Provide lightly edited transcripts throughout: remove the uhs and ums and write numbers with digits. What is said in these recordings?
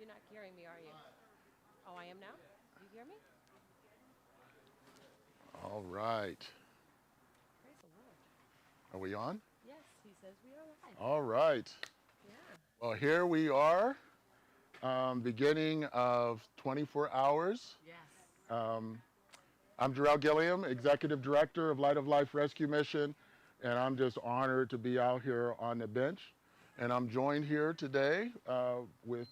You're not hearing me, are you? Oh, I am now? You hear me? All right. Praise the Lord. Are we on? Yes, he says we are live. All right. Yeah. Well, here we are, beginning of 24 hours. Yes. Um, I'm Jarrell Gilliam, Executive Director of Light of Life Rescue Mission, and I'm just honored to be out here on the bench. And I'm joined here today with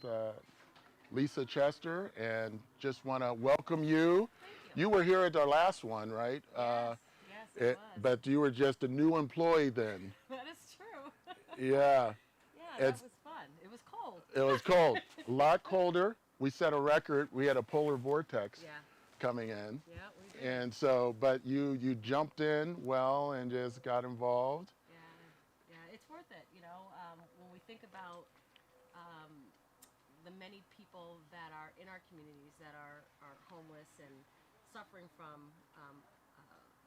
Lisa Chester, and just want to welcome you. Thank you. You were here at our last one, right? Yes. Yes, I was. But you were just a new employee then. That is true. Yeah. Yeah, that It's was fun. It was cold. It was cold, a lot colder. We set a record. We had a polar vortex Yeah. coming in, Yeah, we did. and so, but you jumped in well and just got involved. Yeah. Yeah, it's worth it. When we think about um, the many people that are in our communities that are homeless and suffering from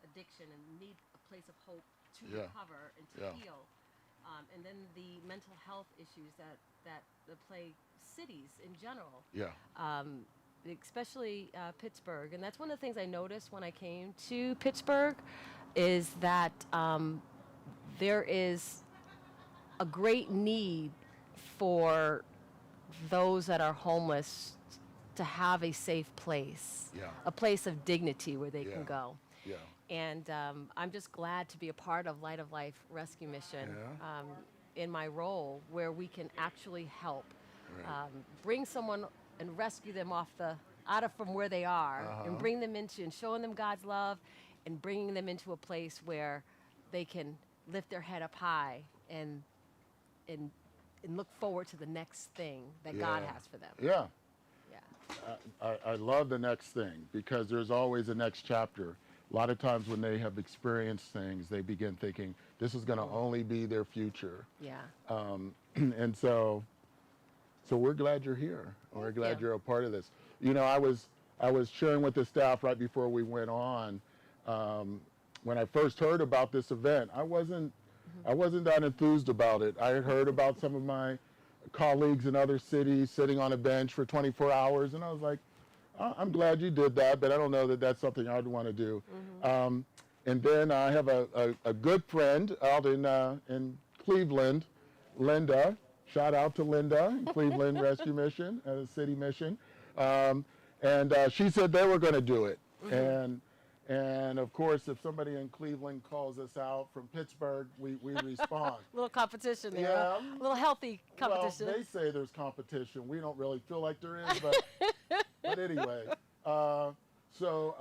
addiction and need a place of hope to Yeah, recover and to yeah, heal. And then the mental health issues that plague cities in general, yeah, especially Pittsburgh. And that's one of the things I noticed when I came to Pittsburgh is that there is a great need for those that are homeless to have a safe place, yeah, a place of dignity where they yeah, can go. yeah, And I'm just glad to be a part of Light of Life Rescue Mission yeah. in my role where we can actually help Right. bring someone and rescue them out of from where they are Uh and huh. bring them into and showing them God's love and bringing them into a place where they can lift their head up high and and look forward to the next thing that God Yeah, has for them. yeah. Yeah. I love the next thing because there's always a next chapter. A lot of times when they have experienced things, they begin thinking this is going to only be their future. Yeah. And so we're glad you're here. We're Thank glad you. you're a part of this. You know, I was sharing with the staff right before we went on. Um, when I first heard about this event, I wasn't that enthused about it. I had heard about some of my colleagues in other cities sitting on a bench for 24 hours, and I was like, I'm glad you did that, but I don't know that that's something I'd want to do. Mm-hmm. And then I have a good friend out in Cleveland, Linda. Shout out to Linda in Cleveland Rescue Mission, City Mission. Um, and she said they were going to do it. Mm-hmm. And of course, if somebody in Cleveland calls us out from Pittsburgh, we respond. Little competition there, huh? Yeah, A little healthy well, competition. they say there's competition. We don't really feel like there is, but anyway. Uh, so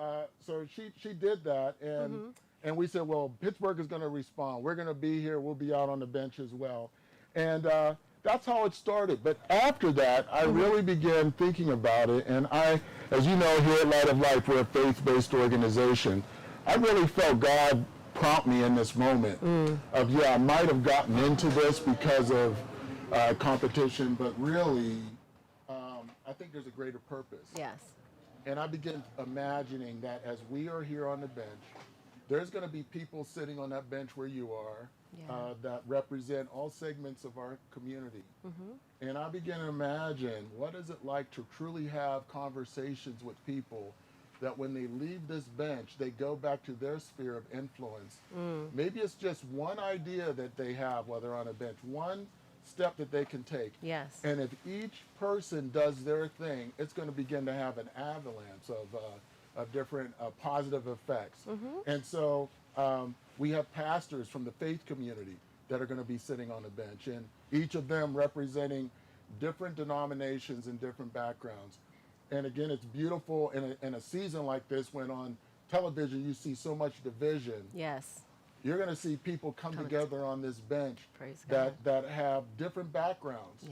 she did that, Mm-hmm. and we said, well, Pittsburgh is going to respond. We're going to be here. We'll be out on the bench as well, and that's how it started. But after that, I really began thinking about it, and as you know, here at Light of Life, we're a faith-based organization. I really felt God prompt me in this moment of, yeah, I might have gotten into this because of competition, but really, I think there's a greater purpose. Yes. And I begin imagining that as we are here on the bench, there's going to be people sitting on that bench where you are Yeah. that represent all segments of our community. Mm-hmm. And I begin to imagine what is it like to truly have conversations with people that when they leave this bench, they go back to their sphere of influence. Maybe it's just one idea that they have while they're on a bench, one step that they can take. Yes. And if each person does their thing, it's going to begin to have an avalanche of different positive effects. Mm-hmm. And so we have pastors from the faith community that are going to be sitting on the bench, and each of them representing different denominations and different backgrounds. And again, it's beautiful in a season like this when on television you see so much division. Yes. You're going to see people come Coming together on this bench Praise God. that have different backgrounds.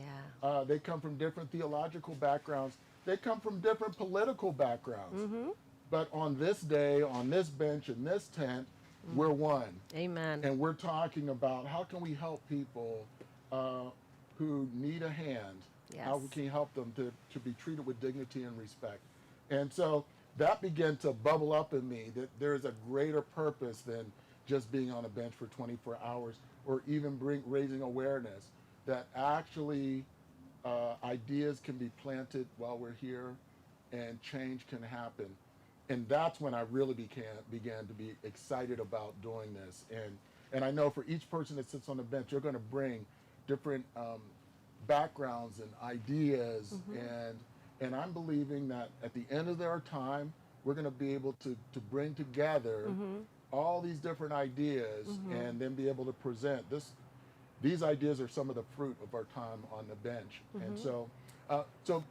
Yeah. They come from different theological backgrounds. They come from different political backgrounds. Mm-hmm. But on this day, on this bench, in this tent, we're one. Amen. And we're talking about how can we help people who need a hand? Yes. How we can help them to be treated with dignity and respect? And so that began to bubble up in me that there is a greater purpose than just being on a bench for 24 hours or even raising awareness that actually ideas can be planted while we're here, and change can happen. And that's when I really began to be excited about doing this. And I know for each person that sits on the bench, you're going to bring different backgrounds and ideas, and I'm believing that at the end of our time, we're going to be able to bring together all these different ideas and then be able to present this. These ideas are some of the fruit of our time on the bench. And so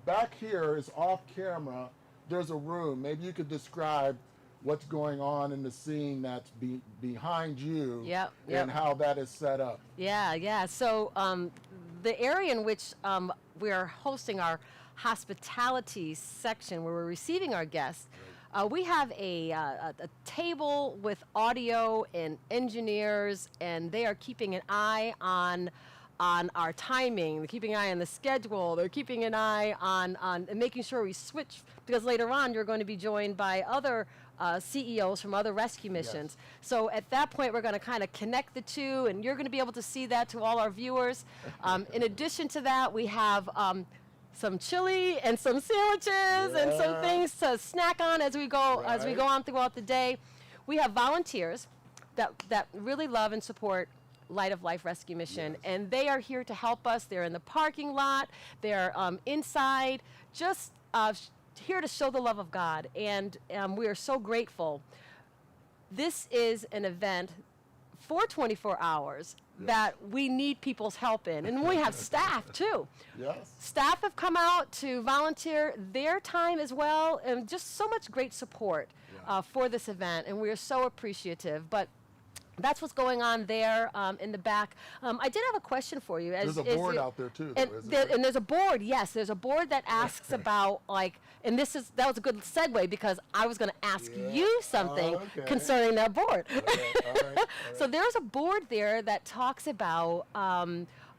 back here is off camera. There's a room. Maybe you could describe what's going on in the scene that's behind you and how that is set up. Yeah. So the area in which we are hosting our hospitality section, where we're receiving our guests, we have a table with audio and engineers, and they are keeping an eye on our timing. They're keeping an eye on the schedule. They're keeping an eye on and making sure we switch, because later on you're going to be joined by other CEOs from other rescue missions. Yes. So at that point, we're going to kind of connect the two, and you're going to be able to see that to all our viewers. In addition to that, we have some chili and some sandwiches and some things to snack on as we go on throughout the day. We have volunteers that really love and support Light of Life Rescue Mission, and they are here to help us. They're in the parking lot, they're inside, just here to show the love of God, and we are so grateful. This is an event for 24 hours that we need people's help in, and we have staff too. Staff have come out to volunteer their time as well, and just so much great support for this event, and we are so appreciative. But that's what's going on there in the back. I did have a question for you. There's a board out there too, and there's a board. Yes, there's a board that asks about, like, and that was a good segue, because I was going to ask you something concerning that board. All right. So there's a board there that talks about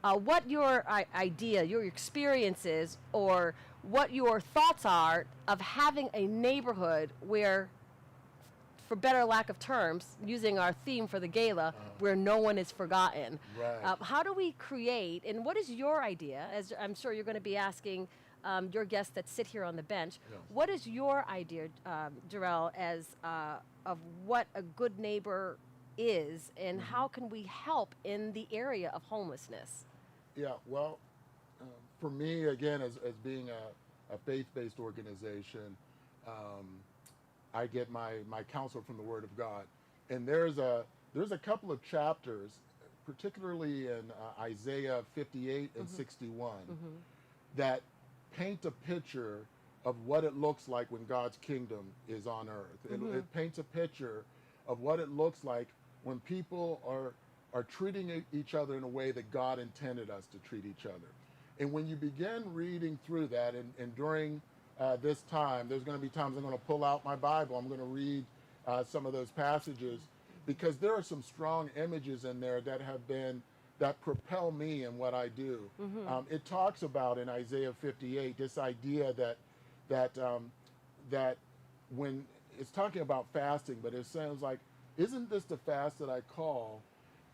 what your idea, your experiences, or what your thoughts are of having a neighborhood where, for better lack of terms, using our theme for the gala, where no one is forgotten. Right. How do we create, and what is your idea, as I'm sure you're going to be asking your guests that sit here on the bench, what is your idea, Jarrell, as of what a good neighbor is, and how can we help in the area of homelessness? Yeah, well, for me, again, as being a faith-based organization, I get my counsel from the Word of God, and there's a couple of chapters, particularly in Isaiah 58 and 61, that paint a picture of what it looks like when God's kingdom is on earth. It paints a picture of what it looks like when people are treating each other in a way that God intended us to treat each other. And when you begin reading through that, and during this time, there's going to be times I'm going to pull out my Bible. I'm going to read some of those passages, because there are some strong images in there that propel me in what I do. It talks about in Isaiah 58 this idea that when it's talking about fasting, but it sounds like, isn't this the fast that I call?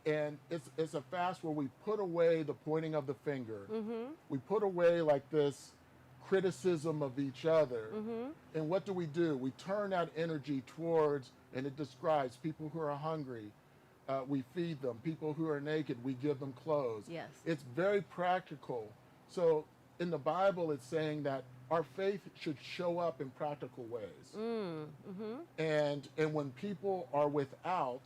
And it's a fast where we put away the pointing of the finger. We put away like this criticism of each other. And what do? We turn that energy towards, and it describes people who are hungry, we feed them. People who are naked, we give them clothes. Yes. It's very practical. So in the Bible, it's saying that our faith should show up in practical ways. And when people are without,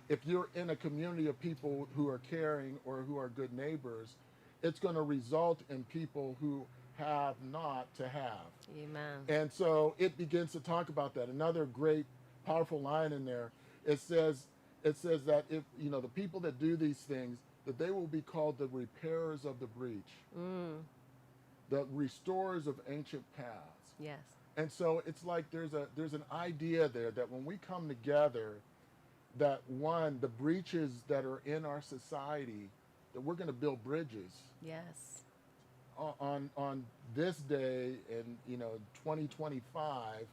if you're in a community of people who are caring or who are good neighbors, it's going to result in people who have not to have. Amen. And so it begins to talk about that. Another great, powerful line in there, it says that if, the people that do these things, that they will be called the repairers of the breach, the restorers of ancient paths. Yes. And so it's like there's an idea there that when we come together, that one, the breaches that are in our society, that we're going to build bridges. Yes. On this day in 2025,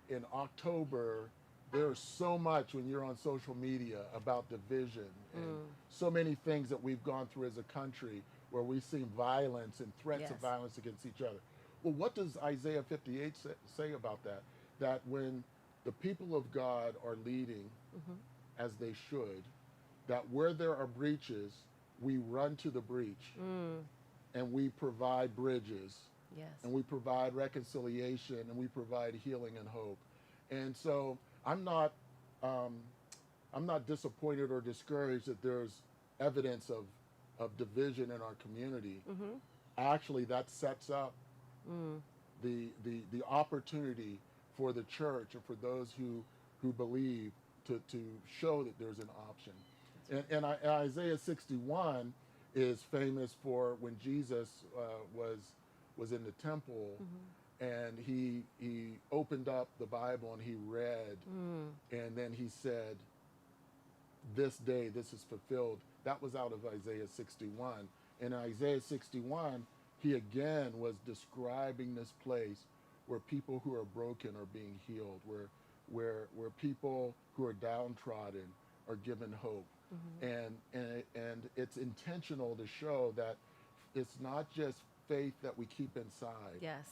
in October, there's so much when you're on social media about division and so many things that we've gone through as a country where we've seen violence and threats of Yes. violence against each other. Well, what does Isaiah 58 say about that? That when the people of God are leading as they should, that where there are breaches, we run to the breach and we provide bridges Yes. and we provide reconciliation and we provide healing and hope. And so I'm not um, I'm not disappointed or discouraged that there's evidence of division in our community. Actually, that sets up the opportunity for the church and for those who believe to show that there's an option. And Isaiah 61 is famous for when Jesus was in the temple and he opened up the Bible and he read and then he said, "This day this is fulfilled." That was out of Isaiah 61. In Isaiah 61, he again was describing this place where people who are broken are being healed, where people who are downtrodden are given hope. And it's intentional to show that it's not just faith that we keep inside. Yes.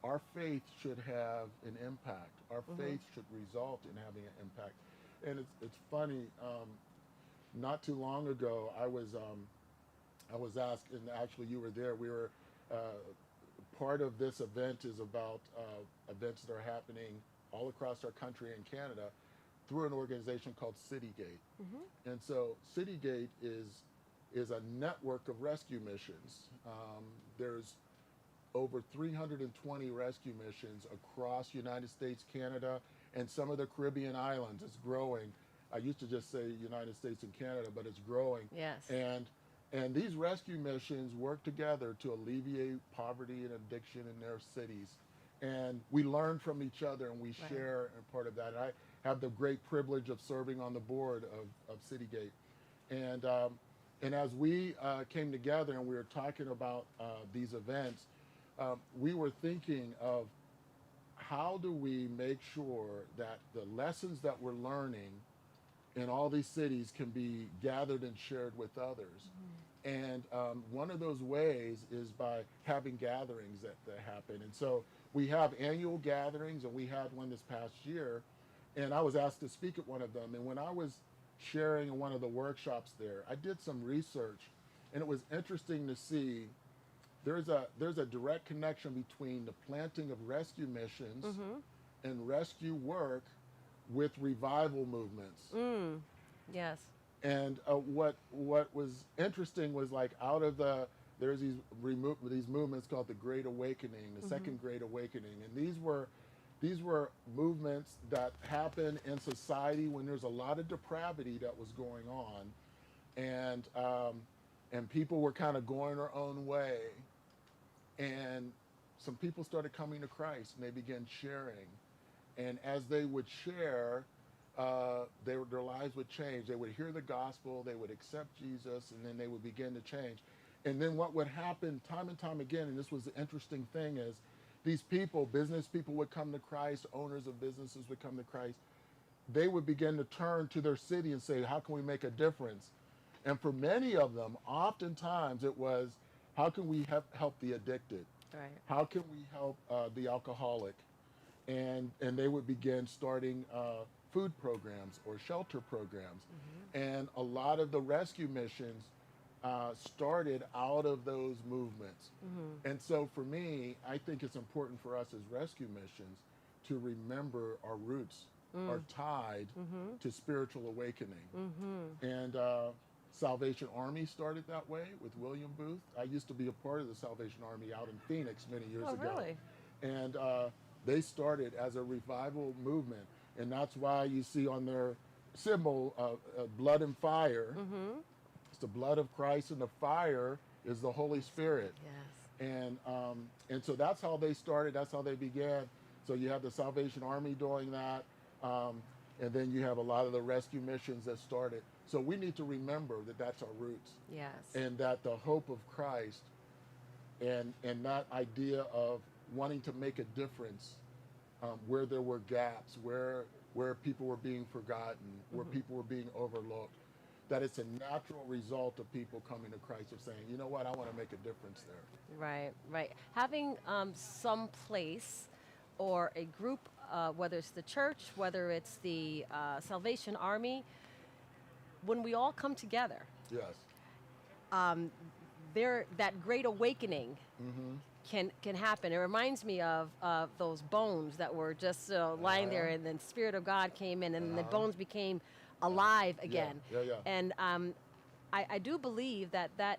Our faith should have an impact. Our faith should result in having an impact. And it's funny. Not too long ago, I was asked, and actually you were there. We were part of this event is about events that are happening all across our country and Canada through an organization called Citygate. And so Citygate is a network of rescue missions. There's over 320 rescue missions across United States, Canada, and some of the Caribbean islands. It's growing. I used to just say United States and Canada, but it's growing. Yes. And these rescue missions work together to alleviate poverty and addiction in their cities. And we learn from each other and we share and part of that. And I have the great privilege of serving on the board of Citygate. And as we came together and we were talking about these events, we were thinking of how do we make sure that the lessons that we're learning in all these cities can be gathered and shared with others. And one of those ways is by having gatherings that happen. And so we have annual gatherings, and we had one this past year, and I was asked to speak at one of them. And when I was sharing in one of the workshops there, I did some research, and it was interesting to see there's a direct connection between the planting of rescue missions and rescue work with revival movements. Yes. And what was interesting was like there's these movements called the Great Awakening, the Second Great Awakening, and these were movements that happen in society when there's a lot of depravity that was going on, and people were kind of going their own way, and some people started coming to Christ and they began sharing, and as they would share, their lives would change. They would hear the gospel, they would accept Jesus, and then they would begin to change. And then what would happen time and time again, and this was the interesting thing, is these people, business people would come to Christ, owners of businesses would come to Christ. They would begin to turn to their city and say, how can we make a difference? And for many of them, oftentimes it was, how can we help the addicted? Right. How can we help the alcoholic? And they would begin starting food programs or shelter programs. And a lot of the rescue missions started out of those movements. And so for me, I think it's important for us as rescue missions to remember our roots are tied to spiritual awakening. And Salvation Army started that way with William Booth. I used to be a part of the Salvation Army out in Phoenix many years ago. Really? And they started as a revival movement. And that's why you see on their symbol blood and fire. It's the blood of Christ, and the fire is the Holy Spirit. Yes. And so that's how they started. That's how they began. So you have the Salvation Army doing that. And then you have a lot of the rescue missions that started. So we need to remember that that's our roots. Yes. And that the hope of Christ and that idea of wanting to make a difference where there were gaps, where where people were being forgotten, where people were being overlooked, that it's a natural result of people coming to Christ of saying, you know what, I want to make a difference there. Right, right. Having some place or a group, whether it's the church, whether it's the Salvation Army, when we all come together, Yes. there that great awakening can happen. It reminds me of those bones that were just lying there, and then Spirit of God came in, and the bones became alive again. Yeah. And I do believe that that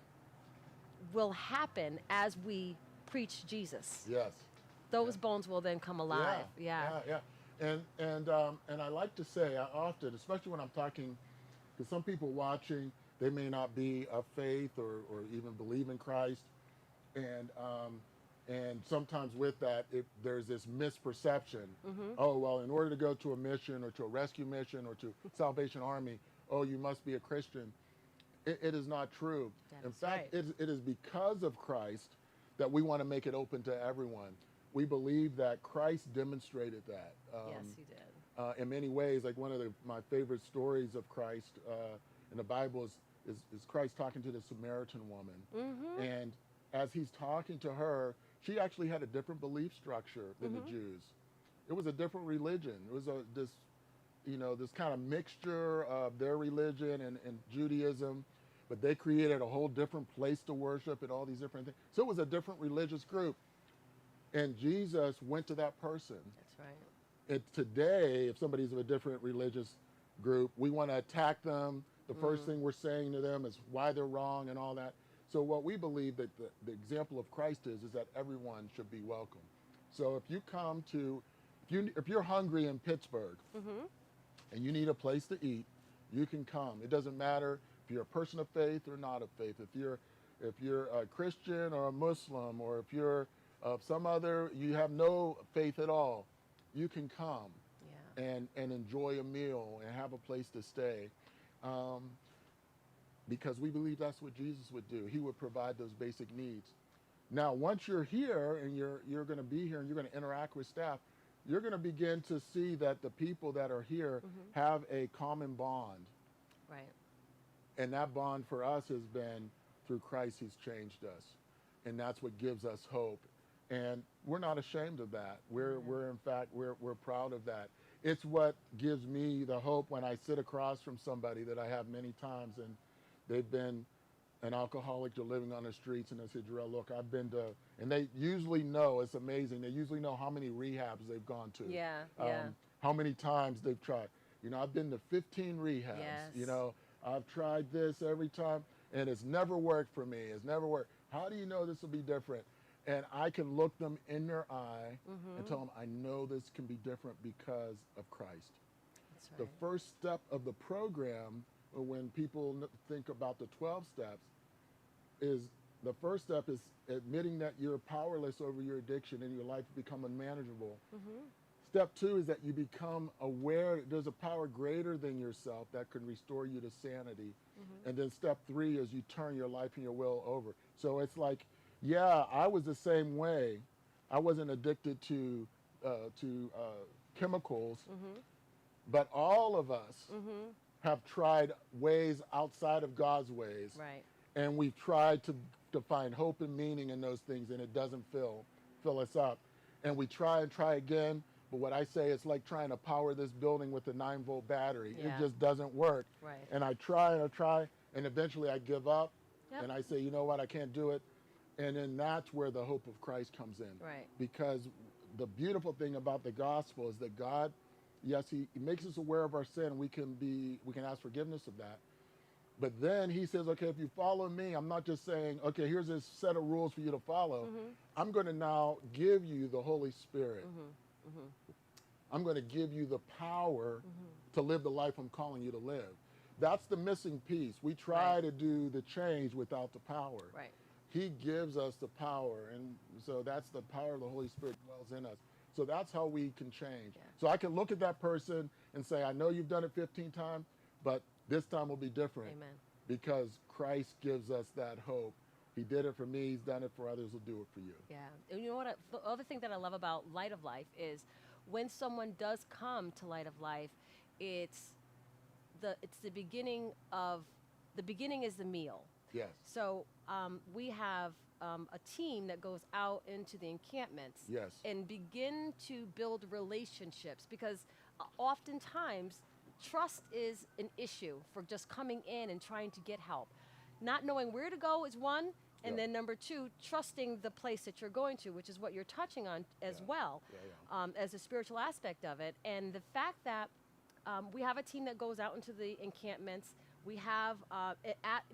will happen as we preach Jesus. Yes. Those bones will then come alive. Yeah. And I like to say, I often, especially when I'm talking, because some people watching, they may not be of faith or even believe in Christ, and sometimes with that, there's this misperception. Oh, well, in order to go to a mission or to a rescue mission or to Salvation Army, oh, you must be a Christian. It is not true. That In is fact, right. it is because of Christ that we want to make it open to everyone. We believe that Christ demonstrated that. Yes, he did. In many ways, like one of my favorite stories of Christ in the Bible is Christ talking to the Samaritan woman. And as he's talking to her, she actually had a different belief structure than the Jews. It was a different religion. It was this kind of mixture of their religion and Judaism, but they created a whole different place to worship and all these different things. So it was a different religious group. And Jesus went to that person. That's right. And today, if somebody's of a different religious group, we want to attack them. The first thing we're saying to them is why they're wrong and all that. So what we believe that the example of Christ is that everyone should be welcome. So if you come to, if you're hungry in Pittsburgh and you need a place to eat, you can come. It doesn't matter if you're a person of faith or not of faith. If you're a Christian or a Muslim, or if you're of some other, you have no faith at all, you can come and enjoy a meal and have a place to stay. Because we believe that's what Jesus would do. He would provide those basic needs. Now, once you're here and you're going to be here and you're going to interact with staff, you're going to begin to see that the people that are here have a common bond. Right. And that bond for us has been through Christ. He's changed us. And that's what gives us hope. And we're not ashamed of that. We're in fact, we're proud of that. It's what gives me the hope when I sit across from somebody that I have many times, and they've been an alcoholic or living on the streets, and I say, Jarrell, look, I've been to, and they usually know, it's amazing, they usually know how many rehabs they've gone to. Yeah. How many times they've tried. I've been to 15 rehabs. Yes. I've tried this every time, and it's never worked for me. It's never worked. How do you know this will be different? And I can look them in their eye and tell them, I know this can be different because of Christ. That's right. The first step of the program, when people think about the 12 steps, is the first step is admitting that you're powerless over your addiction and your life has become unmanageable. Step 2 is that you become aware that there's a power greater than yourself that can restore you to sanity. And then step 3 is you turn your life and your will over. So it's like, yeah, I was the same way. I wasn't addicted to chemicals, but all of us have tried ways outside of God's ways. Right. And we've tried to find hope and meaning in those things, and it doesn't fill us up. And we try and try again, but what I say, it's like trying to power this building with a 9-volt battery. Yeah. It just doesn't work. Right. And I try, and eventually I give up, and I say, you know what, I can't do it. And then that's where the hope of Christ comes in. Right. Because the beautiful thing about the gospel is that God, yes, he makes us aware of our sin. We can ask forgiveness of that. But then he says, okay, if you follow me, I'm not just saying, okay, here's this set of rules for you to follow. I'm going to now give you the Holy Spirit. I'm going to give you the power to live the life I'm calling you to live. That's the missing piece. We try to do the change without the power. Right. He gives us the power, and so that's the power of the Holy Spirit dwells in us. So that's how we can change. Yeah. So I can look at that person and say, I know you've done it 15 times, but this time will be different. Amen. Because Christ gives us that hope. He did it for me. He's done it for others. He'll do it for you. Yeah. And you know what? The other thing that I love about Light of Life is when someone does come to Light of Life, it's the beginning of the beginning is the meal. Yes. So we have a team that goes out into the encampments Yes. and begin to build relationships, because oftentimes trust is an issue for just coming in and trying to get help. Not knowing where to go is one, and Yeah. then number two, trusting the place that you're going to, which is what you're touching on as Yeah. well, as a spiritual aspect of it. And the fact that we have a team that goes out into the encampments. We have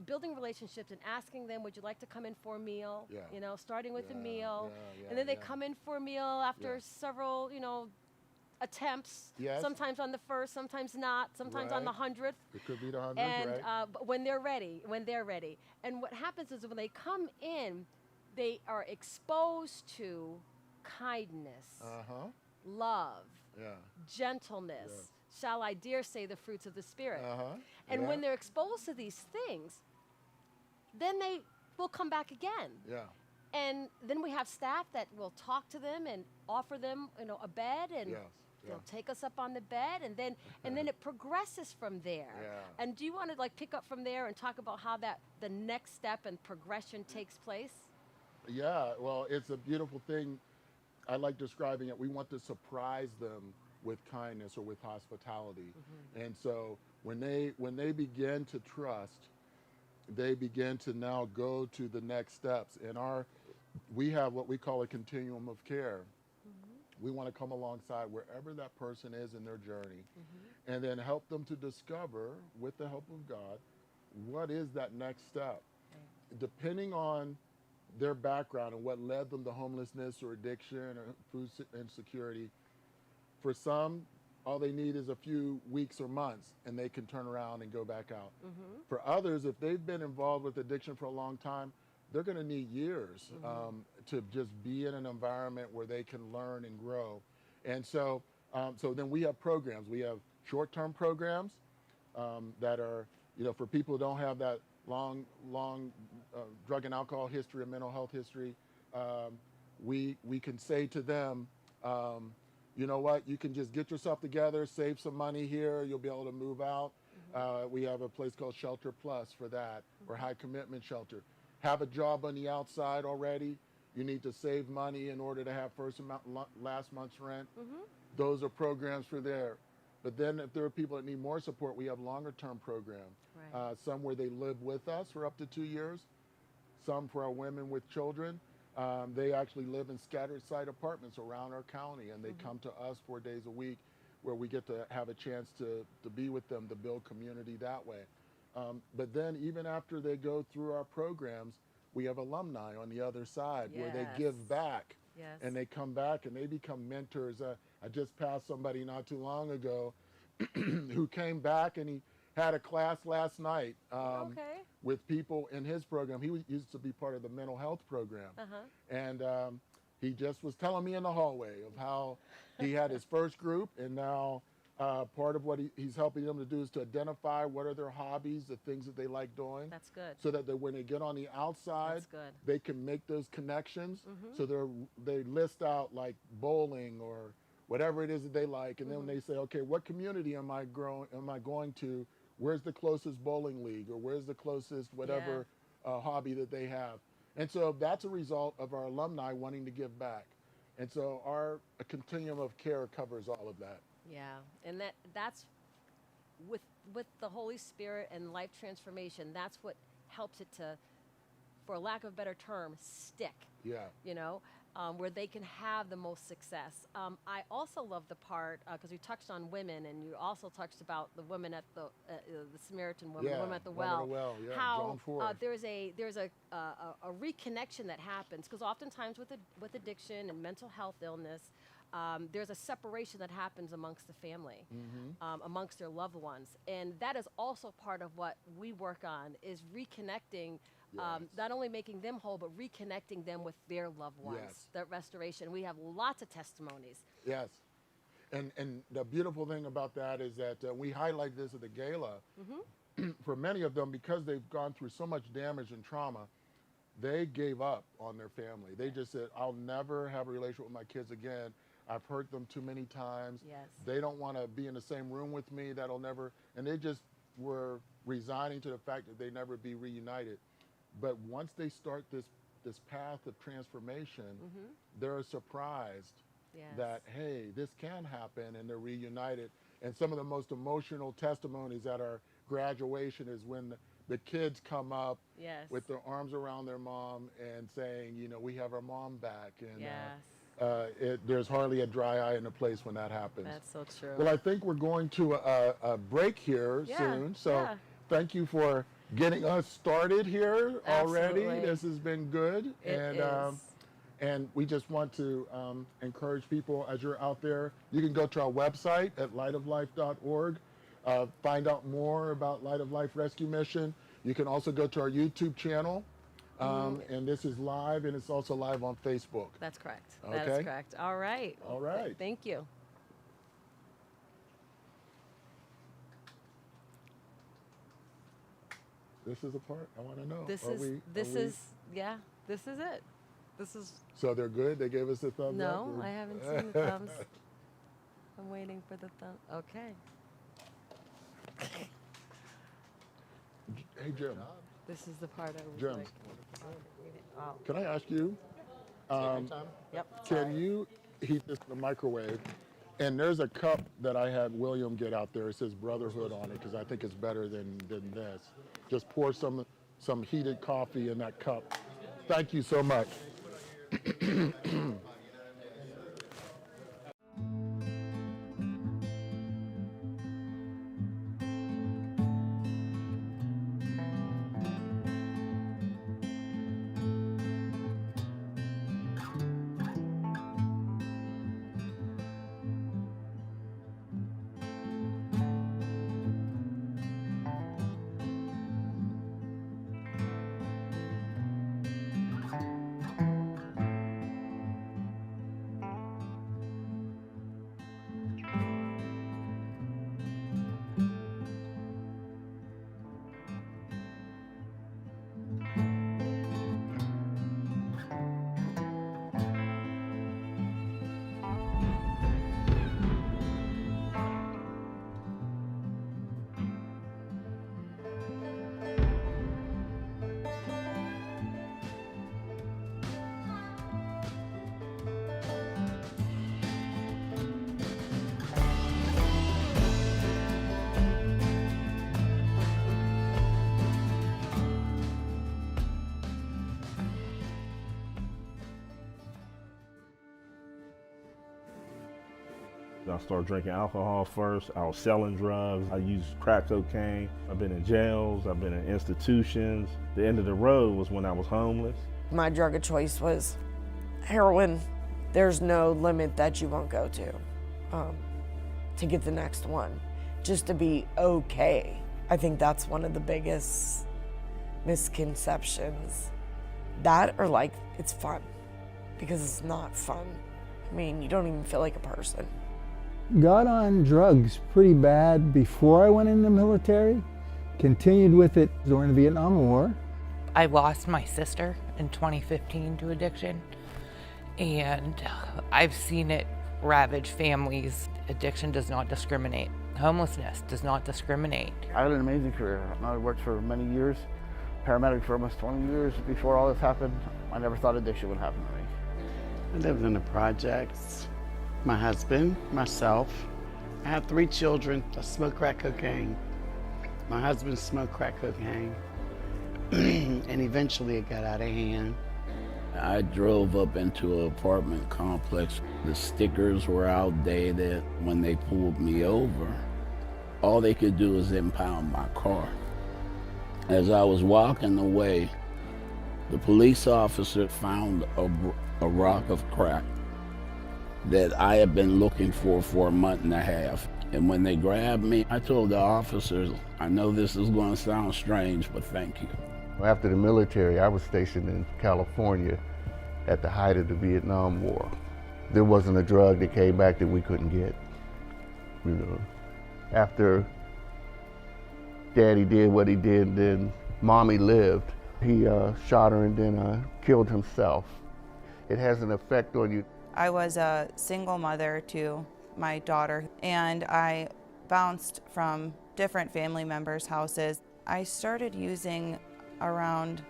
building relationships and asking them, would you like to come in for a meal? Yeah. You know, starting with a Yeah, meal. yeah, And then they yeah. come in for a meal after Yeah. several, attempts. Yes. Sometimes on the first, sometimes not, sometimes on the Right. 100th. It could be the 100, And right? but when they're ready. And what happens is when they come in, they are exposed to kindness, Uh-huh. love, Yeah. gentleness, Yes. shall I dare say the fruits of the Spirit. Uh-huh. And Yeah. when they're exposed to these things, then they will come back again. Yeah. And then we have staff that will talk to them and offer them, a bed, and Yes. Yeah. they'll take us up on the bed, and then it progresses from there. Yeah. And do you want to pick up from there and talk about how the next step and progression takes place? Yeah, well, it's a beautiful thing. I like describing it. We want to surprise them with kindness or with hospitality. And so when they begin to trust, they begin to now go to the next steps. We have what we call a continuum of care. We want to come alongside wherever that person is in their journey and then help them to discover, with the help of God, what is that next step. Depending on their background and what led them to homelessness or addiction or food insecurity, for some, all they need is a few weeks or months and they can turn around and go back out. For others, if they've been involved with addiction for a long time, they're going to need years to just be in an environment where they can learn and grow. And so then we have programs. We have short-term programs that are, for people who don't have that long drug and alcohol history or mental health history. We can say to them, you know what, you can just get yourself together, save some money here, you'll be able to move out. We have a place called Shelter Plus for that, or High Commitment Shelter. Have a job on the outside already. You need to save money in order to have last month's rent. Those are programs for there. But then if there are people that need more support, we have longer term programs. Right. Some where they live with us for up to 2 years. Some for our women with children. They actually live in scattered site apartments around our county, and they come to us 4 days a week where we get to have a chance to be with them, to build community that way. But then even after they go through our programs, we have alumni on the other side where they give Yes. back. Yes. And they come back and they become mentors. I just passed somebody not too long ago who came back, and he had a class last night Okay. with people in his program. He used to be part of the mental health program. And he just was telling me in the hallway of how he had his first group, and now part of what he's helping them to do is to identify what are their hobbies, the things that they like doing. That's good. So that when they get on the outside, That's good. they can make those connections. So they list out like bowling or whatever it is that they like, and then when they say, okay, what community am I going to? Where's the closest bowling league, or where's the closest whatever hobby that they have? And so that's a result of our alumni wanting to give back. And so our continuum of care covers all of that. Yeah, and that's with the Holy Spirit and life transformation. That's what helps it to, for lack of a better term, stick. Yeah. Where they can have the most success. I also love the part because we touched on women, and you also touched about the women at the Samaritan woman, the woman at the well. Yeah, How John 4. there's a reconnection that happens, because oftentimes with addiction and mental health illness, there's a separation that happens amongst the family, amongst their loved ones, and that is also part of what we work on, is reconnecting. Yes. Not only making them whole, but reconnecting them with their loved ones. Yes. That restoration. We have lots of testimonies. Yes. And the beautiful thing about that is that we highlight this at the gala. For many of them, because they've gone through so much damage and trauma, they gave up on their family. They just said, I'll never have a relationship with my kids again. I've hurt them too many times. Yes. They don't want to be in the same room with me. That'll never, and they just were resigning to the fact that they never be reunited. But once they start this path of transformation, they're surprised Yes. that, hey, this can happen, and they're reunited. And some of the most emotional testimonies at our graduation is when the kids come up Yes. with their arms around their mom and saying, you know, we have our mom back. And Yes. there's hardly a dry eye in the place when that happens. That's so true. Well, I think we're going to a break here Yeah, soon. So yeah. thank you for getting us started here already. Absolutely. This has been good. It is. And we just want to encourage people, as you're out there, you can go to our website at lightoflife.org, find out more about Light of Life Rescue Mission. You can also go to our YouTube channel, and this is live, and it's also live on Facebook. That's correct. Okay. That's correct. All right. All right. Thank you. This is a part I want to know. This Are is we- this are we- is yeah. This is it. This is So they're good? They gave us a thumbs up? no. or- I haven't seen the thumbs. I'm waiting for the thumb. Okay. Hey, Jim, This is the part I was Jim. like. Oh, can I ask you, yep. can you heat this in the microwave? And there's a cup that I had William get out there. It says Brotherhood on it because I think it's better than this. Just pour some heated coffee in that cup. Thank you so much. I started drinking alcohol first. I was selling drugs. I used crack cocaine. I've been in jails. I've been in institutions. The end of the road was when I was homeless. My drug of choice was heroin. There's no limit that you won't go to get the next one, just to be okay. I think that's one of the biggest misconceptions. That or like it's fun, because it's not fun. I mean, you don't even feel like a person. Got on drugs pretty bad before I went in the military, continued with it during the Vietnam War. I lost my sister in 2015 to addiction, and I've seen it ravage families. Addiction does not discriminate. Homelessness does not discriminate. I had an amazing career. I worked for many years, paramedic for almost 20 years. Before all this happened, I never thought addiction would happen to me. I lived in the projects. My husband, myself. I have 3 children that smoke crack cocaine. My husband smoked crack cocaine. And eventually it got out of hand. I drove up into an apartment complex. The stickers were outdated. When they pulled me over, all they could do was impound my car. As I was walking away, the police officer found a rock of crack that I had been looking for a month and a half. And when they grabbed me, I told the officers, I know this is going to sound strange, but thank you. After the military, I was stationed in California at the height of the Vietnam War. There wasn't a drug that came back that we couldn't get. You know, after Daddy did what he did, then Mommy lived. He shot her and then killed himself. It has an effect on you I was a single mother to my daughter, and I bounced from different family members' houses. I started using around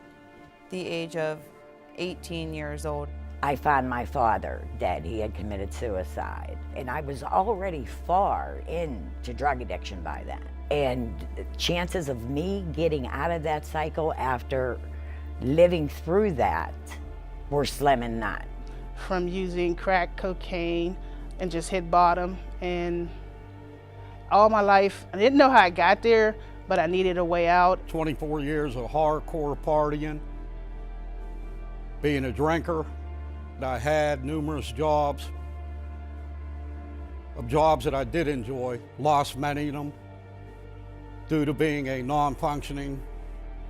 the age of 18 years old. I found my father dead. He had committed suicide. And I was already far into drug addiction by then. And chances of me getting out of that cycle after living through that were slim and none. From using crack cocaine and just hit bottom. And all my life, I didn't know how I got there, but I needed a way out. 24 years of hardcore partying, being a drinker. I had numerous jobs that I did enjoy, lost many of them due to being a non-functioning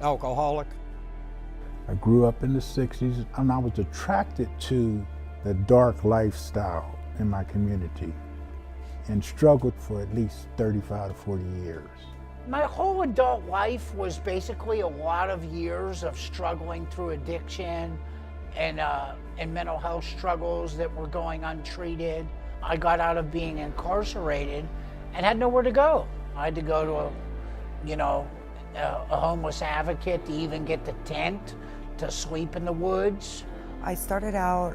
alcoholic. I grew up in the 60s and I was attracted to the dark lifestyle in my community and struggled for at least 35 to 40 years. My whole adult life was basically a lot of years of struggling through addiction and mental health struggles that were going untreated. I got out of being incarcerated and had nowhere to go. I had to go to a homeless advocate to even get the tent to sleep in the woods. I started out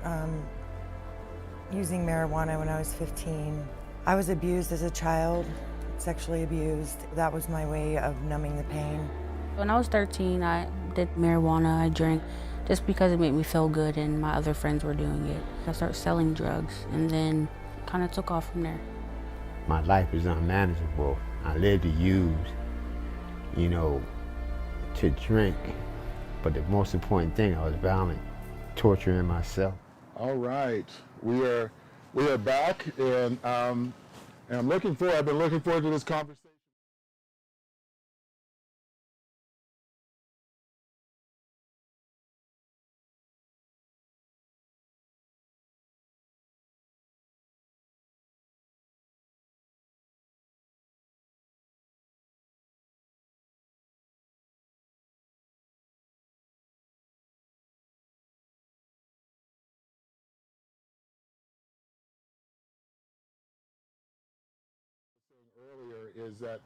using marijuana when I was 15. I was abused as a child, sexually abused. That was my way of numbing the pain. When I was 13, I did marijuana. I drank just because it made me feel good and my other friends were doing it. I started selling drugs and then kind of took off from there. My life was unmanageable. I lived to use, to drink. But the most important thing, I was violent, torturing myself. All right, we are back, and I've been looking forward to this conversation. Earlier is that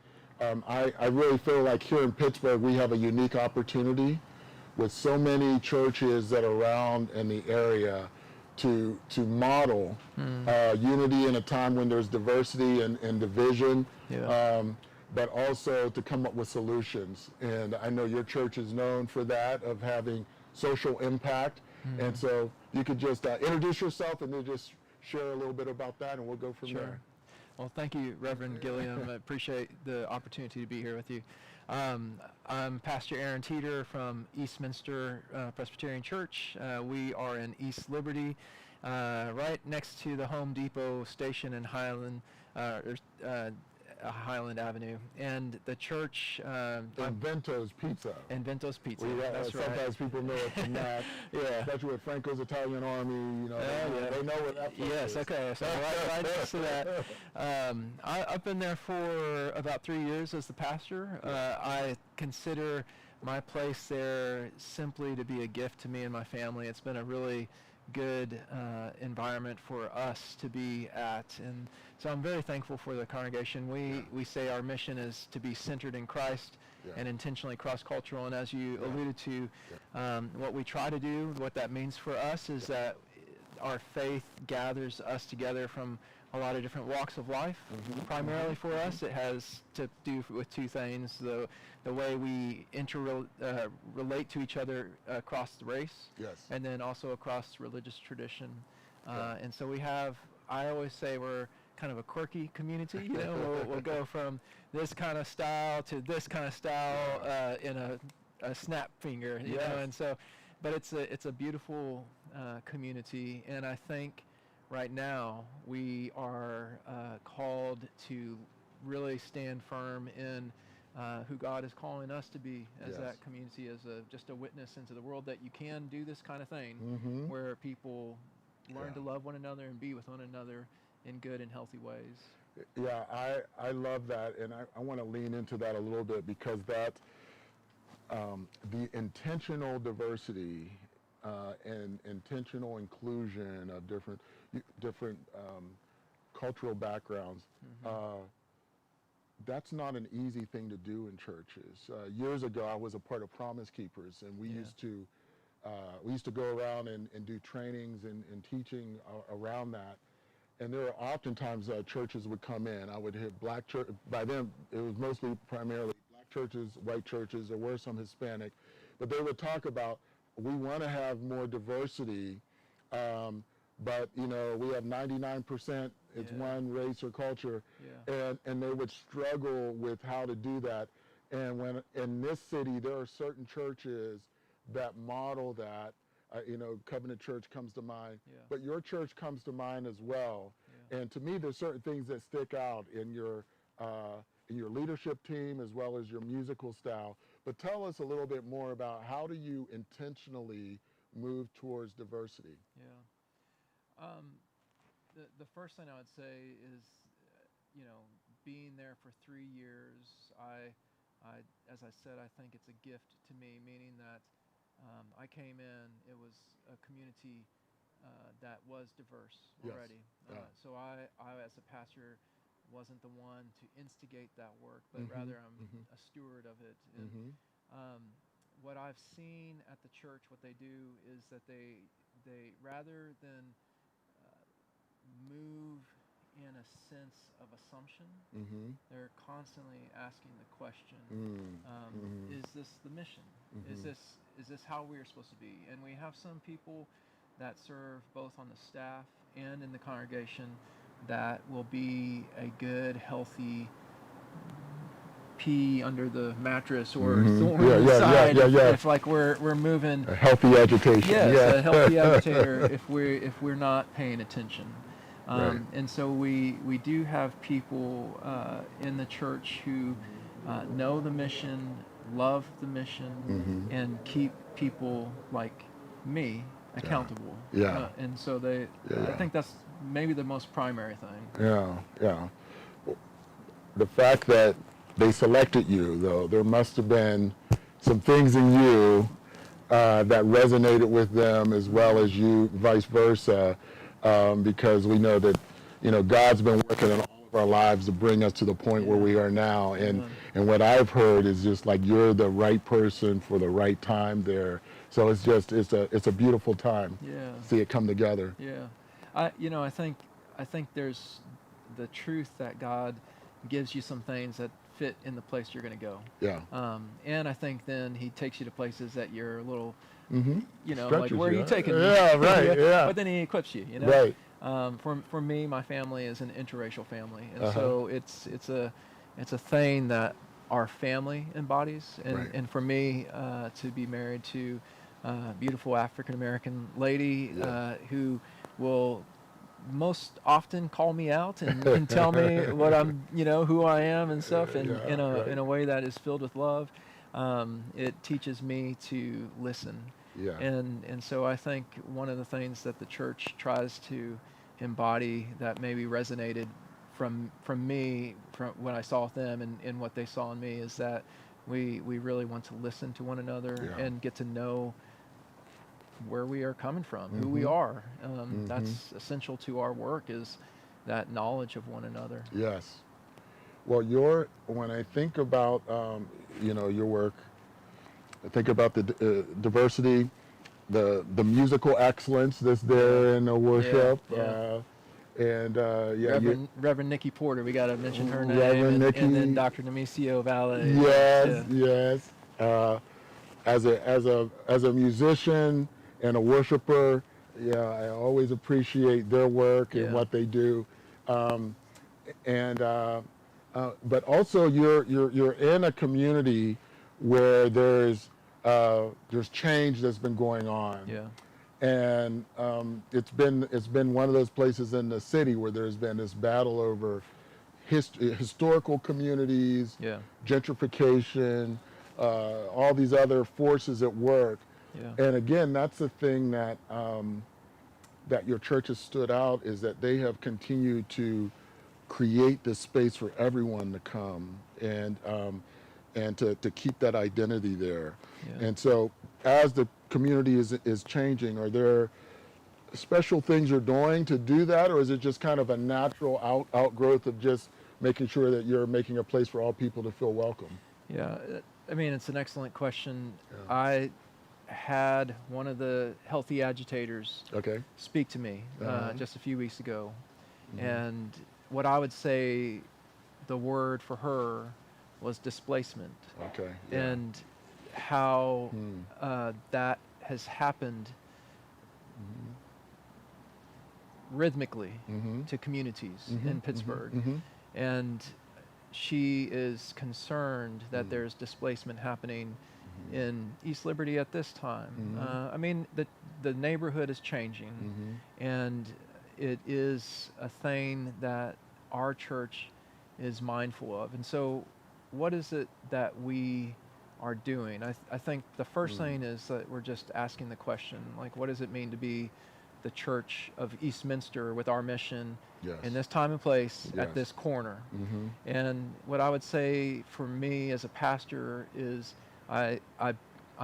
I really feel like here in Pittsburgh we have a unique opportunity with so many churches that are around in the area to model unity in a time when there's diversity and division, but also to come up with solutions. And I know your church is known for that, of having social impact. And so you could just introduce yourself and then just share a little bit about that, and we'll go from there. Well, thank you, Reverend Gilliam. I appreciate the opportunity to be here with you. I'm Pastor Aaron Teeter from Eastminster Presbyterian Church. We are in East Liberty, right next to the Home Depot station in Highland Avenue. And the church... Vento's Pizza. And Vento's Pizza, that's right. Sometimes people know it from that. Especially with Franco's Italian Army, they know what that place is. Yes, okay, so right next to that. I've been there for about 3 years as the pastor. I consider my place there simply to be a gift to me and my family. It's been a really good environment for us to be at, and so I'm very thankful for the congregation. We say our mission is to be centered in Christ and intentionally cross-cultural, and as you alluded to, what we try to do, what that means for us is that our faith gathers us together from a lot of different walks of life. Primarily for us, it has to do with two things: the way we relate to each other across the race, and then also across religious tradition. And so we have, I always say we're kind of a quirky community. We'll go from this kind of style to this kind of style in a snap finger, you know. And so, but it's a beautiful community, and I think right now we are called to really stand firm in who God is calling us to be as that community, as just a witness into the world, that you can do this kind of thing where people learn to love one another and be with one another in good and healthy ways. Yeah, I love that, and I want to lean into that a little bit, because that the intentional diversity and intentional inclusion of different cultural backgrounds. That's not an easy thing to do in churches. Years ago, I was a part of Promise Keepers, and we used to go around and do trainings and teaching around that. And there were oftentimes churches would come in. I would hit black church. By then, it was mostly primarily black churches, white churches. There were some Hispanic, but they would talk about, we want to have more diversity, but you know, we have 99%. It's one race or culture, and they would struggle with how to do that. And when in this city, there are certain churches that model that. You know, Covenant Church comes to mind, but your church comes to mind as well. And to me, there's certain things that stick out in your leadership team as well as your musical style. But tell us a little bit more about how do you intentionally move towards diversity? The first thing I would say is, you know, being there for 3 years, as I said, I think it's a gift to me, meaning that I came in, it was a community that was diverse already. So I, as a pastor, wasn't the one to instigate that work, but rather I'm a steward of it. And what I've seen at the church, what they do is that they rather than move in a sense of assumption, they're constantly asking the question, is this the mission? Is this how we're supposed to be? And we have some people that serve both on the staff and in the congregation that will be a good, healthy pea under the mattress or thorn in the side if like we're moving. A healthy agitation. Yes, a healthy agitator if we're not paying attention. And so we do have people in the church who know the mission, love the mission, and keep people like me accountable. And so I think that's maybe the most primary thing. The fact that they selected you, though, there must have been some things in you that resonated with them as well as you, vice versa, because we know that, you know, God's been working in all of our lives to bring us to the point where we are now. And what I've heard is just like you're the right person for the right time there. So it's just it's a beautiful time. See it come together. I think there's the truth that God gives you some things that fit in the place you're going to go. And I think then he takes you to places that you're a little, you know, Stretches like where are you taking me? But then he equips you, you know. For me, my family is an interracial family, and so it's a thing that our family embodies. And for me, to be married to a beautiful African American lady who will most often call me out and tell me what I'm, you know, who I am and stuff, and in a way that is filled with love. It teaches me to listen. And so I think one of the things that the church tries to embody that maybe resonated from me, from when I saw them and what they saw in me, is that we really want to listen to one another and get to know where we are coming from, who we are. That's essential to our work, is that knowledge of one another. Yes. Well, when I think about you know, your work, I think about the diversity, the musical excellence that's there in the worship. Reverend Nikki Porter, we got to mention her name, Reverend and then Dr. Nemesio Valle. Yes. As a musician and a worshiper, I always appreciate their work and what they do. But also you're in a community where there's change that's been going on. And it's been one of those places in the city where there's been this battle over historical communities, gentrification, all these other forces at work. And again, that's the thing that that your church has stood out, is that they have continued to create this space for everyone to come and to keep that identity there. And so as community is changing? Are there special things you're doing to do that, or is it just kind of a natural outgrowth of just making sure that you're making a place for all people to feel welcome? Yeah, I mean, it's an excellent question. Yeah. I had one of the healthy agitators speak to me just a few weeks ago. And what I would say the word for her was displacement. And how that has happened rhythmically to communities in Pittsburgh. And she is concerned that there's displacement happening in East Liberty at this time. I mean, the neighborhood is changing, and it is a thing that our church is mindful of. And so what is it that we are doing? I think the first thing is that we're just asking the question, like, what does it mean to be the Church of Eastminster with our mission in this time and place at this corner? And what I would say for me as a pastor is I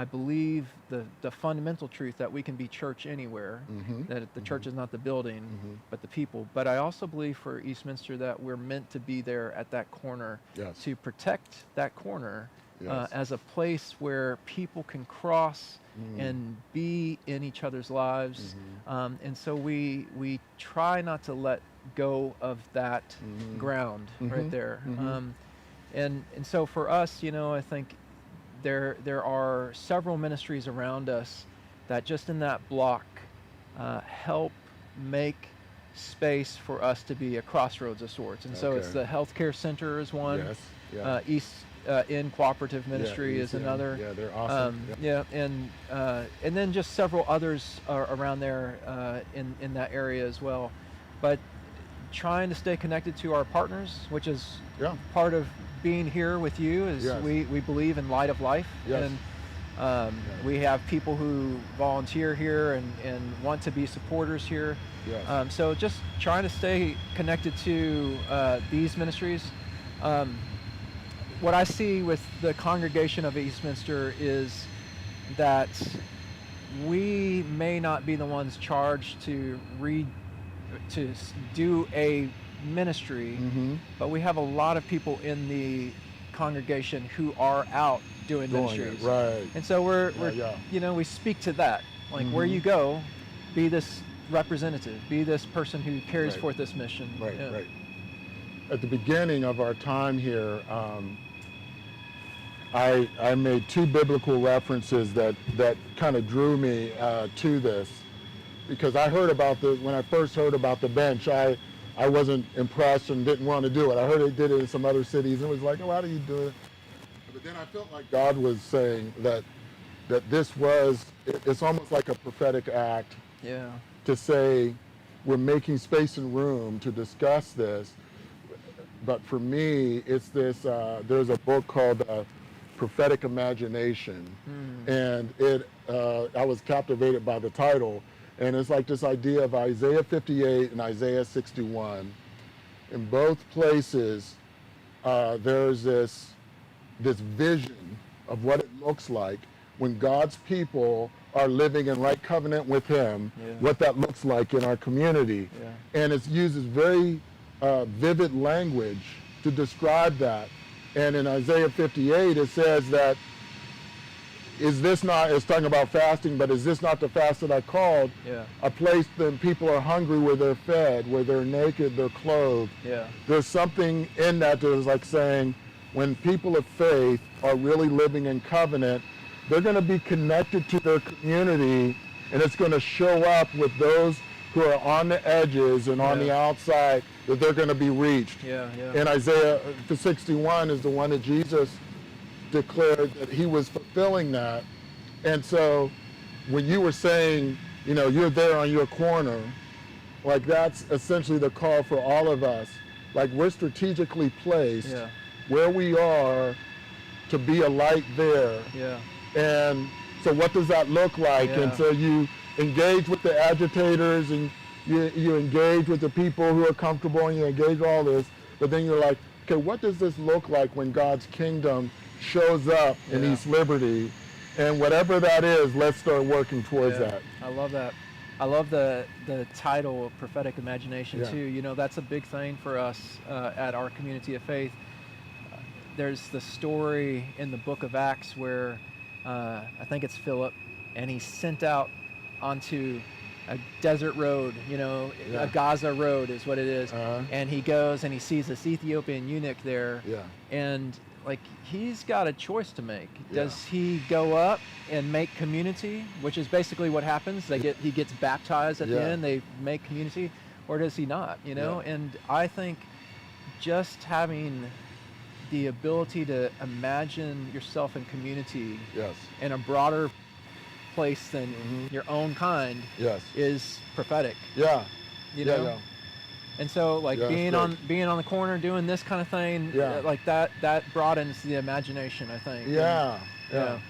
believe the fundamental truth that we can be church anywhere, that the church is not the building, but the people. But I also believe for Eastminster that we're meant to be there at that corner to protect that corner as a place where people can cross and be in each other's lives. And so we try not to let go of that ground right there. And so for us, you know, I think there are several ministries around us that just in that block help make space for us to be a crossroads of sorts. And so it's the healthcare center is one, East End Cooperative Ministry is another. Yeah, they're awesome. And then just several others are around there in that area as well. But trying to stay connected to our partners, which is part of being here with you, is we believe in Light of Life. And we have people who volunteer here and want to be supporters here. So just trying to stay connected to these ministries. What I see with the congregation of Eastminster is that we may not be the ones charged to do a ministry, but we have a lot of people in the congregation who are out doing ministries. And so we're you know, we speak to that, like where you go, be this representative, be this person who carries forth this mission. At the beginning of our time here, I made two biblical references that kind of drew me to this, because I heard about when I first heard about the bench, I wasn't impressed and didn't want to do it. I heard they did it in some other cities and was like, oh, how do you do it? But then I felt like God was saying that this was, it's almost like a prophetic act to say, we're making space and room to discuss this. But for me, it's this, there's a book called Prophetic Imagination. And I was captivated by the title. And it's like this idea of Isaiah 58 and Isaiah 61. In both places, there's this vision of what it looks like when God's people are living in right covenant with Him, what that looks like in our community. And it uses very vivid language to describe that. And in Isaiah 58, it says that, is this not, it's talking about fasting, but is this not the fast that I called? A place that people are hungry, where they're fed, where they're naked, they're clothed. There's something in that that is like saying, when people of faith are really living in covenant, they're going to be connected to their community, and it's going to show up with those who are on the edges and on the outside, that they're going to be reached. And Isaiah 61 is the one that Jesus declared that He was fulfilling that. And so when you were saying, you know, you're there on your corner, like that's essentially the call for all of us. Like, we're strategically placed where we are to be a light there. And so what does that look like? And so you engage with the agitators, and you engage with the people who are comfortable, and you engage all this, but then you're like, okay, what does this look like when God's kingdom shows up in East Liberty? And whatever that is, let's start working towards that. I love that. I love the title of prophetic imagination Yeah. too. You know, that's a big thing for us at our community of faith. There's the story in the book of Acts where I think it's Philip, and he's sent out onto a desert road, you know, Yeah. a Gaza road is what it is. And he goes and he sees this Ethiopian eunuch there. Yeah. And like he's got a choice to make. Yeah. Does he go up and make community, which is basically what happens? He gets baptized at the Yeah. end, they make community, or does he not, you know? And I think just having the ability to imagine yourself in community Yes. in a broader place than your own kind Yes. is prophetic. Yeah. You Yeah, know? yeah. And so like Yeah, that's being on the corner doing this kind of thing, Yeah. like that broadens the imagination, I think. Yeah. And,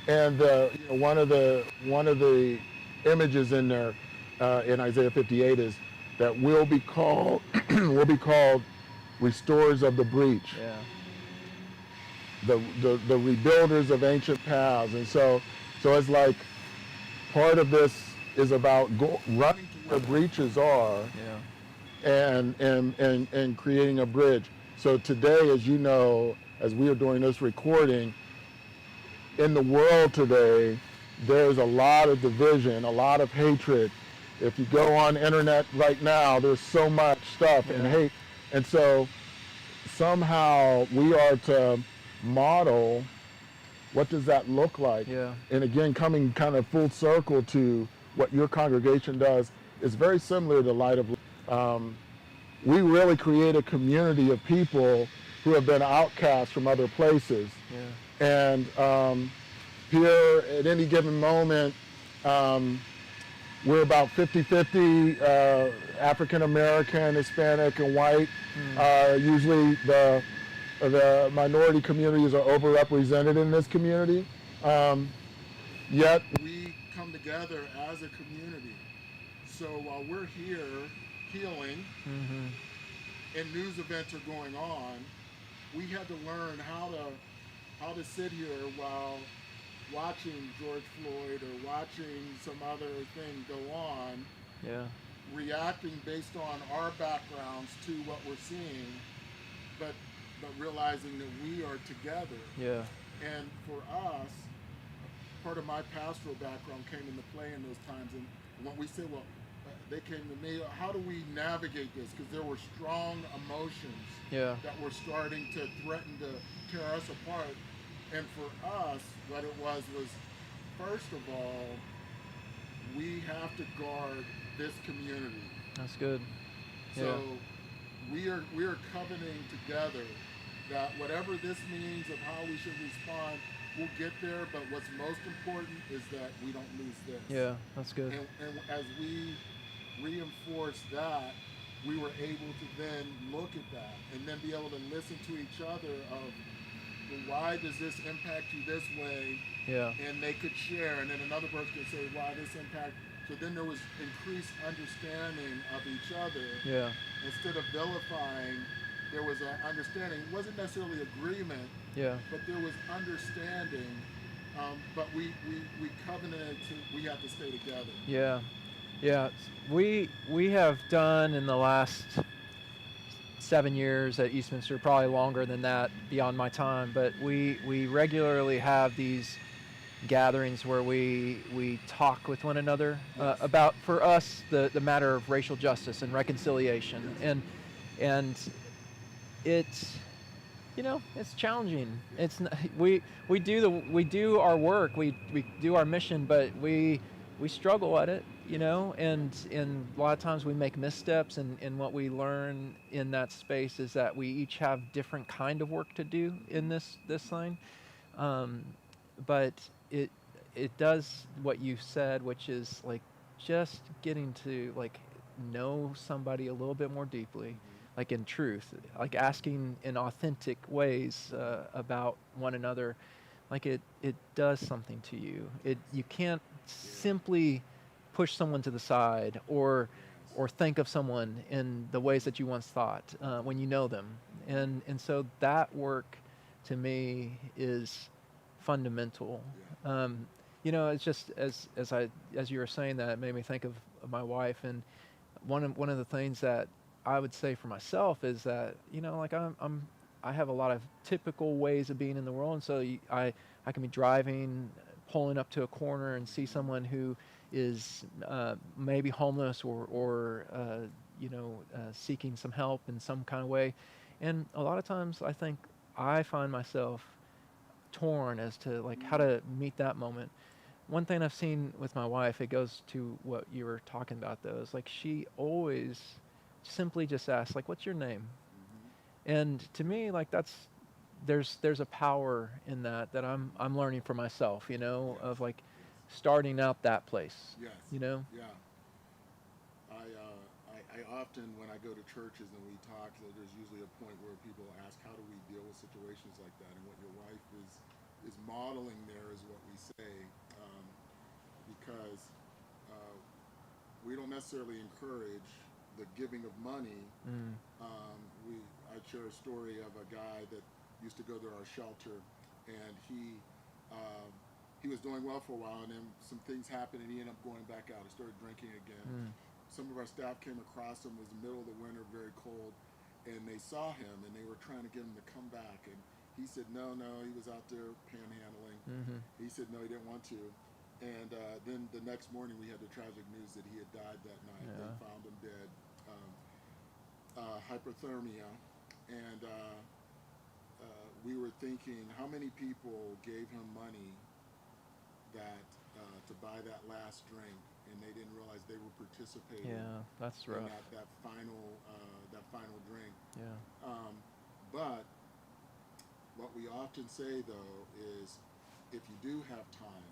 And you know, one of the images in there in Isaiah 58 is that we'll be called restorers of the breach. Yeah. The rebuilders of ancient paths. And so it's like part of this is about running to where breaches are. And creating a bridge. So today, as you know, as we are doing this recording, in the world today, there's a lot of division, a lot of hatred. If you go on the internet right now, there's so much stuff and hate. And so somehow we are to model what does that look like. Yeah. And again, coming kind of full circle to what your congregation does, is very similar to Light of we really create a community of people who have been outcast from other places. Yeah. And here at any given moment, we're about 50-50 African American, Hispanic, and white. Usually the minority communities are overrepresented in this community. Yet we come together as a community. So while we're here healing and news events are going on, we had to learn how to sit here while watching George Floyd or watching some other thing go on, reacting based on our backgrounds to what we're seeing, but realizing that we are together. Yeah. And for us, part of my pastoral background came into play in those times. And when we said, well, they came to me, how do we navigate this? Because there were strong emotions that were starting to threaten to tear us apart. And for us, what it was first of all, we have to guard this community. That's good. So we are covenanting together that whatever this means of how we should respond, we'll get there, but what's most important is that we don't lose this. Yeah, that's good. And as we reinforce that, we were able to then look at that and then be able to listen to each other of, well, why does this impact you this way? Yeah. And they could share, and then another person could say, why this impact. So then there was increased understanding of each other. Yeah. Instead of vilifying, there was an understanding. It wasn't necessarily agreement, but there was understanding. But we covenanted we have to stay together. Yeah. Yeah. We have done in the last 7 years at Eastminster, probably longer than that beyond my time, but we regularly have these gatherings where we talk with one another about, for us, the matter of racial justice and reconciliation. And it's, you know, it's challenging. It's we do our work, we do our mission, but we struggle at it, you know, and a lot of times we make missteps, and what we learn in that space is that we each have different kind of work to do in this thing. But it does what you said, which is like just getting to like know somebody a little bit more deeply, like in truth, like asking in authentic ways about one another. Like it does something to you. You can't simply push someone to the side or think of someone in the ways that you once thought when you know them. And so that work to me is fundamental. You know, it's just as you were saying that, it made me think of my wife, and one of the things that I would say for myself is that, you know, like I have a lot of typical ways of being in the world, and so I can be driving, pulling up to a corner and see someone who is maybe homeless or you know, seeking some help in some kind of way, and a lot of times I think I find myself torn as to like how to meet that moment. One thing I've seen with my wife, it goes to what you were talking about though, is like she always simply just asks like, "What's your name?" And to me, like there's a power in that I'm learning for myself, you know, of like starting out that place. Yes. You know? Yeah. I often, when I go to churches and we talk, there's usually a point where people ask, how do we deal with situations like that? And what your wife is modeling there is what we say, because we don't necessarily encourage the giving of money. I share a story of a guy that used to go to our shelter, and he was doing well for a while, and then some things happened, and he ended up going back out. He started drinking again. Some of our staff came across him. It was the middle of the winter, very cold, and they saw him, and they were trying to get him to come back. And he said, no, he was out there panhandling. He said, no, he didn't want to. And then the next morning, we had the tragic news that he had died that night. Yeah. They found him dead, hypothermia. And we were thinking, how many people gave him money that to buy that last drink, and they didn't realize they were participating. Yeah, that's in rough. that final drink. Yeah. But what we often say though is, if you do have time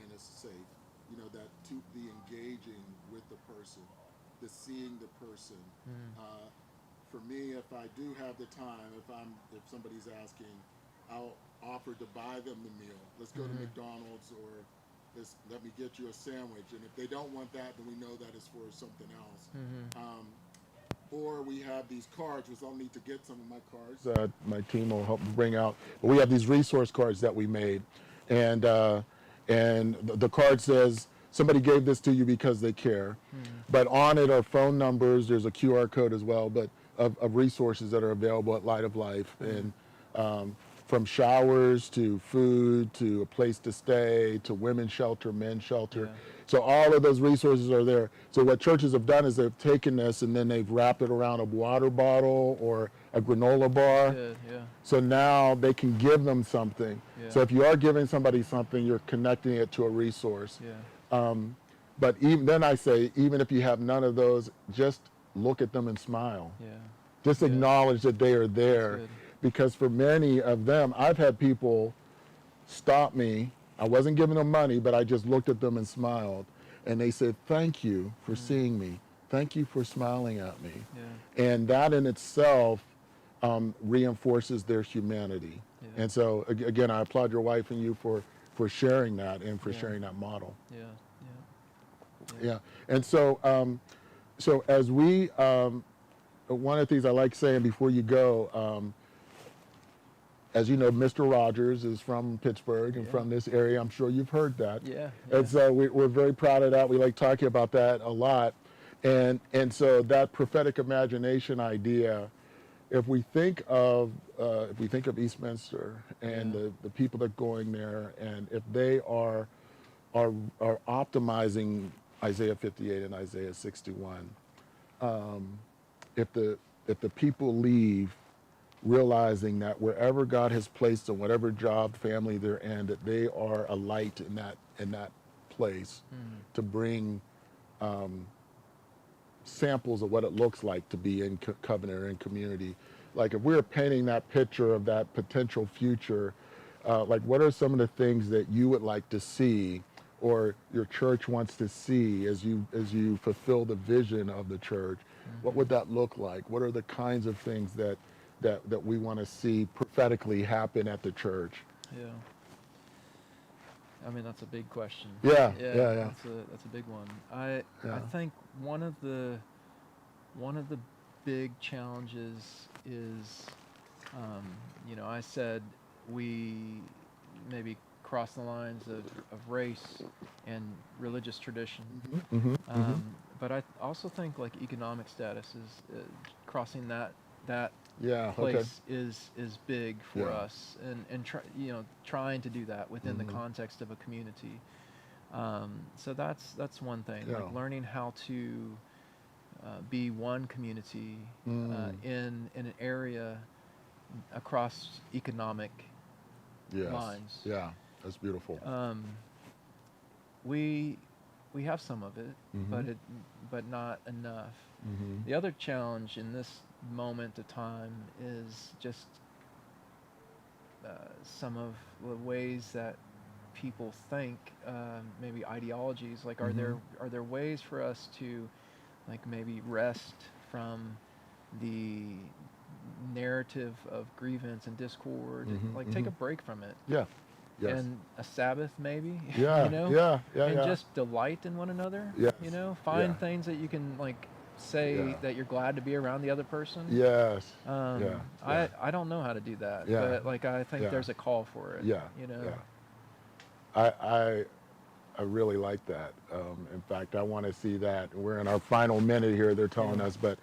and it's safe, you know, that to the engaging with the person, the seeing the person. For me, if I do have the time, if somebody's asking, I'll offer to buy them the meal. Let's go to McDonald's, or let me get you a sandwich. And if they don't want that, then we know that it's for something else. Or we have these cards, which I'll need to get some of my cards. My team will help bring out. But we have these resource cards that we made, and the card says, somebody gave this to you because they care. But on it are phone numbers. There's a QR code as well, but of resources that are available at Light of Life, and from showers to food to a place to stay to women's shelter, men's shelter. So all of those resources are there. So what churches have done is they've taken this and then they've wrapped it around a water bottle or a granola bar. Good, yeah. So now they can give them something. Yeah. So if you are giving somebody something, you're connecting it to a resource. Yeah. But even then, I say, even if you have none of those, just look at them and smile. Yeah. Just acknowledge that they are there. Because for many of them, I've had people stop me. I wasn't giving them money, but I just looked at them and smiled. And they said, thank you for seeing me. Thank you for smiling at me. Yeah. And that in itself reinforces their humanity. Yeah. And so, again, I applaud your wife and you for sharing that and for sharing that model. Yeah. And so, so as we, one of the things I like saying before you go, as you know, Mr. Rogers is from Pittsburgh and from this area. I'm sure you've heard that. Yeah. And so we're very proud of that. We like talking about that a lot. And so that prophetic imagination idea, if we think of Eastminster and the people that are going there, and if they are optimizing Isaiah 58 and Isaiah 61, if the people leave realizing that wherever God has placed them, whatever job, family they're in, that they are a light in that place to bring samples of what it looks like to be in covenant or in community. Like if we're painting that picture of that potential future, like what are some of the things that you would like to see or your church wants to see as you fulfill the vision of the church? What would that look like? What are the kinds of things that we want to see prophetically happen at the church? Yeah. I mean, that's a big question. Yeah. That's a big one. I think one of the big challenges is, you know, I said we maybe cross the lines of race and religious tradition. But I also think like economic status is crossing that place is big for us, and trying to do that within the context of a community. So that's one thing, like learning how to be one community in an area across economic lines. Yeah, that's beautiful. We have some of it, but not enough. The other challenge in this moment of time is just some of the ways that people think, maybe ideologies. Like, are there ways for us to, like, maybe rest from the narrative of grievance and discord, and, like, take a break from it? Yeah. Yes. And a Sabbath, maybe. Yeah. You know? And Yeah. just delight in one another. Yes. You know, find things that you can, like, say that you're glad to be around the other person. Yes. I don't know how to do that, but like I think there's a call for it. Yeah. You know. Yeah. I really like that. In fact, I want to see that. We're in our final minute here, they're telling us, but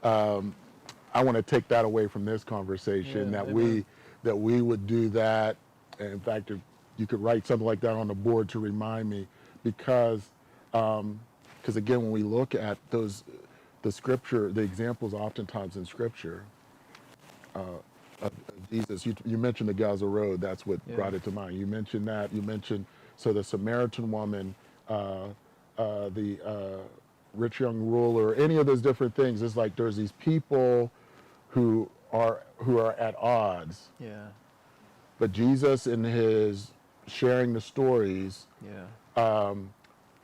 I want to take that away from this conversation, that we would do that. And in fact, if you could write something like that on the board to remind me, because again, when we look at the scripture, the examples oftentimes in scripture of Jesus, you mentioned the Gaza Road, that's what brought it to mind. You mentioned that, so the Samaritan woman, the rich young ruler, any of those different things, it's like there's these people who are at odds. Yeah. But Jesus, in his sharing the stories,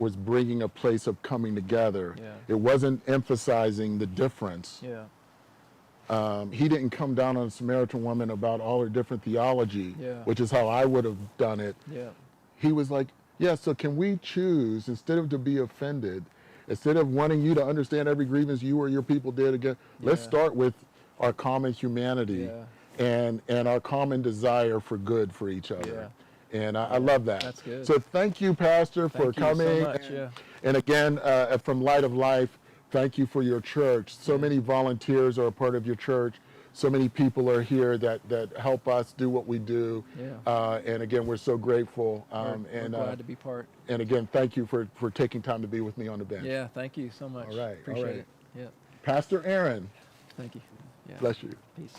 was bringing a place of coming together. Yeah. It wasn't emphasizing the difference. Yeah. He didn't come down on a Samaritan woman about all her different theology, Yeah. which is how I would have done it. Yeah. He was like, so can we choose, instead of to be offended, instead of wanting you to understand every grievance you or your people did again, let's start with our common humanity and our common desire for good for each other. And I love that. That's good. So thank you, Pastor, for coming. Thank you so much. And again, from Light of Life, thank you for your church. So many volunteers are a part of your church. So many people are here that help us do what we do. And again, we're so grateful. We're glad to be part. And again, thank you for taking time to be with me on the bench. Yeah, thank you so much. All right. Appreciate it. Yeah. Pastor Aaron. Thank you. Yeah. Bless you. Peace.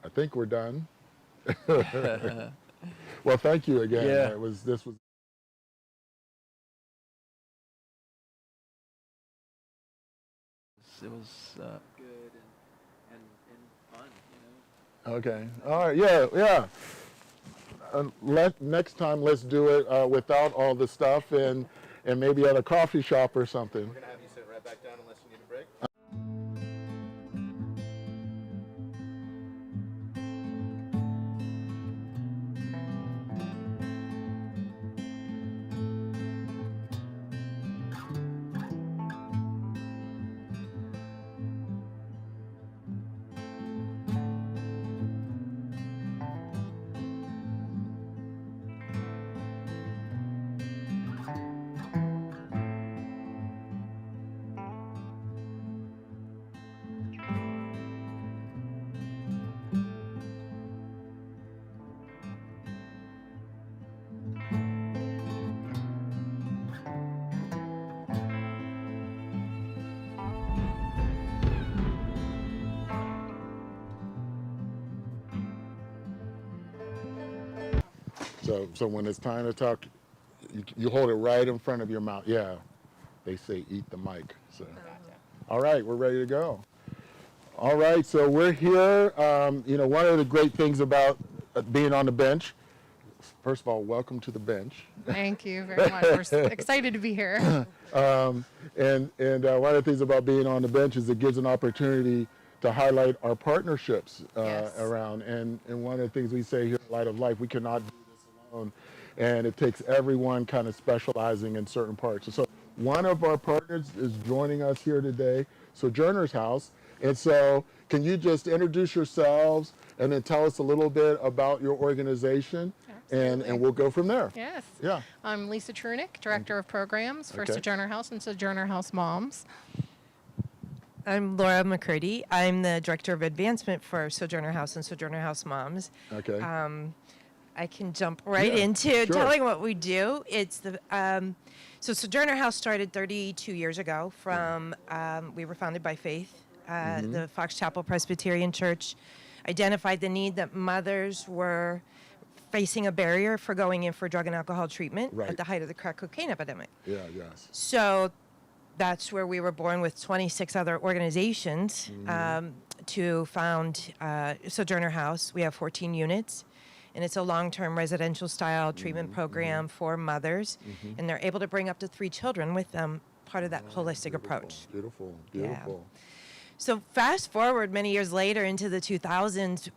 I think we're done. Well, thank you again. Yeah. This was. It was good and fun, you know. Okay. All right. Yeah. Next time, let's do it without all the stuff and maybe at a coffee shop or something. We're gonna have you sit right back down unless you need a break. So when it's time to talk, you hold it right in front of your mouth. Yeah, they say eat the mic. So, all right, we're ready to go. All right, so we're here. One of the great things about being on the bench, first of all, welcome to the bench. Thank you very much. We're so excited to be here. And one of the things about being on the bench is it gives an opportunity to highlight our partnerships around. And one of the things we say here at Light of Life, we cannot do this alone. And it takes everyone kind of specializing in certain parts. So one of our partners is joining us here today. Sojourner's House. And so can you just introduce yourselves and then tell us a little bit about your organization, and we'll go from there. Yes. Yeah. I'm Lisa Trunick, Director of Programs for Okay. Sojourner House and Sojourner House Moms. I'm Laura McCurdy. I'm the Director of Advancement for Sojourner House and Sojourner House Moms. Okay. I can jump right Yeah, into sure. telling what we do. It's the so Sojourner House started 32 years ago from we were founded by Faith. The Fox Chapel Presbyterian Church identified the need that mothers were facing a barrier for going in for drug and alcohol treatment Right. at the height of the crack cocaine epidemic. Yeah, yes. So that's where we were born with 26 other organizations to found Sojourner House. We have 14 units, and it's a long-term residential style treatment program for mothers, and they're able to bring up to 3 children with them, part of that holistic approach. Beautiful, Yeah. beautiful. So fast forward many years later into the 2000s,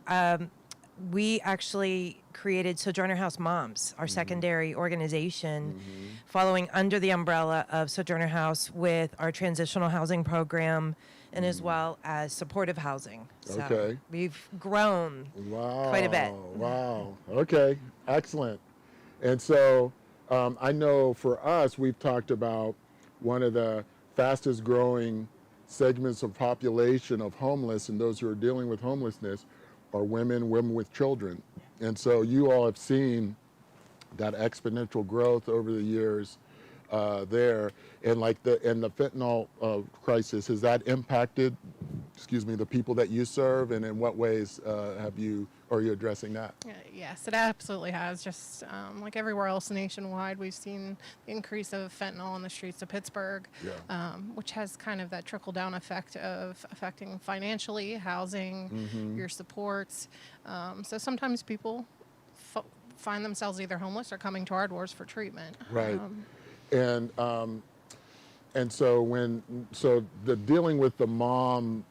we actually created Sojourner House Moms, our secondary organization, following under the umbrella of Sojourner House with our transitional housing program and as well as supportive housing. So Okay. we've grown Wow. quite a bit. Wow. Okay. Excellent. And so I know for us, we've talked about one of the fastest growing segments of population of homeless and those who are dealing with homelessness are women with children. And so you all have seen that exponential growth over the years there. And like the fentanyl crisis, has that impacted, the people that you serve, and in what ways are you addressing that? Yes, it absolutely has. Just like everywhere else nationwide, we've seen the increase of fentanyl on the streets of Pittsburgh, which has kind of that trickle-down effect of affecting financially, housing, your supports. So sometimes people find themselves either homeless or coming to our doors for treatment. Right. And so the dealing with the mom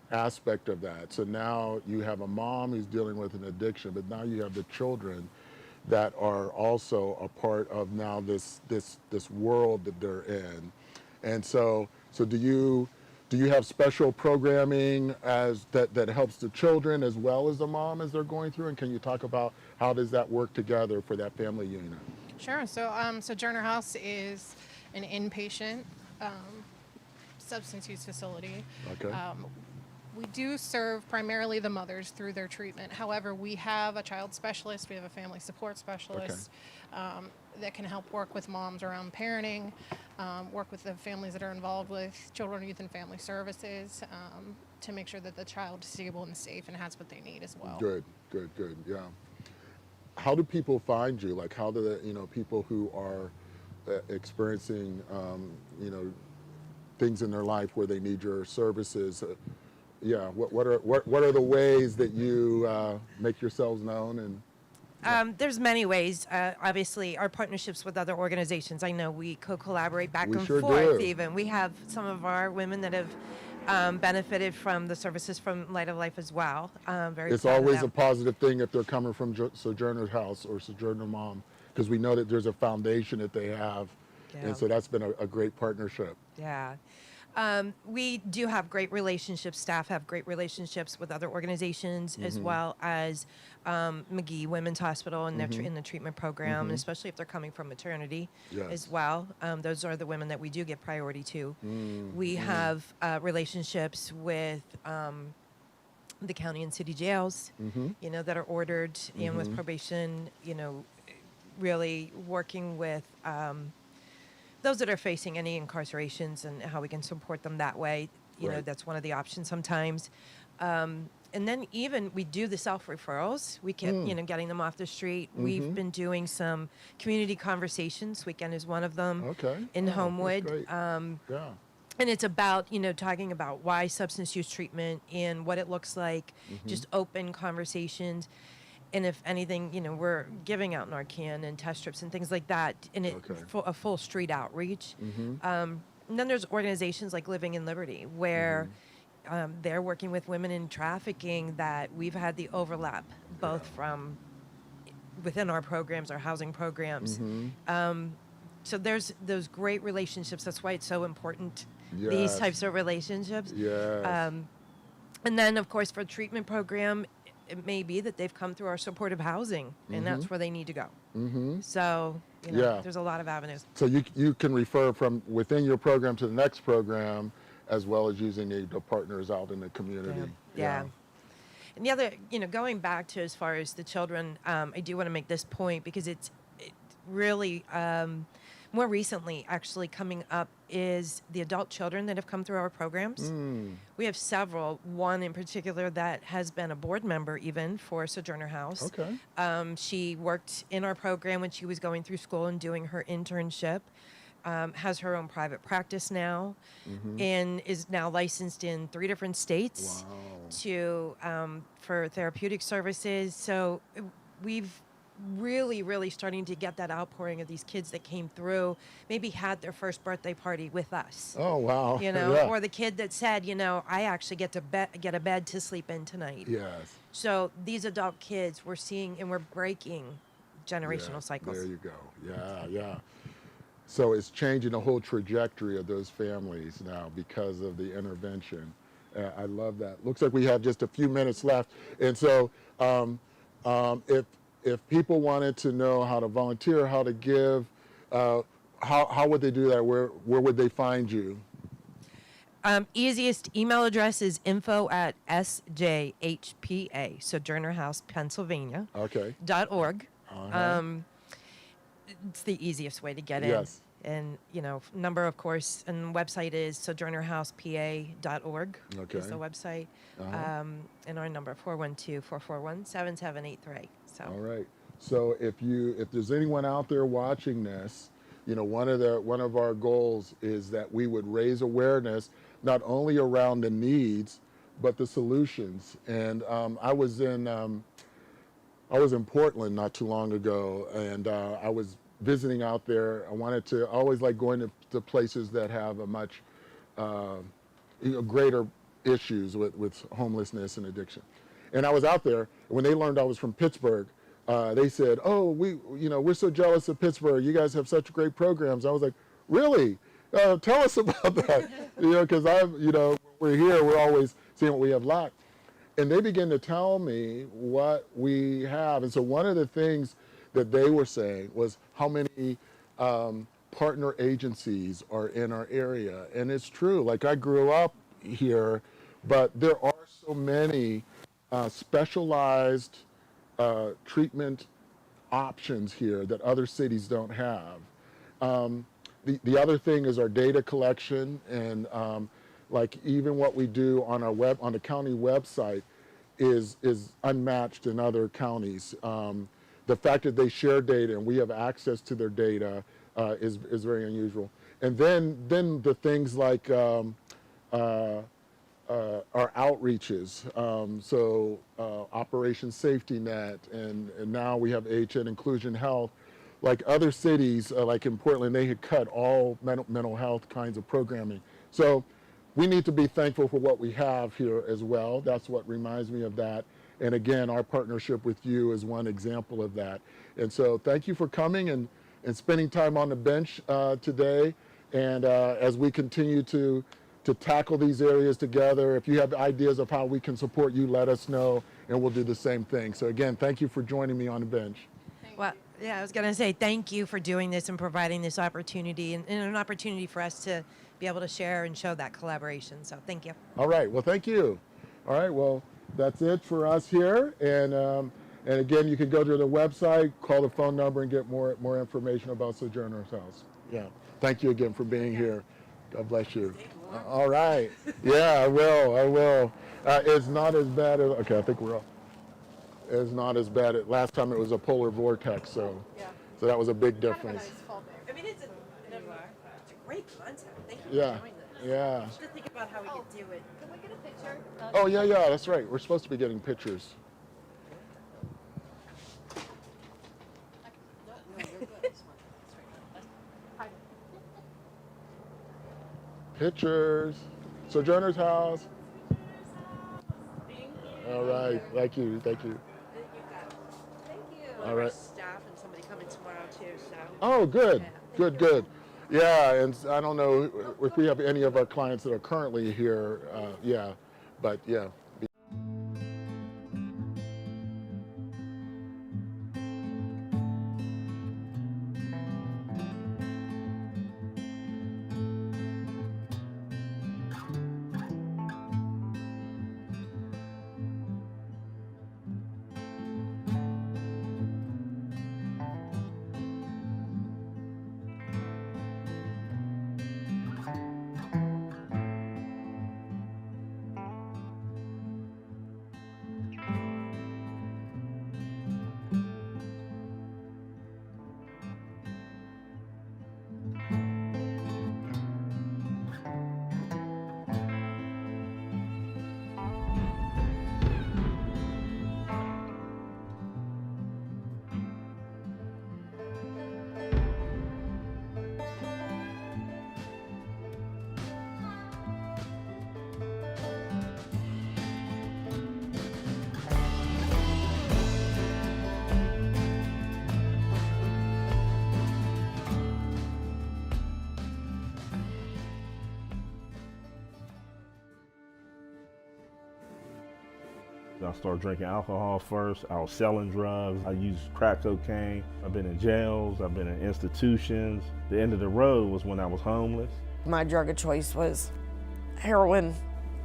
aspect of that. So now you have a mom who's dealing with an addiction, but now you have the children that are also a part of now this world that they're in. And so do you have special programming that helps the children as well as the mom as they're going through? And can you talk about how does that work together for that family unit? Sure. So Sojourner House is an inpatient substance use facility. Okay. We do serve primarily the mothers through their treatment. However, we have a child specialist, we have a family support specialist that can help work with moms around parenting, work with the families that are involved with children, youth, and family services to make sure that the child is stable and safe and has what they need as well. Good, yeah. How do people find you? Like, how do people who are experiencing, things in their life where they need your services? What are the ways that you make yourselves known? And There's many ways. Obviously, our partnerships with other organizations. I know we collaborate back We and sure forth. do. Even we have some of our women that have benefited from the services from Light of Life as well. Very. it's proud of always them. a positive thing if they're coming from Sojourner House or Sojourner Mom, because we know that there's a foundation that they have, Yeah. and so that's been a great partnership. Yeah. We do have great relationships. Staff have great relationships with other organizations as well as McGee Women's Hospital and in the treatment program, especially if they're coming from maternity as well. Those are the women that we do give priority to. We have relationships with the county and city jails, that are ordered with probation, really working with those that are facing any incarcerations and how we can support them that way. Right. That's one of the options sometimes. And then even we do the self-referrals. We can, getting them off the street. We've been doing some community conversations. Weekend is one of them in Homewood. That's great. And it's about, talking about why substance use treatment and what it looks like, just open conversations. And if anything, we're giving out Narcan and test strips and things like that, and a full street outreach. And then there's organizations like Living in Liberty, where they're working with women in trafficking that we've had the overlap, both from within our programs, our housing programs. So there's those great relationships. That's why it's so important these Yes. types of relationships. Yes. And then, of course, for treatment program, it may be that they've come through our supportive housing, and that's where they need to go. Mm-hmm. So, you know, Yeah. there's a lot of avenues. So you can refer from within your program to the next program, as well as using the partners out in the community. Yeah. And the other, you know, going back to as far as the children, I do want to make this point because it really, more recently, actually coming up is the adult children that have come through our programs. We have several. One in particular that has been a board member even for Sojourner House. Okay. She worked in our program when she was going through school and doing her internship. Has her own private practice now, and is now licensed in 3 different states to for therapeutic services. So we've really starting to get that outpouring of these kids that came through, maybe had their first birthday party with us. Oh, wow. You know, Yeah. or the kid that said, you know, I actually get to get a bed to sleep in tonight. Yes. So these adult kids we're seeing, and we're breaking generational Yeah, cycles. There you go. Yeah. So it's changing the whole trajectory of those families now because of the intervention. I love that. Looks like we have just a few minutes left. And so if people wanted to know how to volunteer, how to give, how would they do that? Where would they find you? Easiest email address is info@sjhpa, Sojourner House, Pennsylvania. Okay. .org. Uh-huh. It's the easiest way to get in. Yes. And, you know, number, of course, and website is sojournerhousepa.org. Okay. Is the website. Uh-huh. And our number, 412-441-7783. So. All right. So if there's anyone out there watching this, you know, one of our goals is that we would raise awareness not only around the needs, but the solutions. And I was in Portland not too long ago, and I was visiting out there. I always like going to places that have a much greater issues with homelessness and addiction. And I was out there, and when they learned I was from Pittsburgh, they said, "Oh, we're so jealous of Pittsburgh. You guys have such great programs." I was like, "Really? Tell us about that." Because we're here, we're always seeing what we have lacked. And they began to tell me what we have. And so one of the things that they were saying was how many partner agencies are in our area. And it's true. Like, I grew up here, but there are so many specialized treatment options here that other cities don't have. The other thing is our data collection, and like even what we do on the county website is unmatched in other counties. The fact that they share data and we have access to their data is very unusual. And then the things like our outreaches, Operation Safety Net, and now we have HN Inclusion Health. Like other cities, like in Portland, they had cut all mental health kinds of programming. So we need to be thankful for what we have here as well. That's what reminds me of that. And again, our partnership with you is one example of that. And so thank you for coming and spending time on the bench today. And as we continue to tackle these areas together, if you have ideas of how we can support you, let us know, and we'll do the same thing. So again, thank you for joining me on the bench. Well, yeah, I was going to say thank you for doing this and providing this opportunity and an opportunity for us to be able to share and show that collaboration. So thank you. All right. Well, thank you. All right. Well, that's it for us here. And again, you can go to the website, call the phone number, and get more information about Sojourner's House. Yeah. Thank you again for being here. God bless you. All right. Yeah, I will. It's not as bad as, okay, I think we're off. It's not as bad. Last time it was a polar vortex, so that was a big difference. I mean, it's a great concept. Thank you Yeah. for doing this. Yeah. Just to think about how we could do it. Can we get a picture? Oh, yeah, that's right. We're supposed to be getting pictures. Pictures. Sojourner's House. All right. Thank you. All right. Staff and somebody coming tomorrow too. So. Oh, good. Good. Yeah, and I don't know if we have any of our clients that are currently here. Yeah, but yeah. I started drinking alcohol first. I was selling drugs. I used crack cocaine. I've been in jails. I've been in institutions. The end of the road was when I was homeless. My drug of choice was heroin.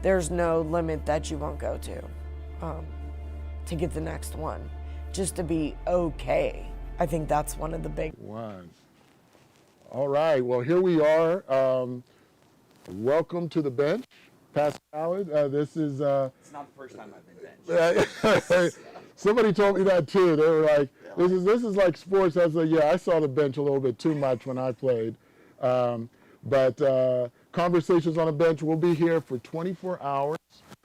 There's no limit that you won't go to get the next one, just to be okay. I think that's one of the big ones. All right, well, here we are. Welcome to the bench, Pastor Howard. This is... It's not the first time I've been benched. Somebody told me that too. They were like, this is like sports. I was like, yeah, I saw the bench a little bit too much when I played. But Conversations on a Bench will be here for 24 hours.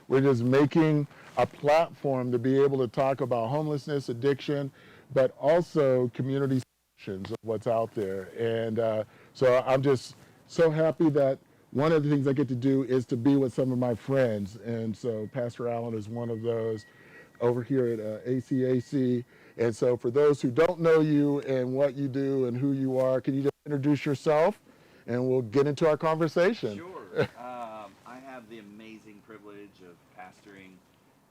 We're just making a platform to be able to talk about homelessness, addiction, but also community solutions of what's out there. And so I'm just so happy that one of the things I get to do is to be with some of my friends. And so Pastor Allen is one of those over here at ACAC. And so for those who don't know you and what you do and who you are, can you just introduce yourself and we'll get into our conversation? Sure. I have the amazing privilege of pastoring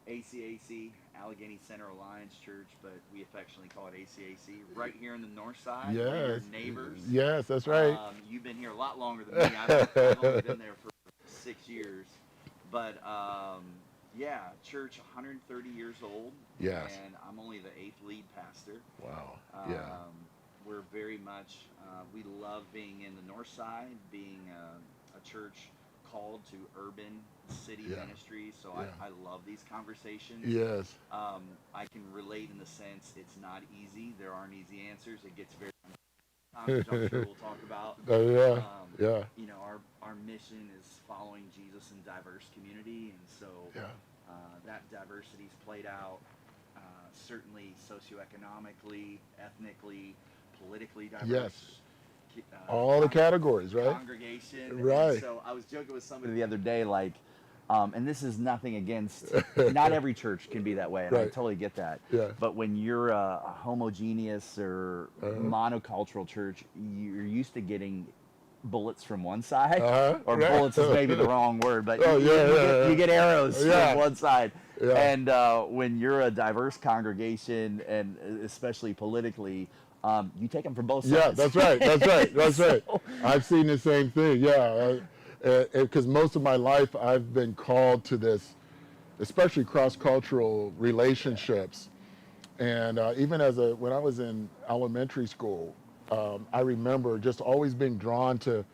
ACAC, Allegheny Center Alliance Church, but we affectionately call it ACAC, right here in the north side. Yes. We're your neighbors. Yes, that's right. You've been here a lot longer than me. I've only been there for 6 years. But yeah, church 130 years old. Yes. And I'm only the 8th lead pastor. Wow. Yeah. We're very much, we love being in the north side, being a church called to urban city ministry. So I love these conversations. Yes. I can relate in the sense it's not easy. There aren't easy answers. It gets very which I'm sure we'll talk about. You know, our mission is following Jesus in diverse community, and so that diversity's played out certainly socioeconomically, ethnically, politically diverse. Yes. All the categories, right? Congregation. Right. And so I was joking with somebody the other day, like, and this is nothing against, not every church can be that way, and I totally get that. Yeah. But when you're a homogeneous or monocultural church, you're used to getting bullets from one side, or bullets is maybe the wrong word, but you get arrows from one side. Yeah. And when you're a diverse congregation, and especially politically, you take them from both sides. Yeah, that's right. That's right. That's right. I've seen the same thing. Yeah, because most of my life I've been called to this, especially cross-cultural relationships, and even when I was in elementary school, I remember just always being drawn to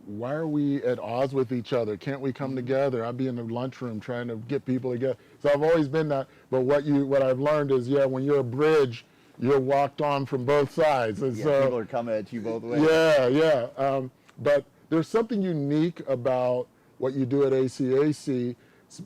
why are we at odds with each other? Can't we come together? I'd be in the lunchroom trying to get people together. So I've always been that. But what I've learned is, when you're a bridge, you're walked on from both sides. And so people are coming at you both ways. Yeah. But there's something unique about what you do at ACAC,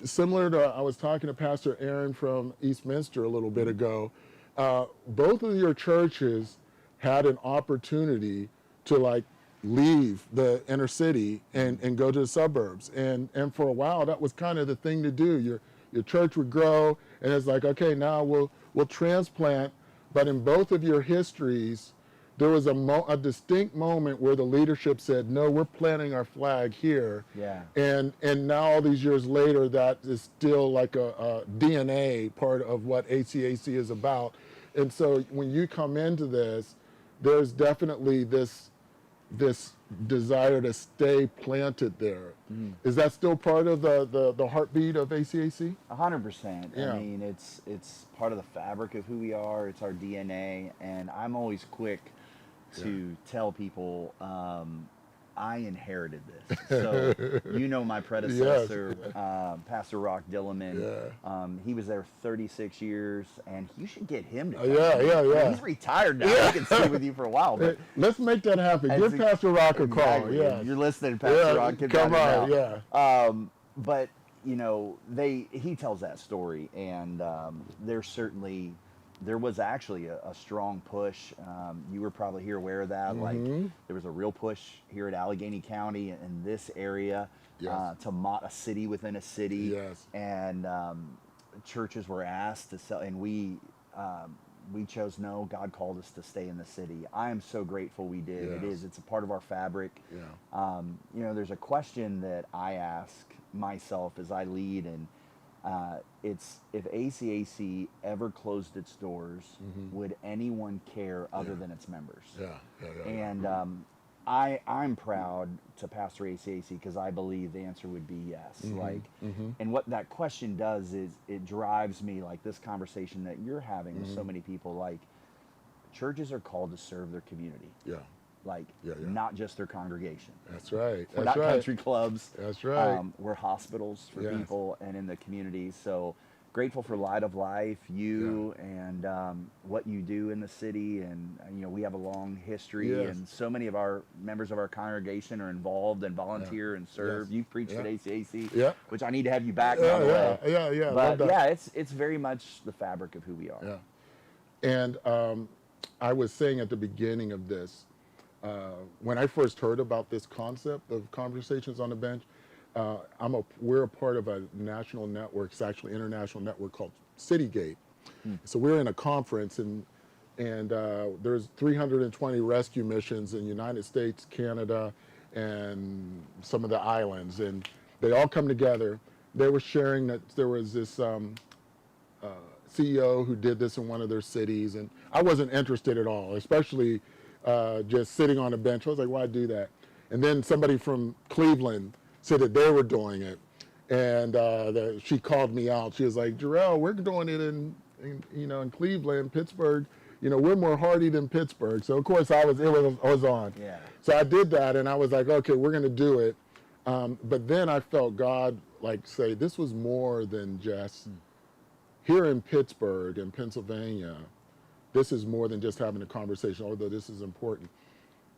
similar to, I was talking to Pastor Aaron from Eastminster a little bit ago. Both of your churches had an opportunity to leave the inner city and go to the suburbs. And for a while, that was kind of the thing to do. Your church would grow, and it's like, okay, now we'll transplant. But in both of your histories, there was a distinct moment where the leadership said, no, we're planting our flag here. Yeah. And now all these years later, that is still like a DNA part of what ACAC is about. And so when you come into this, there's definitely this desire to stay planted there. Is that still part of the heartbeat of ACAC? 100%. Yeah. I mean, it's part of the fabric of who we are. It's our DNA, and I'm always quick to tell people I inherited this. So you know my predecessor, Pastor Rock Dillerman. He was there 36 years, and you should get him to come. Yeah. He's retired now. He can stay with you for a while. But let's make that happen. Give Pastor Rock a call. Exactly. Yeah, You're listening, Pastor Rock. Get come that on. out. But you know, he tells that story, and there was actually a strong push. You were probably here aware of that. Like there was a real push here at Allegheny County in this area to mott a city within a city. Yes. And churches were asked to sell, and we chose no. God called us to stay in the city. I am so grateful we did. Yes. It's a part of our fabric. Yeah. You know, there's a question that I ask myself as I lead, and it's, if ACAC ever closed its doors, would anyone care other than its members? And I'm proud to pastor ACAC because I believe the answer would be yes. And what that question does is it drives me, like this conversation that you're having with so many people, like churches are called to serve their community. Not just their congregation. That's right. We're not country clubs. That's right. We're hospitals for people and in the community. So grateful for Light of Life, and what you do in the city. And you know, we have a long history, and so many of our members of our congregation are involved and volunteer and serve. You've preached at ACAC, which I need to have you back. By the way. Yeah. But it's very much the fabric of who we are. And I was saying at the beginning of this, when I first heard about this concept of Conversations on the Bench, we're a part of a national network. It's actually an international network called Citygate. So we're in a conference, and there's 320 rescue missions in the United States, Canada, and some of the islands, and they all come together. They were sharing that there was this CEO who did this in one of their cities, and I wasn't interested at all, especially just sitting on a bench. I was like, why do that? And then somebody from Cleveland said that they were doing it, and she called me out. She was like, Jarrell, we're doing it in Cleveland, Pittsburgh. You know, we're more hardy than Pittsburgh. So of course I was on. Yeah. So I did that, and I was like, okay, we're going to do it. But then I felt God say this was more than just here in Pittsburgh and Pennsylvania. This is more than just having a conversation, although this is important.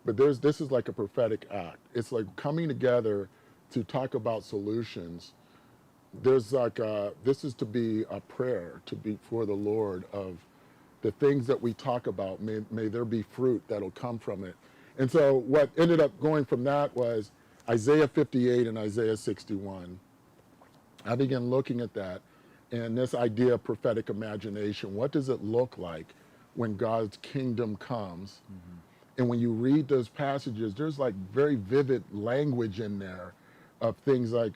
But this is like a prophetic act. It's like coming together to talk about solutions. There's this is to be a prayer, to be for the Lord of the things that we talk about. May there be fruit that'll come from it. And so what ended up going from that was Isaiah 58 and Isaiah 61. I began looking at that and this idea of prophetic imagination. What does it look like when God's kingdom comes? And when you read those passages, there's like very vivid language in there of things like,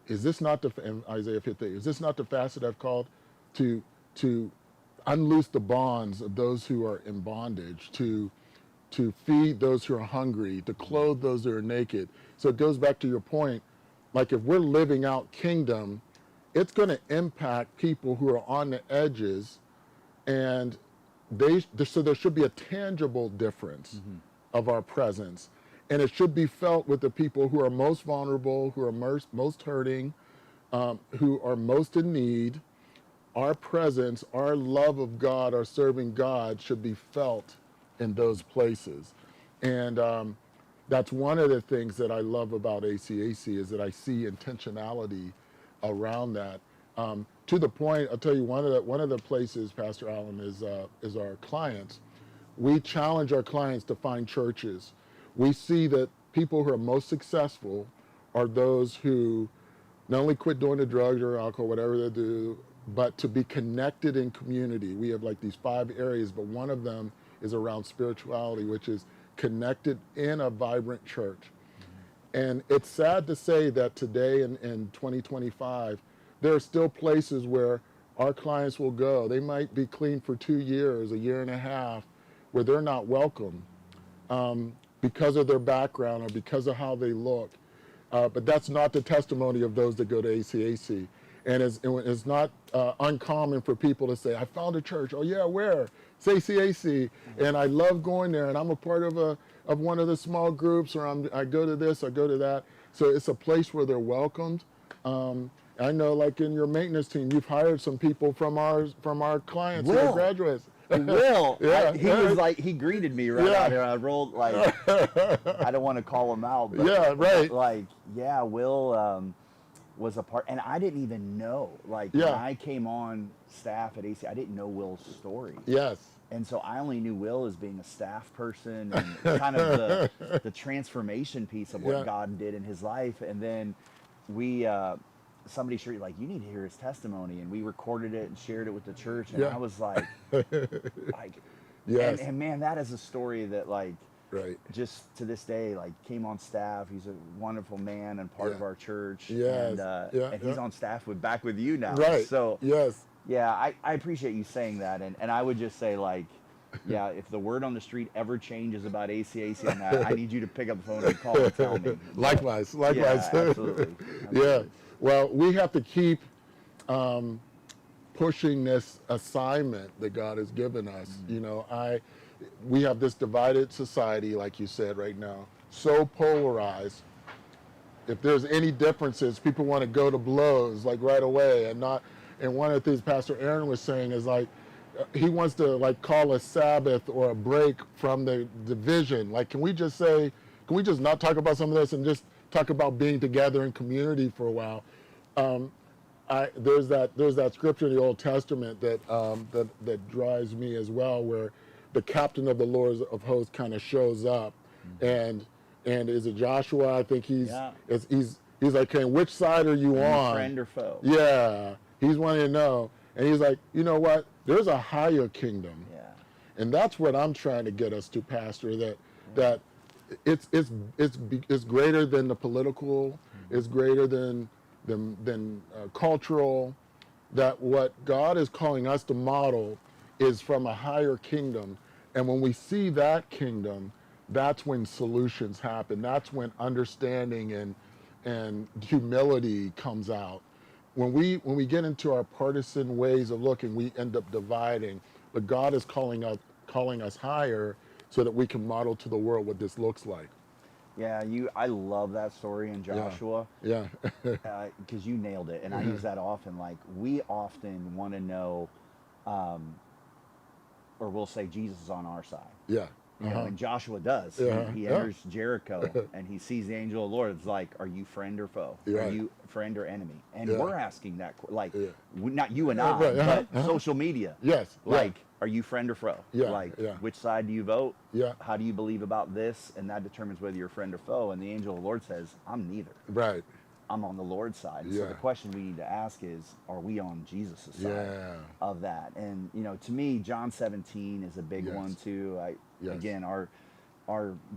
is this not in Isaiah 58, is this not the fast that I've called to unloose the bonds of those who are in bondage, to feed those who are hungry, to clothe those that are naked? So it goes back to your point, like if we're living out kingdom, it's going to impact people who are on the edges, and so there should be a tangible difference of our presence. And it should be felt with the people who are most vulnerable, who are most hurting, who are most in need. Our presence, our love of God, our serving God should be felt in those places. And that's one of the things that I love about ACAC, is that I see intentionality around that. To the point, I'll tell you, one of the places, Pastor Allen, is our clients. We challenge our clients to find churches. We see that people who are most successful are those who not only quit doing the drugs or alcohol, whatever they do, but to be connected in community. We have like these 5 areas, but one of them is around spirituality, which is connected in a vibrant church. And it's sad to say that today in 2025, there are still places where our clients will go. They might be clean for 2 years, a year and a half, where they're not welcome because of their background or because of how they look. But that's not the testimony of those that go to ACAC. And it's not uncommon for people to say, I found a church. Oh yeah, where? It's ACAC. And I love going there, and I'm a part of one of the small groups, or I go to this, I go to that. So it's a place where they're welcomed. I know, like in your maintenance team, you've hired some people from our clients who are graduates. Will, yeah, he was like, he greeted me right out here. I rolled like, I don't want to call him out, but yeah, right. Like, yeah, Will was a part, and I didn't even know. Like, when I came on staff at AC, I didn't know Will's story. Yes. And so I only knew Will as being a staff person and kind of the transformation piece of what God did in his life. And then somebody shared, like, you need to hear his testimony, and we recorded it and shared it with the church, and I was like, yes. and man, that is a story that, like, just to this day, like, came on staff. He's a wonderful man and part of our church. Yes. And he's on staff back with you now. Right. So yes. Yeah, I appreciate you saying that, and I would just say, like, yeah, if the word on the street ever changes about ACAC and that, I need you to pick up the phone and call and tell me. Likewise. Yeah, absolutely. Yeah. Well, we have to keep pushing this assignment that God has given us. You know, we have this divided society, like you said right now, so polarized. If there's any differences, people want to go to blows like right away, and not. And one of the things Pastor Aaron was saying is, like, he wants to, like, call a Sabbath or a break from the division. Like, can we just not talk about some of this and just talk about being together in community for a while? There's that scripture in the Old Testament that drives me as well, where the captain of the Lord of hosts kind of shows up, and is it Joshua? I think he's like, okay, which side are you on? Friend or foe? Yeah, he's wanting to know, and he's like, you know what? There's a higher kingdom, and that's what I'm trying to get us to, Pastor. That it's greater than the political, it's greater than cultural. That what God is calling us to model is from a higher kingdom, and when we see that kingdom, that's when solutions happen. That's when understanding and humility comes out. When we get into our partisan ways of looking, we end up dividing. But God is calling us higher so that we can model to the world what this looks like. Yeah, I love that story in Joshua. Yeah. Because you nailed it, and I use that often. Like, we often want to know, or we'll say Jesus is on our side. Yeah. You know, and Joshua does. He enters Jericho and he sees the angel of the Lord. It's like, are you friend or foe? Are you friend or enemy? And we're asking that, like, not you and I, but social media. Yes. Like, are you friend or foe? Yeah. Like, which side do you vote? Yeah. How do you believe about this? And that determines whether you're friend or foe. And the angel of the Lord says, I'm neither. Right. I'm on the Lord's side. So the question we need to ask is, are we on Jesus' side of that? And, you know, to me, John 17 is a big one too. Again, our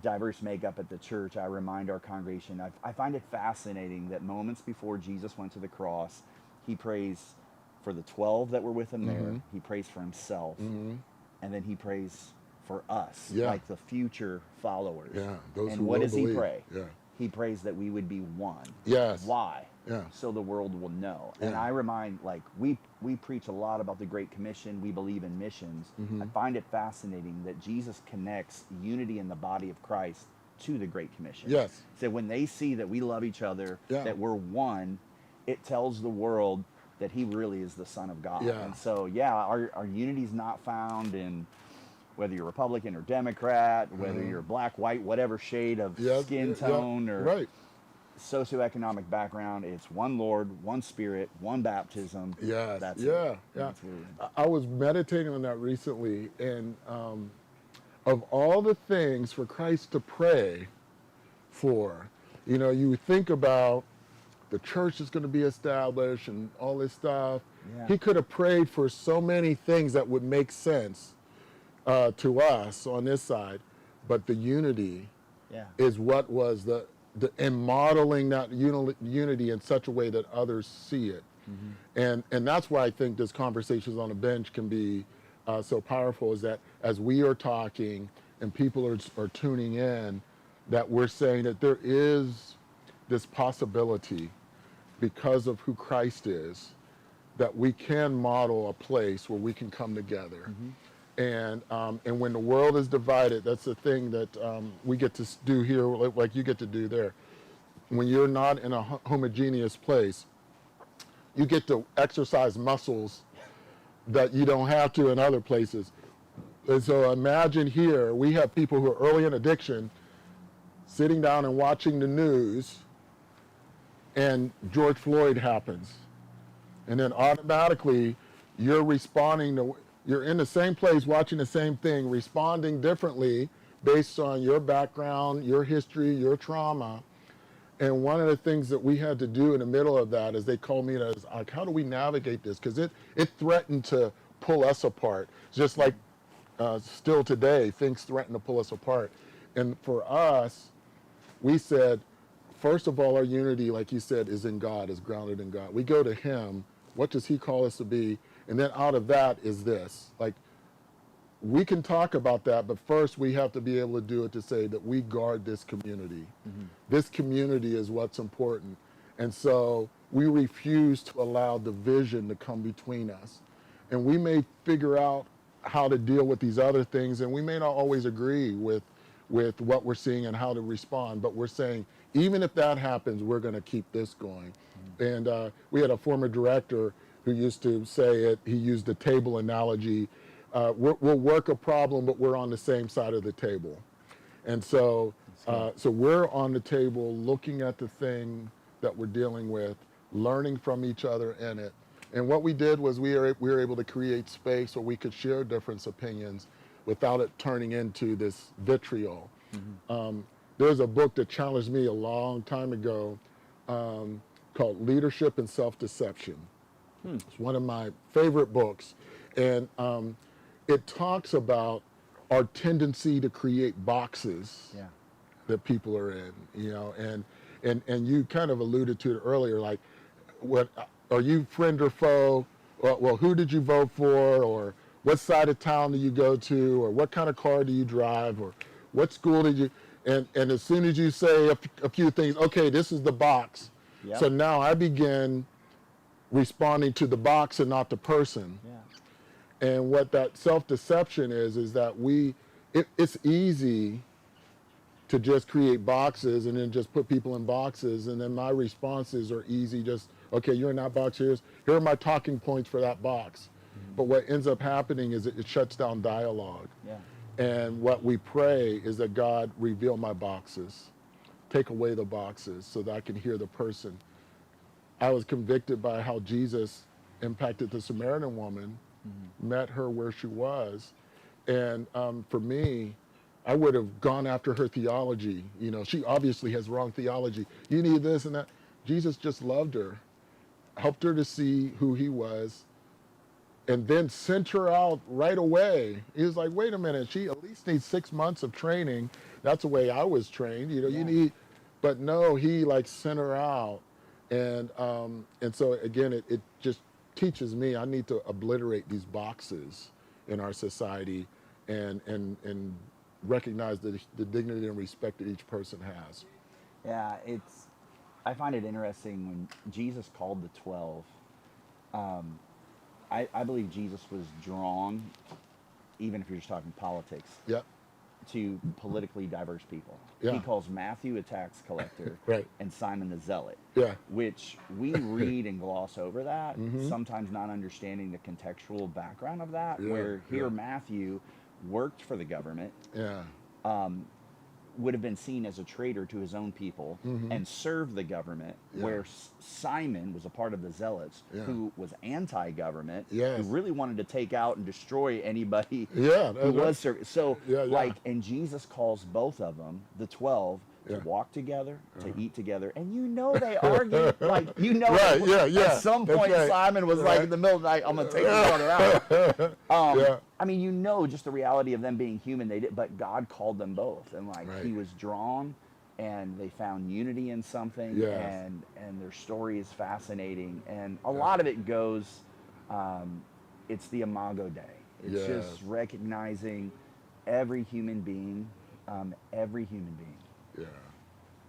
diverse makeup at the church, I remind our congregation, I find it fascinating that moments before Jesus went to the cross, he prays for the 12 that were with him there. He prays for himself. And then he prays for us, like the future followers. Those and who what will does believe. he pray? He prays that we would be one. Why? So the world will know. And I remind, like, we preach a lot about the Great Commission. We believe in missions. I find it fascinating that Jesus connects unity in the body of Christ to the Great Commission. So when they see that we love each other, that we're one, it tells the world that he really is the Son of God. And so, our unity is not found in whether you're Republican or Democrat, whether you're black, white, whatever shade of skin tone or socioeconomic background. It's one Lord, one Spirit, one baptism. That's it. That's I was meditating on that recently, and of all the things for Christ to pray for, you know, you think about the church is going to be established and all this stuff. He could have prayed for so many things that would make sense. to us on this side, but the unity is what was in modeling that unity in such a way that others see it. And that's why I think this Conversations on a Bench can be so powerful, is that as we are talking and people are tuning in, that we're saying that there is this possibility, because of who Christ is, that we can model a place where we can come together. And when the world is divided, that's the thing that we get to do here, like you get to do there. When you're not in a homogeneous place, you get to exercise muscles that you don't have to in other places. And so imagine here, we have people who are early in addiction sitting down and watching the news, and George Floyd happens. And then automatically you're responding to, you're in the same place watching the same thing, responding differently based on your background, your history, your trauma. And one of the things that we had to do in the middle of that is they called me as like, how do we navigate this? Because it threatened to pull us apart. Just like still today, things threaten to pull us apart. And for us, we said, first of all, our unity, like you said, is in God, is grounded in God. We go to Him. What does He call us to be? And then out of that is this. Like, we can talk about that, but first we have to be able to do it to say that we guard this community. This community is what's important. And so we refuse to allow division to come between us. And we may figure out how to deal with these other things, and we may not always agree with what we're seeing and how to respond, but we're saying, even if that happens, we're going to keep this going. And we had a former director who used to say it, he used the table analogy. We'll work a problem, but we're on the same side of the table. And so we're on the table looking at the thing that we're dealing with, learning from each other in it. And what we did was we were able to create space where we could share different opinions without it turning into this vitriol. There's a book that challenged me a long time ago called Leadership and Self-Deception. It's one of my favorite books. And it talks about our tendency to create boxes that people are in, you know, and you kind of alluded to it earlier, like, what are you, friend or foe? Well, who did you vote for? Or what side of town do you go to? Or what kind of car do you drive? Or what school did you, and as soon as you say a few things, okay, this is the box. So now I begin responding to the box and not the person. And what that self-deception is that it's easy to just create boxes and then just put people in boxes, and then my responses are easy, just, okay, you're in that box, here are my talking points for that box. But what ends up happening is it shuts down dialogue. And what we pray is that God reveal my boxes, take away the boxes so that I can hear the person. I was convicted by how Jesus impacted the Samaritan woman, met her where she was. And for me, I would have gone after her theology. You know, she obviously has wrong theology. You need this and that. Jesus just loved her, helped her to see who He was, and then sent her out right away. He was like, wait a minute, she at least needs 6 months of training. That's the way I was trained. You know, you need, but no, He like sent her out. And so again, it just teaches me I need to obliterate these boxes in our society and recognize the dignity and respect that each person has. Yeah, I find it interesting when Jesus called the 12. I believe Jesus was drawn, even if you're just talking politics, to politically diverse people. He calls Matthew a tax collector and Simon the zealot, which we read and gloss over that, sometimes not understanding the contextual background of that, where here Matthew worked for the government, would have been seen as a traitor to his own people and served the government, where Simon was a part of the zealots who was anti-government, who really wanted to take out and destroy anybody who was serving. So and Jesus calls both of them, the 12, to walk together, to eat together, and you know they argue, like, you know, Right, at some point Simon was like in the middle of the night, I'm gonna take your brother out. I mean, you know, just the reality of them being human, they did, but God called them both, and like he was drawn, and they found unity in something, and their story is fascinating, and a lot of it goes, it's the Imago Dei. It's just recognizing every human being,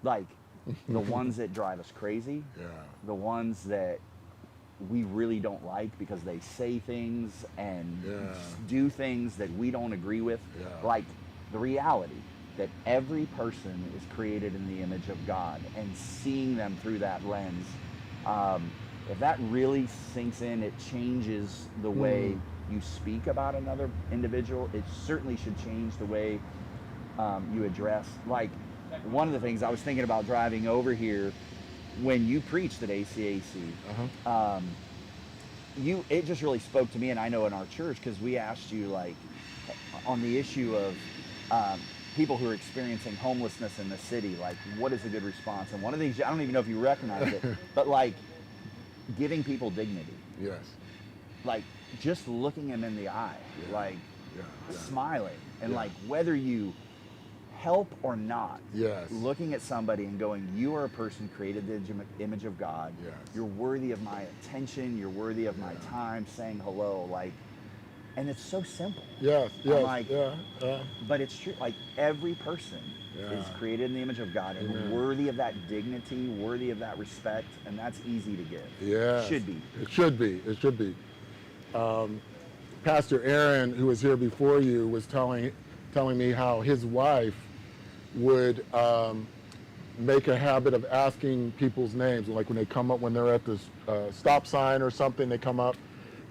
like the ones that drive us crazy, the ones that we really don't like because they say things and do things that we don't agree with. Like the reality that every person is created in the image of God, and seeing them through that lens, if that really sinks in, it changes the way you speak about another individual. It certainly should change the way you address. Like, one of the things I was thinking about driving over here, when you preached at ACAC, it just really spoke to me, and I know in our church, because we asked you, like, on the issue of people who are experiencing homelessness in the city, like, what is a good response? And one of the things, I don't even know if you recognize it, but like giving people dignity. Yes. Like just looking them in the eye, like smiling, and like whether you help or not, looking at somebody and going, you are a person created in the image of God. You're worthy of my attention. You're worthy of my time, saying hello. Like, and it's so simple. Like, but it's true. Like every person is created in the image of God and worthy of that dignity, worthy of that respect, and that's easy to give. Should be. It should be. It should be. Pastor Aaron, who was here before you, was telling me how his wife would make a habit of asking people's names. Like when they come up, when they're at the stop sign or something, they come up,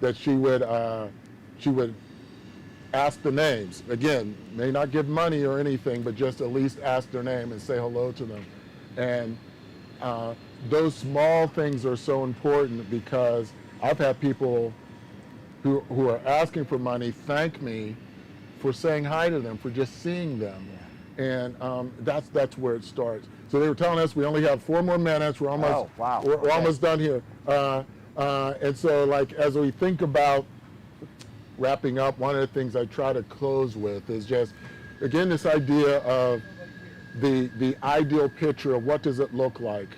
that she would ask the names. Again, may not give money or anything, but just at least ask their name and say hello to them. And those small things are so important, because I've had people who are asking for money thank me for saying hi to them, for just seeing them. And that's where it starts. So they were telling us we only have 4 more minutes. We're almost we're almost done here. And so, like, as we think about wrapping up, one of the things I try to close with is just, again, this idea of the ideal picture of what does it look like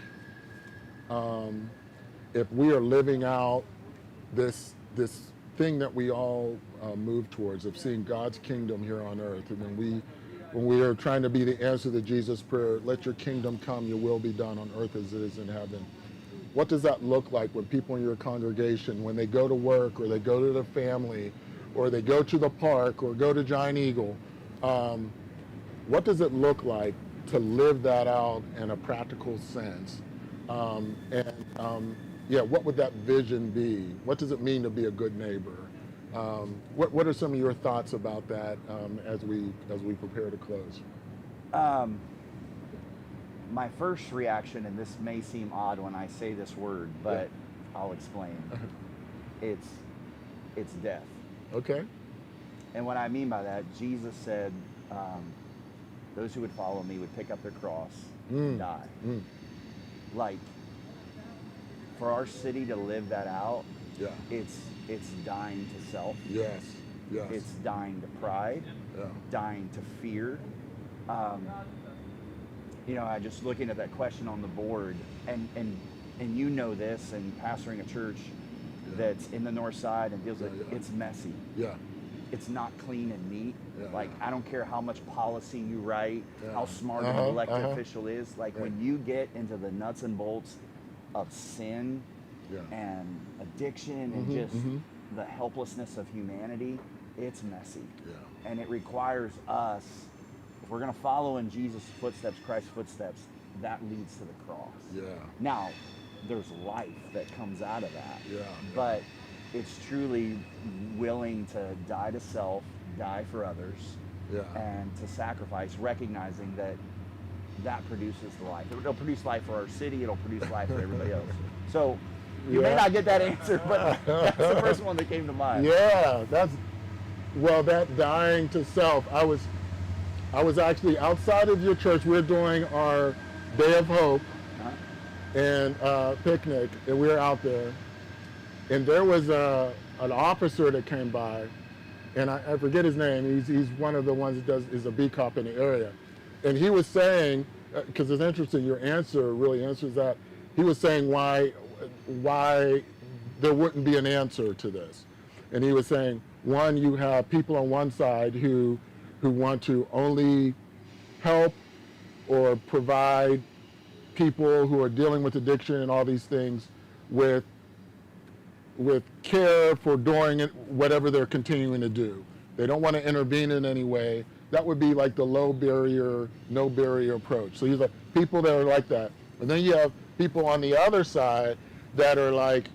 if we are living out this thing that we all move towards, of seeing God's kingdom here on earth. And when we are trying to be the answer to Jesus' prayer, let your kingdom come, your will be done on earth as it is in heaven. What does that look like when people in your congregation, when they go to work or they go to their family or they go to the park or go to Giant Eagle, what does it look like to live that out in a practical sense? What would that vision be? What does it mean to be a good neighbor? What are some of your thoughts about that as we prepare to close? My first reaction, and this may seem odd when I say this word, but I'll explain. It's death. Okay. And what I mean by that, Jesus said, those who would follow me would pick up their cross and die. Like, for our city to live that out, it's dying to self. Yes. It's dying to pride, dying to fear. I just looking at that question on the board, and you know this, and pastoring a church that's in the north side and deals with it's messy. It's not clean and neat. Like, I don't care how much policy you write, how smart an elected official is. Like, when you get into the nuts and bolts of sin and addiction and just the helplessness of humanity, it's messy. And it requires us, if we're going to follow in Jesus' footsteps, Christ's footsteps, that leads to the cross. Now, there's life that comes out of that. But it's truly willing to die to self, die for others, and to sacrifice, recognizing that produces the life. It'll produce life for our city. It'll produce life for everybody else. So you may not get that answer, but that's the first one that came to mind. That dying to self. I was actually outside of your church. We're doing our Day of Hope and picnic, and we were out there. And there was an officer that came by, and I forget his name. He's one of the ones that is a B Cop in the area. And he was saying, because it's interesting, your answer really answers that. He was saying why there wouldn't be an answer to this. And he was saying, one, you have people on one side who want to only help or provide people who are dealing with addiction and all these things with care for doing it, whatever they're continuing to do. They don't want to intervene in any way. That would be like the low barrier, no barrier approach. So he's like, people that are like that. And then you have people on the other side that are like,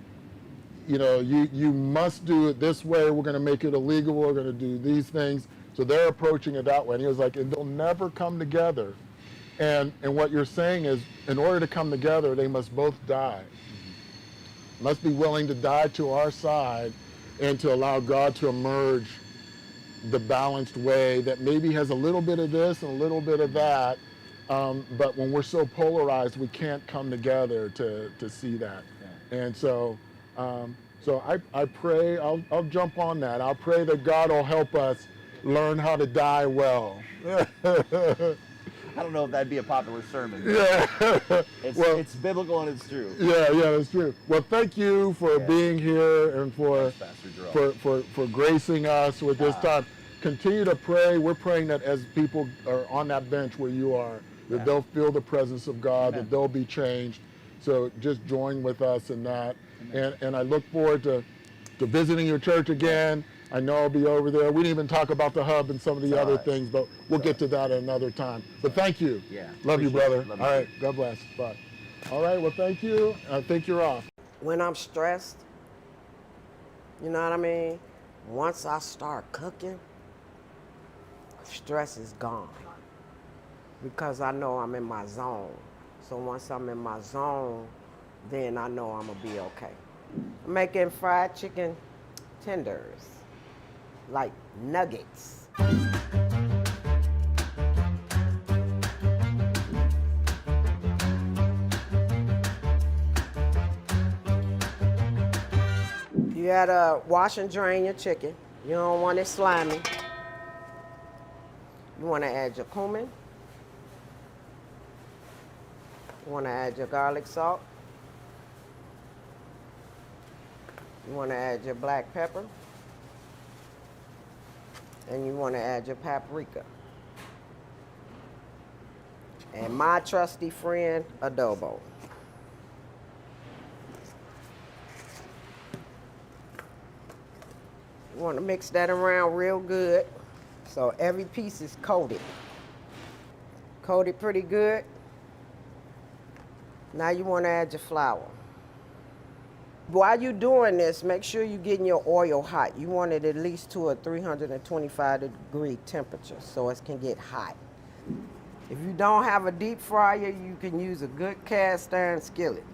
you know, you must do it this way. We're going to make it illegal. We're going to do these things. So they're approaching it that way. And he was like, and they'll never come together. And what you're saying is, in order to come together, they must both die. Must be willing to die to our side and to allow God to emerge the balanced way that maybe has a little bit of this and a little bit of that. But when we're so polarized, we can't come together to see that. Yeah. And so I pray, I'll jump on that. I'll pray that God will help us learn how to die well. I don't know if that'd be a popular sermon. Yeah. It's biblical and it's true. Yeah, that's true. Well, thank you for being here and for gracing us with this time. Continue to pray. We're praying that as people are on that bench where you are, that they'll feel the presence of God, that they'll be changed. So just join with us in that. And I look forward to visiting your church again. I know I'll be over there. We didn't even talk about the hub and some of the other things, but we'll get to that another time. But thank you. Yeah. Love you, brother. Love All right. God bless. Bye. All right. Well, thank you. I think you're off. When I'm stressed, you know what I mean? Once I start cooking, stress is gone because I know I'm in my zone. So once I'm in my zone, then I know I'm gonna be okay. I'm making fried chicken tenders, like nuggets. You gotta wash and drain your chicken. You don't want it slimy. You wanna add your cumin. You wanna add your garlic salt. You wanna add your black pepper. And you wanna add your paprika. And my trusty friend, adobo. You wanna mix that around real good so every piece is coated. Coated pretty good. Now you wanna add your flour. While you're doing this, make sure you're getting your oil hot. You want it at least to a 325-degree temperature so it can get hot. If you don't have a deep fryer, you can use a good cast iron skillet.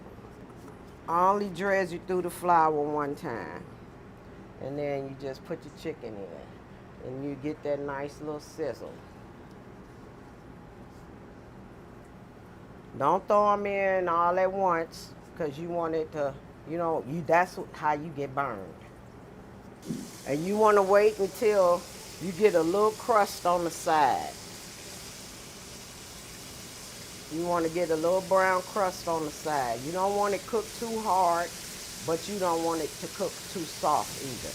Only dredge you through the flour one time. And then you just put your chicken in. And you get that nice little sizzle. Don't throw them in all at once because you want it to, that's how you get burned. And you want to wait until you get a little crust on the side. You want to get a little brown crust on the side. You don't want it cooked too hard, but you don't want it to cook too soft either.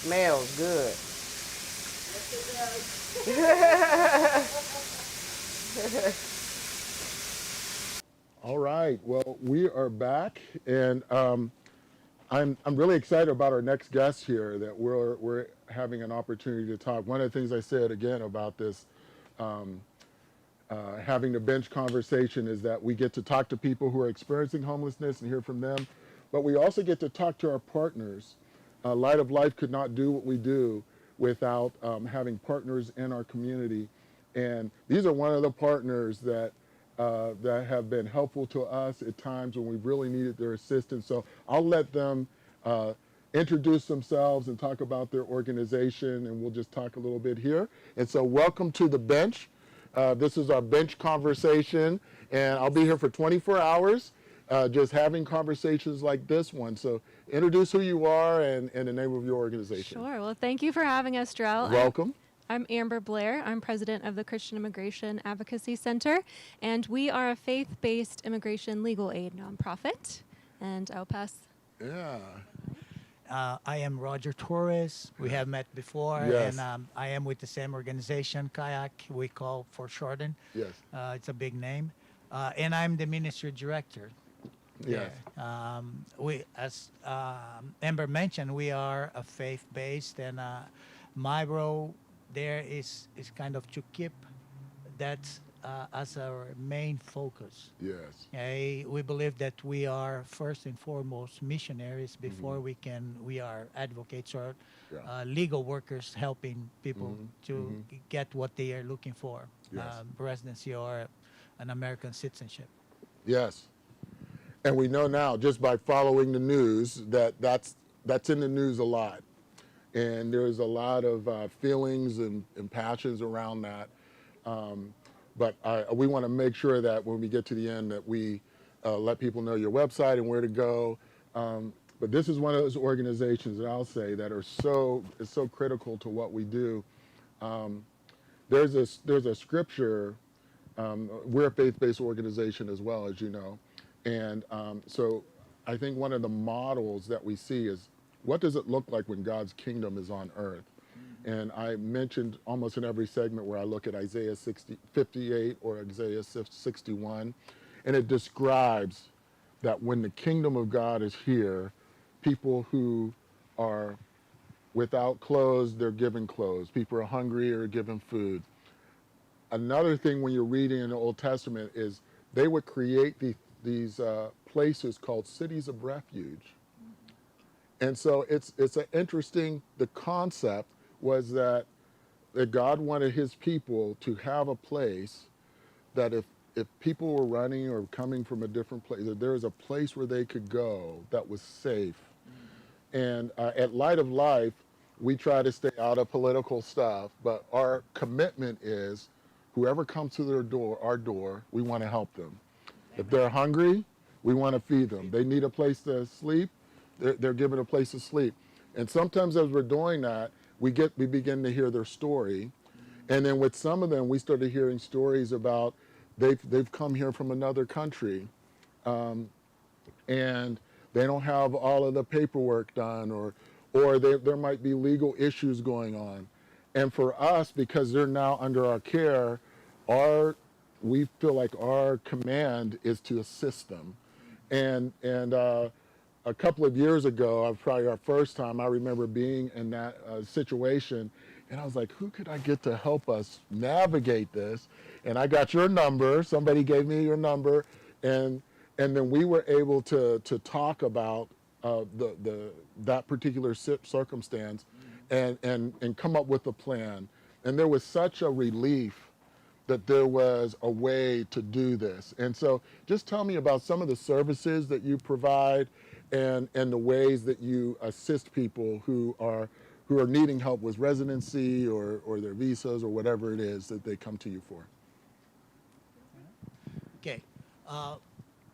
Smells good. All right. Well, we are back, and I'm really excited about our next guest here. That we're having an opportunity to talk. One of the things I said again about this having the bench conversation is that we get to talk to people who are experiencing homelessness and hear from them, but we also get to talk to our partners. Light of Life could not do what we do without having partners in our community, and these are one of the partners that have been helpful to us at times when we really needed their assistance. So I'll let them introduce themselves and talk about their organization, and we'll just talk a little bit here. And so welcome to the bench. This is our bench conversation, and I'll be here for 24 hours just having conversations like this one. So introduce who you are and the name of your organization. Sure. Well, thank you for having us, Drell. Welcome. I'm Amber Blair. I'm president of the Christian Immigration Advocacy Center, and we are a faith-based immigration legal aid nonprofit. And I'll pass. Yeah. I am Roger Torres. We have met before, Yes. and I am with the same organization, Kayak, we call for shorten. Yes. It's a big name. And I'm the ministry director. Yes. We, as Amber mentioned, we are a faith-based, and my role there is kind of to keep that as our main focus. Yes. We believe that we are first and foremost missionaries before we are advocates or legal workers helping people to get what they are looking for, Yes. residency or an American citizenship. Yes. And we know now, just by following the news, that's in the news a lot. And there's a lot of feelings and passions around that. But we want to make sure that when we get to the end that we let people know your website and where to go. But this is one of those organizations that I'll say that are so critical to what we do. There's a scripture. We're a faith-based organization as well, as you know. And so I think one of the models that we see is, what does it look like when God's kingdom is on earth? And I mentioned almost in every segment where I look at Isaiah 58 or Isaiah 61, and it describes that when the kingdom of God is here, people who are without clothes, they're given clothes. People are hungry or given food. Another thing when you're reading in the Old Testament is they would create these places called cities of refuge. And so it's an interesting, the concept was that God wanted his people to have a place that if people were running or coming from a different place, that there was a place where they could go that was safe. And at Light of Life, we try to stay out of political stuff, but our commitment is whoever comes to our door, we want to help them. If they're hungry, we want to feed them. They need a place to sleep, they're given a place to sleep. And sometimes as we're doing that, we begin to hear their story. And then with some of them, we started hearing stories about they've come here from another country, and they don't have all of the paperwork done, or there might be legal issues going on. And for us, because they're now under our care, we feel like our command is to assist them. And a couple of years ago, probably our first time, I remember being in that situation, and I was like, who could I get to help us navigate this? And I got your number. Somebody gave me your number, and then we were able to talk about that particular circumstance, and come up with a plan. And there was such a relief that there was a way to do this. And so just tell me about some of the services that you provide and the ways that you assist people who are needing help with residency or their visas or whatever it is that they come to you for. Okay.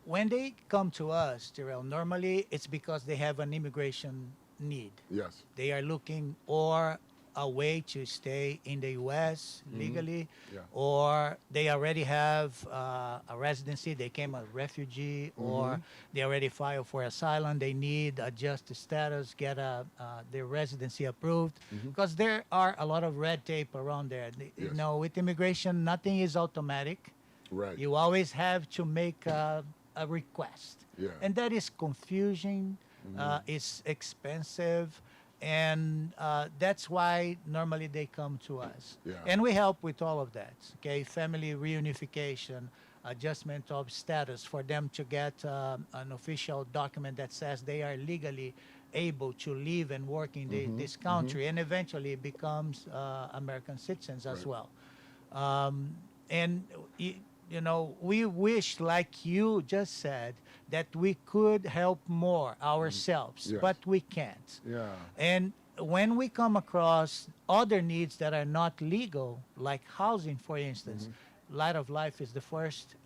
When they come to us, Terrell, normally it's because they have an immigration need. Yes. They are looking or a way to stay in the U.S. legally, or they already have a residency, they came a refugee, or they already filed for asylum, they need adjust the status, get their residency approved, because there are a lot of red tape around there. You know, with immigration, nothing is automatic. Right. You always have to make a request. Yeah. And that is confusing, it's expensive, and that's why normally they come to us. Yeah. And we help with all of that, okay? Family reunification, adjustment of status for them to get an official document that says they are legally able to live and work in this country, and eventually becomes American citizens as well. And you know, we wish, like you just said, that we could help more ourselves, Yes. but we can't. Yeah. And when we come across other needs that are not legal, like housing, for instance, Light of Life is the first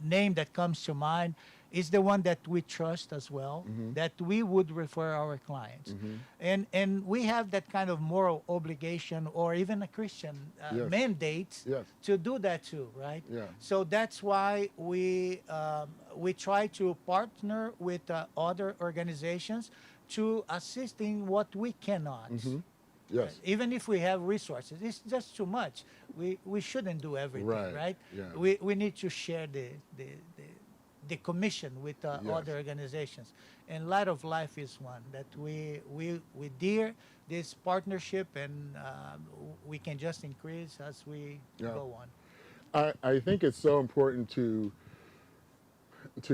name that comes to mind, is the one that we trust as well, that we would refer our clients. And we have that kind of moral obligation, or even a Christian Yes. mandate Yes. to do that too, right? Yeah. So that's why we try to partner with other organizations to assist in what we cannot. Yes. Even if we have resources, it's just too much. We shouldn't do everything, Right. right? Yeah. We need to share the commission with Yes. other organizations. And Light of Life is one that we dear this partnership, and we can just increase as we go on. I think it's so important to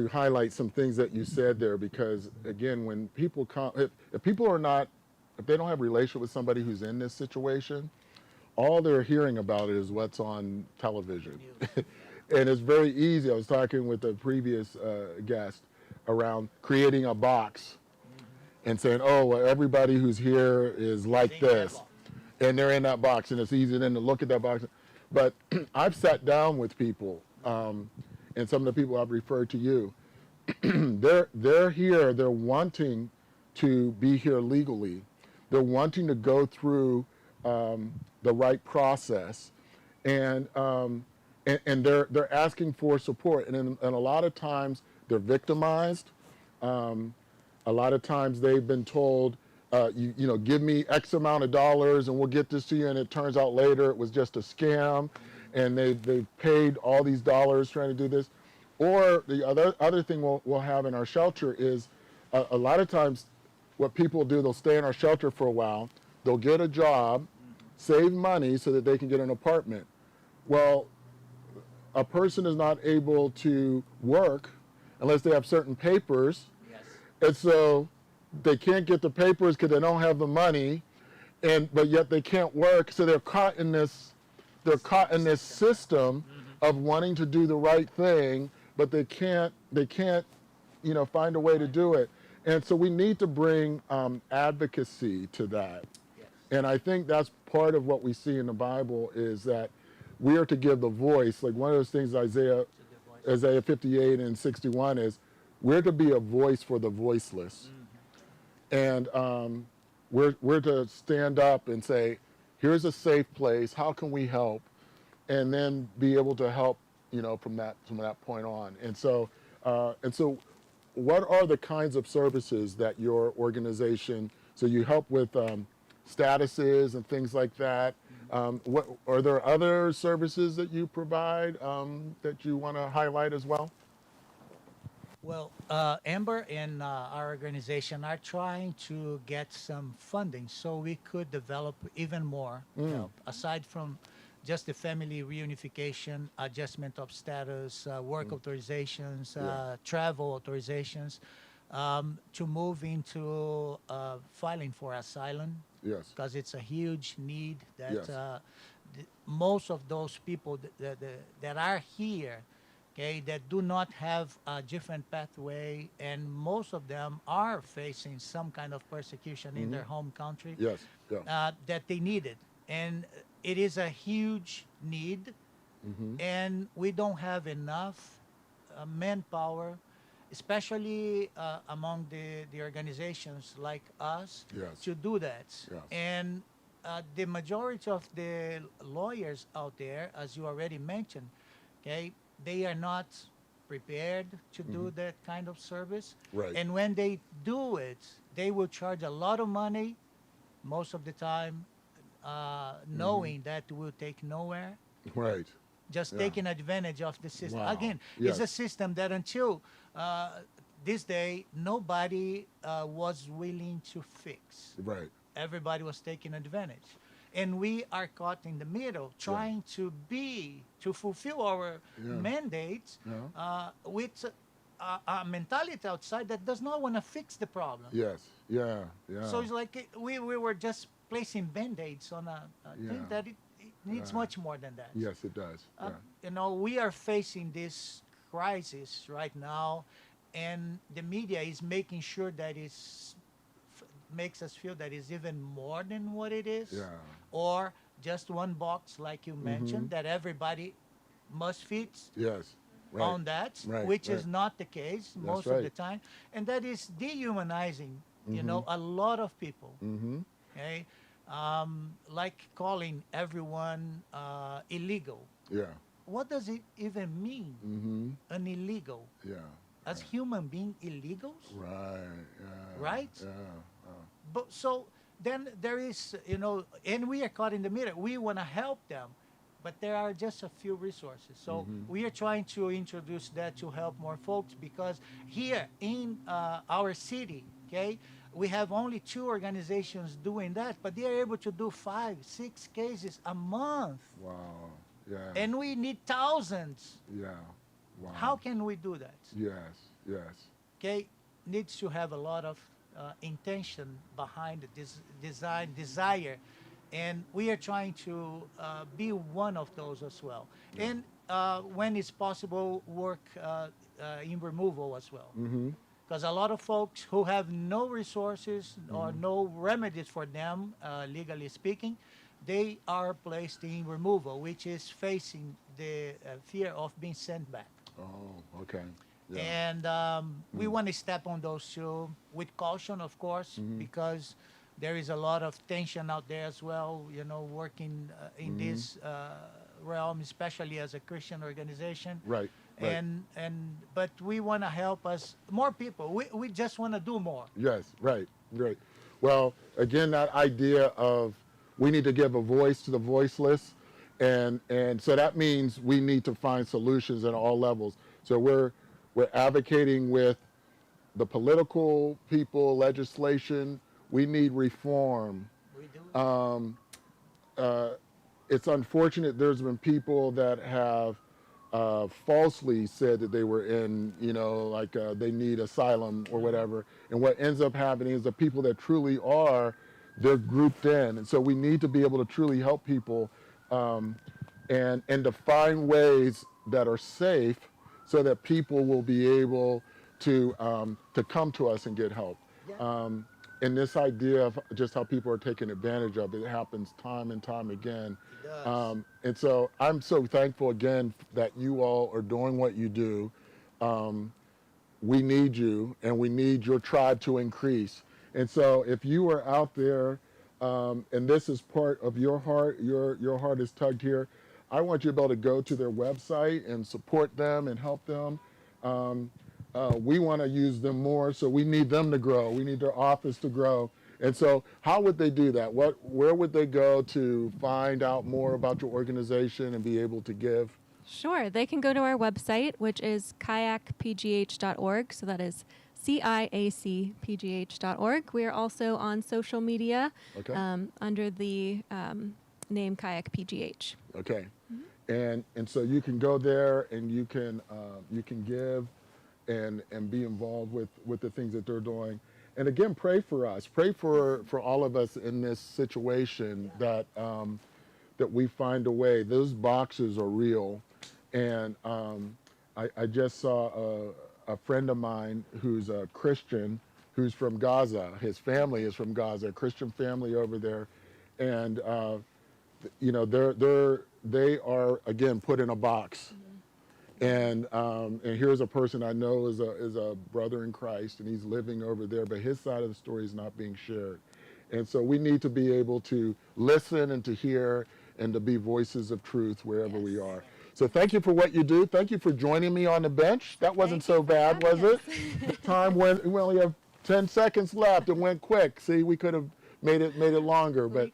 highlight some things that you said there, because again, when people come, if people are not, if they don't have a relationship with somebody who's in this situation, all they're hearing about it is what's on television. And it's very easy. I was talking with a previous guest around creating a box and saying, oh, well, everybody who's here is like this. And they're in that box, and it's easy then to look at that box. But I've sat down with people, and some of the people I've referred to you, they're here, they're wanting to be here legally. They're wanting to go through the right process, and they're asking for support. And a lot of times they're victimized. A lot of times they've been told, you know, give me X amount of dollars and we'll get this to you, and it turns out later it was just a scam, and they've paid all these dollars trying to do this. Or the other thing we'll have in our shelter is a lot of times what people do, they'll stay in our shelter for a while, they'll get a job, save money so that they can get an apartment. Well, a person is not able to work unless they have certain papers. And so they can't get the papers because they don't have the money, but yet they can't work. So they're caught in this system of wanting to do the right thing, but they can't, you know, find a way to do it. And so we need to bring advocacy to that. And I think that's part of what we see in the Bible, is that we are to give the voice. Like one of those things, Isaiah 58 and 61 is, we're to be a voice for the voiceless. And we're to stand up and say, here's a safe place, how can we help? And then be able to help, you know, from that point on. And so what are the kinds of services that your organization, so you help with statuses and things like that. What are there other services that you provide that you want to highlight as well? Well, Amber and our organization are trying to get some funding so we could develop even more help, aside from just the family reunification, adjustment of status, work authorizations, travel authorizations, to move into filing for asylum. Yes. Because it's a huge need that most of those people that are here, okay, that do not have a different pathway, and most of them are facing some kind of persecution in their home country. Yes. That they needed. And it is a huge need, and we don't have enough manpower, especially among the organizations like us, to do that. And the majority of the lawyers out there, as you already mentioned, okay, they are not prepared to do that kind of service. Right. And when they do it, they will charge a lot of money, most of the time, knowing that will take nowhere. Right. Just taking advantage of the system. Wow. Again, Yes. it's a system that until this day, nobody was willing to fix. Right. Everybody was taking advantage. And we are caught in the middle, trying to fulfill our mandates with a mentality outside that does not want to fix the problem. Yes. Yeah. So it's like we were just placing band-aids on a thing that it needs much more than that. Yes, it does. Yeah. You know, we are facing this crisis right now, and the media is making sure that makes us feel that it's even more than what it is, or just one box, like you mentioned, that everybody must fit on that, which is not the case most of the time, and that is dehumanizing, you know, a lot of people. Okay, like calling everyone illegal. Yeah. What does it even mean? An illegal? Yeah. As human being illegals? Right. Yeah. Right? Yeah. But so then there is, you know, and we are caught in the middle. We want to help them, but there are just a few resources. So we are trying to introduce that to help more folks, because here in our city, okay, we have only 2 organizations doing that, but they are able to do 5, 6 cases a month. Wow. Yeah. And we need thousands. Yeah. Wow. How can we do that? Yes. Yes. Okay, needs to have a lot of intention behind this desire, and we are trying to be one of those as well. And when it's possible, work in removal as well. Because a lot of folks who have no resources or no remedies for them, legally speaking, they are placed in removal, which is facing the fear of being sent back. Oh, okay. Yeah. And we want to step on those too, with caution, of course, because there is a lot of tension out there as well, you know, working in this realm, especially as a Christian organization. Right. But we want to help us, more people. We just want to do more. Yes, right. Well, again, that idea of we need to give a voice to the voiceless, and so that means we need to find solutions at all levels. So we're advocating with the political people, legislation. We need reform. We do. It's unfortunate there's been people that have falsely said that they were in, you know, like they need asylum or whatever. And what ends up happening is the people that truly are, they're grouped in. And so we need to be able to truly help people and to find ways that are safe so that people will be able to come to us and get help. And this idea of just how people are taken advantage of, it happens time and time again. It does. And so I'm so thankful again that you all are doing what you do. We need you, and we need your tribe to increase. And so if you are out there and this is part of your heart, your heart is tugged here, I want you to be able to go to their website and support them and help them. We want to use them more, so we need them to grow. We need their office to grow. And so how would they do that? Where would they go to find out more about your organization and be able to give? Sure. They can go to our website, which is kayakpgh.org. So that is CIACPGH.org. We are also on social media under the name Kayak PGH. Okay. And so you can go there and you can give and be involved with the things that they're doing. And again, pray for us. Pray for all of us in this situation that we find a way. Those boxes are real. And I just saw a friend of mine who's a Christian who's from Gaza. His family is from Gaza, a Christian family over there. And, you know, they are, again, put in a box. And here's a person I know is a brother in Christ, and he's living over there, but his side of the story is not being shared. And so we need to be able to listen and to hear and to be voices of truth wherever we are. So thank you for what you do. Thank you for joining me on the bench. That wasn't so bad, was it? Time went, we only have 10 seconds left. It went quick. See, we could have made it longer, but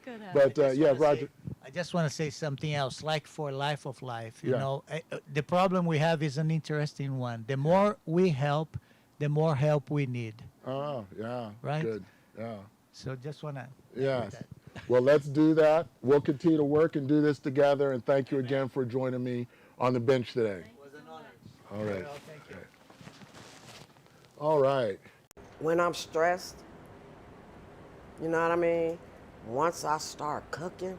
yeah, Roger. I just want to say something else, like for Life of Life, you know, the problem we have is an interesting one. The more we help, the more help we need. Oh, yeah. Right? Good. Yeah. So just want to. Yes. Well, let's do that. We'll continue to work and do this together. And thank you again for joining me on the bench today. It was an honor. All right. Well, thank you. All right. When I'm stressed, you know what I mean? Once I start cooking,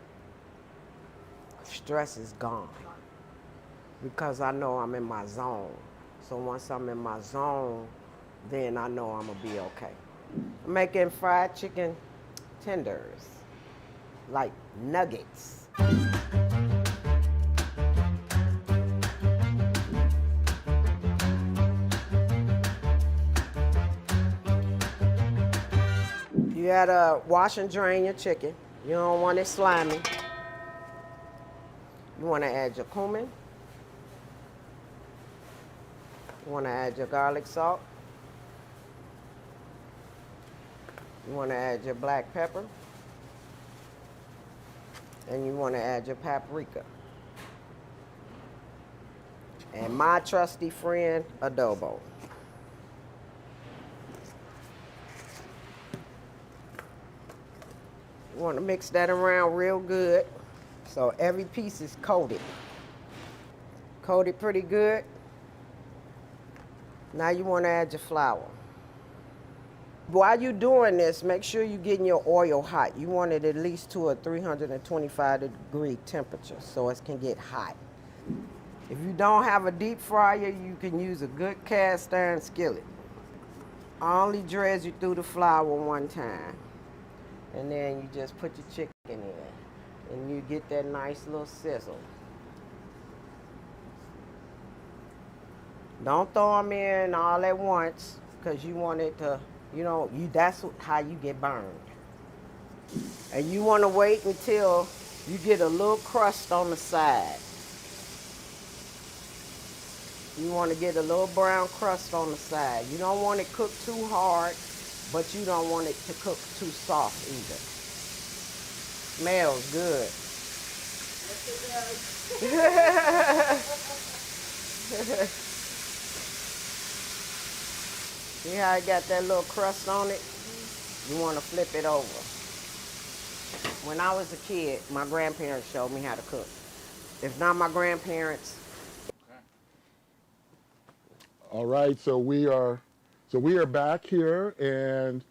stress is gone because I know I'm in my zone. So once I'm in my zone, then I know I'm gonna be okay. I'm making fried chicken tenders, like nuggets. You gotta wash and drain your chicken. You don't want it slimy. You wanna add your cumin. You wanna add your garlic salt. You wanna add your black pepper. And you wanna add your paprika. And my trusty friend, adobo. You want to mix that around real good so every piece is coated. Coated pretty good. Now you want to add your flour. While you're doing this, make sure you're getting your oil hot. You want it at least to a 325-degree temperature so it can get hot. If you don't have a deep fryer, you can use a good cast iron skillet. Only dredge you through the flour one time. And then you just put your chicken in, and you get that nice little sizzle. Don't throw them in all at once, because you want it to, that's how you get burned. And you want to wait until you get a little crust on the side. You want to get a little brown crust on the side. You don't want it cooked too hard, but you don't want it to cook too soft either. Smells good. See how I got that little crust on it? You want to flip it over. When I was a kid, my grandparents showed me how to cook. If not my grandparents. All right, so we are back here, and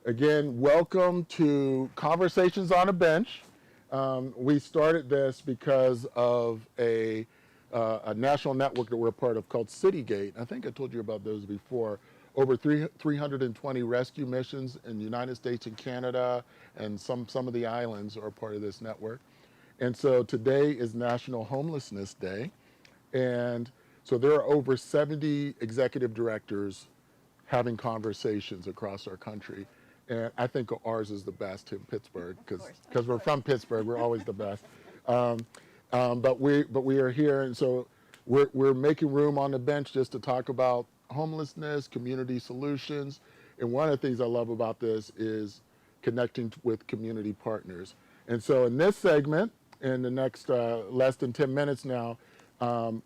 again, welcome to Conversations on a Bench. We started this because of a national network that we're a part of called Citygate. I think I told you about those before. Over 320 rescue missions in the United States and Canada, and some of the islands are part of this network. And so today is National Homelessness Day, and so there are over 70 executive directors having conversations across our country. And I think ours is the best in Pittsburgh, because we're from Pittsburgh, we're always the best. But we are here, and so we're making room on the bench just to talk about homelessness, community solutions. And one of the things I love about this is connecting with community partners. And so in this segment, in the next less than 10 minutes now,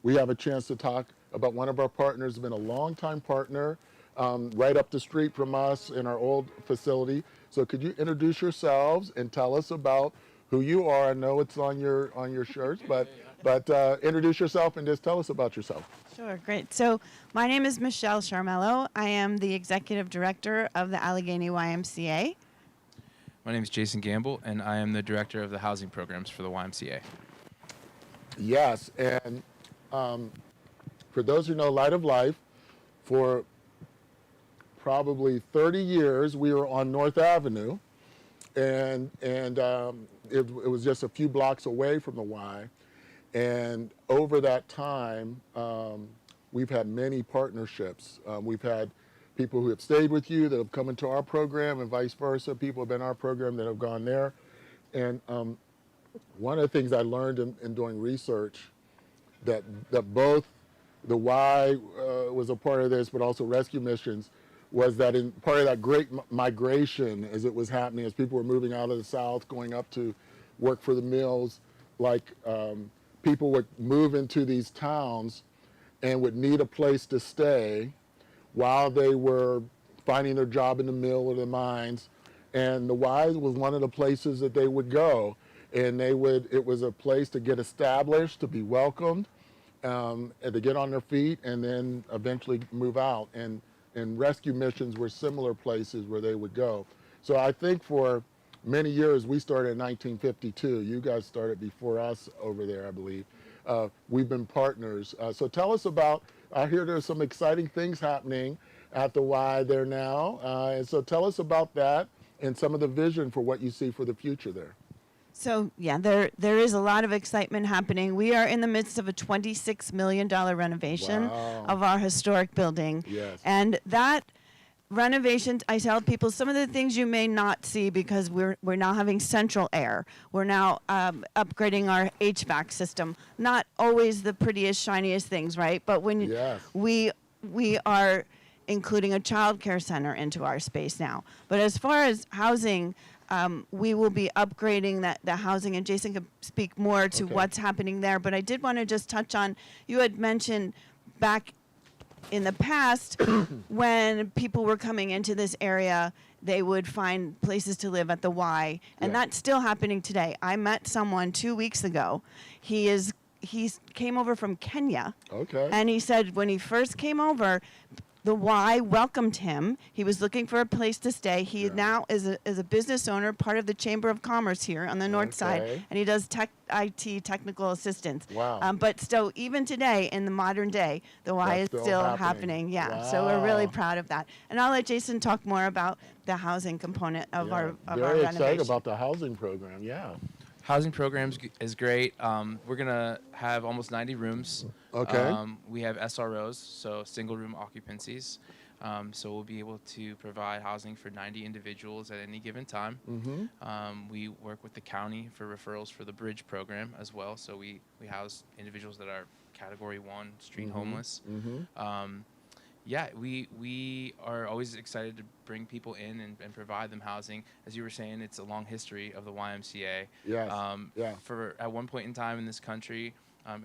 we have a chance to talk about one of our partners, been a longtime partner, right up the street from us in our old facility. So could you introduce yourselves and tell us about who you are? I know it's on your shirts, but introduce yourself and just tell us about yourself. Sure, great. So my name is Michelle Charmello. I am the executive director of the Allegheny YMCA. My name is Jason Gamble, and I am the director of the housing programs for the YMCA. Yes, and for those who know Light of Life, for probably 30 years we were on North Avenue, and it was just a few blocks away from the Y. And over that time, we've had many partnerships. We've had people who have stayed with you that have come into our program, and vice versa. People have been in our program that have gone there. And one of the things I learned in doing research that both the Y was a part of this, but also rescue missions, was that in part of that great migration as it was happening, as people were moving out of the South, going up to work for the mills, like people would move into these towns and would need a place to stay while they were finding their job in the mill or the mines. And the Y was one of the places that they would go. And it was a place to get established, to be welcomed, and to get on their feet, and then eventually move out. And rescue missions were similar places where they would go. So I think for many years. We started in 1952. You guys started before us over there, I believe. We've been partners. So tell us about, I hear there's some exciting things happening at the Y there now. And so tell us about that and some of the vision for what you see for the future there. So yeah, there is a lot of excitement happening. We are in the midst of a $26 million renovation of our historic building. Yes. And that renovation, I tell people some of the things you may not see because we're now having central air. We're now upgrading our HVAC system. Not always the prettiest, shiniest things, right? But when we are including a child care center into our space now. But as far as housing, we will be upgrading the housing, and Jason could speak more to what's happening there. But I did want to just touch on, you had mentioned back in the past when people were coming into this area, they would find places to live at the Y, and that's still happening today. I met someone 2 weeks ago. He came over from Kenya, and he said when he first came over, the Y welcomed him. He was looking for a place to stay. He now is a business owner, part of the Chamber of Commerce here on the north side, and he does IT technical assistance. Wow. But still, even today, in the modern day, the Y is still happening. Yeah. Wow. So we're really proud of that. And I'll let Jason talk more about the housing component of our Very renovation. excited about the housing program. Yeah. Housing programs is great. We're gonna have almost 90 rooms. We have SROs, so single room occupancies. So we'll be able to provide housing for 90 individuals at any given time. We work with the county for referrals for the Bridge program as well. So we house individuals that are Category 1 street homeless. Yeah, we are always excited to bring people in and provide them housing. As you were saying, it's a long history of the YMCA. Yes. For at one point in time in this country,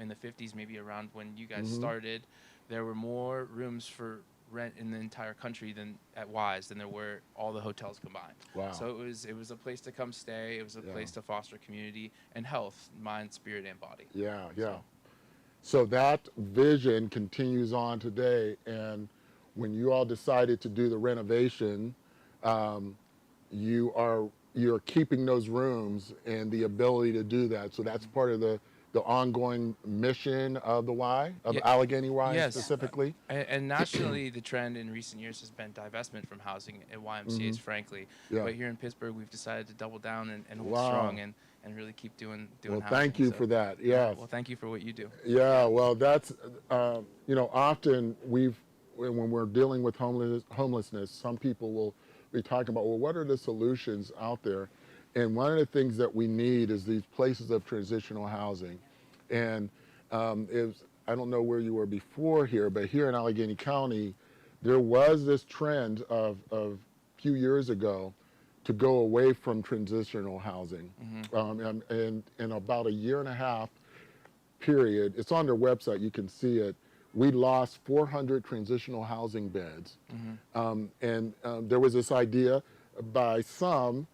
in the 50s, maybe around when you guys started, there were more rooms for rent in the entire country than at Y's than there were all the hotels combined. Wow. So it was a place to come stay. It was a place to foster community and health, mind, spirit, and body. So that vision continues on today, and when you all decided to do the renovation, you're keeping those rooms and the ability to do that. So that's part of the ongoing mission of the Y, of Allegheny Y specifically. And nationally, the trend in recent years has been divestment from housing at YMCA's, frankly. But here in Pittsburgh, we've decided to double down and hold strong and really keep doing Well, housing. thank you for that. Yes. Well, thank you for what you do. Yeah. Well, that's often when we're dealing with homelessness, some people will be talking about, well, what are the solutions out there? And one of the things that we need is these places of transitional housing. And I don't know where you were before here, but here in Allegheny County, there was this trend of a few years ago to go away from transitional housing. And in about a 1.5 year period, it's on their website, you can see it, we lost 400 transitional housing beds. There was this idea by some,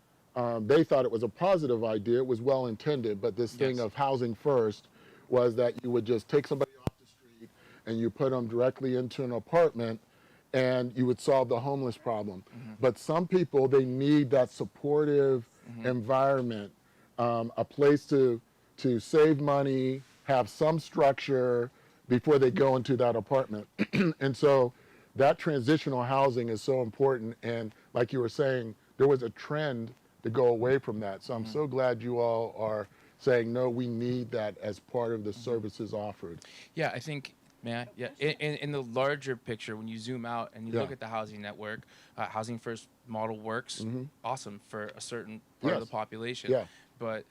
they thought it was a positive idea, it was well intended, but this thing of housing first was that you would just take somebody off the street and you put them directly into an apartment and you would solve the homeless problem. But some people, they need that supportive environment, a place to save money, have some structure before they go into that apartment. And so that transitional housing is so important. And like you were saying, there was a trend to go away from that. So I'm so glad you all are saying, no, we need that as part of the services offered. Yeah, I think, in the larger picture, when you zoom out and you look at the housing network, housing first model works awesome for a certain part of the population. But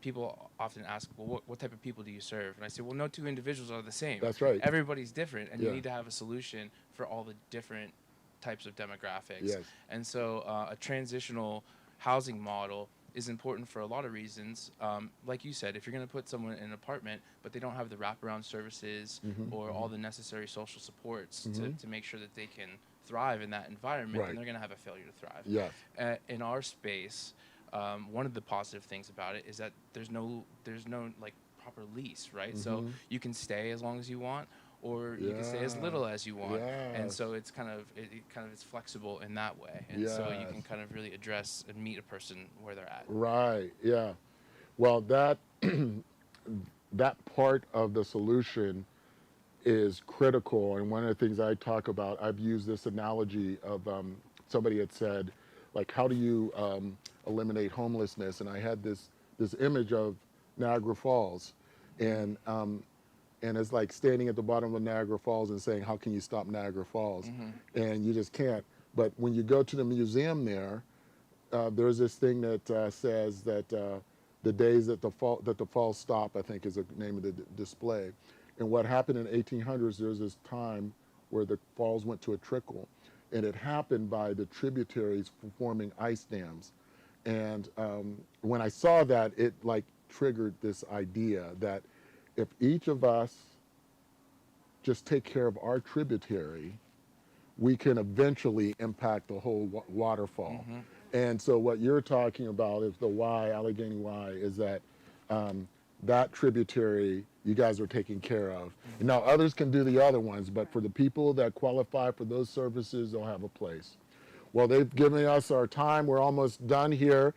people often ask, well, what type of people do you serve? And I say, well, no two individuals are the same. That's right. Everybody's different, and you need to have a solution for all the different types of demographics. And so a transitional housing model is important for a lot of reasons. Like you said, if you're going to put someone in an apartment, but they don't have the wraparound services or all the necessary social supports to make sure that they can thrive in that environment, then they're going to have a failure to thrive. In our space, one of the positive things about it is that there's no like proper lease, right? So you can stay as long as you want, or you can stay as little as you want. And so it's kind of it's flexible in that way, and so you can kind of really address and meet a person where they're at. Right. Yeah. Well, that that part of the solution is critical, and one of the things I talk about, I've used this analogy of somebody had said, like, how do you eliminate homelessness? And I had this image of Niagara Falls, and it's like standing at the bottom of Niagara Falls and saying, how can you stop Niagara Falls? And you just can't. But when you go to the museum there's this thing that says that the days that the falls stop, I think is the name of the display. And what happened in the 1800s, there was this time where the falls went to a trickle, and it happened by the tributaries forming ice dams. And when I saw that, it like triggered this idea that if each of us just take care of our tributary, we can eventually impact the whole waterfall. And so what you're talking about is the Y, Allegheny Y, is that that tributary you guys are taking care of. And now others can do the other ones, but for the people that qualify for those services, they'll have a place. Well, they've given us our time. We're almost done here.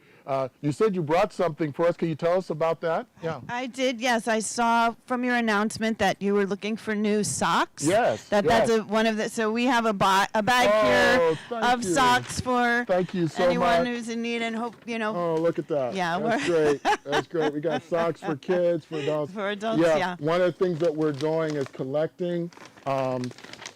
You said you brought something for us. Can you tell us about that? Yeah. I did, yes. I saw from your announcement that you were looking for new socks. Yes. That's one of the. So we have a bag here of socks for anyone who's in need, and hope Oh, look at that. Yeah, that's great. That's great. We got socks for kids, for adults. For adults, yeah. One of the things that we're doing is collecting.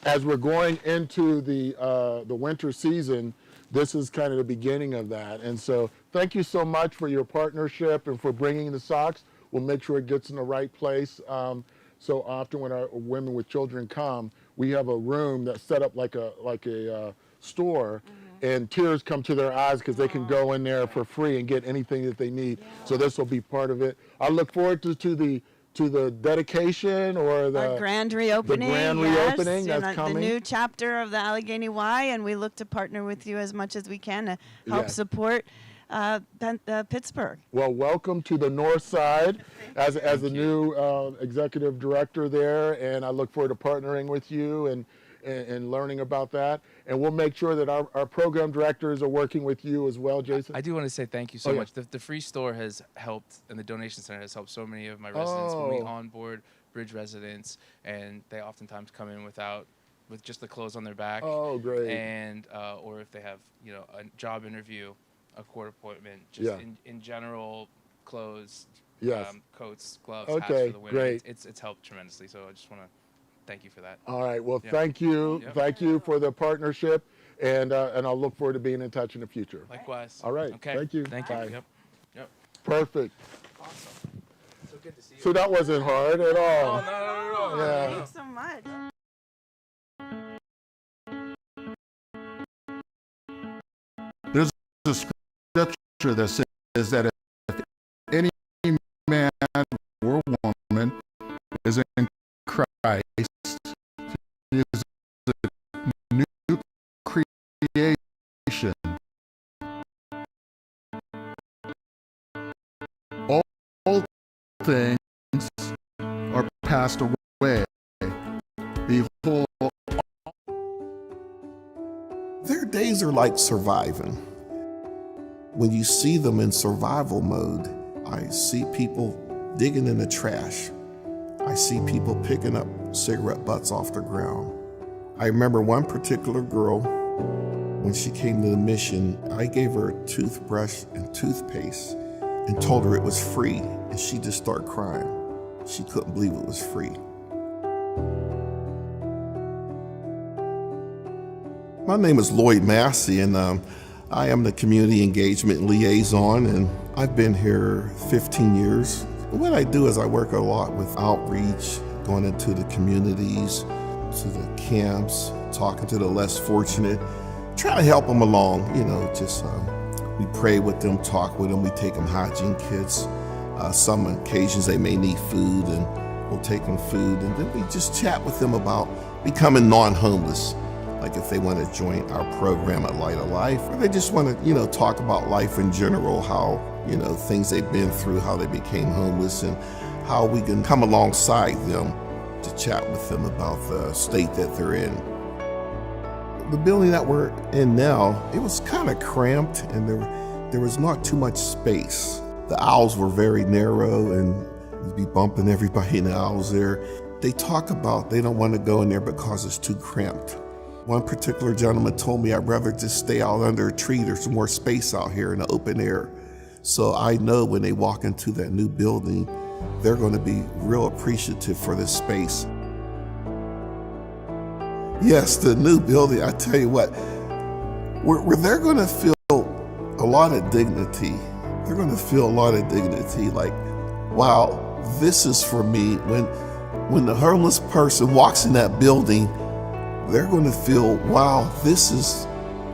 As we're going into the winter season, this is kind of the beginning of that. And so thank you so much for your partnership and for bringing the socks. We'll make sure it gets in the right place. So often when our women with children come, we have a room that's set up like a store, and tears come to their eyes because they can go in there for free and get anything that they need. So this will be part of it. I look forward to the dedication or our grand reopening. The grand reopening that's coming. The new chapter of the Allegheny Y, and we look to partner with you as much as we can to help support Pittsburgh. Well, welcome to the North Side as the new executive director there, and I look forward to partnering with you and learning about that. And we'll make sure that our program directors are working with you as well, Jason. I do want to say thank you so much. The free store has helped, and the donation center has helped so many of my residents when we onboard Bridge residents, and they oftentimes come in with just the clothes on their back. Oh, great. And or if they have a job interview, a court appointment, just in general clothes, coats, gloves, hats for the women. Great. It's helped tremendously. So I just want to thank you for that. All right. Well, thank you. Thank you for the partnership, and I'll look forward to being in touch in the future. Likewise. All right. Okay. Thank you. Thank Bye. you. Yep. Perfect. Awesome. So good to see you. So that wasn't hard at all. No, not at all. Yeah. Thanks so much. There's a scripture that says that if any man or woman is in Christ, he is a new creation. All things are passed away. Behold, their days are like surviving. When you see them in survival mode, I see people digging in the trash. I see people picking up cigarette butts off the ground. I remember one particular girl, when she came to the mission, I gave her a toothbrush and toothpaste and told her it was free, and she just started crying. She couldn't believe it was free. My name is Lloyd Massey, and I am the community engagement liaison, and I've been here 15 years. What I do is I work a lot with outreach, going into the communities, to the camps, talking to the less fortunate, trying to help them along, we pray with them, talk with them, we take them hygiene kits. Some occasions they may need food, and we'll take them food, and then we just chat with them about becoming non-homeless. Like if they want to join our program at Light of Life, or they just want to, talk about life in general, how, things they've been through, how they became homeless, and how we can come alongside them to chat with them about the state that they're in. The building that we're in now, it was kind of cramped and there was not too much space. The aisles were very narrow and you'd be bumping everybody in the aisles there. They talk about they don't want to go in there because it's too cramped. One particular gentleman told me I'd rather just stay out under a tree. There's more space out here in the open air. So I know when they walk into that new building, they're going to be real appreciative for this space. Yes, the new building, I tell you what, where they're going to feel a lot of dignity. They're going to feel a lot of dignity, like, wow, this is for me. When the homeless person walks in that building, they're going to feel, wow, this is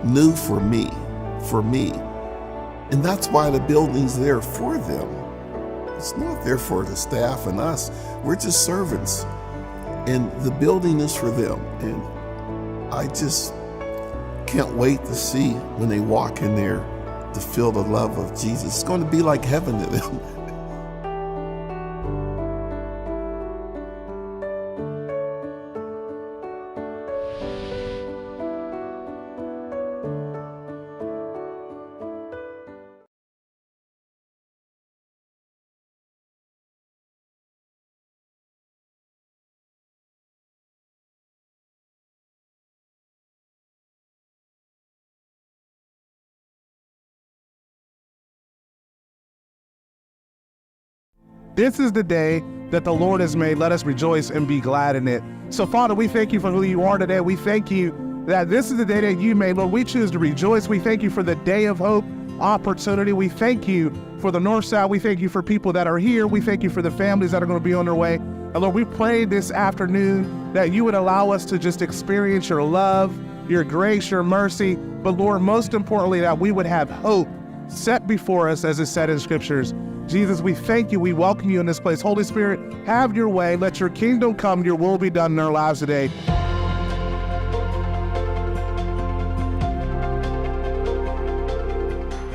new for me. And that's why the building's there for them. It's not there for the staff and us. We're just servants. And the building is for them. And I just can't wait to see when they walk in there to feel the love of Jesus. It's going to be like heaven to them. This is the day that the Lord has made. Let us rejoice and be glad in it. So, Father, we thank you for who you are today. We thank you that this is the day that you made. Lord, we choose to rejoice. We thank you for the day of hope, opportunity. We thank you for the North Side. We thank you for people that are here. We thank you for the families that are going to be on their way. And Lord, we pray this afternoon that you would allow us to just experience your love, your grace, your mercy. But Lord, most importantly, that we would have hope set before us as is said in scriptures. Jesus, we thank you. We welcome you in this place. Holy Spirit, have your way. Let your kingdom come. Your will be done in our lives today.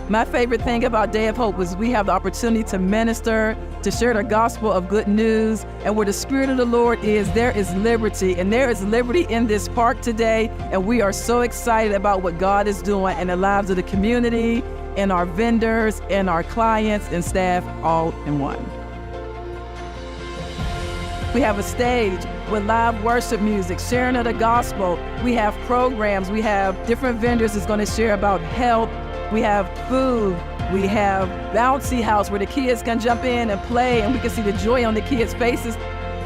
My favorite thing about Day of Hope is we have the opportunity to minister, to share the gospel of good news. And where the Spirit of the Lord is, there is liberty. And there is liberty in this park today. And we are so excited about what God is doing in the lives of the community, and our vendors, and our clients and staff all in one. We have a stage with live worship music, sharing of the gospel. We have programs. We have different vendors that's going to share about health. We have food. We have bouncy house where the kids can jump in and play and we can see the joy on the kids' faces.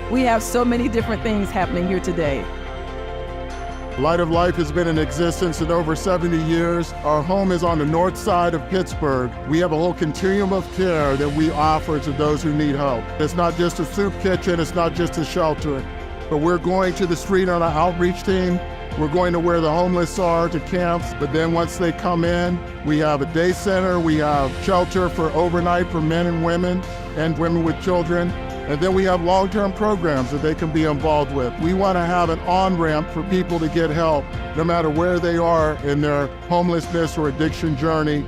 We have so many different things happening here today. Light of Life has been in existence in over 70 years. Our home is on the north side of Pittsburgh. We have a whole continuum of care that we offer to those who need help. It's not just a soup kitchen, it's not just a shelter, but we're going to the street on our outreach team. We're going to where the homeless are, to camps, but then once they come in, we have a day center, we have shelter for overnight for men and women with children. And then we have long-term programs that they can be involved with. We want to have an on-ramp for people to get help, no matter where they are in their homelessness or addiction journey.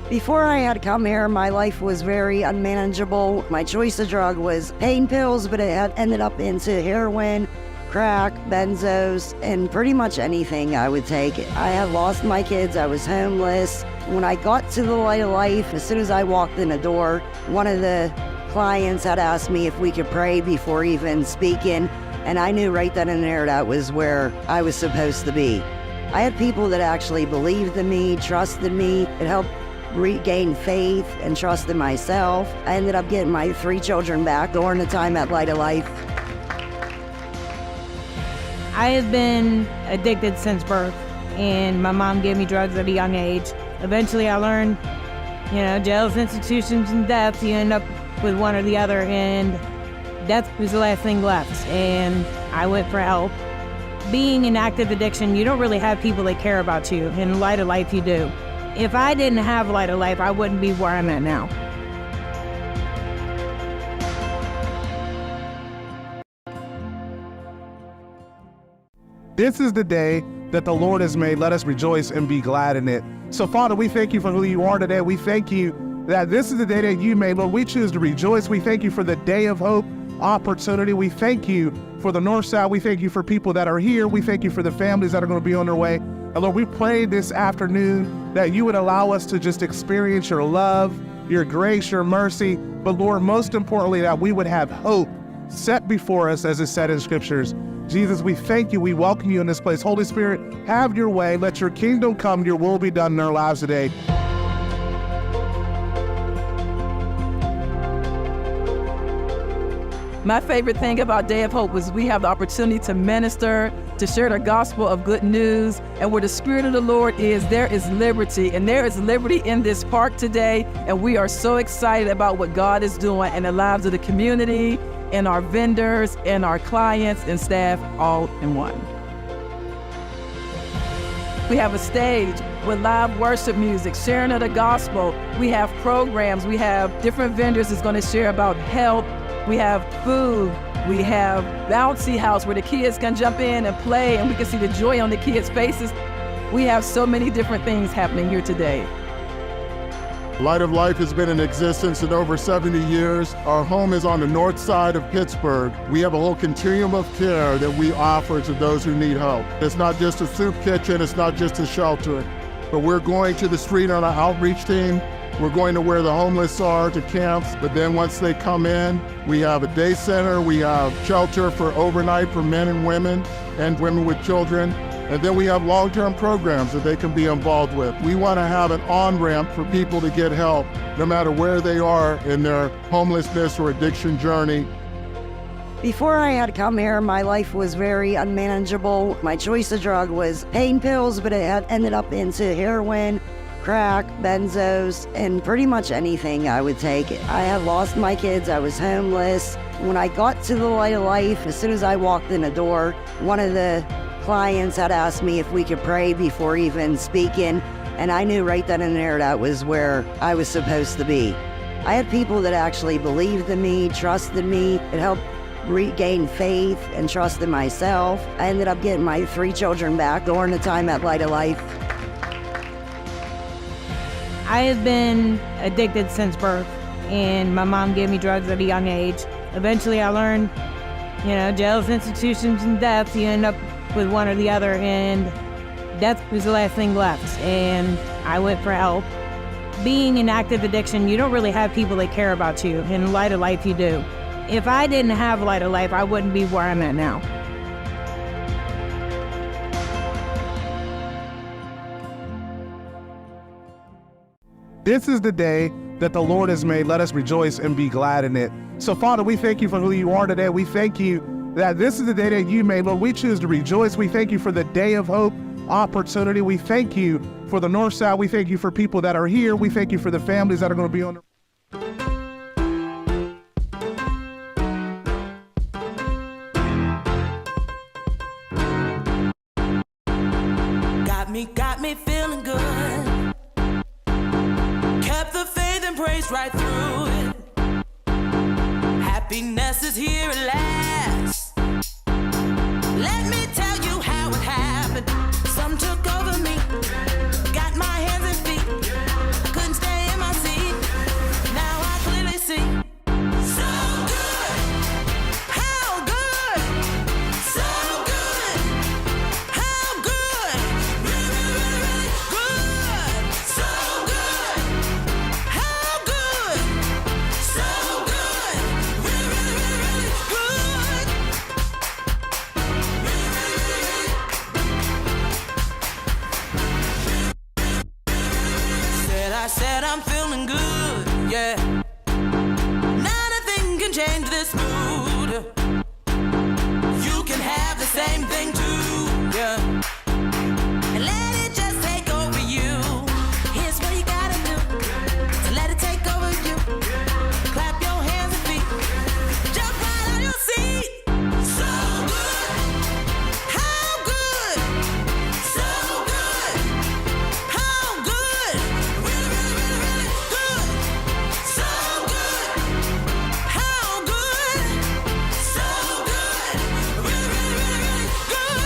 Before I had come here, my life was very unmanageable. My choice of drug was pain pills, but it had ended up into heroin, crack, benzos, and pretty much anything I would take. I had lost my kids, I was homeless. When I got to the Light of Life, as soon as I walked in the door, one of the clients had asked me if we could pray before even speaking, and I knew right then and there that was where I was supposed to be. I had people that actually believed in me, trusted me. It helped regain faith and trust in myself. I ended up getting my 3 children back during the time at Light of Life. I have been addicted since birth, and my mom gave me drugs at a young age. Eventually I learned, jails, institutions, and death, you end up with one or the other, and death was the last thing left, and I went for help. Being in active addiction, you don't really have people that care about you. In Light of Life, you do. If I didn't have Light of Life, I wouldn't be where I'm at now. This is the day that the Lord has made. Let us rejoice and be glad in it. So, Father, we thank you for who you are today. We thank you that this is the day that you made. Lord, we choose to rejoice. We thank you for the day of hope, opportunity. We thank you for the North Side. We thank you for people that are here. We thank you for the families that are going to be on their way. And Lord, we pray this afternoon that you would allow us to just experience your love, your grace, your mercy. But Lord, most importantly, that we would have hope set before us as is said in scriptures. Jesus, we thank you. We welcome you in this place. Holy Spirit, have your way. Let your kingdom come. Your will be done in our lives today. My favorite thing about Day of Hope is we have the opportunity to minister, to share the gospel of good news. And where the Spirit of the Lord is, there is liberty. And there is liberty in this park today. And we are so excited about what God is doing in the lives of the community, and our vendors, and our clients and staff all in one. We have a stage with live worship music, sharing of the gospel. We have programs. We have different vendors that's going to share about health. We have food. We have bouncy house where the kids can jump in and play, and we can see the joy on the kids' faces. We have so many different things happening here today. Light of Life has been in existence in over 70 years. Our home is on the north side of Pittsburgh. We have a whole continuum of care that we offer to those who need help. It's not just a soup kitchen, it's not just a shelter, but we're going to the street on our outreach team. We're going to where the homeless are, to camps, but then once they come in, we have a day center, we have shelter for overnight for men and women with children, and then we have long-term programs that they can be involved with. We want to have an on-ramp for people to get help, no matter where they are in their homelessness or addiction journey. Before I had come here, my life was very unmanageable. My choice of drug was pain pills, but it had ended up into heroin, crack, benzos, and pretty much anything I would take. I had lost my kids, I was homeless. When I got to the Light of Life, as soon as I walked in the door, one of the clients had asked me if we could pray before even speaking, and I knew right then and there that was where I was supposed to be. I had people that actually believed in me, trusted me. It helped regain faith and trust in myself. I ended up getting my 3 children back during the time at Light of Life. I have been addicted since birth, and my mom gave me drugs at a young age. Eventually I learned, jails, institutions, and death, you end up with one or the other, and death was the last thing left, and I went for help. Being in active addiction, you don't really have people that care about you. In Light of Life, you do. If I didn't have Light of Life, I wouldn't be where I'm at now. This is the day that the Lord has made. Let us rejoice and be glad in it. So, Father, we thank you for who you are today. We thank you that this is the day that you made. Lord, we choose to rejoice. We thank you for the Day of Hope opportunity. We thank you for the North Side. We thank you for people that are here. We thank you for the families that are going to be on the Got me feeling good. Kept the faith and praise right through it. Happiness is here at last. Let me tell you how it happened. Some took over me. Got my hands and feet. I couldn't stay in my seat. Now I clearly see. So good. How good. So good. How good. Really, really, really good. So good. How good. So good. Really, really, really, really good. Said I'm feeling good, yeah. Nothing can change this mood. You can have the same thing too, yeah. And let it just take over you. Here's what you gotta do to let it take over you. Clap your hands and feet. Jump right on your seat. So good. How good. So good. How good. Really, really, really, really good. So good. How good. So good. Really, really, really, really good.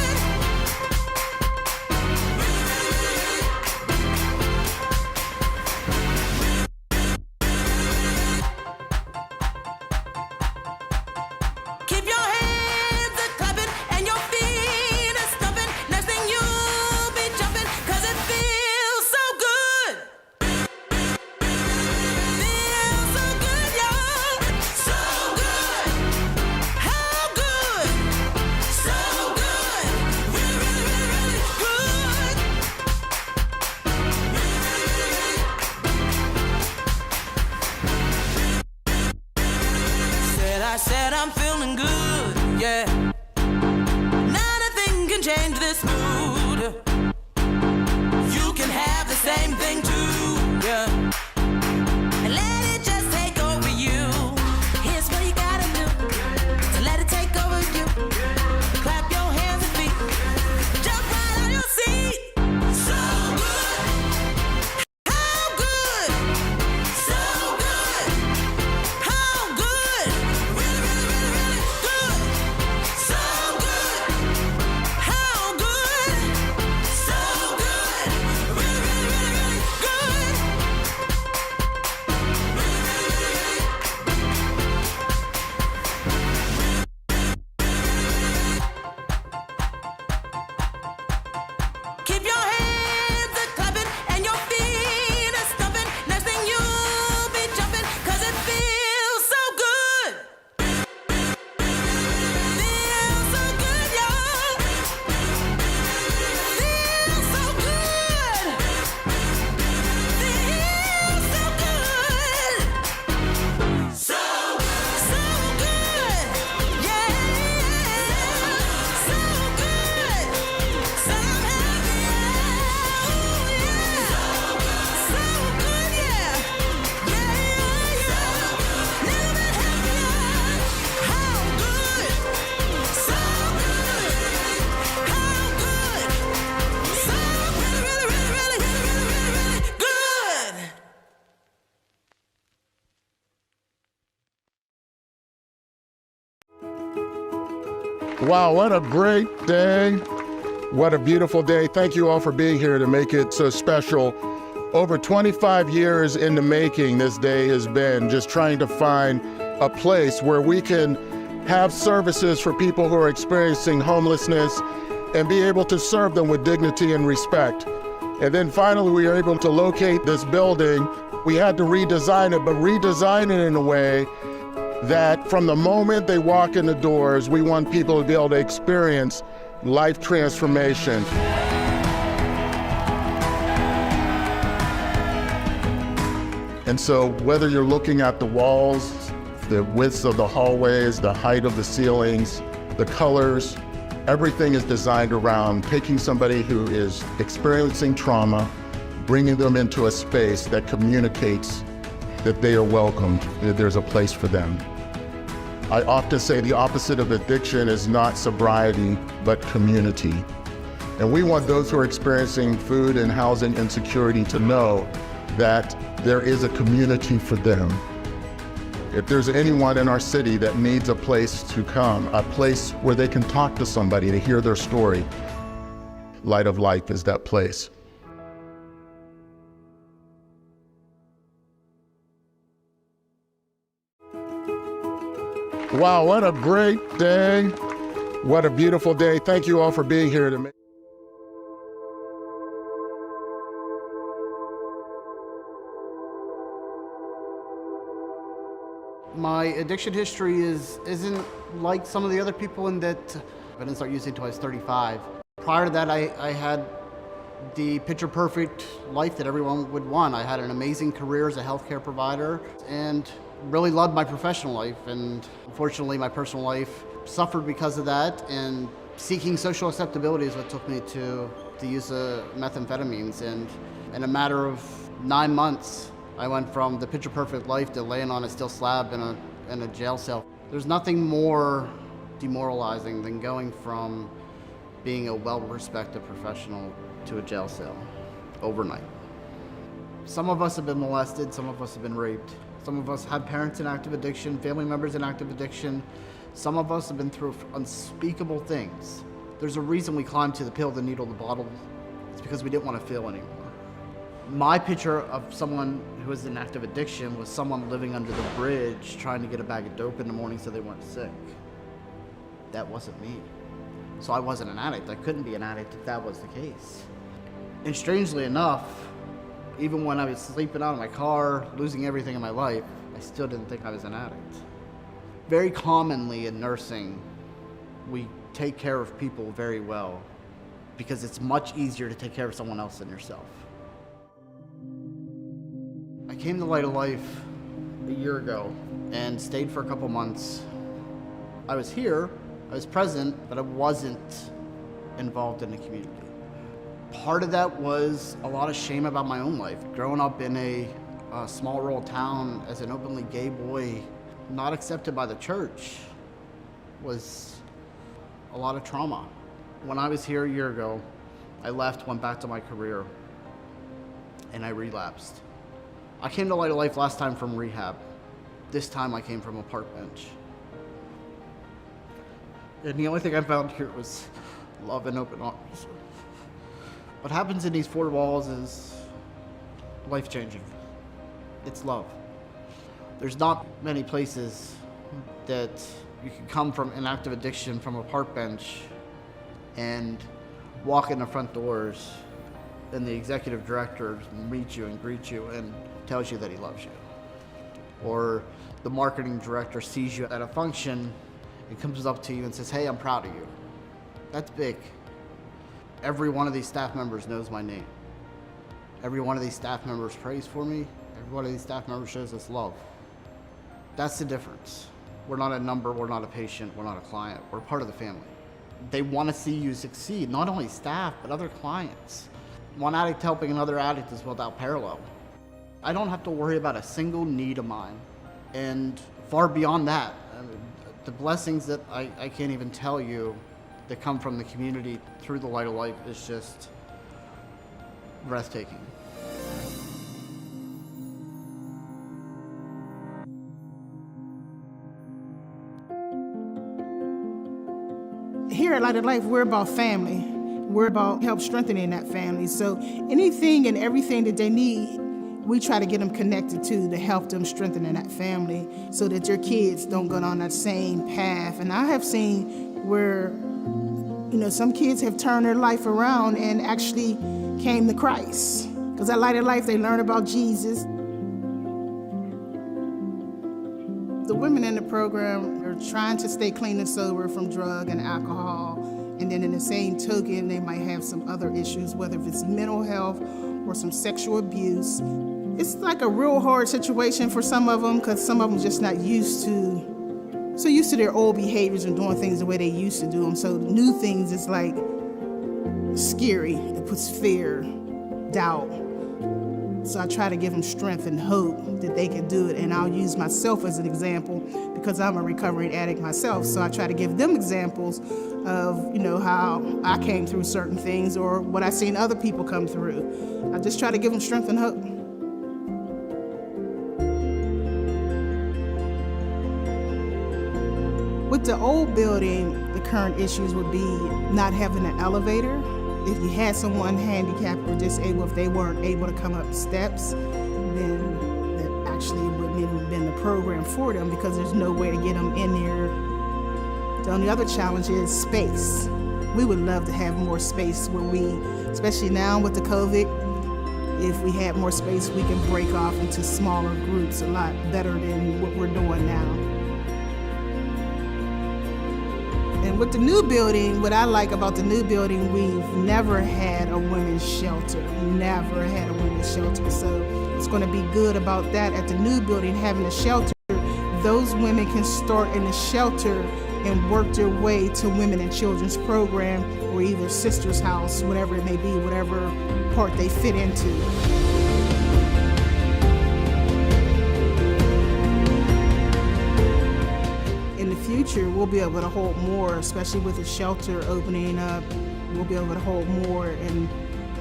that I'm feeling good, yeah. Nothing can change this mood. You can have the same thing too, yeah. And let it just take over you. Here's what you gotta do to let it take over you. Clap your hands and feet. Jump right on your seat. So good. How good. So good. How good. Really, really, really, really good. So good. How good. So good. Really, really, really, really good. Keep your hands a clapping and your feet a stumping. Next thing you'll be jumping, 'cause it feels so good. Feels so good, y'all. Feels so good. Feels so good. So good. Yeah. So good. So I'm happy. So good, yeah. Yeah, yeah, yeah. Never been happier. How good. So good. How good. So really, really, really, really, really, really, really good. Wow, what a great day. What a beautiful day. Thank you all for being here to make it so special. Over 25 years in the making, this day has been just trying to find a place where we can have services for people who are experiencing homelessness and be able to serve them with dignity and respect. And then finally, we were able to locate this building. We had to redesign it, but redesign it in a way that from the moment they walk in the doors, we want people to be able to experience life transformation. And so whether you're looking at the walls, the widths of the hallways, the height of the ceilings, the colors, everything is designed around taking somebody who is experiencing trauma, bringing them into a space that communicates that they are welcomed, that there's a place for them. I often say the opposite of addiction is not sobriety, but community. And we want those who are experiencing food and housing insecurity to know that there is a community for them. If there's anyone in our city that needs a place to come, a place where they can talk to somebody to hear their story, Light of Life is that place. Wow, what a great day. What a beautiful day. Thank you all for being here to make My addiction history isn't like some of the other people in that I didn't start using until I was 35. Prior to that, I had the picture perfect life that everyone would want. I had an amazing career as a healthcare provider and really loved my professional life. And unfortunately, my personal life suffered because of that. And seeking social acceptability is what took me to the use of methamphetamines. And in a matter of 9 months, I went from the picture perfect life to laying on a steel slab in a jail cell. There's nothing more demoralizing than going from being a well-respected professional to a jail cell overnight. Some of us have been molested, some of us have been raped. Some of us have parents in active addiction, family members in active addiction. Some of us have been through unspeakable things. There's a reason we climbed to the pill, the needle, the bottle. It's because we didn't want to feel anymore. My picture of someone who was in active addiction was someone living under the bridge trying to get a bag of dope in the morning so they weren't sick. That wasn't me. So I wasn't an addict. I couldn't be an addict if that was the case. And strangely enough, even when I was sleeping out of my car, losing everything in my life, I still didn't think I was an addict. Very commonly in nursing, we take care of people very well because it's much easier to take care of someone else than yourself. I came to Light of Life a year ago and stayed for a couple months I was here, I was present, but I wasn't involved in the community. Part of that was a lot of shame about my own life. Growing up in a small rural town as an openly gay boy, not accepted by the church, was a lot of trauma. When I was here a year ago, I left, went back to my career, and I relapsed. I came to Light of Life last time from rehab. This time I came from a park bench. And the only thing I found here was love and open arms. What happens in these four walls is life-changing. It's love. There's not many places that you can come from an active addiction from a park bench and walk in the front doors and the executive director meets you and greets you and tells you that he loves you. Or the marketing director sees you at a function and comes up to you and says, hey, I'm proud of you. That's big. Every one of these staff members knows my name. Every one of these staff members prays for me. Every one of these staff members shows us love. That's the difference. We're not a number, we're not a patient, we're not a client, we're part of the family. They want to see you succeed, not only staff, but other clients. One addict helping another addict is without parallel. I don't have to worry about a single need of mine. And far beyond that, the blessings that I can't even tell you that come from the community through the Light of Life is just breathtaking. Here at Light of Life, we're about family. We're about help strengthening that family. So anything and everything that they need, we try to get them connected to help them strengthen that family so that your kids don't go down that same path. And I have seen where, some kids have turned their life around and actually came to Christ. Because at Light of Life, they learn about Jesus. The women in the program are trying to stay clean and sober from drug and alcohol. And then in the same token, they might have some other issues, whether it's mental health or some sexual abuse. It's like a real hard situation for some of them because some of them just not used to their old behaviors and doing things the way they used to do them. So new things is like scary. It puts fear, doubt. So I try to give them strength and hope that they can do it. And I'll use myself as an example because I'm a recovering addict myself. So I try to give them examples of, how I came through certain things or what I've seen other people come through. I just try to give them strength and hope. With the old building, the current issues would be not having an elevator. If you had someone handicapped or disabled, if they weren't able to come up steps, then that actually wouldn't even have been the program for them because there's no way to get them in there. The only other challenge is space. We would love to have more space where we, especially now with the COVID, if we had more space, we can break off into smaller groups a lot better than what we're doing now. And with the new building, what I like about the new building, we've never had a women's shelter. Never had a women's shelter. So it's going to be good about that at the new building, having a shelter. Those women can start in the shelter and work their way to Women and Children's Program or either Sister's House, whatever it may be, whatever part they fit into. Future, we'll be able to hold more, especially with the shelter opening up. We'll be able to hold more, and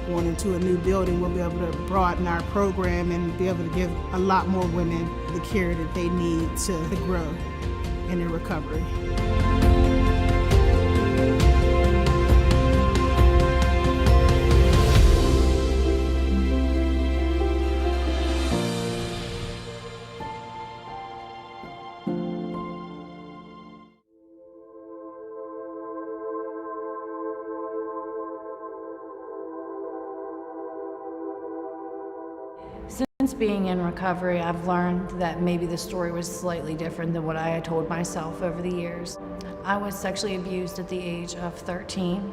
going into a new building, we'll be able to broaden our program and be able to give a lot more women the care that they need to grow in their recovery. Since being in recovery, I've learned that maybe the story was slightly different than what I had told myself over the years. I was sexually abused at the age of 13,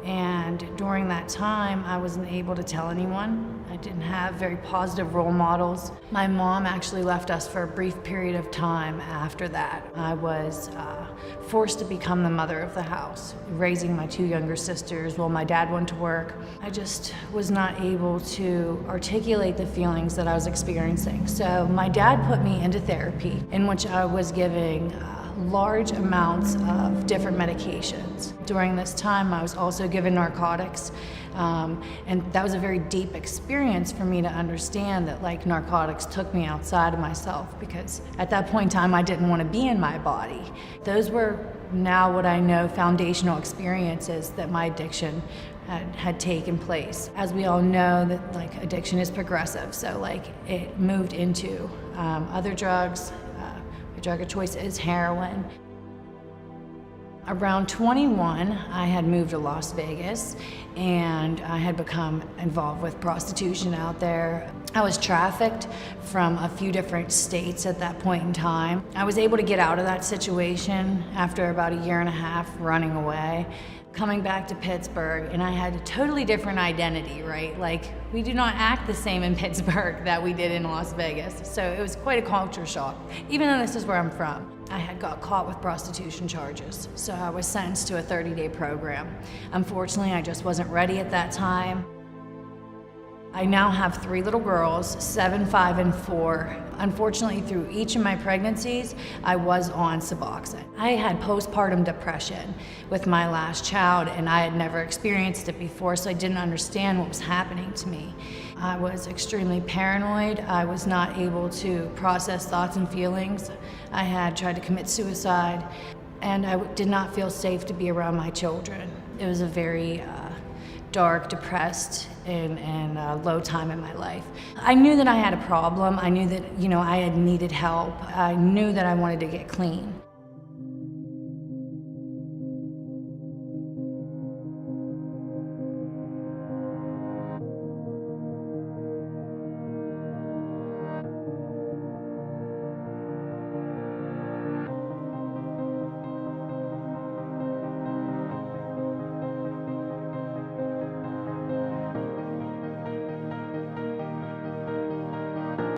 And during that time, I wasn't able to tell anyone. I didn't have very positive role models. My mom actually left us for a brief period of time after that. I was forced to become the mother of the house, raising my 2 younger sisters while my dad went to work. I just was not able to articulate the feelings that I was experiencing. So my dad put me into therapy, in which I was giving large amounts of different medications. During this time, I was also given narcotics, and that was a very deep experience for me to understand that like narcotics took me outside of myself, because at that point in time, I didn't want to be in my body. Those were now what I know foundational experiences that my addiction had taken place. As we all know, that like addiction is progressive, so like it moved into other drugs. Drug of choice is heroin. Around 21, I had moved to Las Vegas, and I had become involved with prostitution out there. I was trafficked from a few different states at that point in time. I was able to get out of that situation after about a year and a half running away. Coming back to Pittsburgh, and I had a totally different identity, right? Like, we do not act the same in Pittsburgh that we did in Las Vegas. So it was quite a culture shock, even though this is where I'm from. I had got caught with prostitution charges, so I was sentenced to a 30-day program. Unfortunately, I just wasn't ready at that time. I now have 3 little girls, 7, 5, and 4. Unfortunately, through each of my pregnancies, I was on Suboxone. I had postpartum depression with my last child, and I had never experienced it before, so I didn't understand what was happening to me. I was extremely paranoid. I was not able to process thoughts and feelings. I had tried to commit suicide, and I did not feel safe to be around my children. It was a very dark, depressed, and low time in my life. I knew that I had a problem. I knew that, I had needed help. I knew that I wanted to get clean.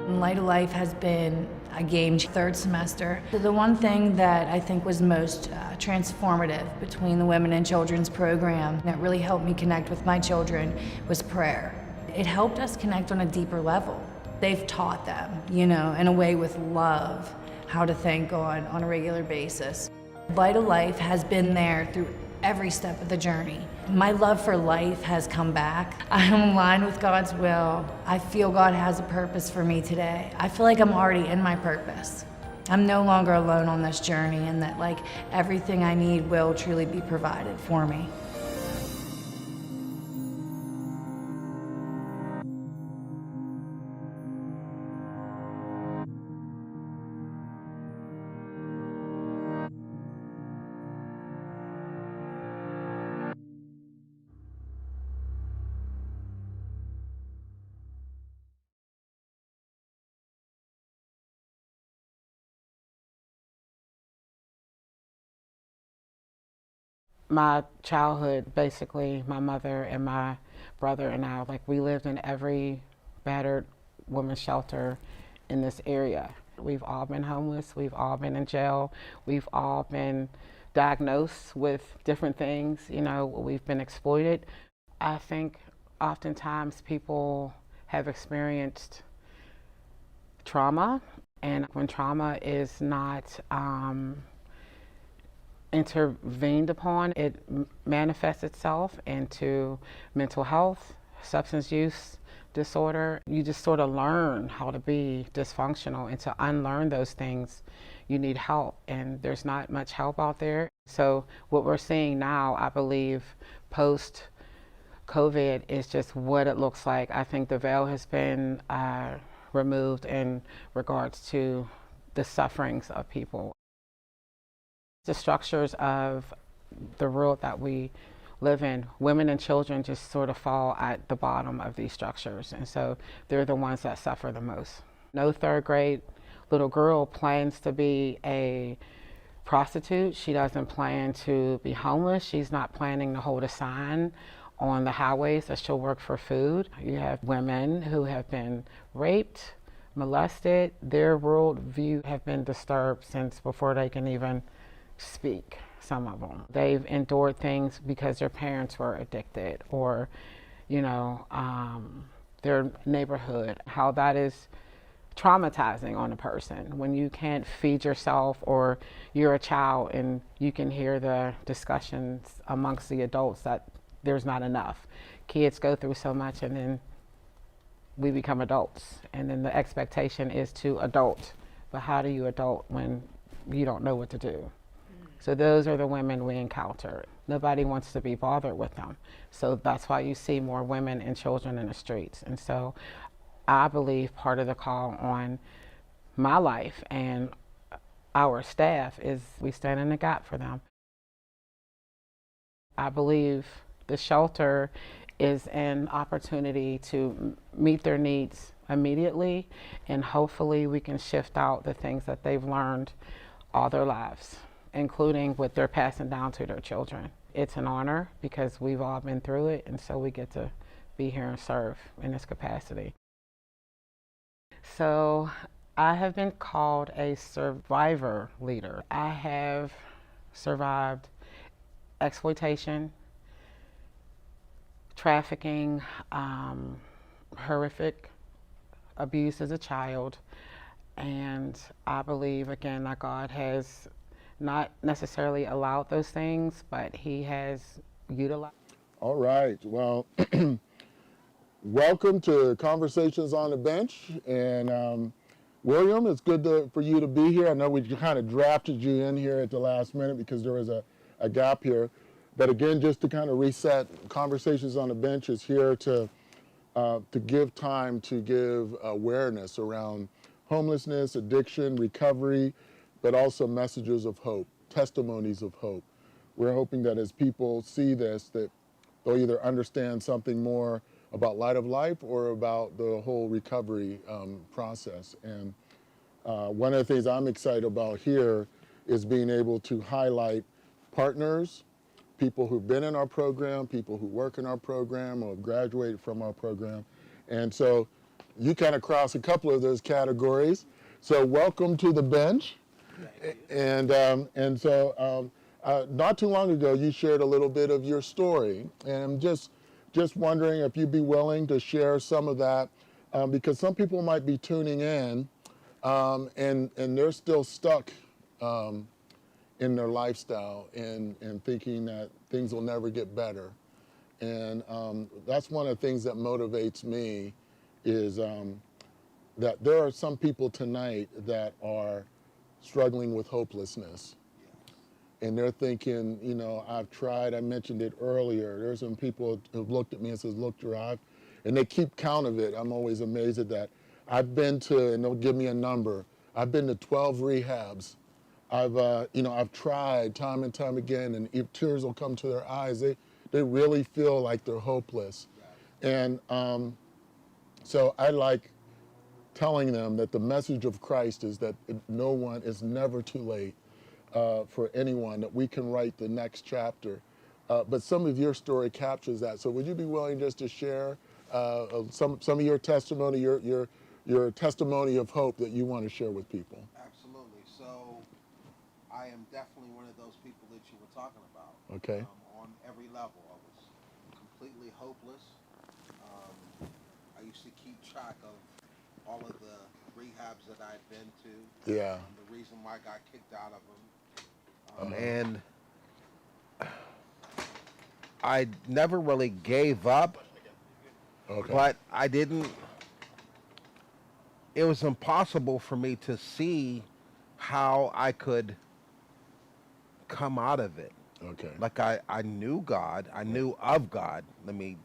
Light of Life has been a game changer. 3rd semester. The one thing that I think was most transformative between the Women and Children's program that really helped me connect with my children was prayer. It helped us connect on a deeper level. They've taught them, in a way with love, how to thank God on a regular basis. Light of Life has been there through every step of the journey. My love for life has come back. I'm aligned with God's will. I feel God has a purpose for me today. I feel like I'm already in my purpose. I'm no longer alone on this journey, and that everything I need will truly be provided for me. My childhood, basically, my mother and my brother and I, we lived in every battered women's shelter in this area. We've all been homeless, we've all been in jail, we've all been diagnosed with different things, we've been exploited. I think oftentimes people have experienced trauma, and when trauma is not intervened upon, it manifests itself into mental health, substance use disorder. You just sort of learn how to be dysfunctional, and to unlearn those things, you need help, and there's not much help out there. So what we're seeing now, I believe, post-COVID is just what it looks like. I think the veil has been removed in regards to the sufferings of people. The structures of the world that we live in, women and children just sort of fall at the bottom of these structures, and so they're the ones that suffer the most. No 3rd grade little girl plans to be a prostitute. She doesn't plan to be homeless. She's not planning to hold a sign on the highways that she'll work for food. You have women who have been raped, molested. Their worldview have been disturbed since before they can even speak, some of them. They've endured things because their parents were addicted, or, you know, their neighborhood, how that is traumatizing on a person when you can't feed yourself, or you're a child and you can hear the discussions amongst the adults that there's not enough. Kids go through so much, and then we become adults, and then the expectation is to adult. But how do you adult when you don't know what to do? So those are the women we encounter. Nobody wants to be bothered with them. So that's why you see more women and children in the streets. And so I believe part of the call on my life and our staff is we stand in the gap for them. I believe the shelter is an opportunity to meet their needs immediately, and hopefully we can shift out the things that they've learned all their lives, including what they're passing down to their children. It's an honor because we've all been through it, and so we get to be here and serve in this capacity. So I have been called a survivor leader. I have survived exploitation, trafficking, horrific abuse as a child, and I believe, again, that God has not necessarily allowed those things, but He has utilized. All right, well, welcome to Conversations on the Bench, and William, it's good for you to be here. I know we kind of drafted you in here at the last minute because there was a gap here. But again, just to kind of reset, Conversations on the Bench is here to give time to give awareness around homelessness, addiction, recovery, but also messages of hope, testimonies of hope. We're hoping that as people see this, that they'll either understand something more about Light of Life or about the whole recovery process. And one of the things I'm excited about here is being able to highlight partners, people who've been in our program, people who work in our program or have graduated from our program. And so you kind of cross a couple of those categories. So welcome to the bench. And so not too long ago, you shared a little bit of your story. And I'm just wondering if you'd be willing to share some of that, because some people might be tuning in and they're still stuck in their lifestyle and thinking that things will never get better. And that's one of the things that motivates me is that there are some people tonight that are struggling with hopelessness. And they're thinking, you know, I've tried, I mentioned it earlier, there's some people who've looked at me and says, look, Gerard, and they keep count of it. I'm always amazed at that. I've been to, and they'll give me a number, I've been to 12 rehabs. I've tried time and time again, and tears will come to their eyes. They really feel like they're hopeless. And so I like telling them that the message of Christ is that it's never too late for anyone, that we can write the next chapter. But some of your story captures that. So would you be willing just to share some of your testimony, your testimony of hope that you want to share with people? Absolutely. So I am definitely one of those people that you were talking about. Okay. On every level. I was completely hopeless. I used to keep track of all of the rehabs that I'd been to. Yeah. The reason why I got kicked out of them. And I never really gave up. Okay. But I didn't. It was impossible for me to see how I could come out of it. Okay. Like I knew God. I knew of God. Let me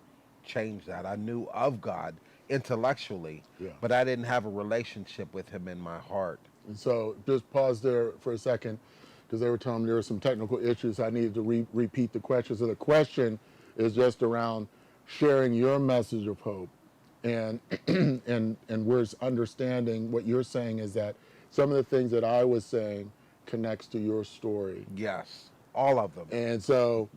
change that. I knew of God intellectually, but I didn't have a relationship with Him in my heart. And so just pause there for a second, because they were telling me there were some technical issues. I needed to repeat the question. So the question is just around sharing your message of hope. And we're understanding what you're saying is that some of the things that I was saying connects to your story. Yes, all of them. And so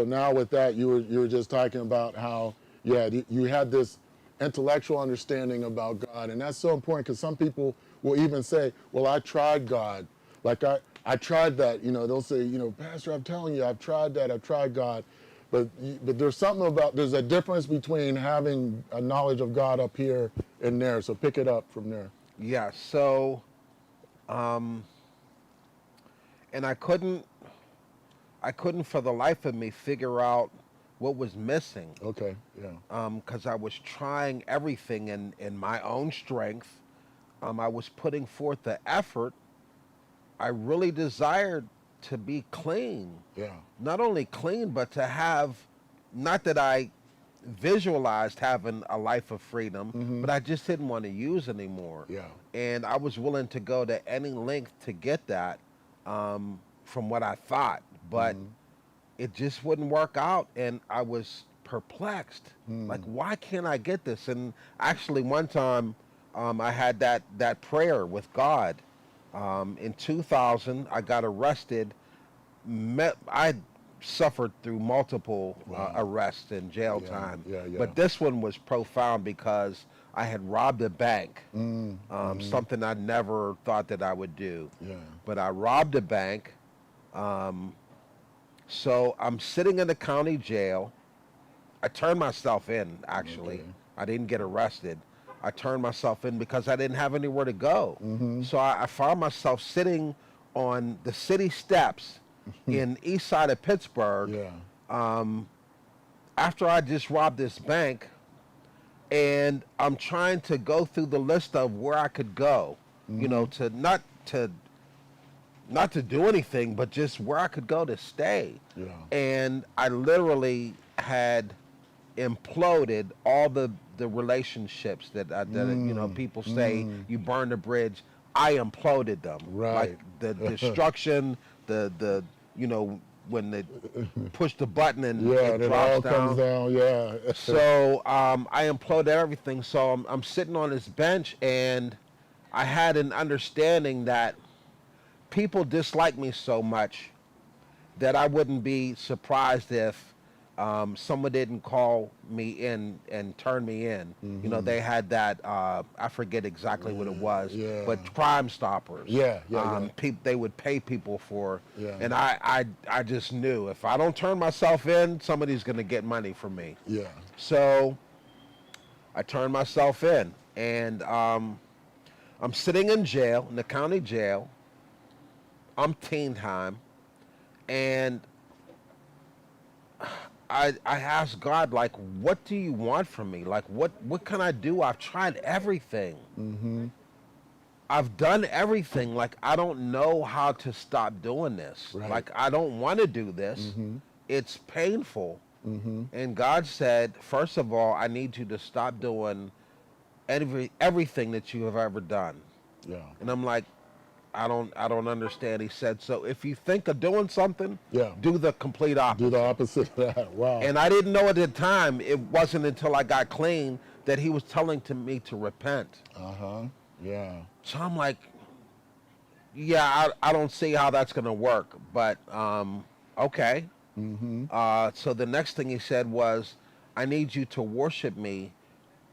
now with that, you were just talking about how you had this intellectual understanding about God, and that's so important because some people will even say, well, I tried God. Like I tried that, they'll say, Pastor, I'm telling you, I've tried that, I've tried God. But there's something about, there's a difference between having a knowledge of God up here and there. So pick it up from there. Yeah, so, and I couldn't for the life of me figure out what was missing. Okay, yeah. Because I was trying everything in my own strength. I was putting forth the effort. I really desired to be clean. Yeah. Not only clean, but to have, not that I visualized having a life of freedom, but I just didn't want to use anymore. Yeah. And I was willing to go to any length to get that from what I thought, but it just wouldn't work out, and I was perplexed. Like, why can't I get this? And actually one time I had that prayer with God. In 2000, I got arrested. I suffered through multiple arrests and jail time. But this one was profound because I had robbed a bank, something I never thought that I would do. Yeah. But I robbed a bank. So I'm sitting in the county jail. I turned myself in, actually. Okay. I didn't get arrested. I turned myself in because I didn't have anywhere to go. So I found myself sitting on the city steps in east side of Pittsburgh after I just robbed this bank, and I'm trying to go through the list of where I could go, to not to do anything, but just where I could go to stay. Yeah. And I literally had imploded all the relationships that people say you burn the bridge. I imploded them. Right. Like the destruction, the when they push the button and it it drops all down. comes down. Yeah. So I imploded everything. So I'm sitting on this bench, and I had an understanding that people dislike me so much that I wouldn't be surprised if someone didn't call me in and turn me in. They had that, I forget exactly what it was, but Crime Stoppers. They would pay people for, and I just knew if I don't turn myself in, somebody's going to get money from me. Yeah. So I turned myself in, and I'm sitting in jail, in the county jail. I'm teen time, and I asked God, like, what do you want from me? Like, what can I do? I've tried everything. I've done everything. Like, I don't know how to stop doing this. Right. Like, I don't want to do this. It's painful. And God said, first of all, I need you to stop doing everything that you have ever done. Yeah. And I'm like, I don't understand. He said, so if you think of doing something, do the complete opposite. Do the opposite of that. Wow. And I didn't know at the time, it wasn't until I got clean that he was telling me to repent. Yeah. So I'm like, yeah, I don't see how that's going to work, but okay. So the next thing he said was, I need you to worship me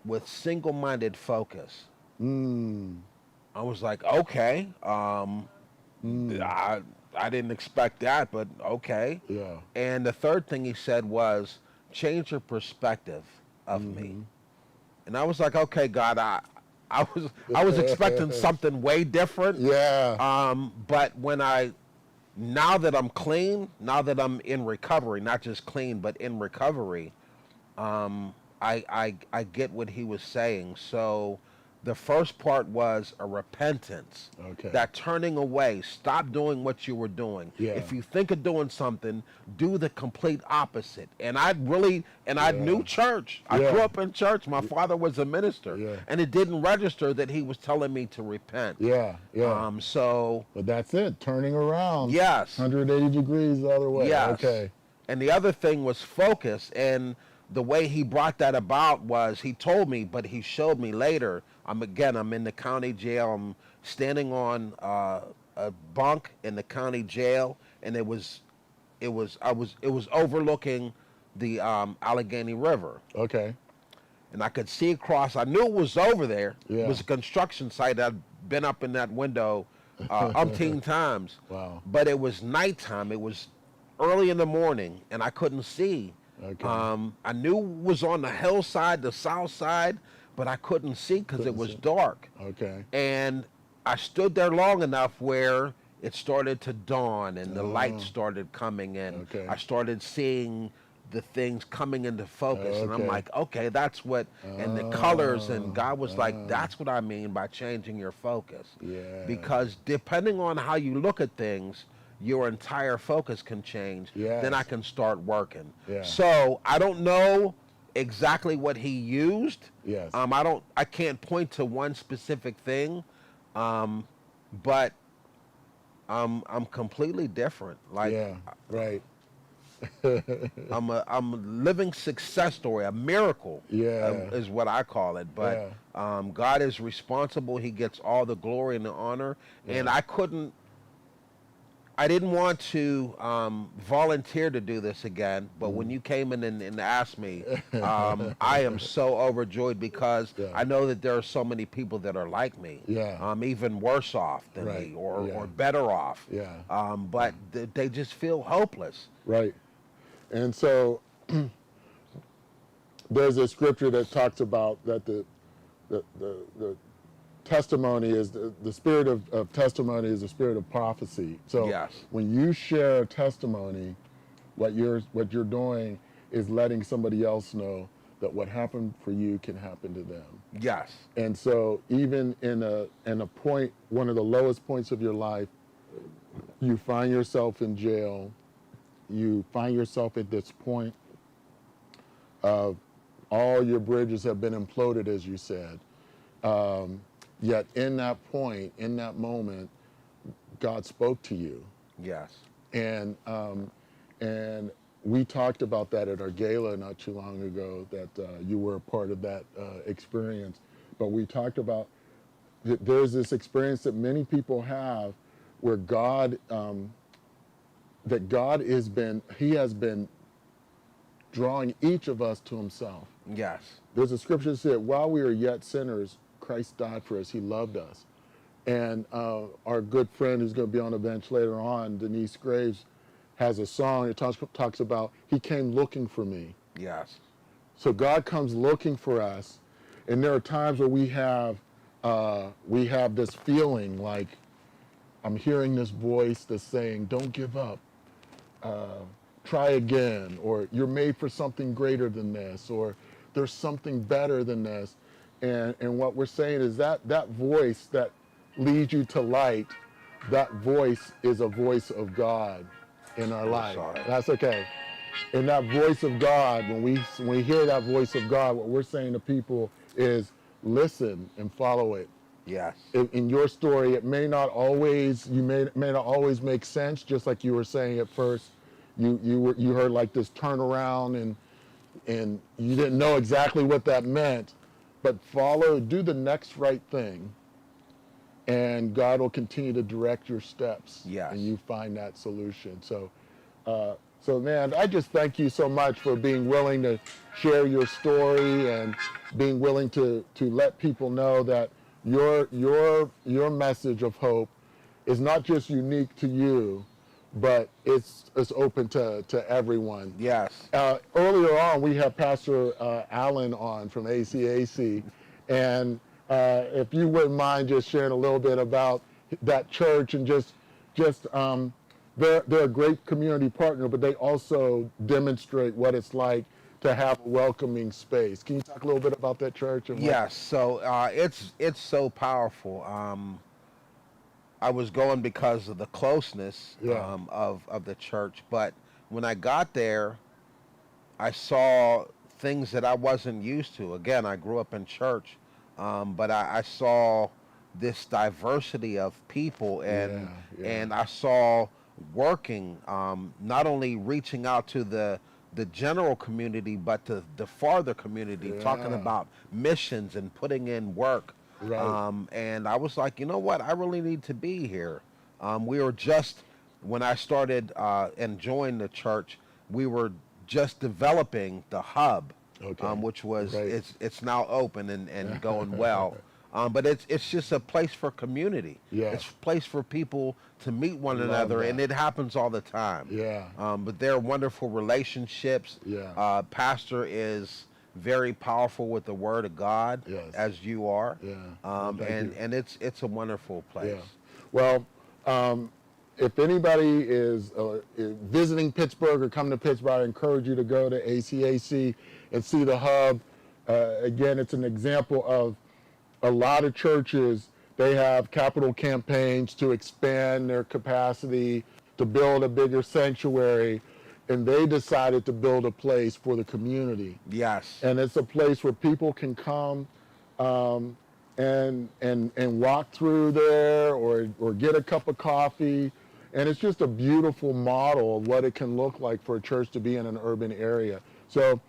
with single-minded focus. I was like, okay. I didn't expect that, but okay. Yeah. And the third thing he said was, change your perspective of me. And I was like, okay, God, I was expecting something way different. Yeah. But now that I'm clean, now that I'm in recovery, not just clean, but in recovery, I get what he was saying. So the first part was a repentance. Okay. That turning away, stop doing what you were doing. Yeah. If you think of doing something, do the complete opposite. And I knew church. I grew up in church. My father was a minister. And it didn't register that he was telling me to repent. Yeah. But that's it, turning around. Yes. 180 degrees the other way. Yes. Okay. And the other thing was focus. And the way he brought that about was he told me, but he showed me later. I'm in the county jail. I'm standing on a bunk in the county jail, and it was overlooking the Allegheny River. Okay. And I could see across. I knew it was over there. Yeah. It was a construction site. I'd been up in that window umpteen times. Wow. But it was nighttime. It was early in the morning, and I couldn't see. Okay. I knew it was on the hillside, the south side, but I couldn't see because it was dark. Okay. And I stood there long enough where it started to dawn and the light started coming in. Okay. I started seeing the things coming into focus, and I'm Okay. like, okay, that's what, and the colors, and God was like, that's what I mean by changing your focus. Yeah. Because depending on how you look at things, your entire focus can change. Yes. Then I can start working. Yeah. So I don't know exactly what he used. Yes. I can't point to one specific thing, but I'm completely different. Like, yeah. Right. I'm a living success story, a miracle. Yeah. Is what I call it. But God is responsible. He gets all the glory and the honor. And I didn't want to volunteer to do this again, but when you came in and asked me, I am so overjoyed because I know that there are so many people that are like me, even worse off than me or better off. But they just feel hopeless. Right. And so there's a scripture that talks about that the testimony is the spirit of testimony is the spirit of prophecy. So when you share a testimony, what you're doing is letting somebody else know that what happened for you can happen to them. Yes. And so even in a point, one of the lowest points of your life, you find yourself in jail, you find yourself at this point of all your bridges have been imploded, as you said. Yet in that point, in that moment, God spoke to you. Yes. And we talked about that at our gala not too long ago, that you were a part of that experience. But we talked about there's this experience that many people have where God, that God has been drawing each of us to himself. Yes. There's a scripture that said, while we are yet sinners, Christ died for us. He loved us. And our good friend who's going to be on the bench later on, Denise Graves, has a song that talks about, he came looking for me. Yes. So God comes looking for us. And there are times where we have this feeling like, I'm hearing this voice that's saying, don't give up. Try again, or you're made for something greater than this, or there's something better than this. And what we're saying is that voice that leads you to light, that voice is a voice of God in our life. That's okay. And that voice of God, when we hear that voice of God, what we're saying to people is listen and follow it. Yes. In your story, it may not always make sense, just like you were saying at first. You heard like this turnaround and you didn't know exactly what that meant, but do the next right thing, and God will continue to direct your steps. Yes. And you find that solution. So man, I just thank you so much for being willing to share your story and being willing to let people know that your message of hope is not just unique to you, but it's open to everyone. Yes. Earlier on, we had Pastor Allen on from ACAC, and if you wouldn't mind just sharing a little bit about that church and just they're a great community partner, but they also demonstrate what it's like to have a welcoming space. Can you talk a little bit about that church? And yes. So it's so powerful. I was going because of the closeness of the church, but when I got there, I saw things that I wasn't used to. Again, I grew up in church, but I saw this diversity of people, and I saw working, not only reaching out to the general community, but to the farther community, talking about missions and putting in work. Right. And I was like, you know what? I really need to be here. We were just, when I started and joined the church, we were just developing the hub, which was, it's now open and going well. But it's just a place for community. It's a place for people to meet one another, and it happens all the time. But they're wonderful relationships. Pastor is very powerful with the Word of God, as you are. And it's a wonderful place. Well, if anybody is visiting Pittsburgh or coming to Pittsburgh, I encourage you to go to ACAC and see the hub. Again, it's an example of a lot of churches. They have capital campaigns to expand their capacity, to build a bigger sanctuary, and they decided to build a place for the community. And it's a place where people can come and walk through there or get a cup of coffee. And it's just a beautiful model of what it can look like for a church to be in an urban area. So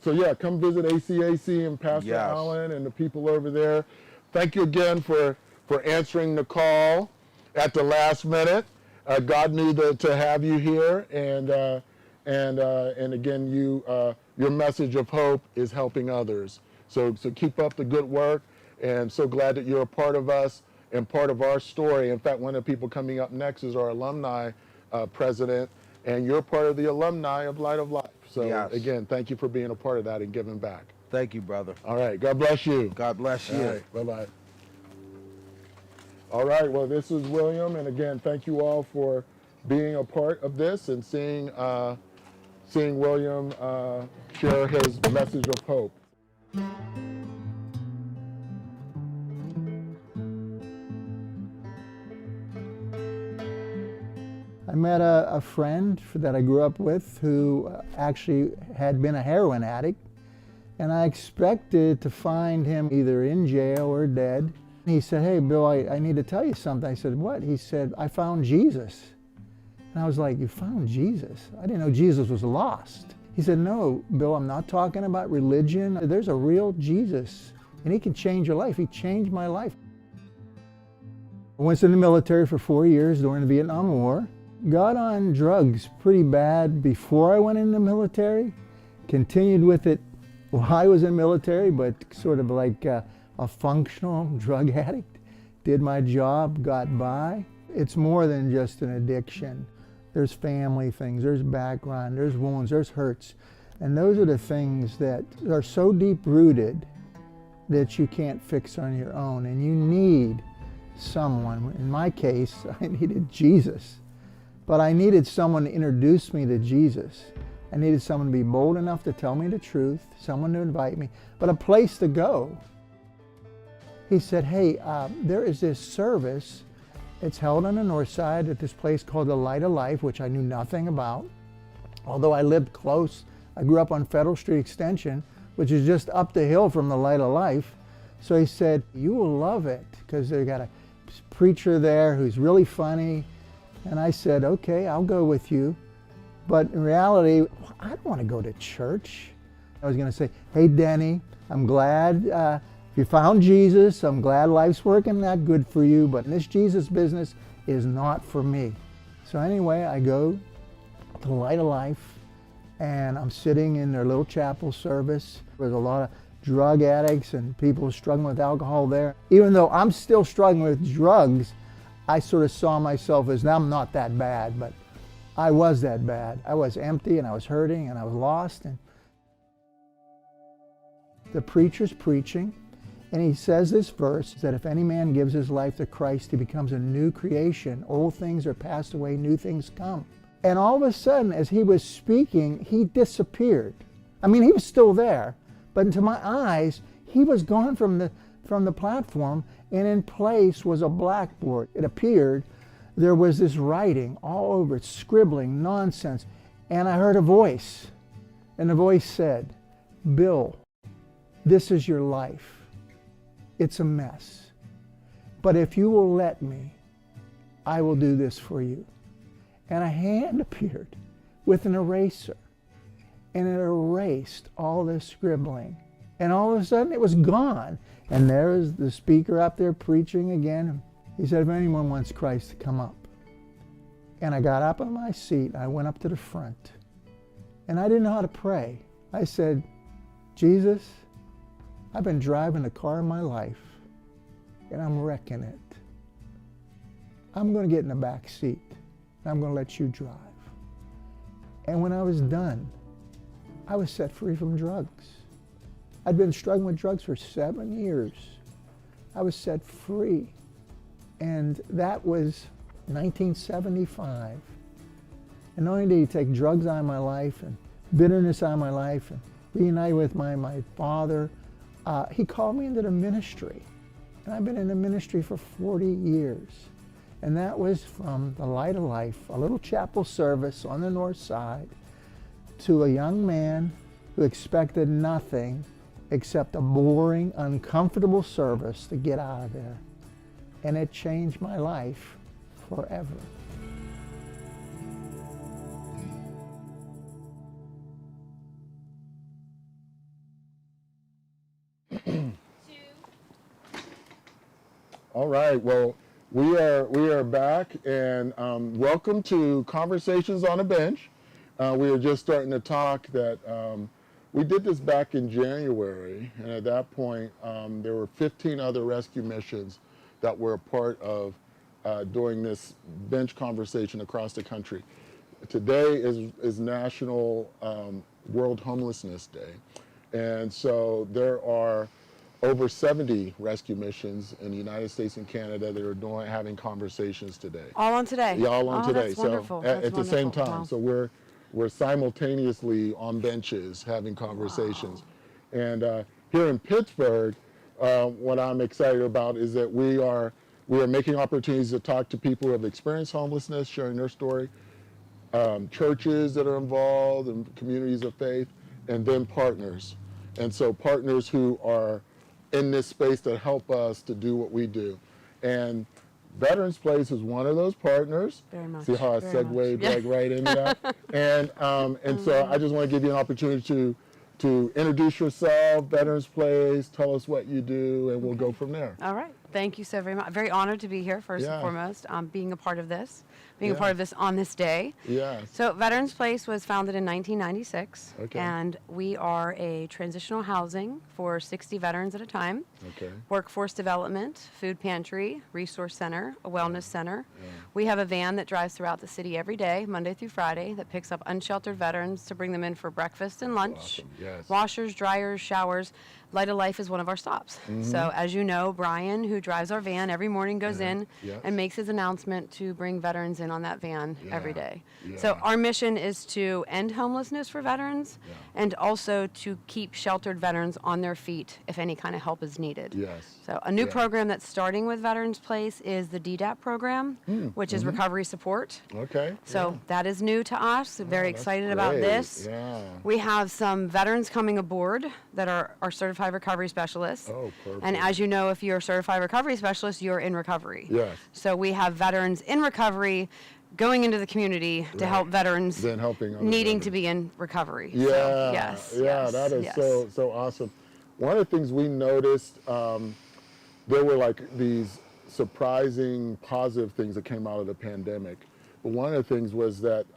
yeah, come visit ACAC and Pastor Allen and the people over there. Thank you again for answering the call at the last minute. God knew to have you here, and again, your message of hope is helping others. So keep up the good work, and so glad that you're a part of us and part of our story. In fact, one of the people coming up next is our alumni president, and you're part of the alumni of Light of Life. So again, thank you for being a part of that and giving back. Thank you, brother. All right, God bless you. God bless you. All right, bye-bye. All right, well, this is William, and again, thank you all for being a part of this and seeing William share his message of hope. I met a friend that I grew up with who actually had been a heroin addict, and I expected to find him either in jail or dead. He said, "Hey, Bill, I need to tell you something." I said, "What?" He said, "I found Jesus." And I was like, "You found Jesus?" I didn't know Jesus was lost. He said, "No, Bill, I'm not talking about religion. There's a real Jesus, and he can change your life." He changed my life. I went in the military for 4 years during the Vietnam War. Got on drugs pretty bad before I went in the military. Continued with it while I was in the military, but sort of like a functional drug addict. Did my job, got by. It's more than just an addiction. There's family things, there's background, there's wounds, there's hurts. And those are the things that are so deep-rooted that you can't fix on your own. And you need someone. In my case, I needed Jesus. But I needed someone to introduce me to Jesus. I needed someone to be bold enough to tell me the truth, someone to invite me, but a place to go. He said, "Hey, there is this service. It's held on the north side at this place called the Light of Life," which I knew nothing about. Although I lived close, I grew up on Federal Street Extension, which is just up the hill from the Light of Life. So he said, "You will love it," because they got a preacher there who's really funny. And I said, "Okay, I'll go with you." But in reality, I don't want to go to church. I was going to say, "Hey, Denny, I'm glad you found Jesus. I'm glad life's working out good for you, but this Jesus business is not for me." So anyway, I go to the Light of Life, and I'm sitting in their little chapel service. There's a lot of drug addicts and people struggling with alcohol there. Even though I'm still struggling with drugs, I sort of saw myself as, I'm not that bad, but I was that bad. I was empty and I was hurting and I was lost. And the preacher's preaching, and he says this verse, that if any man gives his life to Christ, he becomes a new creation. Old things are passed away, new things come. And all of a sudden, as he was speaking, he disappeared. I mean, he was still there, but to my eyes, he was gone from the platform, and in place was a blackboard. It appeared there was this writing all over it, scribbling nonsense, and I heard a voice, and the voice said, "Bill, this is your life. It's a mess, but if you will let me, I will do this for you." And a hand appeared with an eraser, and it erased all this scribbling. And all of a sudden it was gone. And there is the speaker up there preaching again. He said, if anyone wants Christ, to come up. And I got up on my seat. I went up to the front. And I didn't know how to pray. I said, Jesus, I've been driving the car of my life, and I'm wrecking it. I'm going to get in the back seat, and I'm going to let you drive. And when I was done, I was set free from drugs. I'd been struggling with drugs for 7 years. I was set free. And that was 1975. And not only did he take drugs out of my life and bitterness out of my life and reunited with my father, he called me into the ministry. And I've been in the ministry for 40 years. And that was from the Light of Life, a little chapel service on the north side, to a young man who expected nothing except a boring, uncomfortable service to get out of there. And it changed my life forever. All right, well, we are back, and welcome to Conversations on a Bench. We were just starting to talk that we did this back in January, and at that point, there were 15 other rescue missions that were a part of doing this bench conversation across the country. Today is National World Homelessness Day, and so there are over 70 rescue missions in the United States and Canada that are having conversations today. All on today? Yeah, all on today. That's wonderful. So at the same time. Wow. So we're simultaneously on benches having conversations. Wow. And here in Pittsburgh, what I'm excited about is that we are making opportunities to talk to people who have experienced homelessness, sharing their story, churches that are involved, and communities of faith, and then partners. And so partners who are in this space that help us to do what we do. And Veterans Place is one of those partners. Very much. See how I segued like right into that? And so I just want to give you an opportunity to introduce yourself, Veterans Place, tell us what you do, and we'll go from there. All right. Thank you so very much. Very honored to be here, first and foremost, being a part of this. A part of this on this day. Yes. So Veterans Place was founded in 1996, Okay. and we are a transitional housing for 60 veterans at a time. Okay. Workforce development, food pantry, resource center, a wellness center. We have a van that drives throughout the city every day, Monday through Friday, that picks up unsheltered veterans to bring them in for breakfast and lunch. Awesome. Yes. Washers, dryers, showers. Light of Life is one of our stops. So as you know, Brian, who drives our van every morning, goes in and makes his announcement to bring veterans in on that van every day. So our mission is to end homelessness for veterans and also to keep sheltered veterans on their feet if any kind of help is needed. Yes. So a new program that's starting with Veterans Place is the DDAP program, which is recovery support. Okay. So that is new to us. Very excited about this. Yeah. We have some veterans coming aboard that are certified recovery specialists. Oh, perfect. And as you know, if you're a certified recovery specialist, you're in recovery. Yes. So we have veterans in recovery going into the community to help veterans Then helping other needing veterans. to be in recovery. Yeah, So, yes. yeah, yes, that is yes. so awesome. One of the things we noticed, there were like these surprising positive things that came out of the pandemic. But one of the things was that,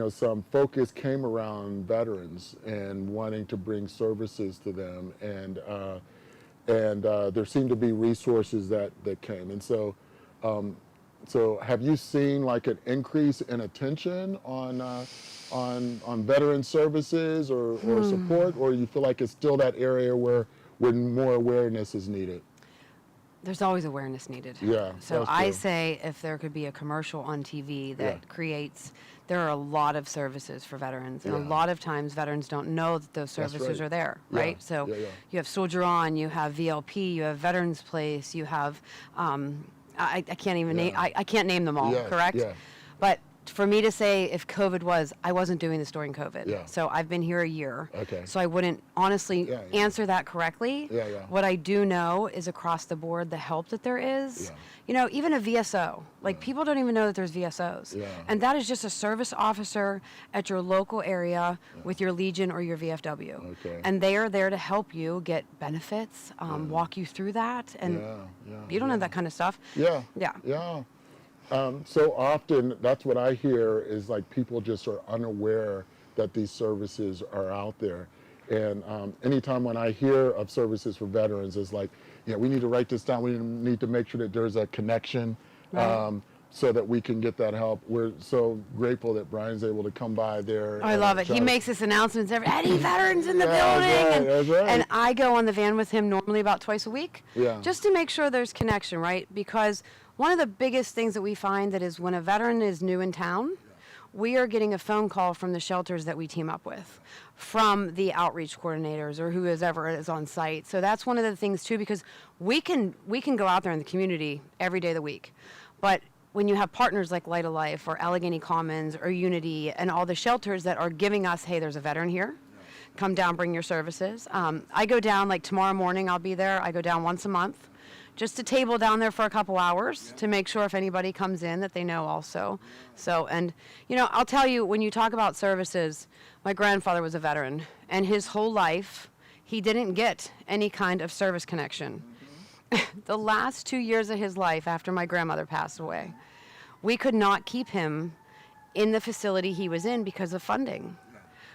some focus came around veterans and wanting to bring services to them, and there seemed to be resources that came. And so have you seen like an increase in attention on veteran services or support, or you feel like it's still that area where more awareness is needed? There's always awareness needed. Yeah. So that's I true. say if there could be a commercial on TV that creates, there are a lot of services for veterans, and a lot of times veterans don't know that those That's services right. are there, Yeah. right? So Yeah. you have Soldier On, you have VLP, you have Veterans Place, you have, I can't even name, I can't name them all, Yes, correct? yeah. But for me to say if COVID was, I wasn't doing this during COVID. Yeah. So I've been here a year. Okay. So I wouldn't honestly Yeah. answer that correctly. Yeah. What I do know is across the board, the help that there is. Yeah. You know, even a VSO, like people don't even know that there's VSOs. Yeah. And that is just a service officer at your local area with your Legion or your VFW. Okay. And they are there to help you get benefits, walk you through that. And you don't have that kind of stuff. Yeah. Yeah. Yeah. So often, that's what I hear is like people just are unaware that these services are out there. And anytime when I hear of services for veterans, it's like, yeah, we need to write this down. We need to make sure that there's a connection so that we can get that help. We're so grateful that Brian's able to come by there. I love it. He makes this announcements every, any veterans in the building. That's right. And I go on the van with him normally about twice a week. Yeah. Just to make sure there's connection, right? Because one of the biggest things that we find that is when a veteran is new in town, we are getting a phone call from the shelters that we team up with, from the outreach coordinators or whoever is on site. So that's one of the things too, because we can go out there in the community every day of the week. But when you have partners like Light of Life or Allegheny Commons or Unity and all the shelters that are giving us, hey, there's a veteran here, come down, bring your services. I go down, like tomorrow morning I'll be there. I go down once a month. Just a table down there for a couple hours to make sure if anybody comes in that they know also. So, and you know, I'll tell you, when you talk about services, my grandfather was a veteran, and his whole life, he didn't get any kind of service connection. The last 2 years of his life after my grandmother passed away, we could not keep him in the facility he was in because of funding.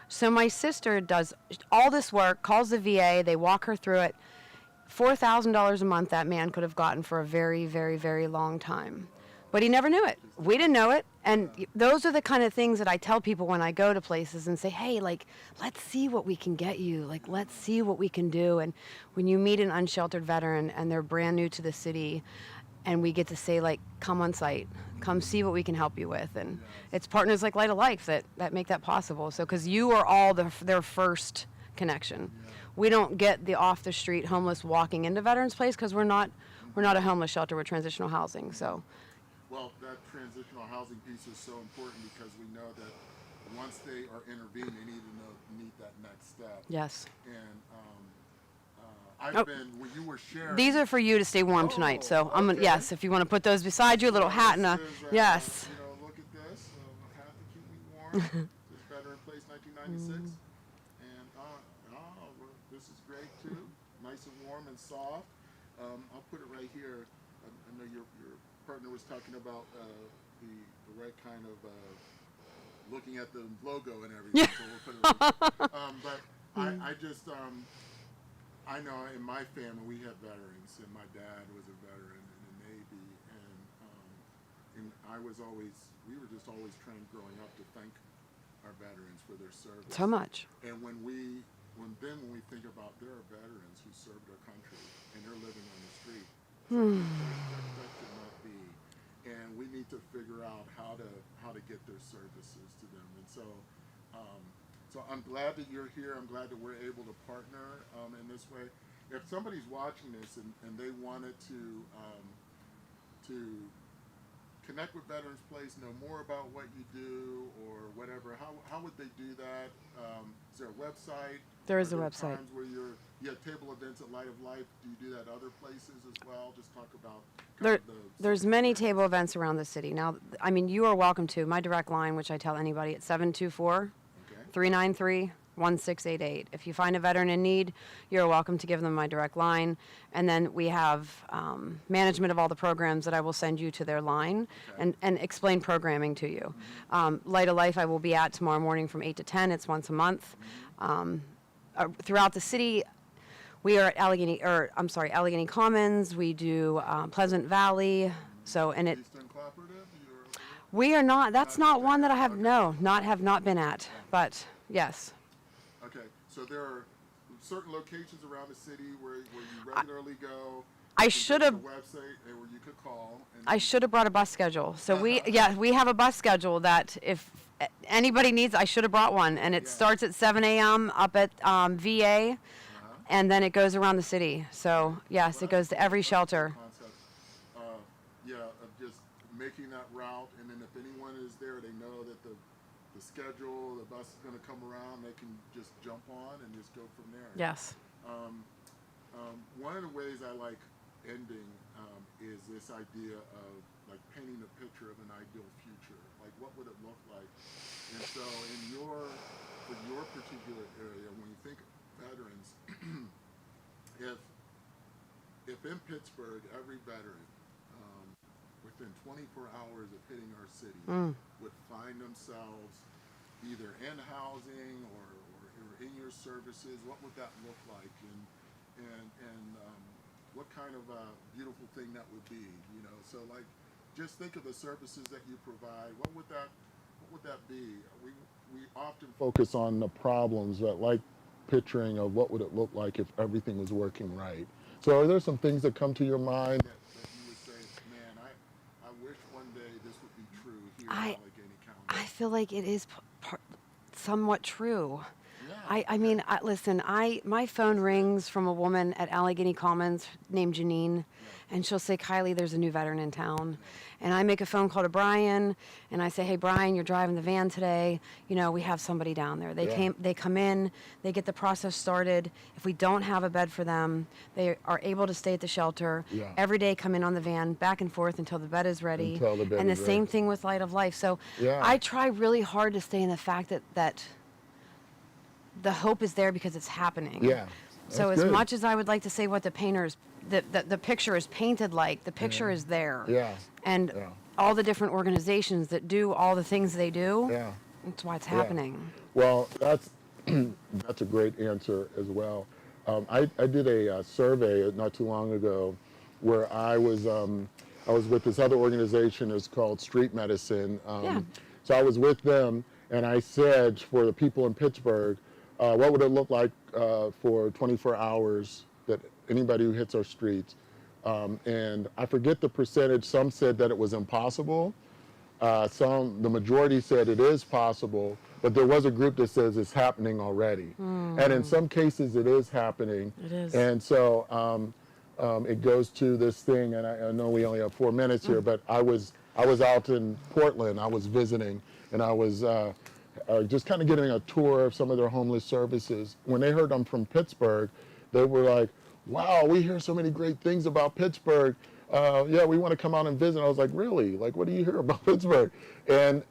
So my sister does all this work, calls the VA, they walk her through it. $4,000 a month that man could have gotten for a very, very, very long time. But he never knew it. We didn't know it. And those are the kind of things that I tell people when I go to places and say, hey, like, let's see what we can get you. Like, let's see what we can do. And when you meet an unsheltered veteran and they're brand new to the city, and we get to say, like, come on site, come see what we can help you with. And it's partners like Light of Life that make that possible. So, because you are all their first connection. We don't get the off the street homeless walking into Veterans Place because we're not a homeless shelter, we're transitional housing. So well, that transitional housing piece is so important because we know that once they are intervened, they need that next step. Yes. And I've been, when you were sharing. These are for you to stay warm tonight. So I'm gonna, yes, if you want to put those beside you, a little hat and a, yes. You know, look at this, hat to keep me warm. This Veteran Place 1996. This is great too, nice and warm and soft. I'll put it right here. I know your partner was talking about the right kind of looking at the logo and everything. So we'll put it right but I just I know in my family we have veterans, and my dad was a veteran in the Navy, and we were just always trained growing up to thank our veterans for their service. So much. And when we think about there are veterans who served our country and they're living on the street, that could not be. And we need to figure out how to get their services to them. And so, so I'm glad that you're here. I'm glad that we're able to partner in this way. If somebody's watching this and they wanted to connect with Veterans Place, know more about what you do or whatever, how would they do that? Is there a website? There is a website. Times where you have table events at Light of Life. Do you do that at other places as well? Just talk about there's many table events around the city. Now, I mean, you are welcome to my direct line, which I tell anybody at 724-393-1688. If you find a veteran in need, you're welcome to give them my direct line. And then we have management of all the programs that I will send you to their line and explain programming to you. Light of Life I will be at tomorrow morning from 8 to 10. It's once a month. Throughout the city, we are at Allegheny Commons. We do Pleasant Valley. So, and we are not. That's not one that I have. No, have not been at. But yes. Okay, so there are certain locations around the city where you regularly go. I should have. Website where you could call. I should have brought a bus schedule. So we have a bus schedule that if anybody needs, I should have brought one, and it starts at 7 a.m. up at VA, and then it goes around the city. So yes, it goes to every shelter. Of just making that that route, and then if anyone is there, they know that the schedule, the bus is going to come around, they can just jump on and just go from there. Yes. One of the ways I like ending is this idea of like painting a picture of an ideal future. Like, what would it look like? And so for your particular area, when you think of veterans, if in Pittsburgh, every veteran within 24 hours of hitting our city would find themselves either in housing or in your services, what would that look like? And what kind of a beautiful thing that would be, you know? So like, just think of the services that you provide. What would that be? We often focus on the problems, but like picturing of what would it look like if everything was working right. So are there some things that come to your mind that you would say, man, I wish one day this would be true here in Allegheny County? I feel like it is somewhat true. I mean, listen, my phone rings from a woman at Allegheny Commons named Janine, and she'll say, Kylie, there's a new veteran in town. And I make a phone call to Brian, and I say, hey, Brian, you're driving the van today. You know, we have somebody down there. They come in, they get the process started. If we don't have a bed for them, they are able to stay at the shelter. Every day come in on the van, back and forth until the bed is ready. And the same thing with Light of Life. So I try really hard to stay in the fact that the hope is there because it's happening. So as much as I would like to say what the painters, the picture is painted like, the picture is there. And all the different organizations that do all the things they do, that's why it's happening. Well, that's a great answer as well. I did a survey not too long ago where I was with this other organization. It's called Street Medicine. So I was with them, and I said, for the people in Pittsburgh, what would it look like for 24 hours that anybody who hits our streets? And I forget the percentage. Some said that it was impossible. The majority said it is possible, but there was a group that says it's happening already. And in some cases it is happening. It is. And so it goes to this thing, and I know we only have 4 minutes here, but I was out in Portland. I was visiting, and I was just kind of getting a tour of some of their homeless services. When they heard I'm from Pittsburgh, they were like, wow, we hear so many great things about Pittsburgh. Yeah, we want to come out and visit. I was like, really? Like, what do you hear about Pittsburgh? And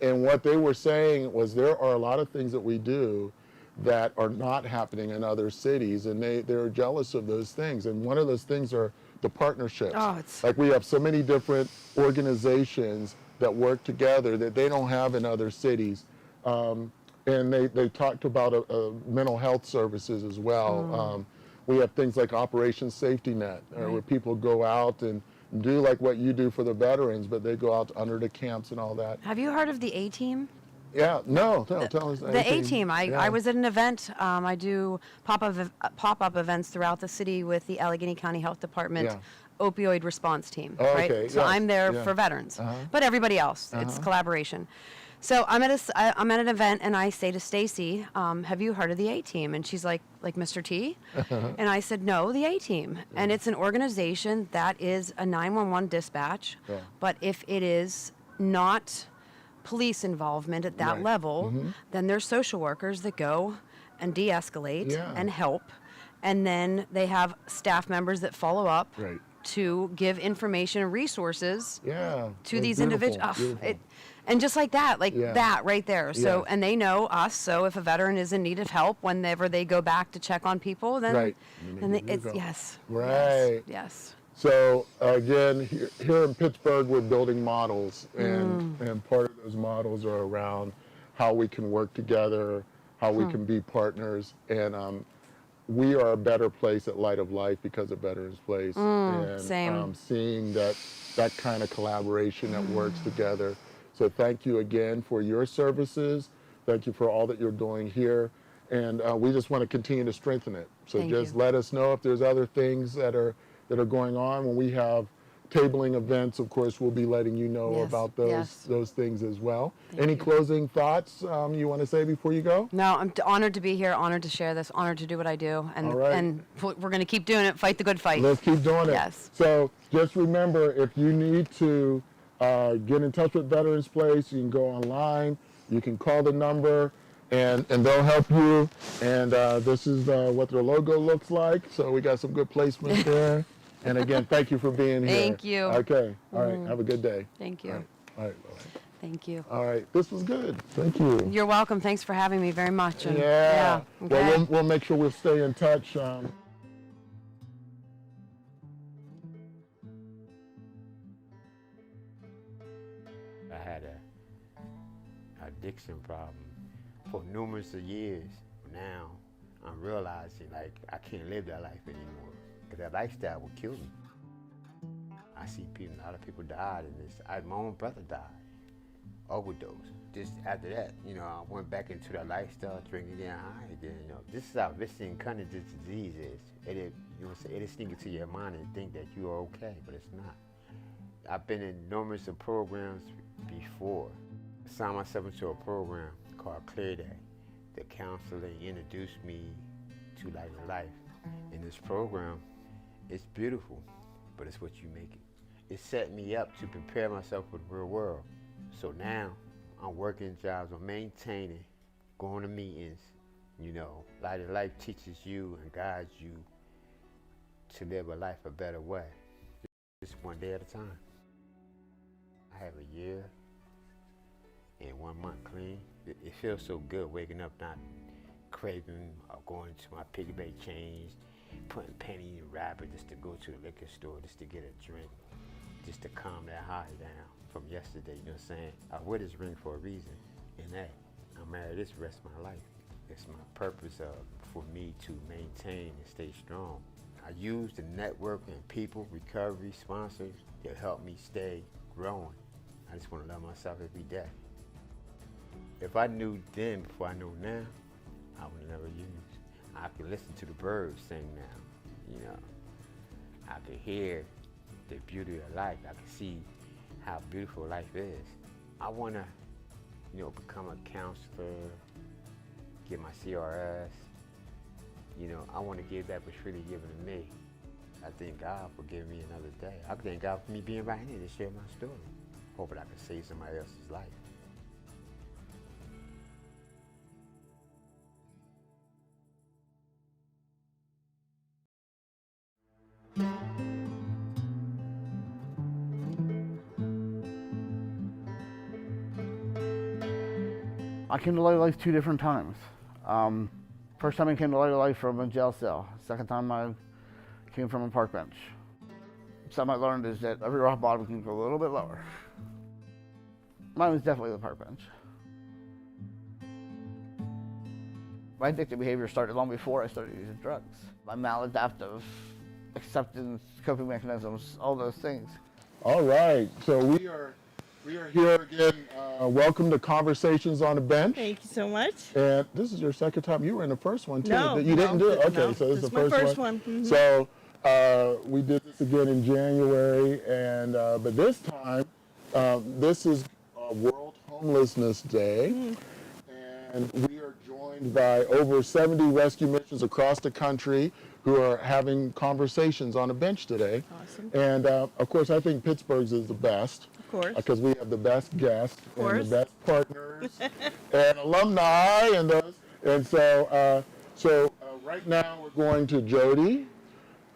what they were saying was there are a lot of things that we do that are not happening in other cities, and they're jealous of those things. And one of those things are the partnerships. Like, we have so many different organizations that work together that they don't have in other cities. And they talked about mental health services as well. We have things like Operation Safety Net, where people go out and do like what you do for the veterans, but they go out under the camps and all that. Have you heard of the A-Team? Yeah, no, tell us. The A-Team. I was at an event. I do pop-up events throughout the city with the Allegheny County Health Department opioid response team. Right? So I'm there for veterans, but everybody else, it's collaboration. So I'm at an event, and I say to Stacy, have you heard of the A-Team? And she's like Mr. T? And I said, no, the A-Team. And it's an organization that is a 911 dispatch, but if it is not police involvement at that level, then there's social workers that go and de-escalate and help. And then they have staff members that follow up to give information and resources to these individuals. And just like that, that right there. So, and they know us. So if a veteran is in need of help, whenever they go back to check on people, then, yes. Right. Yes. So again, here in Pittsburgh, we're building models, and part of those models are around how we can work together, how we can be partners, and we are a better place at Light of Life because of Veterans Place, and seeing that kind of collaboration that works together. So thank you again for your services. Thank you for all that you're doing here. And we just want to continue to strengthen it. So just let us know if there's other things that are going on. When we have tabling events, of course, we'll be letting you know about those things as well. Any closing thoughts you want to say before you go? No, I'm honored to be here, honored to share this, honored to do what I do. And, and we're going to keep doing it, fight the good fight. Let's keep doing it. Yes. So just remember, if you need to get in touch with Veterans Place. You can go online. You can call the number, and they'll help you. And this is what their logo looks like. So we got some good placement there. And again, thank you for being here. Thank you. Okay. All right. Have a good day. Thank you. All right. Thank you. All right. This was good. Thank you. You're welcome. Thanks for having me very much. And Yeah. Okay. Well, we'll make sure we'll stay in touch. I had a addiction problem for numerous of years. Now I'm realizing like I can't live that life anymore because that lifestyle will kill me. I see people, a lot of people died in this. My own brother died, overdose. Just after that, you know, I went back into that lifestyle, drinking, getting high again. You know, this is how vicious and cunning this disease is. It'll sneak into your mind and think that you are okay, but it's not. I've been in numerous of programs before. I signed myself into a program called Clear Day. The counselor introduced me to Light of Life. In this program, it's beautiful, but it's what you make it. It set me up to prepare myself for the real world. So now, I'm working jobs, I'm maintaining, going to meetings. You know, Light of Life teaches you and guides you to live a life a better way. Just one day at a time. I have a year and 1 month clean. It feels so good waking up not craving or going to my piggy bank change, putting penny in a wrapper just to go to the liquor store, just to get a drink, just to calm that high down from yesterday, you know what I'm saying? I wear this ring for a reason, and that, I'm married this rest of my life. It's my purpose for me to maintain and stay strong. I use the network and people, recovery, sponsors to help me stay growing. I just want to love myself every day. If I knew then before I know now, I would never use. I can listen to the birds sing now, you know. I can hear the beauty of life. I can see how beautiful life is. I want to, you know, become a counselor, get my CRS. You know, I want to give that what's really given to me. I thank God for giving me another day. I thank God for me being right here to share my story. Hoping I can save somebody else's life. I came to Light of Life 2 different times. First time I came to Light of Life from a jail cell. Second time I came from a park bench. Something I learned is that every rock bottom can go a little bit lower. Mine was definitely the park bench. My addictive behavior started long before I started using drugs. My maladaptive acceptance, coping mechanisms, all those things. All right, so we are here again. Welcome to Conversations on the Bench. Thank you so much. And this is your second time. You were in the first one too. No, you didn't do it? Okay, no, so this is the my first one. Mm-hmm. So we did this again in January, and but this time, this is World Homelessness Day, and we are joined by over 70 rescue missions across the country who are having conversations on a bench today. Awesome. And of course, I think Pittsburgh's is the best. Of course. Because we have the best guests and the best partners and alumni and those. And so, right now we're going to Jody,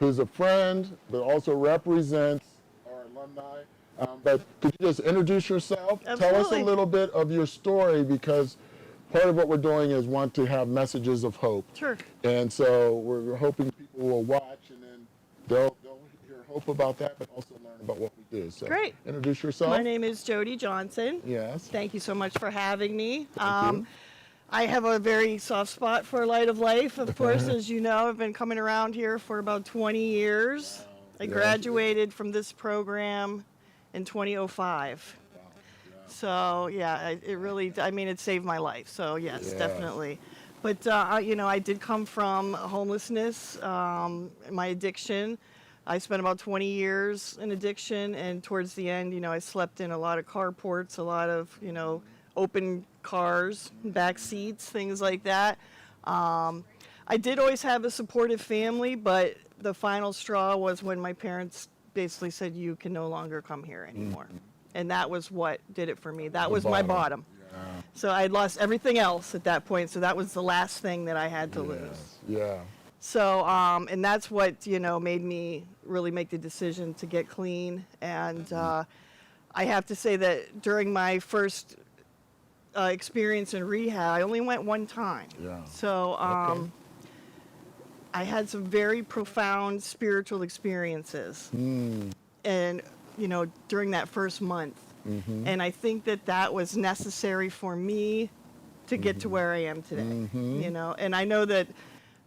who's a friend, but also represents our alumni. But could you just introduce yourself? Absolutely. Tell us a little bit of your story, because part of what we're doing is want to have messages of hope. Sure. And so we're hoping people will watch, and then they'll hear hope about that, but also learn about what we do. So Great. Introduce yourself. My name is Jody Johnson. Yes. Thank you so much for having me. Thank you. I have a very soft spot for Light of Life. Of course, as you know, I've been coming around here for about 20 years. I graduated from this program in 2005. So yeah, it really, I mean, it saved my life. So yes, definitely. But you know, I did come from homelessness, my addiction. I spent about 20 years in addiction, and towards the end, you know, I slept in a lot of carports, a lot of, you know, open cars, back seats, things like that. I did always have a supportive family, but the final straw was when my parents basically said, you can no longer come here anymore. And that was what did it for me. That was my bottom. So I had lost everything else at that point. So that was the last thing that I had to lose. Yeah. So, and that's what, made me really make the decision to get clean. And I have to say that during my first experience in rehab, I only went one time. Yeah. So I had some very profound spiritual experiences. And, during that first month. And I think that was necessary for me to get to where I am today. And I know that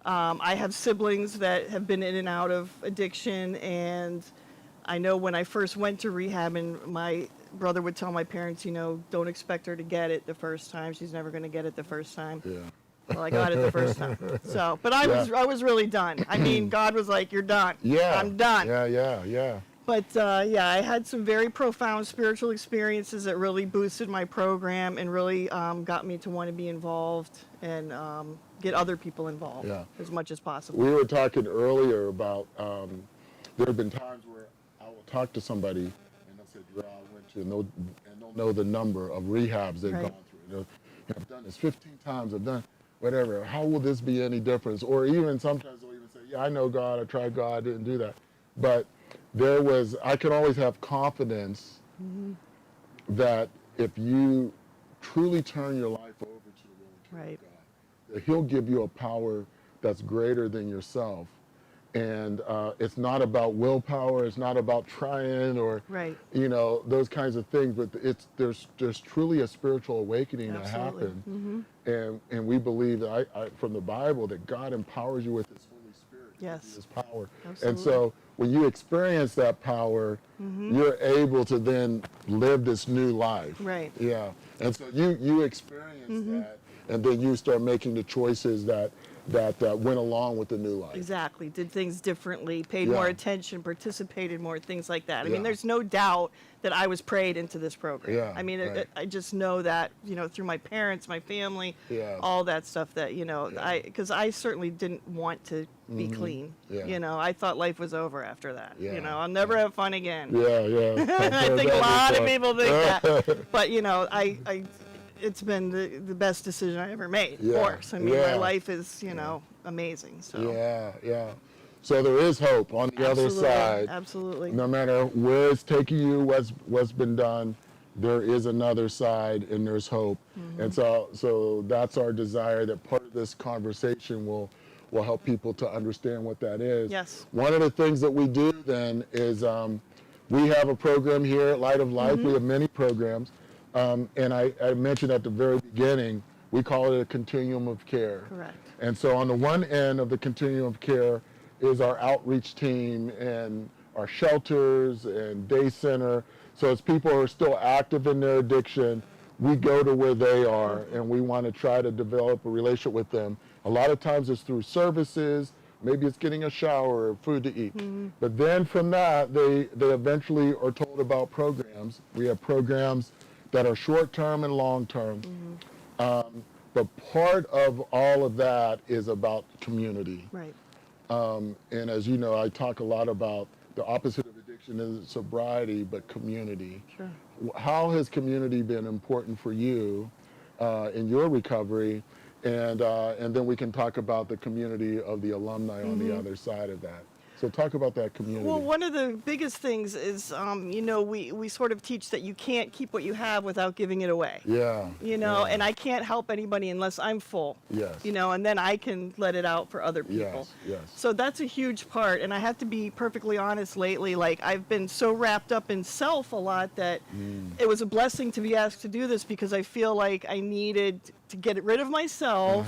I have siblings that have been in and out of addiction, and I know when I first went to rehab, and my brother would tell my parents, don't expect her to get it the first time. She's never going to get it the first time. Yeah. Well, I got it the first time. So, but I was really done. I mean, God was like, "You're done." Yeah. I'm done. Yeah. But I had some very profound spiritual experiences that really boosted my program and really got me to want to be involved and get other people involved as much as possible. We were talking earlier about there have been times where I will talk to somebody and they'll say, "Drew, I went to," and they'll know the number of rehabs they've gone through. I've done this 15 times. I've done whatever. How will this be any difference? Or even sometimes they'll even say, "Yeah, I know God. I tried God. I didn't do that." But I can always have confidence that if you truly turn your life over to the will and care of God, that He'll give you a power that's greater than yourself. And it's not about willpower, it's not about trying or those kinds of things, but there's truly a spiritual awakening that happens. And we believe that from the Bible that God empowers you with His Holy Spirit, His power. Absolutely. And so when you experience that power, you're able to then live this new life. Right. Yeah. And so you experience that, and then you start making the choices that went along with the new life. Exactly. Did things differently, paid more attention, participated more, things like that. I mean, there's no doubt that I was prayed into this program. Yeah, I mean, I just know that, through my parents, my family, all that stuff that, because I certainly didn't want to be clean. I thought life was over after that. I'll never have fun again. I think a lot of people think that. But, it's been the best decision I ever made, of course. I mean, my life is, amazing. So. Yeah. So there is hope on the other side. Absolutely. No matter where it's taking you, what's been done, there is another side and there's hope. And so that's our desire, that part of this conversation will help people to understand what that is. Yes. One of the things that we do then is we have a program here at Light of Life. We have many programs. And I mentioned at the very beginning, we call it a continuum of care. Correct. And so on the one end of the continuum of care is our outreach team and our shelters and day center. So as people are still active in their addiction, we go to where they are and we want to try to develop a relationship with them. A lot of times it's through services, maybe it's getting a shower or food to eat. But then from that, they eventually are told about programs. We have programs that are short-term and long-term. But part of all of that is about community. Right. And as you know, I talk a lot about the opposite of addiction is sobriety, but community. Sure. How has community been important for you in your recovery? And then we can talk about the community of the alumni on the other side of that. So talk about that community. Well, one of the biggest things is, we sort of teach that you can't keep what you have without giving it away. Yeah. And I can't help anybody unless I'm full. Yes. And then I can let it out for other people. Yes. So that's a huge part. And I have to be perfectly honest lately, like I've been so wrapped up in self a lot that it was a blessing to be asked to do this because I feel like I needed to get rid of myself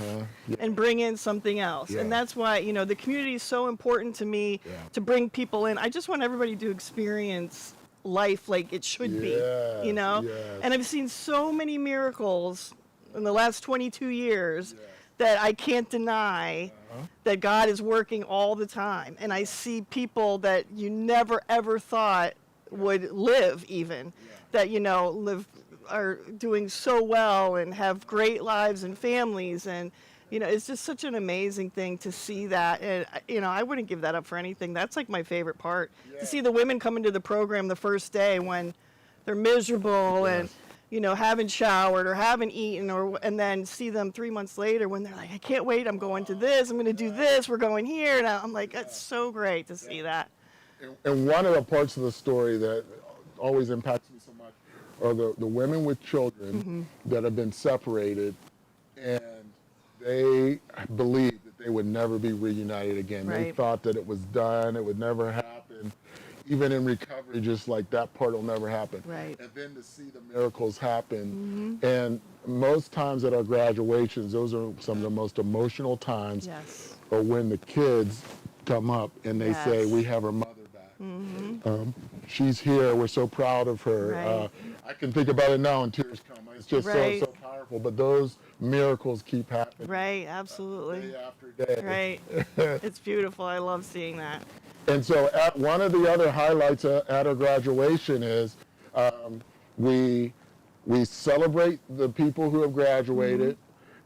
and bring in something else. And that's why, the community is so important to me to bring people in. I just want everybody to experience life like it should be, And I've seen so many miracles in the last 22 years that I can't deny that God is working all the time. And I see people that you never ever thought would live even, that, are doing so well and have great lives and families, and it's just such an amazing thing to see that. And I wouldn't give that up for anything. That's like my favorite part, to see the women come into the program the first day when they're miserable and, you know, haven't showered or haven't eaten, and then see them 3 months later when they're like, I can't wait, I'm going to this, I'm going to do this, we're going here. And I'm like, that's so great to see that. And one of the parts of the story that always impacts me so much are the women with children that have been separated, and they believed that they would never be reunited again. They Right. thought that it was done, it would never happen. Even in recovery, just like that part will never happen. Right. And then to see the miracles happen. And most times at our graduations, those are some of the most emotional times. Yes. Or when the kids come up and they say, Yes. we have our mother back. She's here, we're so proud of her. Right. I can think about it now and tears come. It's just Right. so powerful. But those miracles keep happening. Right, absolutely. Day after day. Right. It's beautiful. I love seeing that. And so one of the other highlights at our graduation is we celebrate the people who have graduated,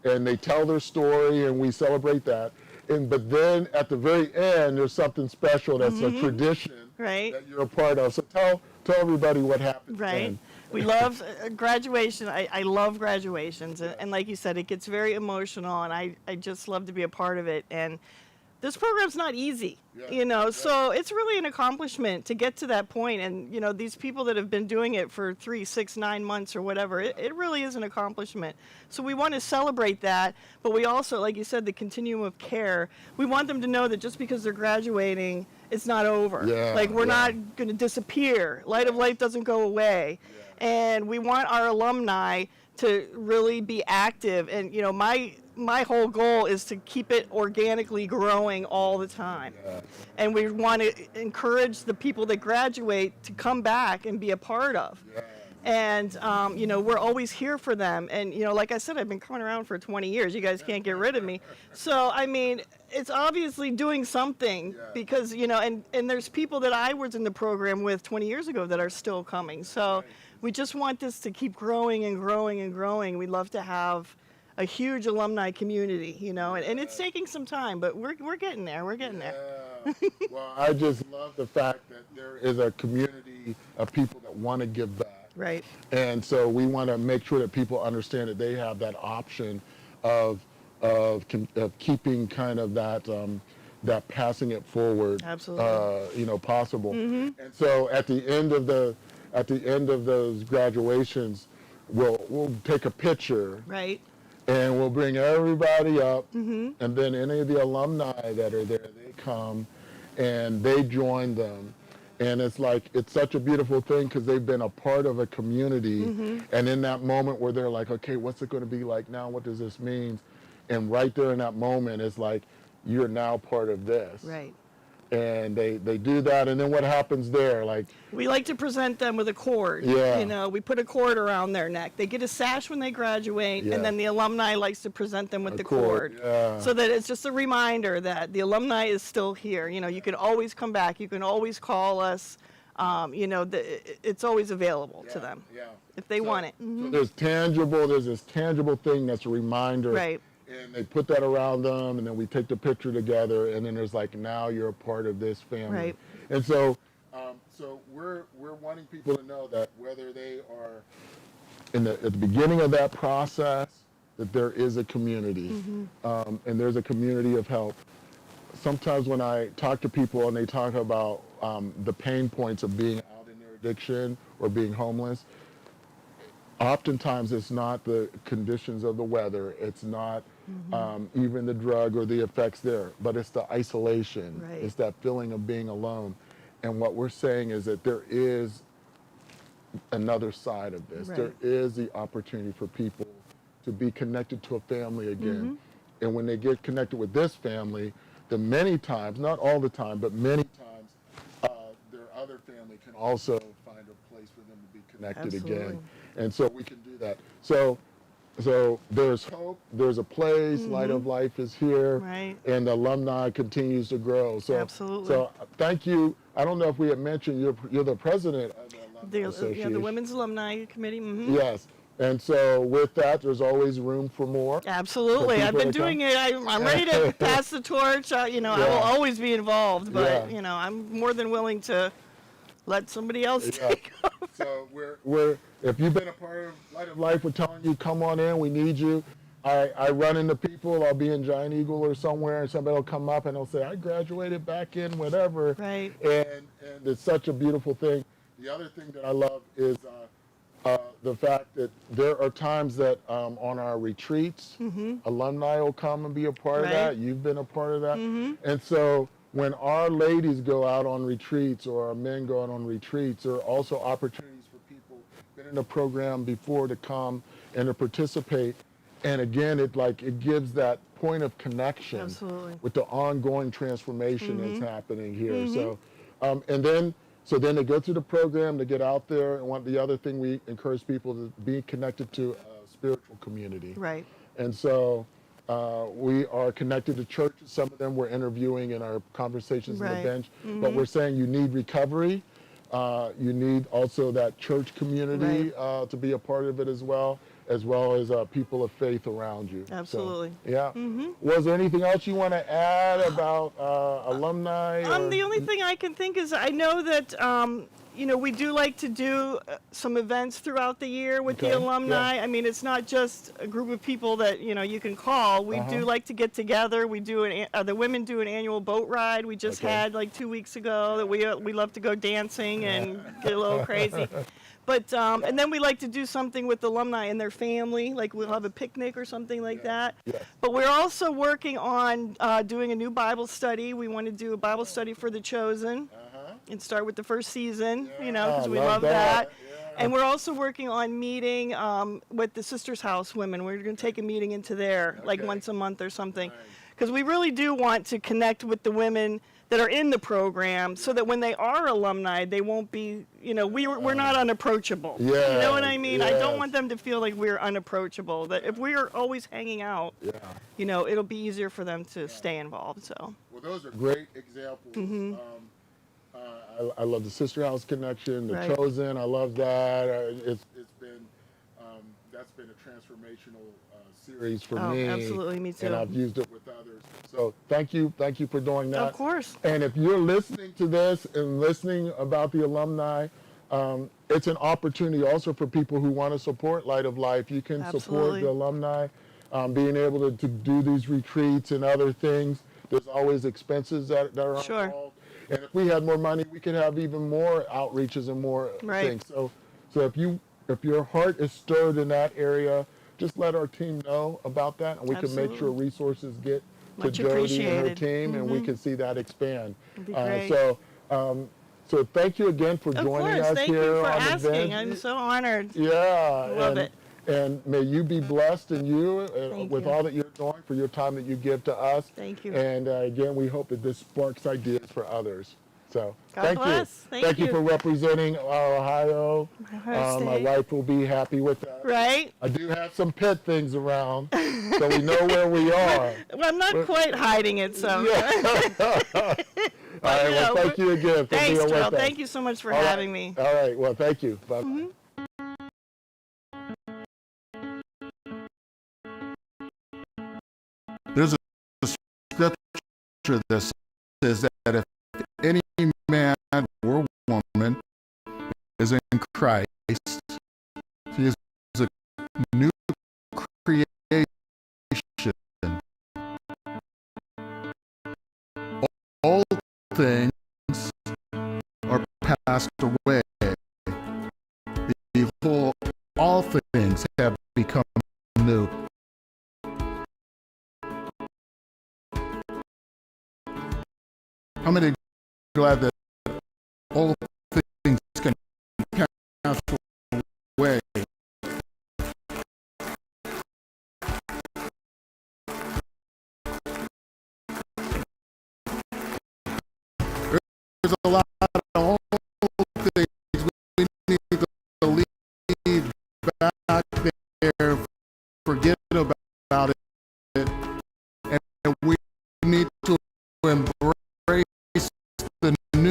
and they tell their story, and we celebrate that. But then at the very end, there's something special that's a tradition Right. that you're a part of. So tell everybody what happened. Right. then. We love graduation. I love graduations. And like you said, it gets very emotional, and I just love to be a part of it. And this program's not easy, you know, so it's really an accomplishment to get to that point. And, you know, these people that have been doing it for 3, 6, 9 months or whatever, it really is an accomplishment. So we want to celebrate that, but we also, like you said, the continuum of care, we want them to know that just because they're graduating, it's not over. Yeah, Like, we're yeah. not going to disappear. Light of Life doesn't go away. And we want our alumni to really be active. And, you know, my whole goal is to keep it organically growing all the time. And we want to encourage the people that graduate to come back and be a part of. And, you know, we're always here for them. And, you know, like I said, I've been coming around for 20 years. You guys can't get rid of me. So, I mean, it's obviously doing something because, you know, and there's people that I was in the program with 20 years ago that are still coming. So we just want this to keep growing and growing and growing. We'd love to have a huge alumni community, you know, and it's taking some time, but we're getting there. We're getting there. Well, I just love the fact that there is a community of people that want to give back. Right. And so we want to make sure that people understand that they have that option of keeping kind of that passing it forward, Absolutely. you know, possible. And so at the end of those graduations, we'll take a picture. Right. And we'll bring everybody up, and then any of the alumni that are there, they come and they join them. And it's like, it's such a beautiful thing because they've been a part of a community. And in that moment where they're like, okay, what's it going to be like now? What does this mean? And right there in that moment, it's like, you're now part of this. Right. And they do that, and then what happens there? Like, We like to present them with a cord. Yeah. You know, we put a cord around their neck. They get a sash when they graduate, Yeah. and then the alumni likes to present them with A the cord, cord. yeah. So that it's just a reminder that the alumni is still here. You know, you can always come back. You can always call us. You know, it's always available to them if they want it. so there's this tangible thing that's a reminder. Right. And they put that around them, and then we take the picture together, and then there's like, now you're a part of this family. Right. And so, so we're wanting people to know that whether they are at the beginning of that process, that there is a community, and there's a community of help. Sometimes when I talk to people and they talk about the pain points of being out in their addiction or being homeless, oftentimes it's not the conditions of the weather, it's not even the drug or the effects there, but it's the isolation. Right. It's that feeling of being alone. And what we're saying is that there is another side of this. Right. There is the opportunity for people to be connected to a family again. And when they get connected with this family, then many times, not all the time, but many times, their other family can also find a place for them to be connected again. Absolutely. And so we can do that. So there's hope, there's a place, Light of Life is here, Right. and the alumni continues to grow. So, Absolutely. So thank you. I don't know if we had mentioned you're the president of the Alumni Association. The Women's Alumni Committee. Yes. And so with that, there's always room for more. Absolutely. I've been doing it. I'm ready to pass the torch. You know, I will always be involved, but, you know, I'm more than willing to let somebody else take over. So we're if you've been a part of Light of Life, we're telling you, come on in, we need you. I run into people, I'll be in Giant Eagle or somewhere, and somebody will come up and they'll say, I graduated back in whatever. Right. And it's such a beautiful thing. The other thing that I love is the fact that there are times that on our retreats, alumni will come and be a part of that. You've been a part of that. And so when our ladies go out on retreats or our men go out on retreats, there are also opportunities for people who've been in the program before to come and to participate. And again, it gives that point of connection with the ongoing transformation that's happening here. So, so then they go through the program, they get out there, and the other thing we encourage people to be connected to a spiritual community. Right. And so we are connected to churches. Some of them we're interviewing in our conversations on the bench. But we're saying you need recovery. You need also that church community to be a part of it as well as people of faith around you. Absolutely. So, yeah. Was there anything else you want to add about alumni? The only thing I can think is I know that we do like to do some events throughout the year with the alumni. I mean, it's not just a group of people that you can call. We do like to get together. We do the women do an annual boat ride. We just had like 2 weeks ago that we love to go dancing and get a little crazy. But and then we like to do something with the alumni and their family, like we'll have a picnic or something like that. But we're also working on doing a new Bible study. We want to do a Bible study for the chosen and start with the first season, because we love that. And we're also working on meeting with the Sisters House women. We're going to take a meeting into there, like once a month or something, because we really do want to connect with the women that are in the program, so that when they are alumni, they won't be, we're not unapproachable. You know what I mean? I don't want them to feel like we're unapproachable. That if we are always hanging out, it'll be easier for them to stay involved. So. Well, those are great examples. I love the Sister House connection, the Chosen. I love that. It's been that's been a transformational series for me. Absolutely, me too. And I've used it with others. So thank you for doing that. Of course. And if you're listening to this and listening about the alumni, it's an opportunity also for people who want to support Light of Life. You can support the alumni, being able to do these retreats and other things. There's always expenses that are involved. And if we had more money, we could have even more outreaches and more things. So if your heart is stirred in that area, just let our team know about that, and we can make sure resources get to Jody and her team, and we can see that expand. So thank you again for joining us here on the bench. Thank you for asking. I'm so honored. Yeah. Love it. And may you be blessed, and with all that you're doing, for your time that you give to us. Thank you. And again, we hope that this sparks ideas for others. So God bless. you. Thank you for representing Ohio. My wife will be happy with that. Right. I do have some pet things around, so we know where we are. Well, I'm not quite hiding it, so. All right. Well, thank you again for being with us. Thank you so much for having me. All right. Well, thank you. Bye. There's a scripture that says that if any man or woman is in Christ, he is a new creation. All things are passed away. Behold, all things have become new. How many are glad that all things can pass away? There's a lot of old things we need to leave back there, forget about it, and we need to embrace the new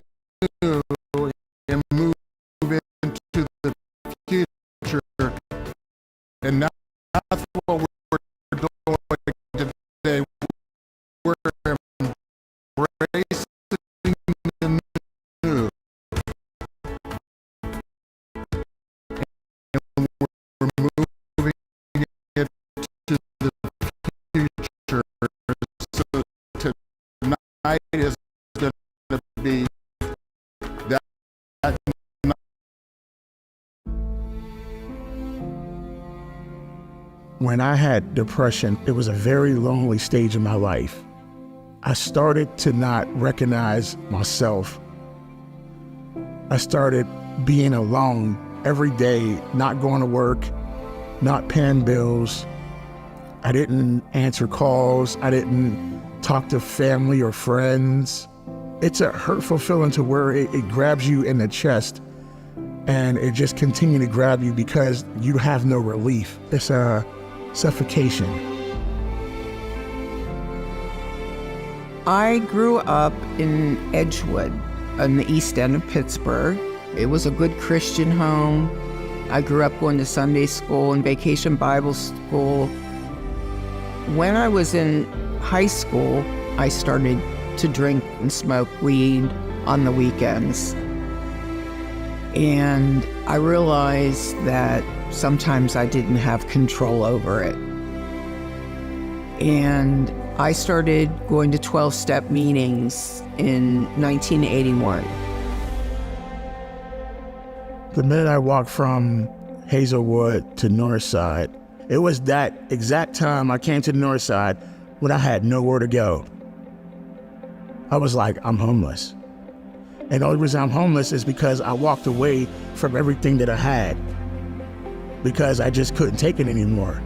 and move into the future. And that's what we're doing today. We're embracing the new. When I had depression, it was a very lonely stage in my life. I started to not recognize myself. I started being alone every day, not going to work, not paying bills. I didn't answer calls. I didn't talk to family or friends. It's a hurtful feeling to where it grabs you in the chest, and it just continues to grab you because you have no relief. It's a suffocation. I grew up in Edgewood on the east end of Pittsburgh. It was a good Christian home. I grew up going to Sunday school and vacation Bible school. When I was in high school, I started to drink and smoke weed on the weekends. And I realized that sometimes I didn't have control over it. And I started going to 12-step meetings in 1981. The minute I walked from Hazelwood to Northside, it was that exact time I came to the Northside when I had nowhere to go. I was like, I'm homeless. And the only reason I'm homeless is because I walked away from everything that I had, because I just couldn't take it anymore.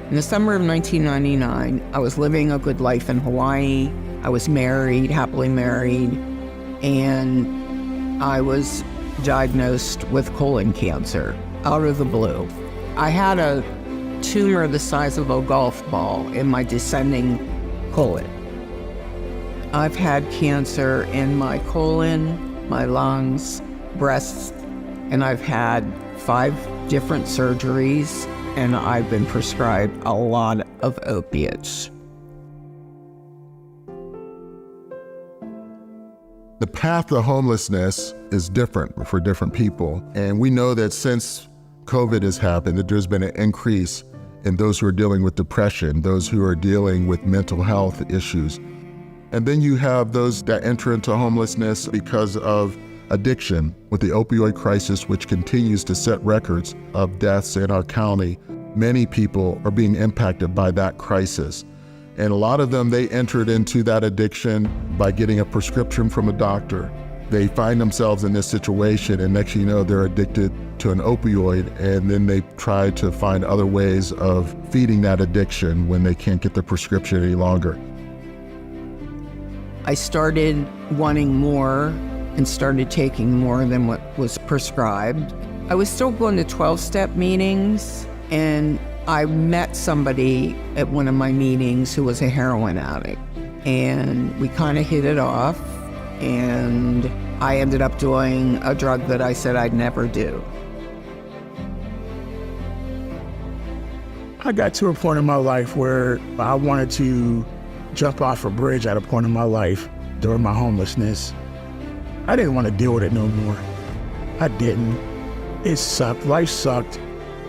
In the summer of 1999, I was living a good life in Hawaii. I was married, happily married, and I was diagnosed with colon cancer out of the blue. I had a tumor the size of a golf ball in my descending colon. I've had cancer in my colon, my lungs, breasts, and I've had 5 different surgeries, and I've been prescribed a lot of opiates. The path to homelessness is different for different people. And we know that since COVID has happened, that there's been an increase in those who are dealing with depression, those who are dealing with mental health issues. And then you have those that enter into homelessness because of addiction, with the opioid crisis, which continues to set records of deaths in our county. Many people are being impacted by that crisis. And a lot of them, they entered into that addiction by getting a prescription from a doctor. They find themselves in this situation, and next thing you know, they're addicted to an opioid, and then they try to find other ways of feeding that addiction when they can't get the prescription any longer. I started wanting more and started taking more than what was prescribed. I was still going to 12-step meetings, and I met somebody at one of my meetings who was a heroin addict, and we kind of hit it off, and I ended up doing a drug that I said I'd never do. I got to a point in my life where I wanted to jump off a bridge at a point in my life during my homelessness. I didn't want to deal with it no more. I didn't. It sucked. Life sucked.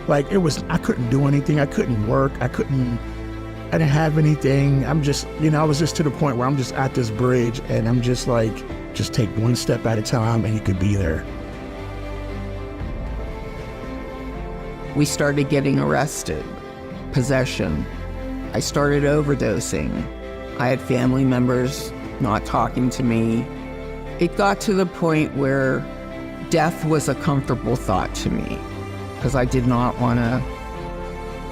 Like, I couldn't do anything. I couldn't work. I didn't have anything. I was just to the point where I'm just at this bridge, and I'm just like, just take one step at a time and you could be there. We started getting arrested, possession. I started overdosing. I had family members not talking to me. It got to the point where death was a comfortable thought to me, because I did not want to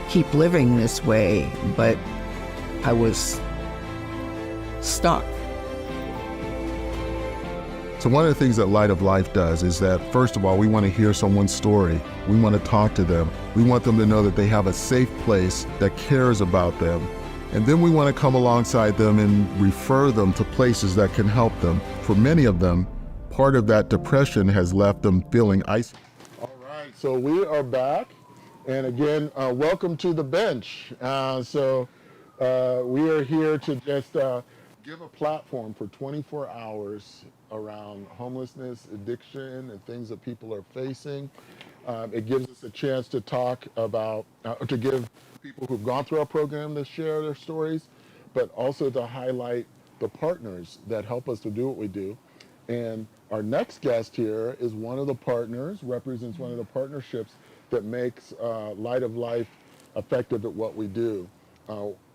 keep living this way, but I was stuck. So one of the things that Light of Life does is that, first of all, we want to hear someone's story. We want to talk to them. We want them to know that they have a safe place that cares about them. And then we want to come alongside them and refer them to places that can help them. For many of them, part of that depression has left them feeling isolated. All right, so we are back. And again, welcome to the bench. We are here to just give a platform for 24 hours around homelessness, addiction, and things that people are facing. It gives us a chance to talk about, to give people who've gone through our program to share their stories, but also to highlight the partners that help us to do what we do. And our next guest here is one of the partners, represents one of the partnerships that makes Light of Life effective at what we do.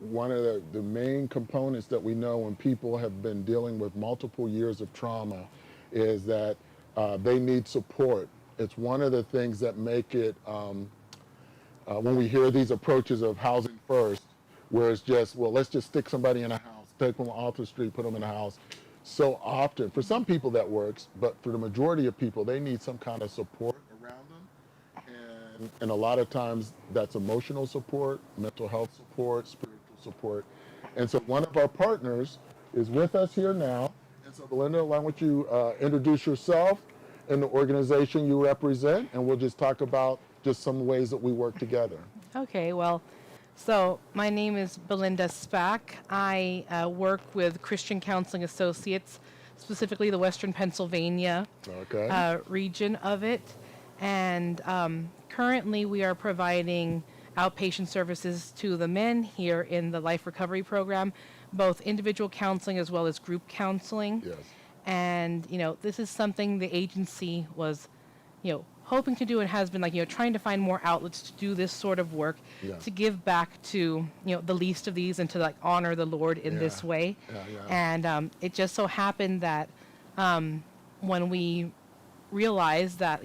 One of the main components that we know when people have been dealing with multiple years of trauma is that they need support. It's one of the things that make it, when we hear these approaches of housing first, where it's just, well, let's just stick somebody in a house, take them off the street, put them in a house. So often, for some people that works, but for the majority of people, they need some kind of support around them. And a lot of times that's emotional support, mental health support, spiritual support. And so one of our partners is with us here now. And so Belinda, why don't you introduce yourself and the organization you represent, and we'll just talk about just some ways that we work together. Okay, well, so my name is Belinda Spack. I work with Christian Counseling Associates, specifically the Western Pennsylvania region of it. And currently we are providing outpatient services to the men here in the Life Recovery Program, both individual counseling as well as group counseling. Yes. And, this is something the agency was, hoping to do and has been trying to find more outlets to do this sort of work, to give back to, the least of these and to honor the Lord in this way. And it just so happened that when we realized that,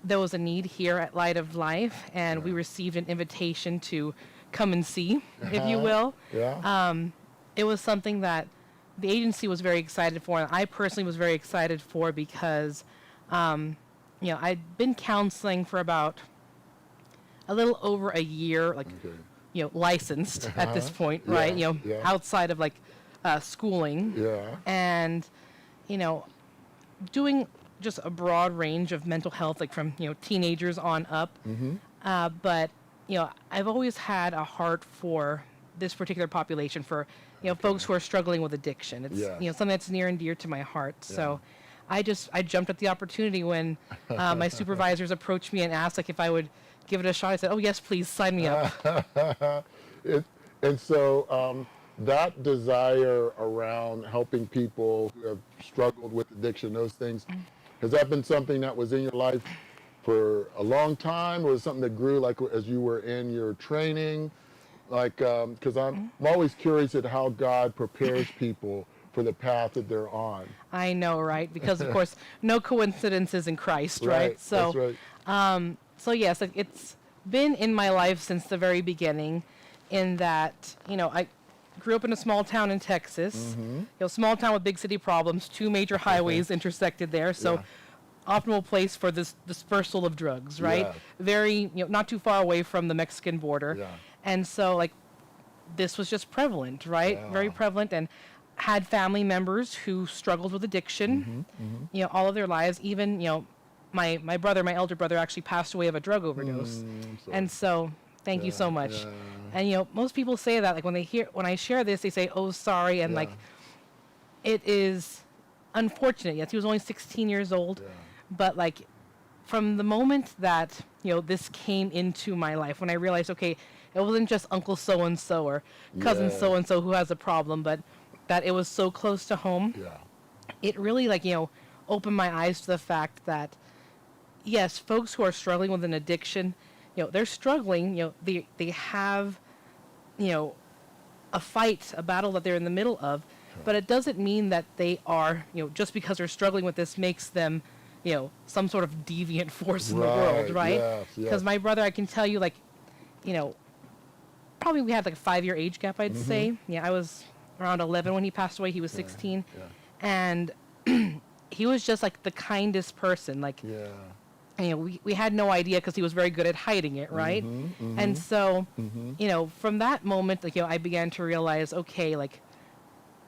there was a need here at Light of Life, and we received an invitation to come and see, if you will. It was something that the agency was very excited for, and I personally was very excited for because, I'd been counseling for about a little over a year, licensed at this point, right? Outside of schooling. And, doing just a broad range of mental health, from, teenagers on up. But, I've always had a heart for this particular population, for, folks who are struggling with addiction. It's, something that's near and dear to my heart. So I jumped at the opportunity when my supervisors approached me and asked if I would give it a shot. I said, oh, yes, please, sign me up. And so that desire around helping people who have struggled with addiction, those things, has that been something that was in your life for a long time, or was it something that grew as you were in your training? Because I'm always curious at how God prepares people for the path that they're on. I know, right? Because of course, no coincidences in Christ, right? So, that's right. So yes, it's been in my life since the very beginning. In that, I grew up in a small town in Texas. Small town with big city problems. 2 major highways intersected there. So, optimal place for this dispersal of drugs, right? Very, not too far away from the Mexican border. And so, this was just prevalent, right? Very prevalent, and had family members who struggled with addiction, all of their lives. Even, my brother, my elder brother, actually passed away of a drug overdose. And so, thank you so much. And, most people say that, when I share this, they say, oh, sorry, and it is unfortunate. Yes, he was only 16 years old, but from the moment that, this came into my life, when I realized, okay, it wasn't just Uncle so-and-so or cousin so-and-so who has a problem, but that it was so close to home. It really, opened my eyes to the fact that, yes, folks who are struggling with an addiction, they're struggling, they have, a fight, a battle that they're in the middle of, but it doesn't mean that they are, just because they're struggling with this makes them, some sort of deviant force in the world, right? Because my brother, I can tell you, probably we had a 5-year age gap, I'd say. I was around 11 when he passed away. He was 16. And he was just the kindest person. We had no idea because he was very good at hiding it, right? And so, from that moment, I began to realize, okay,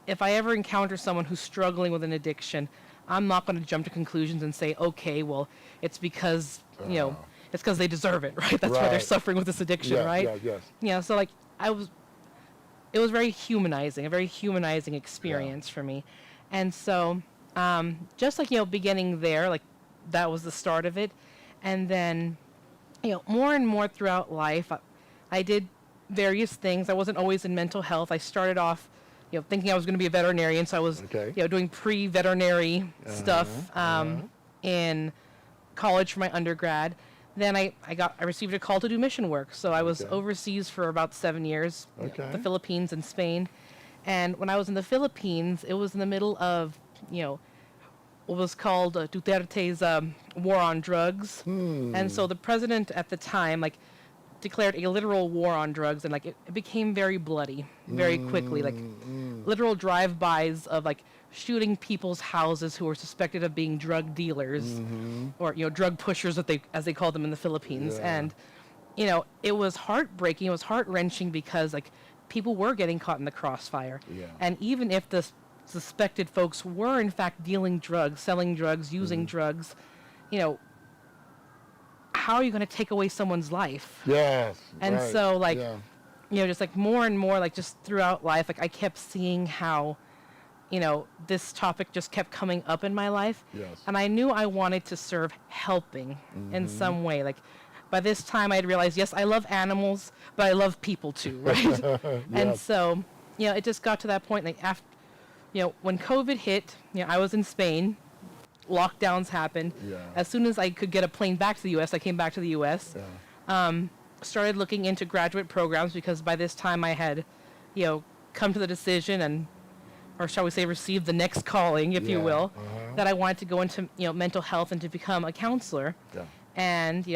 if I ever encounter someone who's struggling with an addiction, I'm not going to jump to conclusions and say, okay, well, it's because, it's because they deserve it, right? That's why they're suffering with this addiction, right? So it was very humanizing, a very humanizing experience for me. And so, just beginning there, that was the start of it. And then, more and more throughout life, I did various things. I wasn't always in mental health. I started off, thinking I was going to be a veterinarian. So I was, doing pre-veterinary stuff in college for my undergrad. then I received a call to do mission work. So I was overseas for about 7 years, the Philippines and Spain. And when I was in the Philippines, it was in the middle of, what was called Duterte's war on drugs. And so the president at the time, declared a literal war on drugs, and it became very bloody very quickly, literal drive-bys of shooting people's houses who were suspected of being drug dealers or drug pushers, as they called them in the Philippines. And it was heartbreaking, it was heart-wrenching, because people were getting caught in the crossfire. And even if the suspected folks were in fact dealing drugs, selling drugs, using drugs, how are you going to take away someone's life? Yes. And right. so just more and more, just throughout life, I kept seeing how, this topic just kept coming up in my life. Yes. And I knew I wanted to serve helping in some way. By this time I'd realized, yes, I love animals, but I love people too, right? And so, it just got to that point, after, when COVID hit, I was in Spain, lockdowns happened. As soon as I could get a plane back to the U.S., I came back to the U.S. Started looking into graduate programs, because by this time I had, come to the decision or shall we say, received the next calling, if you will, that I wanted to go into, mental health and to become a counselor. And,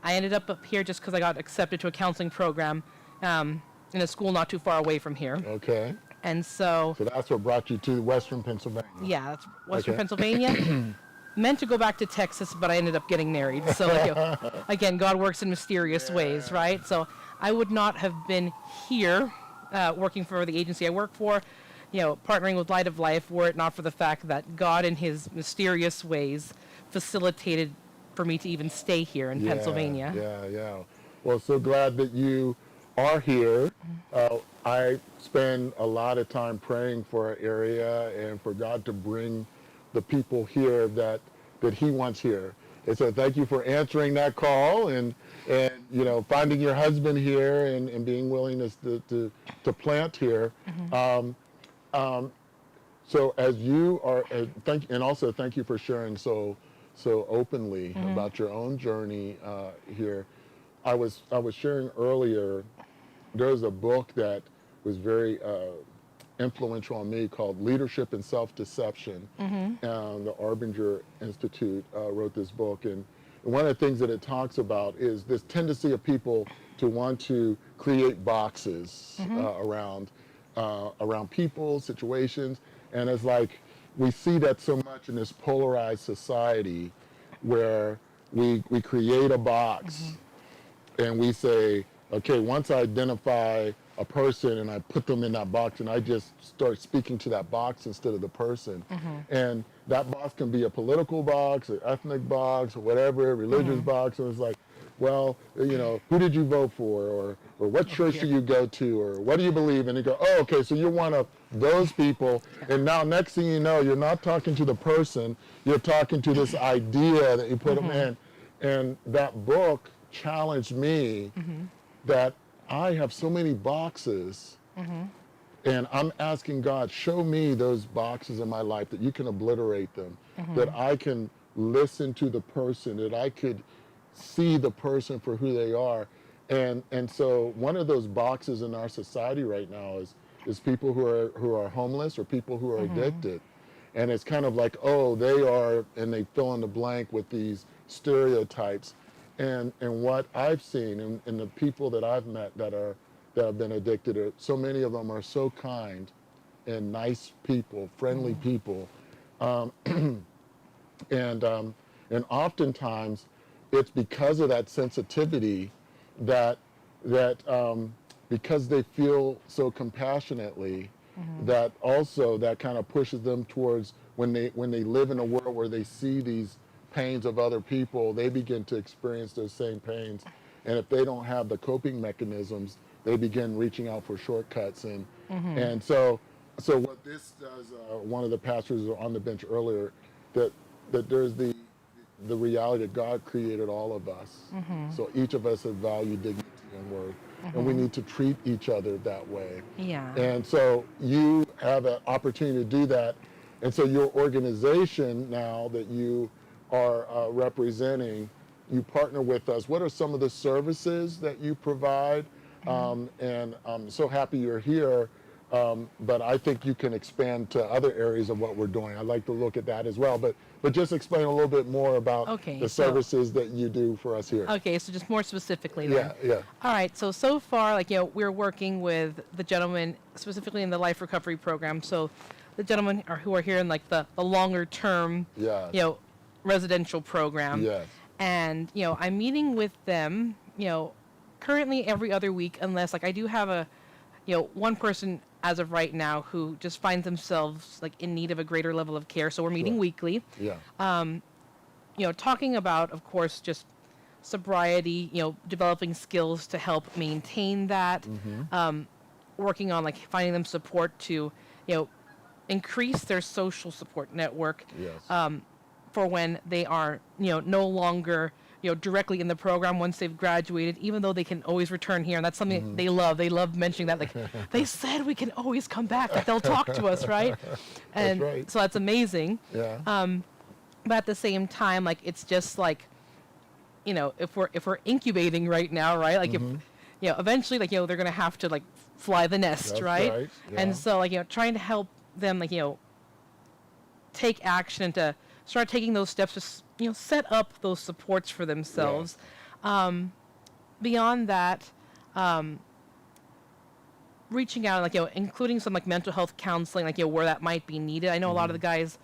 I ended up here just because I got accepted to a counseling program in a school not too far away from here. Okay. And so that's what brought you to Western Pennsylvania. Yeah, that's Western Pennsylvania. Meant to go back to Texas, but I ended up getting married. So again, God works in mysterious ways, right? So I would not have been here working for the agency I work for, partnering with Light of Life, were it not for the fact that God in his mysterious ways facilitated for me to even stay here in Pennsylvania. Yeah. Well, so glad that you are here. I spend a lot of time praying for our area and for God to bring the people here that he wants here. And so thank you for answering that call and finding your husband here and being willing to plant here. So as you are, thank you for sharing so openly about your own journey here. I was sharing earlier, there's a book that was very influential on me called Leadership and Self-Deception. The Arbinger Institute wrote this book, and one of the things that it talks about is this tendency of people to want to create boxes around people, situations, and it's we see that so much in this polarized society where we create a box and we say, okay, once I identify a person and I put them in that box and I just start speaking to that box instead of the person. And that box can be a political box, an ethnic box, or whatever, religious box. So it's well, who did you vote for? Or what church do you go to? Or what do you believe? And you go, oh, okay, so you're one of those people. And now next thing you know, you're not talking to the person, you're talking to this idea that you put them in. And that book challenged me that I have so many boxes, and I'm asking God, show me those boxes in my life that you can obliterate them, that I can listen to the person, that I could see the person for who they are. And so one of those boxes in our society right now is people who are homeless or people who are addicted. And it's kind of oh, they are, and they fill in the blank with these stereotypes. And what I've seen in the people that I've met that have been addicted, so many of them are so kind and nice people, friendly people, and oftentimes it's because of that sensitivity that because they feel so compassionately, that also that kind of pushes them towards when they live in a world where they see these pains of other people, they begin to experience those same pains. And if they don't have the coping mechanisms, they begin reaching out for shortcuts. And so what this does, one of the pastors on the bench earlier, that there's the reality that God created all of us. So each of us have value, dignity, and worth. And we need to treat each other that way. And so you have an opportunity to do that. And so your organization now that you are representing, you partner with us. What are some of the services that you provide? And I'm so happy you're here. But I think you can expand to other areas of what we're doing. I'd like to look at that as well. But just explain a little bit more about the services that you do for us here. Okay, so just more specifically then. Yeah. All right, so far, like, we're working with the gentlemen specifically in the Life Recovery Program. So the gentlemen who are here in like the longer term, residential program. Yes. And, I'm meeting with them, currently every other week, unless like I do have one person as of right now who just finds themselves like in need of a greater level of care. So we're meeting weekly. Yeah. Talking about, of course, just sobriety, developing skills to help maintain that, working on like finding them support to, increase their social support network. Yes. For when they are, no longer, directly in the program once they've graduated, even though they can always return here. And that's something they love. They love mentioning that. Like, they said we can always come back. Like, they'll talk to us, right? And that's right. so that's amazing. Yeah. But at the same time, like, it's just like, if we're incubating right now, right? Like, if, eventually, like, they're going to have to, like, fly the nest, That's right? right, yeah. And so, like, trying to help them, like, take action and to start taking those steps to, set up those supports for themselves. Beyond that, reaching out, like, including some like mental health counseling, like, where that might be needed. I know a lot of the guys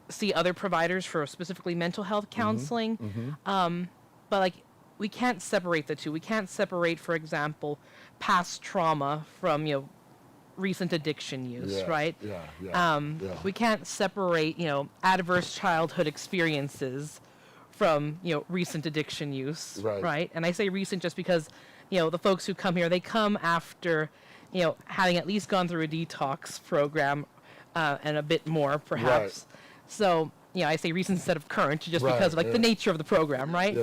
see other providers for specifically mental health counseling. But like, we can't separate the two. We can't separate, for example, past trauma from, recent addiction use, right? We can't separate, adverse childhood experiences from, recent addiction use, right? And I say recent just because, the folks who come here, they come after, having at least gone through a detox program and a bit more, perhaps. So, I say recent instead of current just because of, like, the nature of the program, right?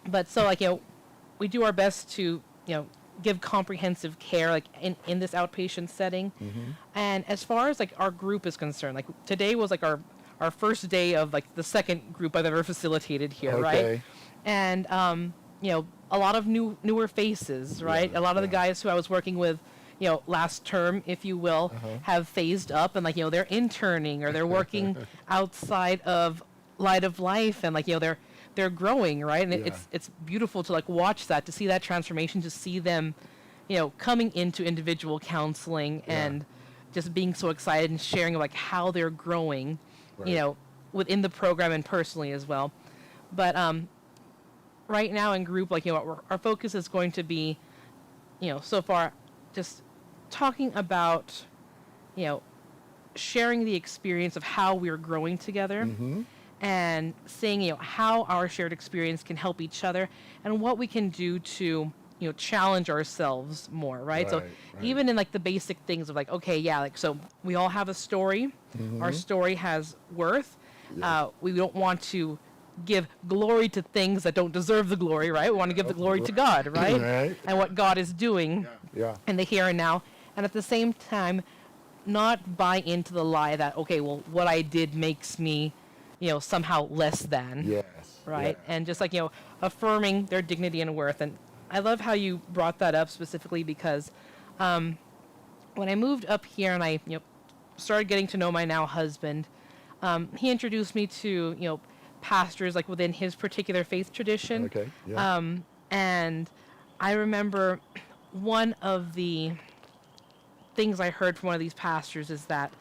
But so, like, we do our best to, give comprehensive care, like, in this outpatient setting. And as far as, like, our group is concerned, like, today was, like, our first day of, like, the second group I've ever facilitated here, right? And, a lot of newer faces, right? A lot of the guys who I was working with, last term, if you will, have phased up and, like, they're interning or they're working outside of Light of Life and, like, they're growing, right? And it's beautiful to, like, watch that, to see that transformation, to see them, coming into individual counseling and just being so excited and sharing, like, how they're growing, within the program and personally as well. But right now in group, like, our focus is going to be, so far, just talking about, sharing the experience of how we're growing together. And seeing, how our shared experience can help each other and what we can do to, challenge ourselves more, right? So even in, like, the basic things of, like, okay, like, so we all have a story. Our story has worth. We don't want to give glory to things that don't deserve the glory, right? We want to give the glory to God, right? And what God is doing in the here and now. And at the same time, not buy into the lie that, okay, well, what I did makes me, somehow less than, right? And just, like, affirming their dignity and worth. And I love how you brought that up specifically because when I moved up here and I, started getting to know my now husband, he introduced me to, pastors, like, within his particular faith tradition. And I remember one of the things I heard from one of these pastors is that,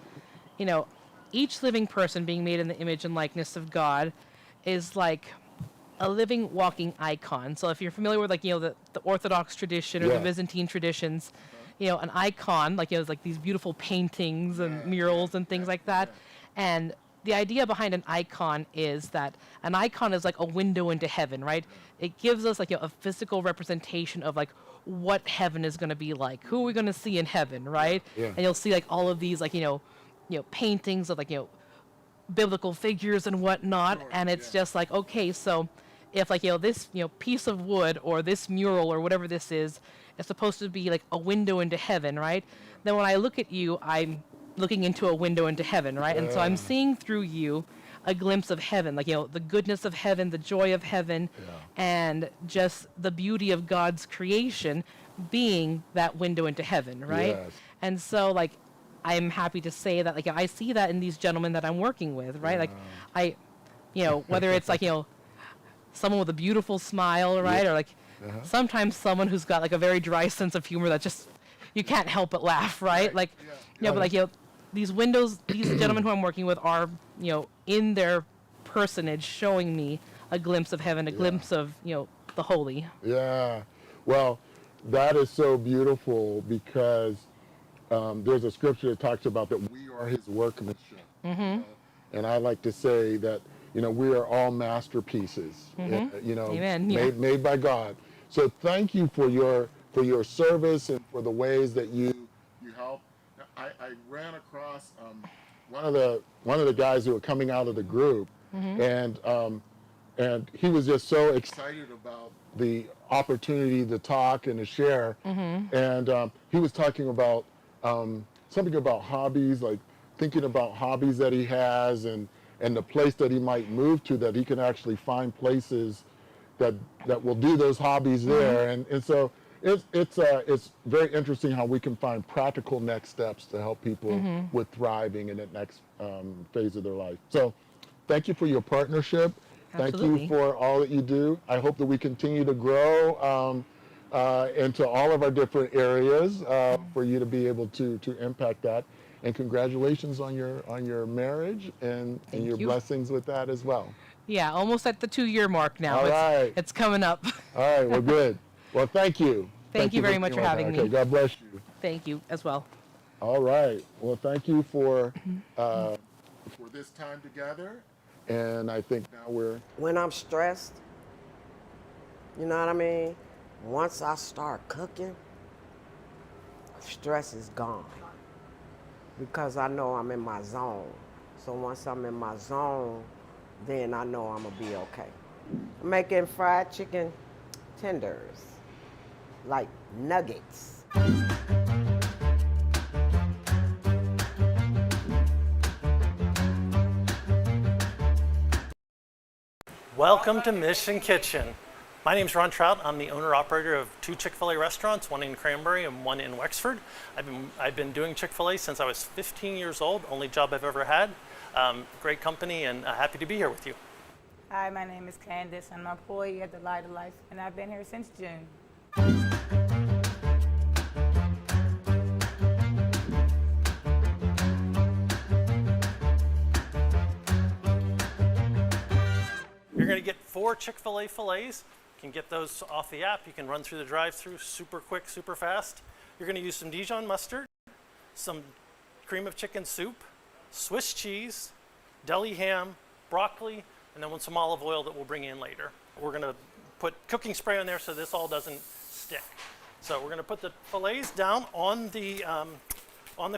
each living person being made in the image and likeness of God is like a living, walking icon. So if you're familiar with, like, the Orthodox tradition or the Byzantine traditions, an icon, like, it's like these beautiful paintings and murals and things like that. And the idea behind an icon is that an icon is like a window into heaven, right? It gives us, like, a physical representation of, like, what heaven is going to be like. Who are we going to see in heaven, right? And you'll see, like, all of these, like, paintings of, like, biblical figures and whatnot. And it's just like, okay, so if, like, this, piece of wood or this mural or whatever this is supposed to be like a window into heaven, right? Then when I look at you, I'm looking into a window into heaven, right? And so I'm seeing through you. a glimpse of heaven, like, the goodness of heaven, the joy of heaven, and just the beauty of God's creation being that window into heaven, right? Yes. And so, like, I'm happy to say that, like, I see that in these gentlemen that I'm working with, right? Like, whether it's like, someone with a beautiful smile, right? Or like sometimes someone who's got like a very dry sense of humor that just, you can't help but laugh, right? Like, but like, these gentlemen who I'm working with are, in their personage showing me a glimpse of heaven, a glimpse of, the holy. Yeah. Well, that is so beautiful because there's a scripture that talks about that we are his workmanship. And I like to say that, we are all masterpieces, Amen. made by God. So thank you for your service and for the ways that you help. I ran across one of the guys who were coming out of the group, and he was just so excited about the opportunity to talk and to share. And he was talking about something about hobbies, like thinking about hobbies that he has and the place that he might move to, that he can actually find places that will do those hobbies there. And so it's very interesting how we can find practical next steps to help people with thriving in that next phase of their life. So thank you for your partnership. Absolutely. Thank you for all that you do. I hope that we continue to grow into all of our different areas for you to be able to impact that. And congratulations on your marriage and your blessings with that as well. Yeah, almost at the 2-year mark now. All right. It's coming up. All right, well, good. Well, thank you. Thank you very much for having me. Okay, God bless you. Thank you as well. All right. Well, thank you for this time together. And I think now we're... When I'm stressed, you know what I mean? Once I start cooking, stress is gone. Because I know I'm in my zone. So once I'm in my zone, then I know I'm gonna be okay. I'm making fried chicken tenders, like nuggets. Welcome to Mission Kitchen. My name is Ron Trout. I'm the owner-operator of 2 Chick-fil-A restaurants, one in Cranberry and one in Wexford. I've been doing Chick-fil-A since I was 15 years old, only job I've ever had. Great company, and happy to be here with you. Hi, my name is Candace. I'm an employee at the Light of Life, and I've been here since June. You're going to get 4 Chick-fil-A fillets. You can get those off the app. You can run through the drive-thru super quick, super fast. You're going to use some Dijon mustard, some cream of chicken soup, Swiss cheese, deli ham, broccoli, and then some olive oil that we'll bring in later. We're going to put cooking spray on there so this all doesn't stick. So we're going to put the fillets down on the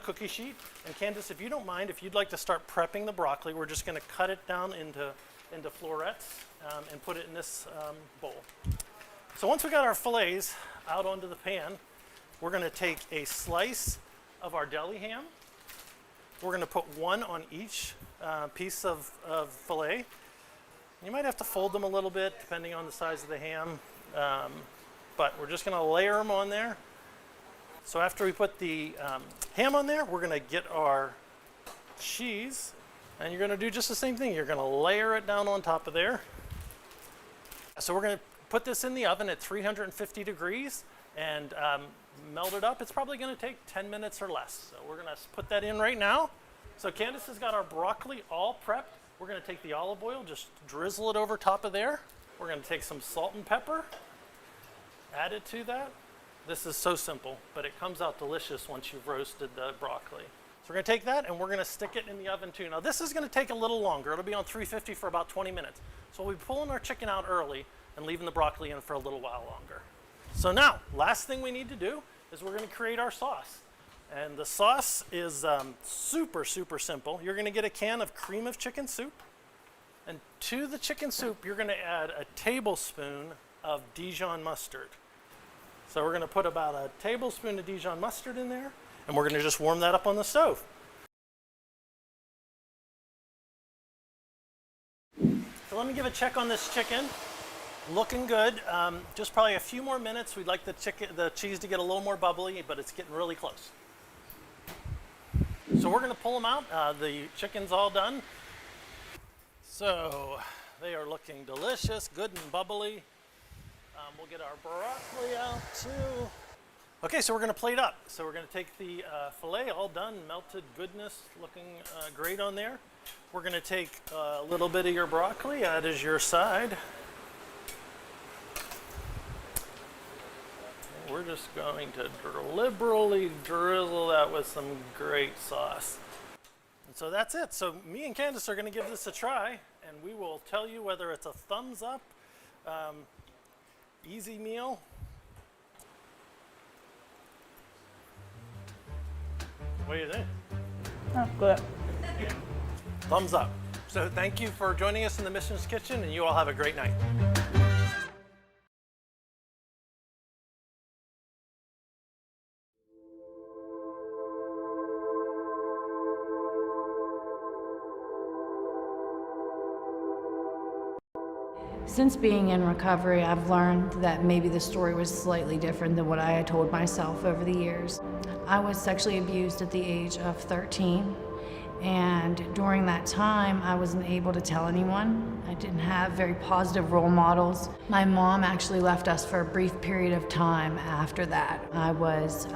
cookie sheet. And Candace, if you don't mind, if you'd like to start prepping the broccoli, we're just going to cut it down into florets and put it in this bowl. So once we got our fillets out onto the pan, we're going to take a slice of our deli ham. We're going to put one on each piece of fillet. You might have to fold them a little bit depending on the size of the ham, but we're just going to layer them on there. So after we put the ham on there, we're going to get our cheese. And you're going to do just the same thing. You're going to layer it down on top of there. So we're going to put this in the oven at 350 degrees and melt it up. It's probably going to take 10 minutes or less. So we're going to put that in right now. So Candace has got our broccoli all prepped. We're going to take the olive oil, just drizzle it over top of there. We're going to take some salt and pepper, add it to that. This is so simple, but it comes out delicious once you've roasted the broccoli. So we're going to take that and we're going to stick it in the oven too. Now this is going to take a little longer. It'll be on 350 for about 20 minutes. So we'll be pulling our chicken out early and leaving the broccoli in for a little while longer. So now, last thing we need to do is we're going to create our sauce. And the sauce is super, super simple. You're going to get a can of cream of chicken soup. And to the chicken soup, you're going to add a tablespoon of Dijon mustard. So we're going to put about a tablespoon of Dijon mustard in there. And we're going to just warm that up on the stove. So let me give a check on this chicken. Looking good. Just probably a few more minutes. We'd like the cheese to get a little more bubbly, but it's getting really close. So we're going to pull them out. The chicken's all done. So they are looking delicious, good and bubbly. We'll get our broccoli out too. Okay, so we're going to plate up. So we're going to take the filet, all done, melted goodness, looking great on there. We're going to take a little bit of your broccoli, that is your side. We're just going to liberally drizzle that with some great sauce. And so that's it. So me and Candace are going to give this a try, and we will tell you whether it's a thumbs up, easy meal. What do you think? That's good. Thumbs up. So thank you for joining us in the Missions Kitchen, and you all have a great night. Since being in recovery, I've learned that maybe the story was slightly different than what I had told myself over the years. I was sexually abused at the age of 13, and during that time, I wasn't able to tell anyone. I didn't have very positive role models. My mom actually left us for a brief period of time after that. I was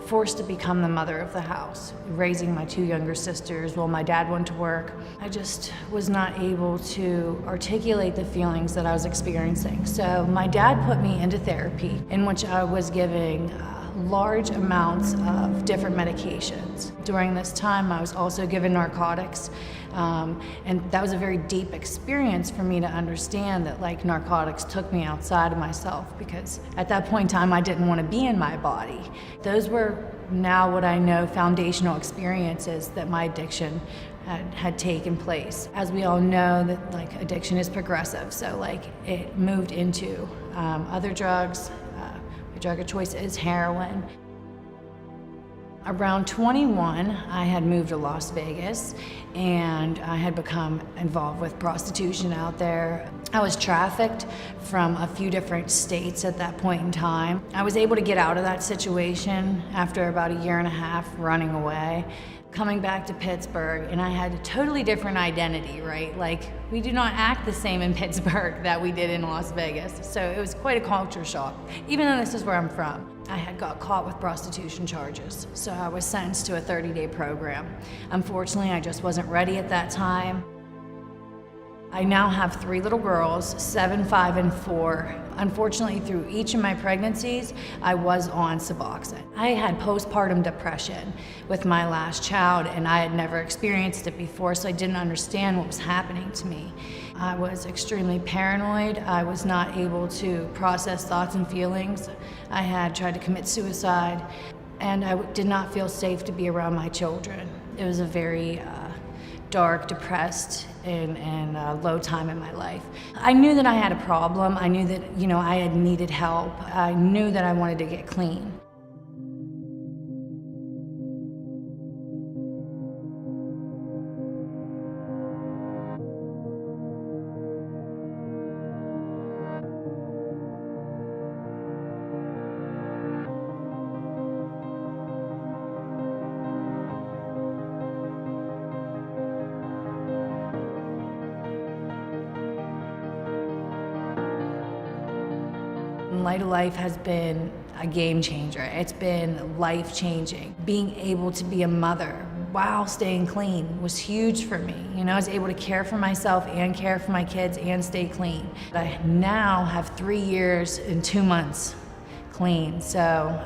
forced to become the mother of the house, raising my two younger sisters while my dad went to work. I just was not able to articulate the feelings that I was experiencing. So my dad put me into therapy, in which I was giving large amounts of different medications. During this time, I was also given narcotics, and that was a very deep experience for me to understand that narcotics took me outside of myself, because at that point in time, I didn't want to be in my body. Those were now what I know foundational experiences that my addiction had taken place. As we all know, that addiction is progressive, so it moved into other drugs. My drug of choice is heroin. Around 21, I had moved to Las Vegas, and I had become involved with prostitution out there. I was trafficked from a few different states at that point in time. I was able to get out of that situation after about a year and a half running away. Coming back to Pittsburgh, and I had a totally different identity, right? We do not act the same in Pittsburgh that we did in Las Vegas. So it was quite a culture shock, even though this is where I'm from. I had got caught with prostitution charges, so I was sentenced to a 30-day program. Unfortunately, I just wasn't ready at that time. I now have 3 little girls, 7, 5, and 4. Unfortunately, through each of my pregnancies, I was on Suboxone. I had postpartum depression with my last child, and I had never experienced it before, so I didn't understand what was happening to me. I was extremely paranoid. I was not able to process thoughts and feelings. I had tried to commit suicide, and I did not feel safe to be around my children. It was a very dark, depressed, and low time in my life. I knew that I had a problem. I knew that, I had needed help. I knew that I wanted to get clean. Light of Life has been a game changer. It's been life-changing. Being able to be a mother while staying clean was huge for me. I was able to care for myself and care for my kids and stay clean. I now have 3 years and 2 months clean, so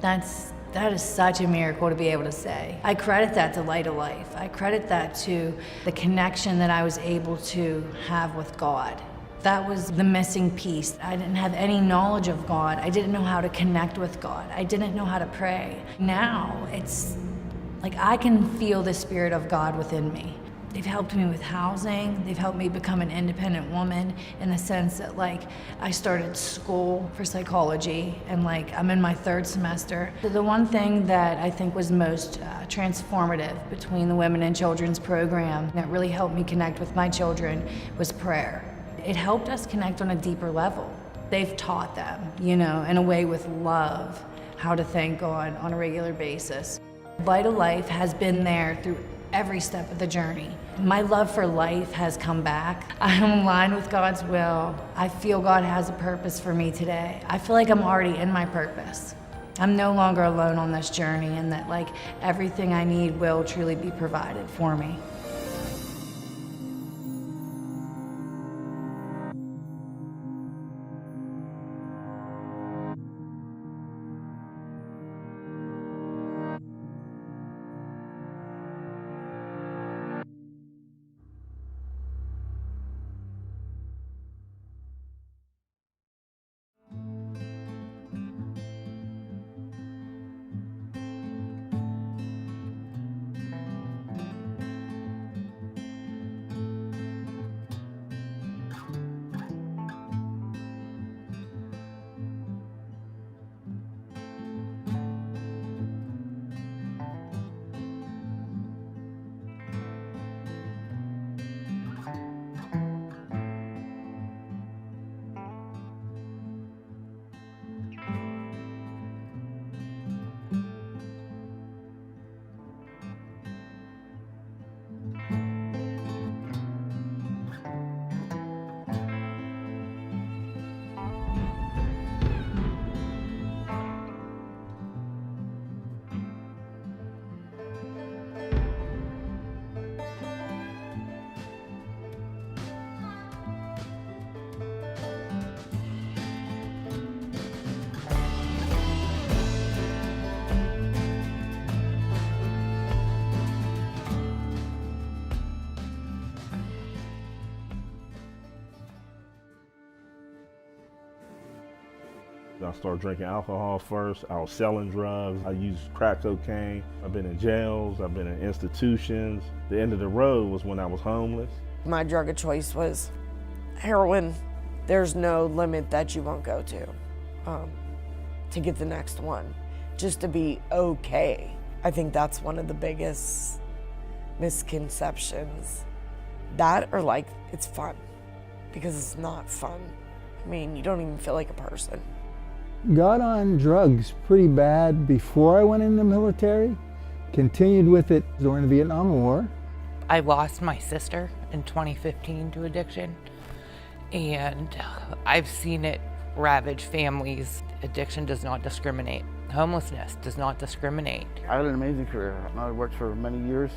that is such a miracle to be able to say. I credit that to Light of Life. I credit that to the connection that I was able to have with God. That was the missing piece. I didn't have any knowledge of God. I didn't know how to connect with God. I didn't know how to pray. Now, it's like I can feel the Spirit of God within me. They've helped me with housing. They've helped me become an independent woman in the sense that like I started school for psychology and like I'm in my 3rd semester. The one thing that I think was most transformative between the Women and Children's program that really helped me connect with my children was prayer. It helped us connect on a deeper level. They've taught them, you know, in a way with love, how to thank God on a regular basis. Light of Life has been there through every step of the journey. My love for life has come back. I'm in line with God's will. I feel God has a purpose for me today. I feel like I'm already in my purpose. I'm no longer alone on this journey, and that like everything I need will truly be provided for me. I started drinking alcohol first. I was selling drugs. I used crack cocaine. I've been in jails. I've been in institutions. The end of the road was when I was homeless. My drug of choice was heroin. There's no limit that you won't go to get the next one, just to be okay. I think that's one of the biggest misconceptions. That or like it's fun, because it's not fun. I mean, you don't even feel like a person. Got on drugs pretty bad before I went in the military, continued with it during the Vietnam War. I lost my sister in 2015 to addiction, and I've seen it ravage families. Addiction does not discriminate. Homelessness does not discriminate. I had an amazing career. I worked for many years,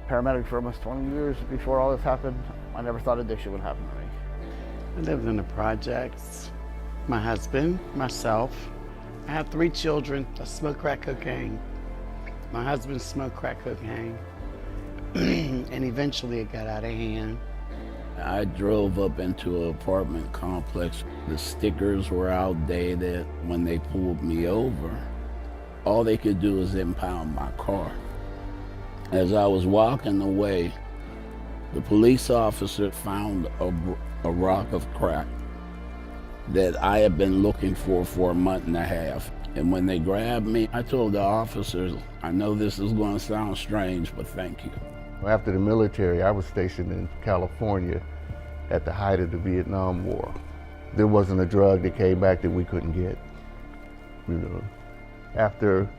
paramedic for almost 20 years. Before all this happened, I never thought addiction would happen to me. I lived in the projects. My husband, myself. I have 3 children that smoke crack cocaine. My husband smoked crack cocaine. And eventually it got out of hand. I drove up into an apartment complex. The stickers were outdated. When they pulled me over, all they could do was impound my car. As I was walking away, the police officer found a rock of crack that I had been looking for a month and a half. And when they grabbed me, I told the officers, I know this is going to sound strange, but thank you. After the military, I was stationed in California at the height of the Vietnam War. There wasn't a drug that came back that we couldn't get. You know, after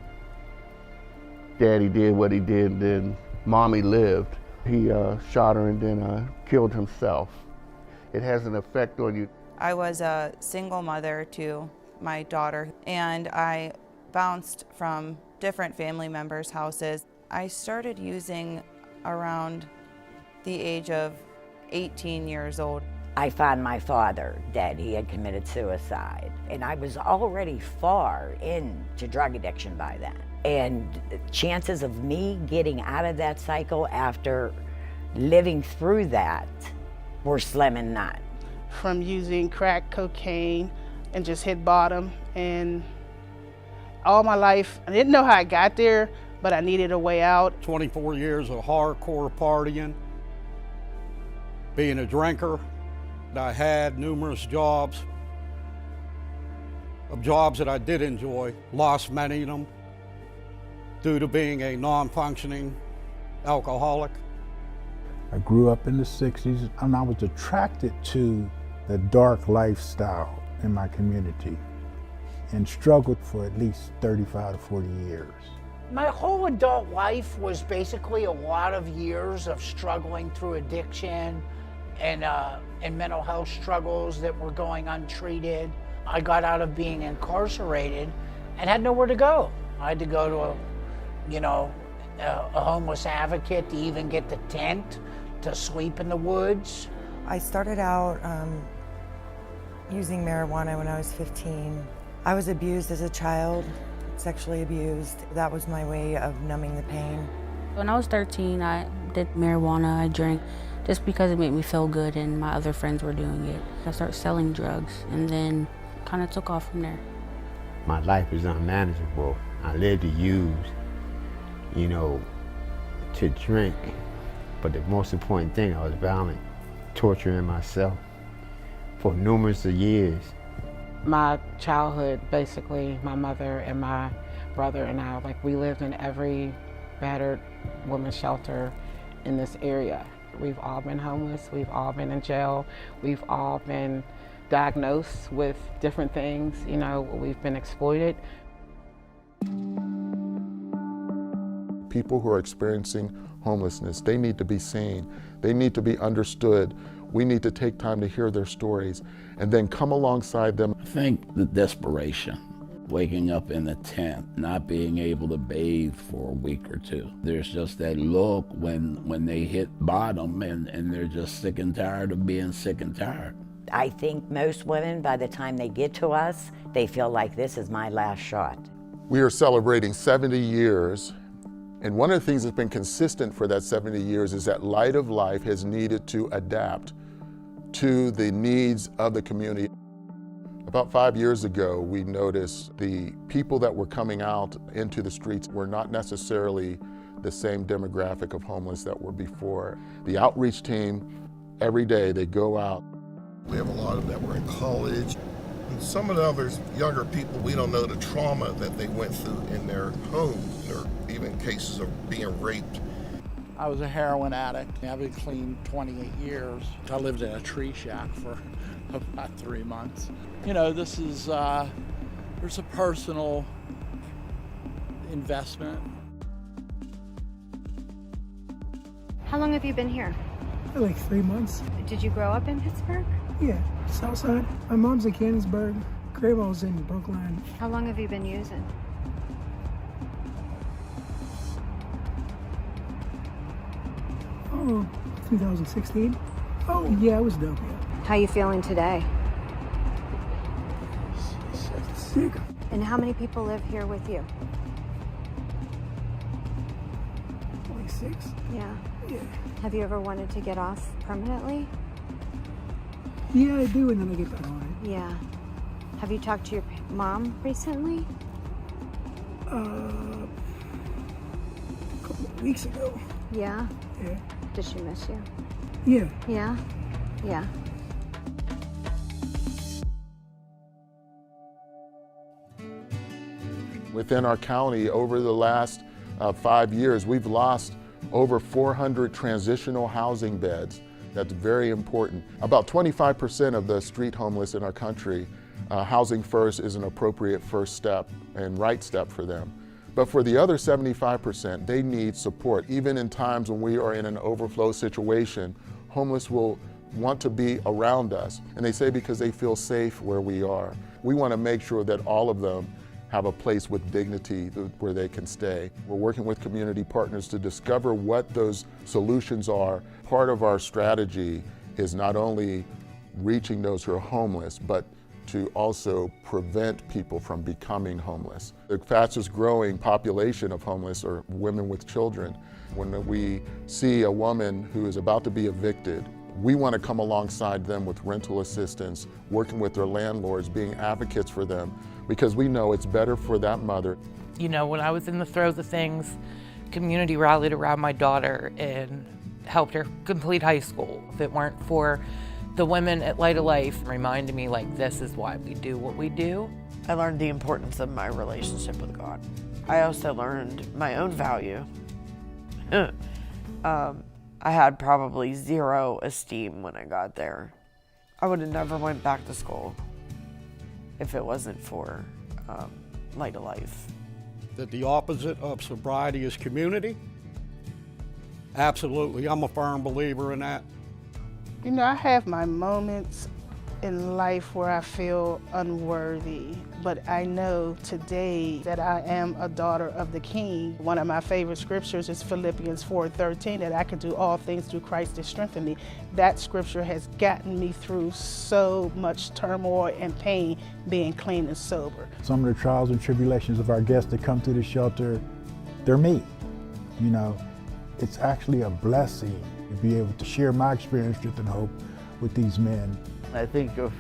Daddy did what he did, then Mommy lived. He shot her and then killed himself. It has an effect on you. I was a single mother to my daughter, and I bounced from different family members' houses. I started using around the age of 18 years old. I found my father dead. He had committed suicide, and I was already far into drug addiction by then. And chances of me getting out of that cycle after living through that were slim and none. From using crack cocaine and just hit bottom, and all my life I didn't know how I got there, but I needed a way out. 24 years of hardcore partying, Being a drinker, I had numerous jobs that I did enjoy, lost many of them due to being a non-functioning alcoholic. I grew up in the 60s and I was attracted to the dark lifestyle in my community and struggled for at least 35 to 40 years. My whole adult life was basically a lot of years of struggling through addiction and mental health struggles that were going untreated. I got out of being incarcerated and had nowhere to go. I had to go to a homeless advocate to even get the tent to sleep in the woods. I started out using marijuana when I was 15. I was abused as a child, sexually abused. That was my way of numbing the pain. When I was 13, I did marijuana. I drank just because it made me feel good and my other friends were doing it. I started selling drugs and then kind of took off from there. My life was unmanageable. I lived to use, to drink. But the most important thing, I was violent, torturing myself for numerous years. My childhood, basically, my mother and my brother and I, we lived in every battered women's shelter in this area. We've all been homeless, we've all been in jail, we've all been diagnosed with different things, we've been exploited. People who are experiencing homelessness, they need to be seen, they need to be understood. We need to take time to hear their stories and then come alongside them. I think the desperation, waking up in a tent, not being able to bathe for a week or two. There's just that look when they hit bottom and they're just sick and tired of being sick and tired. I think most women, by the time they get to us, they feel like this is my last shot. We are celebrating 70 years, and one of the things that's been consistent for that 70 years is that Light of Life has needed to adapt to the needs of the community. About 5 years ago, we noticed the people that were coming out into the streets were not necessarily the same demographic of homeless that were before. The outreach team, every day they go out. We have a lot of that were in college. And some of the others, younger people, we don't know the trauma that they went through in their homes, or even cases of being raped. I was a heroin addict. I've been clean 28 years. I lived in a tree shack for about 3 months. This is, there's a personal investment. How long have you been here? Like 3 months. Did you grow up in Pittsburgh? Yeah, Southside. My mom's in Canonsburg. Grandma's in Brookline. How long have you been using? Oh, 2016. Oh, yeah, I was dope, yeah. How you feeling today? Sick. And how many people live here with you? Like 6. Yeah. Yeah. Have you ever wanted to get off permanently? Yeah, I do, and then I get back on it. Yeah. Have you talked to your mom recently? A couple of weeks ago. Yeah? Yeah. Does she miss you? Yeah. Yeah? Yeah. Within our county, over the last 5 years, we've lost over 400 transitional housing beds. That's very important. About 25% of the street homeless in our country, Housing First is an appropriate first step and right step for them. But for the other 75%, they need support. Even in times when we are in an overflow situation, homeless will want to be around us. And they say because they feel safe where we are. We want to make sure that all of them have a place with dignity where they can stay. We're working with community partners to discover what those solutions are. Part of our strategy is not only reaching those who are homeless, but to also prevent people from becoming homeless. The fastest growing population of homeless are women with children. When we see a woman who is about to be evicted, we want to come alongside them with rental assistance, working with their landlords, being advocates for them, because we know it's better for that mother. When I was in the throes of things, community rallied around my daughter and helped her complete high school. If it weren't for the women at Light of Life reminding me, like, this is why we do what we do. I learned the importance of my relationship with God. I also learned my own value. I had probably zero esteem when I got there. I would have never went back to school if it wasn't for Light of Life. That the opposite of sobriety is community? Absolutely, I'm a firm believer in that. You know, I have my moments in life where I feel unworthy, but I know today that I am a daughter of the King. One of my favorite scriptures is Philippians 4:13, that I can do all things through Christ that strengthen me. That scripture has gotten me through so much turmoil and pain being clean and sober. Some of the trials and tribulations of our guests that come through the shelter, they're me. You know, it's actually a blessing to be able to share my experience, strength, and hope with these men. I think of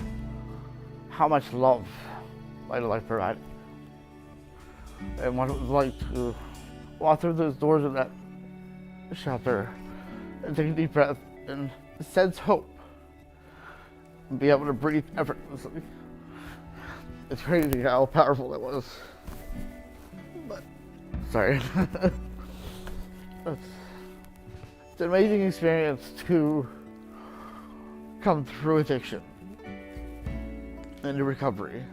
how much love Light of Life provided, and what it was like to walk through those doors of that shelter and take a deep breath and sense hope and be able to breathe effortlessly. It's crazy how powerful it was. But, sorry. It's an amazing experience to come through addiction and recovery.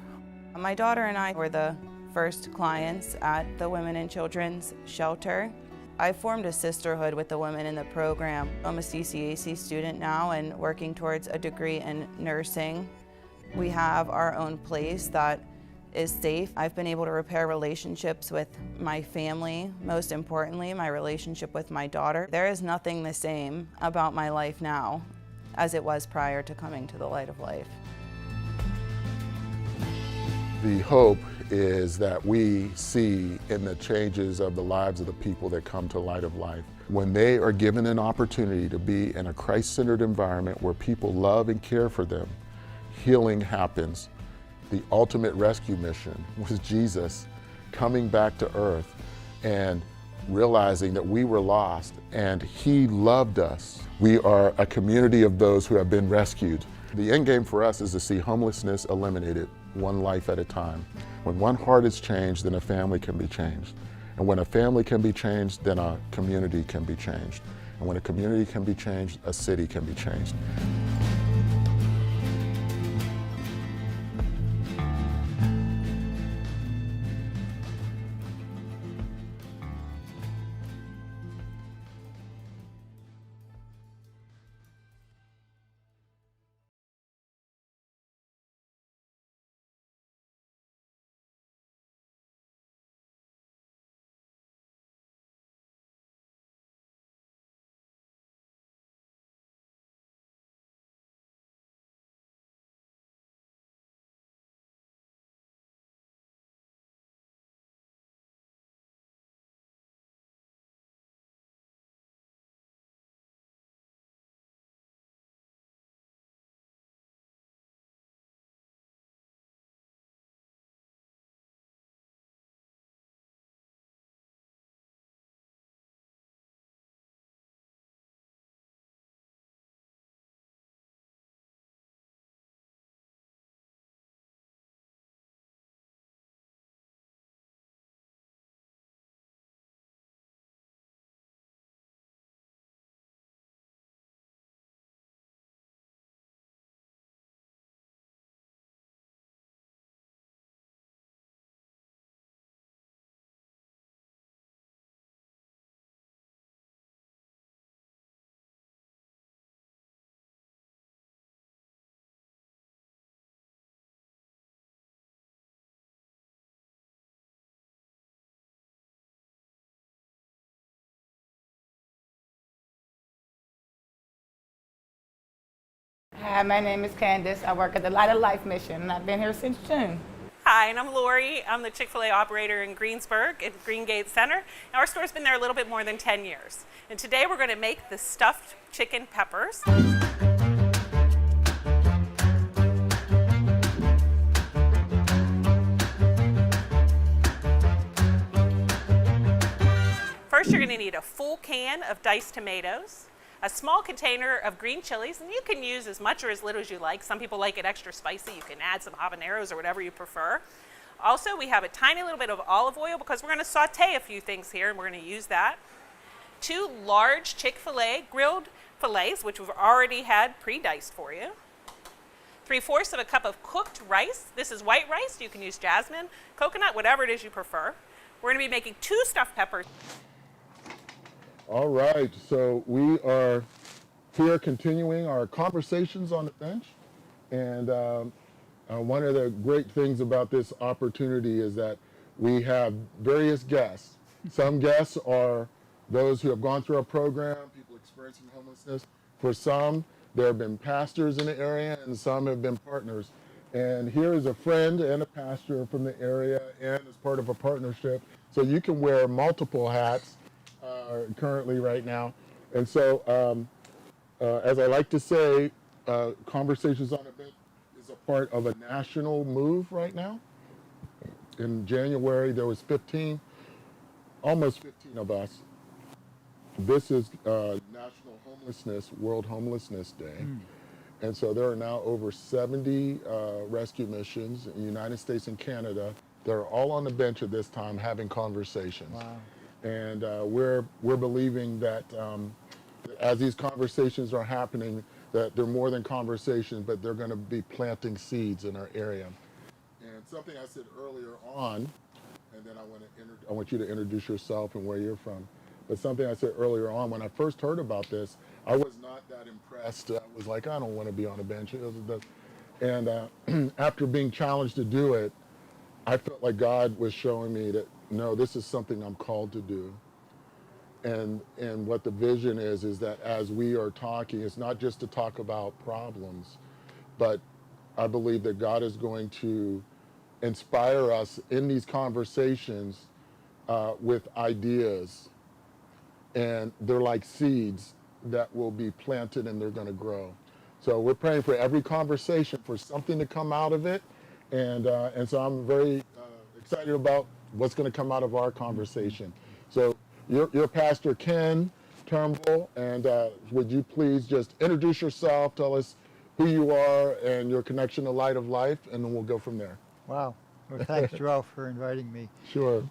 My daughter and I were the first clients at the Women and Children's Shelter. I formed a sisterhood with the women in the program. I'm a CCAC student now and working towards a degree in nursing. We have our own place that is safe. I've been able to repair relationships with my family, most importantly, my relationship with my daughter. There is nothing the same about my life now as it was prior to coming to the Light of Life. The hope is that we see in the changes of the lives of the people that come to Light of Life. When they are given an opportunity to be in a Christ-centered environment where people love and care for them, healing happens. The ultimate rescue mission was Jesus coming back to earth and realizing that we were lost and he loved us. We are a community of those who have been rescued. The end game for us is to see homelessness eliminated, one life at a time. When one heart is changed, then a family can be changed. And when a family can be changed, then a community can be changed. And when a community can be changed, a city can be changed. Hi, my name is Candace. I work at the Light of Life mission, and I've been here since June. Hi, and I'm Lori. I'm the Chick-fil-A operator in Greensburg at Greengate Center. And our store's been there a little bit more than 10 years. And today we're going to make the stuffed chicken peppers. First, you're going to need a full can of diced tomatoes, a small container of green chilies, and you can use as much or as little as you like. Some people like it extra spicy. You can add some habaneros or whatever you prefer. Also, we have a tiny little bit of olive oil because we're going to saute a few things here, and we're going to use that. 2 large Chick-fil-A grilled fillets, which we've already had pre-diced for you. 3/4 of a cup of cooked rice. This is white rice. You can use jasmine, coconut, whatever it is you prefer. We're going to be making 2 stuffed peppers. All right, so we are here continuing our conversations on the bench. And one of the great things about this opportunity is that we have various guests. Some guests are those who have gone through our program, people experiencing homelessness. For some, there have been pastors in the area, and some have been partners. And here is a friend and a pastor from the area, and as part of a partnership. So you can wear multiple hats currently right now. And so, as I like to say, Conversations on a Bench is a part of a national move right now. In January, there was almost 15 of us. This is National World Homelessness Day. And so there are now over 70 rescue missions in the United States and Canada that are all on the bench at this time having conversations. Wow. And we're believing that as these conversations are happening, that they're more than conversations, but they're going to be planting seeds in our area. And something I said earlier on, and then I want you to introduce yourself and where you're from. But something I said earlier on, when I first heard about this, I was not that impressed. I was like, I don't want to be on a bench. And after being challenged to do it, I felt like God was showing me that, no, this is something I'm called to do. And what the vision is that as we are talking, it's not just to talk about problems, but I believe that God is going to inspire us in these conversations with ideas. And they're like seeds that will be planted and they're going to grow. So we're praying for every conversation for something to come out of it. And so I'm very excited about what's going to come out of our conversation. So you're Pastor Ken Turnbull, and would you please just introduce yourself, tell us who you are and your connection to Light of Life, and then we'll go from there. Wow. Well, thanks, Joel, for inviting me. Sure.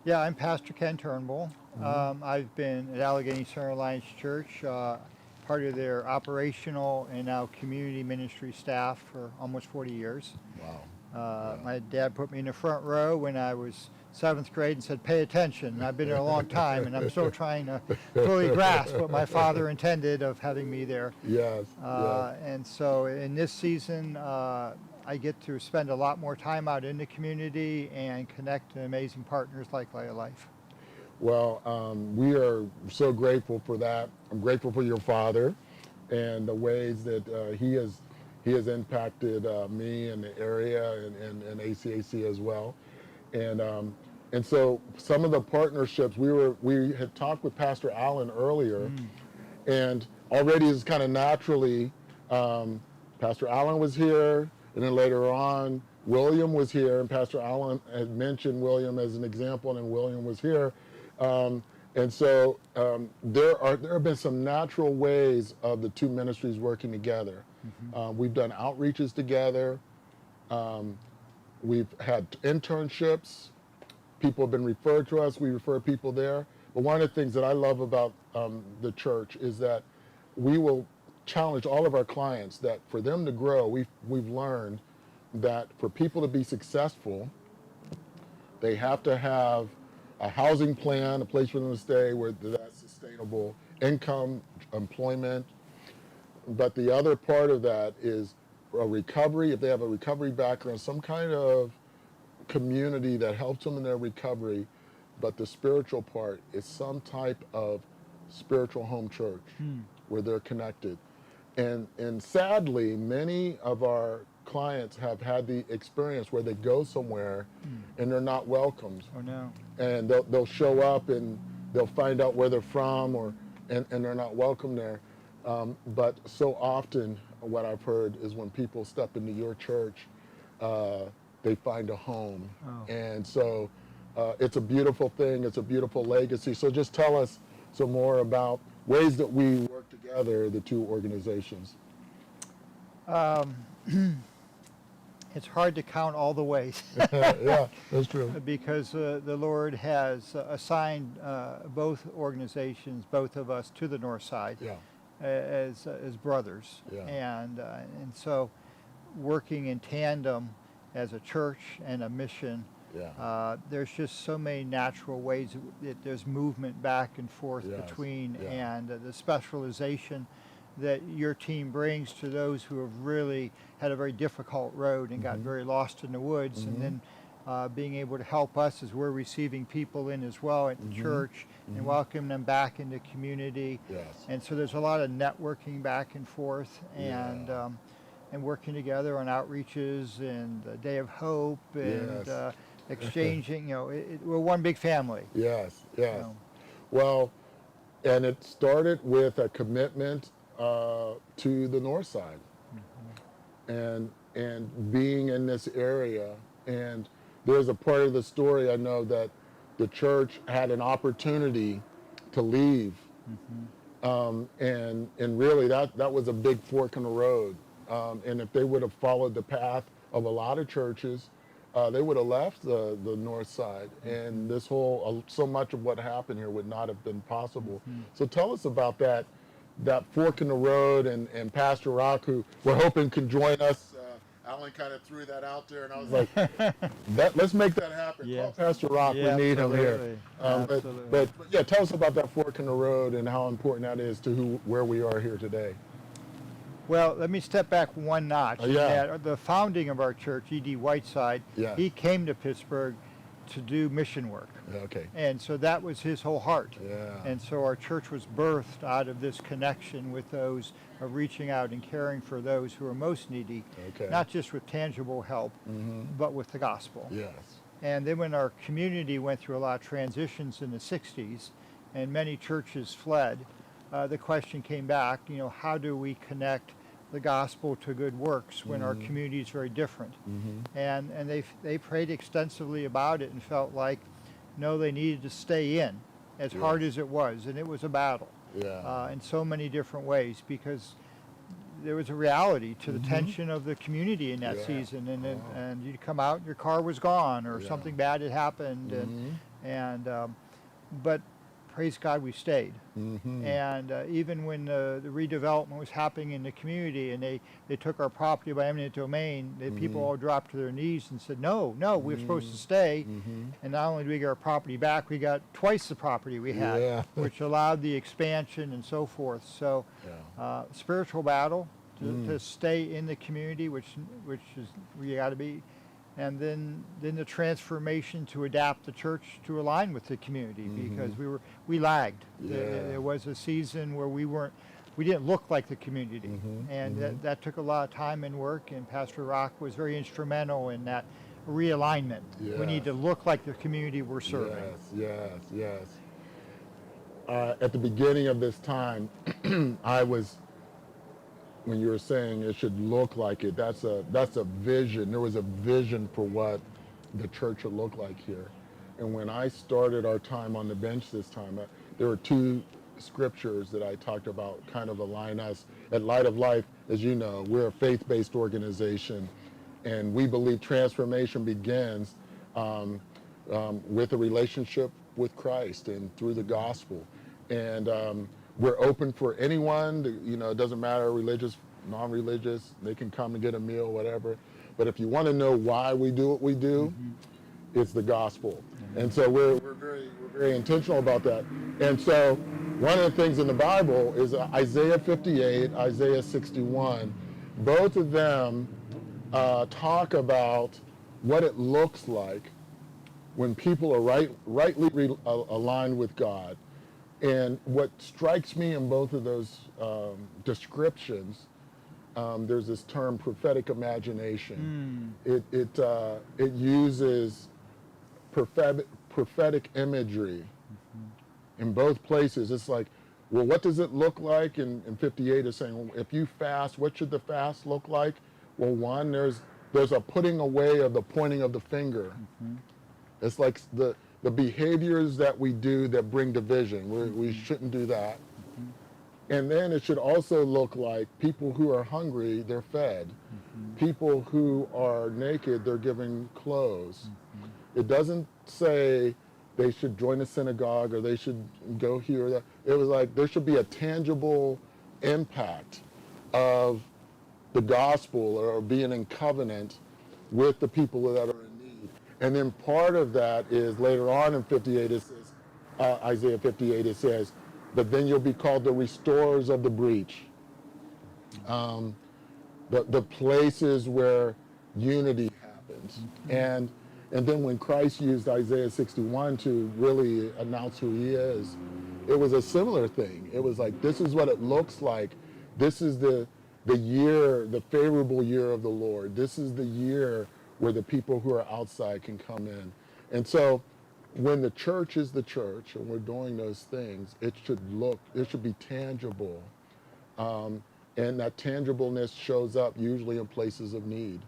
Yeah, I'm Pastor Ken Turnbull. I've been at Allegheny Center Alliance Church, part of their operational and now community ministry staff for almost 40 years. Wow. My dad put me in the front row when I was 7th grade and said, pay attention. And I've been there a long time, and I'm still trying to fully grasp what my father intended of having me there. Yes. And so in this season, I get to spend a lot more time out in the community and connect to amazing partners like Light of Life. Well, we are so grateful for that. I'm grateful for your father and the ways that he has impacted me and the area and ACAC as well. And so some of the partnerships, we had talked with Pastor Allen earlier, and already it's kind of naturally, Pastor Allen was here, and then later on, William was here, and Pastor Allen had mentioned William as an example, and William was here. And so there have been some natural ways of the two ministries working together. We've done outreaches together. We've had internships. People have been referred to us. We refer people there. But one of the things that I love about the church is that we will challenge all of our clients that for them to grow, we've learned that for people to be successful, they have to have a housing plan, a place for them to stay where that's sustainable income, employment. But the other part of that is a recovery, if they have a recovery background, some kind of community that helps them in their recovery. But the spiritual part is some type of spiritual home church where they're connected. And sadly, many of our clients have had the experience where they go somewhere and they're not welcomed. Oh no. And they'll show up and they'll find out where they're from and they're not welcome there. But so often what I've heard is when people step into your church, they find a home. Oh. And so it's a beautiful thing. It's a beautiful legacy. So just tell us some more about ways that we work together, the two organizations? It's hard to count all the ways. Yeah, that's true. Because the Lord has assigned both organizations, both of us, to the North Side as brothers. And so working in tandem as a church and a mission, there's just so many natural ways that there's movement back and forth between, and the specialization that your team brings to those who have really had a very difficult road and got very lost in the woods, and then being able to help us as we're receiving people in as well at the church and welcome them back into community. And so there's a lot of networking back and forth, and working together on outreaches and the Day of Hope and exchanging. You know, we're one big family. Yes. You know. Well, and it started with a commitment to the North Side, and being in this area. And there's a part of the story I know that the church had an opportunity to leave, and really that was a big fork in the road. And if they would have followed the path of a lot of churches, they would have left the North Side, and this whole so much of what happened here would not have been possible. So tell us about that fork in the road, and Pastor Rock, who we're hoping can join us. Alan kind of threw that out there, and I was like, let's make that happen. Call Pastor Rock. We need him here. But yeah, tell us about that fork in the road and how important that is to where we are here today. Well, let me step back one notch. The founding of our church, E.D. Whiteside, he came to Pittsburgh to do mission work. And so that was his whole heart. And so our church was birthed out of this connection with those of reaching out and caring for those who are most needy, not just with tangible help, but with the gospel. And then when our community went through a lot of transitions in the 60s and many churches fled, the question came back, you know, how do we connect the gospel to good works when our community is very different? And they prayed extensively about it and felt like, no, they needed to stay in, as hard as it was. And it was a battle in so many different ways, because there was a reality to the tension of the community in that season. And you'd come out and your car was gone, or something bad had happened. But praise God, we stayed. And even when the redevelopment was happening in the community and they took our property by eminent domain, the people all dropped to their knees and said, no, we're supposed to stay. And not only did we get our property back, we got twice the property we had, which allowed the expansion and so forth. So spiritual battle to stay in the community, which is where you got to be. And then the transformation to adapt the church to align with the community, because we lagged. There was a season where we didn't look like the community, and that took a lot of time and work. And Pastor Rock was very instrumental in that realignment. We need to look like the community we're serving. Yes. At the beginning of this time, when you were saying it should look like it, that's a vision. There was a vision for what the church would look like here. And when I started our time on the bench this time, there were two scriptures that I talked about kind of align us. At Light of Life, as you know, we're a faith-based organization, and we believe transformation begins with a relationship with Christ and through the gospel. And we're open for anyone, it doesn't matter, religious, non-religious, they can come and get a meal, whatever. But if you want to know why we do what we do, it's the gospel. And so we're very intentional about that. And so one of the things in the Bible is Isaiah 58, Isaiah 61. Both of them talk about what it looks like when people are rightly aligned with God. And what strikes me in both of those descriptions, there's this term prophetic imagination. It uses prophetic imagery in both places. It's like, well, what does it look like? And 58 is saying, well, if you fast, what should the fast look like? Well, one, there's a putting away of the pointing of the finger. It's like the behaviors that we do that bring division. We shouldn't do that. And then it should also look like people who are hungry, they're fed. People who are naked, they're given clothes. It doesn't say they should join a synagogue or they should go here or that. It was like there should be a tangible impact of the gospel or being in covenant with the people that are in need. And then part of that is later on in 58, it says, Isaiah 58, it says, but then you'll be called the restorers of the breach. The places where unity happens. And then when Christ used Isaiah 61 to really announce who he is, it was a similar thing. It was like, this is what it looks like. This is the year, the favorable year of the Lord. This is the year where the people who are outside can come in. And so when the church is the church and we're doing those things, it should be tangible. And that tangibleness shows up usually in places of need.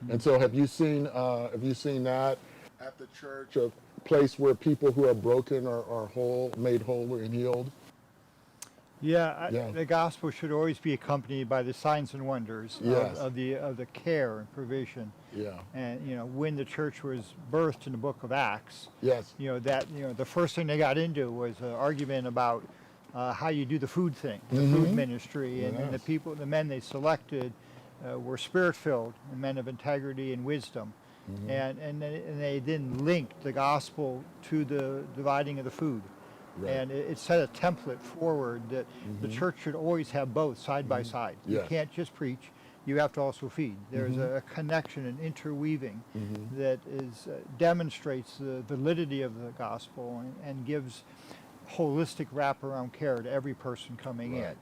And so have you seen that at the church, a place where people who are broken are whole, made whole and healed? Yeah, the gospel should always be accompanied by the signs and wonders of the care and provision. Yeah. And when the church was birthed in the book of Acts, yes, the first thing they got into was an argument about how you do the food thing, the food ministry, and the men they selected were spirit-filled and men of integrity and wisdom. And they then linked the gospel to the dividing of the food. Right. And it set a template forward that the church should always have both side by side. You can't just preach, you have to also feed. There's a connection and interweaving that demonstrates the validity of the gospel and gives holistic wraparound care to every person coming in.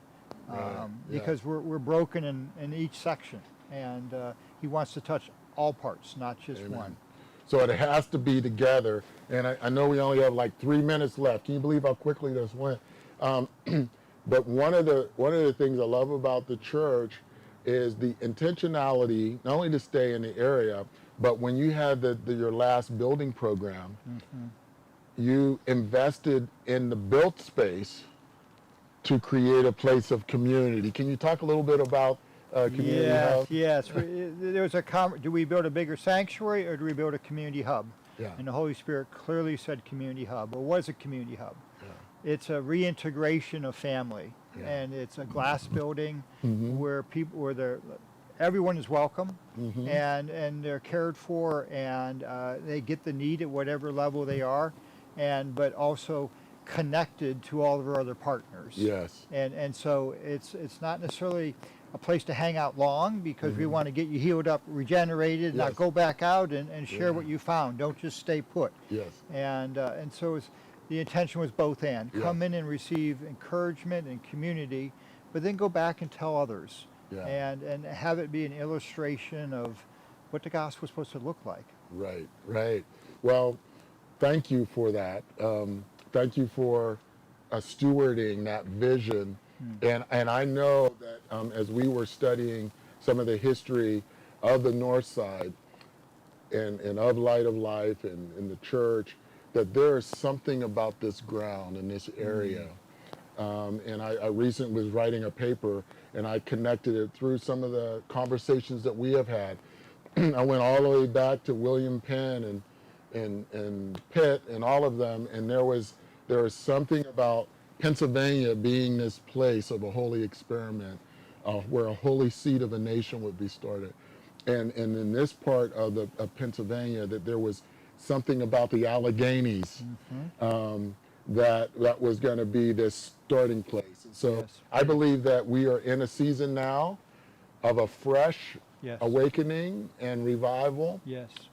Because we're broken in each section, and he wants to touch all parts, not just one. So it has to be together. And I know we only have like 3 minutes left. Can you believe how quickly this went? But one of the things I love about the church is the intentionality, not only to stay in the area, but when you had your last building program, you invested in the built space to create a place of community. Can you talk a little bit about community hub? Yes. There was do we build a bigger sanctuary or do we build a community hub? And the Holy Spirit clearly said community hub, or was a community hub. It's a reintegration of family, and it's a glass building where everyone is welcome, and they're cared for, and they get the need at whatever level they are, but also connected to all of our other partners. Yes. And so it's not necessarily a place to hang out long, because we want to get you healed up, regenerated, not go back out and share what you found. Don't just stay put. Yes. And so the intention was both and. Come in and receive encouragement and community, but then go back and tell others. And have it be an illustration of what the gospel is supposed to look like. Right. Well, thank you for that. Thank you for stewarding that vision. And I know that as we were studying some of the history of the North Side and of Light of Life and the church, that there is something about this ground and this area. And I recently was writing a paper, and I connected it through some of the conversations that we have had. I went all the way back to William Penn and Pitt and all of them, and there was something about Pennsylvania being this place of a holy experiment, where a holy seed of a nation would be started. And in this part of Pennsylvania, that there was something about the Alleghenies that was going to be this starting place. And so I believe that we are in a season now of a fresh awakening and revival,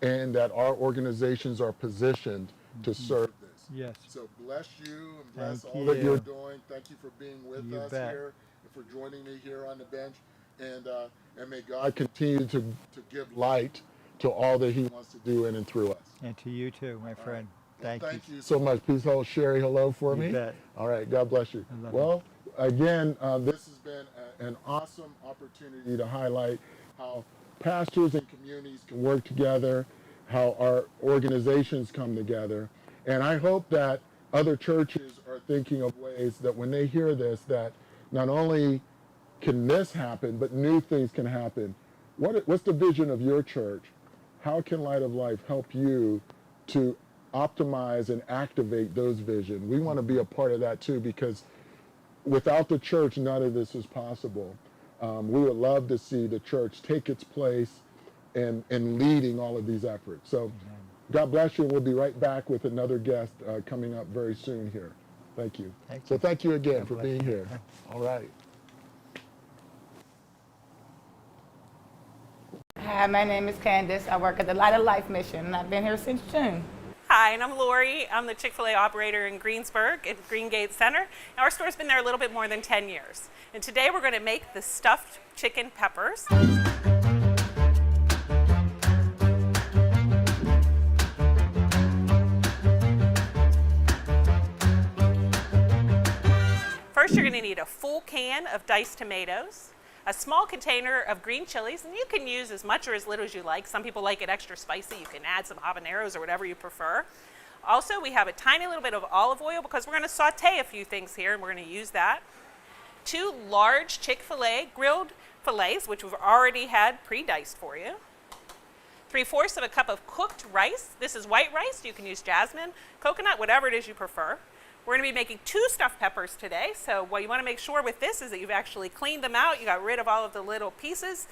and that our organizations are positioned to serve this. So bless you and bless all that you're doing. Thank you for being with us here and for joining me here on the bench. And may God continue to give light to all that he wants to do in and through us. And to you too, my friend. Thank you so much. Please hold Sherry hello for me. Bet. All right. God bless you. Well, again, this has been an awesome opportunity to highlight how pastors and communities can work together, how our organizations come together. And I hope that other churches are thinking of ways that when they hear this, that not only can this happen, but new things can happen. What's the vision of your church? How can Light of Life help you to optimize and activate those visions? We want to be a part of that too, because without the church, none of this is possible. We would love to see the church take its place in leading all of these efforts. So God bless you, and we'll be right back with another guest coming up very soon here. Thank you. So thank you again for being here. All right. Hi, my name is Candace. I work at the Light of Life mission, and I've been here since June. Hi, and I'm Lori. I'm the Chick-fil-A operator in Greensburg at Greengate Center. Now, our store's been there a little bit more than 10 years. And today we're going to make the stuffed chicken peppers. First, you're going to need a full can of diced tomatoes, a small container of green chilies, and you can use as much or as little as you like. Some people like it extra spicy. You can add some habaneros or whatever you prefer. Also, we have a tiny little bit of olive oil because we're going to saute a few things here, and we're going to use that. 2 large Chick-fil-A grilled fillets, which we've already had pre-diced for you. 3/4 of a cup of cooked rice. This is white rice. You can use jasmine, coconut, whatever it is you prefer. We're going to be making 2 stuffed peppers today, so what you want to make sure with this is that you've actually cleaned them out, you got rid of all of the little pieces,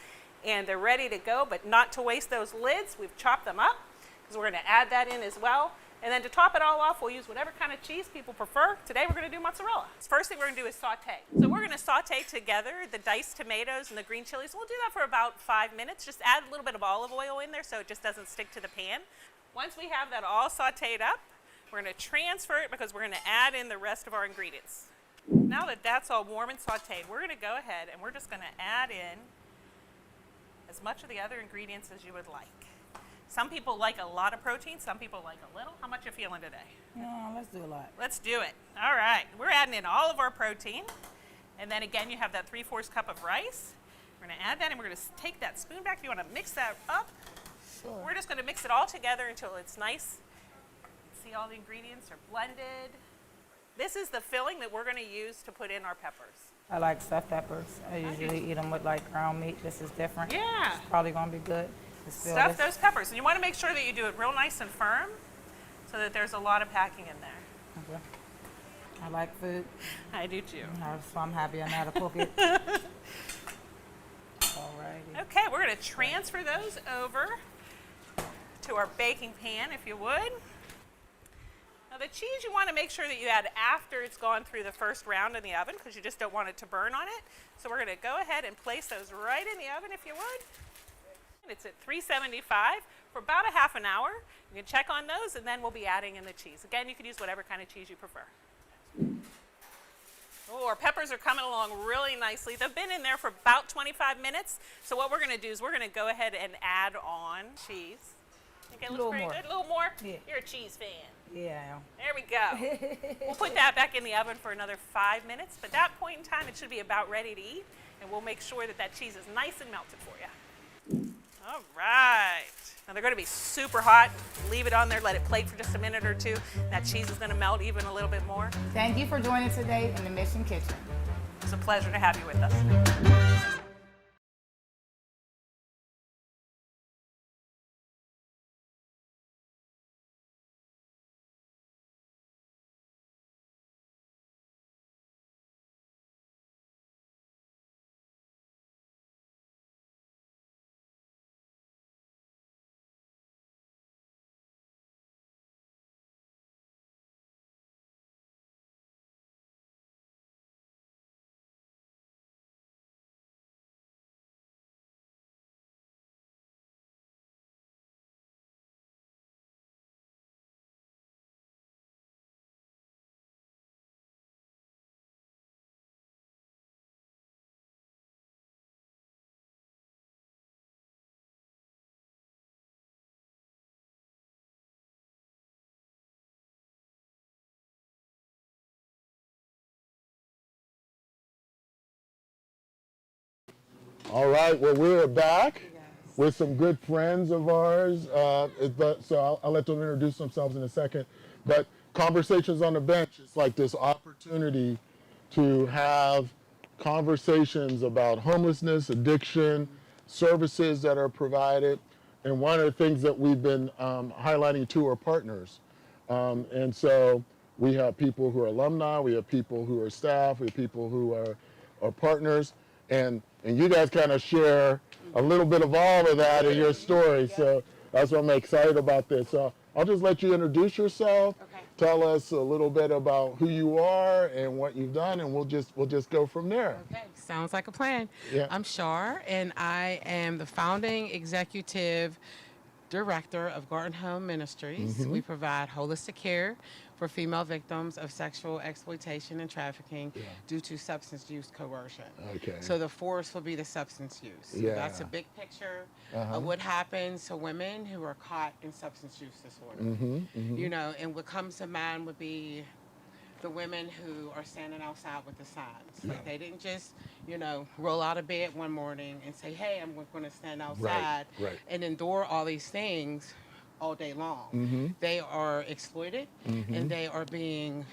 and they're ready to go, but not to waste those lids. We've chopped them up, because we're going to add that in as well. And then to top it all off, we'll use whatever kind of cheese people prefer. Today we're going to do mozzarella. First thing we're going to do is saute. So we're going to saute together the diced tomatoes and the green chilies. We'll do that for about 5 minutes. Just add a little bit of olive oil in there so it just doesn't stick to the pan. Once we have that all sauteed up, we're going to transfer it because we're going to add in the rest of our ingredients. Now that that's all warm and sauteed, we're going to go ahead and we're just going to add in as much of the other ingredients as you would like. Some people like a lot of protein, some people like a little. How much you feeling today? No, let's do a lot. Let's do it. All right, we're adding in all of our protein. And then again, you have that 3/4 cup of rice. We're going to add that, and we're going to take that spoon back. If you want to mix that up, Sure. We're just going to mix it all together until it's nice. See, all the ingredients are blended. This is the filling that we're going to use to put in our peppers. I like stuffed peppers. I usually eat them with like ground meat. This is different. Yeah. It's probably going to be good. Just feel Stuff this. those peppers. And you want to make sure that you do it real nice and firm so that there's a lot of packing in there. Okay. I like food. I do too. So I'm happy I know how to cook it. Alrighty. Okay, we're going to transfer those over to our baking pan, if you would. Now the cheese you want to make sure that you add after it's gone through the first round in the oven because you just don't want it to burn on it. So we're going to go ahead and place those right in the oven, if you would. It's at 375 for about a half an hour. You can check on those, and then we'll be adding in the cheese. Again, you can use whatever kind of cheese you prefer. Oh, our peppers are coming along really nicely. They've been in there for about 25 minutes. So what we're going to do is we're going to go ahead and add on cheese. Okay, looks pretty good. A little more? Yeah. You're a cheese fan. Yeah, I am. There we go. We'll put that back in the oven for another 5 minutes. But at that point in time, it should be about ready to eat. And we'll make sure that that cheese is nice and melted for you. All right. Now they're going to be super hot. Leave it on there, let it plate for just a minute or two. That cheese is going to melt even a little bit more. Thank you for joining today in the Mission Kitchen. It's a pleasure to have you with us. All right, well, we're back with some good friends of ours. So I'll let them introduce themselves in a second. But Conversations on the Bench is like this opportunity to have conversations about homelessness, addiction, services that are provided. And one of the things that we've been highlighting too are partners. And so we have people who are alumni, we have people who are staff, we have people who are partners, and you guys kind of share a little bit of all of that in your story. So that's why I'm excited about this. So I'll just let you introduce yourself, tell us a little bit about who you are and what you've done, and we'll just go from there. Okay, sounds like a plan. Yeah. I'm Shar, and I am the founding executive director of Garden Home Ministries. Mhm. We provide holistic care for female victims of sexual exploitation and trafficking due to substance use coercion. Okay. So the force will be the substance use. Yeah. That's a big picture Uh-huh. of what happens to women who are caught in substance use disorder. Mhm, mhm. You know, and what comes to mind would be the women who are standing outside with the signs. Like they didn't just, you know, roll out of bed one morning and say, hey, I'm going to stand outside right. and endure all these things all day long. Mhm. They are exploited Mhm. and they are being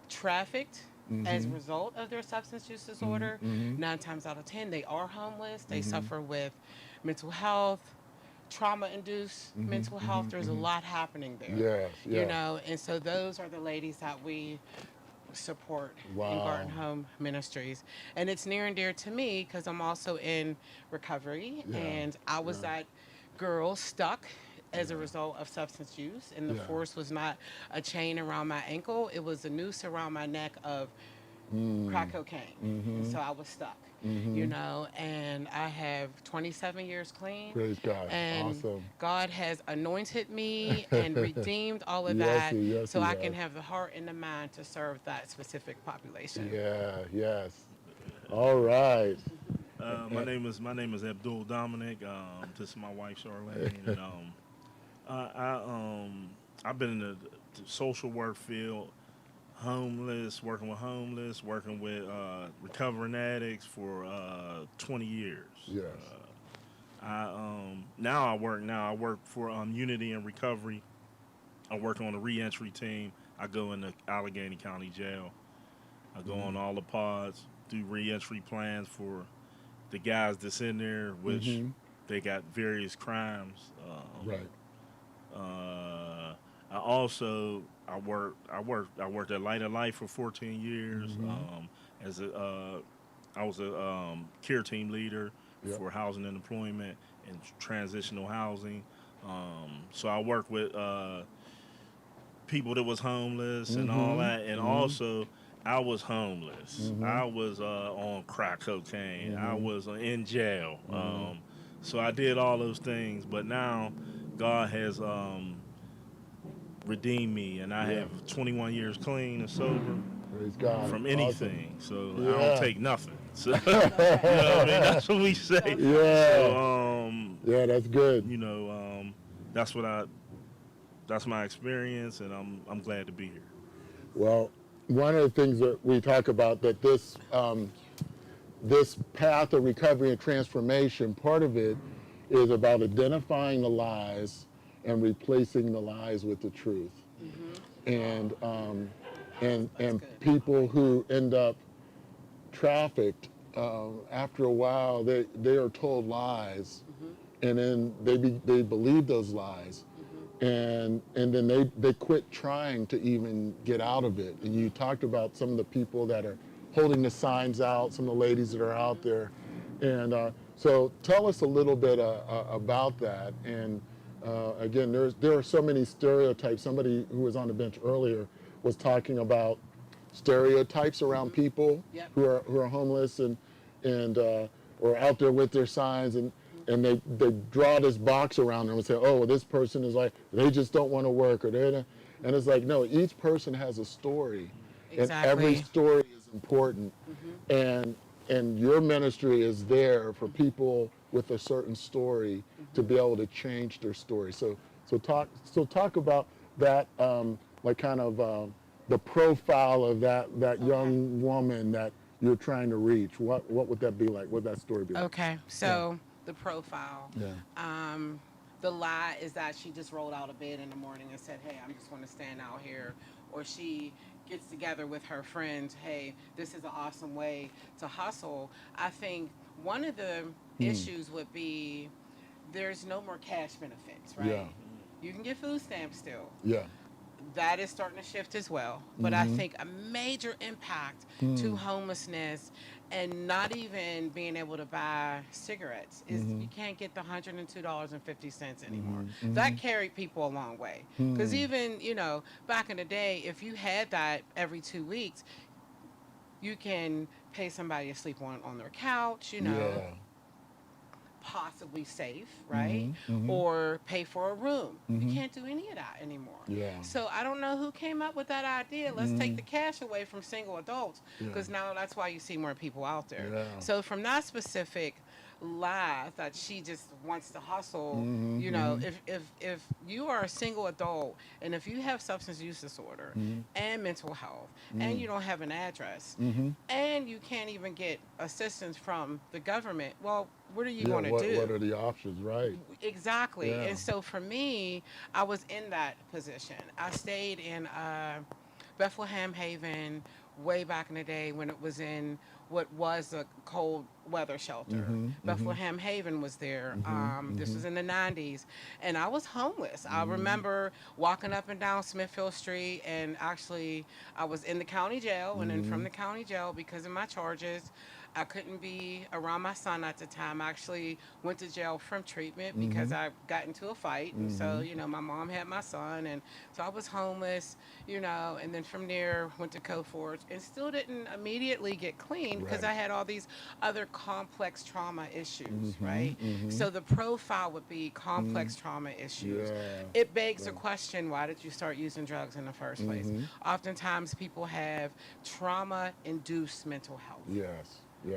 trafficked as a Mhm. result of their substance use disorder. Mhm. 9 times out of 10, they are homeless. They Mhm. suffer with mental health, trauma-induced Mhm, mental health. mhm, There's mhm. a lot happening there. Yes, You yeah. know, and so those are the ladies that we support in Wow. Garden Home Ministries. And it's near and dear to me because I'm also in recovery, Yeah, and I was that girl stuck as a result of substance use, and the Yeah. force was not a chain around my ankle, it was a noose around my neck of Mm. crack cocaine. And Mhm. so I was stuck. Mhm. You know, and I have 27 years clean. Praise God. And Awesome. God has anointed me and redeemed all of Yes, that yes, so he I can has. have the heart and the mind to serve that specific population. Yeah, yes. All right. My name is Abdul Dominic. This is my wife Charlene. And, I've been in the social work field, working with recovering addicts for 20 years. Yes. Now I work for Unity and Recovery. I work on the reentry team. I go into Allegheny County Jail. I go on all the pods, do reentry plans for the guys that's in there, which Mhm. they got various crimes. Right. I worked at Light of Life for 14 years. Mhm. I was a care team leader Yep. for housing and employment and transitional housing. So I worked with people that was homeless and all Mhm. that, and Mhm. also I was homeless. Mhm. I was on crack cocaine. I Mhm. was in jail. Mhm. So I did all those things, but now God has redeemed me, and I Yeah. have 21 years clean and sober Praise God. from Awesome. anything. So I Yeah. don't take nothing. So, you know what I mean? That's what we say. Yeah. So, Yeah, that's good. you know, that's my experience, and I'm glad to be here. Well, one of the things that we talk about that this path of recovery and transformation, part of it is about identifying the lies and replacing the lies with the truth. And people who end up trafficked, after a while, they are told lies, and then they believe those lies, and then they quit trying to even get out of it. And you talked about some of the people that are holding the signs out, some of the ladies that are out there, and so tell us a little bit about that. And again, there are so many stereotypes. Somebody who was on the bench earlier was talking about stereotypes around people who are homeless and or out there with their signs, and they draw this box around them and say, oh, well, this person is like, they just don't want to work, or they're, and it's like, no, each person has a story, and every Exactly. story is important, and your ministry is there for people with a certain story to be able to change their story. So talk about that, like kind of the profile of that young woman that you're trying to reach. What would that be like? What would that story be like? Okay, so the profile. Yeah. the lie is that she just rolled out of bed in the morning and said, hey, I'm just going to stand out here. Or she gets together with her friends, hey, this is an awesome way to hustle. I think one of the issues would be there's no more cash benefits, right? Yeah. You can get food stamps still. Yeah. That is starting to shift as well. But I think a major impact to homelessness and not even being able to buy cigarettes is you can't get the $102.50 anymore. That carried people a long way. Because even, you know, back in the day, if you had that every 2 weeks, you can pay somebody to sleep on their couch, you know, possibly safe, right? Or pay for a room. You can't do any of that anymore. So I don't know who came up with that idea. Let's take the cash away from single adults, because now that's why you see more people out there. So from that specific lie that she just wants to hustle, you know, if you are a single adult and if you have substance use disorder and mental health and you don't have an address and you can't even get assistance from the government, well, what are you going to do? What are the options, right? Exactly. And so for me, I was in that position. I stayed in Bethlehem Haven way back in the day when it was in what was a cold weather shelter. Bethlehem Haven was there. This was in the 90s. And I was homeless. I remember walking up and down Smithfield Street, and actually I was in the county jail, and then from the county jail, because of my charges, I couldn't be around my son at the time. I actually went to jail from treatment because I got into a fight. And so, you know, my mom had my son, and so I was homeless, you know, and then from there went to Coforge and still didn't immediately get clean because I had all these other complex trauma issues, right? So the profile would be complex trauma issues. It begs the question, why did you start using drugs in the first place? Oftentimes people have trauma-induced mental health.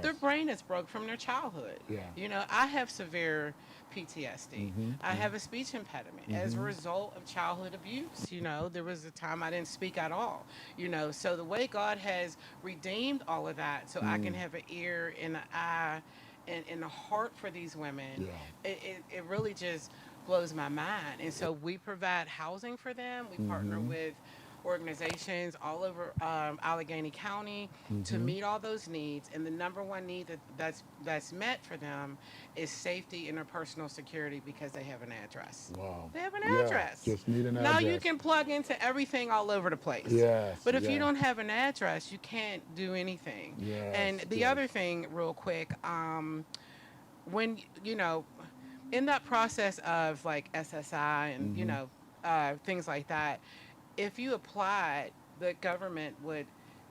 Their brain is broke from their childhood. You know, I have severe PTSD. I have a speech impediment as a result of childhood abuse. You know, there was a time I didn't speak at all. You know, so the way God has redeemed all of that so I can have an ear and an eye and a heart for these women, it really just blows my mind. And so we provide housing for them. We partner with organizations all over Allegheny County to meet all those needs, and the number one need that's met for them is safety and their personal security because they have an address. They have an address. Just need an now address. you can plug into everything all over the place. But if you don't have an address, you can't do anything. And the other thing, real quick, when you know, in that process of like SSI and you know things like that, if you applied, the government would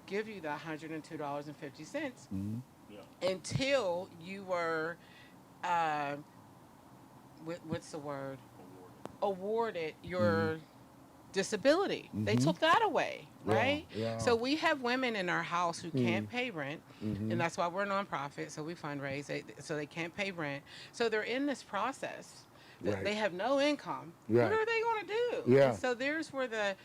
give you the $102.50 until you were, what's the word? Awarded your disability. They took that away, right? So we have women in our house who can't pay rent, and that's why we're a nonprofit, so we fundraise, so they can't pay rent. So they're in this process. They have no income. What are they going to do? And so there's where the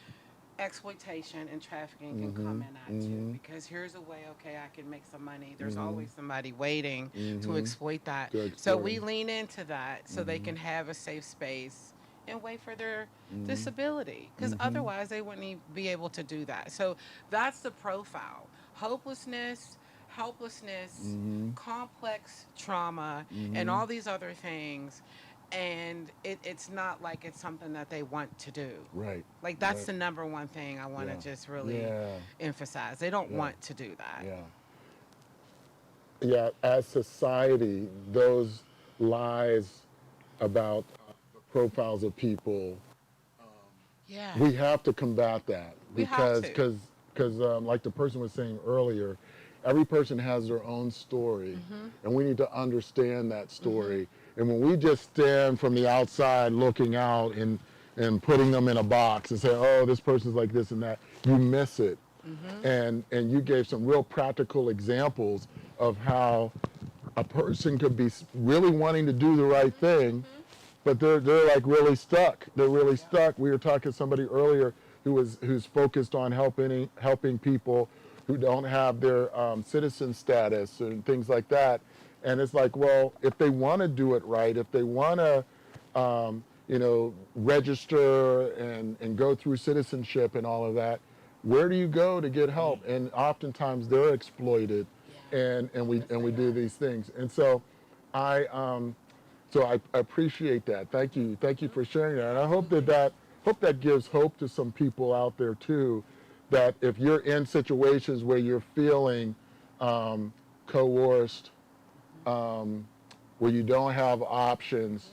exploitation and trafficking can come in at too, because here's a way, okay, I can make some money. There's always somebody waiting to exploit that. So we lean into that so they can have a safe space and wait for their disability, because otherwise they wouldn't be able to do that. So that's the profile: hopelessness, helplessness, complex trauma, and all these other things. And it's not like it's something that they want to do. Like that's the number one thing I want to just really emphasize. They don't want to do that. As society, those lies about the profiles of people, we have to combat that. Because like the person was saying earlier, every person has their own story, and we need to understand that story. And when we just stand from the outside looking out and putting them in a box and say, oh, this person's like this and that, you miss it. And you gave some real practical examples of how a person could be really wanting to do the right thing, but they're like really stuck. They're really stuck. We were talking to somebody earlier who's focused on helping people who don't have their citizen status and things like that. And it's like, well, if they want to do it right, if they want to register and go through citizenship and all of that, where do you go to get help? And oftentimes they're exploited, and we do these things. And so I appreciate that. Thank you for sharing that. And I hope that gives hope to some people out there too, that if you're in situations where you're feeling coerced, where you don't have options,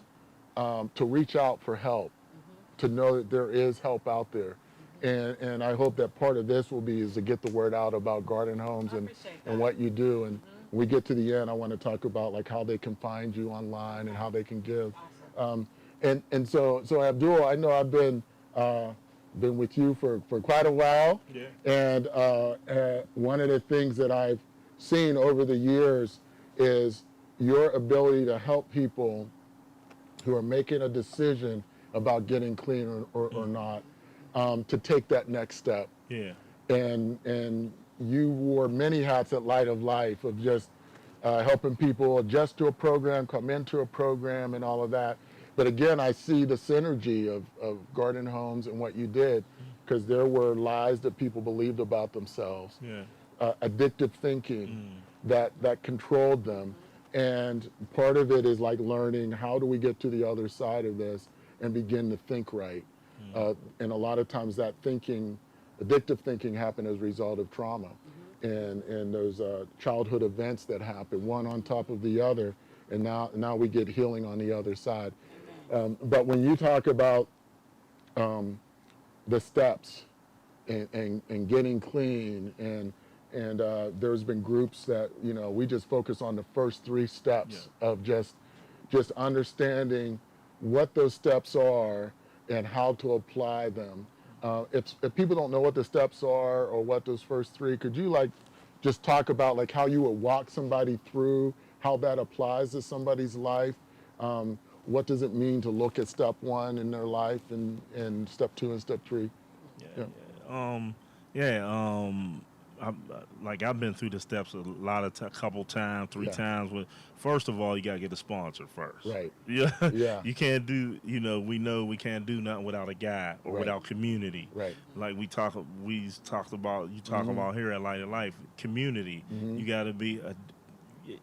to reach out for help, to know that there is help out there. And I hope that part of this will be is to get the word out about Garden Homes and what you do. And when we get to the end, I want to talk about like how they can find you online and how they can give. And so Abdul, I know I've been with you for quite a while. Yeah. And one of the things that I've seen over the years is your ability to help people who are making a decision about getting clean or not, to take that next step. Yeah. And you wore many hats at Light of Life of just helping people adjust to a program, come into a program and all of that. But again, I see the synergy of Garden Homes and what you did, because there were lies that people believed about themselves, addictive thinking that controlled them. And part of it is like learning, how do we get to the other side of this and begin to think right? And a lot of times that thinking, addictive thinking, happened as a result of trauma and those childhood events that happen, one on top of the other, and now we get healing on the other side. But when you talk about the steps and getting clean, and there's been groups that, we just focus on the first 3 steps of just understanding what those steps are and how to apply them. If people don't know what the steps are or what those first 3, could you just talk about how you would walk somebody through how that applies to somebody's life? What does it mean to look at step 1 in their life and step 2 and step 3? I've been through the steps a couple times, 3 times. First of all, you gotta get a sponsor first. Right. Yeah. You can't do. We know we can't do nothing without a guide or without community. Right. Like we talked about. You talk about here at Light of Life, community. You gotta be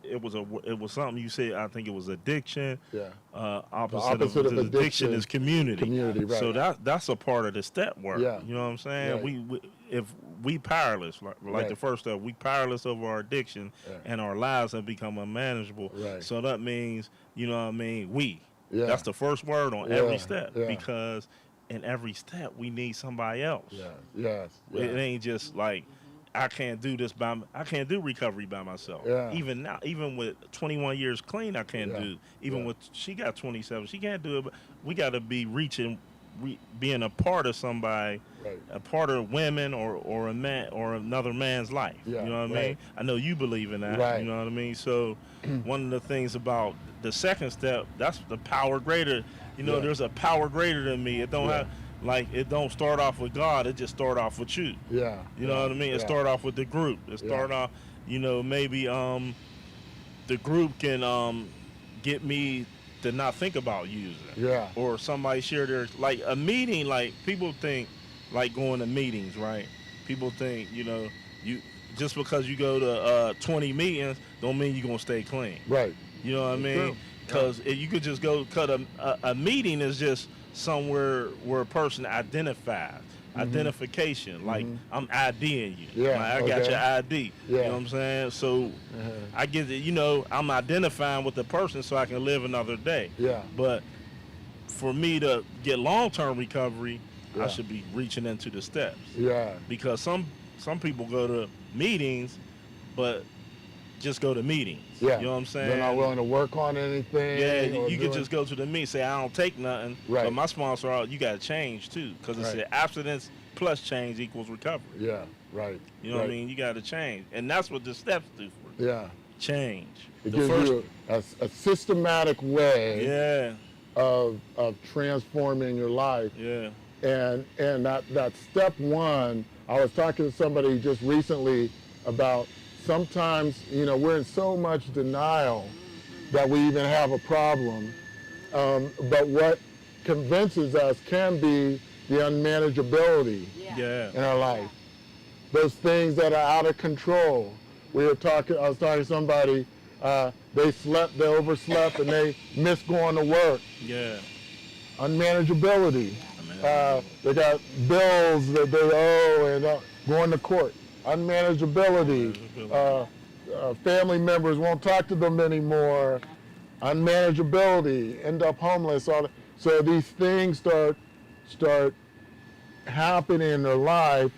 it was something you said. I think it was addiction. Yeah. Opposite of addiction is community. Community, right. So that's a part of the step work. Yeah. You know what I'm saying? Right. If we powerless, like the first step, we powerless over our addiction, and our lives have become unmanageable. Right. So that means, we. Yeah. That's the first word on every step, yeah. because in every step we need somebody else. Yeah. Yes. It ain't just like I can't do this I can't do recovery by myself. Yeah. Even now, even with 21 years clean, I can't do. Even with she got 27, she can't do it. But we got to be being a part of somebody, a part of women or a man or another man's life. Yeah, you know what I mean? I know you believe in that. Right. You know what I mean? So one of the things about the second step, that's the power greater. There's a power greater than me. It don't have. It don't start off with God. It just start off with you. Yeah. You know what I mean? It start off with the group. It start off, maybe the group can get me to not think about using. Yeah. Or somebody share their, a meeting, people think, going to meetings, right? People think, you just because you go to 20 meetings don't mean you're going to stay clean. Right. You know what I mean? Because you could just go cut a meeting is just somewhere where a person identifies. Identification, I'm IDing you. Yeah, I got your ID. Yeah. You know what I'm saying? So I get it, I'm identifying with the person so I can live another day. Yeah. But for me to get long-term recovery, I should be reaching into the steps. Yeah. Because some people go to meetings, but just go to meetings. Yeah. You know what I'm saying? They're not willing to work on anything. Yeah, you could just go to the meeting, say, I don't take nothing. Right. But my sponsor, you got to change, too, because it's the abstinence plus change equals recovery. Yeah, right. You know what I mean? You got to change. And that's what the steps do for you. Yeah. Change. It gives you a systematic way of transforming your life. Yeah. And that step 1, I was talking to somebody just recently about sometimes, we're in so much denial that we even have a problem. But convinces us can be the unmanageability in our life. Those things that are out of control. I was talking to somebody, they overslept, and they missed going to work. Yeah. Unmanageability. They got bills that they owe and going to court. Unmanageability. Family members won't talk to them anymore. Unmanageability. End up homeless. So these things start happening in their life,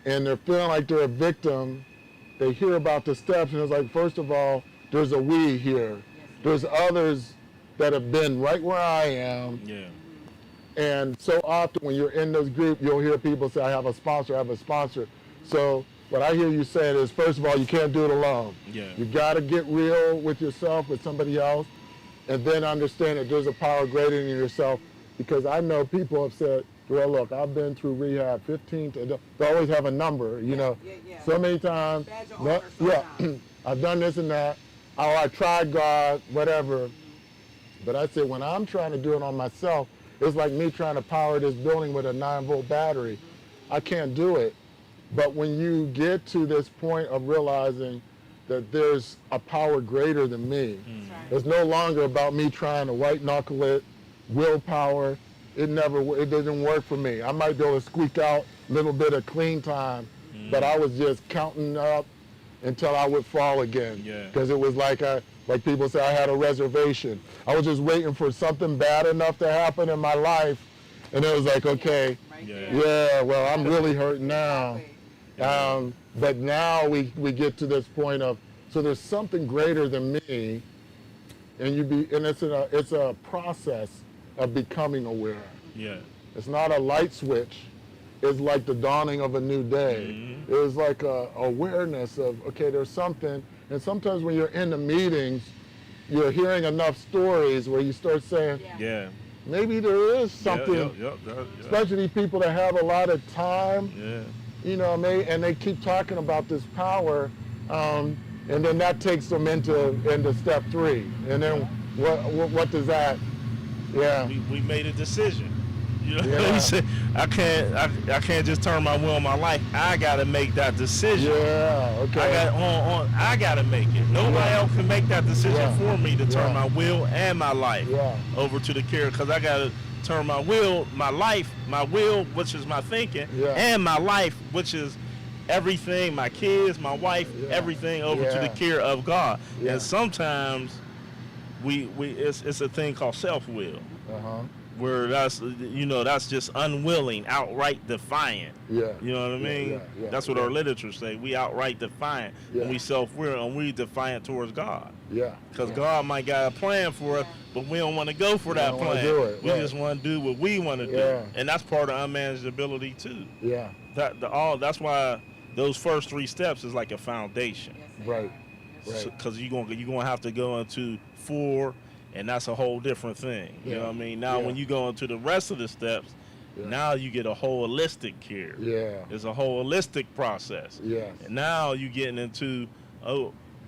and they're feeling like they're a victim. They hear about the steps, and it's like, first of all, there's a we here. There's others that have been right where I am. Yeah. And so often when you're in this group, you'll hear people say, I have a sponsor, I have a sponsor. So what I hear you saying is, first of all, you can't do it alone. Yeah. You got to get real with yourself, with somebody else, and then understand that there's a power greater than yourself. Because I know people have said, well, look, I've been through rehab 15, they always have a number, you know. So many times, I've done this and that. Oh, I tried God, whatever. But I said, when I'm trying to do it on myself, it's like me trying to power this building with a 9-volt battery. I can't do it. But when you get to this point of realizing that there's a power greater than me, it's no longer about me trying to white knuckle it, willpower. It didn't work for me. I might be able to squeak out a little bit of clean time, but I was just counting up until I would fall again. Because it was like people say, I had a reservation. I was just waiting for something bad enough to happen in my life, and it was like, okay, well, I'm really hurting now. But now we get to this point of, so there's something greater than me, and it's a process of becoming aware. Yeah. It's not a light switch. It's like the dawning of a new day. It was like a awareness of, okay, there's something. And sometimes when you're in the meetings, you're hearing enough stories where you start saying, maybe there is something, especially people that have a lot of time, you know, and they keep talking about this power, and then that takes them into step 3. And then what does that, we made a decision. You know, he said, I can't just turn my will on my life. I gotta make that decision. I gotta make it. Nobody else can make that decision for me to turn my will and my life over to the care, because I gotta turn my will, my life, my will, which is my thinking, and my life, which is everything, my kids, my wife, everything over to the care of God. And sometimes it's a thing called self-will. Where that's just unwilling, outright defiant. You know what I mean? That's what our literature say. We outright defiant, and we self-will, and we defiant towards God. Because God might got a plan for us, but we don't want to go for that plan. We just want to do what we want to do, and that's part of unmanageability too. That's why those first 3 steps is like a foundation. Because you're gonna have to go into 4. And that's a whole different thing. You know what I mean? Now, when you go into the rest of the steps, now you get a holistic care. It's a holistic process. And now you're getting into,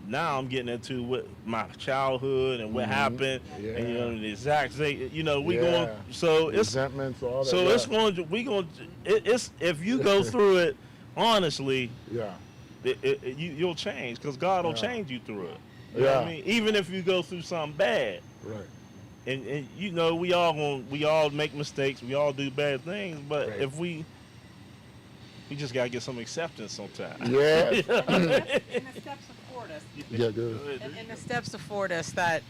now I'm getting into what my childhood and what happened, and you know the exact, you know, we going. So it's resentments, all that. So it's going to it's if you go through it honestly, you'll change, because God will change you through it. You know what I mean? Even if you go through something bad. And you know, we all make mistakes, we all do bad things, but if we just gotta get some acceptance sometimes. And the steps afford us. And the steps afford us that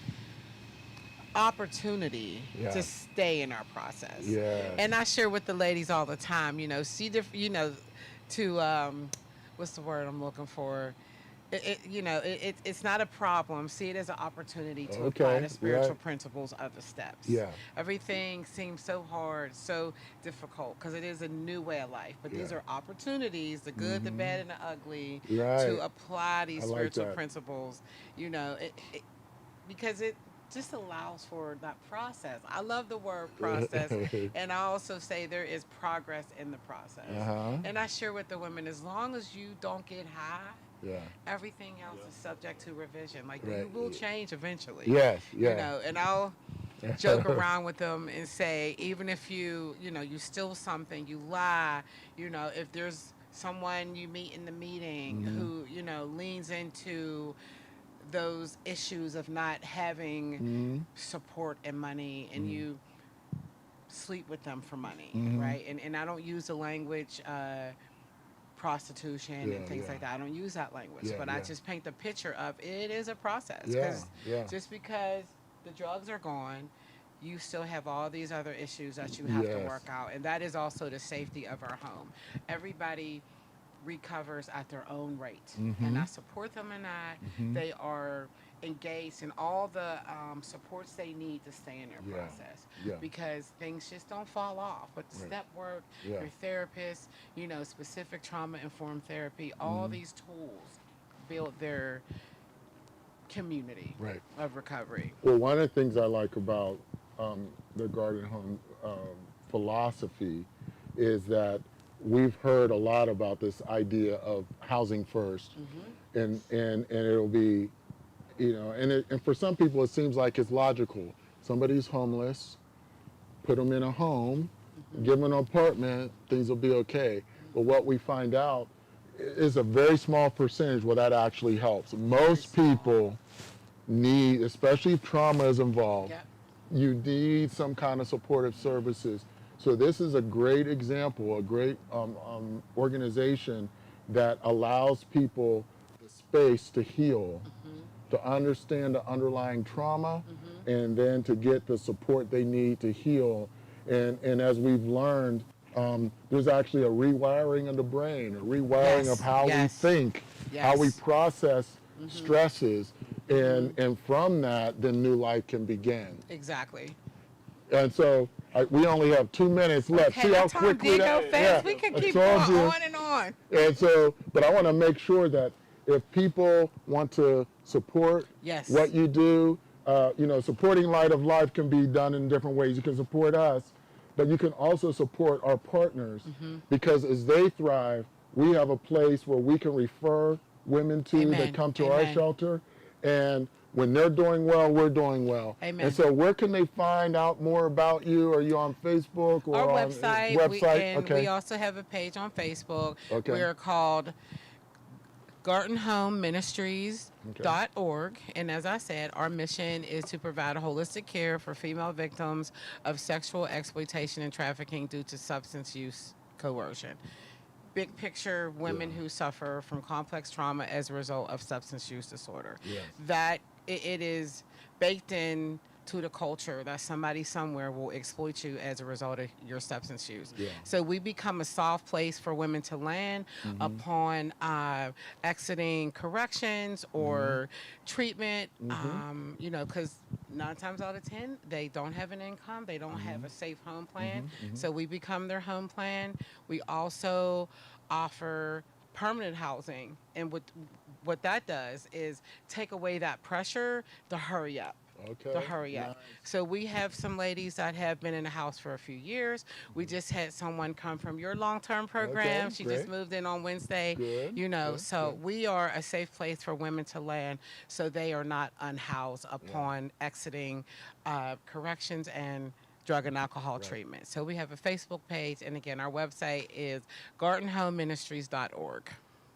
opportunity to stay in our process. And I share with the ladies all the time, you know, what's the word I'm looking for? It's not a problem. See it as an opportunity to apply the spiritual principles of the steps. Everything seems so hard, so difficult, because it is a new way of life. But these are opportunities, the good, the bad, and the ugly, to apply these spiritual principles. You know, because it just allows for that process. I love the word process, and I also say there is progress in the process. And I share with the women, as long as you don't get high, everything else is subject to revision. Like you will change eventually. You know, and joke around with them and say, even if you steal something, you lie, if there's someone you meet in the meeting who, leans into those issues of not having support and money, and you sleep with them for money, right? And I don't use the language prostitution and things like that. I don't use that language, but I just paint the picture of it is a process. Just because the drugs are gone, you still have all these other issues that you have to work out, and that is also the safety of our home. Everybody recovers at their own rate, and I support them in that. They are engaged in all the supports they need to stay in their process, because things just don't fall off. But the step work, your therapist, specific trauma-informed therapy, all these tools build their community of recovery. Well, one of the things I like about the Garden Home philosophy is that we've heard a lot about this idea of housing first, and it'll be, and for some people it seems like it's logical. Somebody's homeless, put them in a home, give them an apartment, things will be okay. But what we find out is a very small percentage where that actually helps. Most people need, especially if trauma is involved, you need some kind of supportive services. So this is a great example, a great organization that allows people the space to heal, to understand the underlying trauma, and then to get the support they need to heal. And as we've learned, there's actually a rewiring of the brain, a rewiring of how we think, how we process stresses, and from that, then new life can begin. Exactly. And so we only have 2 minutes left. Okay, see how that time quickly did that go fast. We can keep going on and on. And so, but I want to make sure that if people want to support what you do, supporting Light of Life can be done in different ways. You can support us, but you can also support our partners, because as they thrive, we have a place where we can refer women to that come to our shelter, and when they're doing well, we're doing well. Amen. And so where can they find out more about you? Are you on Facebook or our on website? We also have a page on Facebook. We are called GardenHomeMinistries.org. And as I said, our mission is to provide a holistic care for female victims of sexual exploitation and trafficking due to substance use coercion. Big picture, women who suffer from complex trauma as a result of substance use disorder. That it is baked in to the culture that somebody somewhere will exploit you as a result of your substance use. So we become a soft place for women to land upon exiting corrections or treatment, because 9 times out of 10, they don't have an income, they don't have a safe home plan, so we become their home plan. We also offer permanent housing, and what that does is take away that pressure to hurry up. So we have some ladies that have been in the house for a few years. We just had someone come from your long-term program. She just moved in on Wednesday. We are a safe place for women to land, so they are not unhoused upon exiting corrections and drug and alcohol treatment. So we have a Facebook page, and again, our website is GardenHomeMinistries.org.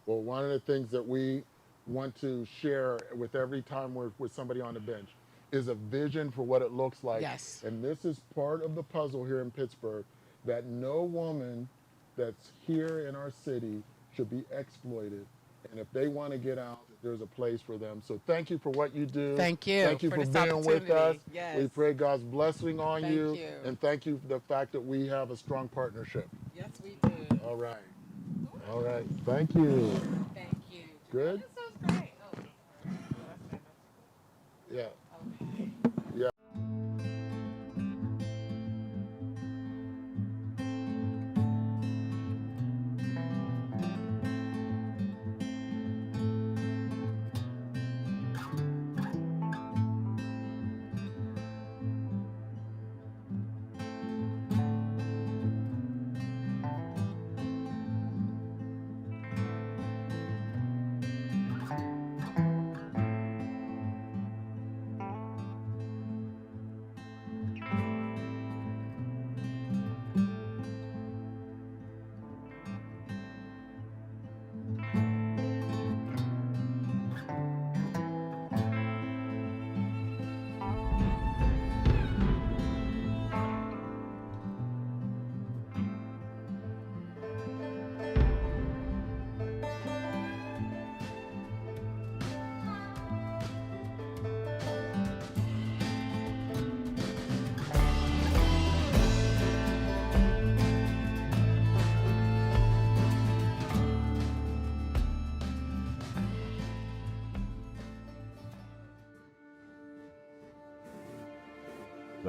Well, one of the things that we want to share with every time we're with somebody on the bench is a vision for what it looks like. And this is part of the puzzle here in Pittsburgh, that no woman that's here in our city should be exploited. And if they want to get out, there's a place for them. So thank you for what you do. Thank you. Thank you for being with us. We pray God's blessing on Thank you. you. And thank you for the fact that we have a strong partnership. Yes, we do. All right. All right. Thank you. Thank you. Good? This was great. Yeah.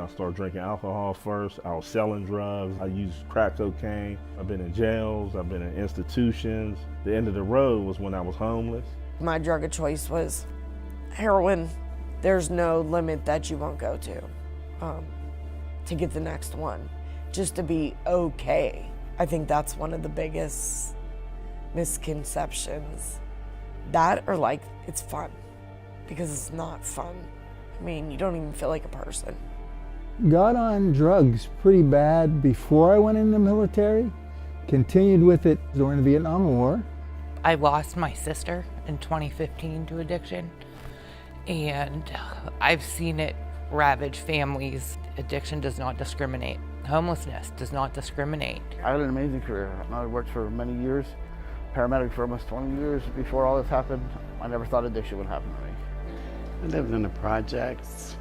I started drinking alcohol first. I was selling drugs. I used crack cocaine. I've been in jails. I've been in institutions. The end of the road was when I was homeless. My drug of choice was heroin. There's no limit that you won't go to get the next one, just to be okay. I think that's one of the biggest misconceptions. That or like it's fun, because it's not fun. I mean, you don't even feel like a person. Got on drugs pretty bad before I went in the military, continued with it during the Vietnam War. I lost my sister in 2015 to addiction, and I've seen it ravage families. Addiction does not discriminate. Homelessness does not discriminate. I had an amazing career. I worked for many years, paramedic for almost 20 years. Before all this happened, I never thought addiction would happen to me. I lived in the projects.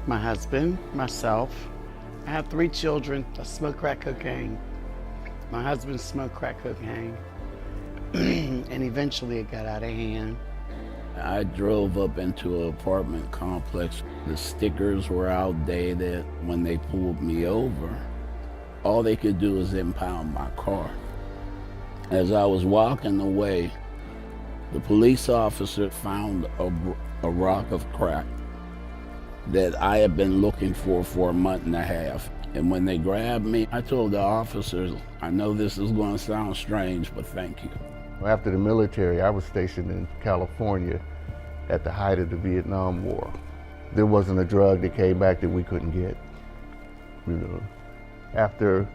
My husband, myself. I have 3 children that smoke crack cocaine. My husband smoked crack cocaine. And eventually it got out of hand. I drove up into an apartment complex. The stickers were outdated. When they pulled me over, all they could do was impound my car. As I was walking away, the police officer found a rock of crack that I had been looking for a month and a half. And when they grabbed me, I told the officers, I know this is going to sound strange, but thank you. After the military, I was stationed in California at the height of the Vietnam War. There wasn't a drug that came back that we couldn't get. You know, after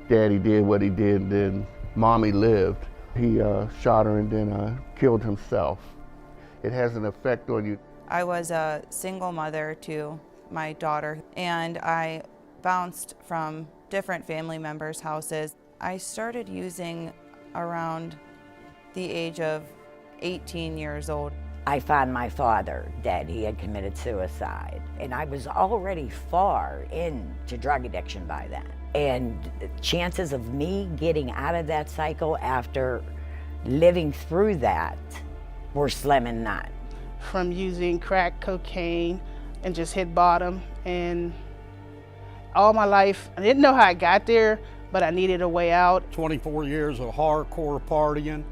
Daddy did what he did, then Mommy lived. He shot her and then killed himself. It has an effect on you. I was a single mother to my daughter, and I bounced from different family members' houses. I started using around the age of 18 years old. I found my father dead. He had committed suicide. And I was already far into drug addiction by then. And chances of me getting out of that cycle after living through that were slim and none. From using crack cocaine and just hit bottom, and all my life, I didn't know how I got there, but I needed a way out. 24 years of hardcore partying,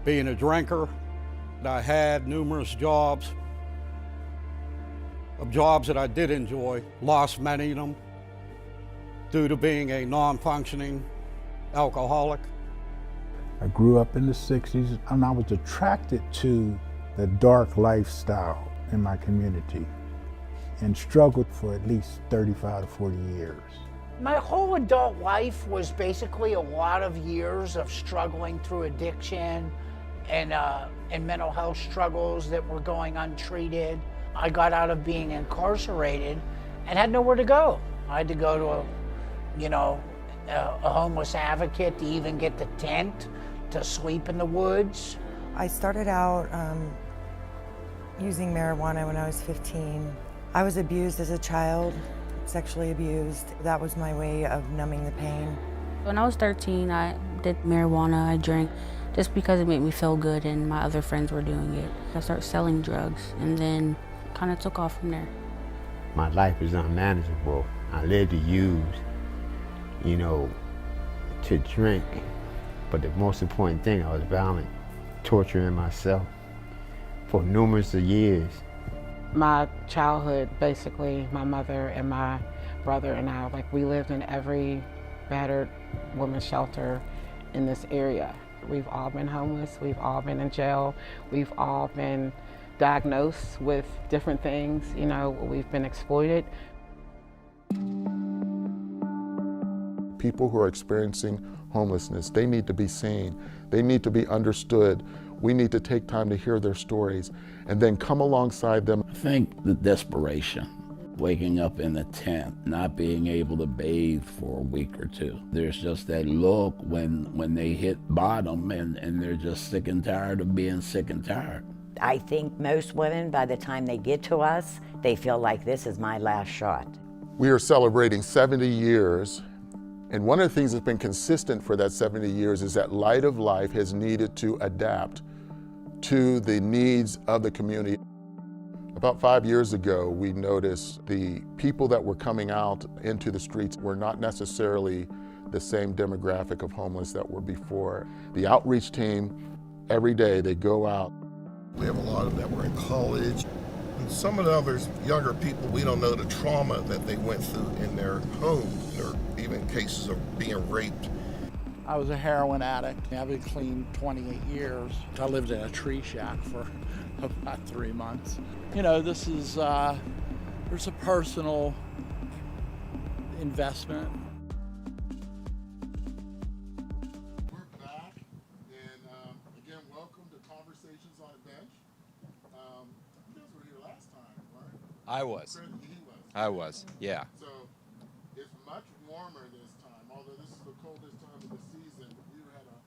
being a drinker. I had numerous jobs that I did enjoy, lost many of them due to being a non-functioning alcoholic. I grew up in the 60s and I was attracted to the dark lifestyle in my community and struggled for at least 35 to 40 years. My whole adult life was basically a lot of years of struggling through addiction and mental health struggles that were going untreated. I got out of being incarcerated and had nowhere to go. I had to go to a homeless advocate to even get the tent to sleep in the woods. I started out using marijuana when I was 15. I was abused as a child, sexually abused. That was my way of numbing the pain. When I was 13, I did marijuana. I drank just because it made me feel good and my other friends were doing it. I started selling drugs and then kind of took off from there. My life was unmanageable. I lived to use, to drink. But the most important thing, I was violent, torturing myself for numerous years. My childhood, basically, my mother and my brother and I, we lived in every battered women's shelter in this area. We've all been homeless, we've all been in jail, we've all been diagnosed with different things, we've been exploited. People who are experiencing homelessness, they need to be seen, they need to be understood. We need to take time to hear their stories and then come alongside them. I think the desperation, waking up in a tent, not being able to bathe for a week or two. There's just that look when they hit bottom and they're just sick and tired of being sick and tired. I think most women, by the time they get to us, they feel like this is my last shot. We are celebrating 70 years, and one of the things that's been consistent for that 70 years is that Light of Life has needed to adapt to the needs of the community. About 5 years ago, we noticed the people that were coming out into the streets were not necessarily the same demographic of homeless that were before. The outreach team, every day they go out. We have a lot of that were in college. And some of the others, younger people, we don't know the trauma that they went through in their homes, or even cases of being raped. I was a heroin addict. I've been clean 28 years. I lived in a tree shack for about 3 months. You know, this is, there's a personal investment. We're back, and again, welcome to Conversations on a Bench. You guys were here last time, right? I was. He was. I was, yeah. So it's much warmer this time, although this is the coldest time of the season. We had a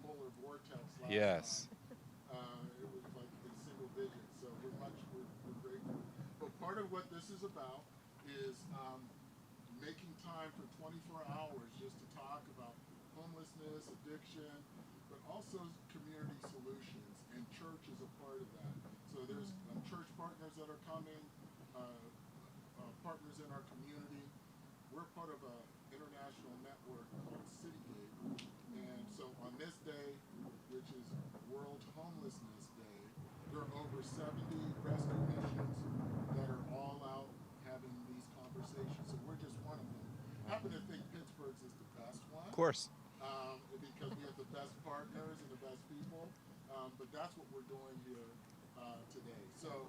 polar vortex last Yes. time. It was like in single digits, so we're grateful. But part of what this is about is making time for 24 hours just to talk about homelessness, addiction, but also community solutions, and church is a part of that. So there's church partners that are coming, partners in our community. We're part of an international network called Citygate, and so on this day, which is World Homelessness Day, there are over 70 rescue missions that are all out having these conversations. So we're just one of them. I happen to think Pittsburgh's is the best one. Of course. Because we have the best partners and the best people. But that's what we're doing here today. So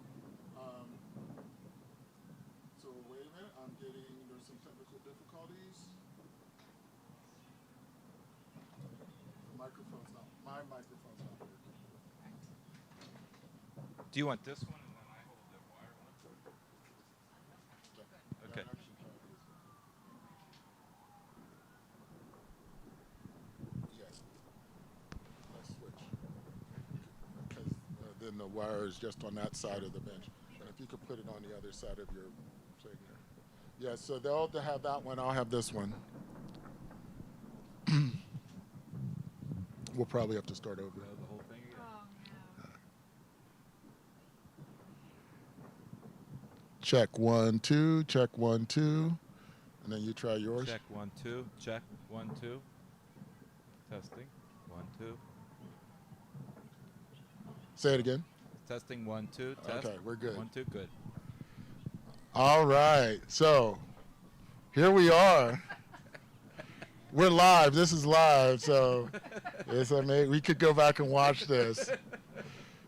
wait a minute. There's some technical difficulties. My microphone's not working. Do you want this one and then I hold the wire one? Okay. Yes. Let's switch. Because then the wire is just on that side of the bench. And if you could put it on the other side of your thing there. Yeah, so they'll have that one. I'll have this one. We'll probably have to start over. The whole thing again? Check 1 2, check 1 2, and then you try yours. Check 1 2, check 1 2. Testing 1 2. Say it again. Testing 1 2. Test. Okay, we're good. 1 2, good. All right, so here we are. We're live. This is live, so we could go back and watch this.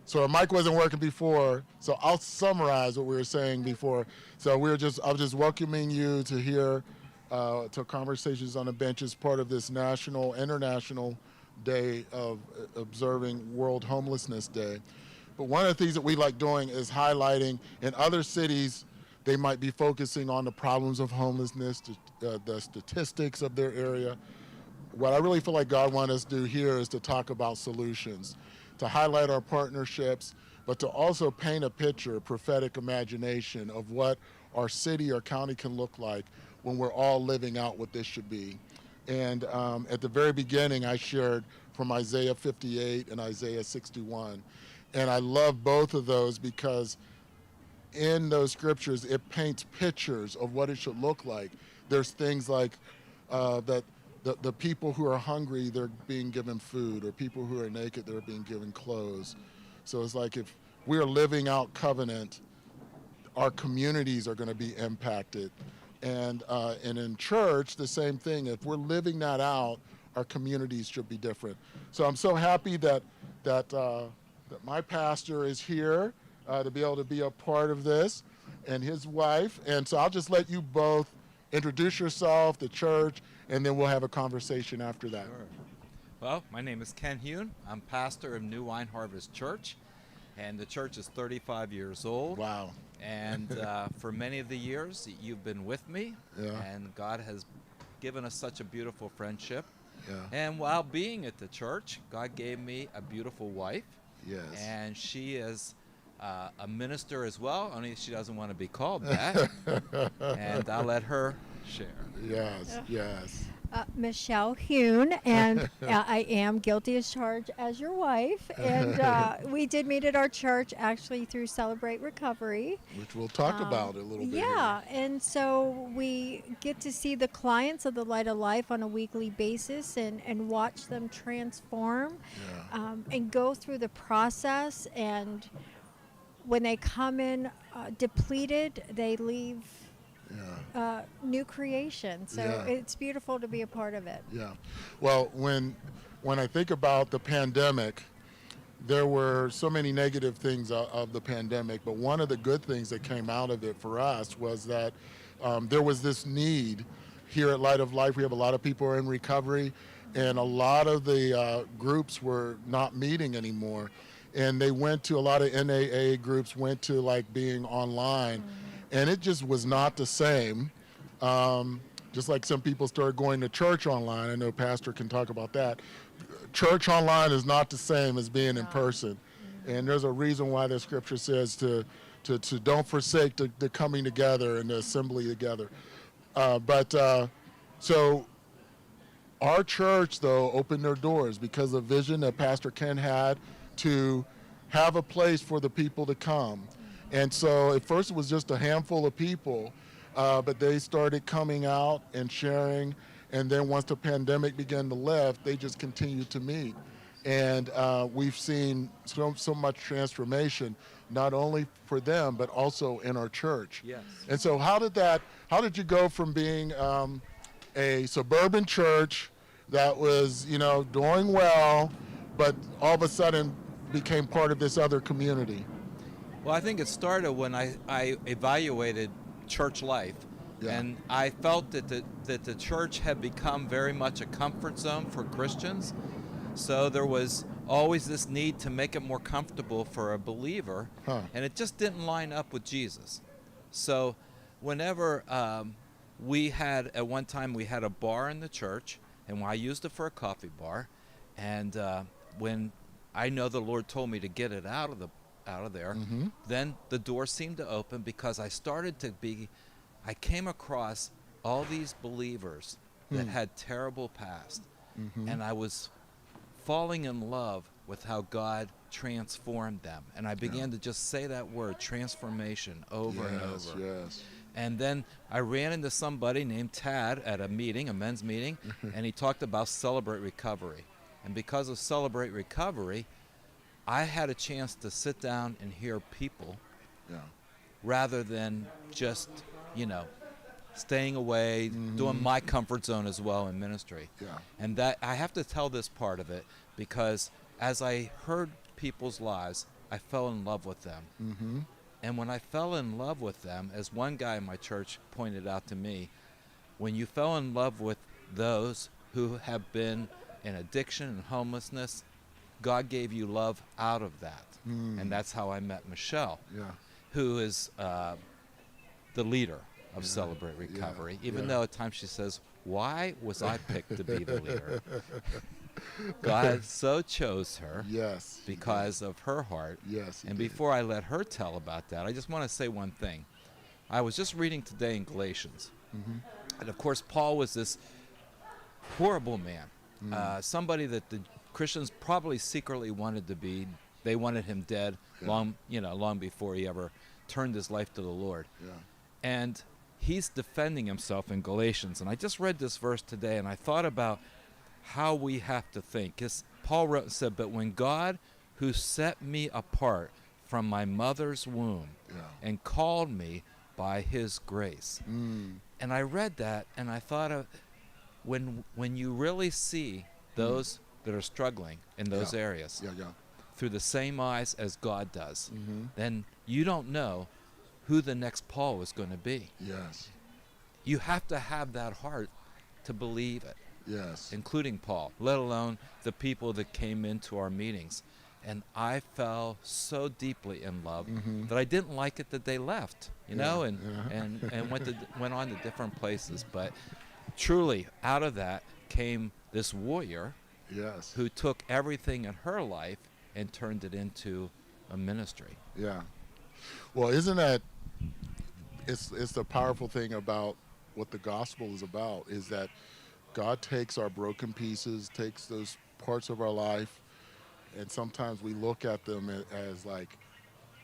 So our mic wasn't working before, so I'll summarize what we were saying before. So I was just welcoming you to here to Conversations on the Bench as part of this international day of observing World Homelessness Day. But one of the things that we like doing is highlighting in other cities, they might be focusing on the problems of homelessness, the statistics of their area. What I really feel like God wants us to do here is to talk about solutions, to highlight our partnerships, but to also paint a picture, prophetic imagination of what our city or county can look like when we're all living out what this should be. And at the very beginning, I shared from Isaiah 58 and Isaiah 61. And I love both of those because in those scriptures, it paints pictures of what it should look like. There's things like that the people who are hungry, they're being given food, or people who are naked, they're being given clothes. So it's like if we're living out covenant, our communities are going to be impacted. And in church, the same thing. If we're living that out, our communities should be different. So I'm so happy that my pastor is here to be able to be a part of this, and his wife. And so I'll just let you both introduce yourself, the church, and then we'll have a conversation after that. Sure. Well, my name is Ken Hune. I'm pastor of New Wine Harvest Church, and the church is 35 years old. Wow. And for many of the years, you've been with me, and God has given us such a beautiful friendship. Yeah. And while being at the church, God gave me a beautiful wife. Yes. And she is a minister as well, only she doesn't want to be called that. And I'll let her share. Yes, yes. Michelle Hune, and I am guilty as charged as your wife. And we did meet at our church actually through Celebrate Recovery. Which we'll talk about a little bit. Yeah, and so we get to see the clients of the Light of Life on a weekly basis and watch them transform and go through the process. And when they come in depleted, they leave new creation. So it's beautiful to be a part of it. Yeah. Well, when I think about the pandemic, there were so many negative things of the pandemic, but one of the good things that came out of it for us was that there was this need here at Light of Life. We have a lot of people who are in recovery, and a lot of the groups were not meeting anymore. And they went to a lot of NAA groups, went to like being online, and it just was not the same. Just like some people started going to church online. I know Pastor can talk about that. Church online is not the same as being in person. And there's a reason why the scripture says to don't forsake the coming together and the assembly together. So our church, though, opened their doors because of the vision that Pastor Ken had to have a place for the people to come. And so at first it was just a handful of people, but they started coming out and sharing. And then once the pandemic began to lift, they just continued to meet. And we've seen so much transformation, not only for them, but also in our church. Yes. And so how did you go from being a suburban church that was, doing well, but all of a sudden became part of this other community? Well, I think it started when I evaluated church life, and I felt that the church had become very much a comfort zone for Christians. So there was always this need to make it more comfortable for a believer, and it just didn't line up with Jesus. So whenever at one time we had a bar in the church, and I used it for a coffee bar, and when I know the Lord told me to get it out of there, then the door seemed to open because I came across all these believers that had terrible past, and I was falling in love with how God transformed them. And I began to just say that word, transformation, over and over. Yes. And then I ran into somebody named Tad at a meeting, a men's meeting, and he talked about Celebrate Recovery. And because of Celebrate Recovery, I had a chance to sit down and hear people rather than just, staying away, doing my comfort zone as well in ministry. And that I have to tell this part of it because as I heard people's lives, I fell in love with them. And when I fell in love with them, as one guy in my church pointed out to me, when you fell in love with those who have been in addiction and homelessness, God gave you love out of that. And that's how I met Michelle, who is the leader of Celebrate Recovery, even though at times she says, why was I picked to be the leader? God so chose her because of her heart. And before I let her tell about that, I just want to say one thing. I was just reading today in Galatians. And of course, Paul was this horrible man, somebody that the Christians probably secretly wanted to be. They wanted him dead long before he ever turned his life to the Lord. And he's defending himself in Galatians. And I just read this verse today, and I thought about how we have to think. Paul wrote and said, but when God, who set me apart from my mother's womb and called me by his grace. And I read that, and I thought of when you really see those that are struggling in those areas through the same eyes as God does, then you don't know who the next Paul is going to be. You have to have that heart to believe it. Including Paul, let alone the people that came into our meetings. And I fell so deeply in love that I didn't like it that they left, and went on to different places. But truly, out of that came this warrior who took everything in her life and turned it into a ministry. Well, isn't that, it's the powerful thing about what the gospel is about, is that God takes our broken pieces, takes those parts of our life, and sometimes we look at them as like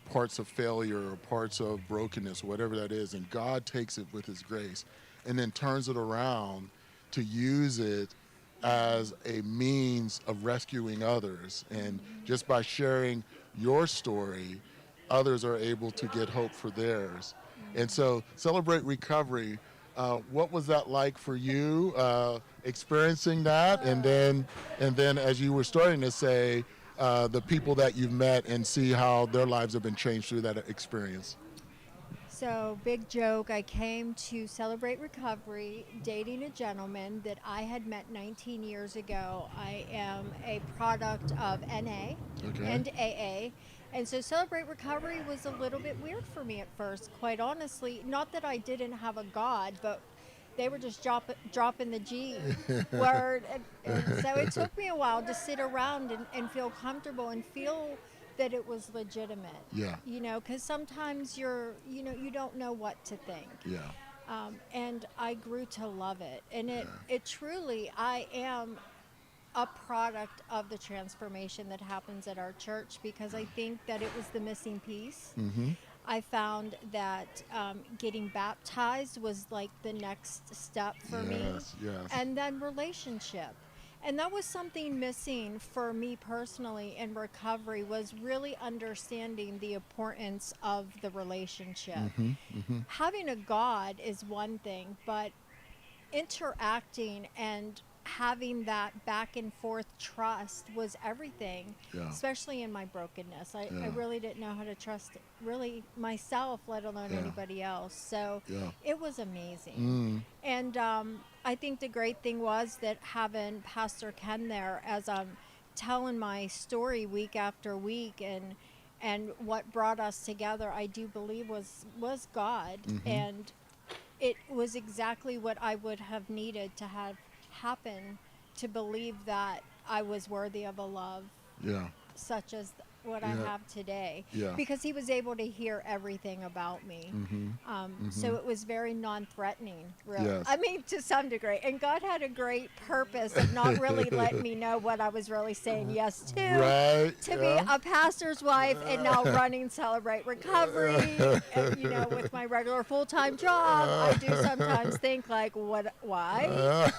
parts of failure or parts of brokenness, whatever that is, and God takes it with his grace and then turns it around to use it as a means of rescuing others. And just by sharing your story, others are able to get hope for theirs. And so Celebrate Recovery, what was that like for you, experiencing that? And then as you were starting to say, the people that you've met and see how their lives have been changed through that experience. So, big joke, I came to Celebrate Recovery dating a gentleman that I had met 19 years ago. I am a product of NA and AA. And so Celebrate Recovery was a little bit weird for me at first, quite honestly. Not that I didn't have a God, but they were just dropping the G word. And so it took me a while to sit around and feel comfortable and feel that it was legitimate. Yeah. You know, because sometimes you don't know what to think. Yeah. And I grew to love it. And it truly, I am a product of the transformation that happens at our church, because I think that it was the missing piece. Mm-hmm. I found that getting baptized was like the next step for me. Yes. And then relationship. And that was something missing for me personally in recovery, was really understanding the importance of the relationship. Mm-hmm. Mm-hmm. Having a God is one thing, but interacting and having that back and forth trust was everything, especially in my brokenness. I really didn't know how to trust really myself, let alone anybody else. So it was amazing. And I think the great thing was that having Pastor Ken there, as I'm telling my story week after week, and what brought us together, I do believe was God. And it was exactly what I would have needed to have happen to believe that I was worthy of a love such as what I have today, because he was able to hear everything about me. So it was very non-threatening, really. I mean, to some degree. And God had a great purpose of not really letting me know what I was really saying yes to. To be a pastor's wife and now running Celebrate Recovery, and, you know, with my regular full-time job, I do sometimes think like, why?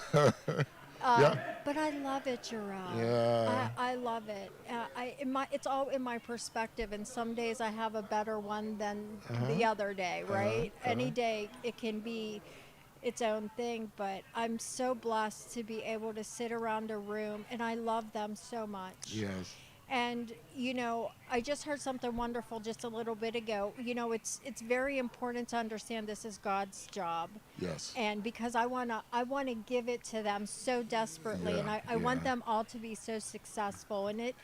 But I love it, Jarrell. I love it. It's all in my perspective, and some days I have a better one than the other day, right? Any day it can be its own thing, but I'm so blessed to be able to sit around a room, and I love them so much. Yes. And, you know, I just heard something wonderful just a little bit ago. You know, it's very important to understand this is God's job. Yes. And because I want to give it to them so desperately, and I want them all to be so successful. And it,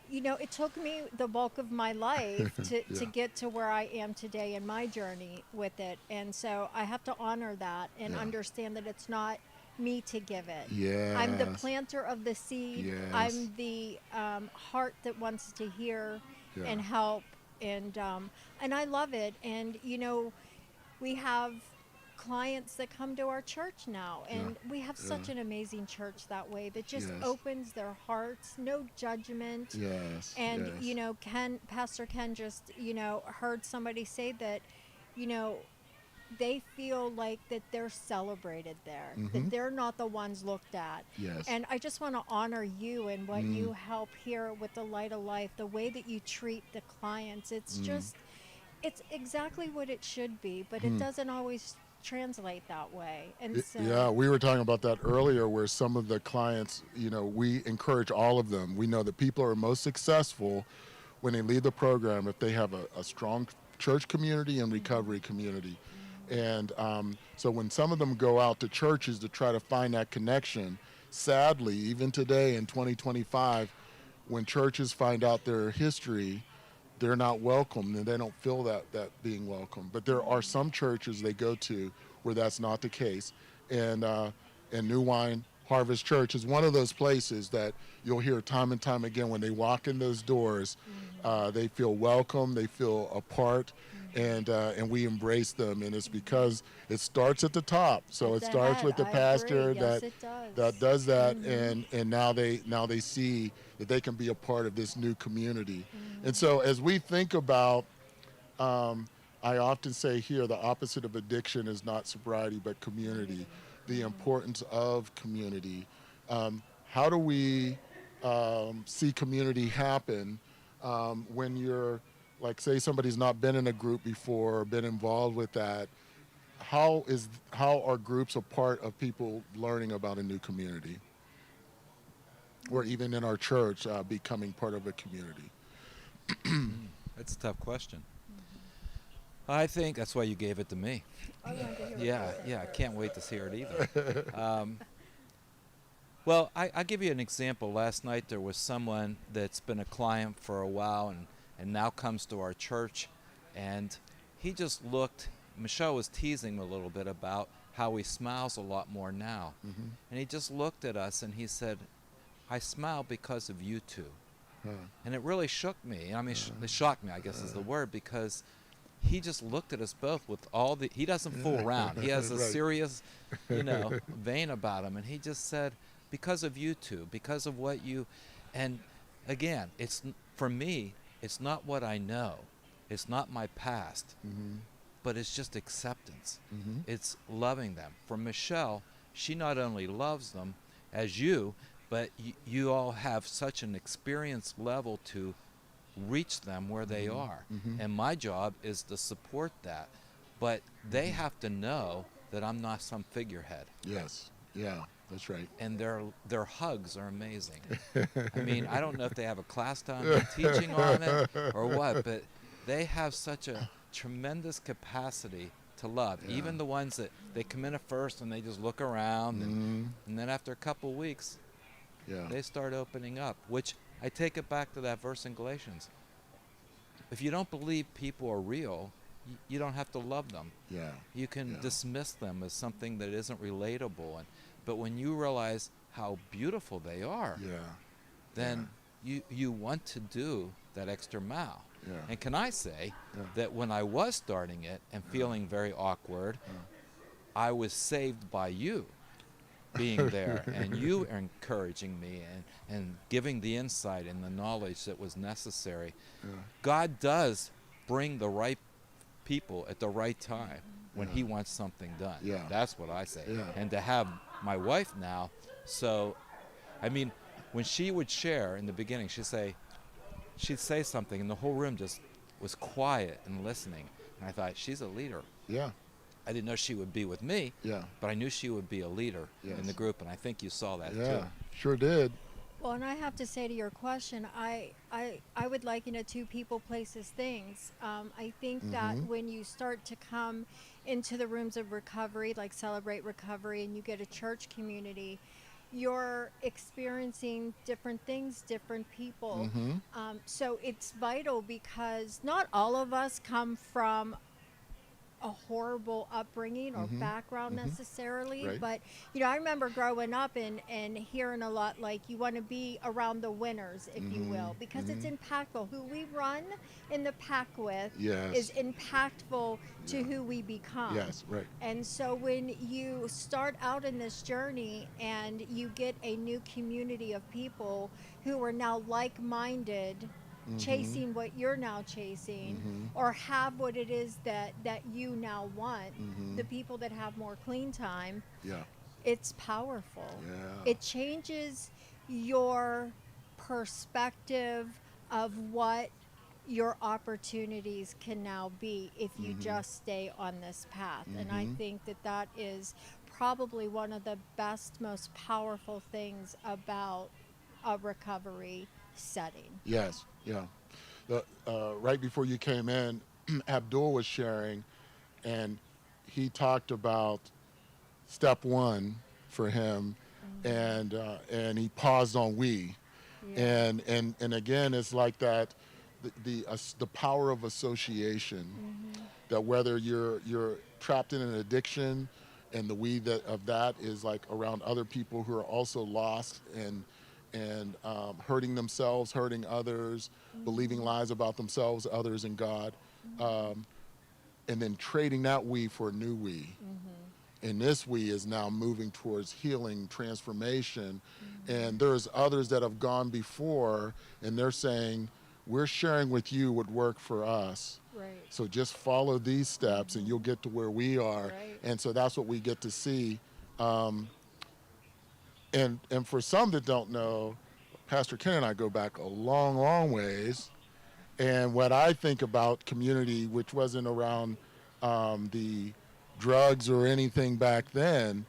you know, it took me the bulk of my life to get to where I am today in my journey with it. And so I have to honor that and understand that it's not me to give it. I'm the planter of the seed. I'm the heart that wants to hear and help, and I love it. And you know, we have clients that come to our church now, and we have such an amazing church that way, that just opens their hearts, no judgment. And you know, Pastor Ken just, you know, heard somebody say that, you know, they feel like that they're celebrated there, that they're not the ones looked at. And I just want to honor you and what you help here with the Light of Life, the way that you treat the clients. It's just, it's exactly what it should be, but it doesn't always translate that way. And so, we were talking about that earlier, where some of the clients, you know, we encourage all of them. We know that people are most successful when they leave the program if they have a strong church community and recovery community. And so when some of them go out to churches to try to find that connection, sadly, even today in 2025, when churches find out their history, they're not welcomed, and they don't feel that being welcome. But there are some churches they go to where that's not the case. And New Wine Harvest Church is one of those places that you'll hear time and time again when they walk in those doors, they feel welcome, they feel a part. and we embrace them, and it's because it starts at the top. So it At the starts head, with the I pastor agree. Yes, that it does. that does that, and now they see that they can be a part of this new community. And so as we think about, I often say here, the opposite of addiction is not sobriety but community. The importance of community. How do we see community happen when you're, like, say somebody's not been in a group before or been involved with that? How are groups a part of people learning about a new community? Or even in our church, becoming part of a community? That's a tough question. I think that's why you gave it to me. I wanted to hear it Yeah, first. yeah, I can't wait to hear it either. Well, I'll give you an example. Last night there was someone that's been a client for a while and now comes to our church, and he just looked, Michelle was teasing him a little bit about how he smiles a lot more now. And he just looked at us and he said, I smile because of you two. And it really shook me. I mean, it shocked me, I guess is the word, because he just looked at us both with all the, he doesn't fool around. He has a Right. serious, vein about him. And he just said, because of you two, because of what you, and again, for me, it's not what I know. It's not my past, but it's just acceptance. It's loving them. For Michelle, she not only loves them as you, but you all have such an experience level to reach them where they are. And my job is to support that. But they have to know that I'm not some figurehead. Yes. Yeah, that's right. And their hugs are amazing. I mean, I don't know if they have a class time teaching on it or what, but they have such a tremendous capacity to love. Yeah. Even the ones that they come in at first and they just look around, and then after a couple weeks, they start opening up, which I take it back to that verse in Galatians. If you don't believe people are real, you don't have to love them. Yeah. You can dismiss them as something that isn't relatable. But when you realize how beautiful they are, then you want to do that extra mile. And can I say that when I was starting it and feeling very awkward, I was saved by you being there and you encouraging me and giving the insight and the knowledge that was necessary. God does bring the right people at the right time when he wants something done. That's what I say. And to have my wife now, so I mean, when she would share in the beginning, she'd say something and the whole room just was quiet and listening. And I thought, she's a leader. I didn't know she would be with me, but I knew she would be a leader in the group, and I think you saw that too. Sure did. Well, and I have to say to your question, I would liken it to people, places, things. I think that when you start to come into the rooms of recovery, like Celebrate Recovery, and you get a church community, you're experiencing different things, different people. So it's vital because not all of us come from a horrible upbringing or background necessarily, but I remember growing up and hearing a lot like you want to be around the winners, if you will, because it's impactful. Who we run in the pack with is impactful to who we become. Yes, right. And so when you start out in this journey and you get a new community of people who are now like-minded, chasing what you're now chasing, or have what it is that you now want, the people that have more clean time, it's powerful. It changes your perspective of what your opportunities can now be if you just stay on this path. And I think that is probably one of the best, most powerful things about a recovery setting. Yes, yeah. Right before you came in, Abdul was sharing, and he talked about step one for him, and he paused on we, and again, it's like that, the power of association, that whether you're trapped in an addiction, and the we of that is like around other people who are also lost and hurting themselves, hurting others, believing lies about themselves, others, and God. and then trading that we for a new we. And this we is now moving towards healing, transformation. And there's others that have gone before, and they're saying, we're sharing with you what worked for us. Right. So just follow these steps and you'll get to where we are. Right. And so that's what we get to see. And for some that don't know, Pastor Ken and I go back a long, long ways. And what I think about community, which wasn't around the drugs or anything back then,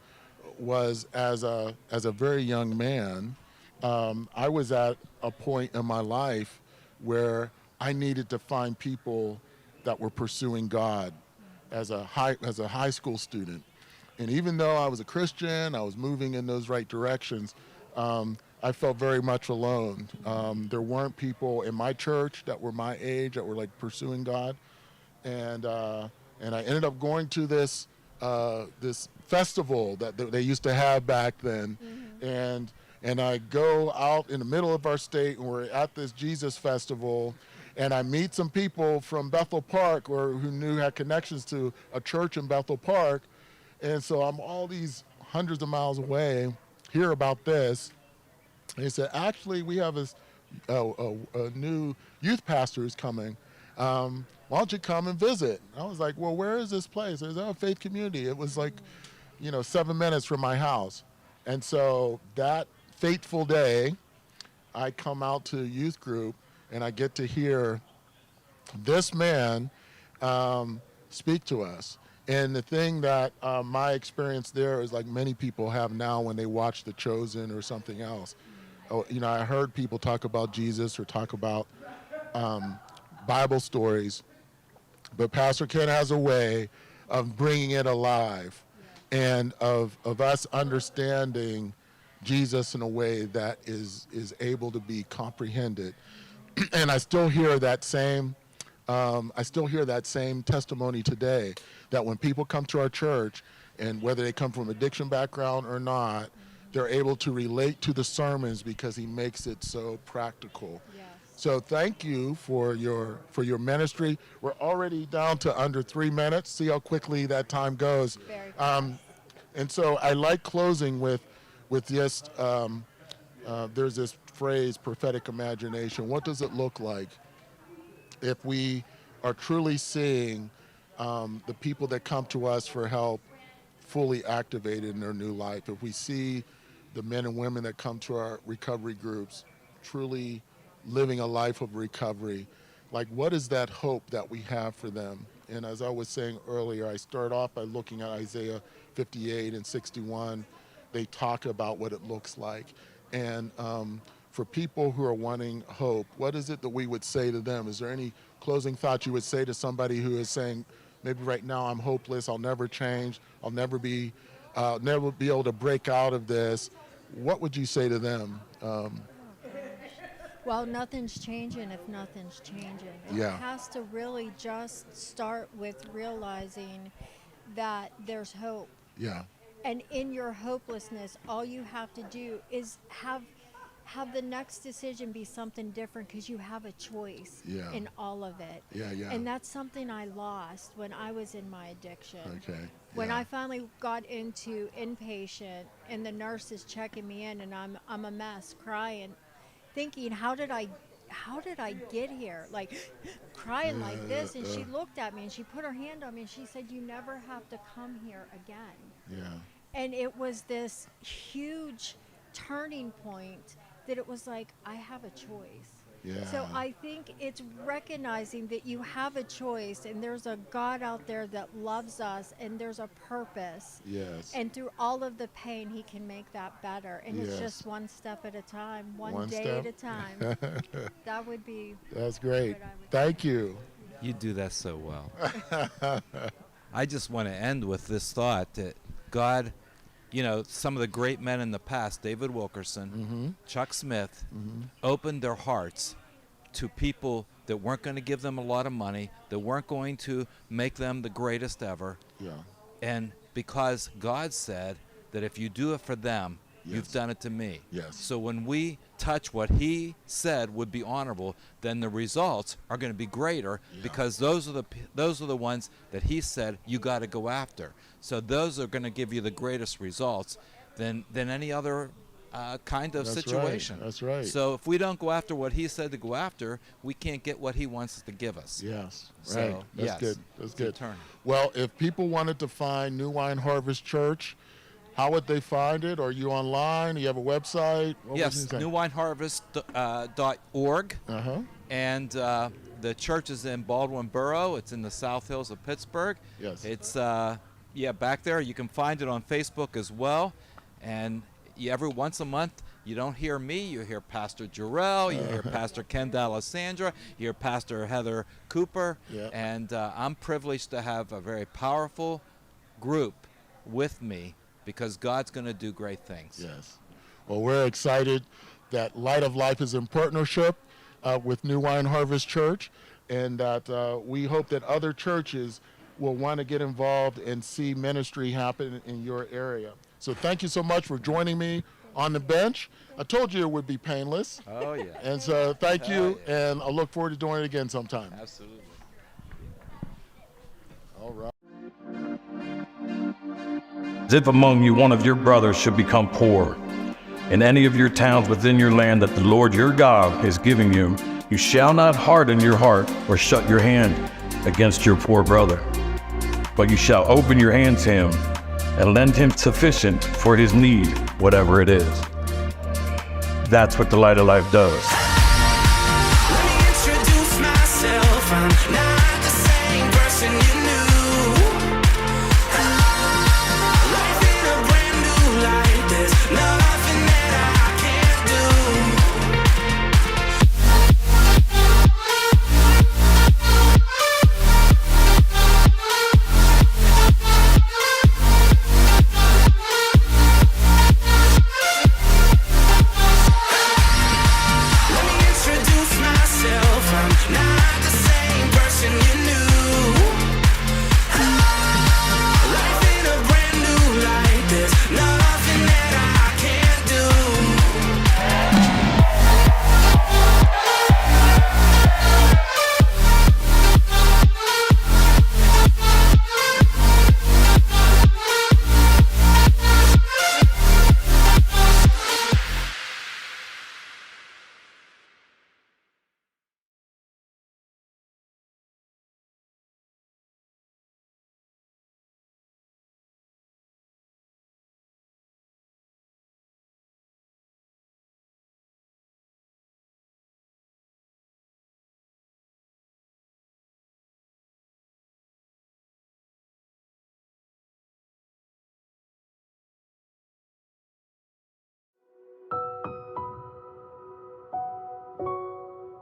was as a very young man, I was at a point in my life where I needed to find people that were pursuing God as a high school student. And even though I was a Christian, I was moving in those right directions, I felt very much alone. There weren't people in my church that were my age that were like pursuing God. And I ended up going to this festival that they used to have back then. And I go out in the middle of our state, and we're at this Jesus festival, and I meet some people from Bethel Park who had connections to a church in Bethel Park. And so I'm all these hundreds of miles away, hear about this. And they said, actually, we have a new youth pastor who's coming. Why don't you come and visit? I was like, well, where is this place? There's a Faith Community. It was like, 7 minutes from my house. And so that fateful day, I come out to a youth group, and I get to hear this man speak to us. And the thing that my experience there is like many people have now when they watch The Chosen or something else. I heard people talk about Jesus or talk about Bible stories, but Pastor Ken has a way of bringing it alive and of us understanding Jesus in a way that is able to be comprehended. And I still hear that same testimony today, that when people come to our church, and whether they come from addiction background or not, they're able to relate to the sermons because he makes it so practical. Yes. So thank you for your ministry. We're already down to under 3 minutes. See how quickly that time goes. And so I like closing with just, there's this phrase, prophetic imagination. What does it look like if we are truly seeing the people that come to us for help fully activated in their new life? If we see the men and women that come to our recovery groups truly living a life of recovery, like what is that hope that we have for them? And as I was saying earlier, I start off by looking at Isaiah 58 and 61. They talk about what it looks like. And for people who are wanting hope, what is it that we would say to them? Is there any closing thoughts you would say to somebody who is saying, maybe right now I'm hopeless, I'll never change, I'll never be able to break out of this? What would you say to them? Well, nothing's changing if nothing's changing. It has to really just start with realizing that there's hope. Yeah. And in your hopelessness, all you have to do is have the next decision be something different, because you have a choice in all of it. And that's something I lost when I was in my addiction. When I finally got into inpatient and the nurse is checking me in and I'm a mess, crying, thinking, how did I get here? Like crying like this. And she looked at me and she put her hand on me and she said, you never have to come here again. And it was this huge turning point that it was like, I have a choice. So I think it's recognizing that you have a choice, and there's a God out there that loves us, and there's a purpose. And through all of the pain, he can make that better. And it's just one step at a time, one day at a time. That would be. That's great. Thank you. You do that so well. I just want to end with this thought that God, some of the great men in the past, David Wilkerson, Chuck Smith, opened their hearts to people that weren't going to give them a lot of money, that weren't going to make them the greatest ever. And because God said that if you do it for them, You've done it to me. Yes. So when we touch what he said would be honorable, then the results are going to be greater because those are the ones that he said you got to go after. So those are going to give you the greatest results than any other kind of situation. That's right. So if we don't go after what he said to go after, we can't get what he wants to give us. Yes. So, Right. That's yes, good. That's good. eternal. Well, if people wanted to find New Wine Harvest Church, how would they find it? Are you online? Do you have a website? What Yes, was he saying? newwineharvest.org. Uh-huh. And the church is in Baldwin Borough. It's in the South Hills of Pittsburgh. Yes. It's back there. You can find it on Facebook as well. And every once a month, you don't hear me. You hear Pastor Jarrell. You hear Pastor Ken D'Alessandra. You hear Pastor Heather Cooper. Yeah. And I'm privileged to have a very powerful group with me because God's going to do great things. Yes. Well, we're excited that Light of Life is in partnership with New Wine Harvest Church, and that we hope that other churches will want to get involved and see ministry happen in your area. So thank you so much for joining me on the bench. I told you it would be painless. Oh, yeah. And so thank you, and I look forward to doing it again sometime. Absolutely. All right. If among you one of your brothers should become poor, in any of your towns within your land that the Lord your God is giving you, you shall not harden your heart or shut your hand against your poor brother, but you shall open your hand to him and lend him sufficient for his need, whatever it is. That's what the Light of Life does. Let me introduce myself. I'm not the same person you knew. Life in a brand new light. There's nothing that I can't do. Let me introduce myself. I'm not the same person you knew. Life in a brand new light. There's nothing that I can't do.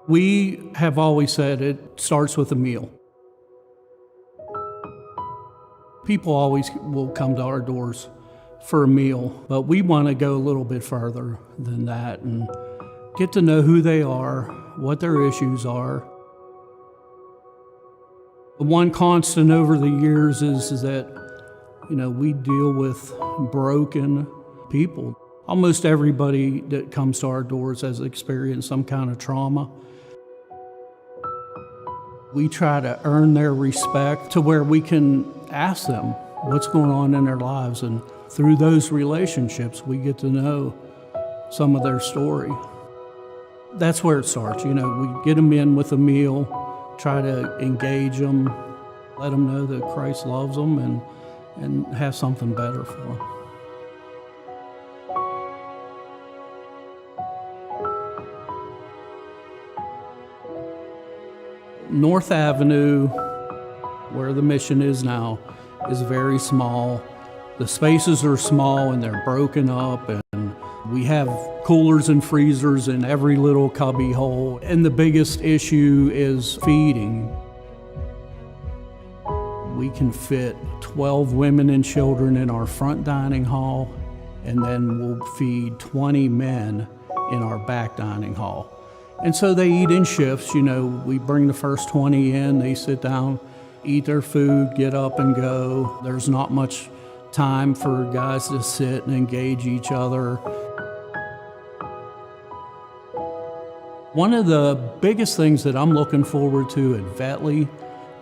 We have always said it starts with a meal. People always will come to our doors for a meal, but we want to go a little bit further than that and get to know who they are, what their issues are. The one constant over the years is that, we deal with broken people. Almost everybody that comes to our doors has experienced some kind of trauma. We try to earn their respect to where we can ask them what's going on in their lives, and through those relationships we get to know some of their story. That's where it starts. We get them in with a meal, try to engage them, let them know that Christ loves them and have something better for them. North Avenue, where the mission is now, is very small. The spaces are small and they're broken up, and we have coolers and freezers in every little cubby hole. And the biggest issue is feeding. We can fit 12 women and children in our front dining hall, and then we'll feed 20 men in our back dining hall. And so they eat in shifts. We bring the first 20 in, they sit down, eat their food, get up and go. There's not much time for guys to sit and engage each other. One of the biggest things that I'm looking forward to at Vetley,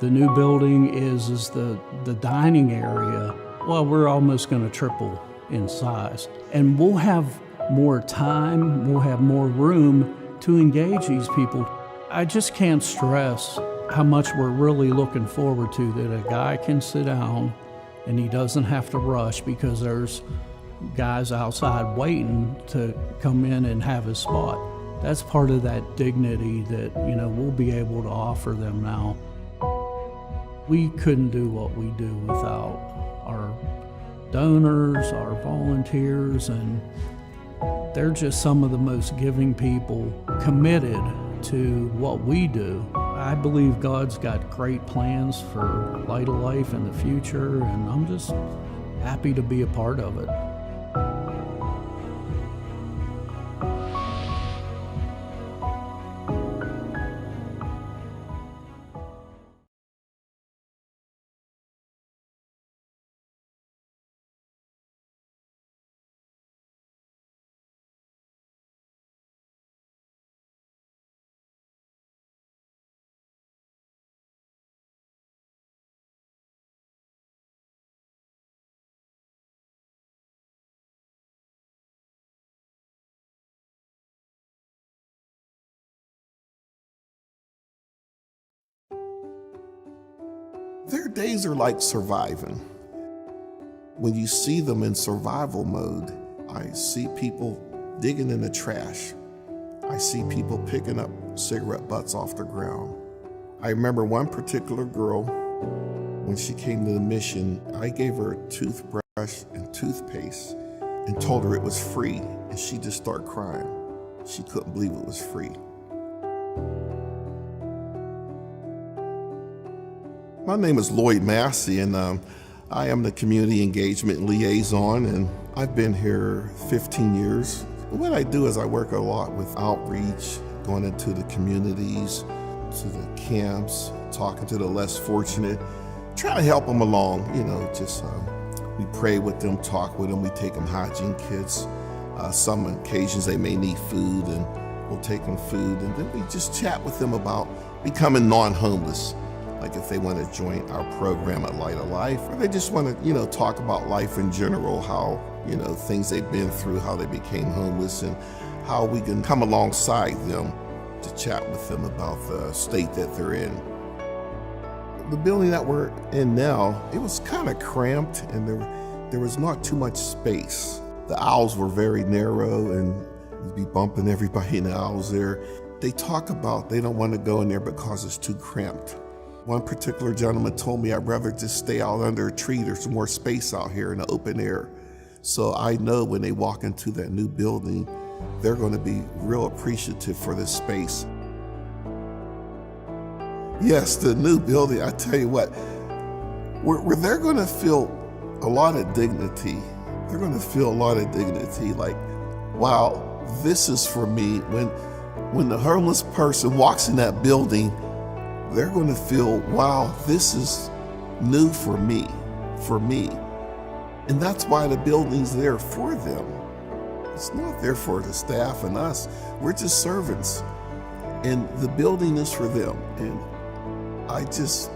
the new building, is the dining area. Well, we're almost going to triple in size. And we'll have more time, we'll have more room to engage these people. I just can't stress how much we're really looking forward to that a guy can sit down and he doesn't have to rush because there's guys outside waiting to come in and have his spot. That's part of that dignity that, we'll be able to offer them now. We couldn't do what we do without our donors, our volunteers, and they're just some of the most giving people committed to what we do. I believe God's got great plans for Light of Life in the future, and I'm just happy to be a part of it. Their days are like surviving. When you see them in survival mode, I see people digging in the trash. I see people picking up cigarette butts off the ground. I remember one particular girl, when she came to the mission, I gave her a toothbrush and toothpaste and told her it was free, and she just started crying. She couldn't believe it was free. My name is Lloyd Massey, and I am the Community Engagement Liaison, and I've been here 15 years. What I do is I work a lot with outreach, going into the communities, to the camps, talking to the less fortunate, trying to help them along, we pray with them, talk with them, we take them hygiene kits. Some occasions they may need food, and we'll take them food, and then we just chat with them about becoming non-homeless. Like if they want to join our program at Light of Life, or they just want to, talk about life in general, how, things they've been through, how they became homeless, and how we can come alongside them to chat with them about the state that they're in. The building that we're in now, it was kind of cramped, and there was not too much space. The aisles were very narrow, and you'd be bumping everybody in the aisles there. They talk about they don't want to go in there because it's too cramped. One particular gentleman told me I'd rather just stay out under a tree. There's more space out here in the open air. So I know when they walk into that new building, they're going to be real appreciative for this space. Yes, the new building, I tell you what, where they're going to feel a lot of dignity. They're going to feel a lot of dignity, like, wow, this is for me. When the homeless person walks in that building, they're going to feel, wow, this is new for me. And that's why the building's there for them. It's not there for the staff and us. We're just servants. And the building is for them. And I just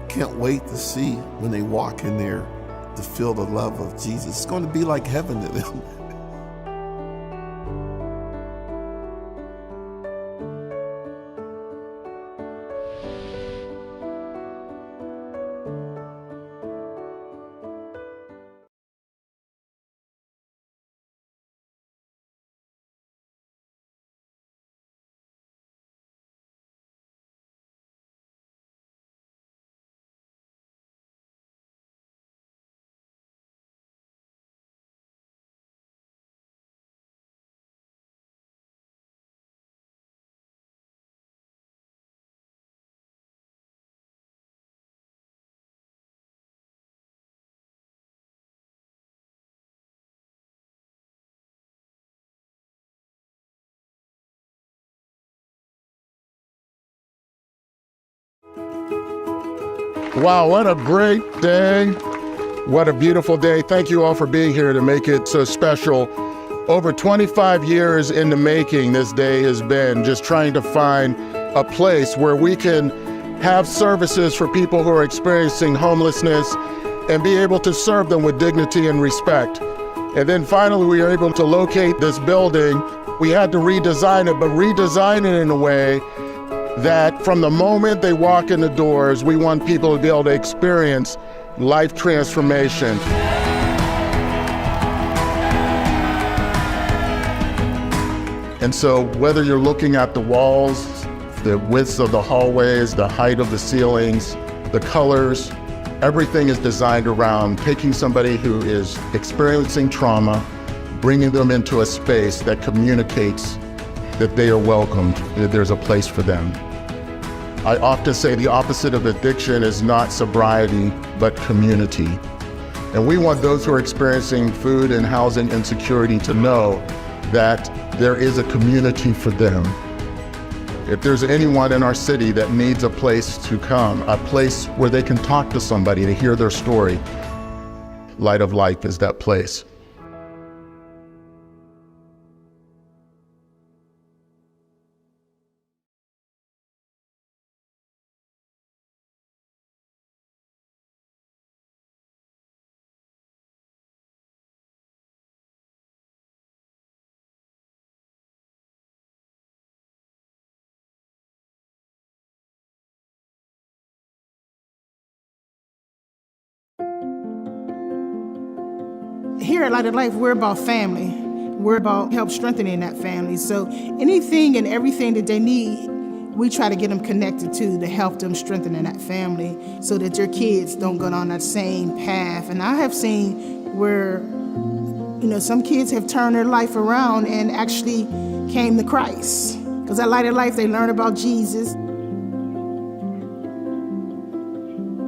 can't wait to see when they walk in there to feel the love of Jesus. It's going to be like heaven to them. Wow, what a great day. What a beautiful day. Thank you all for being here to make it so special. Over 25 years in the making, this day has been just trying to find a place where we can have services for people who are experiencing homelessness and be able to serve them with dignity and respect. And then finally, we were able to locate this building. We had to redesign it, but redesign it in a way that from the moment they walk in the doors, we want people to be able to experience life transformation. And so whether you're looking at the walls, the widths of the hallways, the height of the ceilings, the colors, everything is designed around taking somebody who is experiencing trauma, bringing them into a space that communicates that they are welcomed, that there's a place for them. I often say the opposite of addiction is not sobriety, but community. And we want those who are experiencing food and housing insecurity to know that there is a community for them. If there's anyone in our city that needs a place to come, a place where they can talk to somebody to hear their story, Light of Life is that place. Here at Light of Life, we're about family. We're about help strengthening that family. So anything and everything that they need, we try to get them connected to help them strengthen that family so that their kids don't go down that same path. And I have seen where, some kids have turned their life around and actually came to Christ. Because at Light of Life, they learn about Jesus.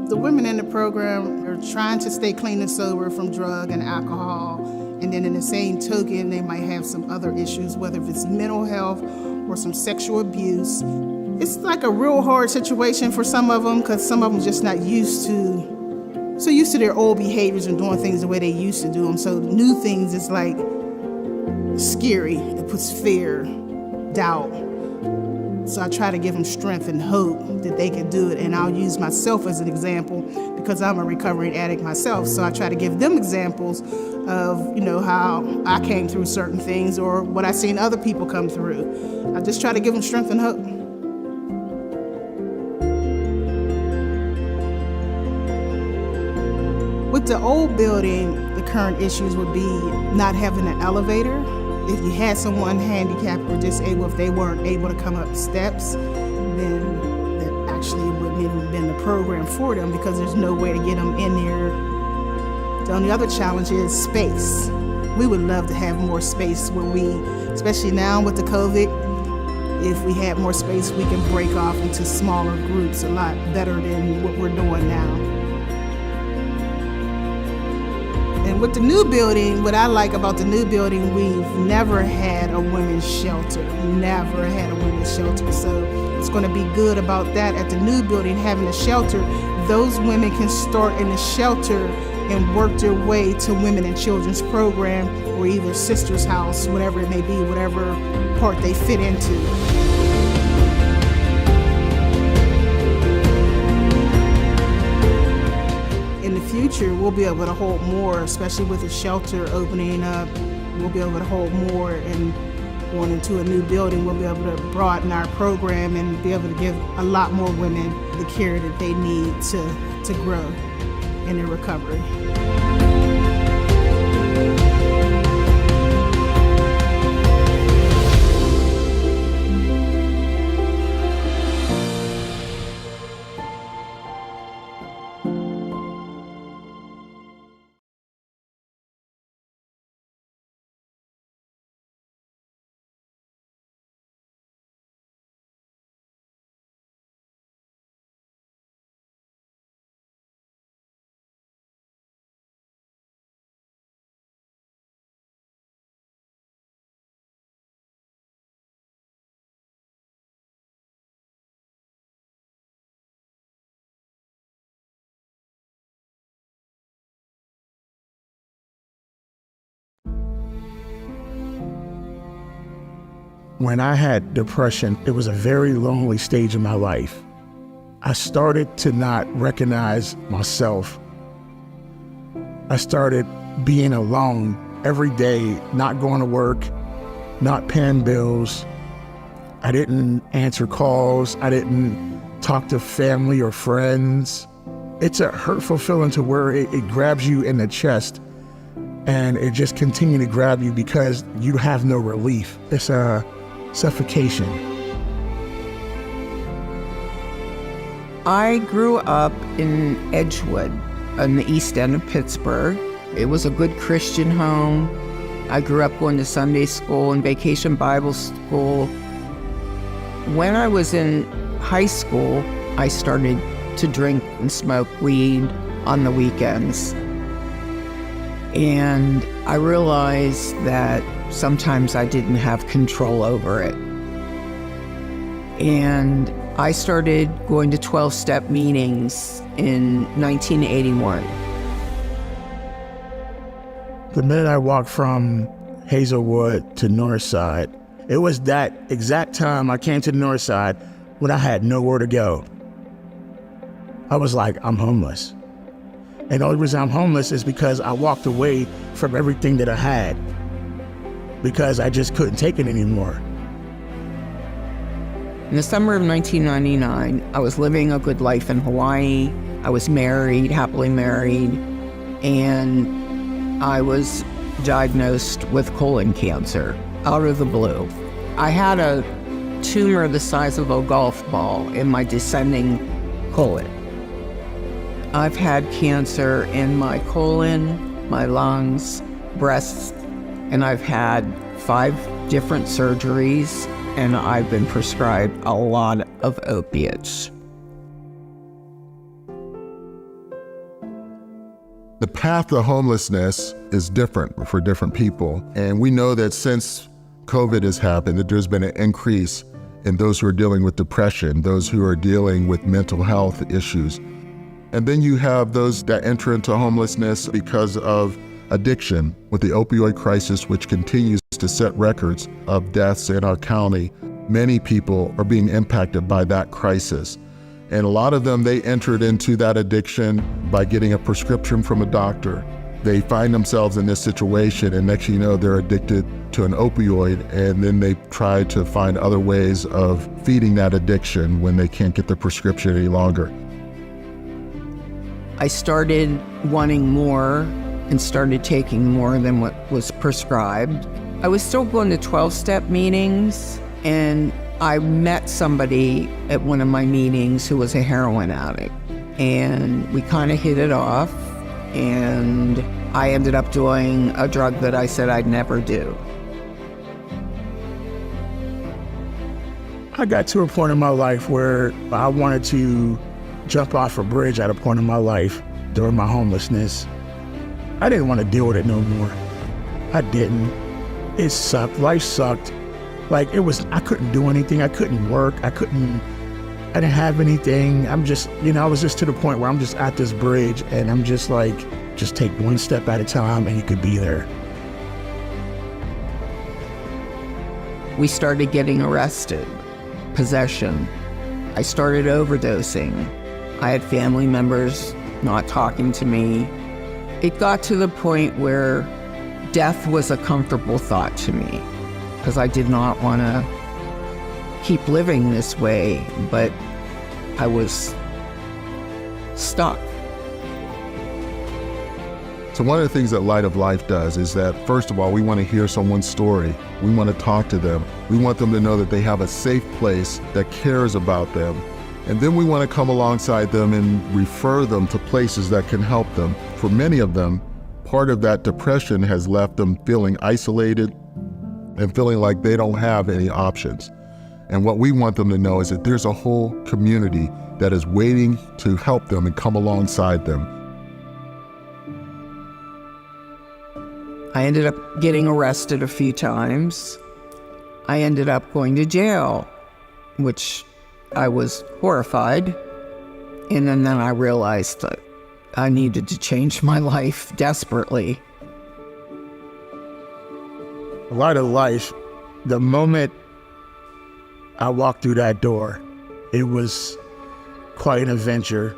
The women in the program are trying to stay clean and sober from drug and alcohol. And then in the same token, they might have some other issues, whether it's mental health or some sexual abuse. It's like a real hard situation for some of them because some of them just not used to their old behaviors and doing things the way they used to do them. So new things is like scary. It puts fear, doubt. So I try to give them strength and hope that they can do it. And I'll use myself as an example because I'm a recovering addict myself. So I try to give them examples of, how I came through certain things or what I've seen other people come through. I just try to give them strength and hope. With the old building, the current issues would be not having an elevator. If you had someone handicapped or disabled, if they weren't able to come up the steps, then that actually wouldn't even have been the program for them because there's no way to get them in there. The only other challenge is space. We would love to have more space where we, especially now with the COVID, if we had more space, we can break off into smaller groups a lot better than what we're doing now. And with the new building, what I like about the new building, we've never had a women's shelter. Never had a women's shelter. So it's going to be good about that at the new building, having a shelter. Those women can start in the shelter and work their way to Women and Children's Program or either Sister's House, whatever it may be, whatever part they fit into. In the future, we'll be able to hold more, especially with the shelter opening up. We'll be able to hold more, and going into a new building, we'll be able to broaden our program and be able to give a lot more women the care that they need to grow in their recovery. When I had depression, it was a very lonely stage in my life. I started to not recognize myself. I started being alone every day, not going to work, not paying bills. I didn't answer calls. I didn't talk to family or friends. It's a hurtful feeling to where it grabs you in the chest, and it just continues to grab you because you have no relief. It's a suffocation. I grew up in Edgewood, on the east end of Pittsburgh. It was a good Christian home. I grew up going to Sunday school and vacation Bible school. When I was in high school, I started to drink and smoke weed on the weekends. And I realized that sometimes I didn't have control over it. And I started going to 12-step meetings in 1981. The minute I walked from Hazelwood to Northside, it was that exact time I came to the Northside when I had nowhere to go. I was like, I'm homeless. And the only reason I'm homeless is because I walked away from everything that I had because I just couldn't take it anymore. In the summer of 1999, I was living a good life in Hawaii. I was married, happily married, and I was diagnosed with colon cancer out of the blue. I had a tumor the size of a golf ball in my descending colon. I've had cancer in my colon, my lungs, breasts, and I've had 5 different surgeries, and I've been prescribed a lot of opiates. The path to homelessness is different for different people. And we know that since COVID has happened, that there's been an increase in those who are dealing with depression, those who are dealing with mental health issues. And then you have those that enter into homelessness because of addiction, with the opioid crisis, which continues to set records of deaths in our county. Many people are being impacted by that crisis. And a lot of them, they entered into that addiction by getting a prescription from a doctor. They find themselves in this situation, and next thing you know, they're addicted to an opioid, and then they try to find other ways of feeding that addiction when they can't get the prescription any longer. I started wanting more and started taking more than what was prescribed. I was still going to 12-step meetings, and I met somebody at one of my meetings who was a heroin addict, and we kind of hit it off, and I ended up doing a drug that I said I'd never do. I got to a point in my life where I wanted to jump off a bridge at a point in my life during my homelessness. I didn't want to deal with it no more. I didn't. It sucked. Life sucked. Like, I couldn't do anything. I couldn't work. I didn't have anything. I was just to the point where I'm just at this bridge, and I'm just like, just take one step at a time and you could be there. We started getting arrested, possession. I started overdosing. I had family members not talking to me. It got to the point where death was a comfortable thought to me, because I did not want to keep living this way, but I was stuck. So one of the things that Light of Life does is that, first of all, we want to hear someone's story. We want to talk to them. We want them to know that they have a safe place that cares about them. And then we want to come alongside them and refer them to places that can help them. For many of them, part of that depression has left them feeling isolated and feeling like they don't have any options. And what we want them to know is that there's a whole community that is waiting to help them and come alongside them. I ended up getting arrested a few times. I ended up going to jail, which I was horrified. And then I realized that I needed to change my life desperately. Light of Life, the moment I walked through that door. It was quite an adventure.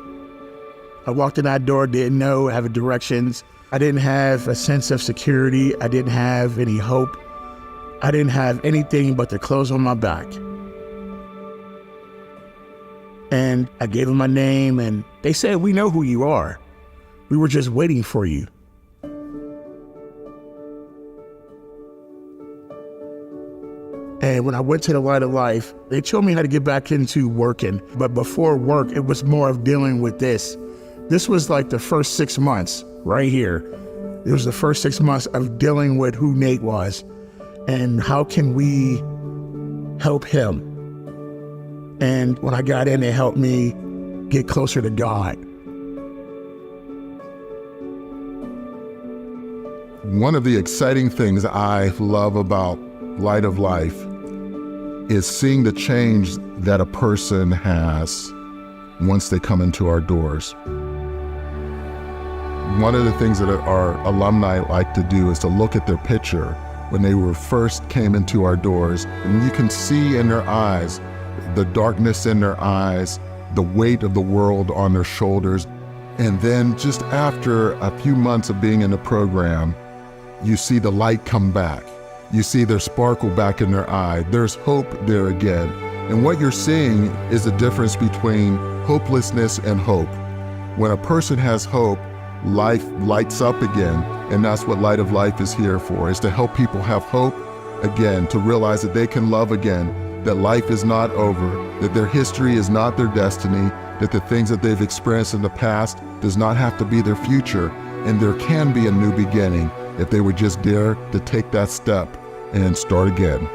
I walked in that door, didn't know, have directions. I didn't have a sense of security. I didn't have any hope. I didn't have anything but the clothes on my back. And I gave them my name, and they said, "We know who you are. We were just waiting for you." And when I went to the Light of Life, they told me how to get back into working. But before work, it was more of dealing with this. This was like the first 6 months right here. It was the first 6 months of dealing with who Nate was and how can we help him. And when I got in, it helped me get closer to God. One of the exciting things I love about Light of Life is seeing the change that a person has once they come into our doors. One of the things that our alumni like to do is to look at their picture when they were first came into our doors, and you can see in their eyes the darkness in their eyes, the weight of the world on their shoulders. And then just after a few months of being in the program, you see the light come back. You see their sparkle back in their eye. There's hope there again. And what you're seeing is the difference between hopelessness and hope. When a person has hope, life lights up again. And that's what Light of Life is here for, is to help people have hope again, to realize that they can love again, that life is not over, that their history is not their destiny, that the things that they've experienced in the past does not have to be their future, and there can be a new beginning if they would just dare to take that step and start again.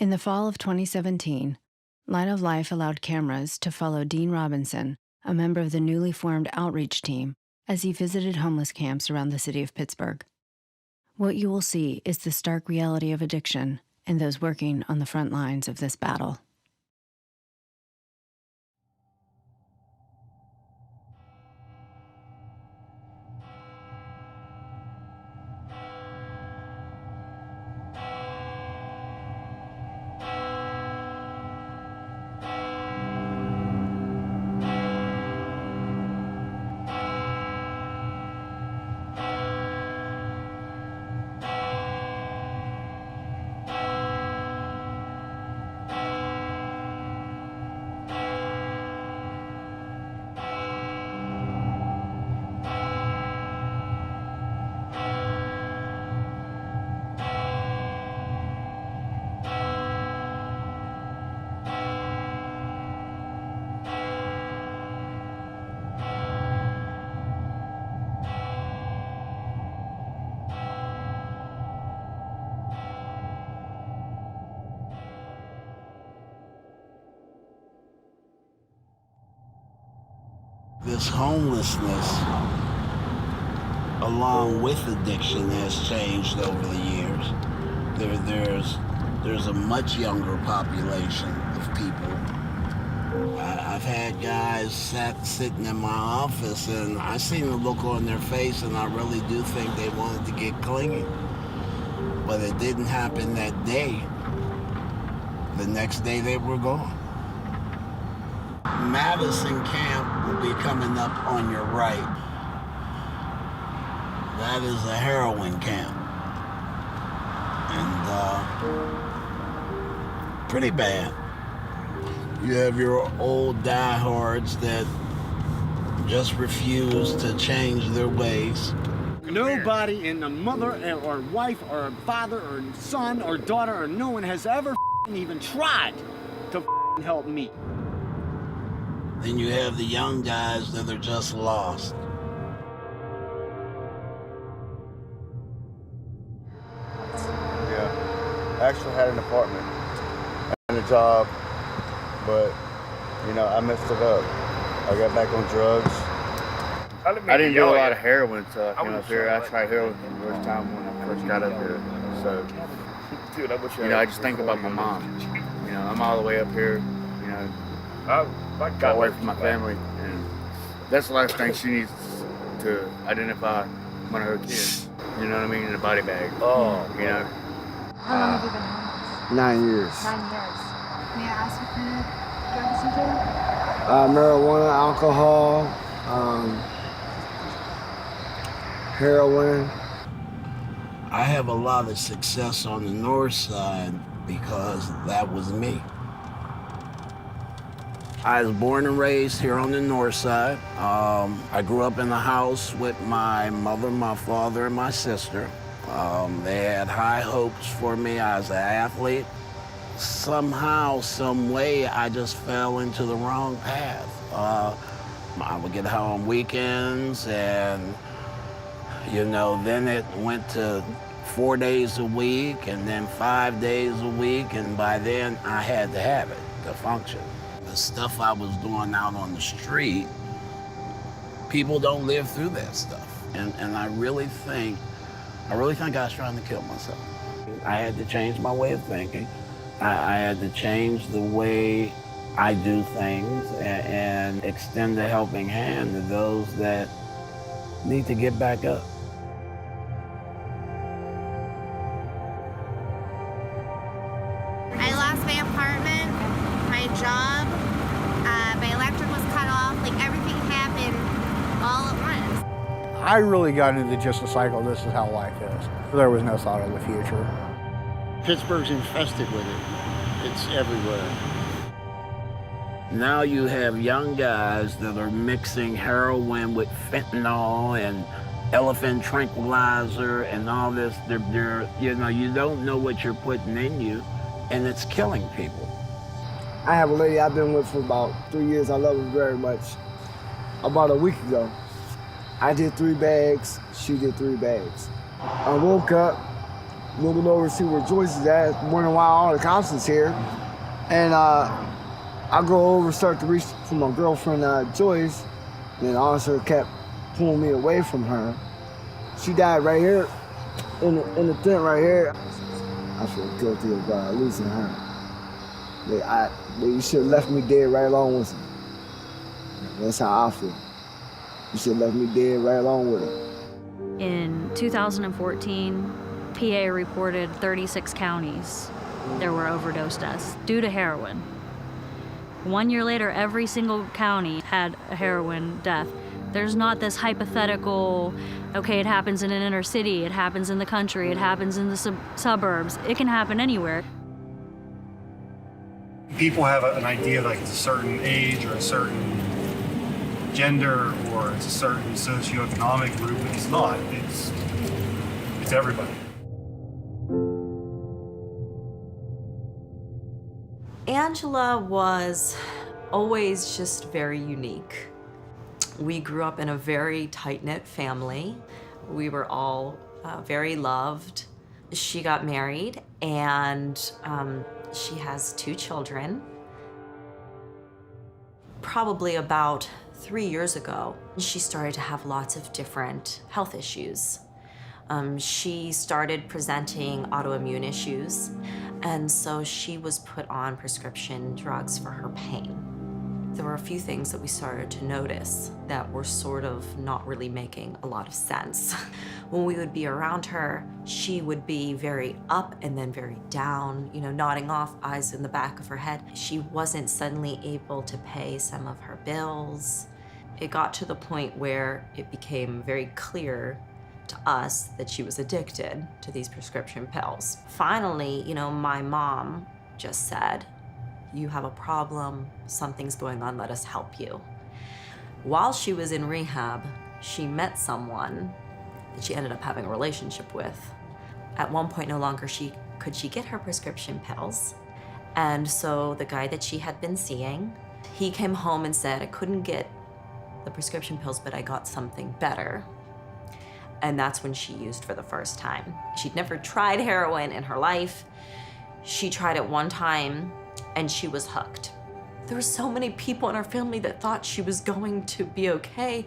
In the fall of 2017, Light of Life allowed cameras to follow Dean Robinson, a member of the newly formed outreach team, as he visited homeless camps around the city of Pittsburgh. What you will see is the stark reality of addiction and those working on the front lines of this battle. This homelessness, along with addiction, has changed over the years. There's a much younger population of people. I've had guys sitting in my office, and I seen the look on their face, and I really do think they wanted to get clean. But it didn't happen that day. The next day they were gone. Madison Camp will be coming up on your right. That is a heroin camp. And pretty bad. You have your old diehards that just refuse to change their ways. Nobody in the mother or wife or father or son or daughter or no one has ever even tried to help me. Then you have the young guys that are just lost. Yeah, I actually had an apartment and a job, but I messed it up. I got back on drugs. I didn't do a lot of heroin stuff, up here. I tried heroin for the first time when I first got up here. So, I just think about my mom. I'm all the way up here, got away from my family, and that's the last thing she needs to identify one of her kids. You know what I mean? In a body bag. Oh. How long have you been homeless? 9 years. 9 years. May I ask what kind of drugs you do? Marijuana, alcohol, heroin. I have a lot of success on the north side because that was me. I was born and raised here on the north side. I grew up in a house with my mother, my father, and my sister. They had high hopes for me. I was an athlete. Somehow, some way, I just fell into the wrong path. I would get home weekends, and then it went to 4 days a week, and then 5 days a week, and by then I had to have it to function. The stuff I was doing out on the street, people don't live through that stuff. And I really think I was trying to kill myself. I had to change my way of thinking. I had to change the way I do things and extend a helping hand to those that need to get back up. I lost my apartment, my job, my electric was cut off, everything happened all at once. I really got into just the cycle, this is how life is. There was no thought of the future. Pittsburgh's infested with it. It's everywhere. Now you have young guys that are mixing heroin with fentanyl and elephant tranquilizer and all this. You don't know what you're putting in you, and it's killing people. I have a lady I've been with for about 3 years. I love her very much. About a week ago, I did 3 bags, she did 3 bags. I woke up, looking over to see where Joyce is at, wondering why all the cops is here. And I go over, start to reach for my girlfriend, Joyce, and the officer kept pulling me away from her. She died right here, in the tent right here. I feel guilty of losing her. You should have left me dead right along with her. That's how I feel. You should have left me dead right along with her. In 2014, PA reported 36 counties there were overdose deaths due to heroin. 1 year later, every single county had a heroin death. There's not this hypothetical, okay, it happens in an inner city, it happens in the country, it happens in the suburbs. It can happen anywhere. People have an idea like it's a certain age or a certain gender or it's a certain socioeconomic group, but it's not. It's everybody. Angela was always just very unique. We grew up in a very tight-knit family. We were all very loved. She got married and she has 2 children. Probably about 3 years ago, she started to have lots of different health issues. She started presenting autoimmune issues, and so she was put on prescription drugs for her pain. There were a few things that we started to notice that were sort of not really making a lot of sense. When we would be around her, she would be very up and then very down, you know, nodding off, eyes in the back of her head. She wasn't suddenly able to pay some of her bills. It got to the point where it became very clear to us that she was addicted to these prescription pills. Finally, you know, my mom just said, "You have a problem, something's going on, let us help you." While she was in rehab, she met someone that she ended up having a relationship with. At one point, no longer could she get her prescription pills. And so the guy that she had been seeing, he came home and said, "I couldn't get the prescription pills, but I got something better." And that's when she used for the first time. She'd never tried heroin in her life. She tried it one time and she was hooked. There were so many people in our family that thought she was going to be okay.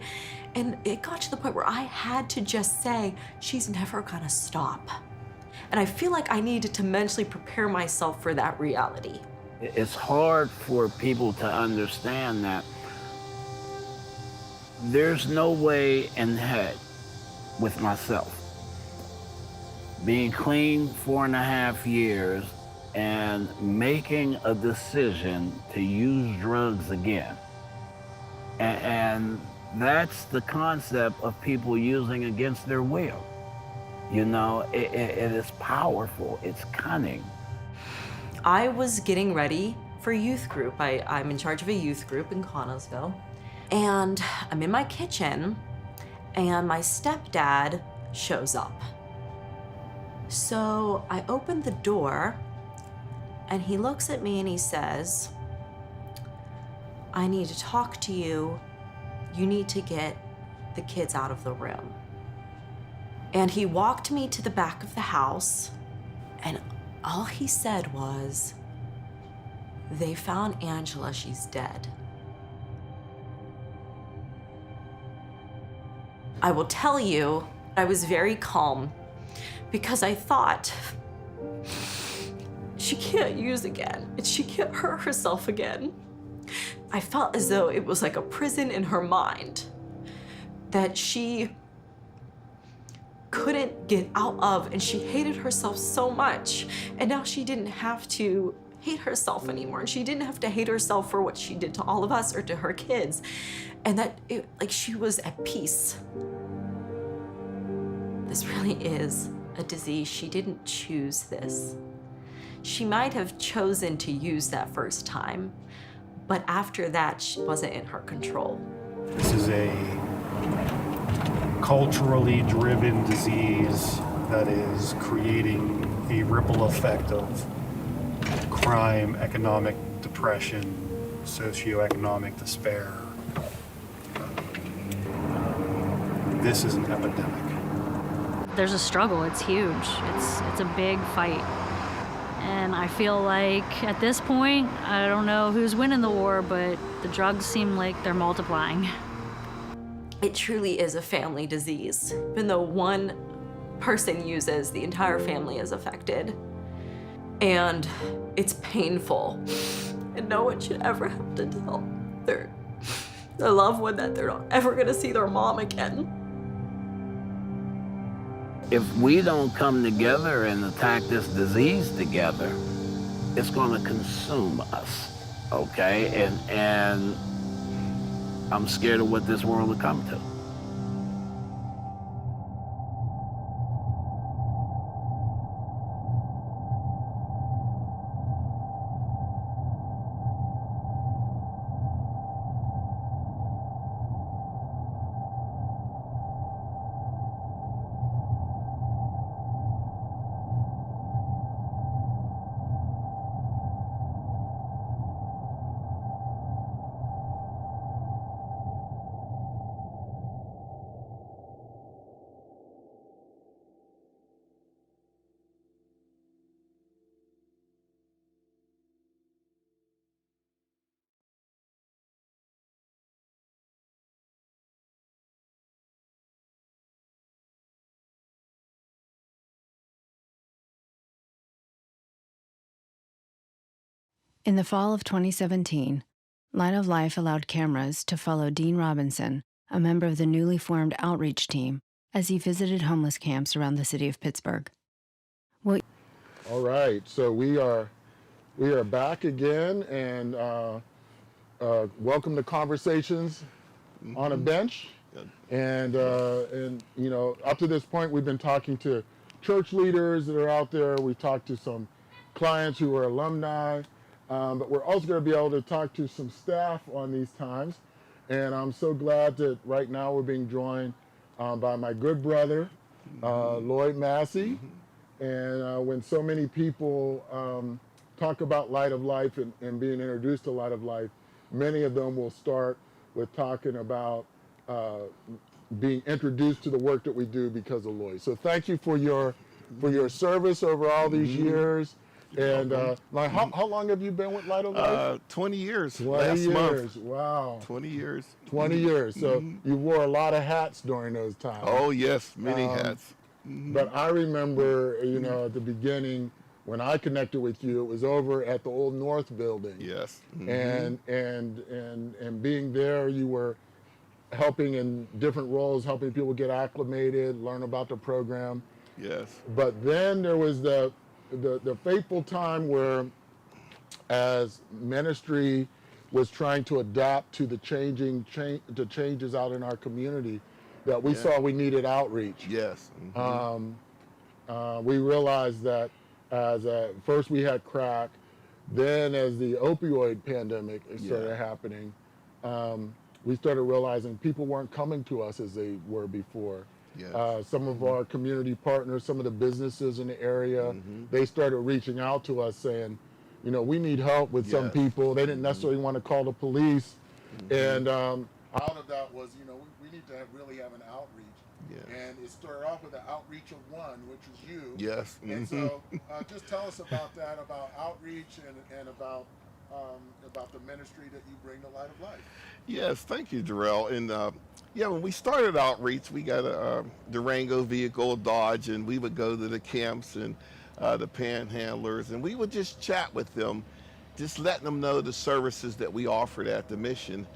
And it got to the point where I had to just say, she's never gonna stop. And I feel like I needed to mentally prepare myself for that reality. It's hard for people to understand that there's no way in heck with myself. Being clean 4.5 years and making a decision to use drugs again. And that's the concept of people using against their will. You know, it is powerful, it's cunning. I was getting ready for youth group. I'm in charge of a youth group in Connellsville. And I'm in my kitchen and my stepdad shows up. So I opened the door and he looks at me and he says, "I need to talk to you. You need to get the kids out of the room." And he walked me to the back of the house and all he said was, "They found Angela, she's dead." I will tell you, I was very calm because I thought, she can't use again and she can't hurt herself again. I felt as though it was like a prison in her mind that she couldn't get out of, and she hated herself so much. And now she didn't have to hate herself anymore. And she didn't have to hate herself for what she did to all of us or to her kids. And that she was at peace. This really is a disease. She didn't choose this. She might have chosen to use that first time, but after that, she wasn't in her control. This is a culturally driven disease that is creating a ripple effect of crime, economic depression, socioeconomic despair. This is an epidemic. There's a struggle, it's huge. It's a big fight. And I feel like at this point, I don't know who's winning the war, but the drugs seem like they're multiplying. It truly is a family disease. Even though one person uses, the entire family is affected. And it's painful. And no one should ever have to tell their loved one that they're not ever gonna see their mom again. If we don't come together and attack this disease together, it's gonna consume us, okay? And I'm scared of what this world will come to. In the fall of 2017, Light of Life allowed cameras to follow Dean Robinson, a member of the newly formed outreach team, as he visited homeless camps around the city of Pittsburgh. All right, so we are back again, and welcome to Conversations on a Bench. And you know, up to this point, we've been talking to church leaders that are out there. We talked to some clients who are alumni, but we're also going to be able to talk to some staff on these times. And I'm so glad that right now we're being joined by my good brother, Lloyd Massey. And when so many people talk about Light of Life and being introduced to Light of Life, many of them will start with talking about being introduced to the work that we do because of Lloyd. So thank you for your service over all these years. And like, how long have you been with Light of Life? 20 years. 20 last years. month. Wow. 20 years. 20 years. So you wore a lot of hats during those times. Oh yes, many hats. But I remember, you know, at the beginning when I connected with you, it was over at the Old North building. Yes. And being there, you were helping in different roles, helping people get acclimated, learn about the program. Yes. But then there was the fateful time where, as ministry was trying to adapt to the changes out in our community, that we saw we needed outreach. Yes. We realized that as first we had crack, then as the opioid pandemic started happening, we started realizing people weren't coming to us as they were before. Yes. Some of our community partners, some of the businesses in the area, they started reaching out to us saying, you know, we need help with some people. They didn't necessarily want to call the police. And out of that was, you know, we need to really have an outreach. And it started off with the outreach of one, which was you. Yes. And so just tell us about that, about outreach and about the ministry that you bring to Light of Life. Yes, thank you, Jarrell. And when we started outreach, we got a Durango vehicle, Dodge, and we would go to the camps and the panhandlers, and we would just chat with them, just letting them know the services that we offered at the mission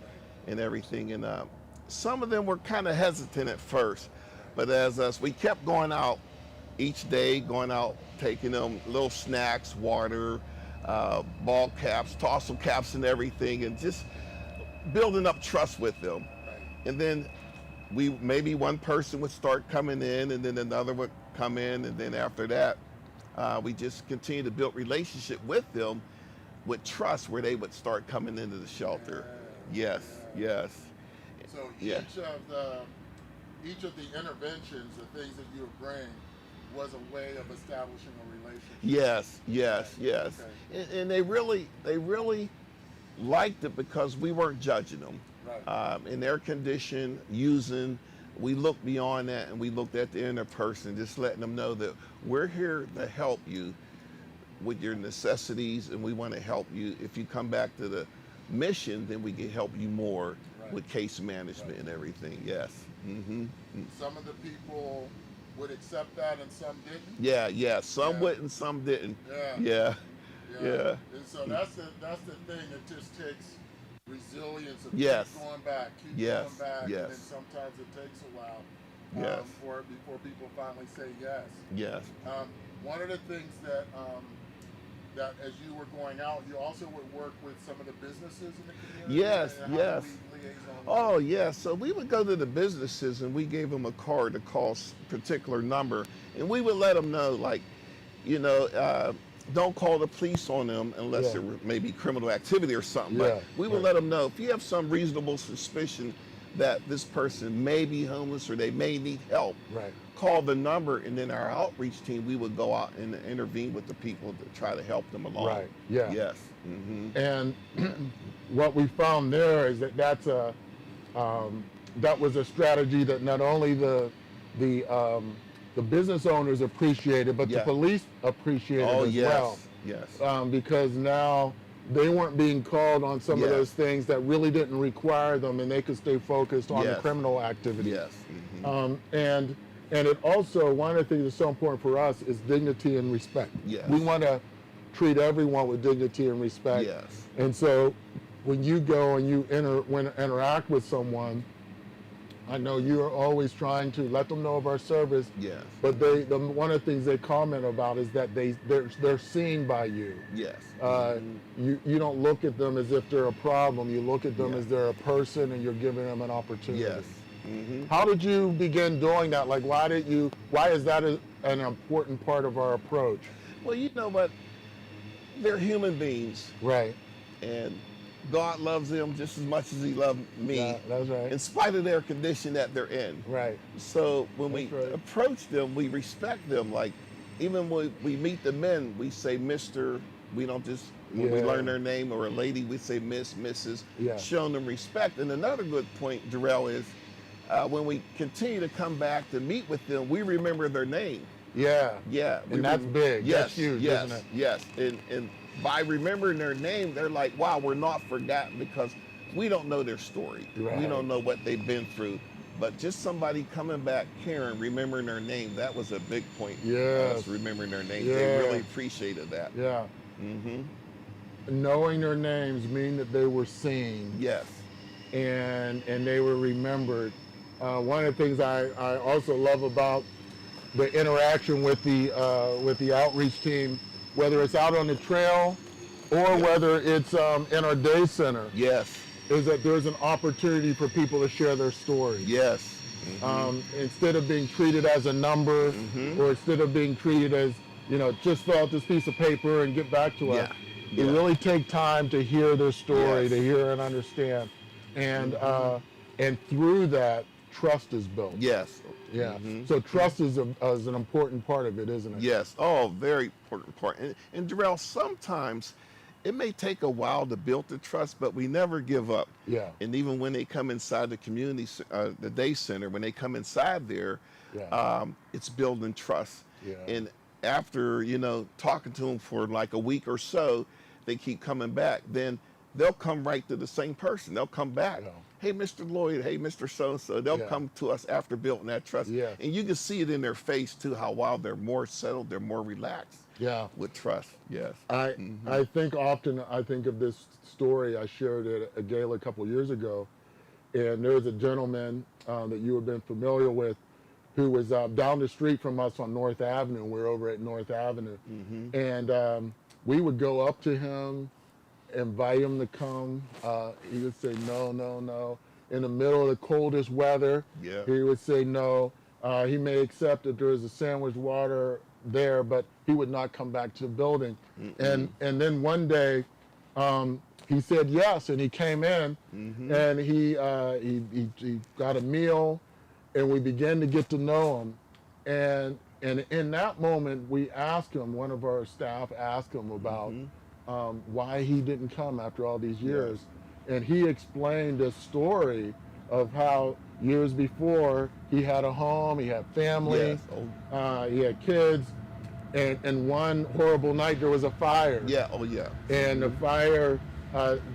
and everything. And some of them were kind of hesitant at first, but as we kept going out each day, taking them little snacks, water, ball caps, tassel caps and everything, and just building up trust with them. And then maybe one person would start coming in, and then another would come in, and then after that, we just continue to build relationship with them with trust, where they would start coming into the shelter. Yes. So each of the interventions, the things that you would bring, was a way of establishing a relationship. Yes. Okay. And they really liked it because we weren't judging them. Right. In their condition, we looked beyond that, and we looked at the inner person, just letting them know that we're here to help you with your necessities, and we want to help you. If you come back to the mission, then we can help you more with case management and everything. Yes. Some of the people would accept that and some didn't. Yeah. Some would and some didn't. Yeah. And so that's the thing. It just takes resilience of keep going back, and then sometimes it takes a while before people finally say yes. Yes. One of the things that as you were going out, you also would work with some of the businesses in the community. Yes. Oh, yes. So we would go to the businesses, and we gave them a card to call a particular number, and we would let them know, like, you know, don't call the police on them unless there may be criminal activity or something. But we would let them know, if you have some reasonable suspicion that this person may be homeless or they may need help, call the number, and then our outreach team, we would go out and intervene with the people to try to help them along. Right. Yeah. Yes. And what we found there is that was a strategy that not only the business owners appreciated, but the police appreciated as well. Yes. Because now they weren't being called on some of those things that really didn't require them, and they could stay focused on the criminal activity. Yes. And it also, one of the things that's so important for us is dignity and respect. Yes. We want to treat everyone with dignity and respect. Yes. And so when you go and you interact with someone, I know you are always trying to let them know of our service. Yes. But one of the things they comment about is that they're seen by you. Yes. You don't look at them as if they're a problem. You look at them as they're a person, and you're giving them an opportunity. Yes. Mm-hmm. How did you begin doing that? Like, why is that an important part of our approach? Well, you know what? They're human beings. Right. And God loves them just as much as he loved me. Yeah, that's right. In spite of their condition that they're in. Right. So when we approach them, we respect them. Like, even when we meet the men, we say Mr. We don't just, when we learn their name, or a lady, we say Miss, Mrs. Yeah. Showing them respect. And another good point, Darrell, is when we continue to come back to meet with them, we remember their name. Yeah. Yeah. And that's big. Yes. That's huge, yes, isn't it? Yes. And by remembering their name, they're like, wow, we're not forgotten, because we don't know their story. Right. We don't know what they've been through. But just somebody coming back, caring, remembering their name, that was a big point. Yes. Remembering their name. Yeah. They really appreciated that. Yeah. Mm-hmm. Knowing their names mean that they were seen. Yes. And they were remembered. One of the things I also love about the interaction with the outreach team, whether it's out on the trail or whether it's in our day center, yes, is that there's an opportunity for people to share their stories. Yes. Mm-hmm. Instead of being treated as a number, or instead of being treated as, just fill out this piece of paper and get back to us. You really take time to hear their story, to hear and understand. And and through that, trust is built. Yes. Yeah. So trust is an important part of it, isn't it? Yes. Oh, very important part. And Darrell, sometimes it may take a while to build the trust, but we never give up. Yeah. And even when they come inside the community, the day center, when they come inside there, it's building trust. Yeah. And after, talking to them for like a week or so, they keep coming back. Then they'll come right to the same person. They'll come back. Hey, Mr. Lloyd, hey, Mr. So-and-so. They'll come to us after building that trust. Yeah. And you can see it in their face too, how while they're more settled, they're more relaxed. Yeah. With trust, yes. I think often, I think of this story I shared at a gala a couple years ago, and there was a gentleman that you have been familiar with who was down the street from us on North Avenue. We're over at North Avenue. And we would go up to him, invite him to come. He would say, no, no, no. In the middle of the coldest weather, he would say no. He may accept that there is a sandwich water there, but he would not come back to the building. And then one day, he said yes, and he came in, and he got a meal, and we began to get to know him. And in that moment, we asked him, one of our staff asked him about why he didn't come after all these years. And he explained a story of how years before he had a home, he had family, he had kids, and one horrible night there was a fire. And the fire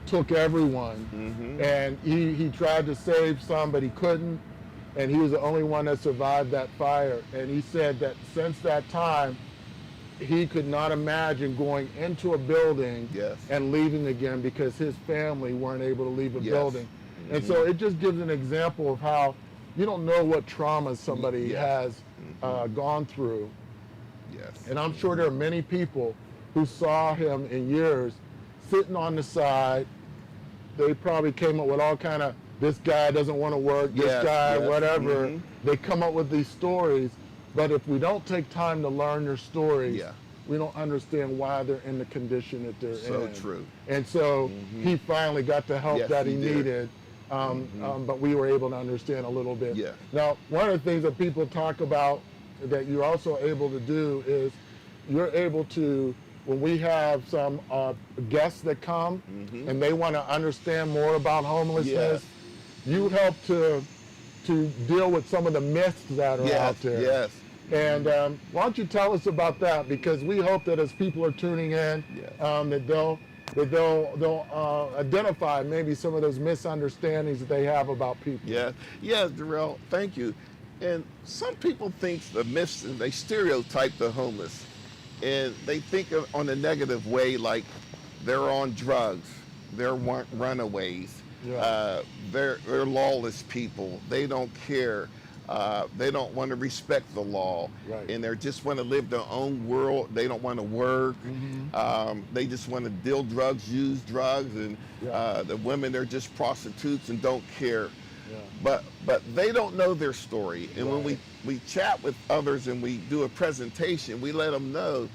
took everyone. And he tried to save some, but he couldn't. And he was the only one that survived that fire. And he said that since that time, he could not imagine going into a building and leaving again because his family weren't able to leave a building. And so it just gives an example of how you don't know what trauma somebody has gone through. And I'm sure there are many people who saw him in years sitting on the side. They probably came up with all kind of, this guy doesn't want to work, this guy, whatever. They come up with these stories. But if we don't take time to learn their stories, we don't understand why they're in the condition that they're in. So true. And so he finally got the help that he needed, but we were able to understand a little bit. Now, one of the things that people talk about that you're also able to do is you're able to, when we have some guests that come and they want to understand more about homelessness, you help to deal with some of the myths that are out there. And why don't you tell us about that? Because we hope that as people are tuning in, that they'll identify maybe some of those misunderstandings that they have about people. Yes, Darrell, thank you. And some people think the myths, and they stereotype the homeless. and they think on a negative way, like they're on drugs, they're runaways, they're lawless people. They don't care. They don't want to respect the law, and they just want to live their own world. They don't want to work. They just want to deal drugs, use drugs, and the women, they're just prostitutes and don't care. But they don't know their story. And when we chat with others and we do a presentation, we let them know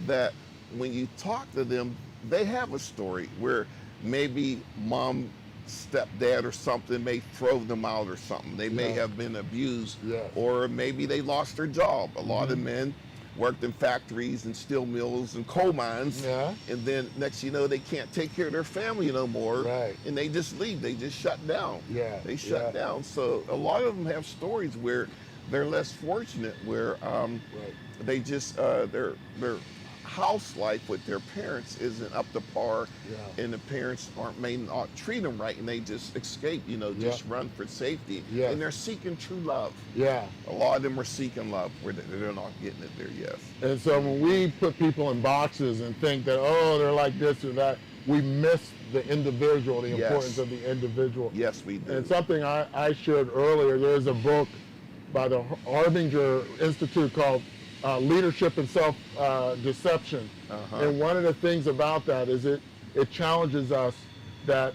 that when you talk to them, they have a story where maybe mom, stepdad or something may throw them out or something. They may have been abused, or maybe they lost their job. A lot of men worked in factories and steel mills and coal mines, and then next you know they can't take care of their family no more, and they just leave. They just shut down. They shut down. So a lot of them have stories where they're less fortunate, where they just their house life with their parents isn't up to par, and the parents may not treat them right, and they just escape, just run for safety, and they're seeking true love. A lot of them are seeking love where they're not getting it there yet. And so when we put people in boxes and think that, oh, they're like this or that, we miss the individual, the importance of the individual. Yes, we do. And something I shared earlier, there's a book by the Harbinger Institute called Leadership and Self-Deception. And one of the things about that is it challenges us that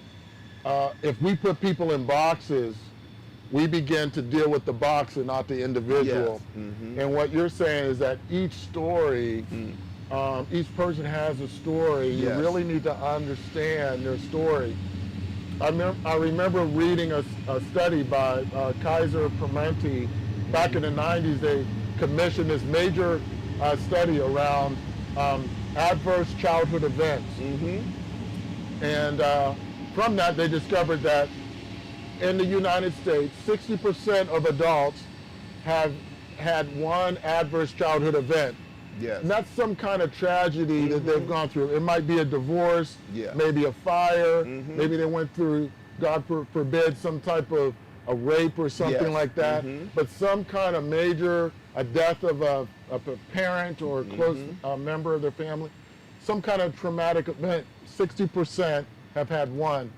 if we put people in boxes, we begin to deal with the box and not the individual. And what you're saying is that each story, each person has a story. You really need to understand their story. I remember reading a study by Kaiser Permanente back in the 90s. They commissioned this major study around adverse childhood events. And from that, they discovered that in the United States, 60% of adults have had one adverse childhood event. And that's some kind of tragedy that they've gone through. It might be a divorce, maybe a fire, maybe they went through, God forbid, some type of a rape or something like that, but some kind of major, a death of a parent or a close member of their family, some kind of traumatic event. 60% have had one.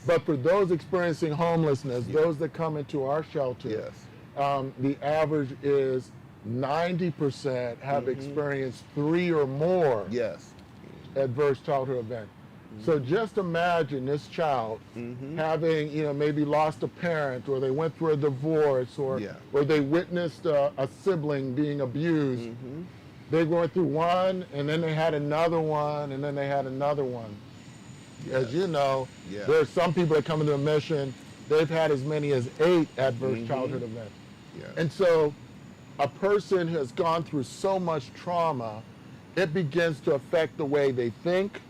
But for those experiencing homelessness, those that come into our shelter, the average is 90% have experienced 3 or more adverse childhood events. So just imagine this child having, maybe lost a parent, or they went through a divorce, or they witnessed a sibling being abused. They went through one, and then they had another one, and then they had another one. As you know, there are some people that come into a mission, they've had as many as 8 adverse childhood events. And so a person has gone through so much trauma, it begins to affect the way they think,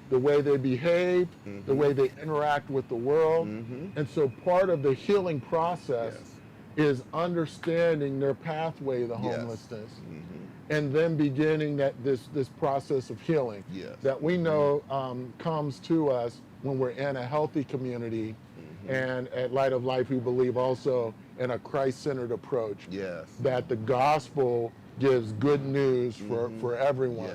the way they behave, the way they interact with the world. And so part of the healing process is understanding their pathway, the homelessness, and then beginning this process of healing that we know comes to us when we're in a healthy community. And at Light of Life, we believe also in a Christ-centered approach, that the gospel gives good news for everyone.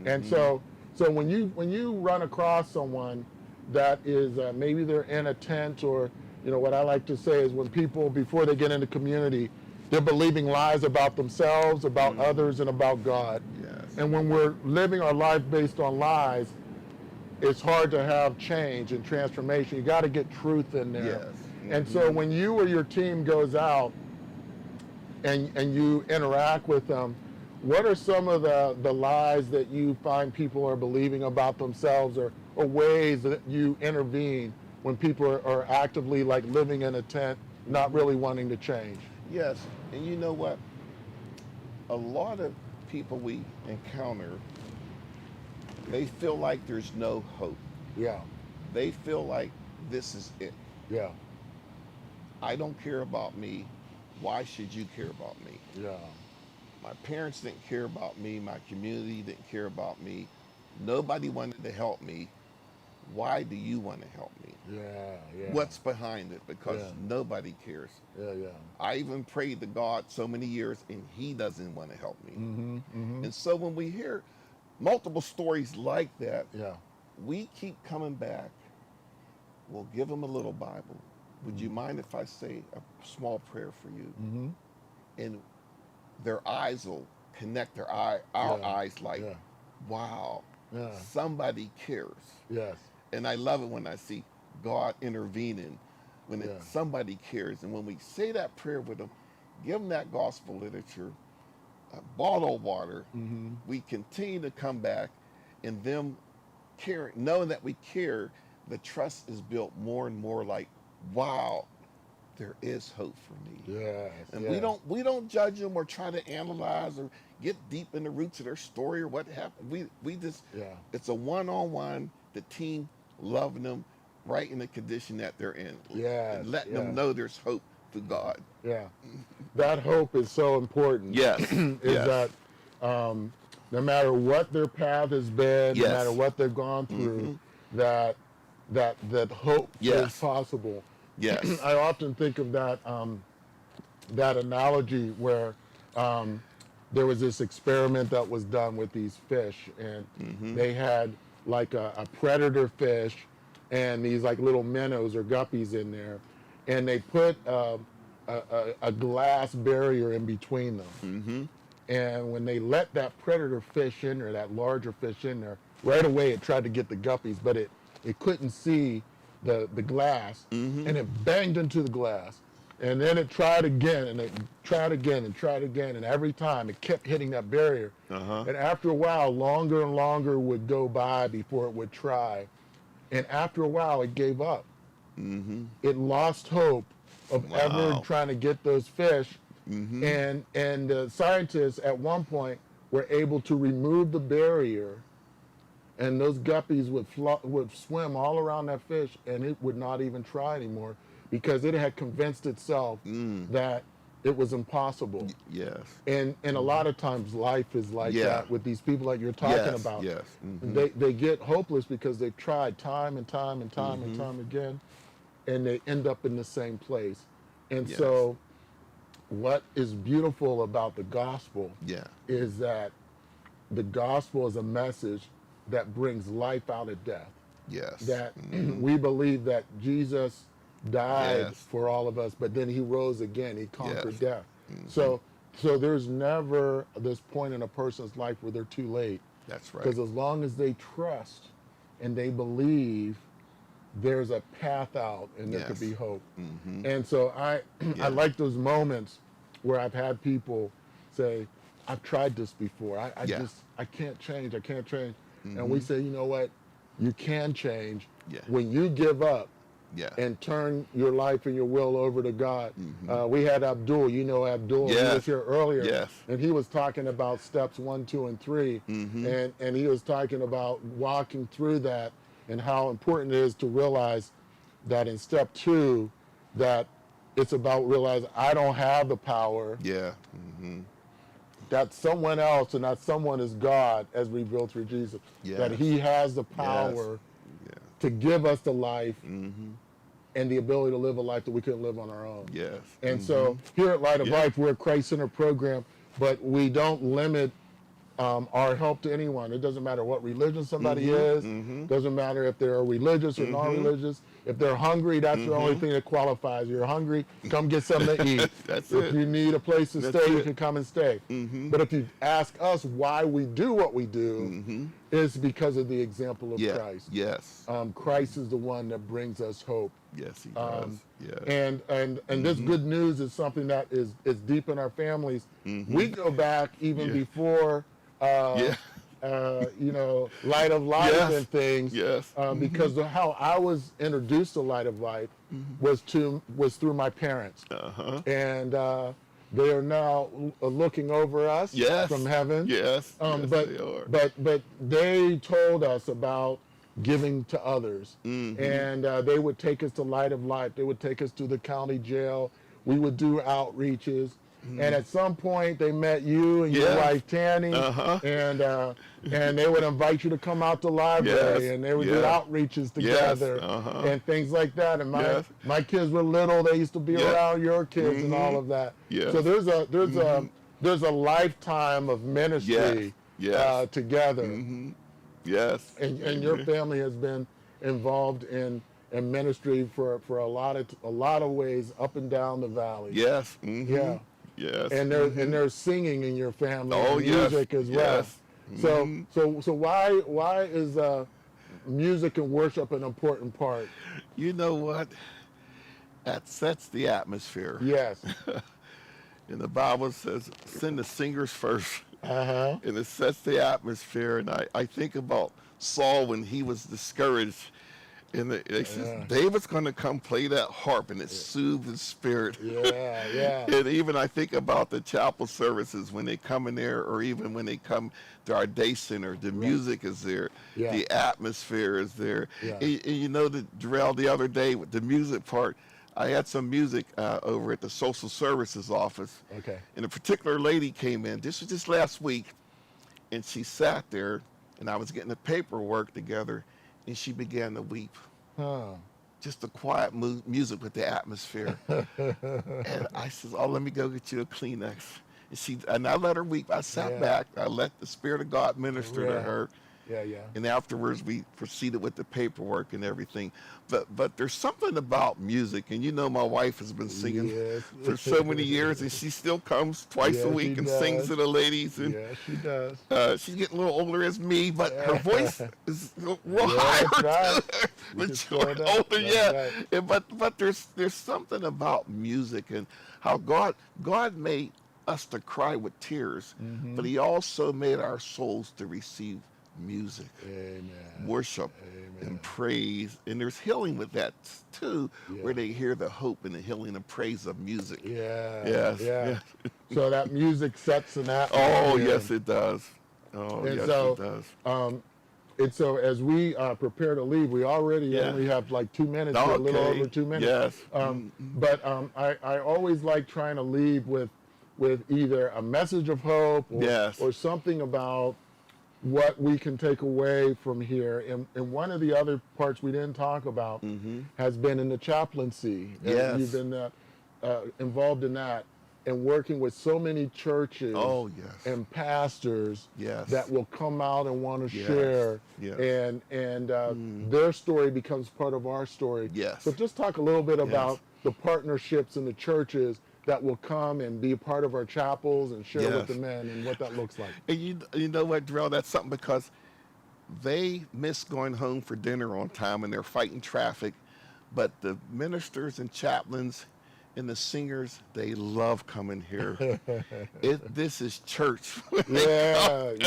And so when you run across someone that is maybe they're in a tent, or what I like to say is when people, before they get into community, they're believing lies about themselves, about others, and about God. And when we're living our life based on lies, it's hard to have change and transformation. You got to get truth in there. And so when you or your team goes out and you interact with them, what are some of the lies that you find people are believing about themselves, or ways that you intervene when people are actively like living in a tent, not really wanting to change? Yes, and you know what? A lot of people we encounter, they feel like there's no hope. They feel like this is it. I don't care about me. Why should you care about me? My parents didn't care about me. My community didn't care about me. Nobody wanted to help me. why do you want to help me? Yeah. What's behind it? Because Yeah. nobody cares. Yeah. I even prayed to God so many years, and He doesn't want to help me. Mm-hmm. And so when we hear multiple stories like that, Yeah. we keep coming back. We'll give them a little Bible. Would you mind if I say a small prayer for you? Mm-hmm. And their eyes will connect our eyes like, wow, somebody cares. Yes. And I love it when I see God intervening, when somebody cares. And when we say that prayer with them, give them that gospel literature, a bottle of water, we continue to come back, and them caring, knowing that we care, the trust is built more and more like, wow, there is hope for me. Yes. And yes. we don't judge them or try to analyze or get deep in the roots of their story or what happened. We just it's a one-on-one, the team loving them right in the condition that they're in. Yes. And letting them know there's hope through God. Yeah. That hope is so important. Yes. Is that no matter what their path has been, no matter what they've gone through, that hope is possible. Yes. I often think of that that analogy where there was this experiment that was done with these fish, and they had like a predator fish and these like little minnows or guppies in there, and they put a glass barrier in between them. And when they let that predator fish in there, that larger fish in there, right away it tried to get the guppies, but it couldn't see the glass, and it banged into the glass. And then it tried again, and it tried again, and tried again, and every time it kept hitting that barrier. And after a while, longer and longer would go by before it would try. And after a while, it gave up. It lost hope of ever trying to get those fish. And the scientists at one point were able to remove the barrier, and those guppies would swim all around that fish, and it would not even try anymore because it had convinced itself that it was impossible. Yes. And a lot of times life is like that with these people that you're talking about. Yes. They get hopeless because they've tried time and time and time and time again, and they end up in the same place. And so what is beautiful about the gospel is that the gospel is a message that brings life out of death. Yes. That we believe that Jesus died for all of us, but then he rose again. He conquered death. So there's never this point in a person's life where they're too late. That's right. Because as long as they trust and they believe, there's a path out and there could be hope. And so I like those moments where I've had people say, I've tried this before. I can't change. I can't change. And we say, you know what? You can change when you give up and turn your life and your will over to God. We had Abdul, you know Abdul, he was here earlier, and he was talking about steps 1, 2, and 3, and he was talking about walking through that and how important it is to realize that in step 2, that it's about realizing I don't have the power. That someone else, and that someone is God, as revealed through Jesus. That he has the power to give us the life and the ability to live a life that we couldn't live on our own. And so here at Light of Life, we're a Christ-centered program, but we don't limit our help to anyone. It doesn't matter what religion somebody is. Doesn't matter if they're religious or non-religious. If they're hungry, that's the only thing that qualifies. You're hungry, come get something to eat. That's if it. you need a place to stay, you can come and stay. But if you ask us why we do what we do, it's because of the example of Christ. Christ is the one that brings us hope. Yes, he does. And this good news is something that is deep in our families. We go back even before you know, Light of Life and things. Because how I was introduced to Light of Life was through my parents. And they are now looking over us from heaven. But they told us about giving to others. And they would take us to Light of Life. They would take us to the county jail. We would do outreaches. And at some point, they met you and your wife Tanny, and they would invite you to come out to the library, and they would do outreaches together and things like that. And my kids were little; they used to be around your kids and all of that. So there's a lifetime of ministry together. Yes. And your family has been involved in ministry for a lot of ways up and down the valley. Yes. Yeah. Yes. And there's singing in your family, Oh, and yes. music as well. Yes. So why is music and worship an important part? You know what? That sets the atmosphere. Yes. And the Bible says, send the singers first. Uh-huh. And it sets the atmosphere. And I think about Saul when he was discouraged. And they said, David's going to come play that harp, and it soothes his spirit. Yeah. And even I think about the chapel services when they come in there, or even when they come to our day center, the music is there, the atmosphere is there. And you know, Darrell, the other day with the music part, I had some music over at the social services office. Okay. And a particular lady came in, this was just last week, and she sat there, and I was getting the paperwork together, and she began to weep. Just the quiet music with the atmosphere. And I said, oh, let me go get you a Kleenex. And I let her weep. I sat back. I let the Spirit of God minister to her. Yeah. And afterwards, we proceeded with the paperwork and everything. But there's something about music, and you know my wife has been singing for so many years, and she still comes twice a week and sings to the ladies. And she does. she's getting a little older as me, but her voice is real higher too. But she's older, But there's something about music and how God made us to cry with tears, but He also made our souls to receive music, worship, and praise. And there's healing with that too, where they hear the hope and the healing and praise of music. So that music sets an atmosphere. Oh, yes, it does. Oh, and yes, so, it does. And so as we prepare to leave, we already only have like 2 minutes, a little over 2 minutes. Yes. But I always like trying to leave with either a message of hope or something about what we can take away from here. And one of the other parts we didn't talk about has been in the chaplaincy. Yes. You've been involved in that and working with so many churches and pastors that will come out and want to share. And their story becomes part of our story. So just talk a little bit about the partnerships in the churches that will come and be a part of our chapels and share with the men and what that looks like. And you know what, Darrell, that's something because they miss going home for dinner on time and they're fighting traffic, but the ministers and chaplains and the singers, they love coming here. This is church. And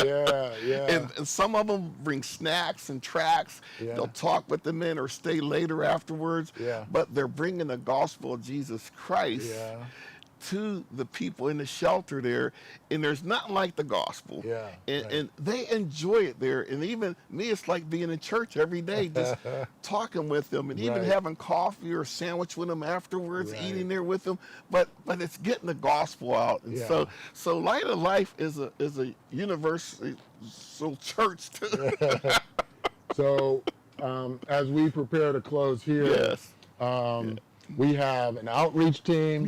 some of them bring snacks and tracts. They'll talk with the men or stay later afterwards. But they're bringing the gospel of Jesus Christ to the people in the shelter there, and there's nothing like the gospel. And they enjoy it there. And even me, it's like being in church every day, just talking with them, and even having coffee or a sandwich with them afterwards, eating there with them. But it's getting the gospel out. And so Light of Life is a universal church too. So as we prepare to close here, we have an outreach team.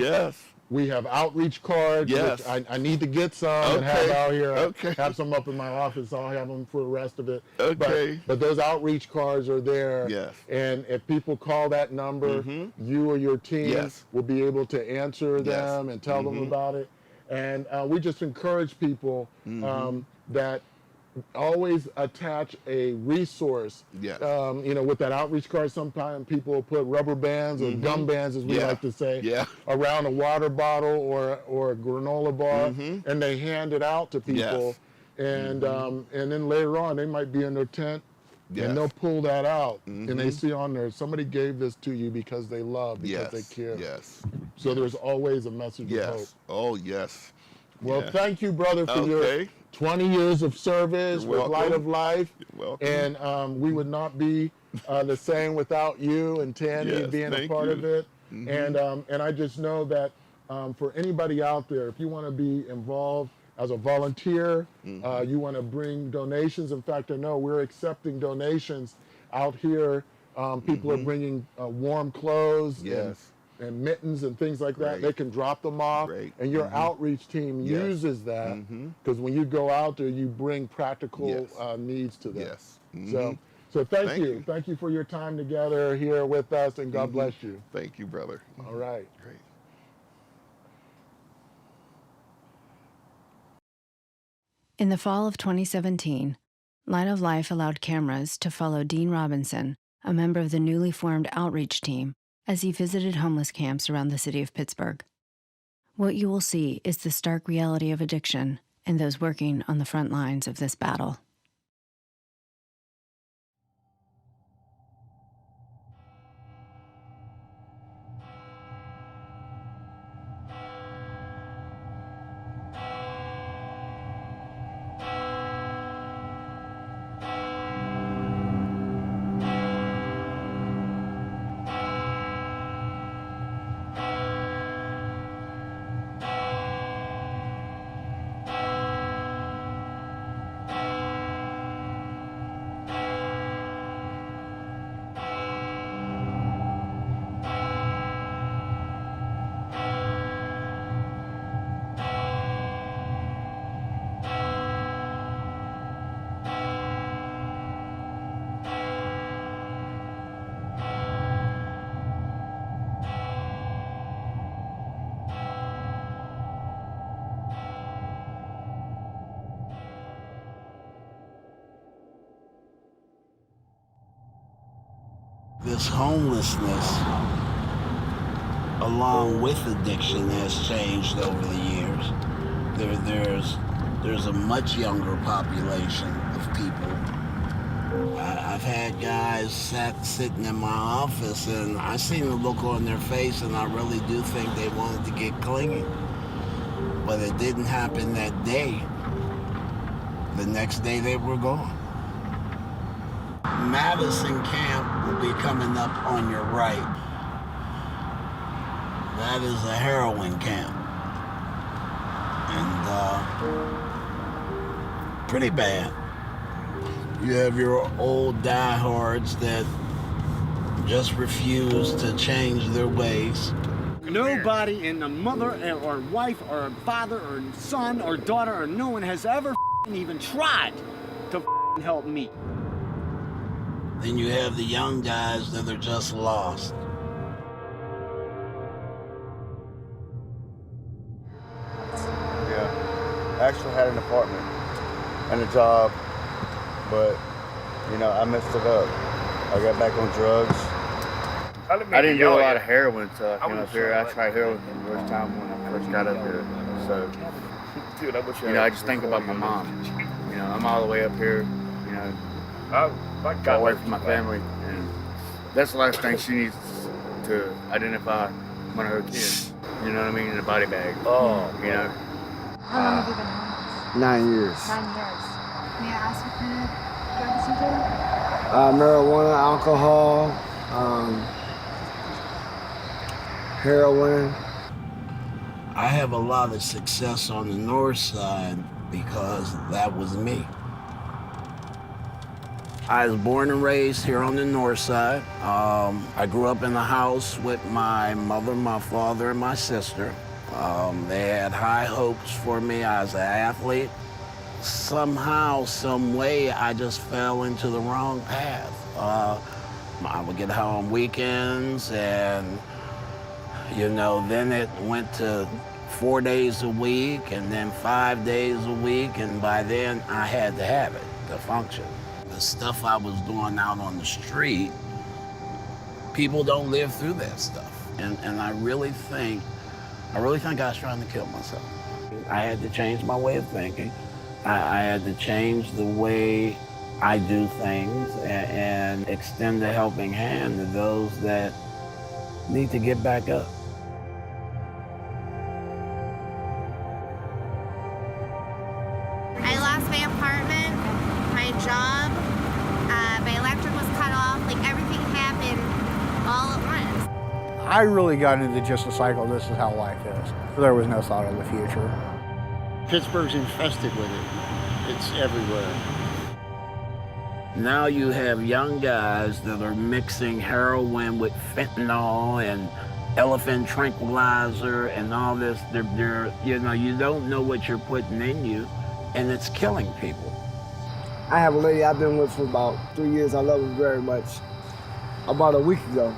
We have outreach cards, which I need to get some and have out here. Have some up in my office. I'll have them for the rest of it. But those outreach cards are there. And if people call that number, you or your team will be able to answer them and tell them about it. And we just encourage people that always attach a resource. With that outreach card, sometimes people put rubber bands or gum bands, as we like to say, around a water bottle or a granola bar, and they hand it out to people. And then later on, they might be in their tent, and they'll pull that out, and they see on there, somebody gave this to you because they love, because they care. So there's always a message of hope. Oh, yes. Well, thank you, brother, for your 20 years of service with Light of Life. You're welcome. And we would not be the same without you and Tanny being a part of it. And I just know that for anybody out there, if you want to be involved as a volunteer, you want to bring donations. In fact, I know we're accepting donations out here. People are bringing warm clothes and mittens and things like that. They can drop them off, and your outreach team uses that, because when you go out there, you bring practical needs to them. So thank you. Thank you for your time together here with us, and God bless you. Thank you, brother. All right. Great. In the fall of 2017, Light of Life allowed cameras to follow Dean Robinson, a member of the newly formed outreach team, as he visited homeless camps around the city of Pittsburgh. What you will see is the stark reality of addiction and those working on the front lines of this battle. This homelessness, along with addiction, has changed over the years. There's a much younger population of people. I've had guys sitting in my office, and I seen the look on their face, and I really do think they wanted to get clean. But it didn't happen that day. The next day they were gone. Madison Camp will be coming up on your right. That is a heroin camp. And pretty bad. You have your old diehards that just refuse to change their ways. Nobody in the mother or wife or father or son or daughter or no one has ever even tried to help me. Then you have the young guys that are just lost. Yeah, I actually had an apartment and a job, but I messed it up. I got back on drugs. I didn't do a lot of heroin until I came up here. I tried heroin for the first time when I first got up here. So, I just think about my mom. I'm all the way up here, far away from my family, and that's the last thing she needs to identify one of her kids. You know what I mean? In a body bag. Oh. How long have you been homeless? 9 years. 9 years. May I ask what kind of drugs you do? Marijuana, alcohol, heroin. I have a lot of success on the north side because that was me. I was born and raised here on the north side. I grew up in a house with my mother, my father, and my sister. They had high hopes for me as an athlete. Somehow, some way, I just fell into the wrong path. I would get home weekends, and then it went to 4 days a week, and then 5 days a week, and by then I had to have it to function. The stuff I was doing out on the street, people don't live through that stuff. And I really think I was trying to kill myself. I had to change my way of thinking. I had to change the way I do things and extend a helping hand to those that need to get back up. I lost my apartment, my job, my electric was cut off, like everything happened all at once. I really got into just the cycle, this is how life is. There was no thought of the future. Pittsburgh's infested with it. It's everywhere. Now you have young guys that are mixing heroin with fentanyl and elephant tranquilizer and all this. They're you don't know what you're putting in you, and it's killing people. I have a lady I've been with for about 3 years. I love her very much. About a week ago,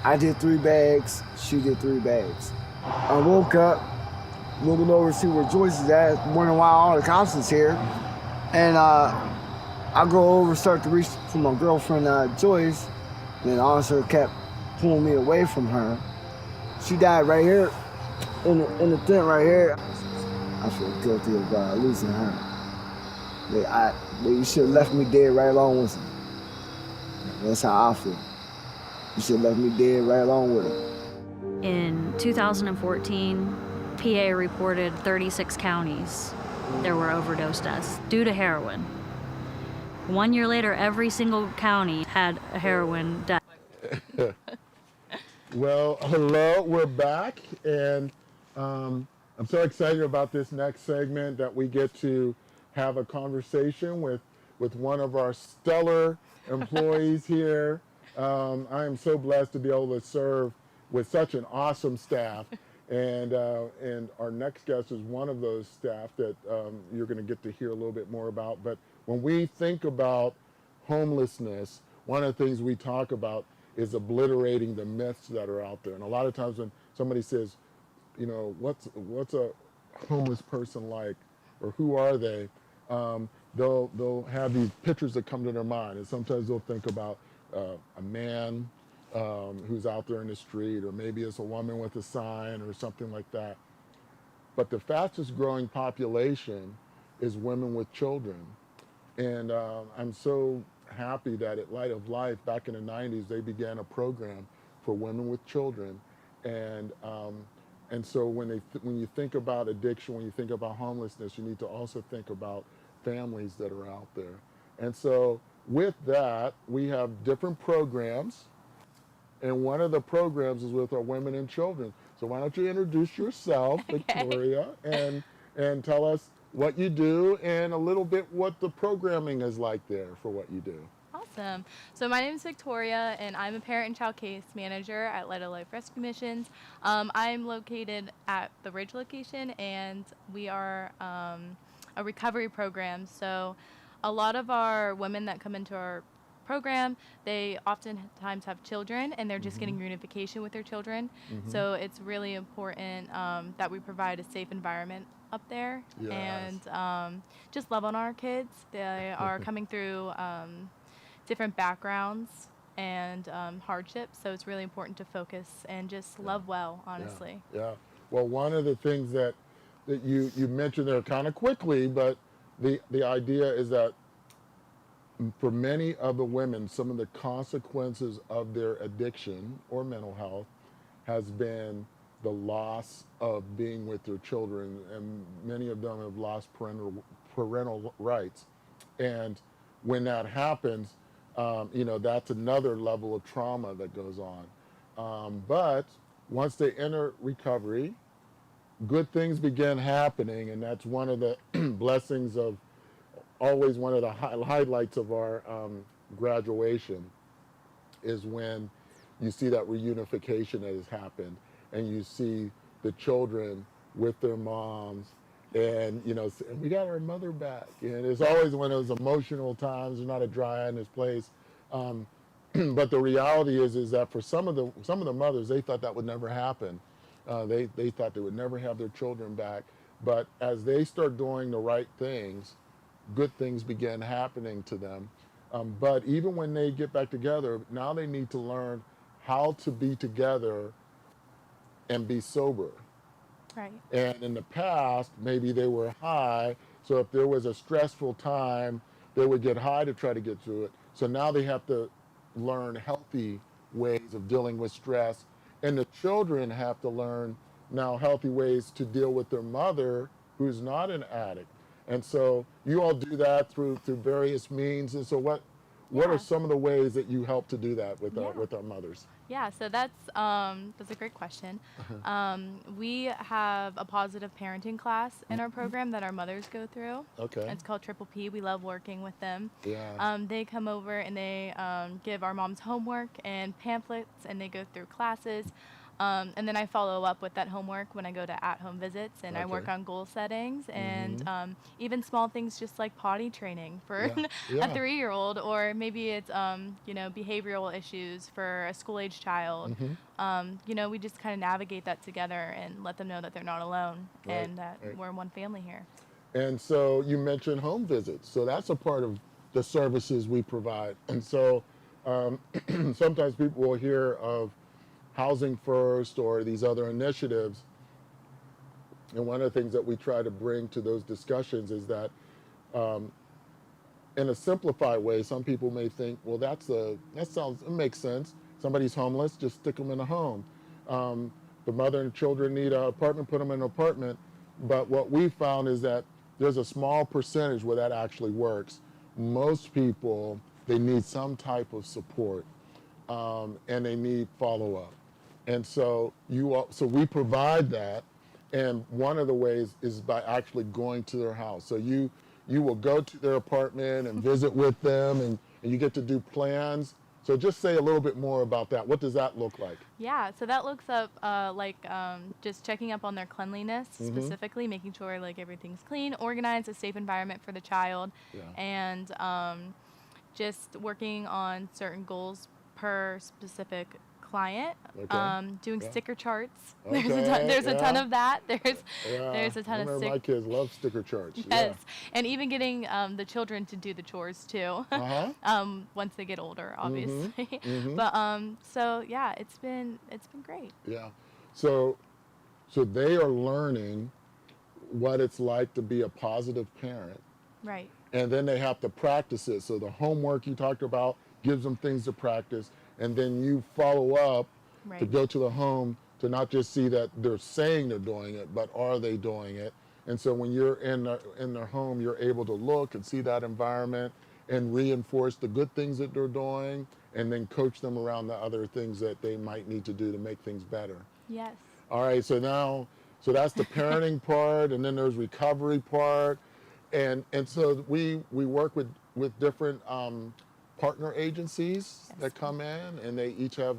I did 3 bags, she did 3 bags. I woke up, looking over to see where Joyce is at, wondering why all the cops is here. And I go over, start to reach for my girlfriend, Joyce, and the officer kept pulling me away from her. She died right here, in the tent right here. I feel guilty of losing her. You should have left me dead right along with her. That's how I feel. You should have left me dead right along with her. In 2014, PA reported 36 counties there were overdose deaths due to heroin. 1 year later, every single county had a heroin death. Well, hello, we're back, and I'm so excited about this next segment that we get to have a conversation with one of our stellar employees here. I am so blessed to be able to serve with such an awesome staff. And our next guest is one of those staff that you're going to get to hear a little bit more about. But when we think about homelessness, one of the things we talk about is obliterating the myths that are out there. And a lot of times when somebody says, you know, what's a homeless person like, or who are they? They'll have these pictures that come to their mind, and sometimes they'll think about a man who's out there in the street, or maybe it's a woman with a sign or something like that. But the fastest growing population is women with children. And I'm so happy that at Light of Life, back in the 90s, they began a program for women with children. And so when you think about addiction, when you think about homelessness, you need to also think about families that are out there. And so with that, we have different programs. And one of the programs is with our women and children. So why don't you introduce yourself, Victoria, and tell us what you do and a little bit what the programming is like there for what you do. Awesome. So my name is Victoria, and I'm a parent and child case manager at Light of Life Rescue Missions. I'm located at the Ridge location, and we are a recovery program. So a lot of our women that come into our program, they oftentimes have children, and they're just getting reunification with their children. So it's really important that we provide a safe environment up there. Yes. And just love on our kids. They are coming through different backgrounds and hardships, so it's really important to focus and just love well, honestly. Yeah. Well, one of the things that you mentioned there kind of quickly, but the idea is that for many of the women, some of the consequences of their addiction or mental health has been the loss of being with their children, and many of them have lost parental rights. And when that happens, that's another level of trauma that goes on. But once they enter recovery, good things begin happening, and that's one of the blessings of always one of the highlights of our graduation is when you see that reunification that has happened, and you see the children with their moms, and we got our mother back. And it's always one of those emotional times. There's not a dry eye in this place. But the reality is that for some of the mothers, they thought that would never happen. They thought they would never have their children back. But as they start doing the right things, good things began happening to them. But even when they get back together, now they need to learn how to be together and be sober. Right. And in the past, maybe they were high, so if there was a stressful time, they would get high to try to get through it. So now they have to learn healthy ways of dealing with stress. And the children have to learn now healthy ways to deal with their mother who's not an addict. And so you all do that through various means. And so What Yeah. are some of the ways that you help to do that with Yeah. our mothers? Yeah, so that's a great question. We have a positive parenting class in our program that our mothers go through. Okay. It's called Triple P. We love working with them. Yeah. They come over and they give our moms homework and pamphlets, and they go through classes. And then I follow up with that homework when I go to at-home visits, and I work Okay. on goal settings and Mhm. even small things just like potty training for Yeah. a Yeah. 3-year-old, or maybe it's behavioral issues for a school-age child. Mhm. We just kind of navigate that together and let them know that they're not alone Right, and that right. we're one family here. And so you mentioned home visits. So that's a part of the services we provide. And so sometimes people will hear of Housing First or these other initiatives. And one of the things that we try to bring to those discussions is that in a simplified way, some people may think, well, it makes sense. Somebody's homeless, just stick them in a home. The mother and children need an apartment, put them in an apartment. But what we found is that there's a small percentage where that actually works. Most people, they need some type of support, and they need follow-up. And so we provide that, and one of the ways is by actually going to their house. So you will go to their apartment and visit with them, and you get to do plans. So just say a little bit more about that. What does that look like? Yeah, so that looks up just checking up on their cleanliness, specifically making sure like everything's clean, organized, a safe environment for the child, and just working on certain goals per specific client. Doing sticker charts. Okay, There's a ton yeah. of that. There's a I ton of remember my kids love sticker charts. Yes, and even getting the children to do the chores too. Once they get older, obviously. mhm. But so yeah, it's been great. Yeah. So they are learning what it's like to be a positive parent, Right. and then they have to practice it. So the homework you talked about gives them things to practice, and then you follow up to Right. go to the home to not just see that they're saying they're doing it, but are they doing it? And so when you're in their home, you're able to look and see that environment and reinforce the good things that they're doing, and then coach them around the other things that they might need to do to make things better. Yes. All right, so that's the parenting part, and then there's recovery part, and so we work with different partner agencies that come in, and they each have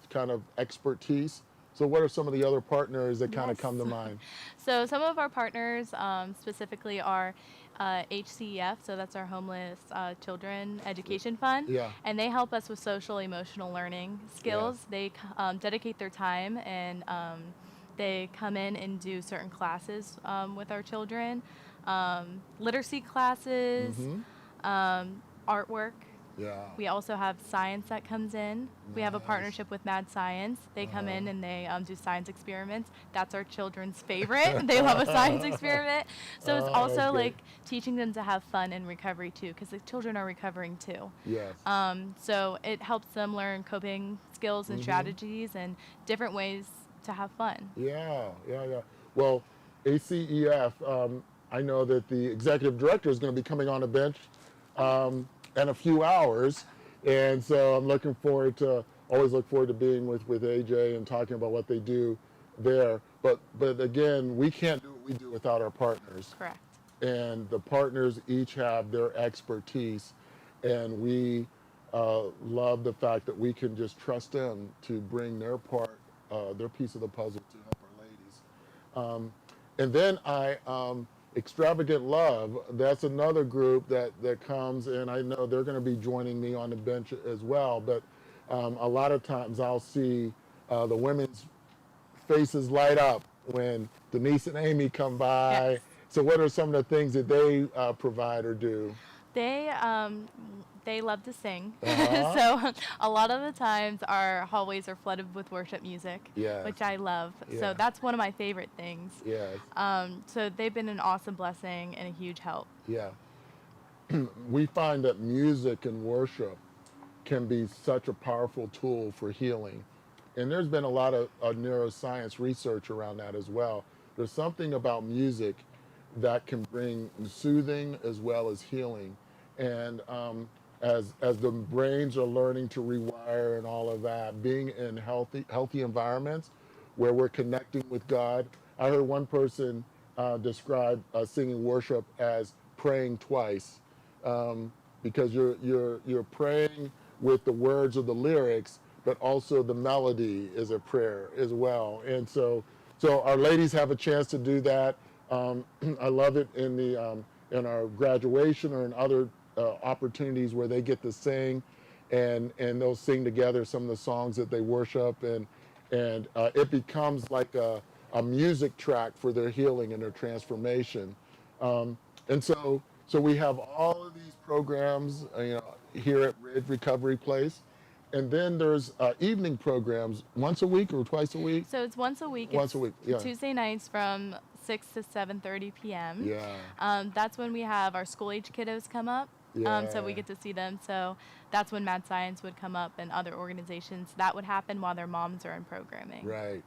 kind of expertise. So what are some of the other partners that kind of come to mind? So some of our partners specifically are HCEF, so that's our Homeless Children Education Fund. Yeah. And they help us with social emotional learning skills. They dedicate their time, and they come in and do certain classes with our children, literacy classes, artwork. Yeah. We also have science that comes in. We have a partnership with Mad Science. They come in and they do science experiments. That's our children's favorite. They love a science experiment. So it's Oh, also that's like teaching them to have fun in recovery too, because the children are recovering too. Yes. So it helps them learn coping skills and strategies and different ways to have fun. Yeah. Well, ACEF, I know that the executive director is going to be coming on the bench in a few hours, and so I'm always look forward to being with AJ and talking about what they do there. But again, we can't do what we do without our partners. Correct. And the partners each have their expertise, and we love the fact that we can just trust them to bring their part, their piece of the puzzle to help our ladies. And then Extravagant Love, that's another group that comes, and I know they're going to be joining me on the bench as well, but a lot of times I'll see the women's faces light up when Denise and Amy come by. Yes. So what are some of the things that they provide or do? They love to sing. Uh-huh. So a lot of the times our hallways are flooded with worship music, Yes. which I love. Yeah. So that's one of my favorite things. Yes. So they've been an awesome blessing and a huge help. Yeah. We find that music and worship can be such a powerful tool for healing. And there's been a lot of neuroscience research around that as well. There's something about music that can bring soothing as well as healing. And as the brains are learning to rewire and all of that, being in healthy environments where we're connecting with God. I heard one person describe singing worship as praying twice, because you're praying with the words of the lyrics, but also the melody is a prayer as well. And so our ladies have a chance to do that. I love it in our graduation or in other opportunities where they get to sing, and they'll sing together some of the songs that they worship, and it becomes like a music track for their healing and their transformation. And so we have all of these programs, here at Ridge Recovery Place. And then there's evening programs once a week or twice a week? So it's once a week. Once a week, yeah. Tuesday nights from 6 to 7:30 p.m. Yeah. That's when we have our school-age kiddos come up. So we get to see them. So that's when Mad Science would come up and other organizations. That would happen while their moms are in programming. Right.